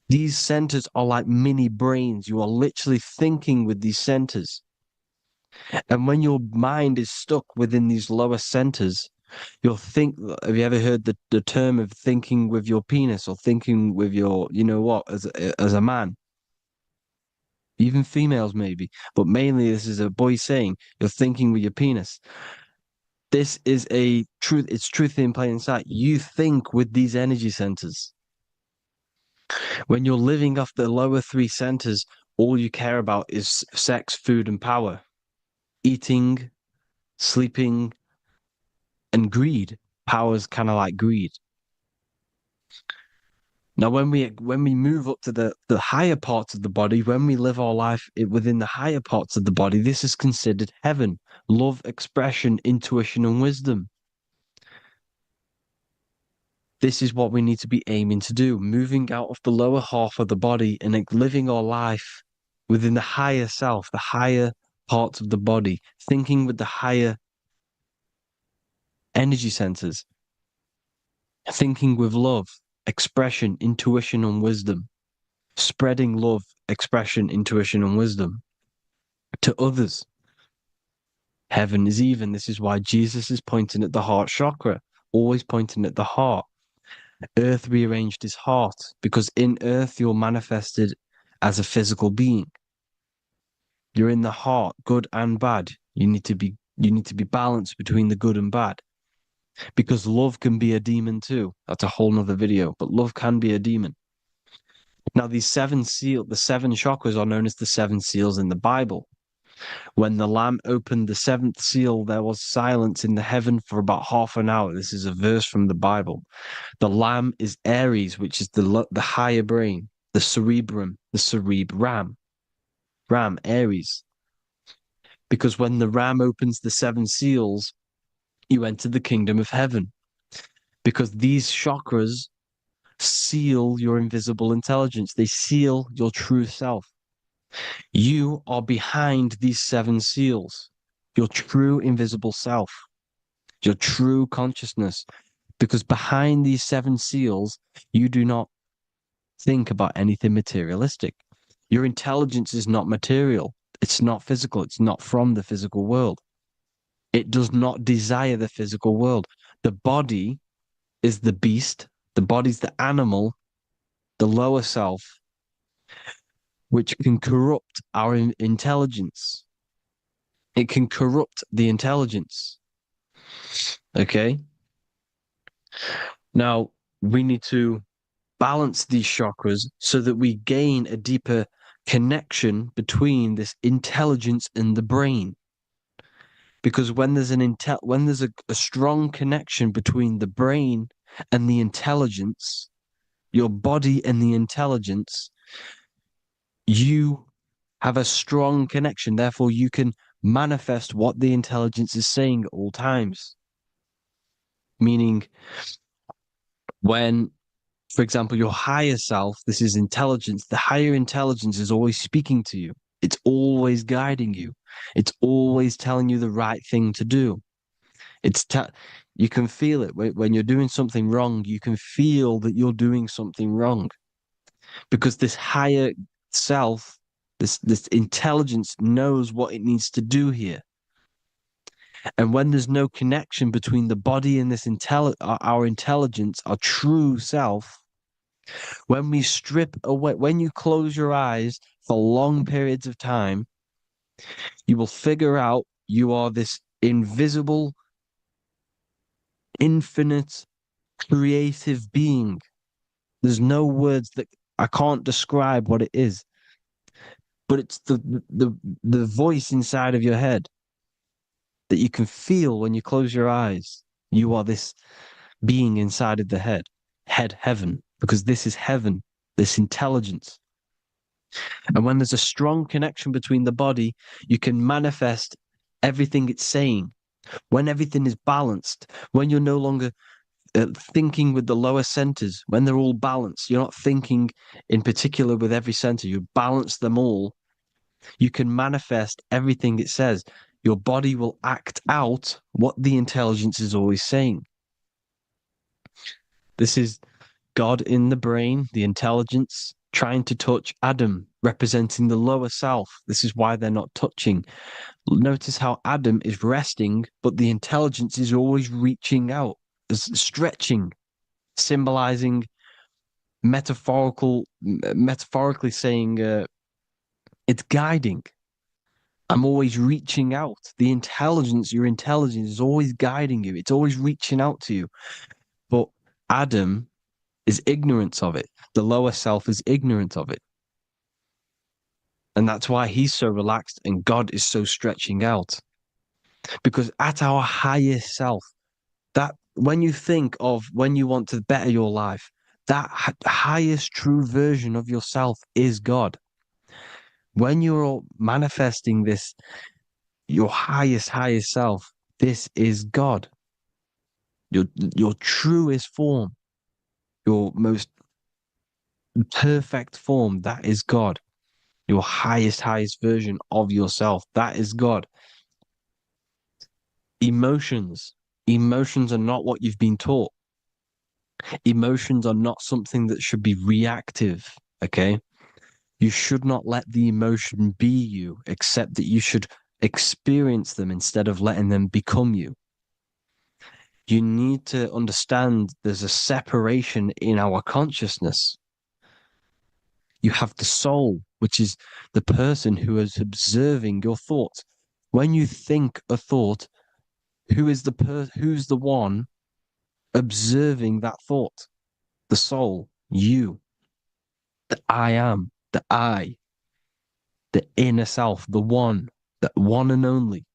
S2: These centers are like mini brains. You are literally thinking with these centers. And when your mind is stuck within these lower centers, you'll think, have you ever heard the term of thinking with your penis or thinking with your, you know what, as a man? Even females maybe, but mainly this is a boy saying, you're thinking with your penis. This is a truth, it's truth in plain sight. You think with these energy centers. When you're living off the lower three centers, all you care about is sex, food, and power. Eating, sleeping, and greed. Power's kind of like greed. Now, when we move up to the higher parts of the body, when we live our life within the higher parts of the body, this is considered heaven, love, expression, intuition, and wisdom. This is what we need to be aiming to do, moving out of the lower half of the body and living our life within the higher self, the higher parts of the body, thinking with the higher energy centers, thinking with love, expression, intuition, and wisdom, spreading love, expression, intuition, and wisdom to others. Heaven is even. This is why Jesus is pointing at the heart chakra, always pointing at the heart. Earth rearranged his heart because in earth you're manifested as a physical being. You're in the heart, good and bad. You need to be balanced between the good and bad. Because love can be a demon too. That's a whole nother video, but love can be a demon. Now, the seven chakras are known as the seven seals in the Bible. When the Lamb opened the seventh seal, there was silence in the heaven for about half an hour. This is a verse from the Bible. The Lamb is Aries, which is the higher brain, the cerebrum, Ram, Aries. Because when the Ram opens the seven seals, you enter the kingdom of heaven. Because these chakras seal your invisible intelligence. They seal your true self. You are behind these seven seals, your true invisible self, your true consciousness. Because behind these seven seals, you do not think about anything materialistic. Your intelligence is not material. It's not physical. It's not from the physical world. It does not desire the physical world. The body is the beast. The body's the animal, the lower self, which can corrupt our intelligence. It can corrupt the intelligence. Okay? Now, we need to balance these chakras so that we gain a deeper connection between this intelligence and the brain. Because when there's a strong connection between the brain and the intelligence, your body and the intelligence, you have a strong connection. Therefore, you can manifest what the intelligence is saying at all times. Meaning, when, for example, your higher self, this is intelligence, the higher intelligence is always speaking to you. It's always guiding you. It's always telling you the right thing to do. You can feel it when you're doing something wrong. You can feel that you're doing something wrong because this higher self, this intelligence knows what it needs to do here. And when there's no connection between the body and this our intelligence, our true self, when we strip away, when you close your eyes for long periods of time, you will figure out you are this invisible, infinite, creative being. There's no words that I can't describe what it is, but it's the voice inside of your head that you can feel when you close your eyes. You are this being inside of the heaven, because this is heaven, this intelligence. And when there's a strong connection between the body, you can manifest everything it's saying. When everything is balanced, when you're no longer thinking with the lower centers, when they're all balanced, you're not thinking in particular with every center, you balance them all, you can manifest everything it says. Your body will act out what the intelligence is always saying. This is God in the brain, the intelligence, trying to touch Adam, representing the lower self. This is why they're not touching. Notice how Adam is resting, but the intelligence is always reaching out, stretching, symbolizing metaphorically saying it's guiding. I'm always reaching out. The intelligence, your intelligence is always guiding you. It's always reaching out to you. But Adam is ignorant of it. The lower self is ignorant of it. And that's why he's so relaxed and God is so stretching out. Because at our highest self, that when you think of when you want to better your life, that highest true version of yourself is God. When you're manifesting this, your highest self, this is God. Your truest form, your most perfect form, that is God. Your highest version of yourself, that is God. Emotions are not what you've been taught. Emotions are not something that should be reactive, okay? You should not let the emotion be you, except that you should Experience them instead of letting them become you. You need to understand there's a separation in our consciousness. You have the soul, which is the person who is observing your thoughts. When you think a thought, who's the one observing that thought? The soul, you, the I am, the I, the inner self, the one and only.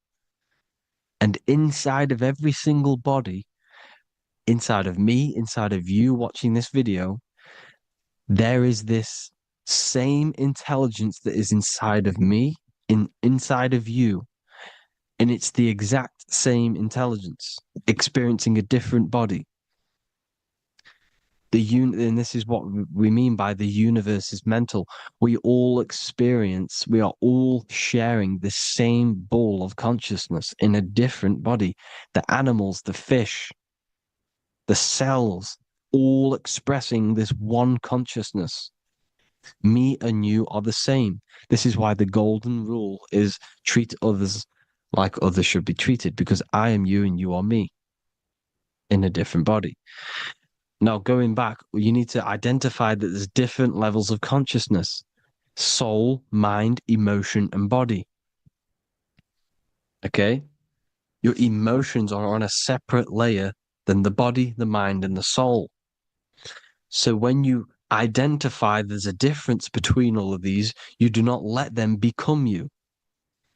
S2: And inside of every single body, inside of me, inside of you watching this video, there is this same intelligence that is inside of me, inside of you. And it's the exact same intelligence, experiencing a different body. And this is what we mean by the universe is mental. We all we are all sharing the same ball of consciousness in a different body. The animals, the fish, the cells, all expressing this one consciousness. Me and you are the same. This is why the golden rule is treat others like others should be treated, because I am you and you are me in a different body. Now, going back, you need to identify that there's different levels of consciousness: soul, mind, emotion, and body. Okay? Your emotions are on a separate layer than the body, the mind, and the soul. So when you identify there's a difference between all of these, you do not let them become you.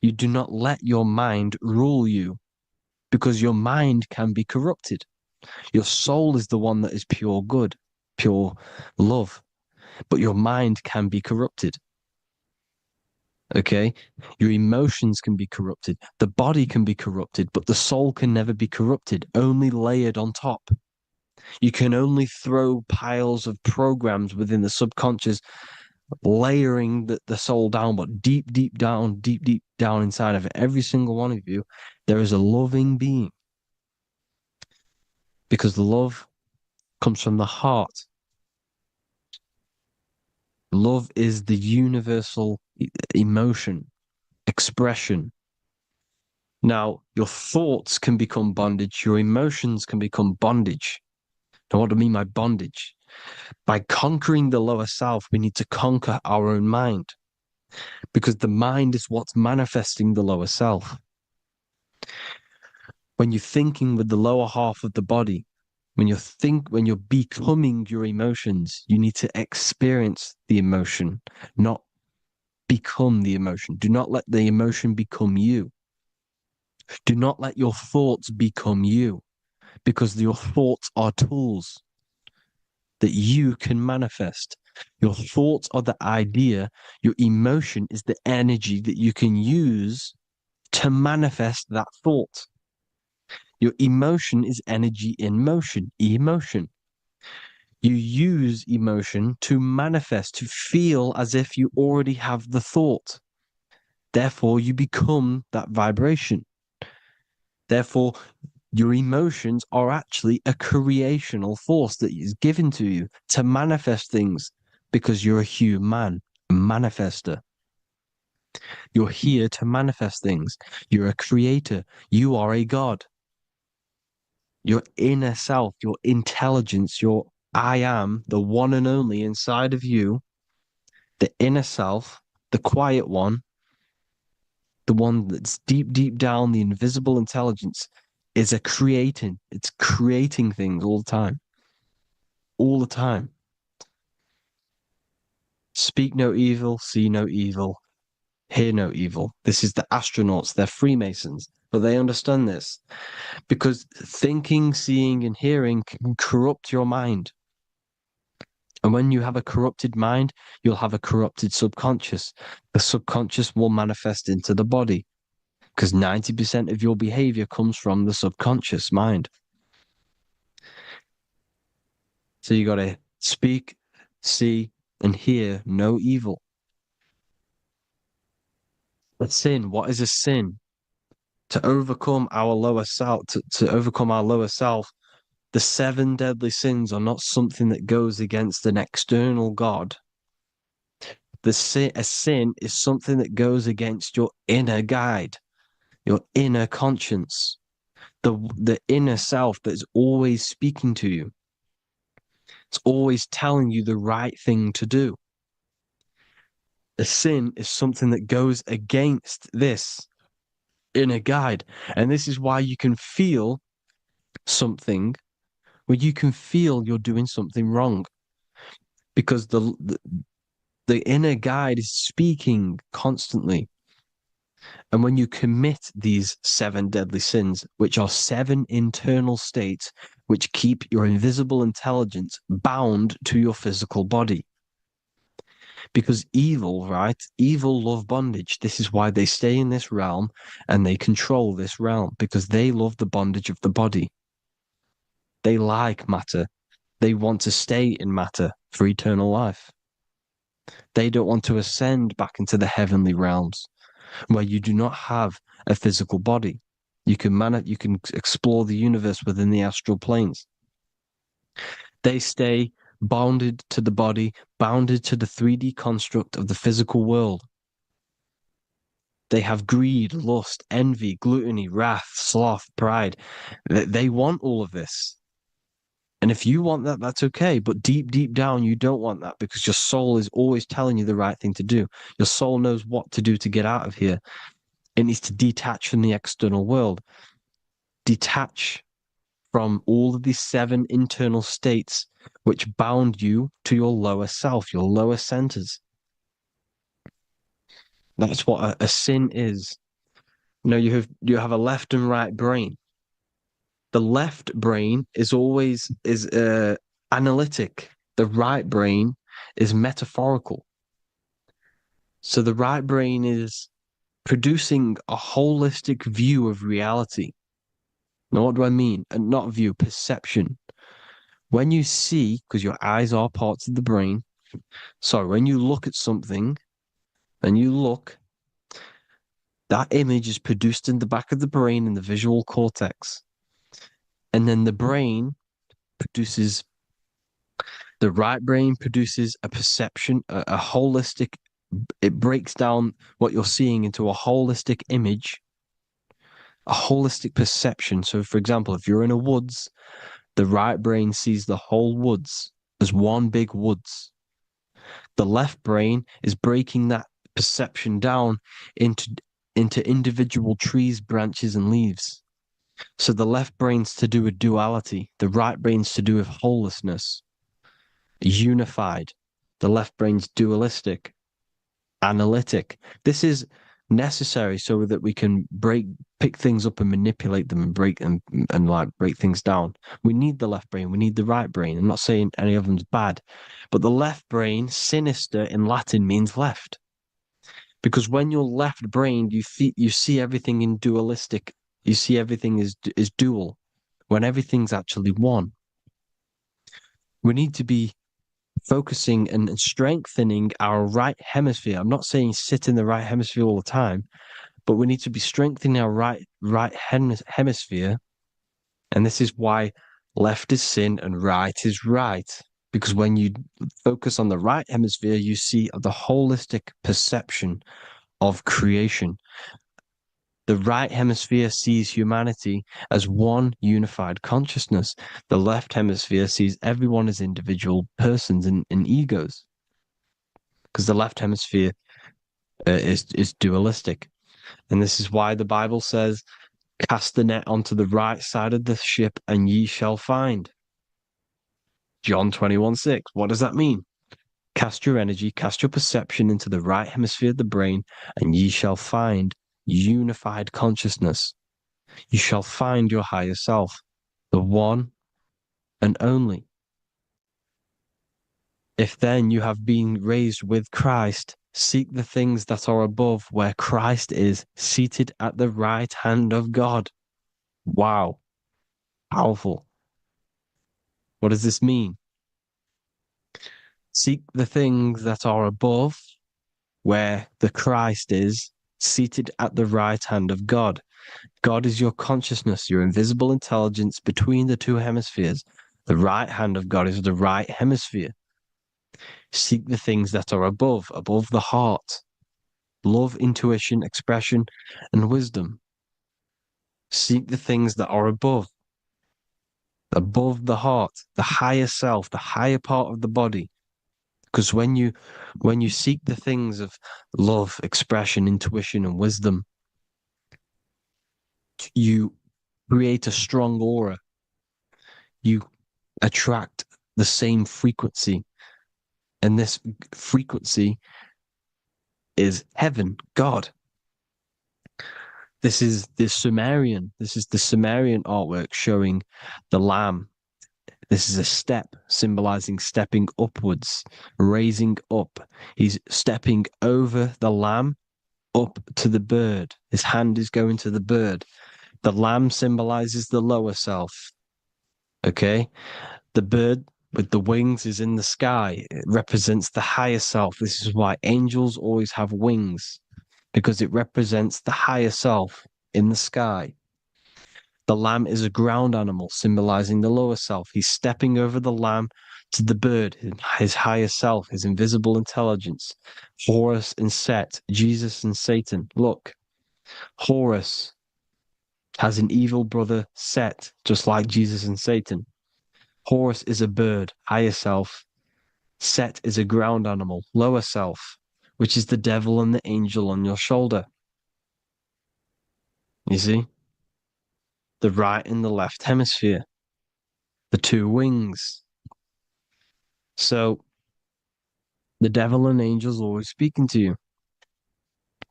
S2: You do not let your mind rule you, because your mind can be corrupted. Your soul is the one that is pure good, pure love, but your mind can be corrupted. Okay? Your emotions can be corrupted. The body can be corrupted, but the soul can never be corrupted, only layered on top. You can only throw piles of programs within the subconscious, layering the soul down, but deep down inside of every single one of you, there is a loving being. Because love comes from the heart. Love is the universal emotion, expression. Now, your thoughts can become bondage, your emotions can become bondage. Now, what do I mean by bondage? By conquering the lower self, we need to conquer our own mind, because the mind is what's manifesting the lower self. When you're thinking with the lower half of the body, when you're becoming your emotions, you need to experience the emotion, not become the emotion. Do not let the emotion become you. Do not let your thoughts become you, because your thoughts are tools that you can manifest. Your thoughts are the idea. Your emotion is the energy that you can use to manifest that thought. Your emotion is energy in motion, emotion. You use emotion to manifest, to feel as if you already have the thought. Therefore, you become that vibration. Therefore, your emotions are actually a creational force that is given to you to manifest things, because you're a human, a manifester. You're here to manifest things. You're a creator. You are a god. Your inner self, your intelligence, your I am, the one and only inside of you, the inner self, the quiet one, the one that's deep down, the invisible intelligence, is it's creating things all the time. All the time. Speak no evil, see no evil, hear no evil. This is the astronauts, they're Freemasons, but they understand this, because thinking, seeing, and hearing can corrupt your mind. And when you have a corrupted mind, you'll have a corrupted subconscious. The subconscious will manifest into the body, because 90% of your behavior comes from the subconscious mind. So you got to speak, see, and hear no evil. But sin, what is a sin? To overcome our lower self, to overcome our lower self, the 7 deadly sins are not something that goes against an external God. A sin is something that goes against your inner guide. your inner conscience, the inner self that is always speaking to you. It's always telling you the right thing to do. A sin is something that goes against this inner guide. And this is why you can feel something where you can feel you're doing something wrong. Because the inner guide is speaking constantly. And when you commit these 7 deadly sins, which are 7 internal states which keep your invisible intelligence bound to your physical body. Because evil, right? Evil love bondage. This is why they stay in this realm and they control this realm, because they love the bondage of the body. They like matter. They want to stay in matter for eternal life. They don't want to ascend back into the heavenly realms where you do not have a physical body. You can explore the universe within the astral planes. They stay bounded to the body, bounded to the 3D construct of the physical world. They have greed, lust, envy, gluttony, wrath, sloth, pride. They want all of this. And if you want that, that's okay. But deep, deep down, you don't want that, because your soul is always telling you the right thing to do. Your soul knows what to do to get out of here. It needs to detach from the external world. Detach from all of these 7 internal states which bound you to your lower self, your lower centers. That's what a sin is. You know, you have a left and right brain. The left brain is always analytic. The right brain is metaphorical. So the right brain is producing a holistic view of reality. Now, what do I mean? And not view, perception. When you see, because your eyes are parts of the brain, so when you look at something and you look, that image is produced in the back of the brain in the visual cortex. And then the right brain produces a perception, a holistic, it breaks down what you're seeing into a holistic image, a holistic perception. So, for example, if you're in a woods, the right brain sees the whole woods as one big woods. The left brain is breaking that perception down into individual trees, branches, and leaves. So the left brain's to do with duality. The right brain's to do with wholeness, unified. The left brain's dualistic, analytic. This is necessary so that we can pick things up and manipulate them and break things down. We need the left brain. We need the right brain. I'm not saying any of them's bad, but the left brain, sinister in Latin, means left. Because when you're left-brained, you see everything in dualistic. You see everything is dual, when everything's actually one. We need to be focusing and strengthening our right hemisphere. I'm not saying sit in the right hemisphere all the time, but we need to be strengthening our right hemisphere. And this is why left is sin and right is right. Because when you focus on the right hemisphere, you see the holistic perception of creation. The right hemisphere sees humanity as one unified consciousness. The left hemisphere sees everyone as individual persons and egos. Because the left hemisphere is dualistic. And this is why the Bible says, cast the net onto the right side of the ship and ye shall find. John 21:6. What does that mean? Cast your energy, cast your perception into the right hemisphere of the brain, and ye shall find unified consciousness. You shall find your higher self, the one and only. If then you have been raised with Christ, seek the things that are above, where Christ is seated at the right hand of God. Wow. Powerful. What does this mean? Seek the things that are above, where the Christ is seated at the right hand of God. God is your consciousness, your invisible intelligence between the 2 hemispheres. The right hand of God is the right hemisphere. Seek the things that are above the heart. Love, intuition, expression, and wisdom. Seek the things that are above the heart, the higher self, the higher part of the body. Because when you seek the things of love, expression, intuition, and wisdom, you create a strong aura. You attract the same frequency. And this frequency is heaven, God. This is the Sumerian artwork showing the lamb. This is a step symbolizing stepping upwards, raising up. He's stepping over the lamb up to the bird. His hand is going to the bird. The lamb symbolizes the lower self. Okay? The bird with the wings is in the sky. It represents the higher self. This is why angels always have wings, because it represents the higher self in the sky. The lamb is a ground animal, symbolizing the lower self. He's stepping over the lamb to the bird, his higher self, his invisible intelligence. Horus and Set, Jesus and Satan. Look, Horus has an evil brother, Set, just like Jesus and Satan. Horus is a bird, higher self. Set is a ground animal, lower self, which is the devil and the angel on your shoulder. You see? The right and the left hemisphere, the two wings. So the devil and angels always speaking to you.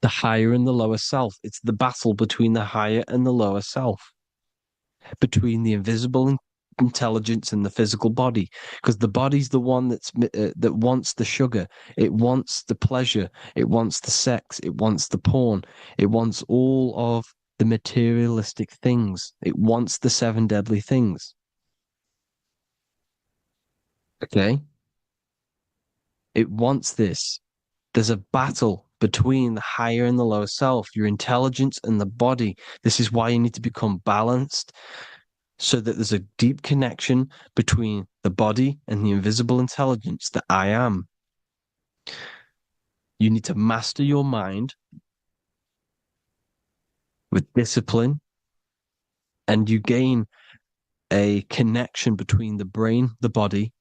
S2: The higher and the lower self. It's the battle between the higher and the lower self, between the invisible intelligence and the physical body, because the body's the one that wants the sugar, it wants the pleasure, it wants the sex, it wants the porn, it wants all of the materialistic things, it wants the 7 deadly things. Okay, it wants this. There's a battle between the higher and the lower self, your intelligence and the body. This is why you need to become balanced, so that there's a deep connection between the body and the invisible intelligence, the I am. You need to master your mind with discipline, and you gain a connection between the brain, the body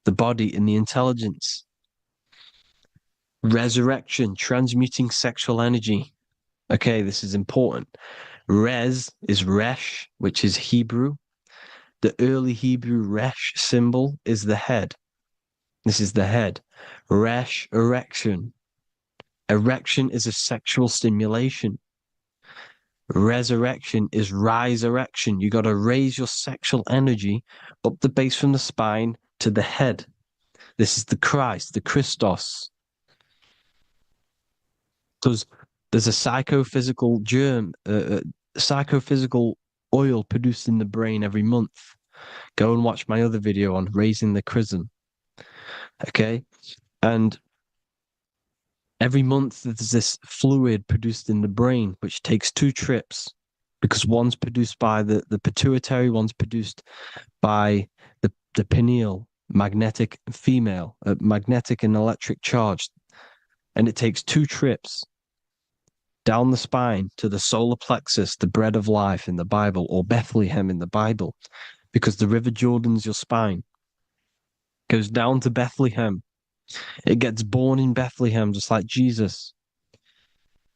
S2: and the intelligence. Resurrection, transmuting sexual energy. Okay, this is important. Res is Resh, which is Hebrew. The early Hebrew Resh symbol is the head. This is the head. Resh, erection. Erection is a sexual stimulation. Resurrection is rise erection. You got to raise your sexual energy up the base from the spine to the head. This is the Christ, the Christos. There's a psychophysical psychophysical oil produced in the brain every month. Go and watch my other video on raising the chrism. Okay? And every month there's this fluid produced in the brain, which takes 2 trips, because one's produced by the pituitary, one's produced by the pineal, magnetic female, magnetic and electric charge. And it takes 2 trips down the spine to the solar plexus, the bread of life in the Bible, or Bethlehem in the Bible, because the River Jordan's your spine. It goes down to Bethlehem. It gets born in Bethlehem, just like Jesus.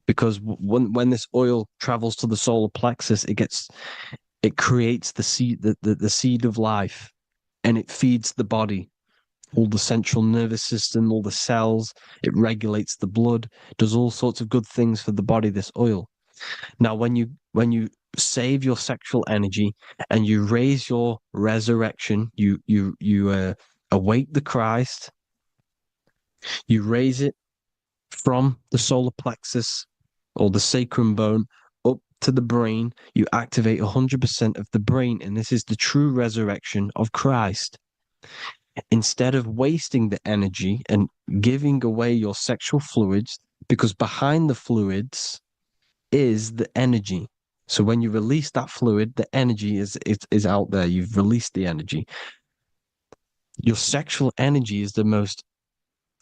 S2: Because when this oil travels to the solar plexus, it creates the seed, the seed of life, and it feeds the body. All the central nervous system, all the cells, it regulates the blood, does all sorts of good things for the body, this oil. Now, when you save your sexual energy and you raise your resurrection, you awake the Christ, you raise it from the solar plexus or the sacrum bone up to the brain, you activate 100% of the brain, and this is the true resurrection of Christ. Instead of wasting the energy and giving away your sexual fluids, because behind the fluids is the energy. So when you release that fluid, the energy is out there. You've released the energy. Your sexual energy is the most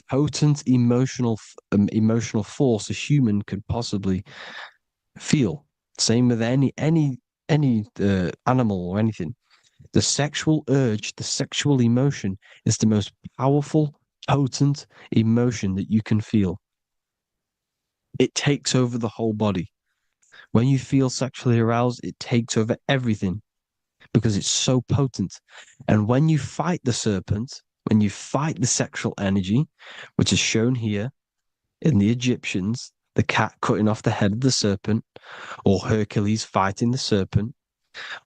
S2: potent emotional force a human could possibly feel. Same with any animal or anything. The sexual urge, the sexual emotion is the most powerful, potent emotion that you can feel. It takes over the whole body. When you feel sexually aroused, it takes over everything because it's so potent. And when you fight the serpent, when you fight the sexual energy, which is shown here in the Egyptians, the cat cutting off the head of the serpent, or Hercules fighting the serpent,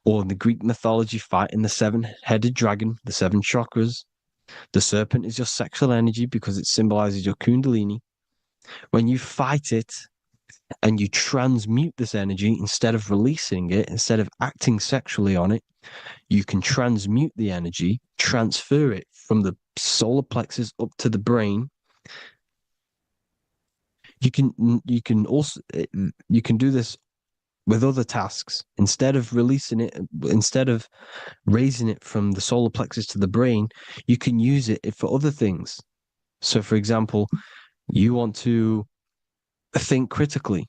S2: or in the Greek mythology fighting the seven-headed dragon, the seven chakras. The serpent is your sexual energy because it symbolizes your kundalini. When you fight it and you transmute this energy, instead of releasing it, instead of acting sexually on it, you can transmute the energy, transfer it from the solar plexus up to the brain. You can also you can do this with other tasks. Instead of releasing it, instead of raising it from the solar plexus to the brain, you can use it for other things. So, for example, you want to think critically.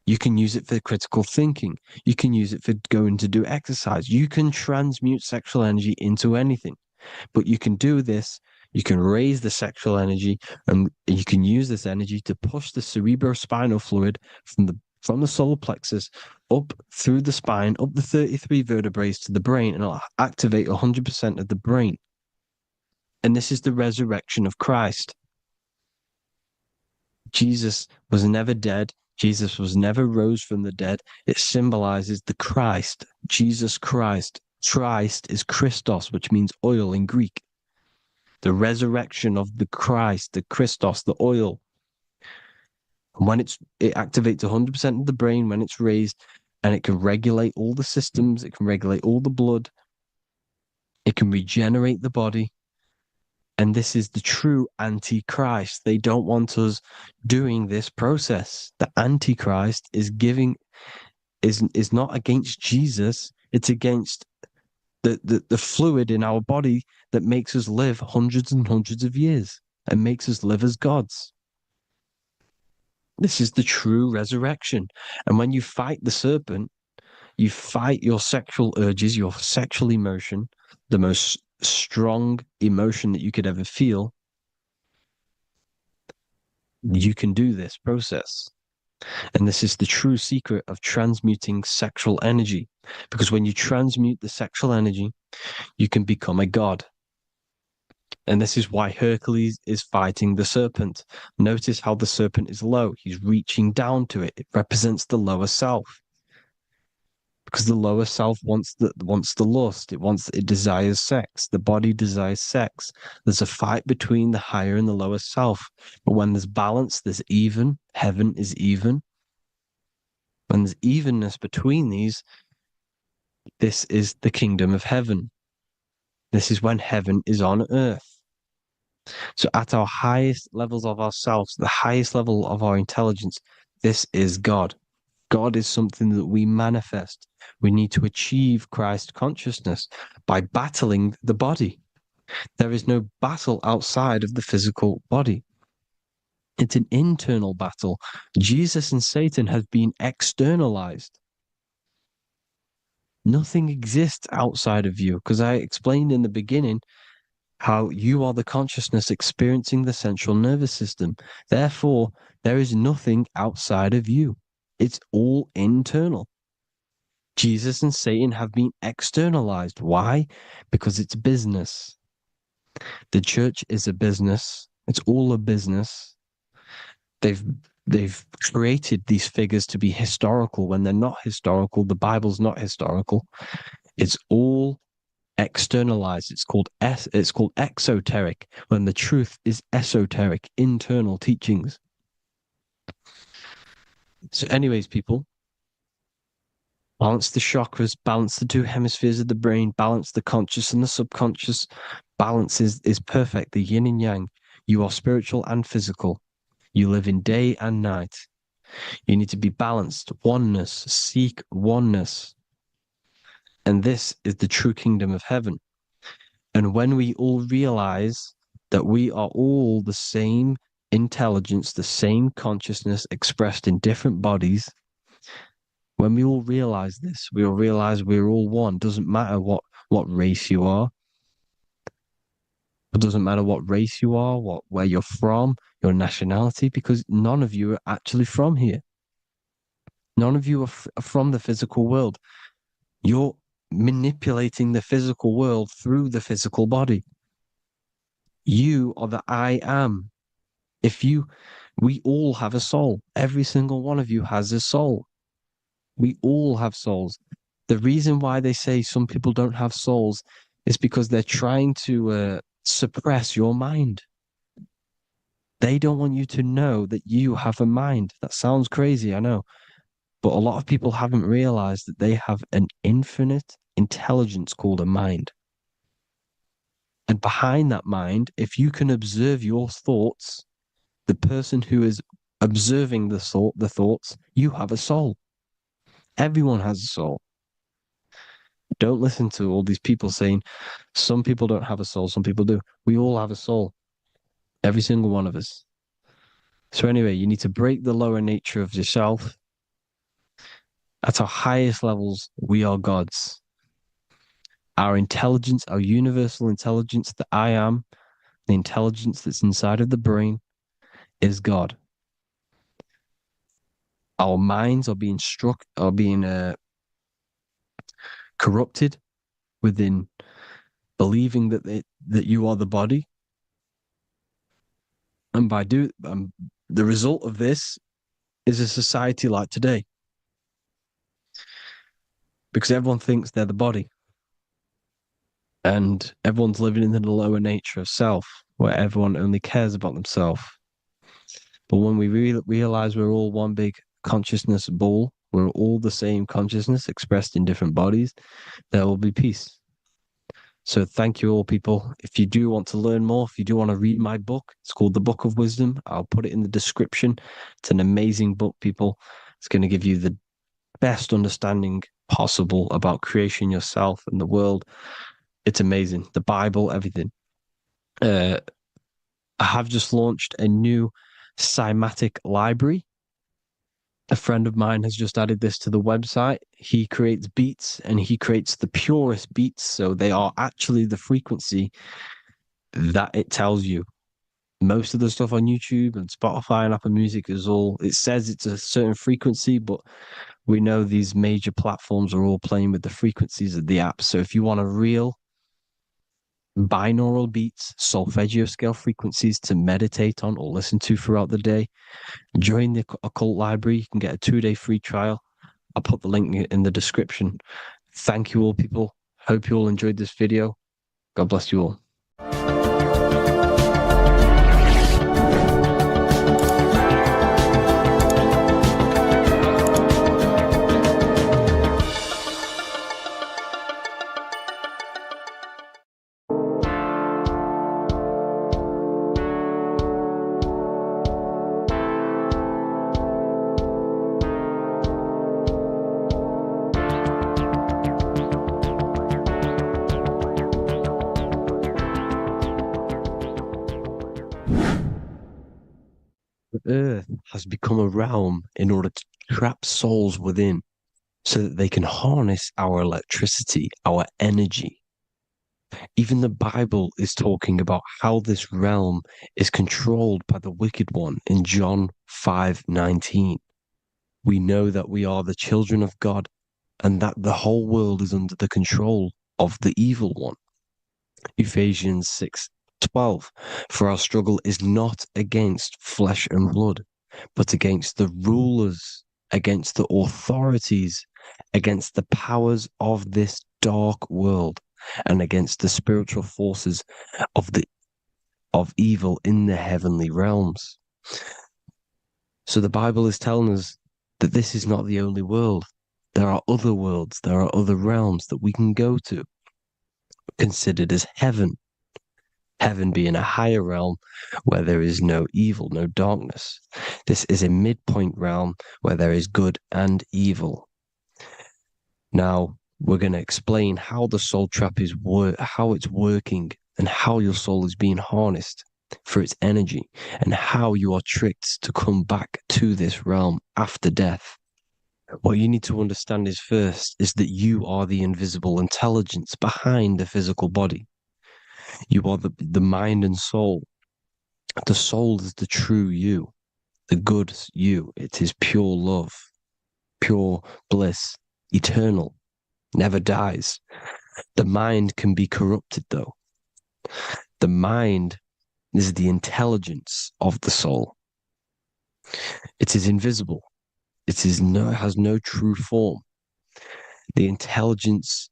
S2: You can use it for critical thinking. You can use it for going to do exercise. You can transmute sexual energy into anything, but you can do this. You can raise the sexual energy, and you can use this energy to push the cerebrospinal fluid from the solar plexus up through the spine, up the 33 vertebrae to the brain, and it'll activate 100% of the brain. And this is the resurrection of Christ. Jesus was never dead. Jesus was never rose from the dead. It symbolizes the Christ, Jesus Christ. Christ is Christos, which means oil in Greek. The resurrection of the Christ, the Christos, the oil. And when it activates 100% of the brain when it's raised, and it can regulate all the systems, it can regulate all the blood, it can regenerate the body. And this is the true Antichrist. They don't want us doing this process. The Antichrist is not against Jesus. It's against the fluid in our body that makes us live hundreds and hundreds of years and makes us live as gods. This is the true resurrection. And when you fight the serpent, you fight your sexual urges, your sexual emotion, the most strong emotion that you could ever feel. You can do this process. And this is the true secret of transmuting sexual energy. Because when you transmute the sexual energy, you can become a god. And this is why Hercules is fighting the serpent. Notice how the serpent is low. He's reaching down to it. It represents the lower self. Because the lower self wants the lust. It desires sex. The body desires sex. There's a fight between the higher and the lower self. But when there's balance, there's even. Heaven is even. When there's evenness between these, this is the kingdom of heaven. This is when heaven is on earth. So at our highest levels of ourselves, the highest level of our intelligence, this is God. God is something that we manifest. We need to achieve Christ consciousness by battling the body. There is no battle outside of the physical body. It's an internal battle. Jesus and Satan have been externalized. Nothing exists outside of you, because I explained in the beginning how you are the consciousness experiencing the central nervous system. Therefore, there is nothing outside of you. It's all internal. Jesus and Satan have been externalized. Why? Because it's business. The church is a business. It's all a business. They've created these figures to be historical when they're not historical. The Bible's not historical. It's all externalized. It's called exoteric, when the truth is esoteric, internal teachings. So anyways, people, balance the chakras, balance the two hemispheres of the brain, balance the conscious and the subconscious. Balance is perfect, the yin and yang. You are spiritual and physical. You live in day and night. You need to be balanced. Oneness. Seek oneness. And this is the true kingdom of heaven. And when we all realize that we are all the same intelligence, the same consciousness expressed in different bodies, When we all realize this, we all realize we're all one. Doesn't matter what race you are. It doesn't matter what race you are, where you're from, your nationality, because none of you are actually from here. None of you are from the physical world. You're manipulating the physical world through the physical body. You are the I am. We all have a soul. Every single one of you has a soul. We all have souls. The reason why they say some people don't have souls is because they're trying to suppress your mind. They don't want you to know that you have a mind. That sounds crazy, I know. But a lot of people haven't realized that they have an infinite intelligence called a mind. And behind that mind, if you can observe your thoughts, the person who is observing the thoughts, you have a soul. Everyone has a soul. Don't listen to all these people saying some people don't have a soul, some people do. We all have a soul. Every single one of us. So anyway, you need to break the lower nature of yourself. At our highest levels, we are gods. Our intelligence, our universal intelligence, the I am, the intelligence that's inside of the brain, is God. Our minds are being corrupted within believing that you are the body, and the result of this is a society like today, because everyone thinks they're the body, and everyone's living in the lower nature of self, where everyone only cares about themselves. But when we realize we're all one big consciousness ball, we're all the same consciousness expressed in different bodies, there will be peace. So thank you all, people. If you do want to learn more, if you do want to read my book, it's called The Book of Wisdom. I'll put it in the description. It's an amazing book, people. It's going to give you the best understanding possible about creation, yourself, and the world. It's amazing. The Bible, everything. I have just launched a new cymatic library. A friend of mine has just added this to the website. He creates beats, and he creates the purest beats. So they are actually the frequency that it tells you. Most of the stuff on YouTube and Spotify and Apple Music it says it's a certain frequency, but we know these major platforms are all playing with the frequencies of the app. So if you want a real binaural beats, solfeggio scale frequencies to meditate on or listen to throughout the day, join the Occult Library. You can get a 2-day free trial. I'll put the link in the description. Thank you all, people. Hope you all enjoyed this video. God bless you all. The earth has become a realm in order to trap souls within so that they can harness our electricity, our energy. Even the Bible is talking about how this realm is controlled by the wicked one in John 5:19. We know that we are the children of God and that the whole world is under the control of the evil one. Ephesians 6:12. For our struggle is not against flesh and blood, but against the rulers, against the authorities, against the powers of this dark world, and against the spiritual forces of evil in the heavenly realms. So the Bible is telling us that this is not the only world. There are other worlds, there are other realms that we can go to, considered as heaven. Heaven being a higher realm where there is no evil, no darkness. This is a midpoint realm where there is good and evil. Now, we're going to explain how the soul trap is how it's working, and how your soul is being harnessed for its energy, and how you are tricked to come back to this realm after death. What you need to understand is first is that you are the invisible intelligence behind the physical body. You are the mind and soul. The soul is the true you, the good you. It is pure love, pure bliss, eternal, never dies. The mind can be corrupted though. The mind is the intelligence of the soul. It is invisible. It has no true form. The intelligence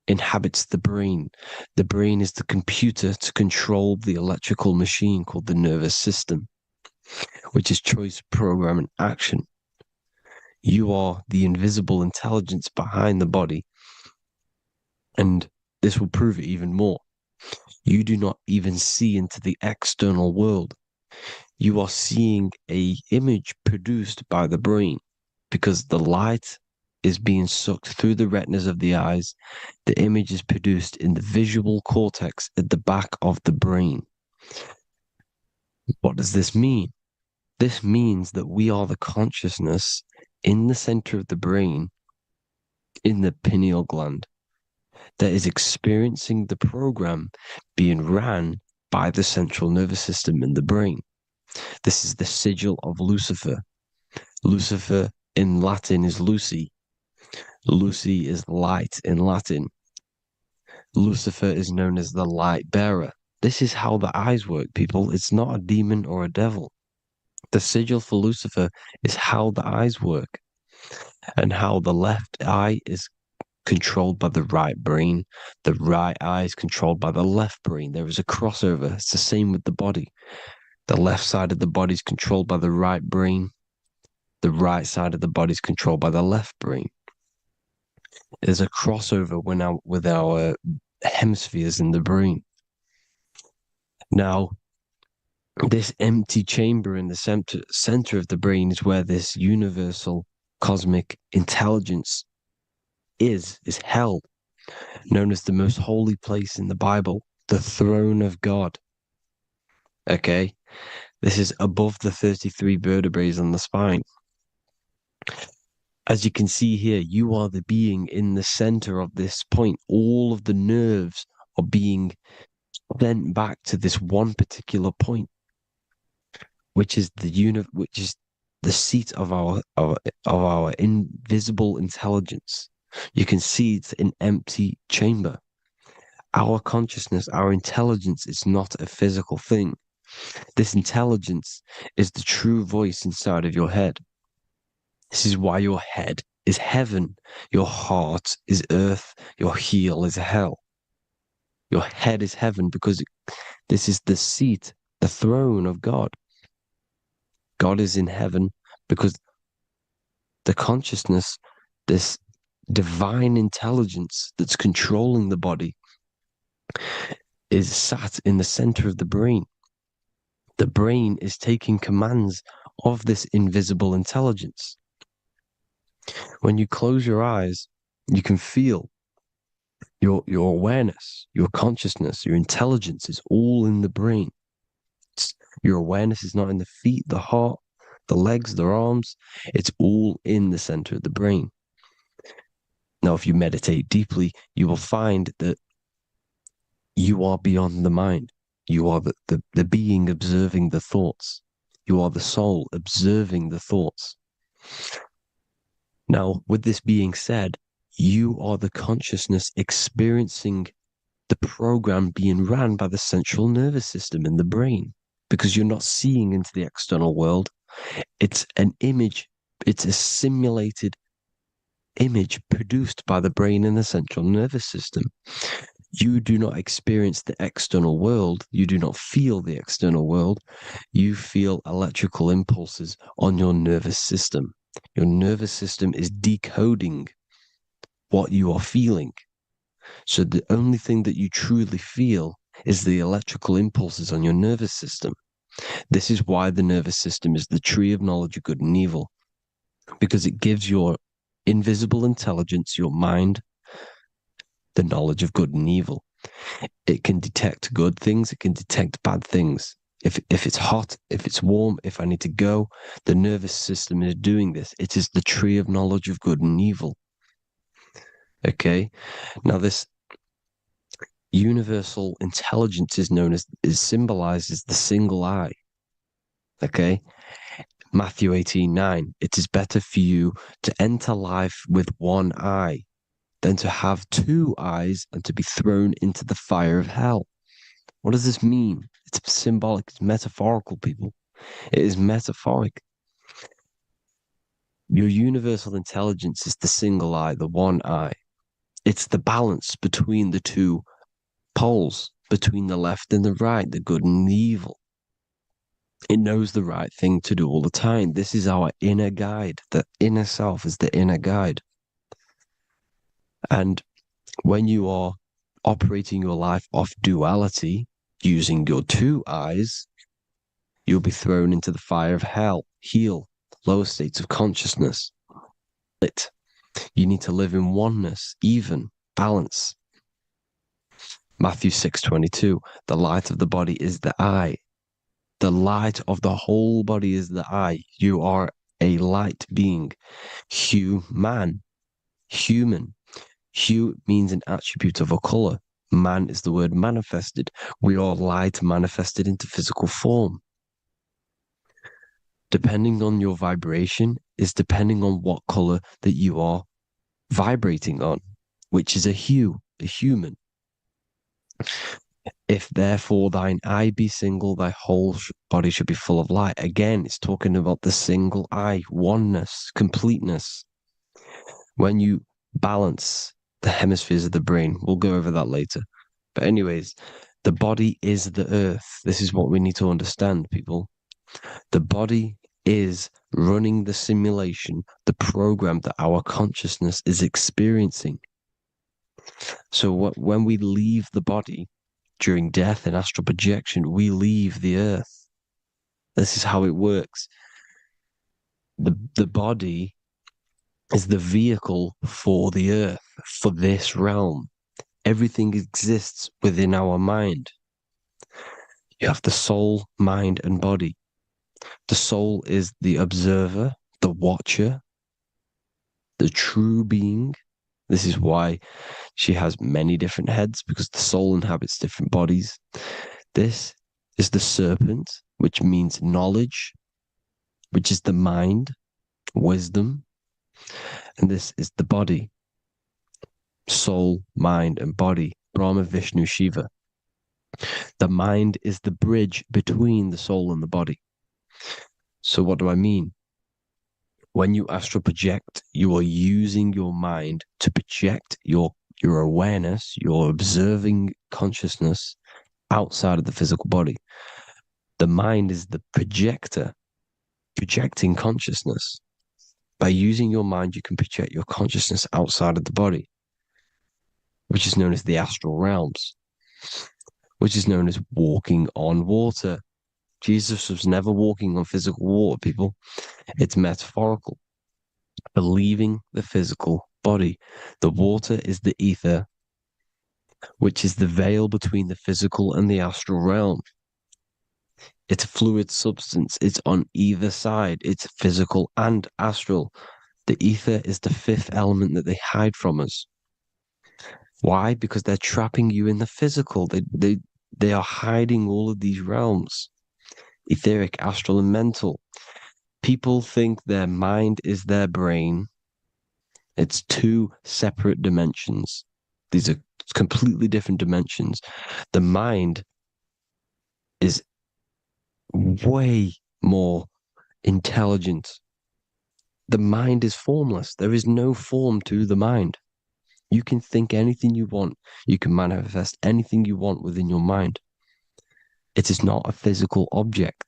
S2: inhabits the brain. The brain is the computer to control the electrical machine called the nervous system, which is choice, program, and action. You are the invisible intelligence behind the body, and this will prove it even more. You do not even see into the external world. You are seeing an image produced by the brain because the light is being sucked through the retinas of the eyes. The image is produced in the visual cortex at the back of the brain. What does this mean? This means that we are the consciousness in the center of the brain, in the pineal gland, that is experiencing the program being ran by the central nervous system in the brain. This is the sigil of Lucifer. Lucifer in Latin is Lucy. Lucy is light in Latin. Lucifer is known as the light bearer. This is how the eyes work, people. It's not a demon or a devil. The sigil for Lucifer is how the eyes work, and how the left eye is controlled by the right brain. The right eye is controlled by the left brain. There is a crossover. It's the same with the body. The left side of the body is controlled by the right brain. The right side of the body is controlled by the left brain. There's a crossover with our hemispheres in the brain. Now, this empty chamber in the center of the brain is where this universal cosmic intelligence is held, known as the most holy place in the Bible, the throne of God. Okay? This is above the 33 vertebrae on the spine. As you can see here, you are the being in the center of this point. All of the nerves are being sent back to this one particular point, which is the seat of our invisible intelligence. You can see it's an empty chamber. Our consciousness, our intelligence is not a physical thing. This intelligence is the true voice inside of your head. This is why your head is heaven, your heart is earth, your heel is hell. Your head is heaven because this is the seat, the throne of God. God is in heaven because the consciousness, this divine intelligence that's controlling the body, is sat in the center of the brain. The brain is taking commands of this invisible intelligence. When you close your eyes, you can feel your awareness, your consciousness, your intelligence is all in the brain. Your awareness is not in the feet, the heart, the legs, the arms. It's all in the center of the brain. Now, if you meditate deeply, you will find that you are beyond the mind. You are the being observing the thoughts. You are the soul observing the thoughts. Now, with this being said, you are the consciousness experiencing the program being ran by the central nervous system in the brain, because you're not seeing into the external world. It's an image. It's a simulated image produced by the brain and the central nervous system. You do not experience the external world. You do not feel the external world. You feel electrical impulses on your nervous system. Your nervous system is decoding what you are feeling. So the only thing that you truly feel is the electrical impulses on your nervous system. This is why the nervous system is the tree of knowledge of good and evil, because it gives your invisible intelligence, your mind, the knowledge of good and evil. It can detect good things. It can detect bad things. If it's hot, if it's warm, if I need to go, the nervous system is doing this. It is the tree of knowledge of good and evil. Okay? Now this universal intelligence is symbolized as the single eye. Okay? Matthew 18:9. It is better for you to enter life with one eye than to have two eyes and to be thrown into the fire of hell. What does this mean? It's symbolic, it's metaphorical, people. It is metaphoric. Your universal intelligence is the single eye, the one eye. It's the balance between the two poles, between the left and the right, the good and the evil. It knows the right thing to do all the time. This is our inner guide. The inner self is the inner guide. And when you are operating your life off duality, using your two eyes, you'll be thrown into the fire of hell, lower states of consciousness. You need to live in oneness, even, balance. Matthew 6:22, the light of the body is the eye. The light of the whole body is the eye. You are a light being. Human. Hue means an attribute of a color. Man is the word manifested. We are light manifested into physical form. Depending on your vibration is depending on what color that you are vibrating on, which is a hue, a human. If therefore thine eye be single, thy whole body should be full of light. Again, it's talking about the single eye, oneness, completeness. When you balance the hemispheres of the brain, we'll go over that later. But anyways, the body is the earth. This is what we need to understand, people. The body is running the simulation, the program that our consciousness is experiencing. So when we leave the body during death and astral projection, we leave the earth. This is how it works. The body is the vehicle for the earth, for this realm. Everything exists within our mind. You have the soul, mind, and body. The soul is the observer, the watcher, the true being. This is why she has many different heads, because the soul inhabits different bodies. This is the serpent, which means knowledge, which is the mind, wisdom. And this is the body, soul, mind, and body, Brahma, Vishnu, Shiva. The mind is the bridge between the soul and the body. So what do I mean? When you astral project, you are using your mind to project your awareness, your observing consciousness outside of the physical body. The mind is the projector, projecting consciousness. By using your mind, you can project your consciousness outside of the body, which is known as the astral realms, which is known as walking on water. Jesus was never walking on physical water, people. It's metaphorical. Believing the physical body. The water is the ether, which is the veil between the physical and the astral realm. It's a fluid substance. It's on either side. It's physical and astral. The ether is the fifth element that they hide from us. Why? Because they're trapping you in the physical. They are hiding all of these realms. Etheric, astral, and mental. People think their mind is their brain. It's two separate dimensions. These are completely different dimensions. The mind is way more intelligent. The mind is formless. There is no form to the mind. You can think anything you want. You can manifest anything you want within your mind. It is not a physical object.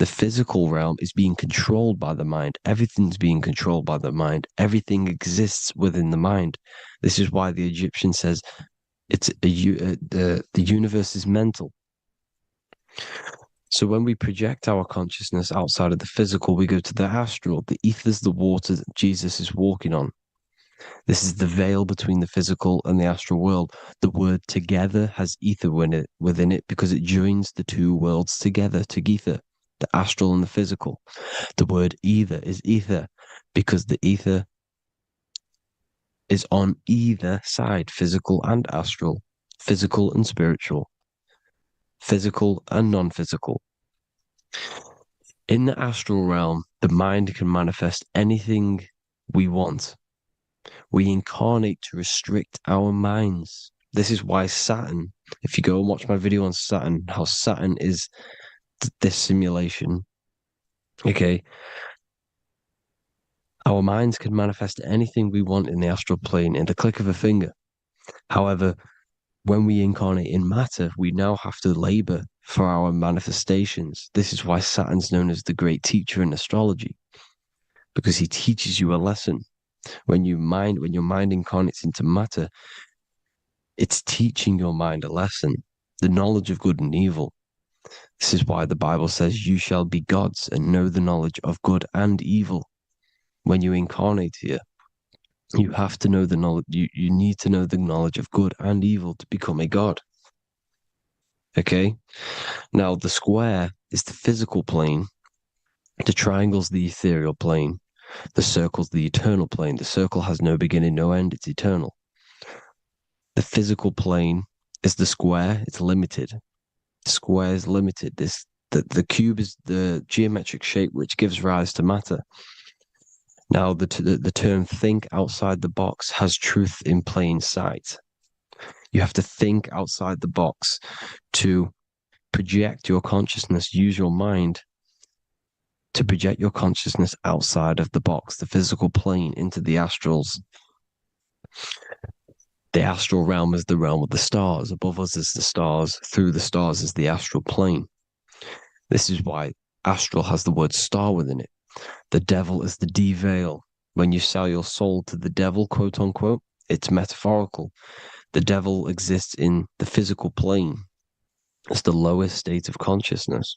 S2: The physical realm is being controlled by the mind. Everything's being controlled by the mind. Everything exists within the mind. This is why the Egyptian says the universe is mental. So when we project our consciousness outside of the physical, we go to the astral. The ether is the water that Jesus is walking on. This is the veil between the physical and the astral world. The word together has ether within it because it joins the two worlds together, together, the astral and the physical. The word either is ether because the ether is on either side, physical and astral, physical and spiritual, physical and non-physical. In the astral realm, the mind can manifest anything we want. We incarnate to restrict our minds. This is why Saturn, if you go and watch my video on Saturn, how Saturn is this simulation, okay, our minds can manifest anything we want in the astral plane in the click of a finger. However, when we incarnate in matter, we now have to labor for our manifestations. This is why Saturn's known as the great teacher in astrology, because he teaches you a lesson. When your mind incarnates into matter, it's teaching your mind a lesson, the knowledge of good and evil. This is why the Bible says, you shall be gods and know the knowledge of good and evil. When you incarnate here, you have to know the knowledge, you need to know the knowledge of good and evil to become a god. Okay? Now, the square is the physical plane, the triangle's the ethereal plane, the circle's the eternal plane. The circle has no beginning, no end, it's eternal. The physical plane is the square, it's limited. The square is limited. The cube is the geometric shape which gives rise to matter. Now, the term think outside the box has truth in plain sight. You have to think outside the box to project your consciousness, use your mind to project your consciousness outside of the box, the physical plane, into the astrals. The astral realm is the realm of the stars. Above us is the stars. Through the stars is the astral plane. This is why astral has the word star within it. The devil is the de-veil. When you sell your soul to the devil, quote unquote, it's metaphorical. The devil exists in the physical plane. It's the lowest state of consciousness.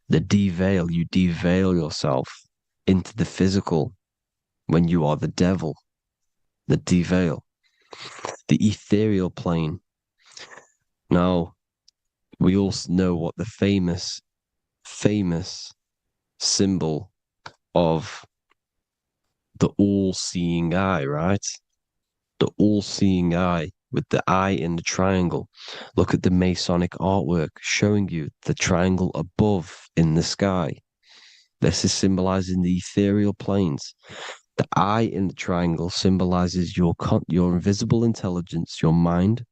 S2: The de-veil, you de-veil yourself into the physical when you are the devil. The de-veil. The ethereal plane. Now, we all know what the famous symbol of the all-seeing eye, right? The all-seeing eye with the eye in the triangle. Look at the Masonic artwork showing you the triangle above in the sky. This is symbolizing the ethereal planes. The eye in the triangle symbolizes your invisible intelligence, your mind,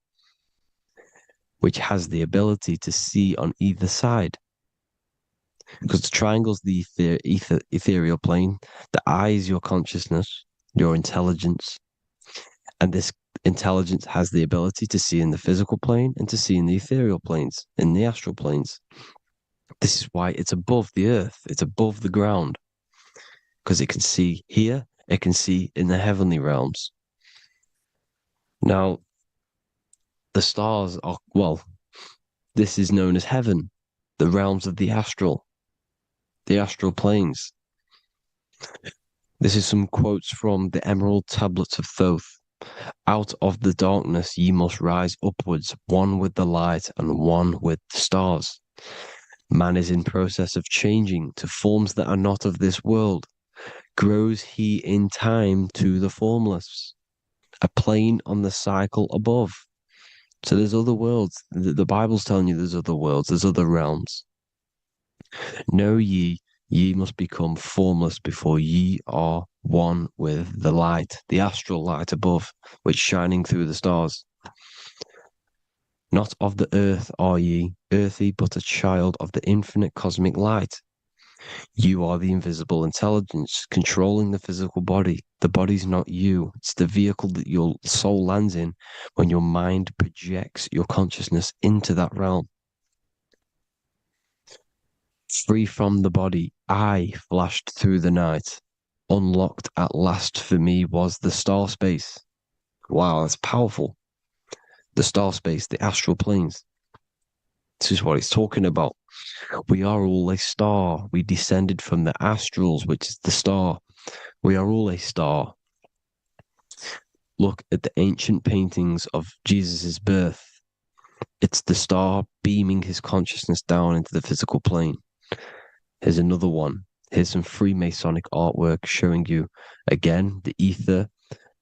S2: which has the ability to see on either side. Because the triangle's the ethereal plane. The eye is your consciousness, your intelligence. And this intelligence has the ability to see in the physical plane and to see in the ethereal planes, in the astral planes. This is why it's above the earth. It's above the ground. Because it can see here, it can see in the heavenly realms. Now, the stars are, well, this is known as heaven, the realms of the astral planes. This is some quotes from the Emerald Tablets of Thoth. Out of the darkness ye must rise upwards, one with the light and one with the stars. Man is in process of changing to forms that are not of this world. Grows he in time to the formless, a plane on the cycle above. So there's other worlds. The Bible's telling you there's other worlds, there's other realms. Know ye must become formless before ye are one with the light, the astral light above, which shining through the stars. Not of the earth are ye, earthy, but a child of the infinite cosmic light. You are the invisible intelligence controlling the physical body. The body's not you. It's the vehicle that your soul lands in when your mind projects your consciousness into that realm. Free from the body, I flashed through the night. Unlocked at last for me was the star space. Wow, that's powerful. The star space, the astral planes. This is what it's talking about. We are all a star. We descended from the astrals, which is the star. We are all a star. look at the ancient paintings of Jesus' birth. It's the star beaming his consciousness down into the physical plane. Here's another one. Here's some Freemasonic artwork showing you, again, the ether,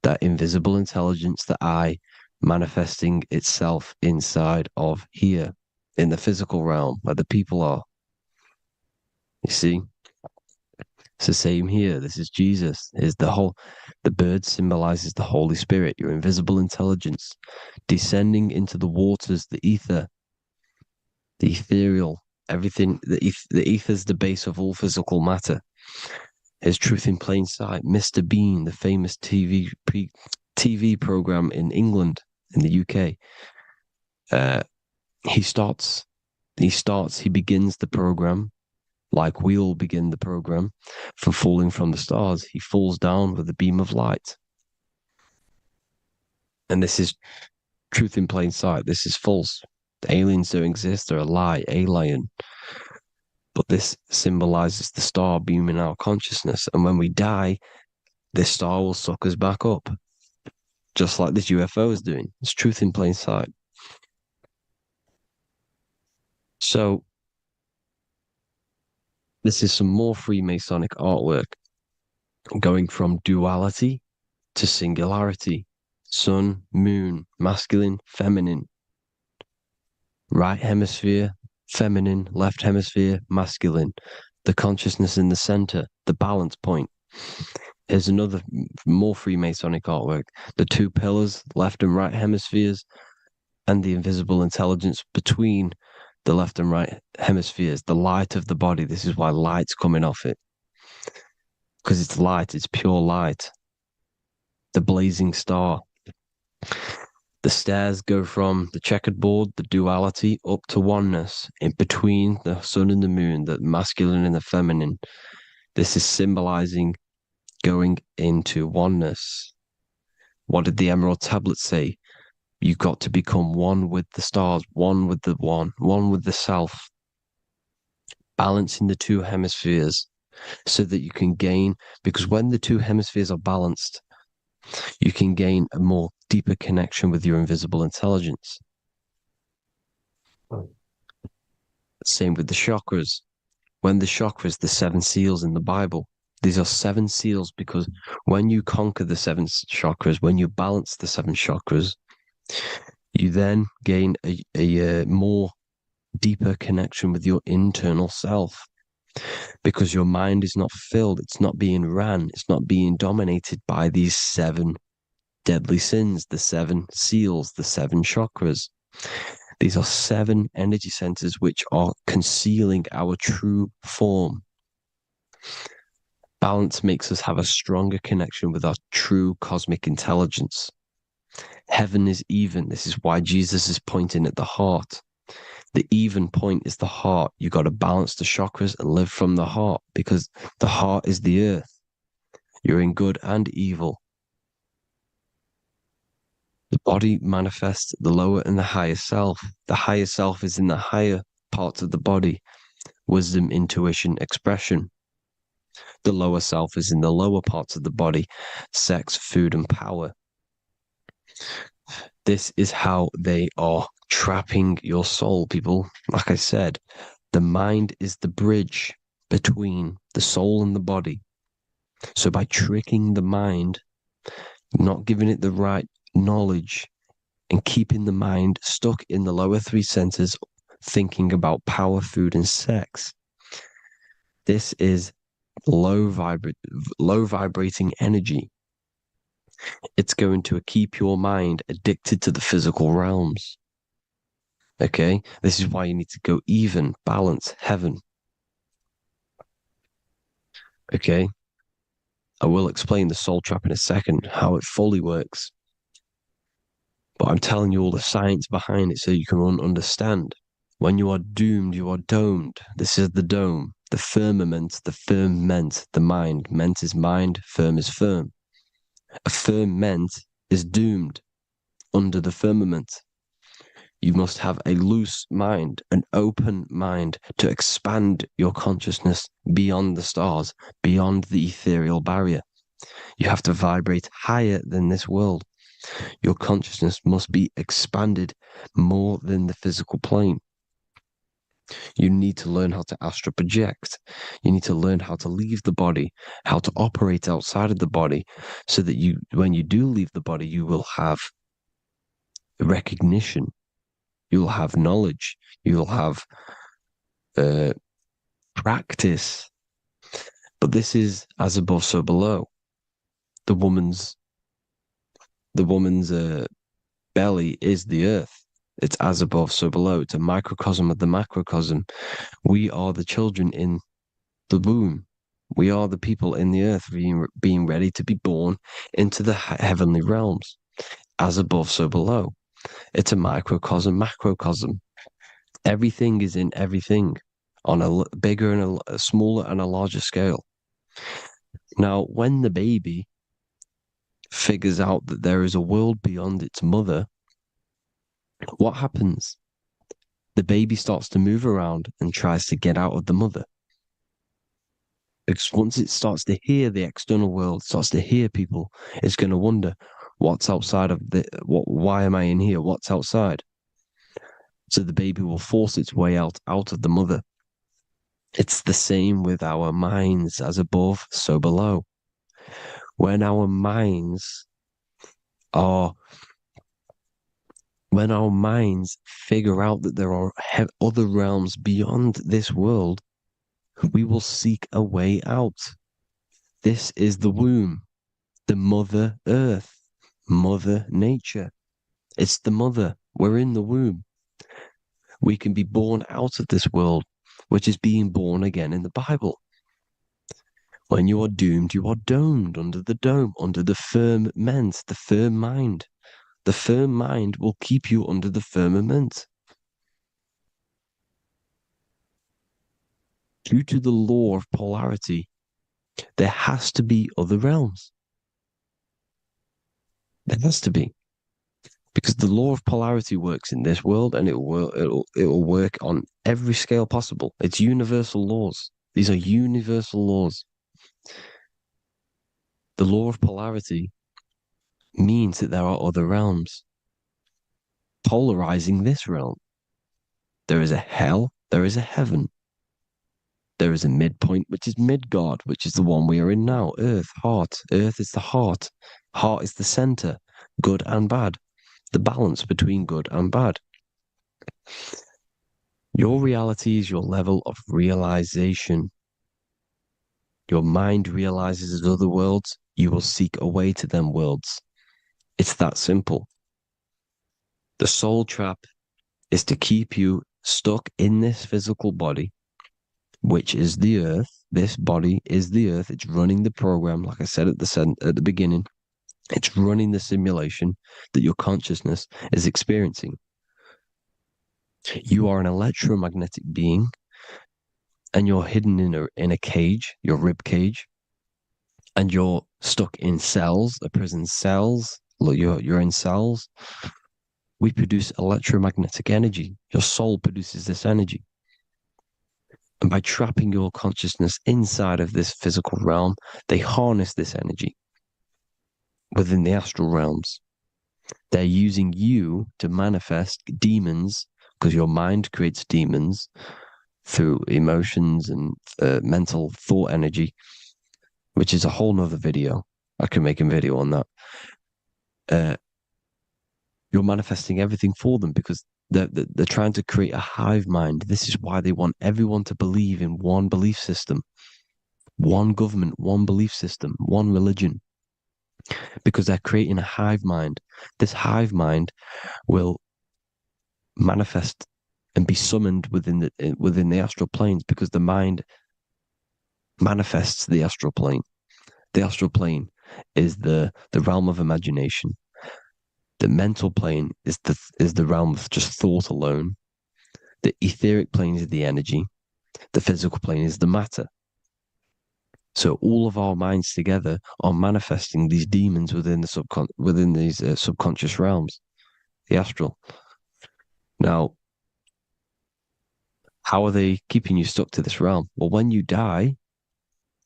S2: that invisible intelligence, the I, manifesting itself inside of here, in the physical realm, where the people are. You see? It's the same here. This is Jesus. The bird symbolizes the Holy Spirit, your invisible intelligence, descending into the waters, the ether, the ethereal, everything. The ether is the base of all physical matter. His Truth in Plain Sight, Mr. Bean, the famous TV program in England, in the UK. He begins the program like we all begin the program for falling from the stars. He falls down with a beam of light. And this is Truth in Plain Sight. This is false. The aliens don't exist. They're a lie, alien. But this symbolizes the star beaming our consciousness. And when we die, this star will suck us back up. Just like this UFO is doing. It's Truth in Plain Sight. So, this is some more Freemasonic artwork. Going from duality to singularity. Sun, moon, masculine, feminine. Right hemisphere, feminine, left hemisphere, masculine. The consciousness in the center, the balance point. Here's another more Freemasonic artwork. The two pillars, left and right hemispheres, and the invisible intelligence between the left and right hemispheres, the light of the body. This is why light's coming off it. Because it's light, it's pure light. The blazing star. The stairs go from the checkered board, the duality, up to oneness, in between the sun and the moon, the masculine and the feminine. This is symbolizing going into oneness. What did the Emerald Tablet say? You've got to become one with the stars, one with the one with the self. Balancing the two hemispheres so that you can gain, because when the two hemispheres are balanced, you can gain a more deeper connection with your invisible intelligence. Same with the chakras. When the chakras, the 7 seals in the Bible, these are 7 seals because when you conquer the 7 chakras, when you balance the 7 chakras, you then gain a more deeper connection with your internal self. Because your mind is not filled, it's not being ran, it's not being dominated by these 7 deadly sins, the 7 seals, the 7 chakras. These are 7 energy centers which are concealing our true form. Balance makes us have a stronger connection with our true cosmic intelligence. Heaven is even. This is why Jesus is pointing at the heart. The even point is the heart. You got to balance the chakras and live from the heart because the heart is the earth. You're in good and evil. The body manifests the lower and the higher self. The higher self is in the higher parts of the body. Wisdom, intuition, expression. The lower self is in the lower parts of the body. Sex, food, and power. This is how they are trapping your soul, people. Like I said, the mind is the bridge between the soul and the body. So by tricking the mind, not giving it the right knowledge, and keeping the mind stuck in the lower 3 centers, thinking about power, food, and sex, this is low vibrating energy. It's going to keep your mind addicted to the physical realms. Okay? This is why you need to go even, balance, heaven. Okay? I will explain the soul trap in a second, how it fully works. But I'm telling you all the science behind it so you can understand. When you are doomed, you are domed. This is the dome, the firmament, the firmament, the mind. Ment is mind, firm is firm. A firmament is doomed under the firmament. You must have a loose mind, an open mind to expand your consciousness beyond the stars, beyond the ethereal barrier. You have to vibrate higher than this world. Your consciousness must be expanded more than the physical plane. You need to learn how to astral project. You need to learn how to leave the body, how to operate outside of the body, so that you, when you do leave the body, you will have recognition, you'll have knowledge, you'll have practice. But this is as above, so below. The woman's belly is the earth. It's as above, so below. It's a microcosm of the macrocosm. We are the children in the womb. We are the people in the earth being ready to be born into the heavenly realms. As above, so below. It's a microcosm, macrocosm. Everything is in everything on a bigger and a smaller and a larger scale. Now, when the baby figures out that there is a world beyond its mother, what happens? The baby starts to move around and tries to get out of the mother. Because once it starts to hear the external world, starts to hear people, it's going to wonder, what's outside of why am I in here? What's outside? So the baby will force its way out of the mother. It's the same with our minds, as above, so below. When our minds figure out that there are other realms beyond this world, we will seek a way out. This is the womb, the mother earth, mother nature. It's the mother. We're in the womb. We can be born out of this world, which is being born again in the Bible. When you are doomed, you are domed under the dome, under the firmament, the firm mind. The firm mind will keep you under the firmament. Due to the law of polarity, there has to be other realms. There has to be. Because the law of polarity works in this world, and it will work on every scale possible. It's universal laws. These are universal laws. The law of polarity means that there are other realms polarizing this realm. There is a hell, there is a heaven. There is a midpoint, which is Midgard, which is the one we are in now. Earth, heart. Earth is the heart. Heart is the center, good and bad. The balance between good and bad. Your reality is your level of realization. Your mind realizes other worlds, you will seek a way to them worlds. It's that simple. The soul trap is to keep you stuck in this physical body, which is the earth. This body is the earth. It's running the program, like I said at the beginning. It's running the simulation that your consciousness is experiencing. You are an electromagnetic being, and you're hidden in a cage, your rib cage, and you're stuck in cells, a prison cells. Look, you're in cells. We produce electromagnetic energy. Your soul produces this energy. And by trapping your consciousness inside of this physical realm, they harness this energy within the astral realms. They're using you to manifest demons, because your mind creates demons through emotions and mental thought energy, which is a whole nother video. I can make a video on that. You're manifesting everything for them because they're trying to create a hive mind. This is why they want everyone to believe in one belief system, one government, one belief system, one religion, because they're creating a hive mind. This hive mind will manifest and be summoned within the astral planes, because the mind manifests the astral plane. The astral plane is the realm of imagination. The mental plane is the realm of just thought alone. The etheric plane is the energy. The physical plane is the matter. So all of our minds together are manifesting these demons within these subconscious realms, the astral. Now, how are they keeping you stuck to this realm? Well, when you die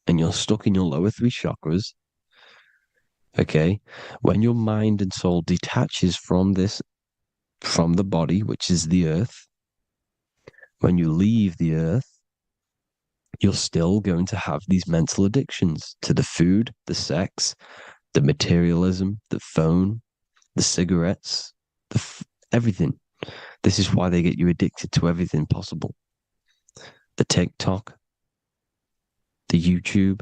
S2: and you're stuck in your lower three chakras, Okay? When your mind and soul detaches from the body, which is the earth, when you leave the earth, you're still going to have these mental addictions to the food, the sex, the materialism, the phone, the cigarettes, everything. This is why they get you addicted to everything possible. The TikTok, the YouTube,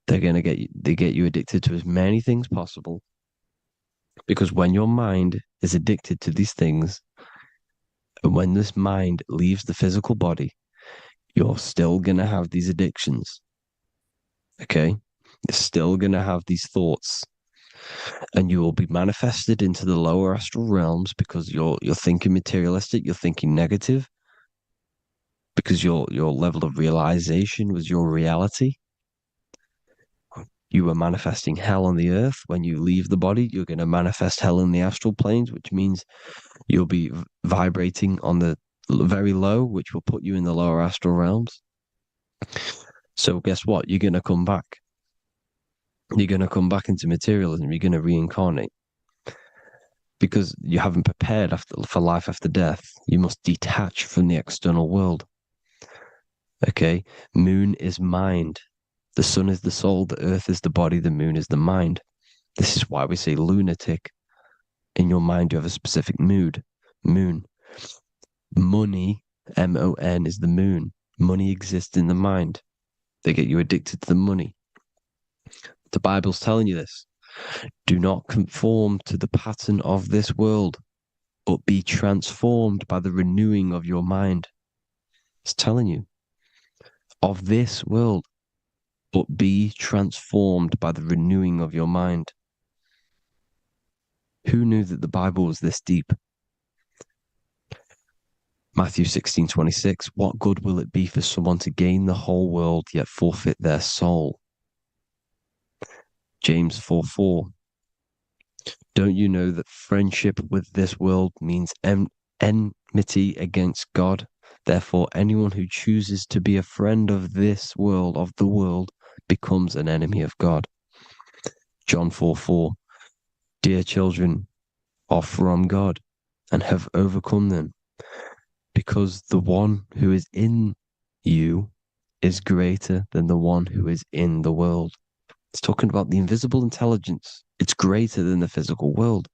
S2: they get you addicted to as many things possible. Because when your mind is addicted to these things, and when this mind leaves the physical body, you're still going to have these addictions. Okay? You're still going to have these thoughts. And you will be manifested into the lower astral realms because you're thinking materialistic, you're thinking negative, because your level of realization was your reality. You were manifesting hell on the earth. When you leave the body, you're going to manifest hell in the astral planes, which means you'll be vibrating on the very low, which will put you in the lower astral realms. So guess what? You're going to come back. You're going to come back into materialism. You're going to reincarnate. Because you haven't prepared for life after death. You must detach from the external world. Okay? Moon is mind. The sun is the soul, the earth is the body, the moon is the mind. This is why we say lunatic. In your mind, you have a specific mood. Moon. Money, M-O-N, is the moon. Money exists in the mind. They get you addicted to the money. The Bible's telling you this. Do not conform to the pattern of this world, but be transformed by the renewing of your mind. It's telling you. Of this world, but be transformed by the renewing of your mind. Who knew that the Bible was this deep? Matthew 16:26, what good will it be for someone to gain the whole world yet forfeit their soul? James 4:4, don't you know that friendship with this world means enmity against God? Therefore, anyone who chooses to be a friend of this world, of the world, becomes an enemy of God. John 4:4, dear children are from God and have overcome them, because the one who is in you is greater than the one who is in the world. It's talking about the invisible intelligence. It's greater than the physical world.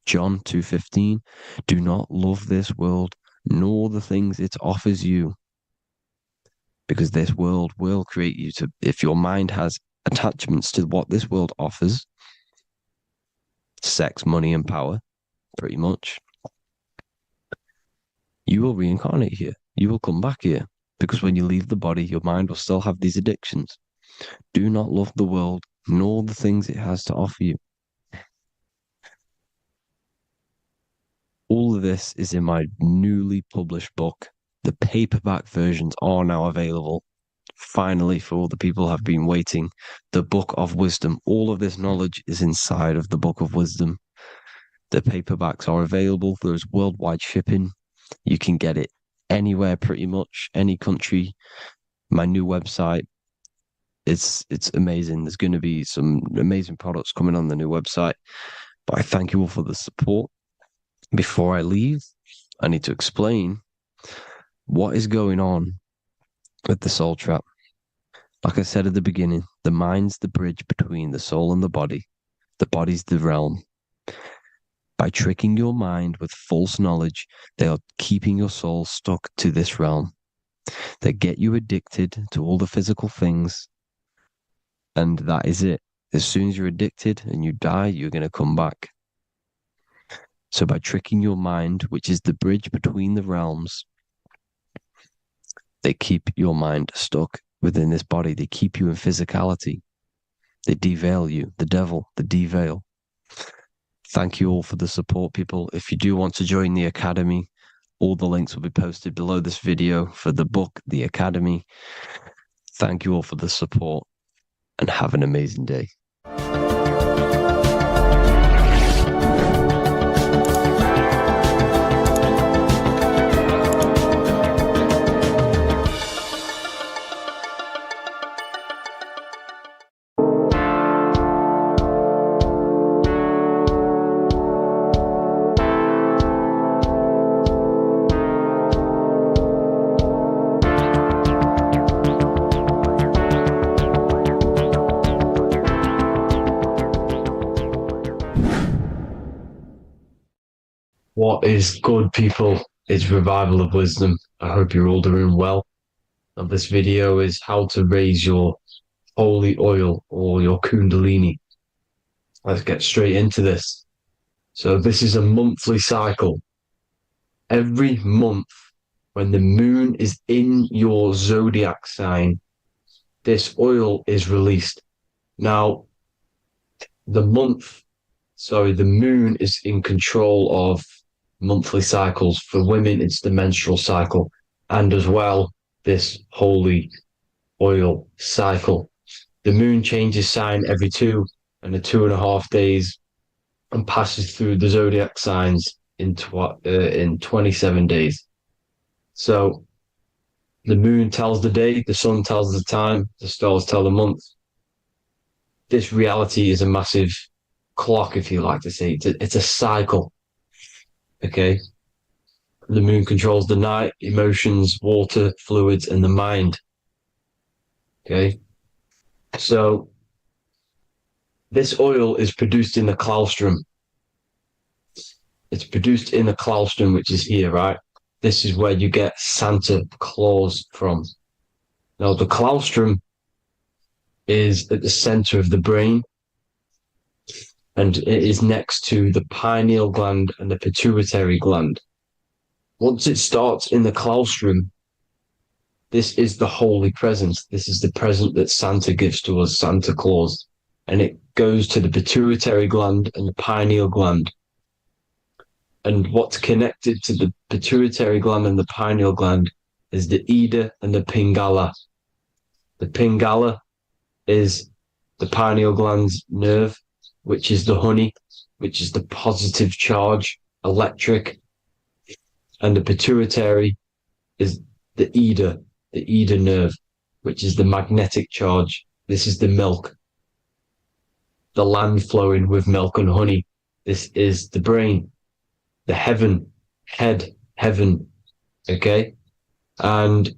S2: John 2:15, do not love this world, nor the things it offers you. Because this world will create you to, if your mind has attachments to what this world offers, sex, money, and power, pretty much, you will reincarnate here. You will come back here. Because when you leave the body, your mind will still have these addictions. Do not love the world, nor the things it has to offer you. All of this is in my newly published book. The paperback versions are now available. Finally, for all the people who have been waiting, the Book of Wisdom. All of this knowledge is inside of the Book of Wisdom. The paperbacks are available. There's worldwide shipping. You can get it anywhere, pretty much, any country. My new website, it's amazing. There's going to be some amazing products coming on the new website. But I thank you all for the support. Before I leave, I need to explain what is going on with the soul trap. Like I said at the beginning, the mind's the bridge between the soul and the body. The body's the realm. By tricking your mind with false knowledge, they are keeping your soul stuck to this realm. They get you addicted to all the physical things, and that is it. As soon as you're addicted and you die, you're going to come back. So by tricking your mind, which is the bridge between the realms, they keep your mind stuck within this body. They keep you in physicality. They deveil you, the devil, the deveil. Thank you all for the support, people. If you do want to join the Academy, all the links will be posted below this video for the book, The Academy. Thank you all for the support and have an amazing day.
S6: What is good, people? It's Revival of Wisdom. I hope you're all doing well. And this video is how to raise your holy oil or your kundalini. Let's get straight into this. So this is a monthly cycle. Every month, when the moon is in your zodiac sign, this oil is released. Now, the moon is in control of monthly cycles. For women, it's the menstrual cycle, and as well, this holy oil cycle. The moon changes sign every 2.5 days and passes through the zodiac signs in 27 days. So the moon tells the day, the sun tells the time, the stars tell the month. This reality is a massive clock, if you like to say. It's a cycle. Okay. The moon controls the night, emotions, water, fluids, and the mind. Okay. So this oil is produced in the claustrum. It's produced in the claustrum, which is here, right? This is where you get Santa Claus from. Now, the claustrum is at the center of the brain, and it is next to the pineal gland and the pituitary gland. Once it starts in the claustrum, this is the holy present. This is the present that Santa gives to us, Santa Claus. And it goes to the pituitary gland and the pineal gland. And what's connected to the pituitary gland and the pineal gland is the Ida and the Pingala. The Pingala is the pineal gland's nerve, which is the honey, which is the positive charge, electric. And the pituitary is the Ida nerve, which is the magnetic charge. This is the milk, the land flowing with milk and honey. This is the brain, the heaven, okay? And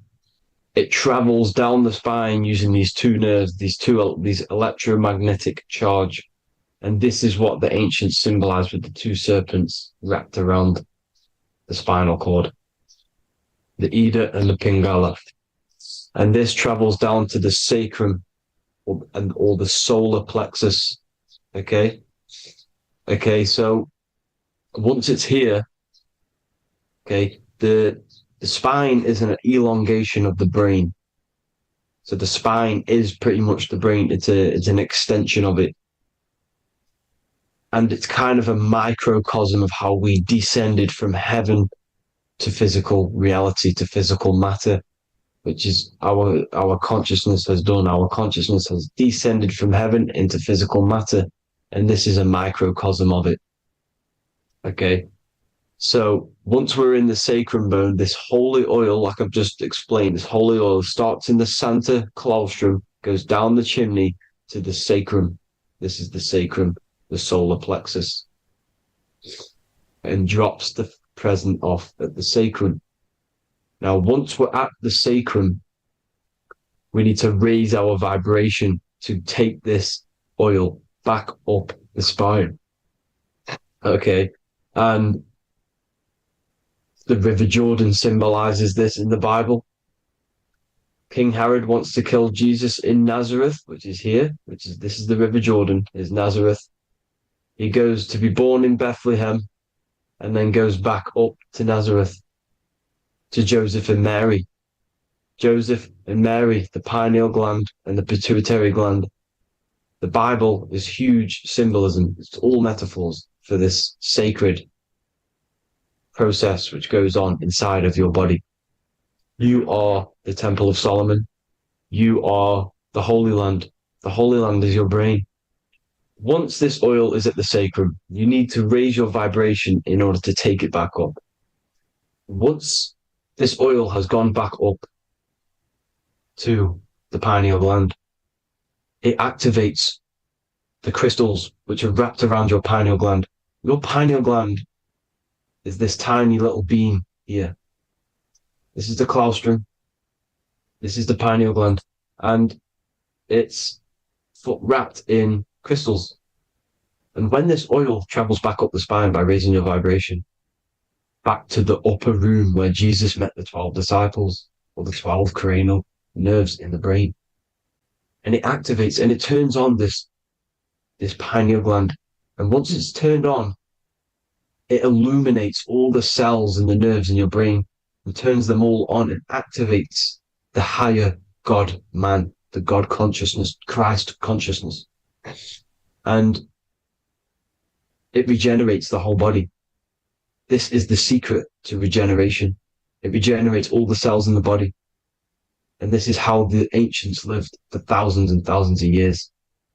S6: it travels down the spine using these two nerves, these electromagnetic charge. And this is what the ancients symbolized with the two serpents wrapped around the spinal cord, the Ida and the Pingala. And this travels down to the sacrum or the solar plexus. Okay. So once it's here, okay, the spine is an elongation of the brain. So the spine is pretty much the brain. It's an extension of it. And it's kind of a microcosm of how we descended from heaven to physical reality, to physical matter, which is our consciousness has done. Our consciousness has descended from heaven into physical matter. And this is a microcosm of it. Okay. So once we're in the sacrum bone, this holy oil, like I've just explained, this holy oil starts in the Santa Claustrum, goes down the chimney to the sacrum. This is the sacrum, the solar plexus, and drops the present off at the sacrum. Now, once we're at the sacrum, we need to raise our vibration to take this oil back up the spine. Okay. And the River Jordan symbolizes this in the Bible. King Herod wants to kill Jesus in Nazareth, which is here, this is the River Jordan, is Nazareth. He goes to be born in Bethlehem and then goes back up to Nazareth to Joseph and Mary. Joseph and Mary, the pineal gland and the pituitary gland. The Bible is huge symbolism. It's all metaphors for this sacred process which goes on inside of your body. You are the Temple of Solomon. You are the Holy Land. The Holy Land is your brain. Once this oil is at the sacrum, you need to raise your vibration in order to take it back up. Once this oil has gone back up to the pineal gland, it activates the crystals which are wrapped around your pineal gland. Your pineal gland is this tiny little beam here. This is the claustrum. This is the pineal gland. And it's wrapped in crystals. And when this oil travels back up the spine by raising your vibration, back to the upper room where Jesus met the 12 disciples, or the 12 cranial nerves in the brain. And it activates and it turns on this pineal gland. And once it's turned on, it illuminates all the cells and the nerves in your brain and turns them all on and activates the higher God man, the God consciousness, Christ consciousness. And it regenerates the whole body. This is the secret to regeneration. It regenerates all the cells in the body. And this is how the ancients lived for thousands and thousands of years,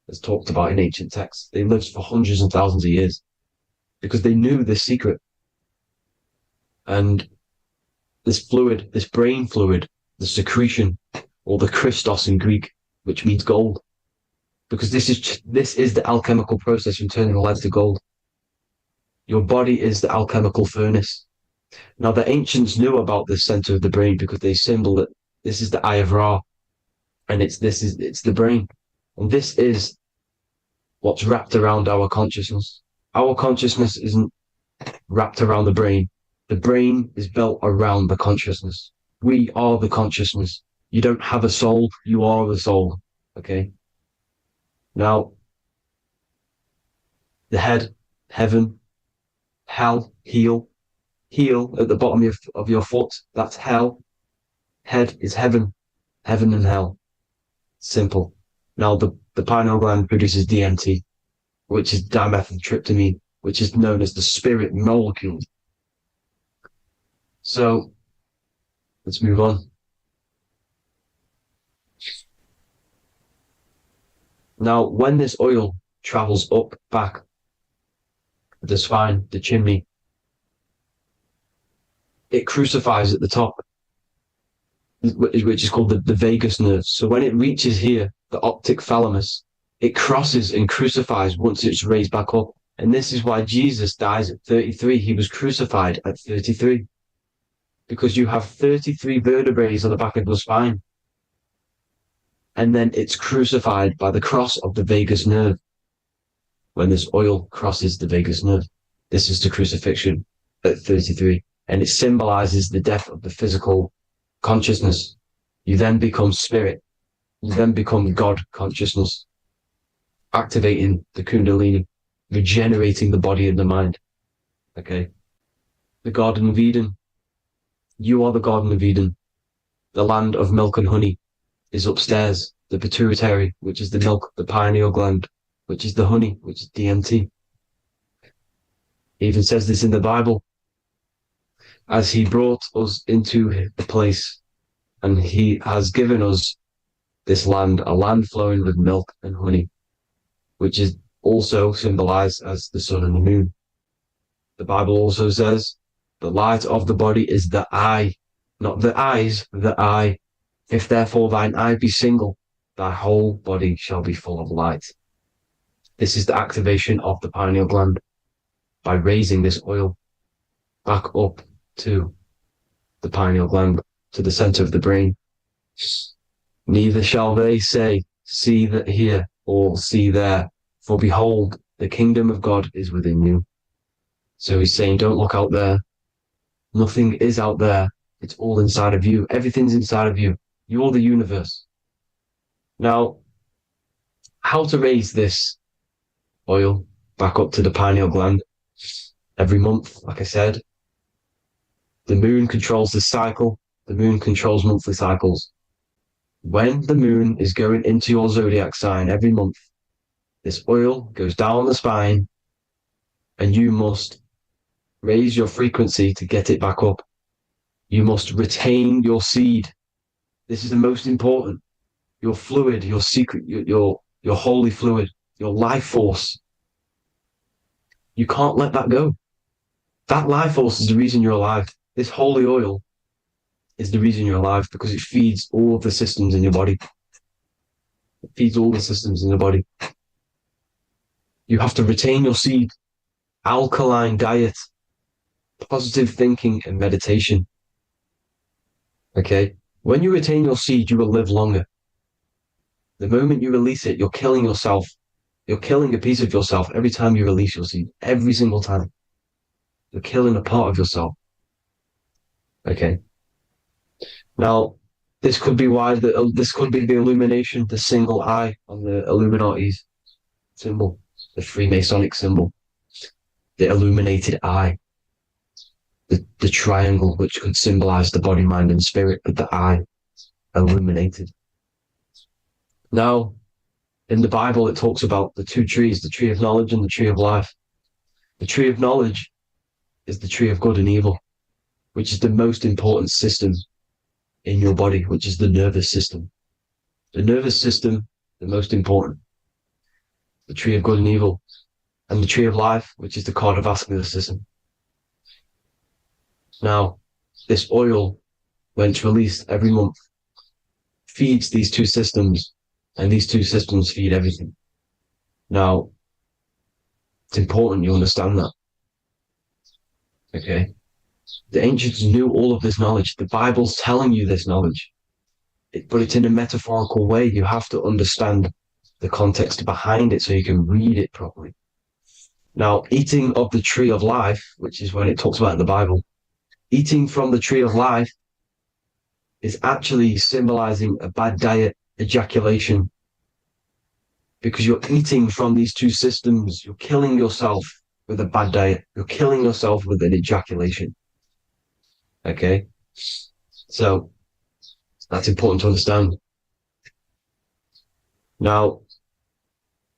S6: as talked about in ancient texts. They lived for hundreds and thousands of years because they knew this secret. And this fluid, this brain fluid, the secretion, or the Christos in Greek, which means gold, because this is the alchemical process from turning lead to gold. Your body is the alchemical furnace. Now, the ancients knew about this center of the brain because they symboled it. This is the Eye of Ra, and it's the brain, and this is what's wrapped around our consciousness. Our consciousness isn't wrapped around the brain. The brain is built around the consciousness. We are the consciousness. You don't have a soul. You are the soul. Okay. Now, the head, heaven, hell, heel at the bottom of your foot, that's hell. Head is heaven and hell. Simple. Now, the pineal gland produces DMT, which is dimethyltryptamine, which is known as the spirit molecule. So, let's move on. Now, when this oil travels up, back, the spine, the chimney, it crucifies at the top, which is called the vagus nerve. So when it reaches here, the optic thalamus, it crosses and crucifies once it's raised back up. And this is why Jesus dies at 33. He was crucified at 33. Because you have 33 vertebrae on the back of the spine. And then it's crucified by the cross of the vagus nerve. When this oil crosses the vagus nerve, this is the crucifixion at 33. And it symbolizes the death of the physical consciousness. You then become spirit. You then become God consciousness, activating the Kundalini, regenerating the body and the mind. Okay. The Garden of Eden. You are the Garden of Eden. The land of milk and honey is upstairs. The pituitary, which is the milk, the pineal gland, which is the honey, which is DMT. It even says this in the Bible. As he brought us into the place, and he has given us this land, a land flowing with milk and honey, which is also symbolized as the sun and the moon. The Bible also says, the light of the body is the eye, not the eyes, the eye. If therefore thine eye be single, thy whole body shall be full of light. This is the activation of the pineal gland by raising this oil back up to the pineal gland, to the center of the brain. Neither shall they say, see that here, or see there, for behold, the kingdom of God is within you. So he's saying, don't look out there. Nothing is out there. It's all inside of you. Everything's inside of you. You're the universe. Now, how to raise this oil back up to the pineal gland? Every month, like I said, the moon controls the cycle. The moon controls monthly cycles. When the moon is going into your zodiac sign every month, this oil goes down the spine and you must raise your frequency to get it back up. You must retain your seed. This is the most important. Your fluid, your secret, your holy fluid, your life force. You can't let that go. That life force is the reason you're alive. This holy oil is the reason you're alive because it feeds all of the systems in your body. It feeds all the systems in your body. You have to retain your seed, alkaline diet, positive thinking and meditation. Okay? When you retain your seed, you will live longer. The moment you release it, you're killing yourself. You're killing a piece of yourself every time you release your seed. Every single time. You're killing a part of yourself. Okay. Now, this could be why this could be the illumination, the single eye on the Illuminati's symbol, the Freemasonic symbol, the illuminated eye, the triangle, which could symbolize the body, mind, and spirit, but the eye illuminated. Now, in the Bible, it talks about the two trees, the tree of knowledge and the tree of life. The tree of knowledge is the tree of good and evil, which is the most important system in your body, which is the nervous system. The nervous system, the most important. The tree of good and evil, and the tree of life, which is the cardiovascular system. Now, this oil, when it's released every month, feeds these two systems, and these two systems feed everything. Now, it's important you understand that. Okay? The ancients knew all of this knowledge. The Bible's telling you this knowledge, but it's in a metaphorical way. You have to understand the context behind it so you can read it properly. Now, eating of the tree of life, which is when it talks about in the Bible, eating from the tree of life is actually symbolizing a bad diet, ejaculation, because you're eating from these two systems. You're killing yourself with a bad diet. You're killing yourself with an ejaculation. Okay? So that's important to understand. Now,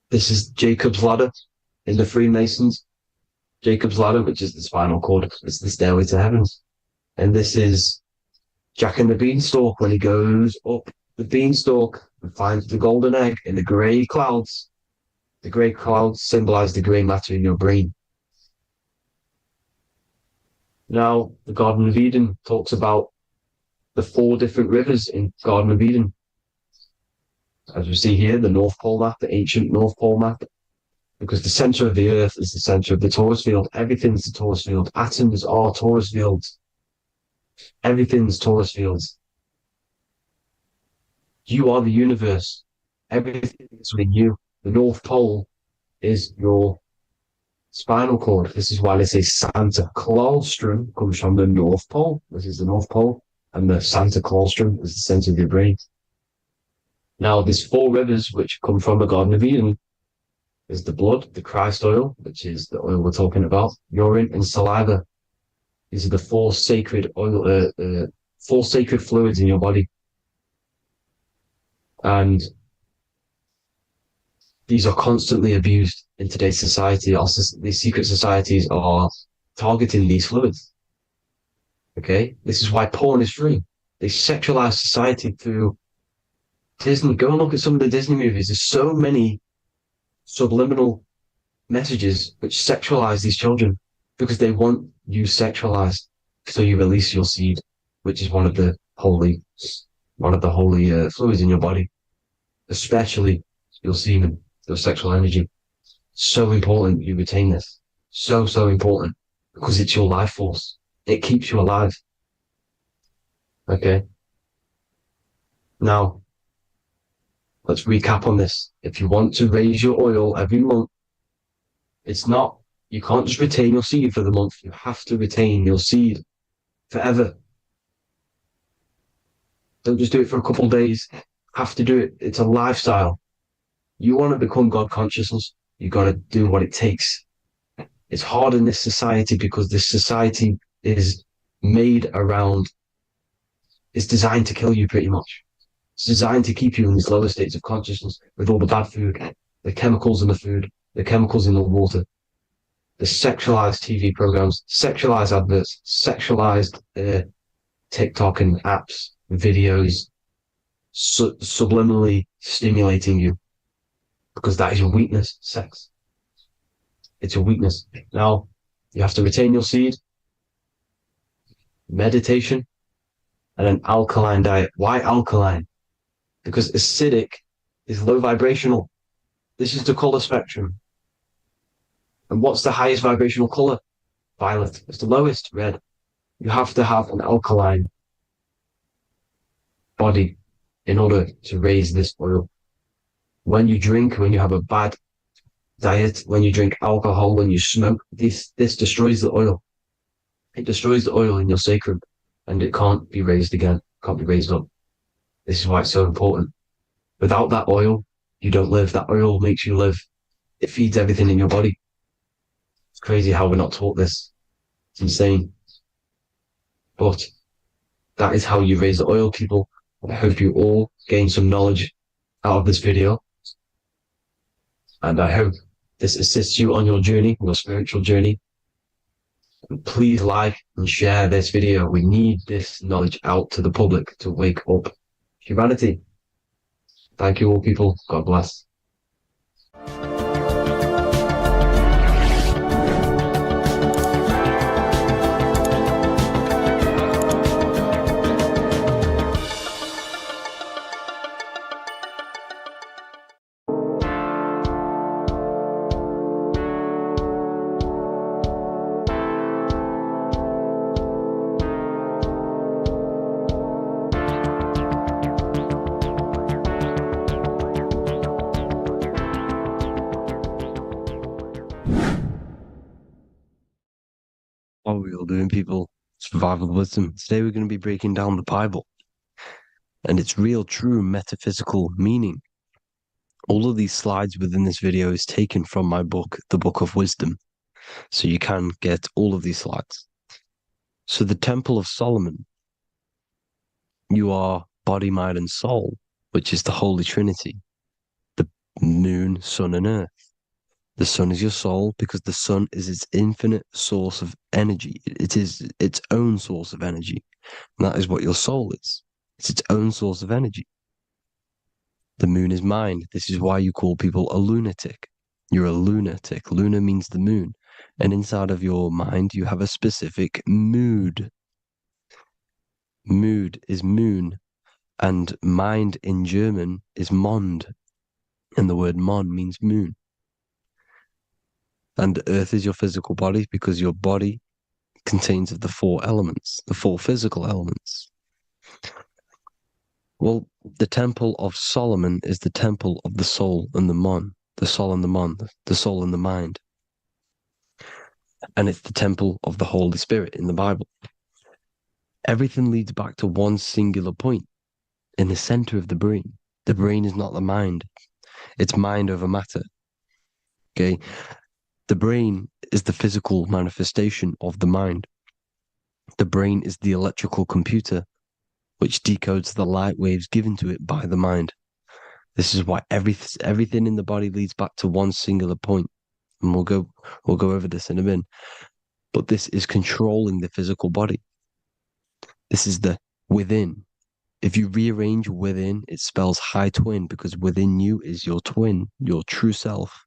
S6: this is Jacob's ladder in the Freemasons. Jacob's ladder, which is the spinal cord, it's the stairway to heaven. And this is Jack and the Beanstalk when he goes up the beanstalk and finds the golden egg in the grey clouds. The grey clouds symbolize the grey matter in your brain. Now, the Garden of Eden talks about the 4 different rivers in Garden of Eden. As we see here, the North Pole map, the ancient North Pole map, because the center of the earth is the center of the torus field. Everything's the torus field. Atoms are torus fields. Everything's torus fields. You are the universe. Everything is within you. The North Pole is your spinal cord. This is why they say Santa Claustrum comes from the North Pole. This is the North Pole. And the Santa Claustrum is the center of your brain. Now, these 4 rivers which come from the Garden of Eden is the blood, the Christ oil, which is the oil we're talking about, urine, and saliva. These are the 4 sacred oil, 4 sacred fluids in your body. And these are constantly abused in today's society. These secret societies are targeting these fluids. Okay? This is why porn is free. They sexualize society through Disney. Go and look at some of the Disney movies. There's so many subliminal messages which sexualize these children because they want you sexualized. So you release your seed, which is one of the holy fluids in your body, especially your semen, your sexual energy. So important you retain this. So important because it's your life force. It keeps you alive. Okay. Now, let's recap on this. If you want to raise your oil every month, you can't just retain your seed for the month. You have to retain your seed forever. Don't just do it for a couple of days. Have to do it. It's a lifestyle. You want to become God consciousness, you got to do what it takes. It's hard in this society because this society is made around, it's designed to kill you pretty much. It's designed to keep you in these lower states of consciousness with all the bad food, the chemicals in the food, the chemicals in the water, the sexualized TV programs, sexualized adverts, sexualized TikTok and apps, videos, subliminally stimulating you. Because that is your weakness, sex. It's your weakness. Now, you have to retain your seed, meditation, and an alkaline diet. Why alkaline? Because acidic is low vibrational. This is the color spectrum. And what's the highest vibrational color? Violet. It's the lowest, red. You have to have an alkaline body in order to raise this oil. When you drink, when you have a bad diet, when you drink alcohol, when you smoke, this destroys the oil. It destroys the oil in your sacrum. and it can't be raised again, can't be raised up. This is why it's so important. Without that oil, you don't live. That oil makes you live. It feeds everything in your body. It's crazy how we're not taught this. It's insane. But that is how you raise the oil, people. I hope you all gain some knowledge out of this video. And I hope this assists you on your journey, your spiritual journey. And please like and share this video. We need this knowledge out to the public to wake up humanity. Thank you all, people. God bless.
S2: What are we all doing, people? Survival wisdom. Today we're going to be breaking down the Bible and its real, true metaphysical meaning. All of these slides within this video is taken from my book, The Book of Wisdom. So you can get all of these slides. So the Temple of Solomon, you are body, mind, and soul, which is the Holy Trinity. The moon, sun, and earth. The sun is your soul because the sun is its infinite source of energy. It is its own source of energy. And that is what your soul is. It's its own source of energy. The moon is mind. This is why you call people a lunatic. You're a lunatic. Luna means the moon. And inside of your mind, you have a specific mood. Mood is moon. And mind in German is Mond. And the word Mond means moon. And earth is your physical body because your body contains of the four elements, the four physical elements. Well, the Temple of Solomon is the temple of the soul and the mon, the soul and the mon, the soul and the mind. And it's the temple of the Holy Spirit in the Bible. Everything leads back to one singular point in the center of the brain. The brain is not the mind. It's mind over matter. Okay? The brain is the physical manifestation of the mind. The brain is the electrical computer which decodes the light waves given to it by the mind. This is why everything in the body leads back to one singular point. And we'll go over this in a minute. But this is controlling the physical body. This is the within. If you rearrange within, it spells high twin because within you is your twin, your true self.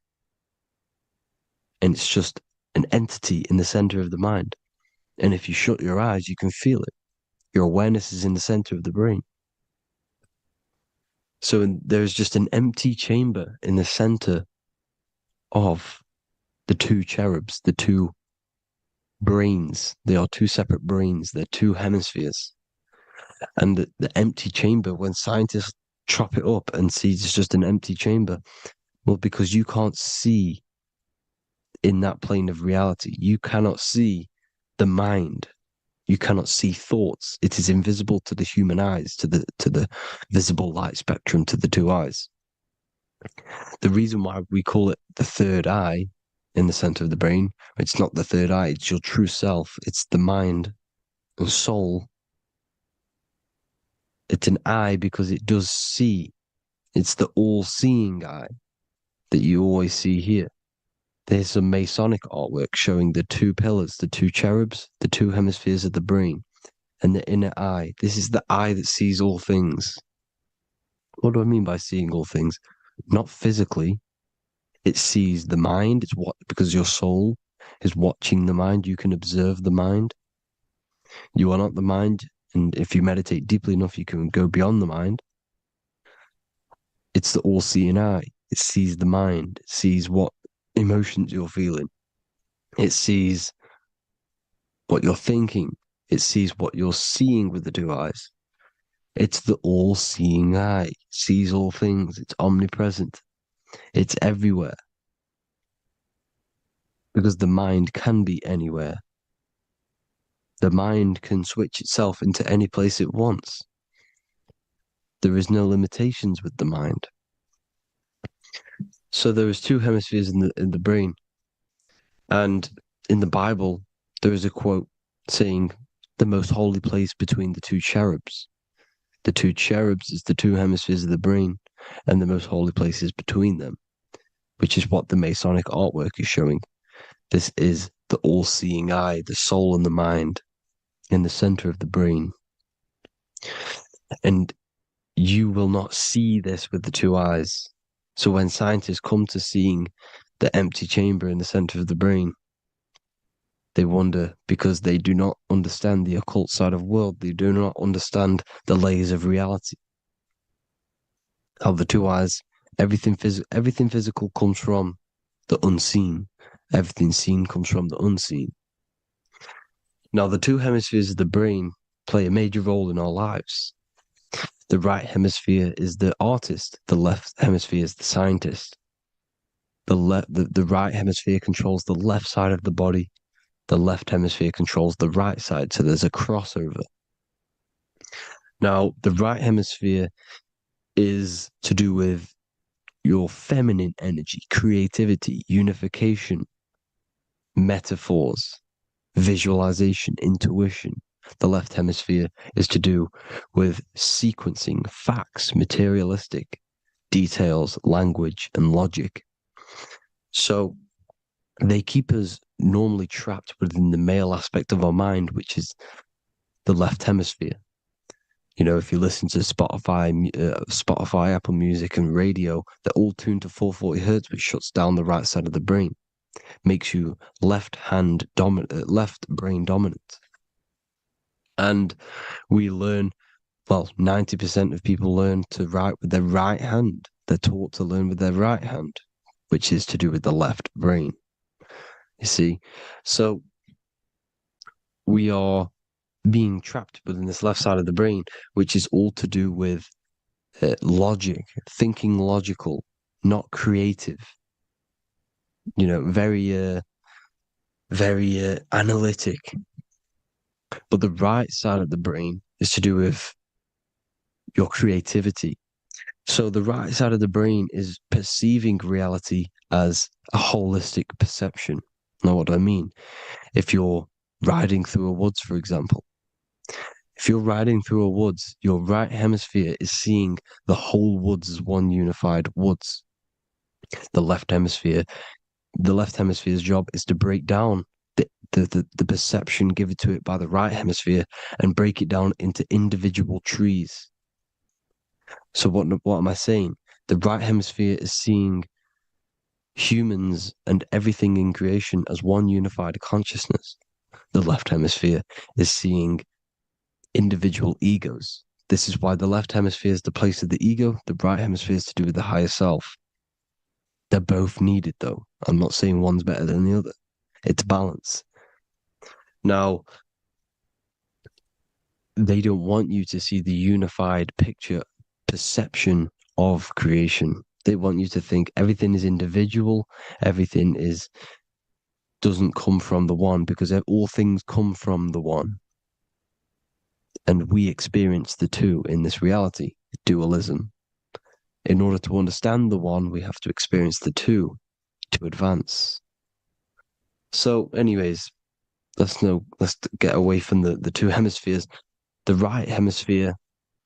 S2: And it's just an entity in the center of the mind. And if you shut your eyes, you can feel it. Your awareness is in the center of the brain. So there's just an empty chamber in the center of the two cherubs, the two brains. They are two separate brains. They're two hemispheres. And the empty chamber, when scientists chop it up and see it's just an empty chamber, well, because you can't see in that plane of reality. You cannot see the mind. You cannot see thoughts. It is invisible to the human eyes, to the visible light spectrum, to the two eyes. The reason why we call it the third eye in the center of the brain, it's not the third eye, it's your true self. It's the mind and soul. It's an eye because it does see. It's the all-seeing eye that you always see here. There's some Masonic artwork showing the two pillars, the two cherubs, the two hemispheres of the brain, and the inner eye. This is the eye that sees all things. What do I mean by seeing all things? Not physically. It sees the mind. It's what, because your soul is watching the mind. You can observe the mind. You are not the mind. And if you meditate deeply enough, you can go beyond the mind. It's the all-seeing eye. It sees the mind. It sees what emotions you're feeling. It sees what you're thinking. It sees what you're seeing with the two eyes. It's the all-seeing eye. It sees all things. It's omnipresent. It's everywhere. Because the mind can be anywhere.
S5: The mind can switch itself into any place it wants. There is no limitations with the mind. So there is two hemispheres in the brain. And in the Bible, there is a quote saying, the most holy place between the two cherubs. The two cherubs is the two hemispheres of the brain, and the most holy place is between them, which is what the Masonic artwork is showing. This is the all-seeing eye, the soul and the mind, in the center of the brain. And you will not see this with the two eyes. So when scientists come to seeing the empty chamber in the center of the brain, they wonder because they do not understand the occult side of the world. They do not understand the layers of reality. How the two eyes, everything physical comes from the unseen. Everything seen comes from the unseen. Now, the two hemispheres of the brain play a major role in our lives. The right hemisphere is the artist. The left hemisphere is the scientist. The right hemisphere controls the left side of the body. The left hemisphere controls the right side. So there's a crossover. Now, the right hemisphere is to do with your feminine energy, creativity, unification, metaphors, visualization, intuition. The left hemisphere is to do with sequencing, facts, materialistic details, language, and logic. So they keep us normally trapped within the male aspect of our mind, which is the left hemisphere. You know, if you listen to Spotify, Apple Music, and radio, they're all tuned to 440 hertz, which shuts down the right side of the brain, makes you left brain dominant. And we learn, 90% of people learn to write with their right hand. They're taught to learn with their right hand, which is to do with the left brain. You see, so we are being trapped within this left side of the brain, which is all to do with logic, thinking logical, not creative. You know, very analytic. But the right side of the brain is to do with your creativity. So the right side of the brain is perceiving reality as a holistic perception. Now, what do I mean? If you're riding through a woods, for example, if you're riding through a woods, your right hemisphere is seeing the whole woods as one unified woods. The left hemisphere's job is to break down the perception given to it by the right hemisphere and break it down into individual trees. So what am I saying? The right hemisphere is seeing humans and everything in creation as one unified consciousness. The left hemisphere is seeing individual egos. This is why the left hemisphere is the place of the ego, the right hemisphere is to do with the higher self. They're both needed, though. I'm not saying one's better than the other. It's balance. Now, they don't want you to see the unified perception of creation. They want you to think everything is individual, everything doesn't come from the one, because all things come from the one. And we experience the two in this reality, dualism. In order to understand the one, we have to experience the two to advance. So anyways, let's get away from the two hemispheres. The right hemisphere,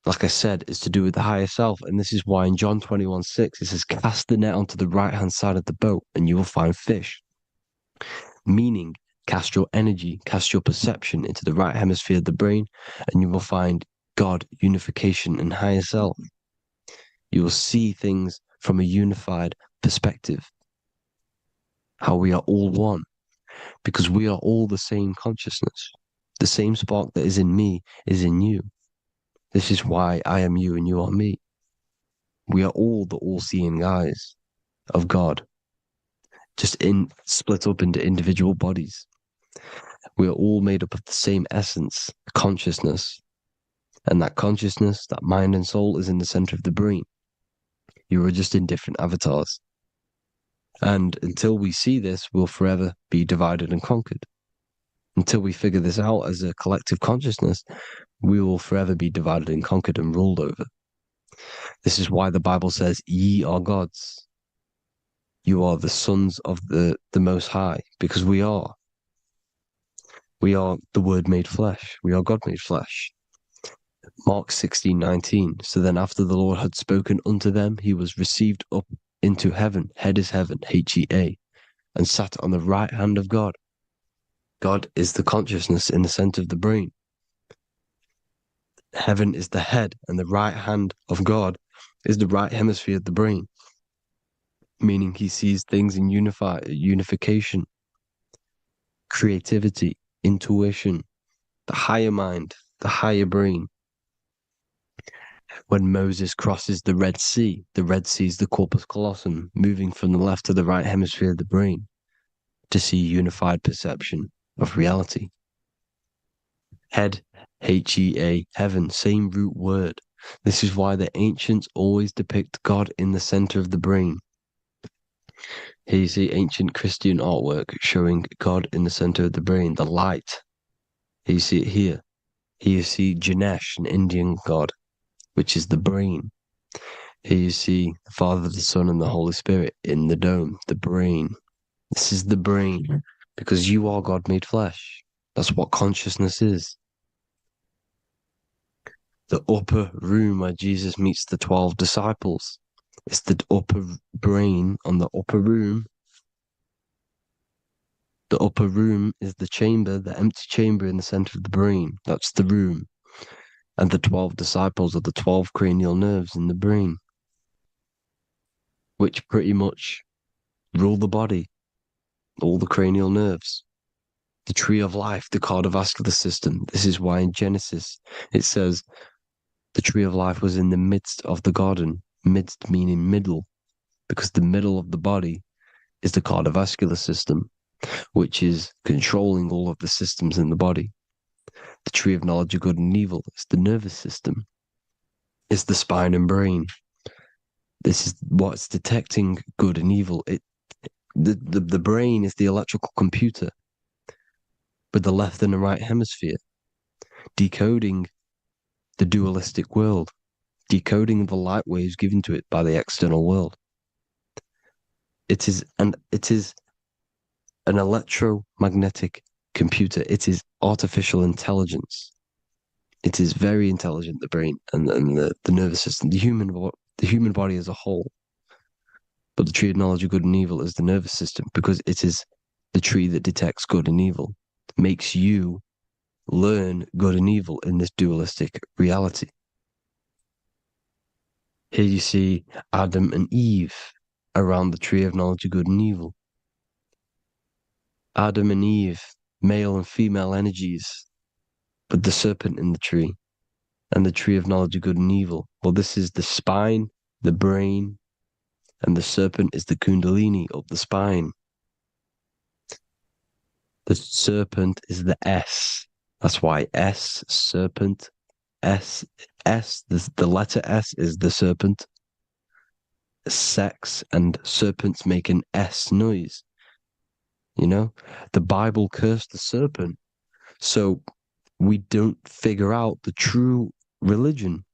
S5: like I said, is to do with the higher self. And this is why in John 21:6, it says, cast the net onto the right-hand side of the boat and you will find fish. Meaning, cast your energy, cast your perception into the right hemisphere of the brain and you will find God, unification, and higher self. You will see things from a unified perspective. How we are all one. Because we are all the same consciousness. The same spark that is in me is in you. This is why I am you and you are me. We are all the all-seeing eyes of God, just split up into individual bodies. We are all made up of the same essence, consciousness. And that consciousness, that mind and soul, is in the center of the brain. You are just in different avatars. And until we see this, we'll forever be divided and conquered. Until we figure this out as a collective consciousness, we will forever be divided and conquered and ruled over. This is why the Bible says, ye are gods. You are the sons of the Most High, because we are. We are the Word made flesh. We are God made flesh. Mark 16:19. So then after the Lord had spoken unto them, he was received up into heaven. Head is heaven, H-E-A, and sat on the right hand of God. God is the consciousness in the center of the brain. Heaven is the head, and the right hand of God is the right hemisphere of the brain, meaning he sees things in unification, creativity, intuition, the higher mind, the higher brain. When Moses crosses the Red Sea is the corpus callosum, moving from the left to the right hemisphere of the brain to see unified perception of reality. Head, H-E-A, heaven, same root word. This is why the ancients always depict God in the center of the brain. Here you see ancient Christian artwork showing God in the center of the brain, the light. Here you see it here. Here you see Ganesh, an Indian god, which is the brain. Here you see the Father, the Son, and the Holy Spirit in the dome, the brain. This is the brain, because you are God made flesh. That's what consciousness is. The upper room where Jesus meets the 12 disciples. It's the upper brain on the upper room. The upper room is the chamber, the empty chamber in the center of the brain. That's the room. And the 12 disciples are the 12 cranial nerves in the brain, which pretty much rule the body, all the cranial nerves. The tree of life, the cardiovascular system. This is why in Genesis it says the tree of life was in the midst of the garden. Midst meaning middle, because the middle of the body is the cardiovascular system, which is controlling all of the systems in the body. The tree of knowledge of good and evil is the nervous system. It's the spine and brain. This is what's detecting good and evil. The brain is the electrical computer with the left and the right hemisphere, decoding the dualistic world, decoding the light waves given to it by the external world. It is an electromagnetic computer. It is artificial intelligence. It is very intelligent, the brain and the nervous system, the human body as a whole. But the tree of knowledge of good and evil is the nervous system, because it is the tree that detects good and evil, makes you learn good and evil in this dualistic reality. Here you see Adam and Eve around the tree of knowledge of good and evil. Adam and Eve, male and female energies, but the serpent in the tree, and the tree of knowledge of good and evil. Well, this is the spine, the brain, and the serpent is the kundalini of the spine. The serpent is the S. That's why S, serpent, S, the letter S is the serpent. Sex and serpents make an S noise. You know, the Bible cursed the serpent. So we don't figure out the true religion.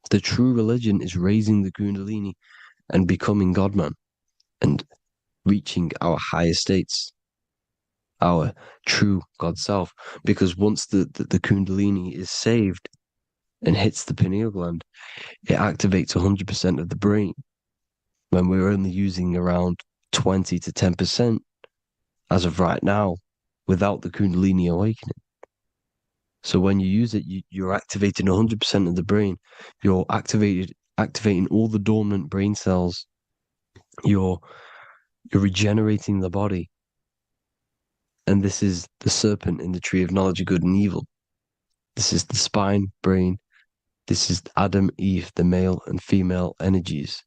S5: The true religion is raising the kundalini and becoming God-man and reaching our higher states, our true God self. Because once the kundalini is saved and hits the pineal gland, it activates 100% of the brain, when we're only using around 20 to 10% as of right now, without the kundalini awakening. So when you use it, you're activating 100% of the brain. You're activating all the dormant brain cells. You're regenerating the body. And this is the serpent in the tree of knowledge of good and evil. This is the spine, brain. This is Adam, Eve, the male and female energies.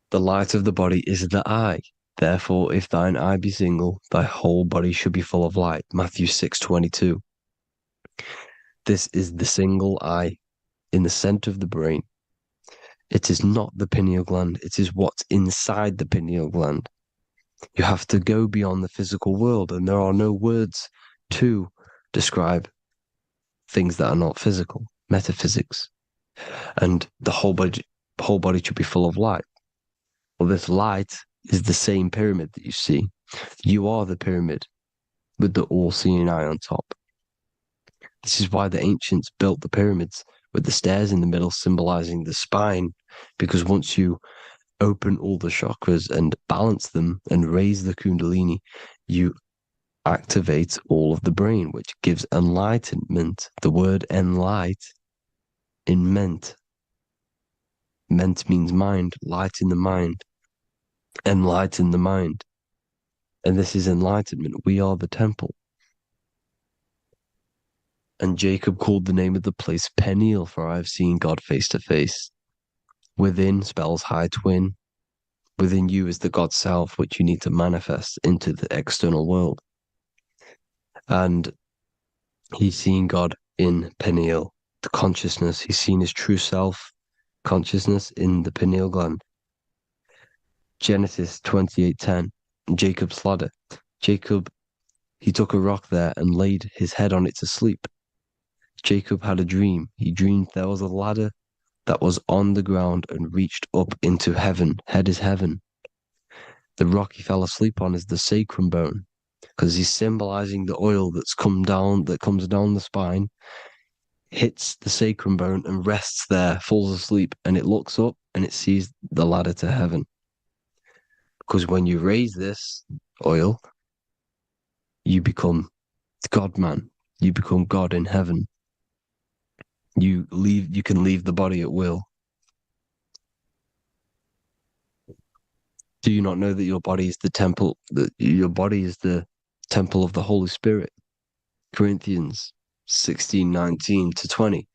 S5: The light of the body is the eye. Therefore, if thine eye be single, thy whole body should be full of light. Matthew 6:22. This is the single eye in the center of the brain. It is not the pineal gland. It is what's inside the pineal gland. You have to go beyond the physical world, and there are no words to describe things that are not physical, metaphysics. And the whole body should be full of light. Well, this light is the same pyramid that you see. You are the pyramid with the all-seeing eye on top. This is why the ancients built the pyramids with the stairs in the middle symbolizing the spine, because once you open all the chakras and balance them and raise the kundalini, you activate all of the brain, which gives enlightenment. The word enlight in ment. Ment means mind, light in the mind. Enlighten the mind. And this is enlightenment. We are the temple. And Jacob called the name of the place Peniel, for I have seen God face to face. Within spells high twin. Within you is the God self, which you need to manifest into the external world. And he's seen God in Peniel, the consciousness. He's seen his true self, consciousness, in the pineal gland. Genesis 28:10, Jacob's ladder. Jacob, he took a rock there and laid his head on it to sleep. Jacob had a dream. He dreamed there was a ladder that was on the ground and reached up into heaven. Head is heaven. The rock he fell asleep on is the sacrum bone, because he's symbolizing the oil that comes down the spine, hits the sacrum bone and rests there, falls asleep, and it looks up and it sees the ladder to heaven. Because when you raise this oil, you become God-man. You become God in heaven. You can leave the body at will. Do you not know that your body is the temple, that your body is the temple of the Holy Spirit? Corinthians 16:19-20.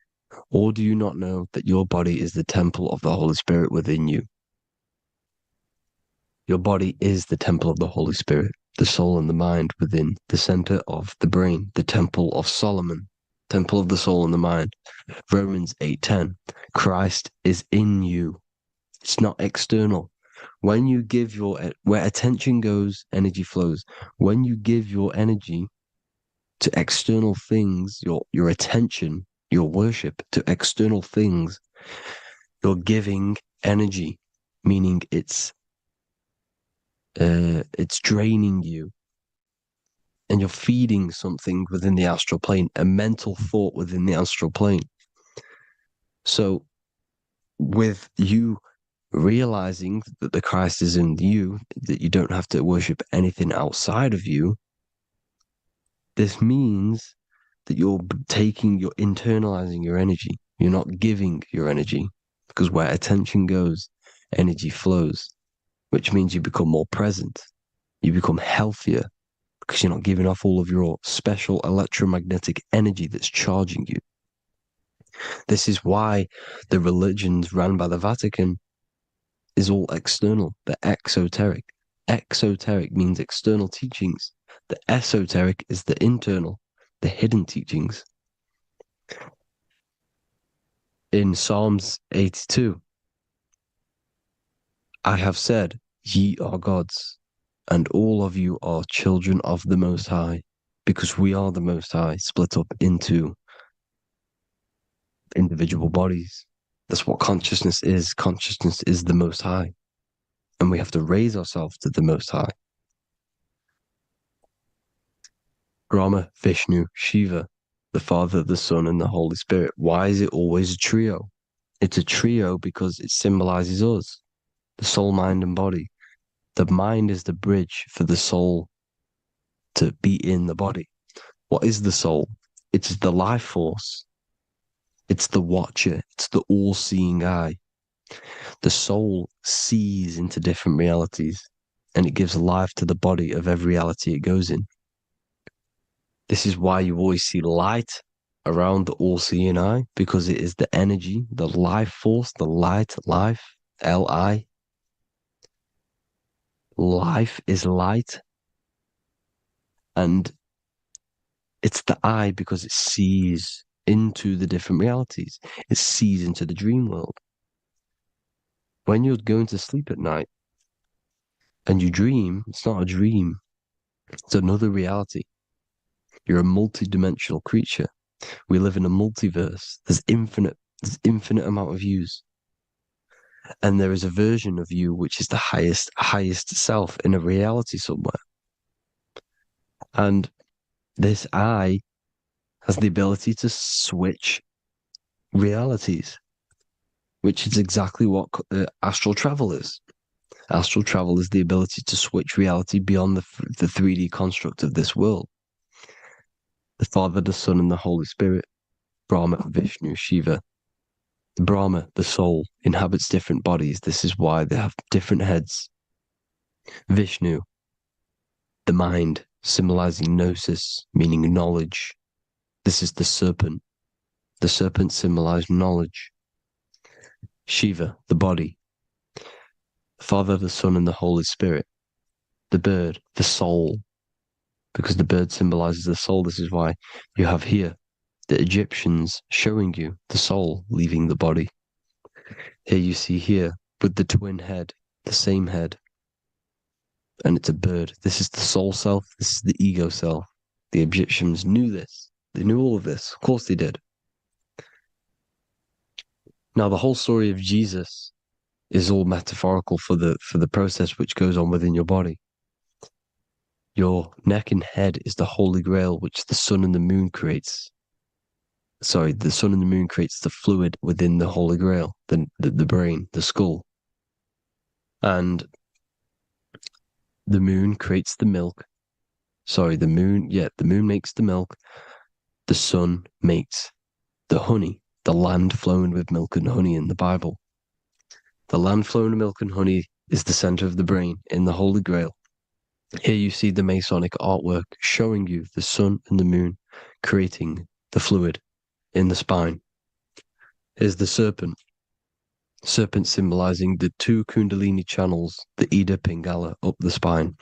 S5: Or do you not know that your body is the temple of the Holy Spirit within you? Your body is the temple of the Holy Spirit, the soul and the mind within the center of the brain, the temple of Solomon, temple of the soul and the mind. Romans 8:10. Christ is in you. It's not external. When you give where attention goes, energy flows. When you give your energy to external things, your attention, your worship to external things, you're giving energy, meaning it's draining you, and you're feeding something within the astral plane, a mental thought within the astral plane. So with you realizing that the Christ is in you, that you don't have to worship anything outside of you, this means that you're internalizing your energy. You're not giving your energy, because where attention goes, energy flows, which means you become more present. You become healthier, because you're not giving off all of your special electromagnetic energy that's charging you. This is why the religions run by the Vatican is all external. They're exoteric. Exoteric means external teachings. The esoteric is the internal, the hidden teachings. In Psalms 82, I have said, ye are gods, and all of you are children of the Most High, because we are the Most High, split up into individual bodies. That's what consciousness is. Consciousness is the Most High. And we have to raise ourselves to the Most High. Brahma, Vishnu, Shiva, the Father, the Son, and the Holy Spirit. Why is it always a trio? It's a trio because it symbolizes us, the soul, mind, and body. The mind is the bridge for the soul to be in the body. What is the soul? It's the life force. It's the watcher. It's the all-seeing eye. The soul sees into different realities, and it gives life to the body of every reality it goes in. This is why you always see light around the all-seeing eye, because it is the energy, the life force, the light, life, L-I. Life is light, and it's the eye because it sees into the different realities. It sees into the dream world. When you're going to sleep at night, And you dream, it's not a dream, it's another reality. You're a multi-dimensional creature. We live in a multiverse. There's infinite amount of yous. And there is a version of you which is the highest self in a reality somewhere. And this I has the ability to switch realities, which is exactly what astral travel is. Astral travel is the ability to switch reality beyond the 3D construct of this world. The Father, the Son, and the Holy Spirit, Brahma, Vishnu, Shiva. Brahma, the soul, inhabits different bodies. This is why they have different heads. Vishnu, the mind, symbolizing gnosis, meaning knowledge. This is the serpent. The serpent symbolized knowledge. Shiva, the body. The Father, the Son, and the Holy Spirit. The bird, the soul. Because the bird symbolizes the soul. This is why you have here the Egyptians showing you the soul leaving the body. Here you see here with the twin head, the same head. And it's a bird. This is the soul self. This is the ego self. The Egyptians knew this. They knew all of this. Of course they did. Now the whole story of Jesus is all metaphorical for the process which goes on within your body. Your neck and head is the Holy Grail which the sun and the moon creates. Sorry, the sun and the moon creates the fluid within the Holy Grail, the brain, the skull. And the moon creates the milk. Sorry, the moon makes the milk. The sun makes the honey, the land flowing with milk and honey in the Bible. The land flowing with milk and honey is the center of the brain in the Holy Grail. Here you see the Masonic artwork showing you the sun and the moon creating the fluid in the spine. Here's the serpent. Serpent symbolizing the two Kundalini channels, the Ida Pingala up the spine.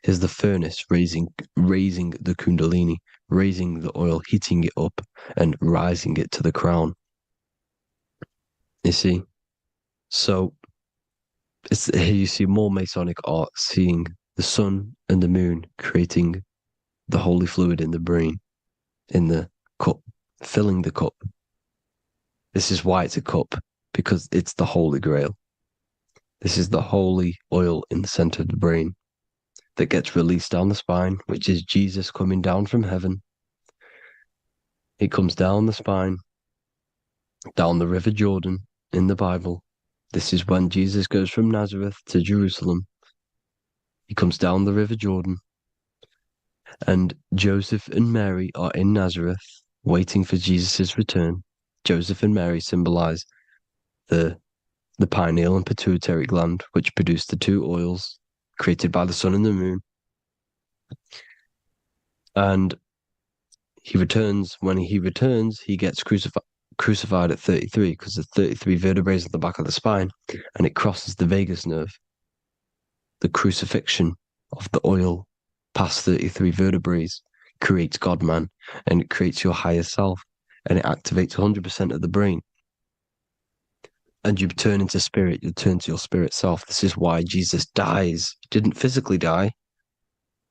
S5: Here's the furnace raising the Kundalini, raising the oil, heating it up and rising it to the crown. You see? So here you see more Masonic art, seeing the sun and the moon creating the holy fluid in the brain, in the cup, filling the cup. This is why it's a cup, because it's the Holy Grail. This is the holy oil in the center of the brain that gets released down the spine, which is Jesus coming down from heaven. It comes down the spine, down the River Jordan in the Bible. This is when Jesus goes from Nazareth to Jerusalem. He comes down the River Jordan, and Joseph and Mary are in Nazareth waiting for Jesus' return. Joseph and Mary symbolize the pineal and pituitary gland, which produce the two oils created by the sun and the moon. And he returns. When he returns, he gets crucified at 33, because there's 33 vertebrae at the back of the spine, and it crosses the vagus nerve. The crucifixion of the oil past 33 vertebrae creates God-man, and it creates your higher self, and it activates 100% of the brain. And you turn into spirit, you turn to your spirit self. This is why Jesus dies. He didn't physically die,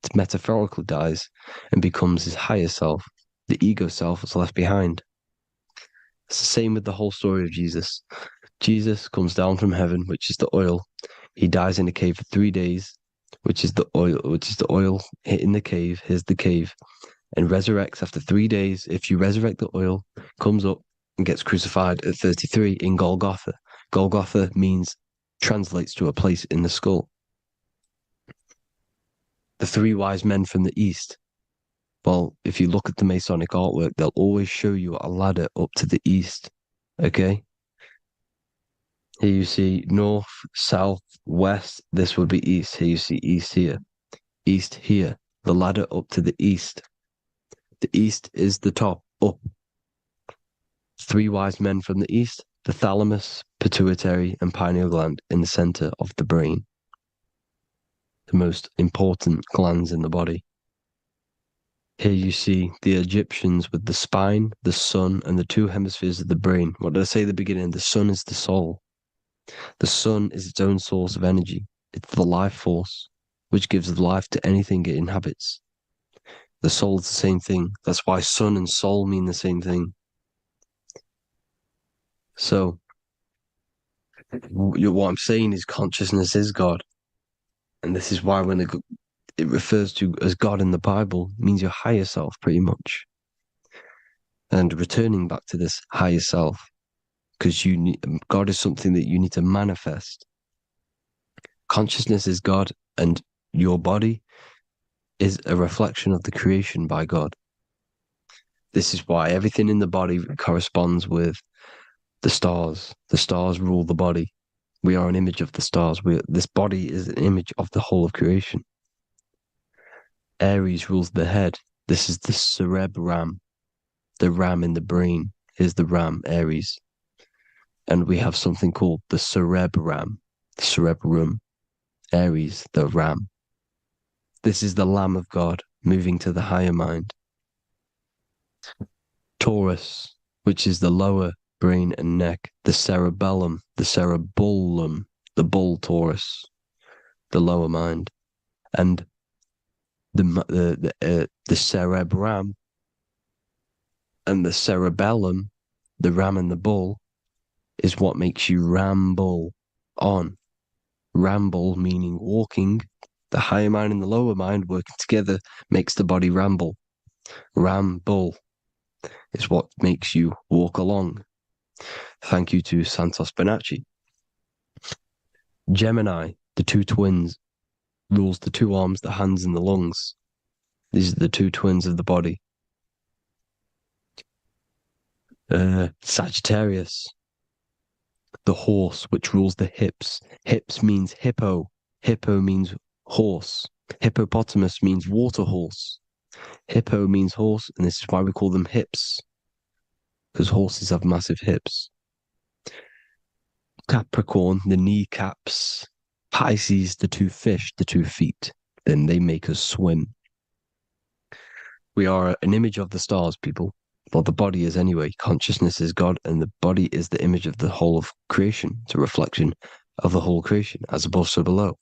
S5: it metaphorically dies, and becomes his higher self. The ego self is left behind. It's the same with the whole story of Jesus. Jesus comes down from heaven, which is the oil. He dies in a cave for 3 days, which is the oil hitting the cave. Here's the cave. And resurrects after 3 days. If you resurrect the oil, comes up and gets crucified at 33 in Golgotha. Golgotha translates to a place in the skull. The three wise men from the east. Well, if you look at the Masonic artwork, they'll always show you a ladder up to the east. Okay? Here you see north, south, west. This would be east. Here you see east here. East here. The ladder up to the east. The east is the top, up. Three wise men from the east. The thalamus, pituitary, and pineal gland in the center of the brain. The most important glands in the body. Here you see the Egyptians with the spine, the sun, and the two hemispheres of the brain. What did I say at the beginning? The sun is the soul. The sun is its own source of energy. it's the life force, which gives life to anything it inhabits. The soul is the same thing. That's why sun and soul mean the same thing. So, what I'm saying is consciousness is God. And this is why when it refers to as God in the Bible, it means your higher self, pretty much. And returning back to this higher self, because God is something that you need to manifest. Consciousness is God, and your body is a reflection of the creation by God. This is why everything in the body corresponds with the stars. The stars rule the body. We are an image of the stars. This body is an image of the whole of creation. Aries rules the head. This is the cerebrum, the ram in the brain. Here's the ram, Aries. And we have something called the cerebrum, Aries, the ram. This is the Lamb of God moving to the higher mind. Taurus, which is the lower brain and neck, the cerebellum, the bull Taurus, the lower mind, and the cerebrum and the cerebellum, the ram and the bull, is what makes you ramble on. Ramble meaning walking. The higher mind and the lower mind working together makes the body ramble. Ramble is what makes you walk along. Thank you to Santos Bonacci. Gemini, the two twins, rules the two arms, the hands, and the lungs. These are the two twins of the body. Sagittarius, the horse, which rules the hips. Hips means hippo. Hippo means horse. Hippopotamus means water horse. Hippo means horse, and this is why we call them hips, because horses have massive hips. Capricorn, the kneecaps. Pisces, the two fish, the 2 feet. Then they make us swim. We are an image of the stars, people. Well, the body is anyway. Consciousness is God, and the body is the image of the whole of creation. It's a reflection of the whole creation, as above, so below.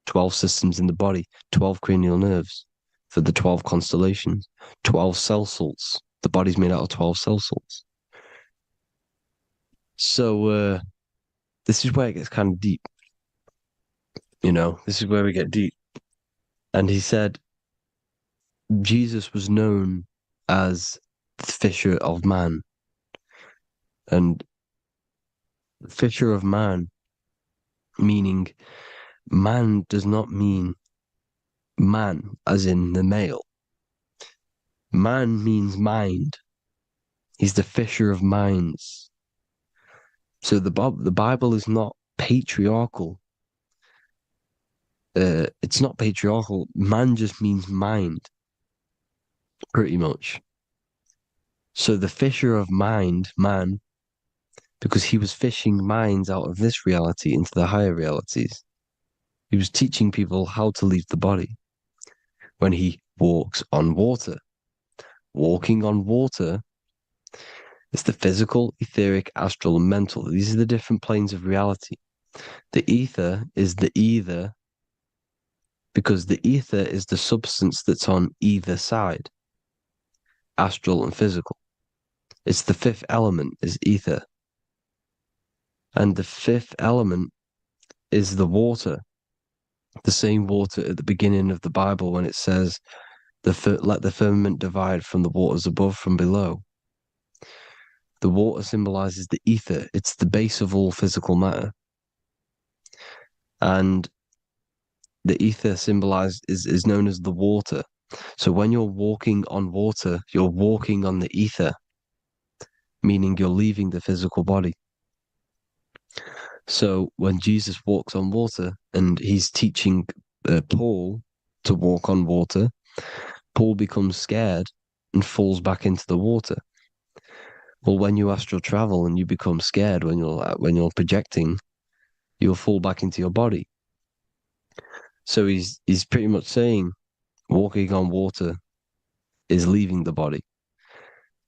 S5: 12 systems in the body, 12 cranial nerves for the 12 constellations, 12 cell salts. The body's made out of 12 cell salts. So, this is where it gets kind of deep. This is where we get deep. And he said, Jesus was known as the fisher of man. And fisher of man, meaning man does not mean man as in the male. Man means mind. He's the fisher of minds. So the Bible is not patriarchal. It's not patriarchal. Man just means mind, pretty much. So the fisher of mind, man, because he was fishing minds out of this reality into the higher realities. He was teaching people how to leave the body when he walks on water. Walking on water is the physical, etheric, astral, and mental. These are the different planes of reality. The ether is the either, because the ether is the substance that's on either side, astral and physical. It's the fifth element, is ether. And the fifth element is the water. The same water at the beginning of the Bible when it says, let the firmament divide from the waters above from below. The water symbolizes the ether. It's the base of all physical matter. And the ether is known as the water. So when you're walking on water, you're walking on the ether, meaning you're leaving the physical body. So when Jesus walks on water and he's teaching Paul to walk on water, Paul becomes scared and falls back into the water. Well, when you astral travel and you become scared when you're projecting, you'll fall back into your body. So he's pretty much saying walking on water is leaving the body,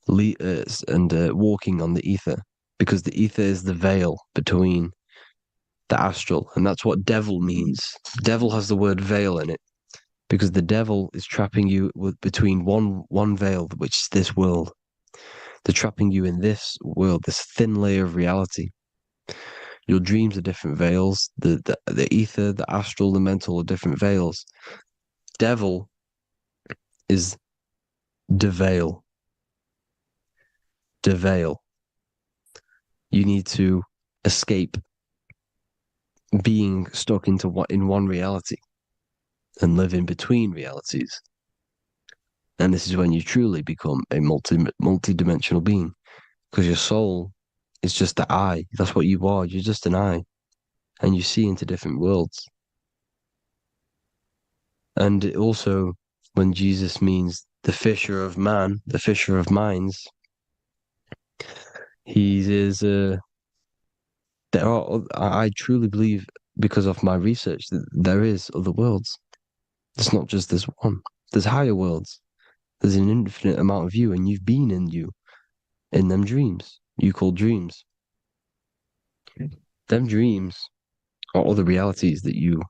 S5: and walking on the ether, because the ether is the veil between
S2: the astral, and that's what devil means. Devil has the word veil in it, because the devil is trapping you between one veil, which is this world. They're trapping you in this world, this thin layer of reality. Your dreams are different veils. The ether, the astral, the mental are different veils. Devil is the veil. The veil. You need to escape being stuck in one reality and live in between realities. And this is when you truly become a multi-dimensional being, because your soul is just the eye. That's what you are. You're just an eye, and you see into different worlds. And it also, when Jesus means the fisher of man, the fisher of minds, he is. I truly believe, because of my research, that there is other worlds. It's not just this one. There's higher worlds. There's an infinite amount of you, and you've been in them dreams you call dreams. Them dreams are other realities that you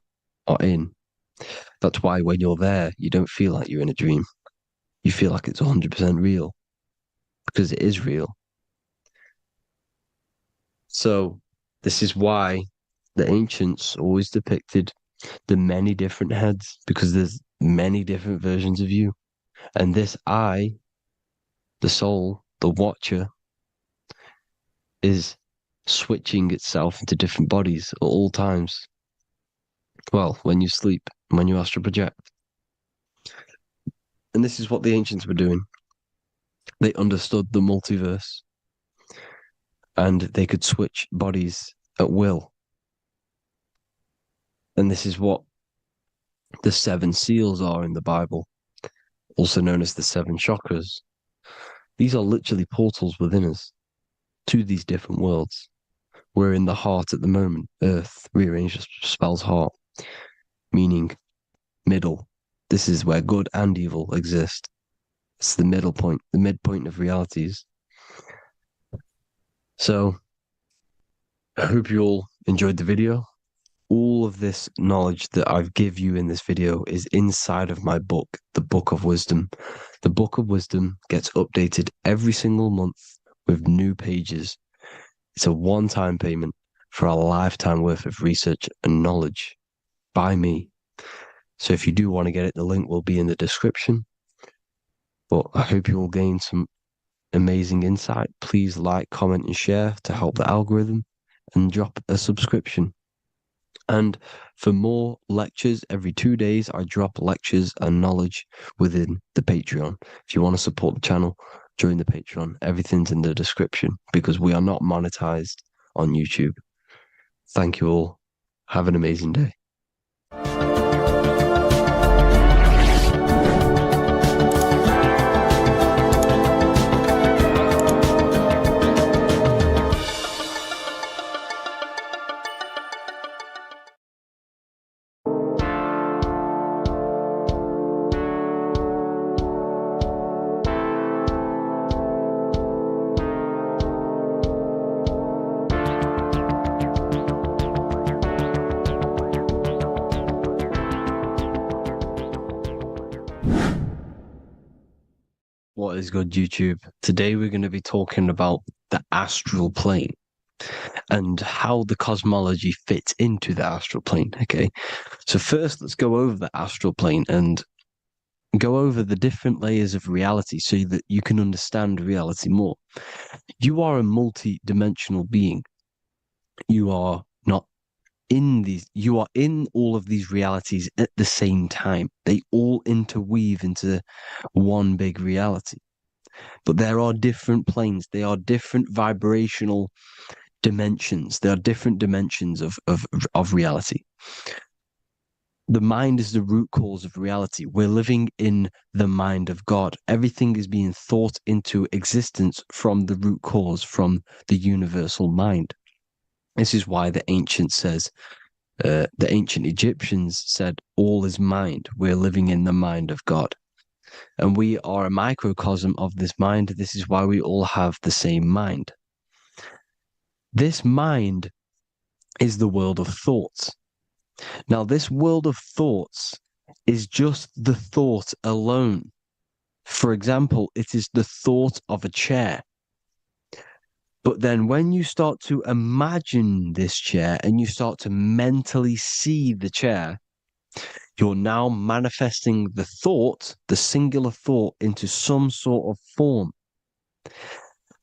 S2: are in. That's why when you're there, you don't feel like you're in a dream. You feel like it's 100% real, because it is real. So this is why the ancients always depicted the many different heads, because there's many different versions of you. And this I, the soul, the watcher, is switching itself into different bodies at all times. Well, when you sleep, when you astral project. And this is what the ancients were doing. They understood the multiverse, and they could switch bodies at will. And this is what the 7 seals are in the Bible, also known as the 7 chakras. These are literally portals within us to these different worlds. We're in the heart at the moment. Earth, rearranged, spells heart, meaning middle. This is where good and evil exist. It's the middle point, the midpoint of realities. So, I hope you all enjoyed the video. All of this knowledge that I've give you in this video is inside of my book, the Book of Wisdom. The Book of Wisdom gets updated every single month with new pages. It's a one-time payment for a lifetime worth of research and knowledge by me. So if you do want to get it, the link will be in the description. But I hope you will gain some amazing insight. Please like, comment, and share to help the algorithm, and drop a subscription. And for more lectures, every 2 days, I drop lectures and knowledge within the Patreon. If you want to support the channel, join the Patreon. Everything's in the description, because we are not monetized on YouTube. Thank you all. Have an amazing day. What is good, YouTube? Today we're going to be talking about the astral plane and how the cosmology fits into the astral plane, okay? So first, let's go over the astral plane and go over the different layers of reality so that you can understand reality more. You are a multi-dimensional being. You are not in these, you are in all of these realities at the same time. They all interweave into one big reality. But there are different planes. They are different vibrational dimensions. There are different dimensions of reality. The mind is the root cause of reality. We're living in the mind of God. Everything is being thought into existence from the root cause, from the universal mind. This is why the ancient Egyptians said, all is mind. We're living in the mind of God. And we are a microcosm of this mind. This is why we all have the same mind. This mind is the world of thoughts. Now, this world of thoughts is just the thought alone. For example, it is the thought of a chair. But then when you start to imagine this chair and you start to mentally see the chair, you're now manifesting the thought, the singular thought, into some sort of form.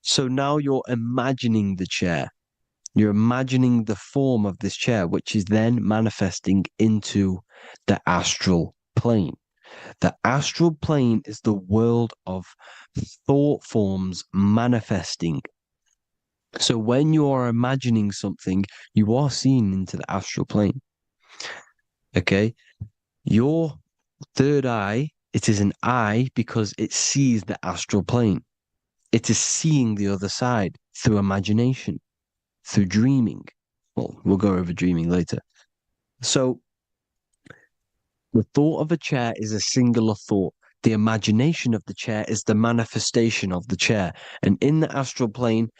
S2: So now you're imagining the chair. You're imagining the form of this chair, which is then manifesting into the astral plane. The astral plane is the world of thought forms manifesting. So when you are imagining something, you are seeing into the astral plane. Okay? Your third eye, it is an eye because it sees the astral plane. It is seeing the other side through imagination, through dreaming. Well, we'll go over dreaming later. So the thought of a chair is a singular thought. The imagination of the chair is the manifestation of the chair. And in the astral plane,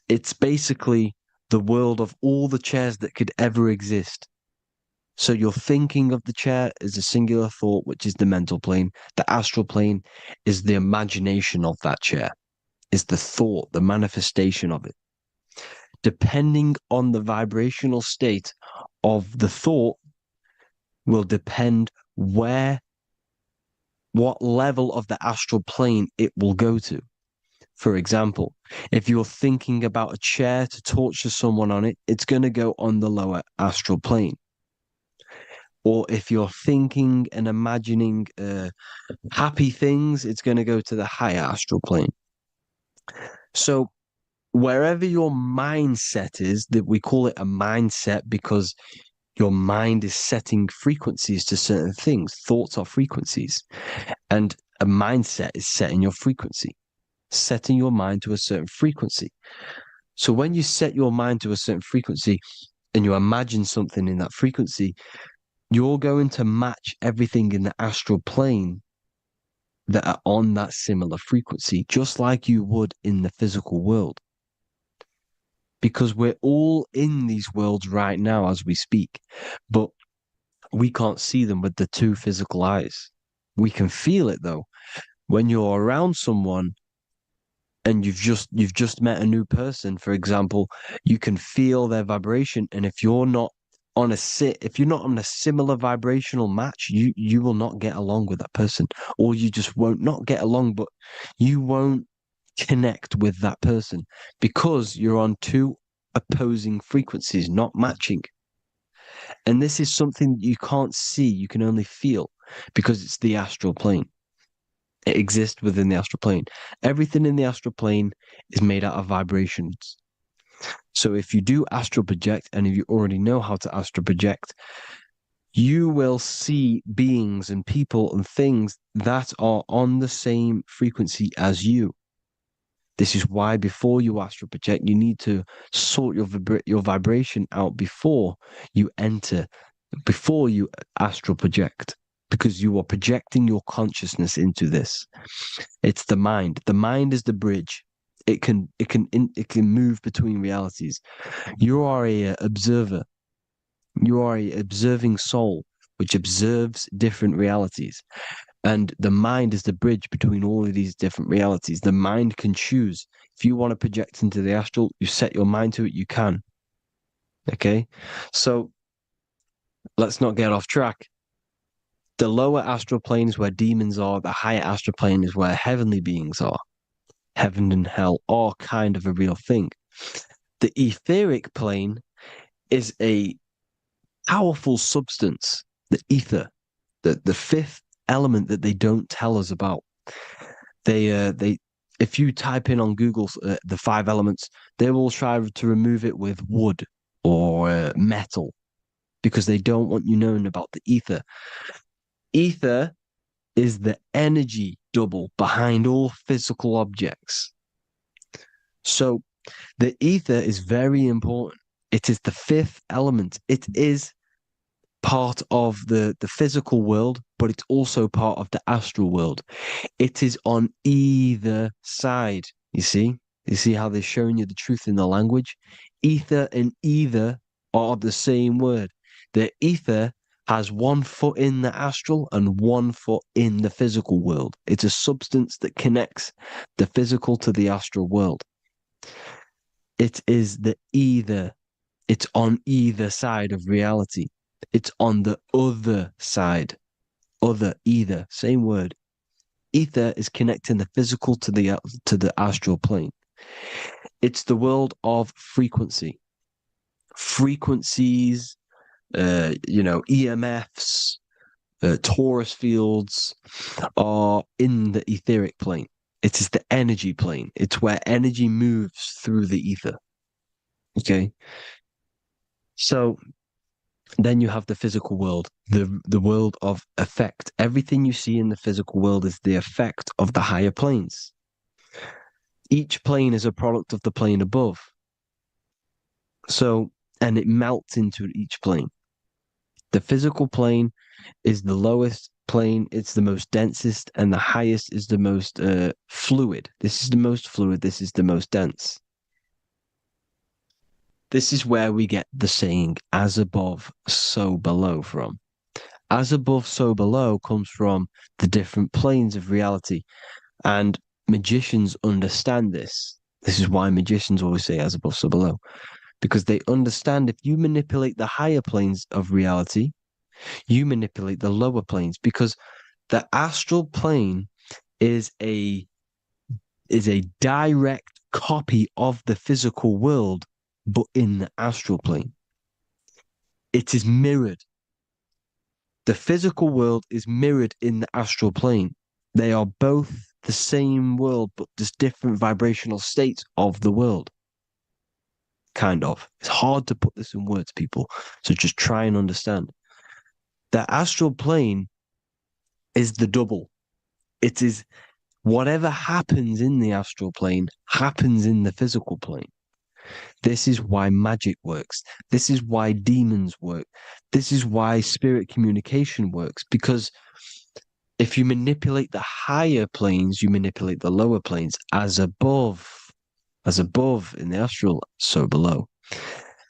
S2: it's basically the world of all the chairs that could ever exist. So you're thinking of the chair as a singular thought, which is the mental plane. The astral plane is the imagination of that chair, is the thought, the manifestation of it. Depending on the vibrational state of the thought will depend what level of the astral plane it will go to. For example, if you're thinking about a chair to torture someone on it, it's going to go on the lower astral plane. Or if you're thinking and imagining happy things, it's going to go to the higher astral plane. So wherever your mindset is, that we call it a mindset because your mind is setting frequencies to certain things. Thoughts are frequencies. And a mindset is setting your frequency, setting your mind to a certain frequency. So when you set your mind to a certain frequency and you imagine something in that frequency, you're going to match everything in the astral plane that are on that similar frequency, just like you would in the physical world. Because we're all in these worlds right now as we speak, but we can't see them with the two physical eyes. We can feel it though. When you're around someone and you've just met a new person, for example, you can feel their vibration, and if you're not on a similar vibrational match, you will not get along with that person, or you just won't not get along, but you won't connect with that person because you're on two opposing frequencies, not matching. And this is something that you can't see, you can only feel because it's the astral plane. It exists within the astral plane. Everything in the astral plane is made out of vibrations. So if you do astral project, and if you already know how to astral project, you will see beings and people and things that are on the same frequency as you. This is why before you astral project, you need to sort your vibration out before you astral project, because you are projecting your consciousness into this. It's the mind. The mind is the bridge. It can move between realities. You are a observer. You are a observing soul which observes different realities. And the mind is the bridge between all of these different realities. The mind can choose. If you want to project into the astral, you set your mind to it, you can. Okay? So let's not get off track. The lower astral plane is where demons are. The higher astral plane is where heavenly beings are. Heaven and hell are kind of a real thing. The etheric plane is a powerful substance, the ether, the fifth element that they don't tell us about. If you type in on Google the 5 elements, they will try to remove it with wood or metal because they don't want you knowing about the ether. Ether is the energy double behind all physical objects. So the ether is very important. It is the 5th element. It is part of the physical world, but it's also part of the astral world. It is on either side. You see how they're showing you the truth in the language? Ether and ether are the same word. The ether has 1 foot in the astral and 1 foot in the physical world. It's a substance that connects the physical to the astral world. It is the either. It's on either side of reality. It's on the other side. Other, either, same word. Ether is connecting the physical to the astral plane. It's the world of frequency. Frequencies, EMFs, torus fields are in the etheric plane. It is the energy plane. It's where energy moves through the ether. Okay. So then you have the physical world, the world of effect. Everything you see in the physical world is the effect of the higher planes. Each plane is a product of the plane above. So, and it melts into each plane. The physical plane is the lowest plane, it's the most densest, and the highest is the most fluid. This is the most fluid, this is the most dense. This is where we get the saying, as above, so below from. As above, so below comes from the different planes of reality. And magicians understand this. This is why magicians always say as above, so below. Because they understand if you manipulate the higher planes of reality, you manipulate the lower planes. Because the astral plane is a direct copy of the physical world, but in the astral plane. It is mirrored. The physical world is mirrored in the astral plane. They are both the same world, but just different vibrational states of the world. Kind of. It's hard to put this in words, people. So just try and understand. The astral plane is the double. It is whatever happens in the astral plane happens in the physical plane. This is why magic works. This is why demons work. This is why spirit communication works. Because if you manipulate the higher planes, you manipulate the lower planes. As above in the astral, so below.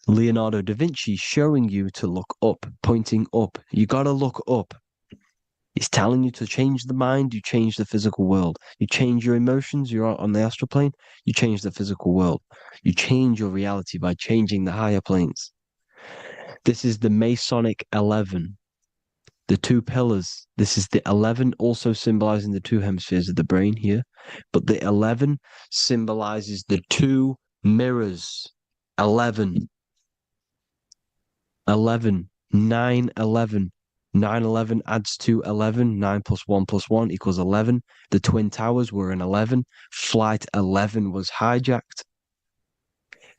S2: Leonardo da Vinci showing you to look up, pointing up. You got to look up. He's telling you to change the mind, you change the physical world. You change your emotions, you're on the astral plane, you change the physical world. You change your reality by changing the higher planes. This is the Masonic 11, the 2 pillars. This is the 11, also symbolizing the 2 hemispheres of the brain here. But the 11 symbolizes the 2 mirrors. 11, 9, 11. 9, 11 adds to 11. 9 plus 1 plus 1 equals 11. The Twin Towers were an 11. Flight 11 was hijacked.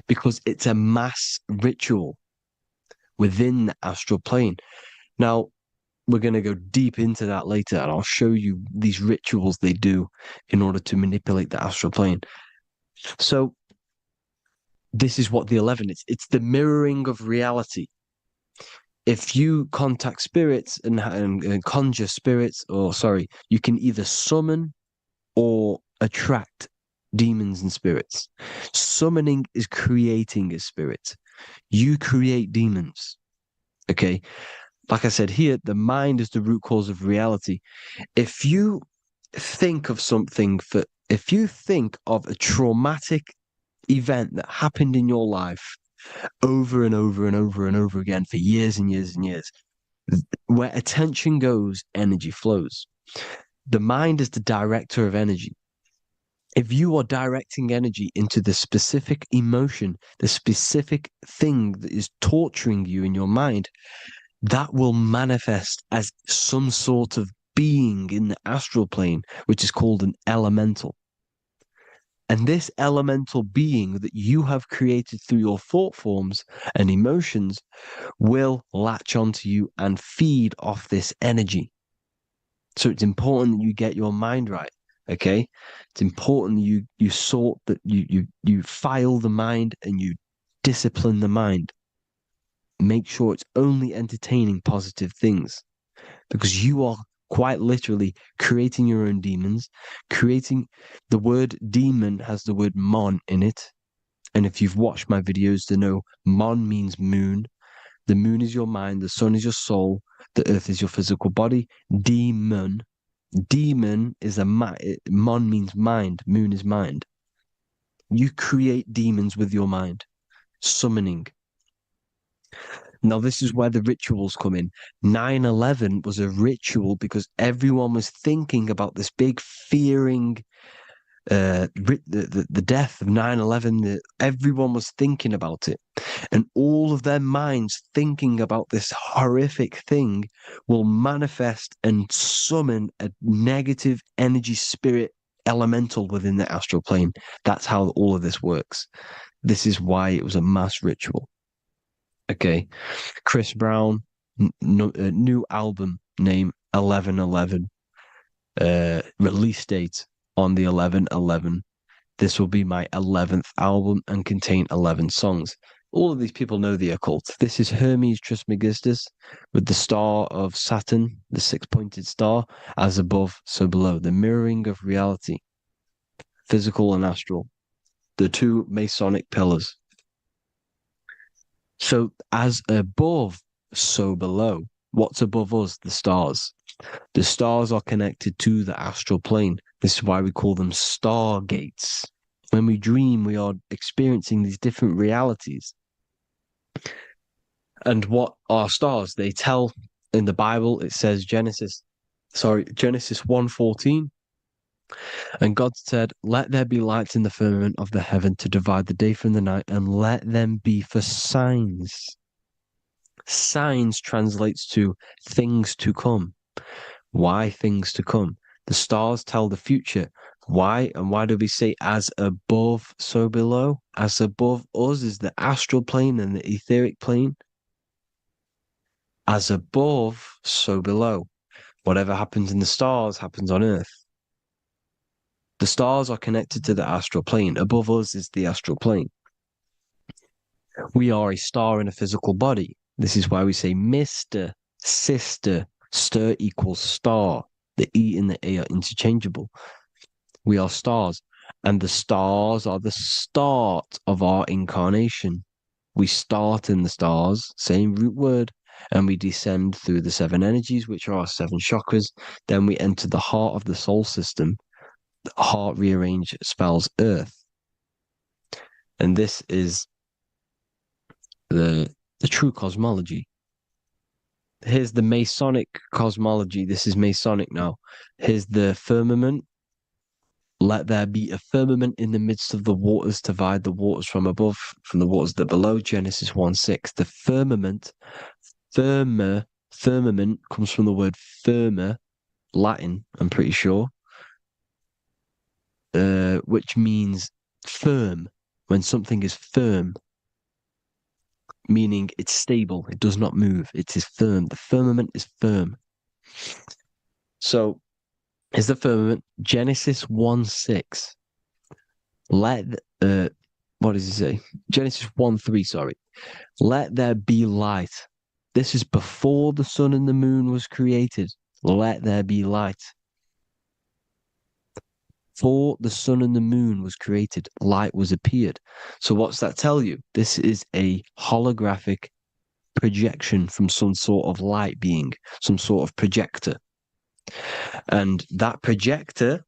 S2: Because it's a mass ritual within the astral plane. Now, we're going to go deep into that later, and I'll show you these rituals they do in order to manipulate the astral plane. So, this is what the 11 is. It's the mirroring of reality. If you contact spirits and conjure spirits, you can either summon or attract demons and spirits. Summoning is creating a spirit. You create demons. Okay? Like I said here, the mind is the root cause of reality. If you think of if you think of a traumatic event that happened in your life over and over and over and over again for years and years and years, where attention goes, energy flows. The mind is the director of energy. If you are directing energy into the specific emotion, the specific thing that is torturing you in your mind, that will manifest as some sort of being in the astral plane, which is called an elemental. And this elemental being that you have created through your thought forms and emotions will latch onto you and feed off this energy. So it's important that you get your mind right, okay? It's important that you sort that you file the mind and you discipline the mind. Make sure it's only entertaining positive things, because you are quite literally creating your own demons. The word demon has the word mon in it, And if you've watched my videos, to know Mon means moon. The moon is your mind. The sun is your soul. The earth is your physical body. Demon. Demon is Mon means mind. Moon is mind. You create demons with your mind. Summoning. Now, this is where the rituals come in. 9/11 was a ritual because everyone was thinking about this big fearing, the death of 9/11. Everyone was thinking about it. And all of their minds thinking about this horrific thing will manifest and summon a negative energy spirit elemental within the astral plane. That's how all of this works. This is why it was a mass ritual. Okay, Chris Brown, new album name 11/11, release date on the 11/11. This will be my 11th album and contain 11 songs. All of these people know the occult. This is Hermes Trismegistus with the star of Saturn, the six-pointed star, as above, so below. The mirroring of reality, physical and astral, the two Masonic pillars. So as above, so below. What's above us? The stars. The stars are connected to the astral plane. This is why we call them stargates. When we dream, we are experiencing these different realities. And what are stars? They tell in the Bible, it says Genesis 1:14. And God said, "Let there be lights in the firmament of the heaven to divide the day from the night, and let them be for signs." Signs translates to things to come. Why things to come? The stars tell the future. Why? And why do we say as above, so below? As above us is the astral plane and the etheric plane. As above, so below. Whatever happens in the stars happens on Earth. The stars are connected to the astral plane. Above us is the astral plane. We are a star in a physical body. This is why we say Mr., sister, stir equals star. The E and the A are interchangeable. We are stars, and the stars are the start of our incarnation. We start in the stars, same root word, and we descend through the seven energies, which are our seven chakras. Then we enter the heart of the soul system. The heart rearranged spells earth. And this is the true cosmology. Here's the Masonic cosmology. This is Masonic now. Here's the firmament. Let there be a firmament in the midst of the waters to divide the waters from above, from the waters that below. Genesis 1:6. The firmament, firmament comes from the word firma, Latin, I'm pretty sure, which means firm. When something is firm, meaning it's stable, it does not move, it is firm. The firmament is firm. So, is the firmament Genesis 1:6? What does it say? Genesis 1:3, sorry. Let there be light. This is before the sun and the moon was created. Let there be light. Before the sun and the moon was created, light was appeared. So what's that tell you? This is a holographic projection from some sort of light being, some sort of projector. And that projector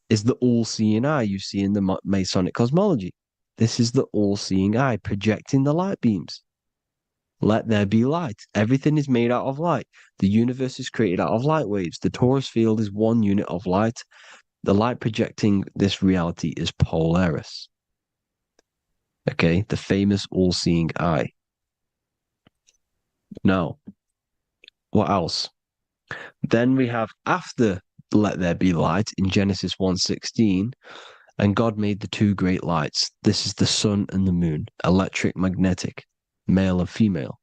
S2: is the all-seeing eye you see in the Masonic cosmology. This is the all-seeing eye projecting the light beams. Let there be light. Everything is made out of light. The universe is created out of light waves. The torus field is one unit of light. The light projecting this reality is Polaris. Okay, the famous all-seeing eye. Now, what else? Then we have after let there be light in Genesis 1:16, and God made the two great lights. This is the sun and the moon, electric, magnetic, male and female.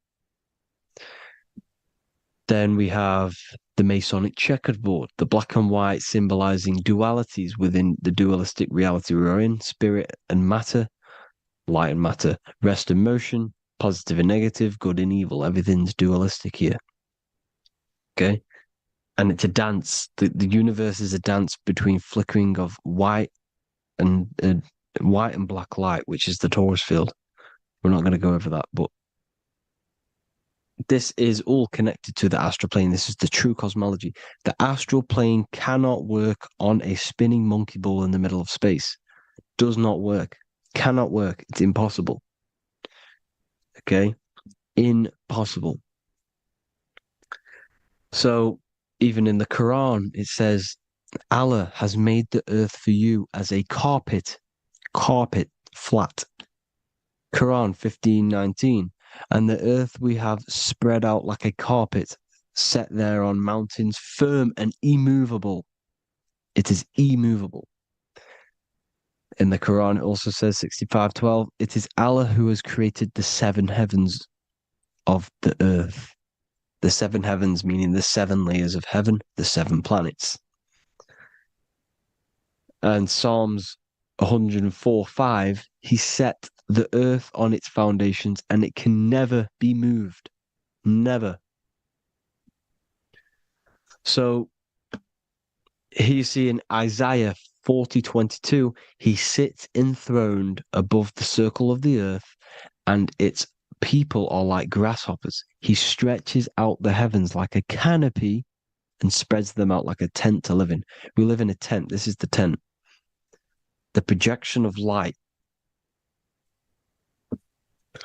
S2: Then we have the Masonic checkered board, the black and white symbolizing dualities within the dualistic reality we're in, spirit and matter, light and matter, rest and motion, positive and negative, good and evil. Everything's dualistic here. Okay? And it's a dance. The universe is a dance between flickering of white and white and black light, which is the torus field. We're not going to go over that, but this is all connected to the astral plane. This is the true cosmology. The astral plane cannot work on a spinning monkey ball in the middle of space. Does not work. Cannot work. It's impossible. Okay? Impossible. So, even in the Quran, it says, Allah has made the earth for you as a carpet, flat. Quran 15:19. And the earth we have spread out like a carpet, set there on mountains, firm and immovable. It is immovable. In the Quran, it also says 65:12, it is Allah who has created the 7 heavens of the earth. The 7 heavens, meaning the 7 layers of heaven, the 7 planets. And Psalms 104:5, he set the earth on its foundations and it can never be moved. Never. So here you see in Isaiah 40:22, he sits enthroned above the circle of the earth and its people are like grasshoppers. He stretches out the heavens like a canopy and spreads them out like a tent to live in. We live in a tent. This is the tent. The projection of light.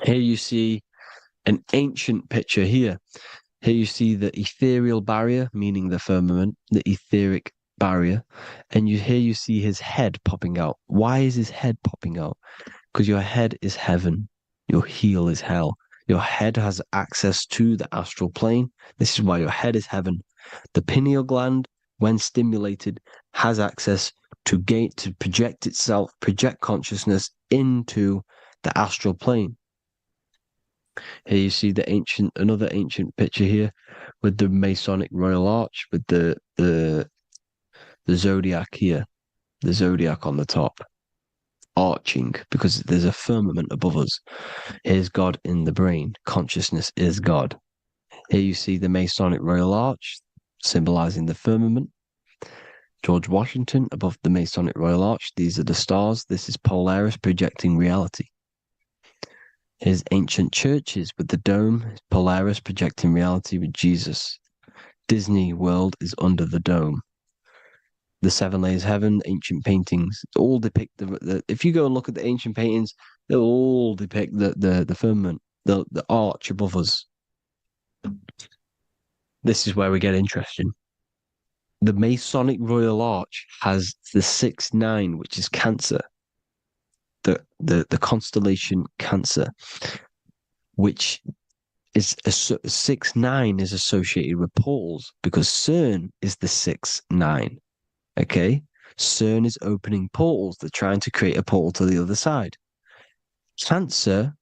S2: Here you see an ancient picture here. Here you see the ethereal barrier, meaning the firmament, the etheric barrier. And here you see his head popping out. Why is his head popping out? Because your head is heaven. Your heel is hell. Your head has access to the astral plane. This is why your head is heaven. The pineal gland, when stimulated, has access to project itself, project consciousness into the astral plane. Here you see another ancient picture here with the Masonic Royal Arch, with the zodiac here, the zodiac on the top, arching, because there's a firmament above us. Here's God in the brain. Consciousness is God. Here you see the Masonic Royal Arch, symbolizing the firmament. George Washington above the Masonic Royal Arch. These are the stars. This is Polaris projecting reality. Here's ancient churches with the dome. Polaris projecting reality with Jesus. Disney World is under the dome. The 7 layers of heaven, ancient paintings, all depict if you go and look at the ancient paintings, they'll all depict the firmament, the arch above us. This is where we get interesting. The Masonic Royal Arch has the 6-9, which is Cancer. The constellation Cancer, which is 6-9 is associated with portals because CERN is the 6-9. Okay, CERN is opening portals. They're trying to create a portal to the other side. Cancer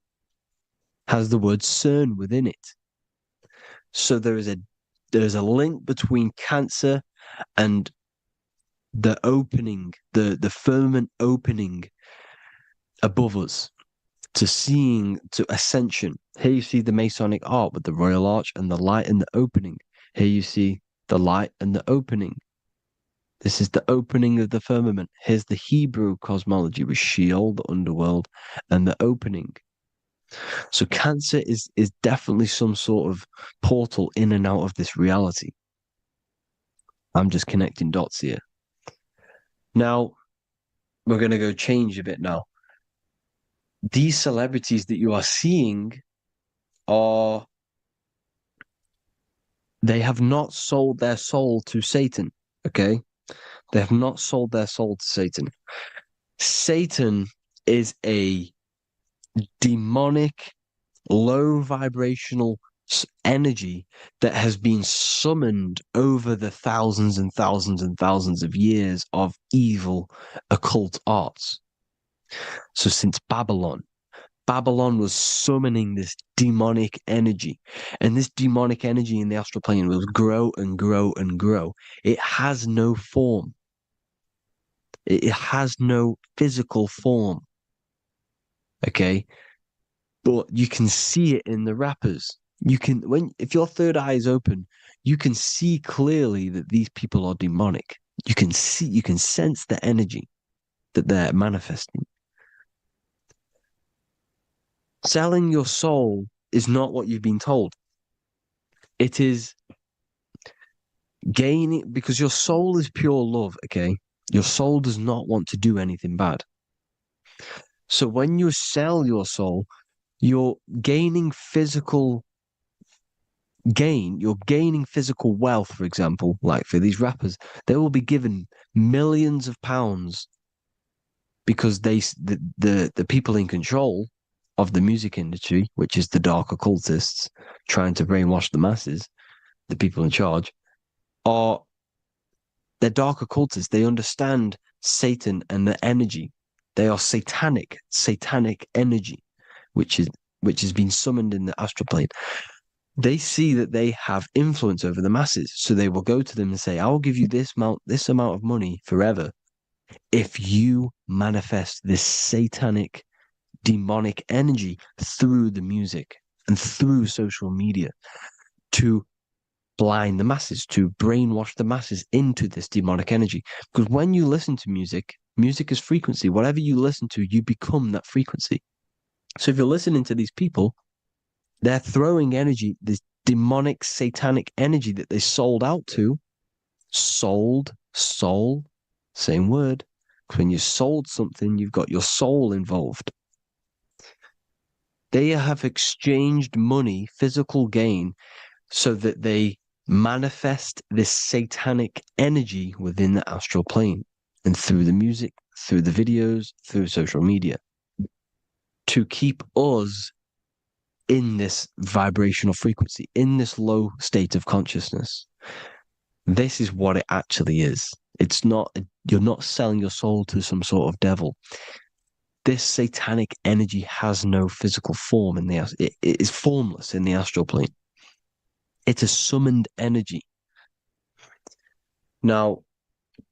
S2: has the word CERN within it, so there is a link between Cancer and the opening, the firmament opening above us to ascension. Here you see the Masonic Arch with the Royal Arch and the light and the opening. Here you see the light and the opening. This is the opening of the firmament. Here's the Hebrew cosmology with Sheol, the underworld, and the opening. So Cancer is definitely some sort of portal in and out of this reality. I'm just connecting dots here. Now, we're going to go change a bit now. These celebrities that you are seeing they have not sold their soul to Satan, okay? They have not sold their soul to Satan. Satan is a demonic, low vibrational energy that has been summoned over the thousands and thousands and thousands of years of evil occult arts. So since Babylon was summoning this demonic energy, and this demonic energy in the astral plane will grow and grow and grow. It has no form. It has no physical form. Okay? But you can see it in the rappers. If your third eye is open, you can see clearly that these people are demonic. You can sense the energy that they're manifesting. Selling your soul is not what you've been told. It is gaining, because your soul is pure love, okay? Your soul does not want to do anything bad. So when you sell your soul, you're gaining physical gain, you're gaining physical wealth, for example, like for these rappers, they will be given millions of pounds because the people in control of the music industry, which is the dark occultists trying to brainwash the masses, the people in charge, they're dark occultists. They understand Satan and the energy. They are satanic energy, which has been summoned in the astral plane. They see that they have influence over the masses, so they will go to them and say, "I will give you this amount of money forever if you manifest this satanic, demonic energy through the music and through social media to blind the masses, to brainwash the masses into this demonic energy." Because when you listen to music, music is frequency. Whatever you listen to, you become that frequency. So if you're listening to these people, they're throwing energy, this demonic, satanic energy that they sold out to. Sold, soul, same word. Because when you sold something, you've got your soul involved. They have exchanged money, physical gain, so that they manifest this satanic energy within the astral plane and through the music, through the videos, through social media to keep us in this vibrational frequency, in this low state of consciousness. This is what it actually is. It's not, you're not selling your soul to some sort of devil. This satanic energy has no physical form it is formless in the astral plane. It's a summoned energy. Now,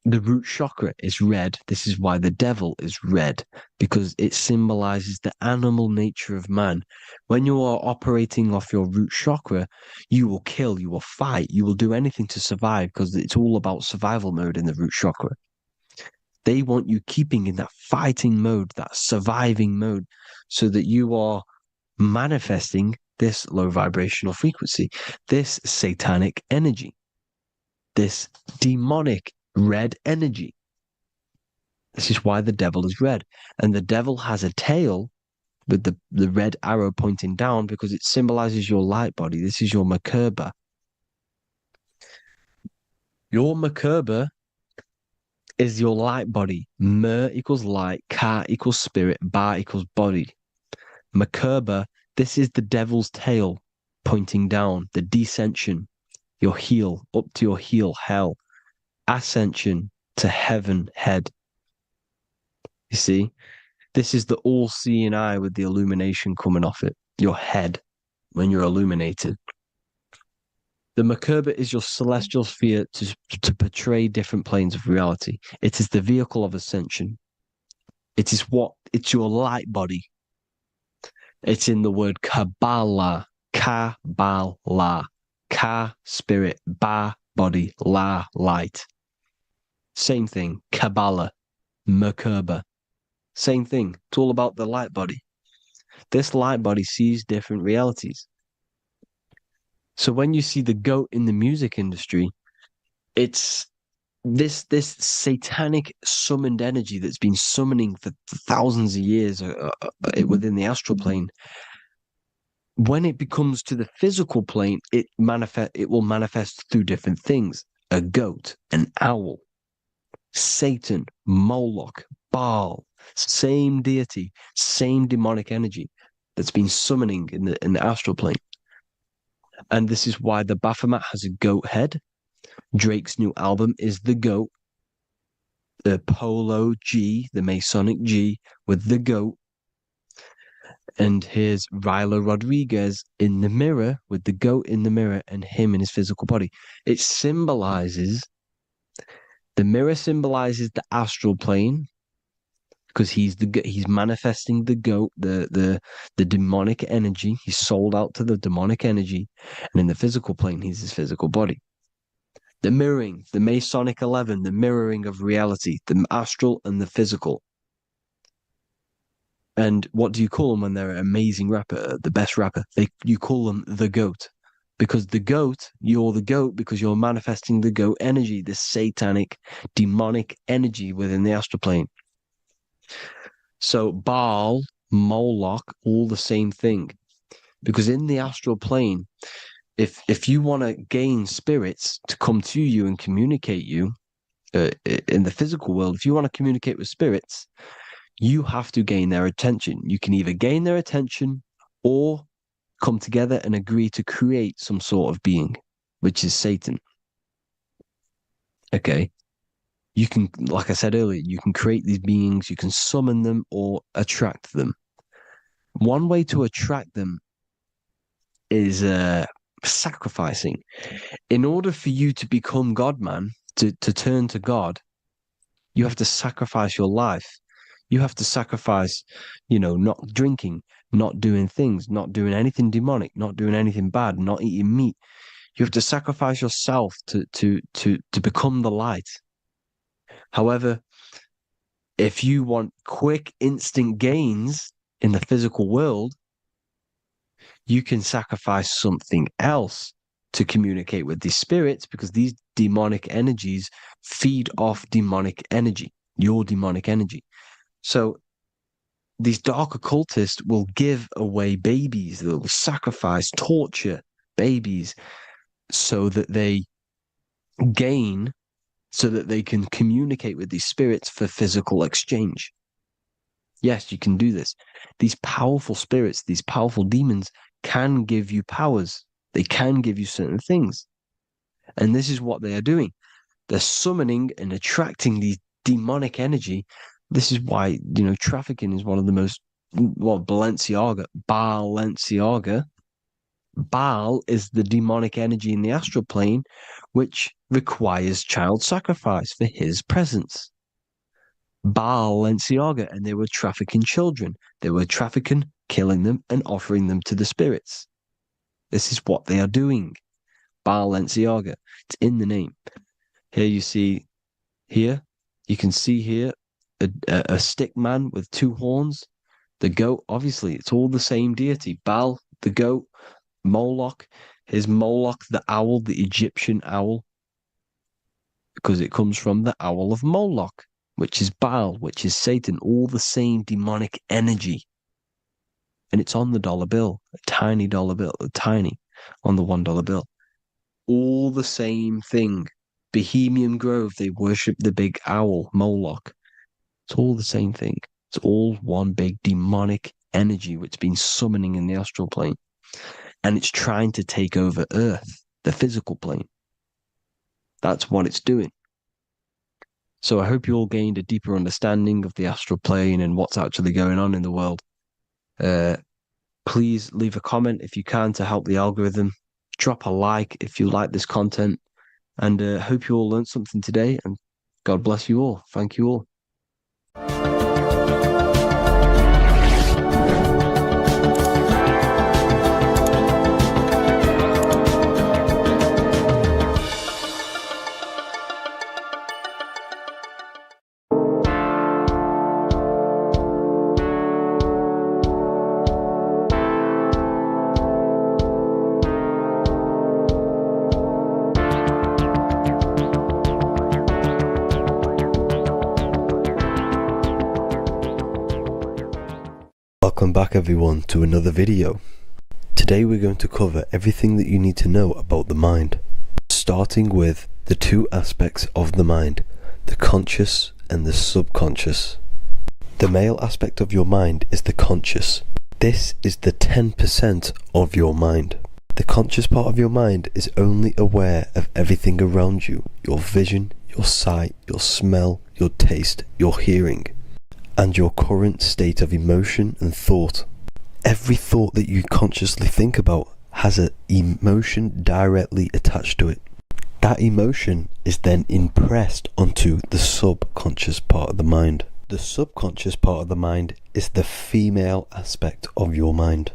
S2: the root chakra is red. This is why the devil is red, because it symbolizes the animal nature of man. When you are operating off your root chakra, you will kill, you will fight, you will do anything to survive, because it's all about survival mode in the root chakra. They want you keeping in that fighting mode, that surviving mode, so that you are manifesting this low vibrational frequency, this satanic energy, this demonic red energy. This is why the devil is red. And the devil has a tail with the red arrow pointing down because it symbolizes your light body. This is your Merkaba. Your Merkaba is your light body. Mer equals light, Ka equals spirit, Ba equals body. Merkaba, this is the devil's tail pointing down, the descension, your heel, up to your heel, hell. Ascension to heaven, head. You see, this is the all-seeing eye with the illumination coming off it, your head, when you're illuminated. The Merkaba is your celestial sphere to portray different planes of reality. It is the vehicle of ascension. It's your light body. It's in the word Kabbalah, Kabbalah, Ka, spirit, Ba, body, La, light. Same thing, Kabbalah, Merkaba. Same thing. It's all about the light body. This light body sees different realities. So when you see the goat in the music industry, it's this satanic summoned energy that's been summoning for thousands of years within the astral plane. When it becomes to the physical plane, it will manifest through different things. A goat, an owl, Satan, Moloch, Baal, same deity, same demonic energy that's been summoning in the astral plane. And this is why the Baphomet has a goat head. Drake's new album is the goat. The Polo G, the Masonic G, with the goat. And here's Rylo Rodriguez in the mirror with the goat in the mirror and him in his physical body. It symbolizes, the mirror symbolizes the astral plane because he's manifesting the goat, the demonic energy. He's sold out to the demonic energy. And in the physical plane, he's his physical body. The mirroring, the Masonic 11, the mirroring of reality, the astral and the physical. And what do you call them when they're an amazing rapper, the best rapper? You call them the GOAT. Because the GOAT, you're the GOAT because you're manifesting the GOAT energy, the satanic, demonic energy within the astral plane. So Baal, Moloch, all the same thing. Because in the astral plane, if you want to gain spirits to come to you and communicate you in the physical world, if you want to communicate with spirits, you have to gain their attention. You can either gain their attention or come together and agree to create some sort of being, which is Satan. Okay. You can, like I said earlier, you can create these beings, you can summon them or attract them. One way to attract them is sacrificing. In order for you to become God, man, to turn to God, you have to sacrifice your life. You have to sacrifice, not drinking, not doing things, not doing anything demonic, not doing anything bad, not eating meat. You have to sacrifice yourself to become the light. However, if you want quick, instant gains in the physical world, you can sacrifice something else to communicate with these spirits, because these demonic energies feed off demonic energy, your demonic energy. So these dark occultists will give away babies, they'll sacrifice, torture babies so that they gain, so that they can communicate with these spirits for physical exchange. Yes, you can do this. These powerful spirits, these powerful demons can give you powers. They can give you certain things. And this is what they are doing. They're summoning and attracting these demonic energy. This is why, trafficking is one of the most, Balenciaga. Baal is the demonic energy in the astral plane, which requires child sacrifice for his presence. Balenciaga, and they were trafficking children. They were trafficking, killing them, and offering them to the spirits. This is what they are doing. Balenciaga. It's in the name. Here you see, you can see here a stick man with two horns. The goat, obviously, it's all the same deity. Baal, the goat. Moloch, the owl, the Egyptian owl, because it comes from the owl of Moloch, which is Baal, which is Satan, all the same demonic energy. And it's on the dollar bill, a tiny dollar bill, on the $1 bill. All the same thing. Bohemian Grove, they worship the big owl, Moloch. It's all the same thing. It's all one big demonic energy which has been summoning in the astral plane. And it's trying to take over Earth, the physical plane. That's what it's doing. So I hope you all gained a deeper understanding of the astral plane and what's actually going on in the world. Please leave a comment if you can to help the algorithm. Drop a like if you like this content. And hope you all learned something today. And God bless you all. Thank you all.
S5: Welcome back everyone to another video. Today we're going to cover everything that you need to know about the mind, starting with the two aspects of the mind, the conscious and the subconscious. The male aspect of your mind is the conscious. This is the 10% of your mind. The conscious part of your mind is only aware of everything around you, your vision, your sight, your smell, your taste, your hearing, and your current state of emotion and thought. Every thought that you consciously think about has an emotion directly attached to it. That emotion is then impressed onto the subconscious part of the mind. The subconscious part of the mind is the female aspect of your mind.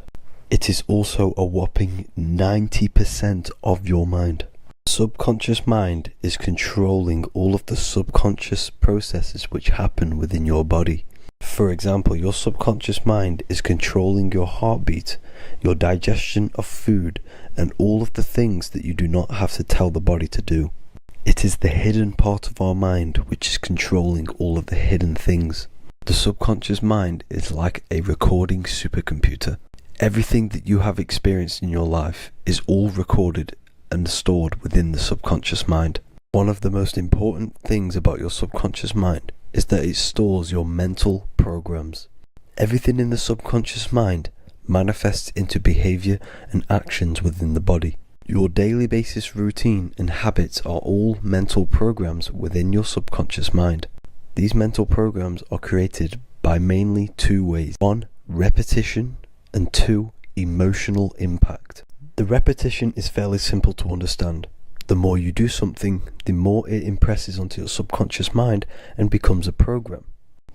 S5: It is also a whopping 90% of your mind. Subconscious mind is controlling all of the subconscious processes which happen within your body. For example, your subconscious mind is controlling your heartbeat, your digestion of food, and all of the things that you do not have to tell the body to do. It is the hidden part of our mind which is controlling all of the hidden things. The subconscious mind is like a recording supercomputer. Everything that you have experienced in your life is all recorded and stored within the subconscious mind. One of the most important things about your subconscious mind is that it stores your mental programs. Everything in the subconscious mind manifests into behavior and actions within the body. Your daily basis routine and habits are all mental programs within your subconscious mind. These mental programs are created by mainly two ways. 1, repetition, and 2, emotional impact. The repetition is fairly simple to understand. The more you do something, the more it impresses onto your subconscious mind and becomes a program.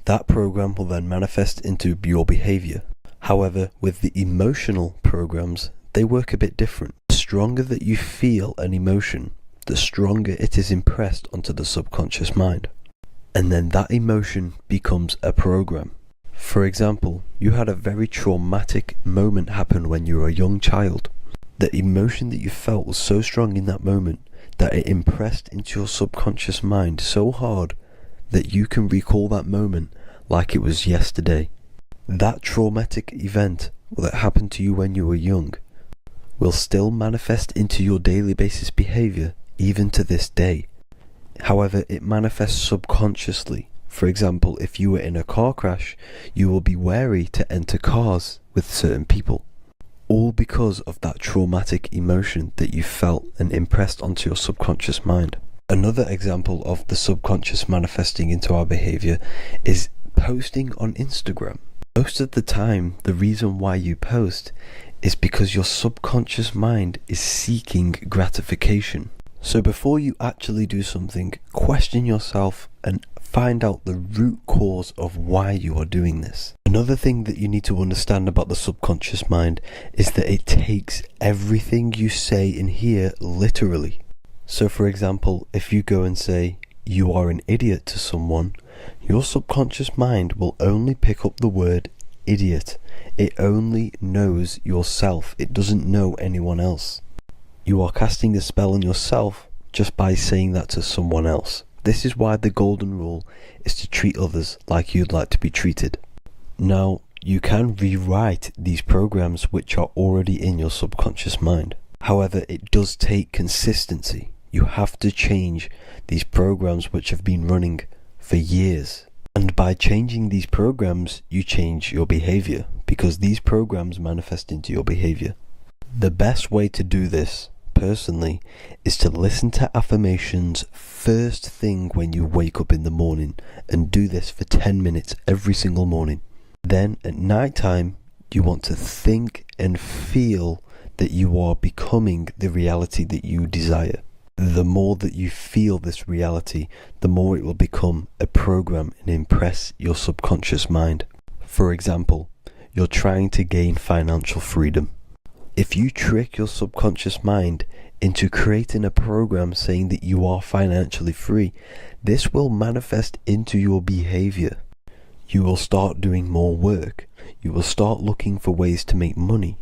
S5: That program will then manifest into your behavior. However, with the emotional programs, they work a bit different. The stronger that you feel an emotion, the stronger it is impressed onto the subconscious mind. And then that emotion becomes a program. For example, you had a very traumatic moment happen when you were a young child. The emotion that you felt was so strong in that moment that it impressed into your subconscious mind so hard that you can recall that moment like it was yesterday. That traumatic event that happened to you when you were young will still manifest into your daily basis behavior even to this day. However, it manifests subconsciously. For example, if you were in a car crash, you will be wary to enter cars with certain people. All because of that traumatic emotion that you felt and impressed onto your subconscious mind. Another example of the subconscious manifesting into our behavior is posting on Instagram. Most of the time, the reason why you post is because your subconscious mind is seeking gratification. So before you actually do something, question yourself and find out the root cause of why you are doing this. Another thing that you need to understand about the subconscious mind is that it takes everything you say in here literally. So for example, if you go and say, "You are an idiot" to someone, your subconscious mind will only pick up the word idiot. It only knows yourself. It doesn't know anyone else. You are casting a spell on yourself just by saying that to someone else. This is why the golden rule is to treat others like you'd like to be treated. Now, you can rewrite these programs which are already in your subconscious mind. However, it does take consistency. You have to change these programs which have been running for years. And by changing these programs, you change your behavior, because these programs manifest into your behavior. The best way to do this, personally, is to listen to affirmations first thing when you wake up in the morning, and do this for 10 minutes every single morning. Then at night time, you want to think and feel that you are becoming the reality that you desire. The more that you feel this reality, the more it will become a program and impress your subconscious mind. For example, you're trying to gain financial freedom. If you trick your subconscious mind into creating a program saying that you are financially free, this will manifest into your behavior. You will start doing more work. You will start looking for ways to make money.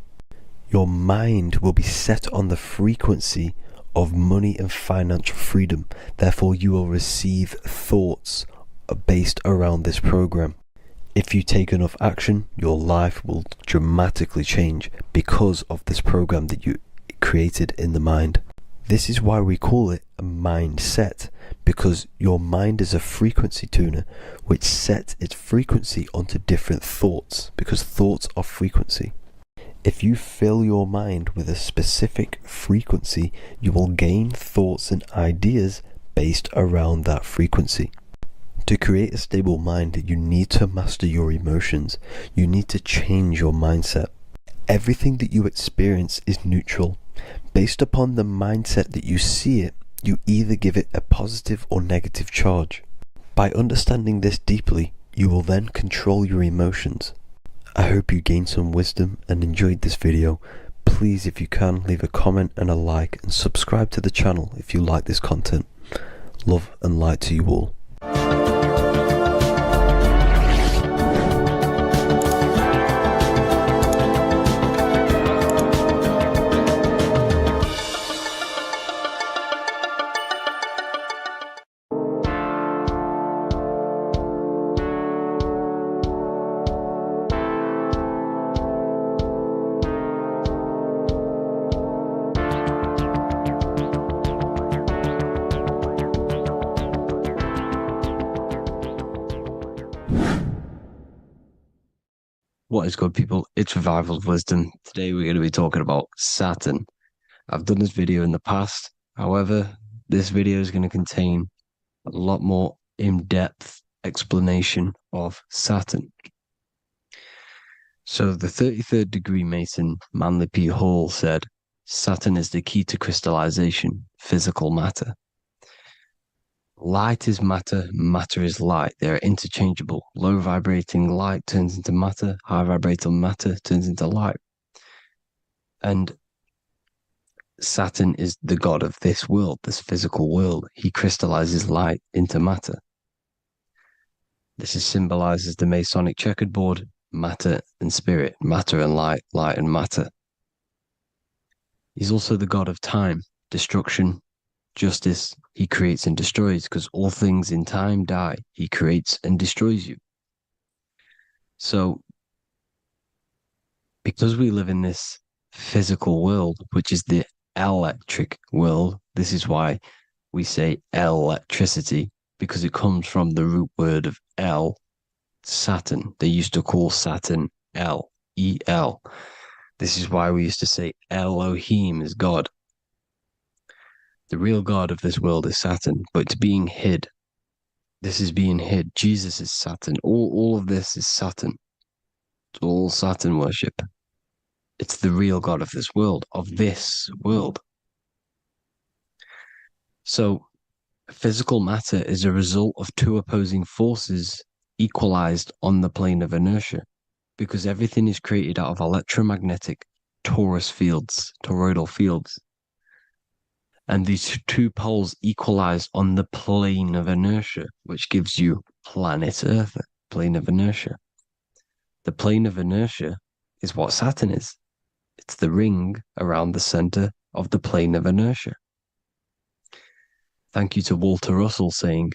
S5: Your mind will be set on the frequency of money and financial freedom. Therefore, you will receive thoughts based around this program. If you take enough action, your life will dramatically change because of this program that you created in the mind. This is why we call it a mindset, because your mind is a frequency tuner which sets its frequency onto different thoughts, because thoughts are frequency. If you fill your mind with a specific frequency, you will gain thoughts and ideas based around that frequency. To create a stable mind, you need to master your emotions. You need to change your mindset. Everything that you experience is neutral. Based upon the mindset that you see it, you either give it a positive or negative charge. By understanding this deeply, you will then control your emotions. I hope you gained some wisdom and enjoyed this video. Please, if you can, leave a comment and a like, and subscribe to the channel if you like this content. Love and light to you all. What is good, people? It's Revival of Wisdom. Today we're going to be talking about Saturn. I've done this video in the past. However, this video is going to contain a lot more in-depth explanation of Saturn. So the 33rd degree Mason, Manly P. Hall, said, Saturn is the key to crystallization, physical matter. Light is matter, matter is light. They are interchangeable. Low vibrating light turns into matter, high vibrating matter turns into light. And Saturn is the god of this world, this physical world. He crystallizes light into matter. This is symbolized as the Masonic checkered board, matter and spirit, matter and light, light and matter. He's also the god of time, destruction, justice. He creates and destroys, because all things in time die. He creates and destroys you. So, because we live in this physical world, which is the electric world, this is why we say electricity, because it comes from the root word of El, Saturn. They used to call Saturn El, E-L. This is why we used to say Elohim is God. The real God of this world is Saturn, but it's being hid. This is being hid. Jesus is Saturn. All of this is Saturn. It's all Saturn worship. It's the real God of this world, So, physical matter is a result of two opposing forces equalized on the plane of inertia, because everything is created out of electromagnetic toroidal fields. And these two poles equalize on the plane of inertia, which gives you planet Earth, plane of inertia. The plane of inertia is what Saturn is. It's the ring around the center of the plane of inertia. Thank you to Walter Russell saying,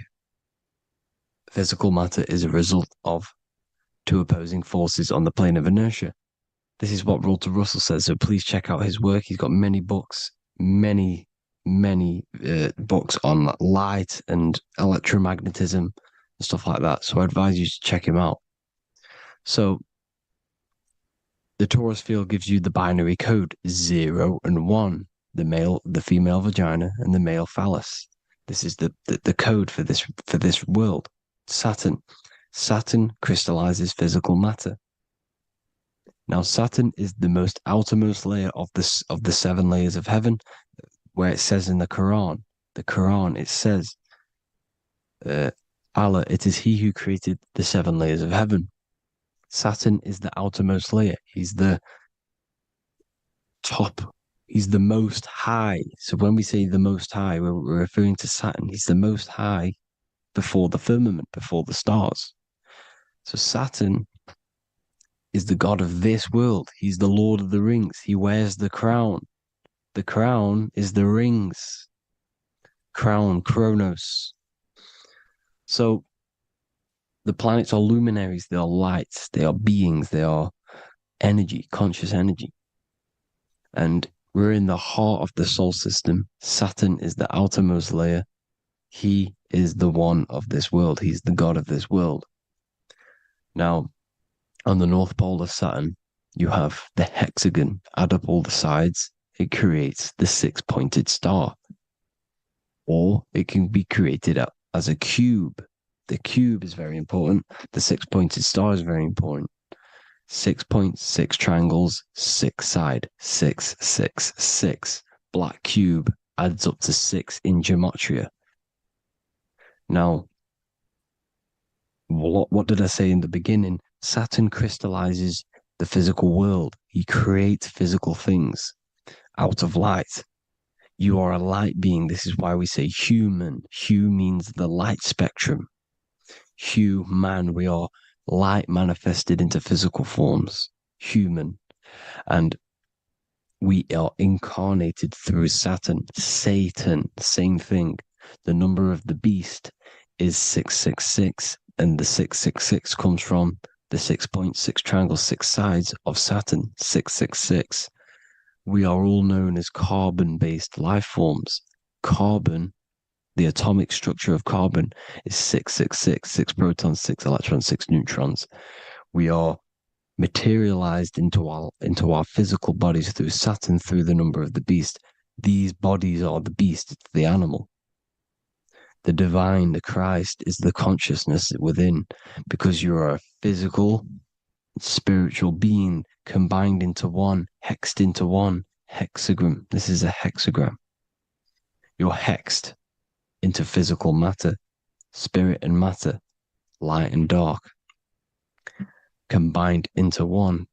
S5: physical matter is a result of two opposing forces on the plane of inertia. This is what Walter Russell says, so please check out his work. He's got many books, many books on light and electromagnetism and stuff like that. So I advise you to check him out. So the torus field gives you the binary code 0 and 1, the female vagina and the male phallus. This is the code for this world. Saturn crystallizes physical matter. Now Saturn is the most outermost layer of the 7 layers of heaven, where it says in the Quran, it says, Allah, it is He who created the 7 layers of heaven. Saturn is the outermost layer. He's the top. He's the most high. So when we say the most high, we're referring to Saturn. He's the most high before the firmament, before the stars. So Saturn is the god of this world. He's the Lord of the Rings. He wears the crown. The crown is the rings. Crown, Chronos. So the planets are luminaries. They are lights. They are beings. They are energy, conscious energy. And we're in the heart of the solar system. Saturn is the outermost layer. He is the one of this world. He's the god of this world. Now, on the North Pole of Saturn, you have the hexagon. Add up all the sides. It creates the 6-pointed star. Or it can be created as a cube. The cube is very important. The 6-pointed star is very important. 6 points, 6 triangles, 6 side, 6, 6, 6. Black cube adds up to 6 in gematria. Now, what did I say in the beginning? Saturn crystallizes the physical world. He creates physical things out of light. You are a light being. This is why we say human. Hue means the light spectrum. Hue, man, we are light manifested into physical forms. Human. And we are incarnated through Saturn. Satan, same thing. The number of the beast is 666. And the 666 comes from the 6.6 triangles, 6 sides of Saturn, 666. We are all known as carbon-based life forms. Carbon, the atomic structure of carbon, is 666, 6 protons, 6 electrons, 6 neutrons. We are materialized into our physical bodies through Saturn, through the number of the beast. These bodies are the beast, it's the animal. The divine, the Christ, is the consciousness within, because you're a physical, spiritual being combined into one, hexed into one. Hexagram. This is a hexagram. You're hexed into physical matter, spirit and matter, light and dark, combined into one.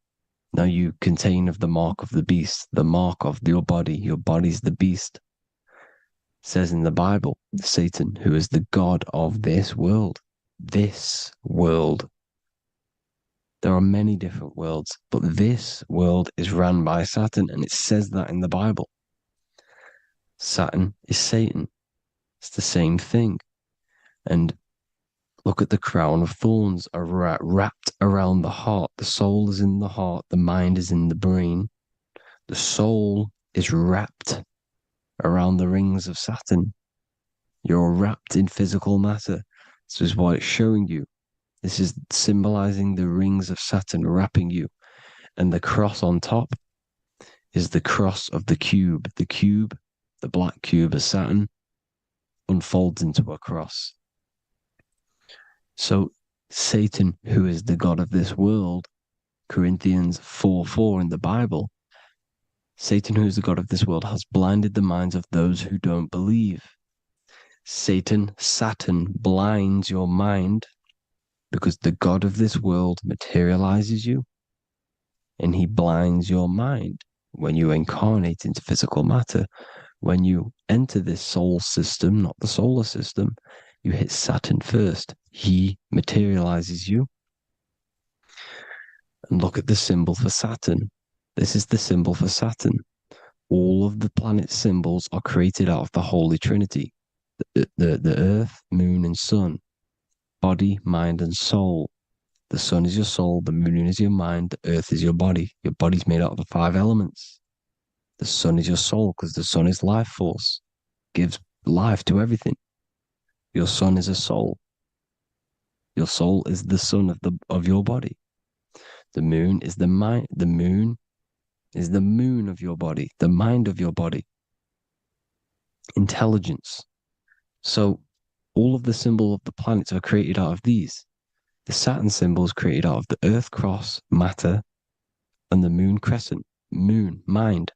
S5: Now you contain of the mark of the beast, the mark of your body. Your body's the beast. It says in the Bible, Satan, who is the god of this world. This world. There are many different worlds, but this world is run by Saturn, and it says that in the Bible. Saturn is Satan. It's the same thing. And look at the crown of thorns are wrapped around the heart. The soul is in the heart. The mind is in the brain. The soul is wrapped around the rings of Saturn. You're wrapped in physical matter. This is what it's showing you. This is symbolizing the rings of Saturn wrapping you. And the cross on top is the cross of the cube. The cube, the black cube of Saturn, unfolds into a cross. So Satan, who is the god of this world, Corinthians 4:4 in the Bible, Satan, who is the god of this world, has blinded the minds of those who don't believe. Satan blinds your mind, because the god of this world materializes you, and he blinds your mind when you incarnate into physical matter. When you enter this soul system, not the solar system, you hit Saturn first. He materializes you. And look at the symbol for Saturn. This is the symbol for Saturn. All of the planet symbols are created out of the Holy Trinity. The Earth, Moon, and Sun. Body, mind, and soul. The sun is your soul, the moon is your mind, the earth is your body. Your body's made out of the 5 elements. The sun is your soul, because the sun is life force, gives life to everything. Your sun is a soul. Your soul is the sun of your body. The moon is the mind. The moon is the moon of your body, the mind of your body. Intelligence. So all of the symbols of the planets are created out of these. The Saturn symbol is created out of the Earth cross, matter, and the moon crescent, moon, mind,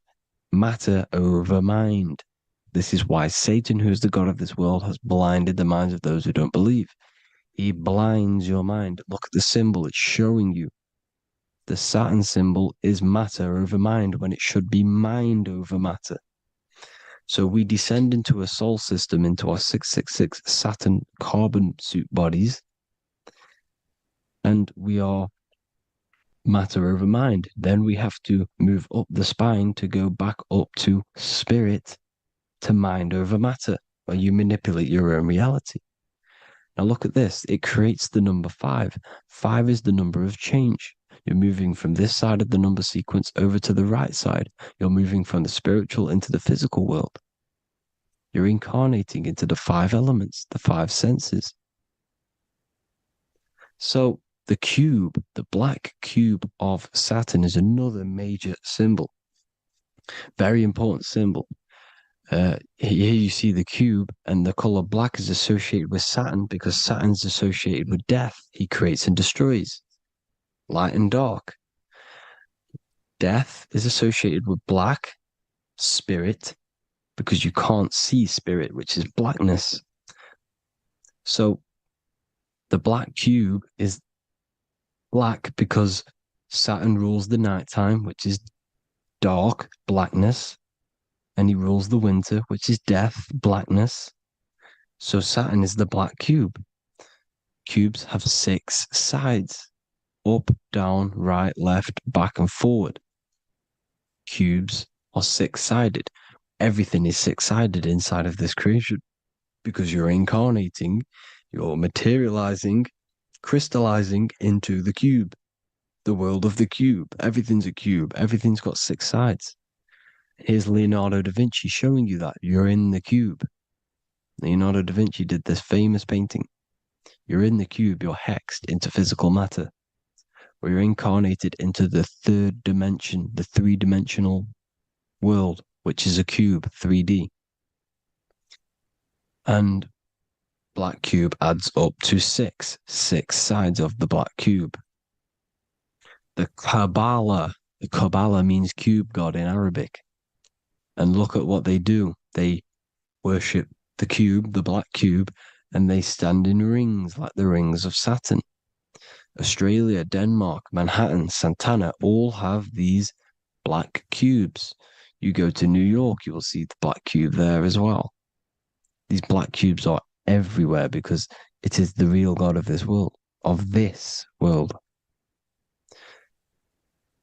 S5: matter over mind. This is why Satan, who is the god of this world, has blinded the minds of those who don't believe. He blinds your mind. Look at the symbol, it's showing you. The Saturn symbol is matter over mind when it should be mind over matter. So we descend into a soul system, into our 666 Saturn carbon suit bodies, and we are matter over mind. Then we have to move up the spine to go back up to spirit, to mind over matter, where you manipulate your own reality. Now look at this. It creates the number 5. 5 is the number of change. You're moving from this side of the number sequence over to the right side. You're moving from the spiritual into the physical world. You're incarnating into the 5 elements, the 5 senses. So the cube, the black cube of Saturn, is another major symbol. Very important symbol. Here you see the cube, and the color black is associated with Saturn because Saturn's associated with death. He creates and destroys. Light and dark. Death is associated with black, spirit, because you can't see spirit, which is blackness. So the black cube is black because Saturn rules the nighttime, which is dark, blackness, and he rules the winter, which is death, blackness. So Saturn is the black cube. Cubes have 6 sides: up, down, right, left, back, and forward. Cubes are 6-sided. Everything is 6-sided inside of this creation because you're incarnating, you're materializing, crystallizing into the cube, the world of the cube. Everything's a cube. Everything's got 6 sides. Here's Leonardo da Vinci showing you that you're in the cube. Leonardo da Vinci did this famous painting. You're in the cube. You're hexed into physical matter.
S2: We're incarnated into the third dimension, the three-dimensional world, which is a cube, 3D. And black cube adds up to six sides of the black cube. The Kabbalah means cube god in Arabic. And look at what they do. They worship the cube, the black cube, and they stand in rings like the rings of Saturn. Australia, Denmark, Manhattan, Santana all have these black cubes. You go to New York, you will see the black cube there as well. These black cubes are everywhere because it is the real God of this world,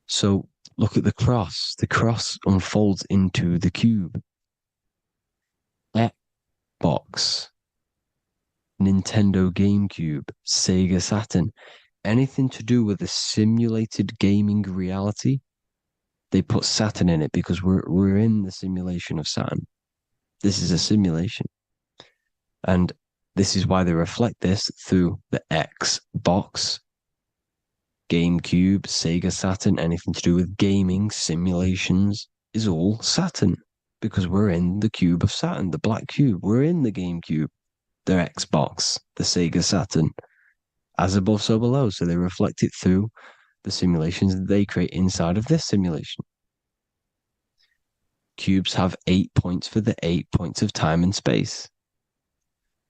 S2: So look at the cross. The cross unfolds into the cube. Xbox, Nintendo GameCube, Sega Saturn, anything to do with a simulated gaming reality, they put Saturn in it because we're in the simulation of Saturn. This is a simulation. And this is why they reflect this through the Xbox, GameCube, Sega Saturn, anything to do with gaming, simulations, is all Saturn. Because we're in the cube of Saturn, the black cube. We're in the GameCube, the Xbox, the Sega Saturn. As above, so below. So they reflect it through the simulations that they create inside of this simulation. Cubes have 8 points for the 8 points of time and space.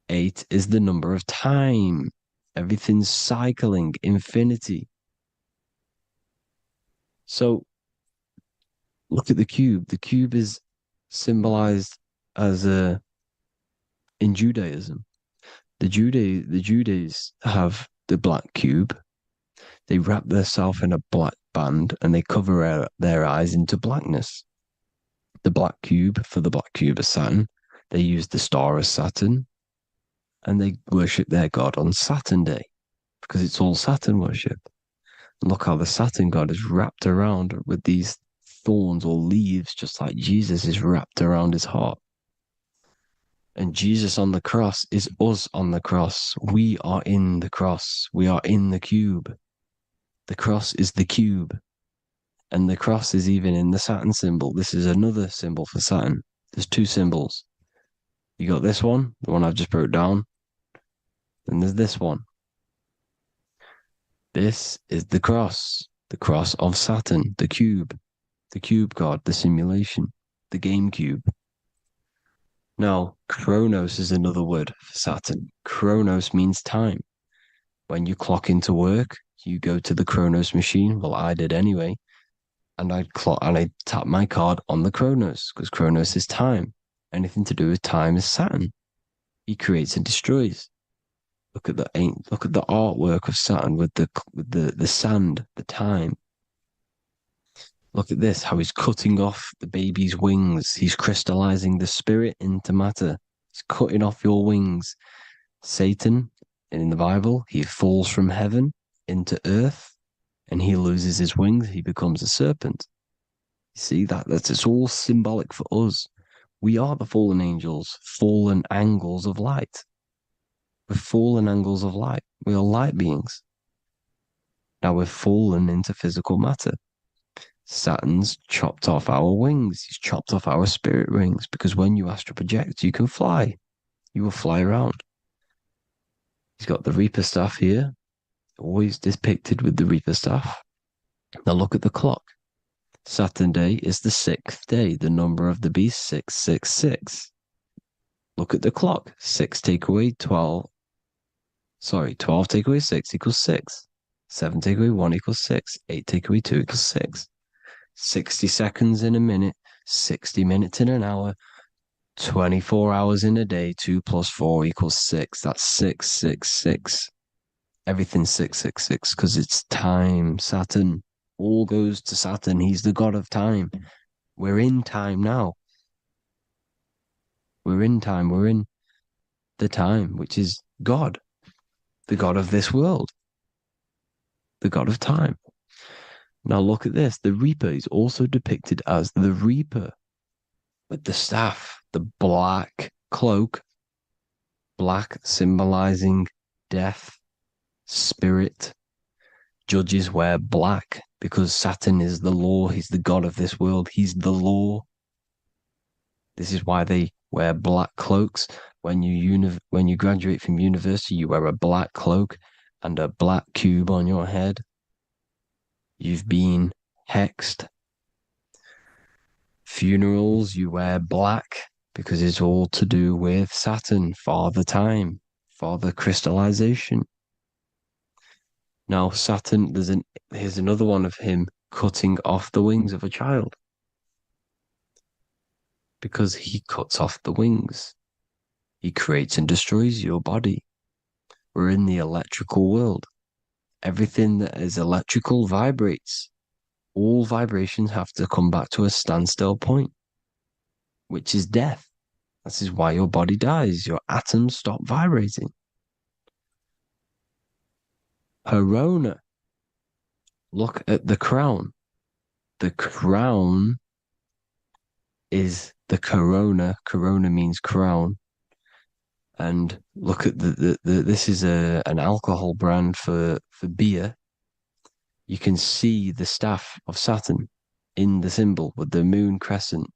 S2: 8 is the number of time. Everything's cycling, infinity. So look at the cube. The cube is symbolized as in Judaism. The Judays have the black cube. They wrap themselves in a black band and they cover their eyes into blackness. The black cube for the black cube of Saturn. They use the star of Saturn and they worship their god on Saturn Day because it's all Saturn worship. And look how the Saturn god is wrapped around with these thorns or leaves, just like Jesus is wrapped around his heart. And Jesus on the cross is us on the cross. We are in the cross. We are in the cube. The cross is the cube. And the cross is even in the Saturn symbol. This is another symbol for Saturn. There's two symbols. You got this one, the one I've just broke down. And there's this one. This is the cross of Saturn, the cube god, the simulation, the game cube. Now, Chronos is another word for Saturn. Chronos means time. When you clock into work, you go to the Chronos machine. Well, I did anyway. And I tap my card on the Chronos because Chronos is time. Anything to do with time is Saturn. He creates and destroys. Look at the artwork of Saturn with the sand, the time. Look at this, how he's cutting off the baby's wings. He's crystallizing the spirit into matter. He's cutting off your wings. Satan, in the Bible, he falls from heaven into earth and he loses his wings. He becomes a serpent. You see, it's all symbolic for us. We are the fallen angels, fallen angles of light. We're fallen angles of light. We are light beings. Now we're fallen into physical matter. Saturn's chopped off our wings. He's chopped off our spirit wings because when you astral project, you can fly. You will fly around. He's got the Reaper staff here, always depicted with the Reaper staff. Now look at the clock. Saturn Day is the 6th day, the number of the beast, 666. Look at the clock. 6 take away 12. 12 take away 6 equals 6. 7 take away 1 equals 6. 8 take away 2 equals 6. 60 seconds in a minute, 60 minutes in an hour, 24 hours in a day, 2 plus 4 equals 6. That's 666. Everything's 666 because it's time. Saturn. All goes to Saturn. He's the god of time. We're in time now. We're in time. We're in the time, which is God, the God of this world, the God of time. Now look at this. The Reaper is also depicted as the Reaper with the staff, the black cloak, black symbolizing death, spirit, Judges wear black because Saturn is the law. He's the god of this world. He's the law. This is why they wear black cloaks. When you graduate from university, you wear a black cloak and a black cube on your head. You've been hexed. Funerals, you wear black because it's all to do with Saturn, father time, father crystallization. Now, Saturn, here's another one of him cutting off the wings of a child. Because he cuts off the wings. He creates and destroys your body. We're in the electrical world. Everything that is electrical vibrates. All vibrations have to come back to a standstill point, which is death. This is why your body dies. Your atoms stop vibrating. Corona. Look at the crown. The crown is the corona. Corona means crown. And look at this is an alcohol brand for beer. You can see the staff of Saturn in the symbol with the moon crescent.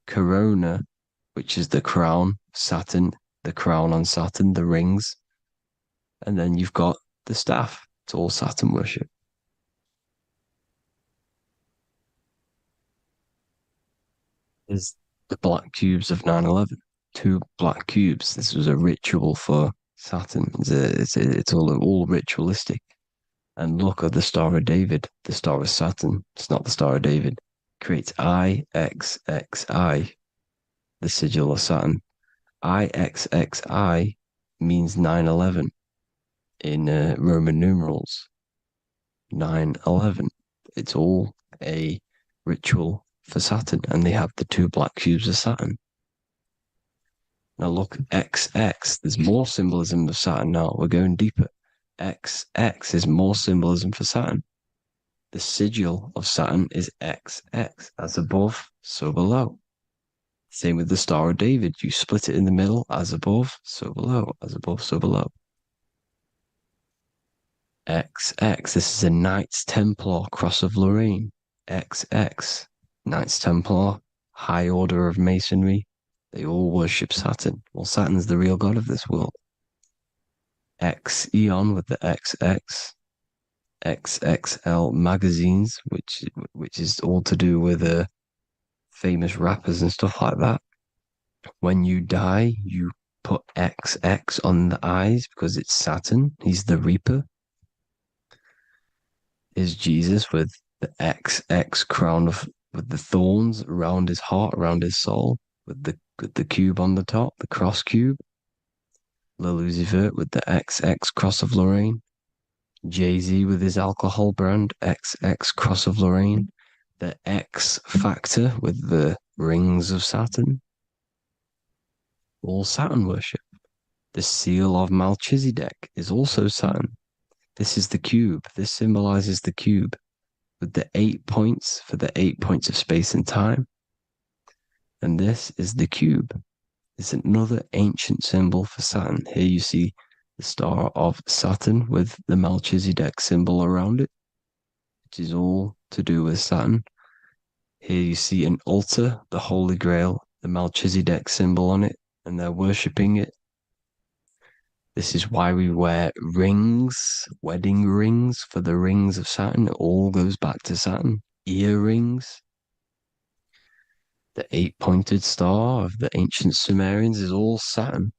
S2: Corona, which is the crown, Saturn, the crown on Saturn, the rings. And then you've got the staff. It's all Saturn worship. Is the black cubes of 9/11. 2 black cubes. This was a ritual for Saturn. It's all ritualistic. And look at the Star of David, the Star of Saturn. It's not the Star of David. Creates IXXI, the sigil of Saturn. IXXI means 9/11 in Roman numerals. 9/11. It's all a ritual for Saturn, and they have the 2 black cubes of Saturn. Now look, XX, there's more symbolism of Saturn now. We're going deeper. XX is more symbolism for Saturn. The sigil of Saturn is XX, as above, so below. Same with the Star of David. You split it in the middle, as above, so below, as above, so below. XX, this is a Knights Templar Cross of Lorraine. XX, Knights Templar, high order of Masonry. They all worship Saturn. Well, Saturn's the real god of this world. X Eon with the XX, XXL magazines, which is all to do with famous rappers and stuff like that. When you die, you put XX on the eyes because it's Saturn. He's the Reaper. Is Jesus with the XX crown with the thorns around his heart, around his soul, with the cube on the top, the cross cube. Lil Uzi Vert with the XX Cross of Lorraine. Jay-Z with his alcohol brand, XX Cross of Lorraine. The X Factor with the rings of Saturn. All Saturn worship. The seal of Melchizedek is also Saturn. This is the cube. This symbolizes the cube with the 8 points for the 8 points of space and time. And this is the cube. It's another ancient symbol for Saturn. Here you see the star of Saturn with the Melchizedek symbol around it, which is all to do with Saturn. Here you see an altar, the Holy Grail, the Melchizedek symbol on it, and they're worshipping it. This is why we wear rings, wedding rings for the rings of Saturn. It all goes back to Saturn. Earrings. The 8-pointed star of the ancient Sumerians is all Saturn.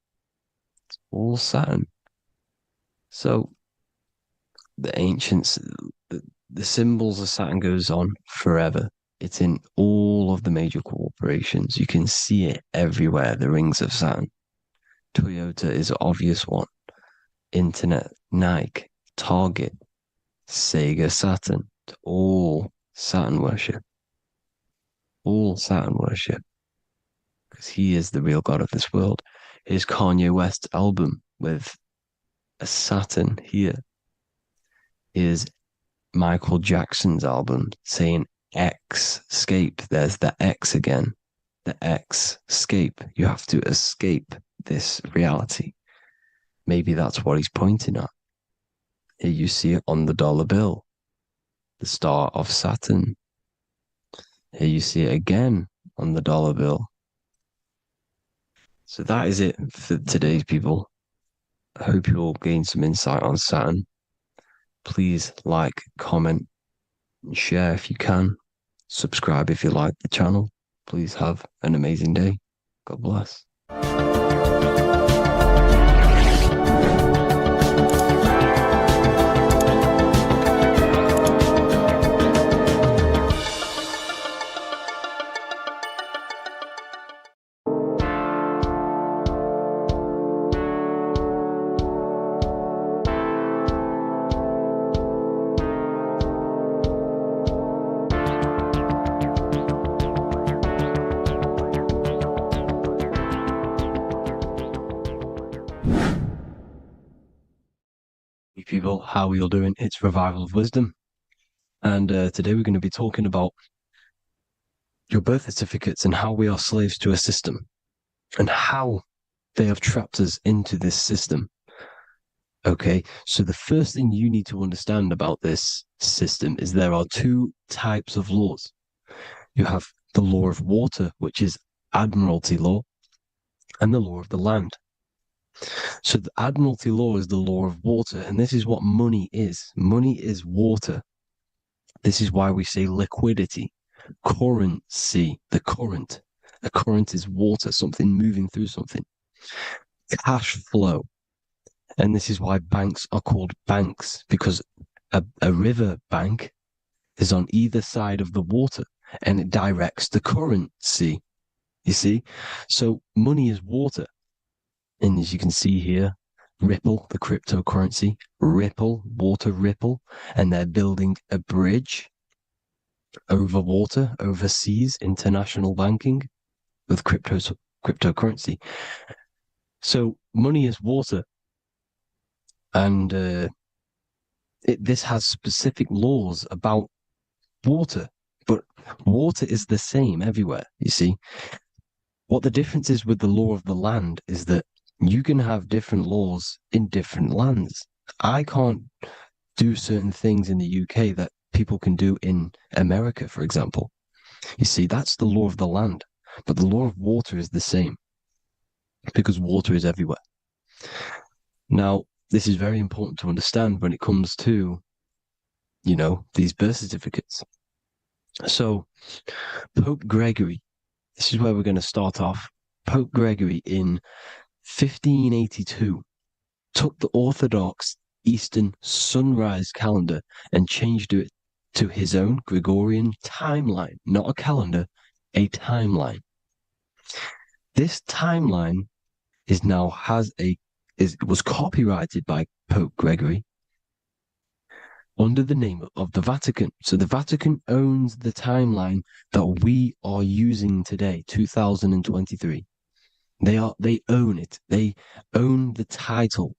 S2: It's all Saturn. So the ancients, the symbols of Saturn goes on forever. It's in all of the major corporations. You can see it everywhere, the rings of Saturn. Toyota is an obvious one. Internet, Nike, Target, Sega, Saturn. It's all Saturn worship. All Saturn worship. Because he is the real god of this world. Here's Kanye West's album with a Saturn here. Here's Michael Jackson's album saying X, escape. There's the X again. The X, escape. You have to escape this reality. Maybe that's what he's pointing at.
S5: Here you see it on the dollar bill, the star of Saturn. Here you see it again on the dollar bill. So that is it for today's people. I hope you all gain some insight on Saturn. Please like, comment, and share if you can. Subscribe if you like the channel. Please have an amazing day. God bless. People, how are you all doing? It's Revival of Wisdom, and today we're going to be talking about your birth certificates and how we are slaves to a system and how they have trapped us into this system. Okay, so the first thing you need to understand about this system is there are two types of laws. You have the law of water, which is admiralty law, and the law of the land. So the admiralty law is the law of water, and this is what money is. Money is water. This is why we say liquidity, currency, the current. A current is water, something moving through something. Cash flow. And this is why banks are called banks, because a river bank is on either side of the water, and it directs the currency. You see? So money is water. And as you can see here, Ripple, the cryptocurrency, Ripple, water Ripple, and they're building a bridge over water, overseas, international banking with cryptocurrency. So money is water, and this has specific laws about water, but water is the same everywhere, you see. What the difference is with the law of the land is that you can have different laws in different lands. I can't do certain things in the UK that people can do in America, for example. You see, that's the law of the land. But the law of water is the same because water is everywhere. Now, this is very important to understand when it comes to, these birth certificates. So, Pope Gregory, this is where we're going to start off. Pope Gregory in 1582 took the Orthodox Eastern sunrise calendar and changed it to his own Gregorian timeline, not a calendar, a timeline. This timeline was copyrighted by Pope Gregory under the name of the Vatican. So the Vatican owns the timeline that we are using today, 2023. They own it. They own the title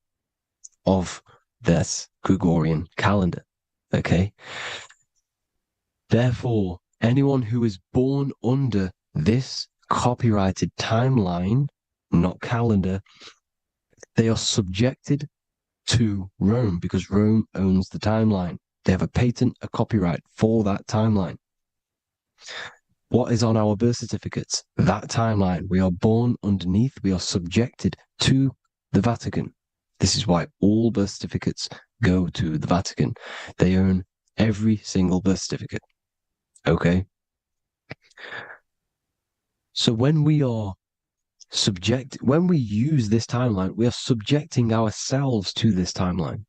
S5: of this Gregorian calendar. Okay. Therefore, anyone who is born under this copyrighted timeline, not calendar, they are subjected to Rome because Rome owns the timeline. They have a patent, a copyright for that timeline. What is on our birth certificates? That timeline. We are born underneath. We are subjected to the Vatican. This is why all birth certificates go to the Vatican. They own every single birth certificate. Okay? So when we use this timeline, we are subjecting ourselves to this timeline.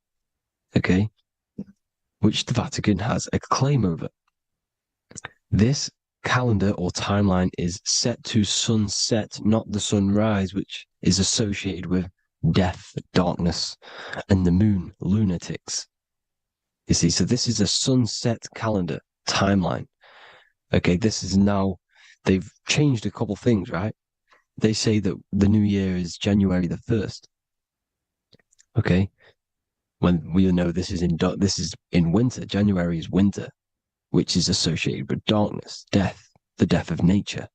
S5: Okay? Which the Vatican has a claim over. This calendar or timeline is set to sunset, not the sunrise, which is associated with death, darkness, and the moon, lunatics. You see, so this is a sunset calendar timeline. Okay, this is now, they've changed a couple things, right? They say that the new year is January the 1st. Okay, when we know this is in winter. January is winter, which is associated with darkness, death, the death of nature.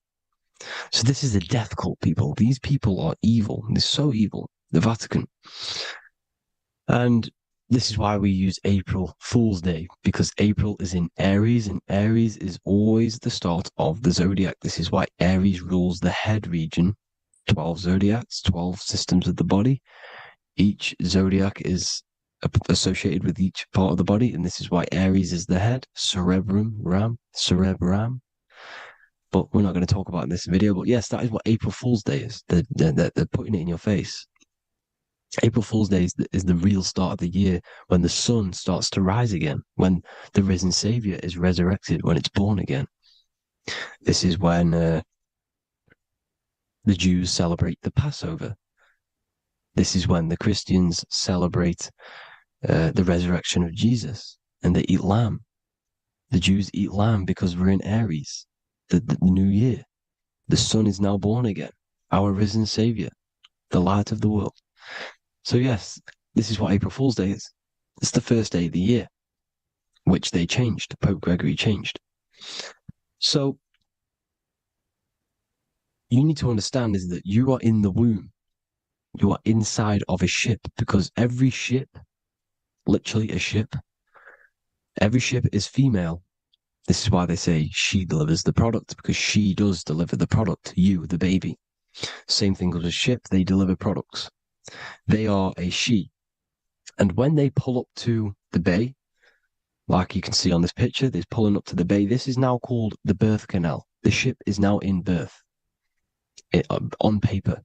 S5: So this is a death cult, people. These people are evil. They're so evil. The Vatican. And
S2: this is why we use April Fool's Day, because April is in Aries, and Aries is always the start of the zodiac. This is why Aries rules the head region. 12 zodiacs, 12 systems of the body. Each zodiac is associated with each part of the body, and this is why Aries is the head, cerebrum. But we're not going to talk about it in this video. But yes, that is what April Fool's Day is. They're putting it in your face. April Fool's Day is the real start of the year, when the sun starts to rise again, when the risen Savior is resurrected, when it's born again. This is when the Jews celebrate the Passover. This is when the Christians celebrate the resurrection of Jesus, and they eat lamb. The Jews eat lamb because we're in Aries, the new year. The sun is now born again, our risen Savior, the light of the world. So yes, this is what April Fool's Day is. It's the first day of the year, which they changed. Pope Gregory changed. So you need to understand is that you are in the womb. You are inside of a ship, because every ship, literally a ship, every ship is female. This is why they say she delivers the product, because she does deliver the product, you, the baby. Same thing with a ship, they deliver products. They are a she. And when they pull up to the bay, like you can see on this picture, they're pulling up to the bay. This is now called the birth canal. The ship is now in birth on paper.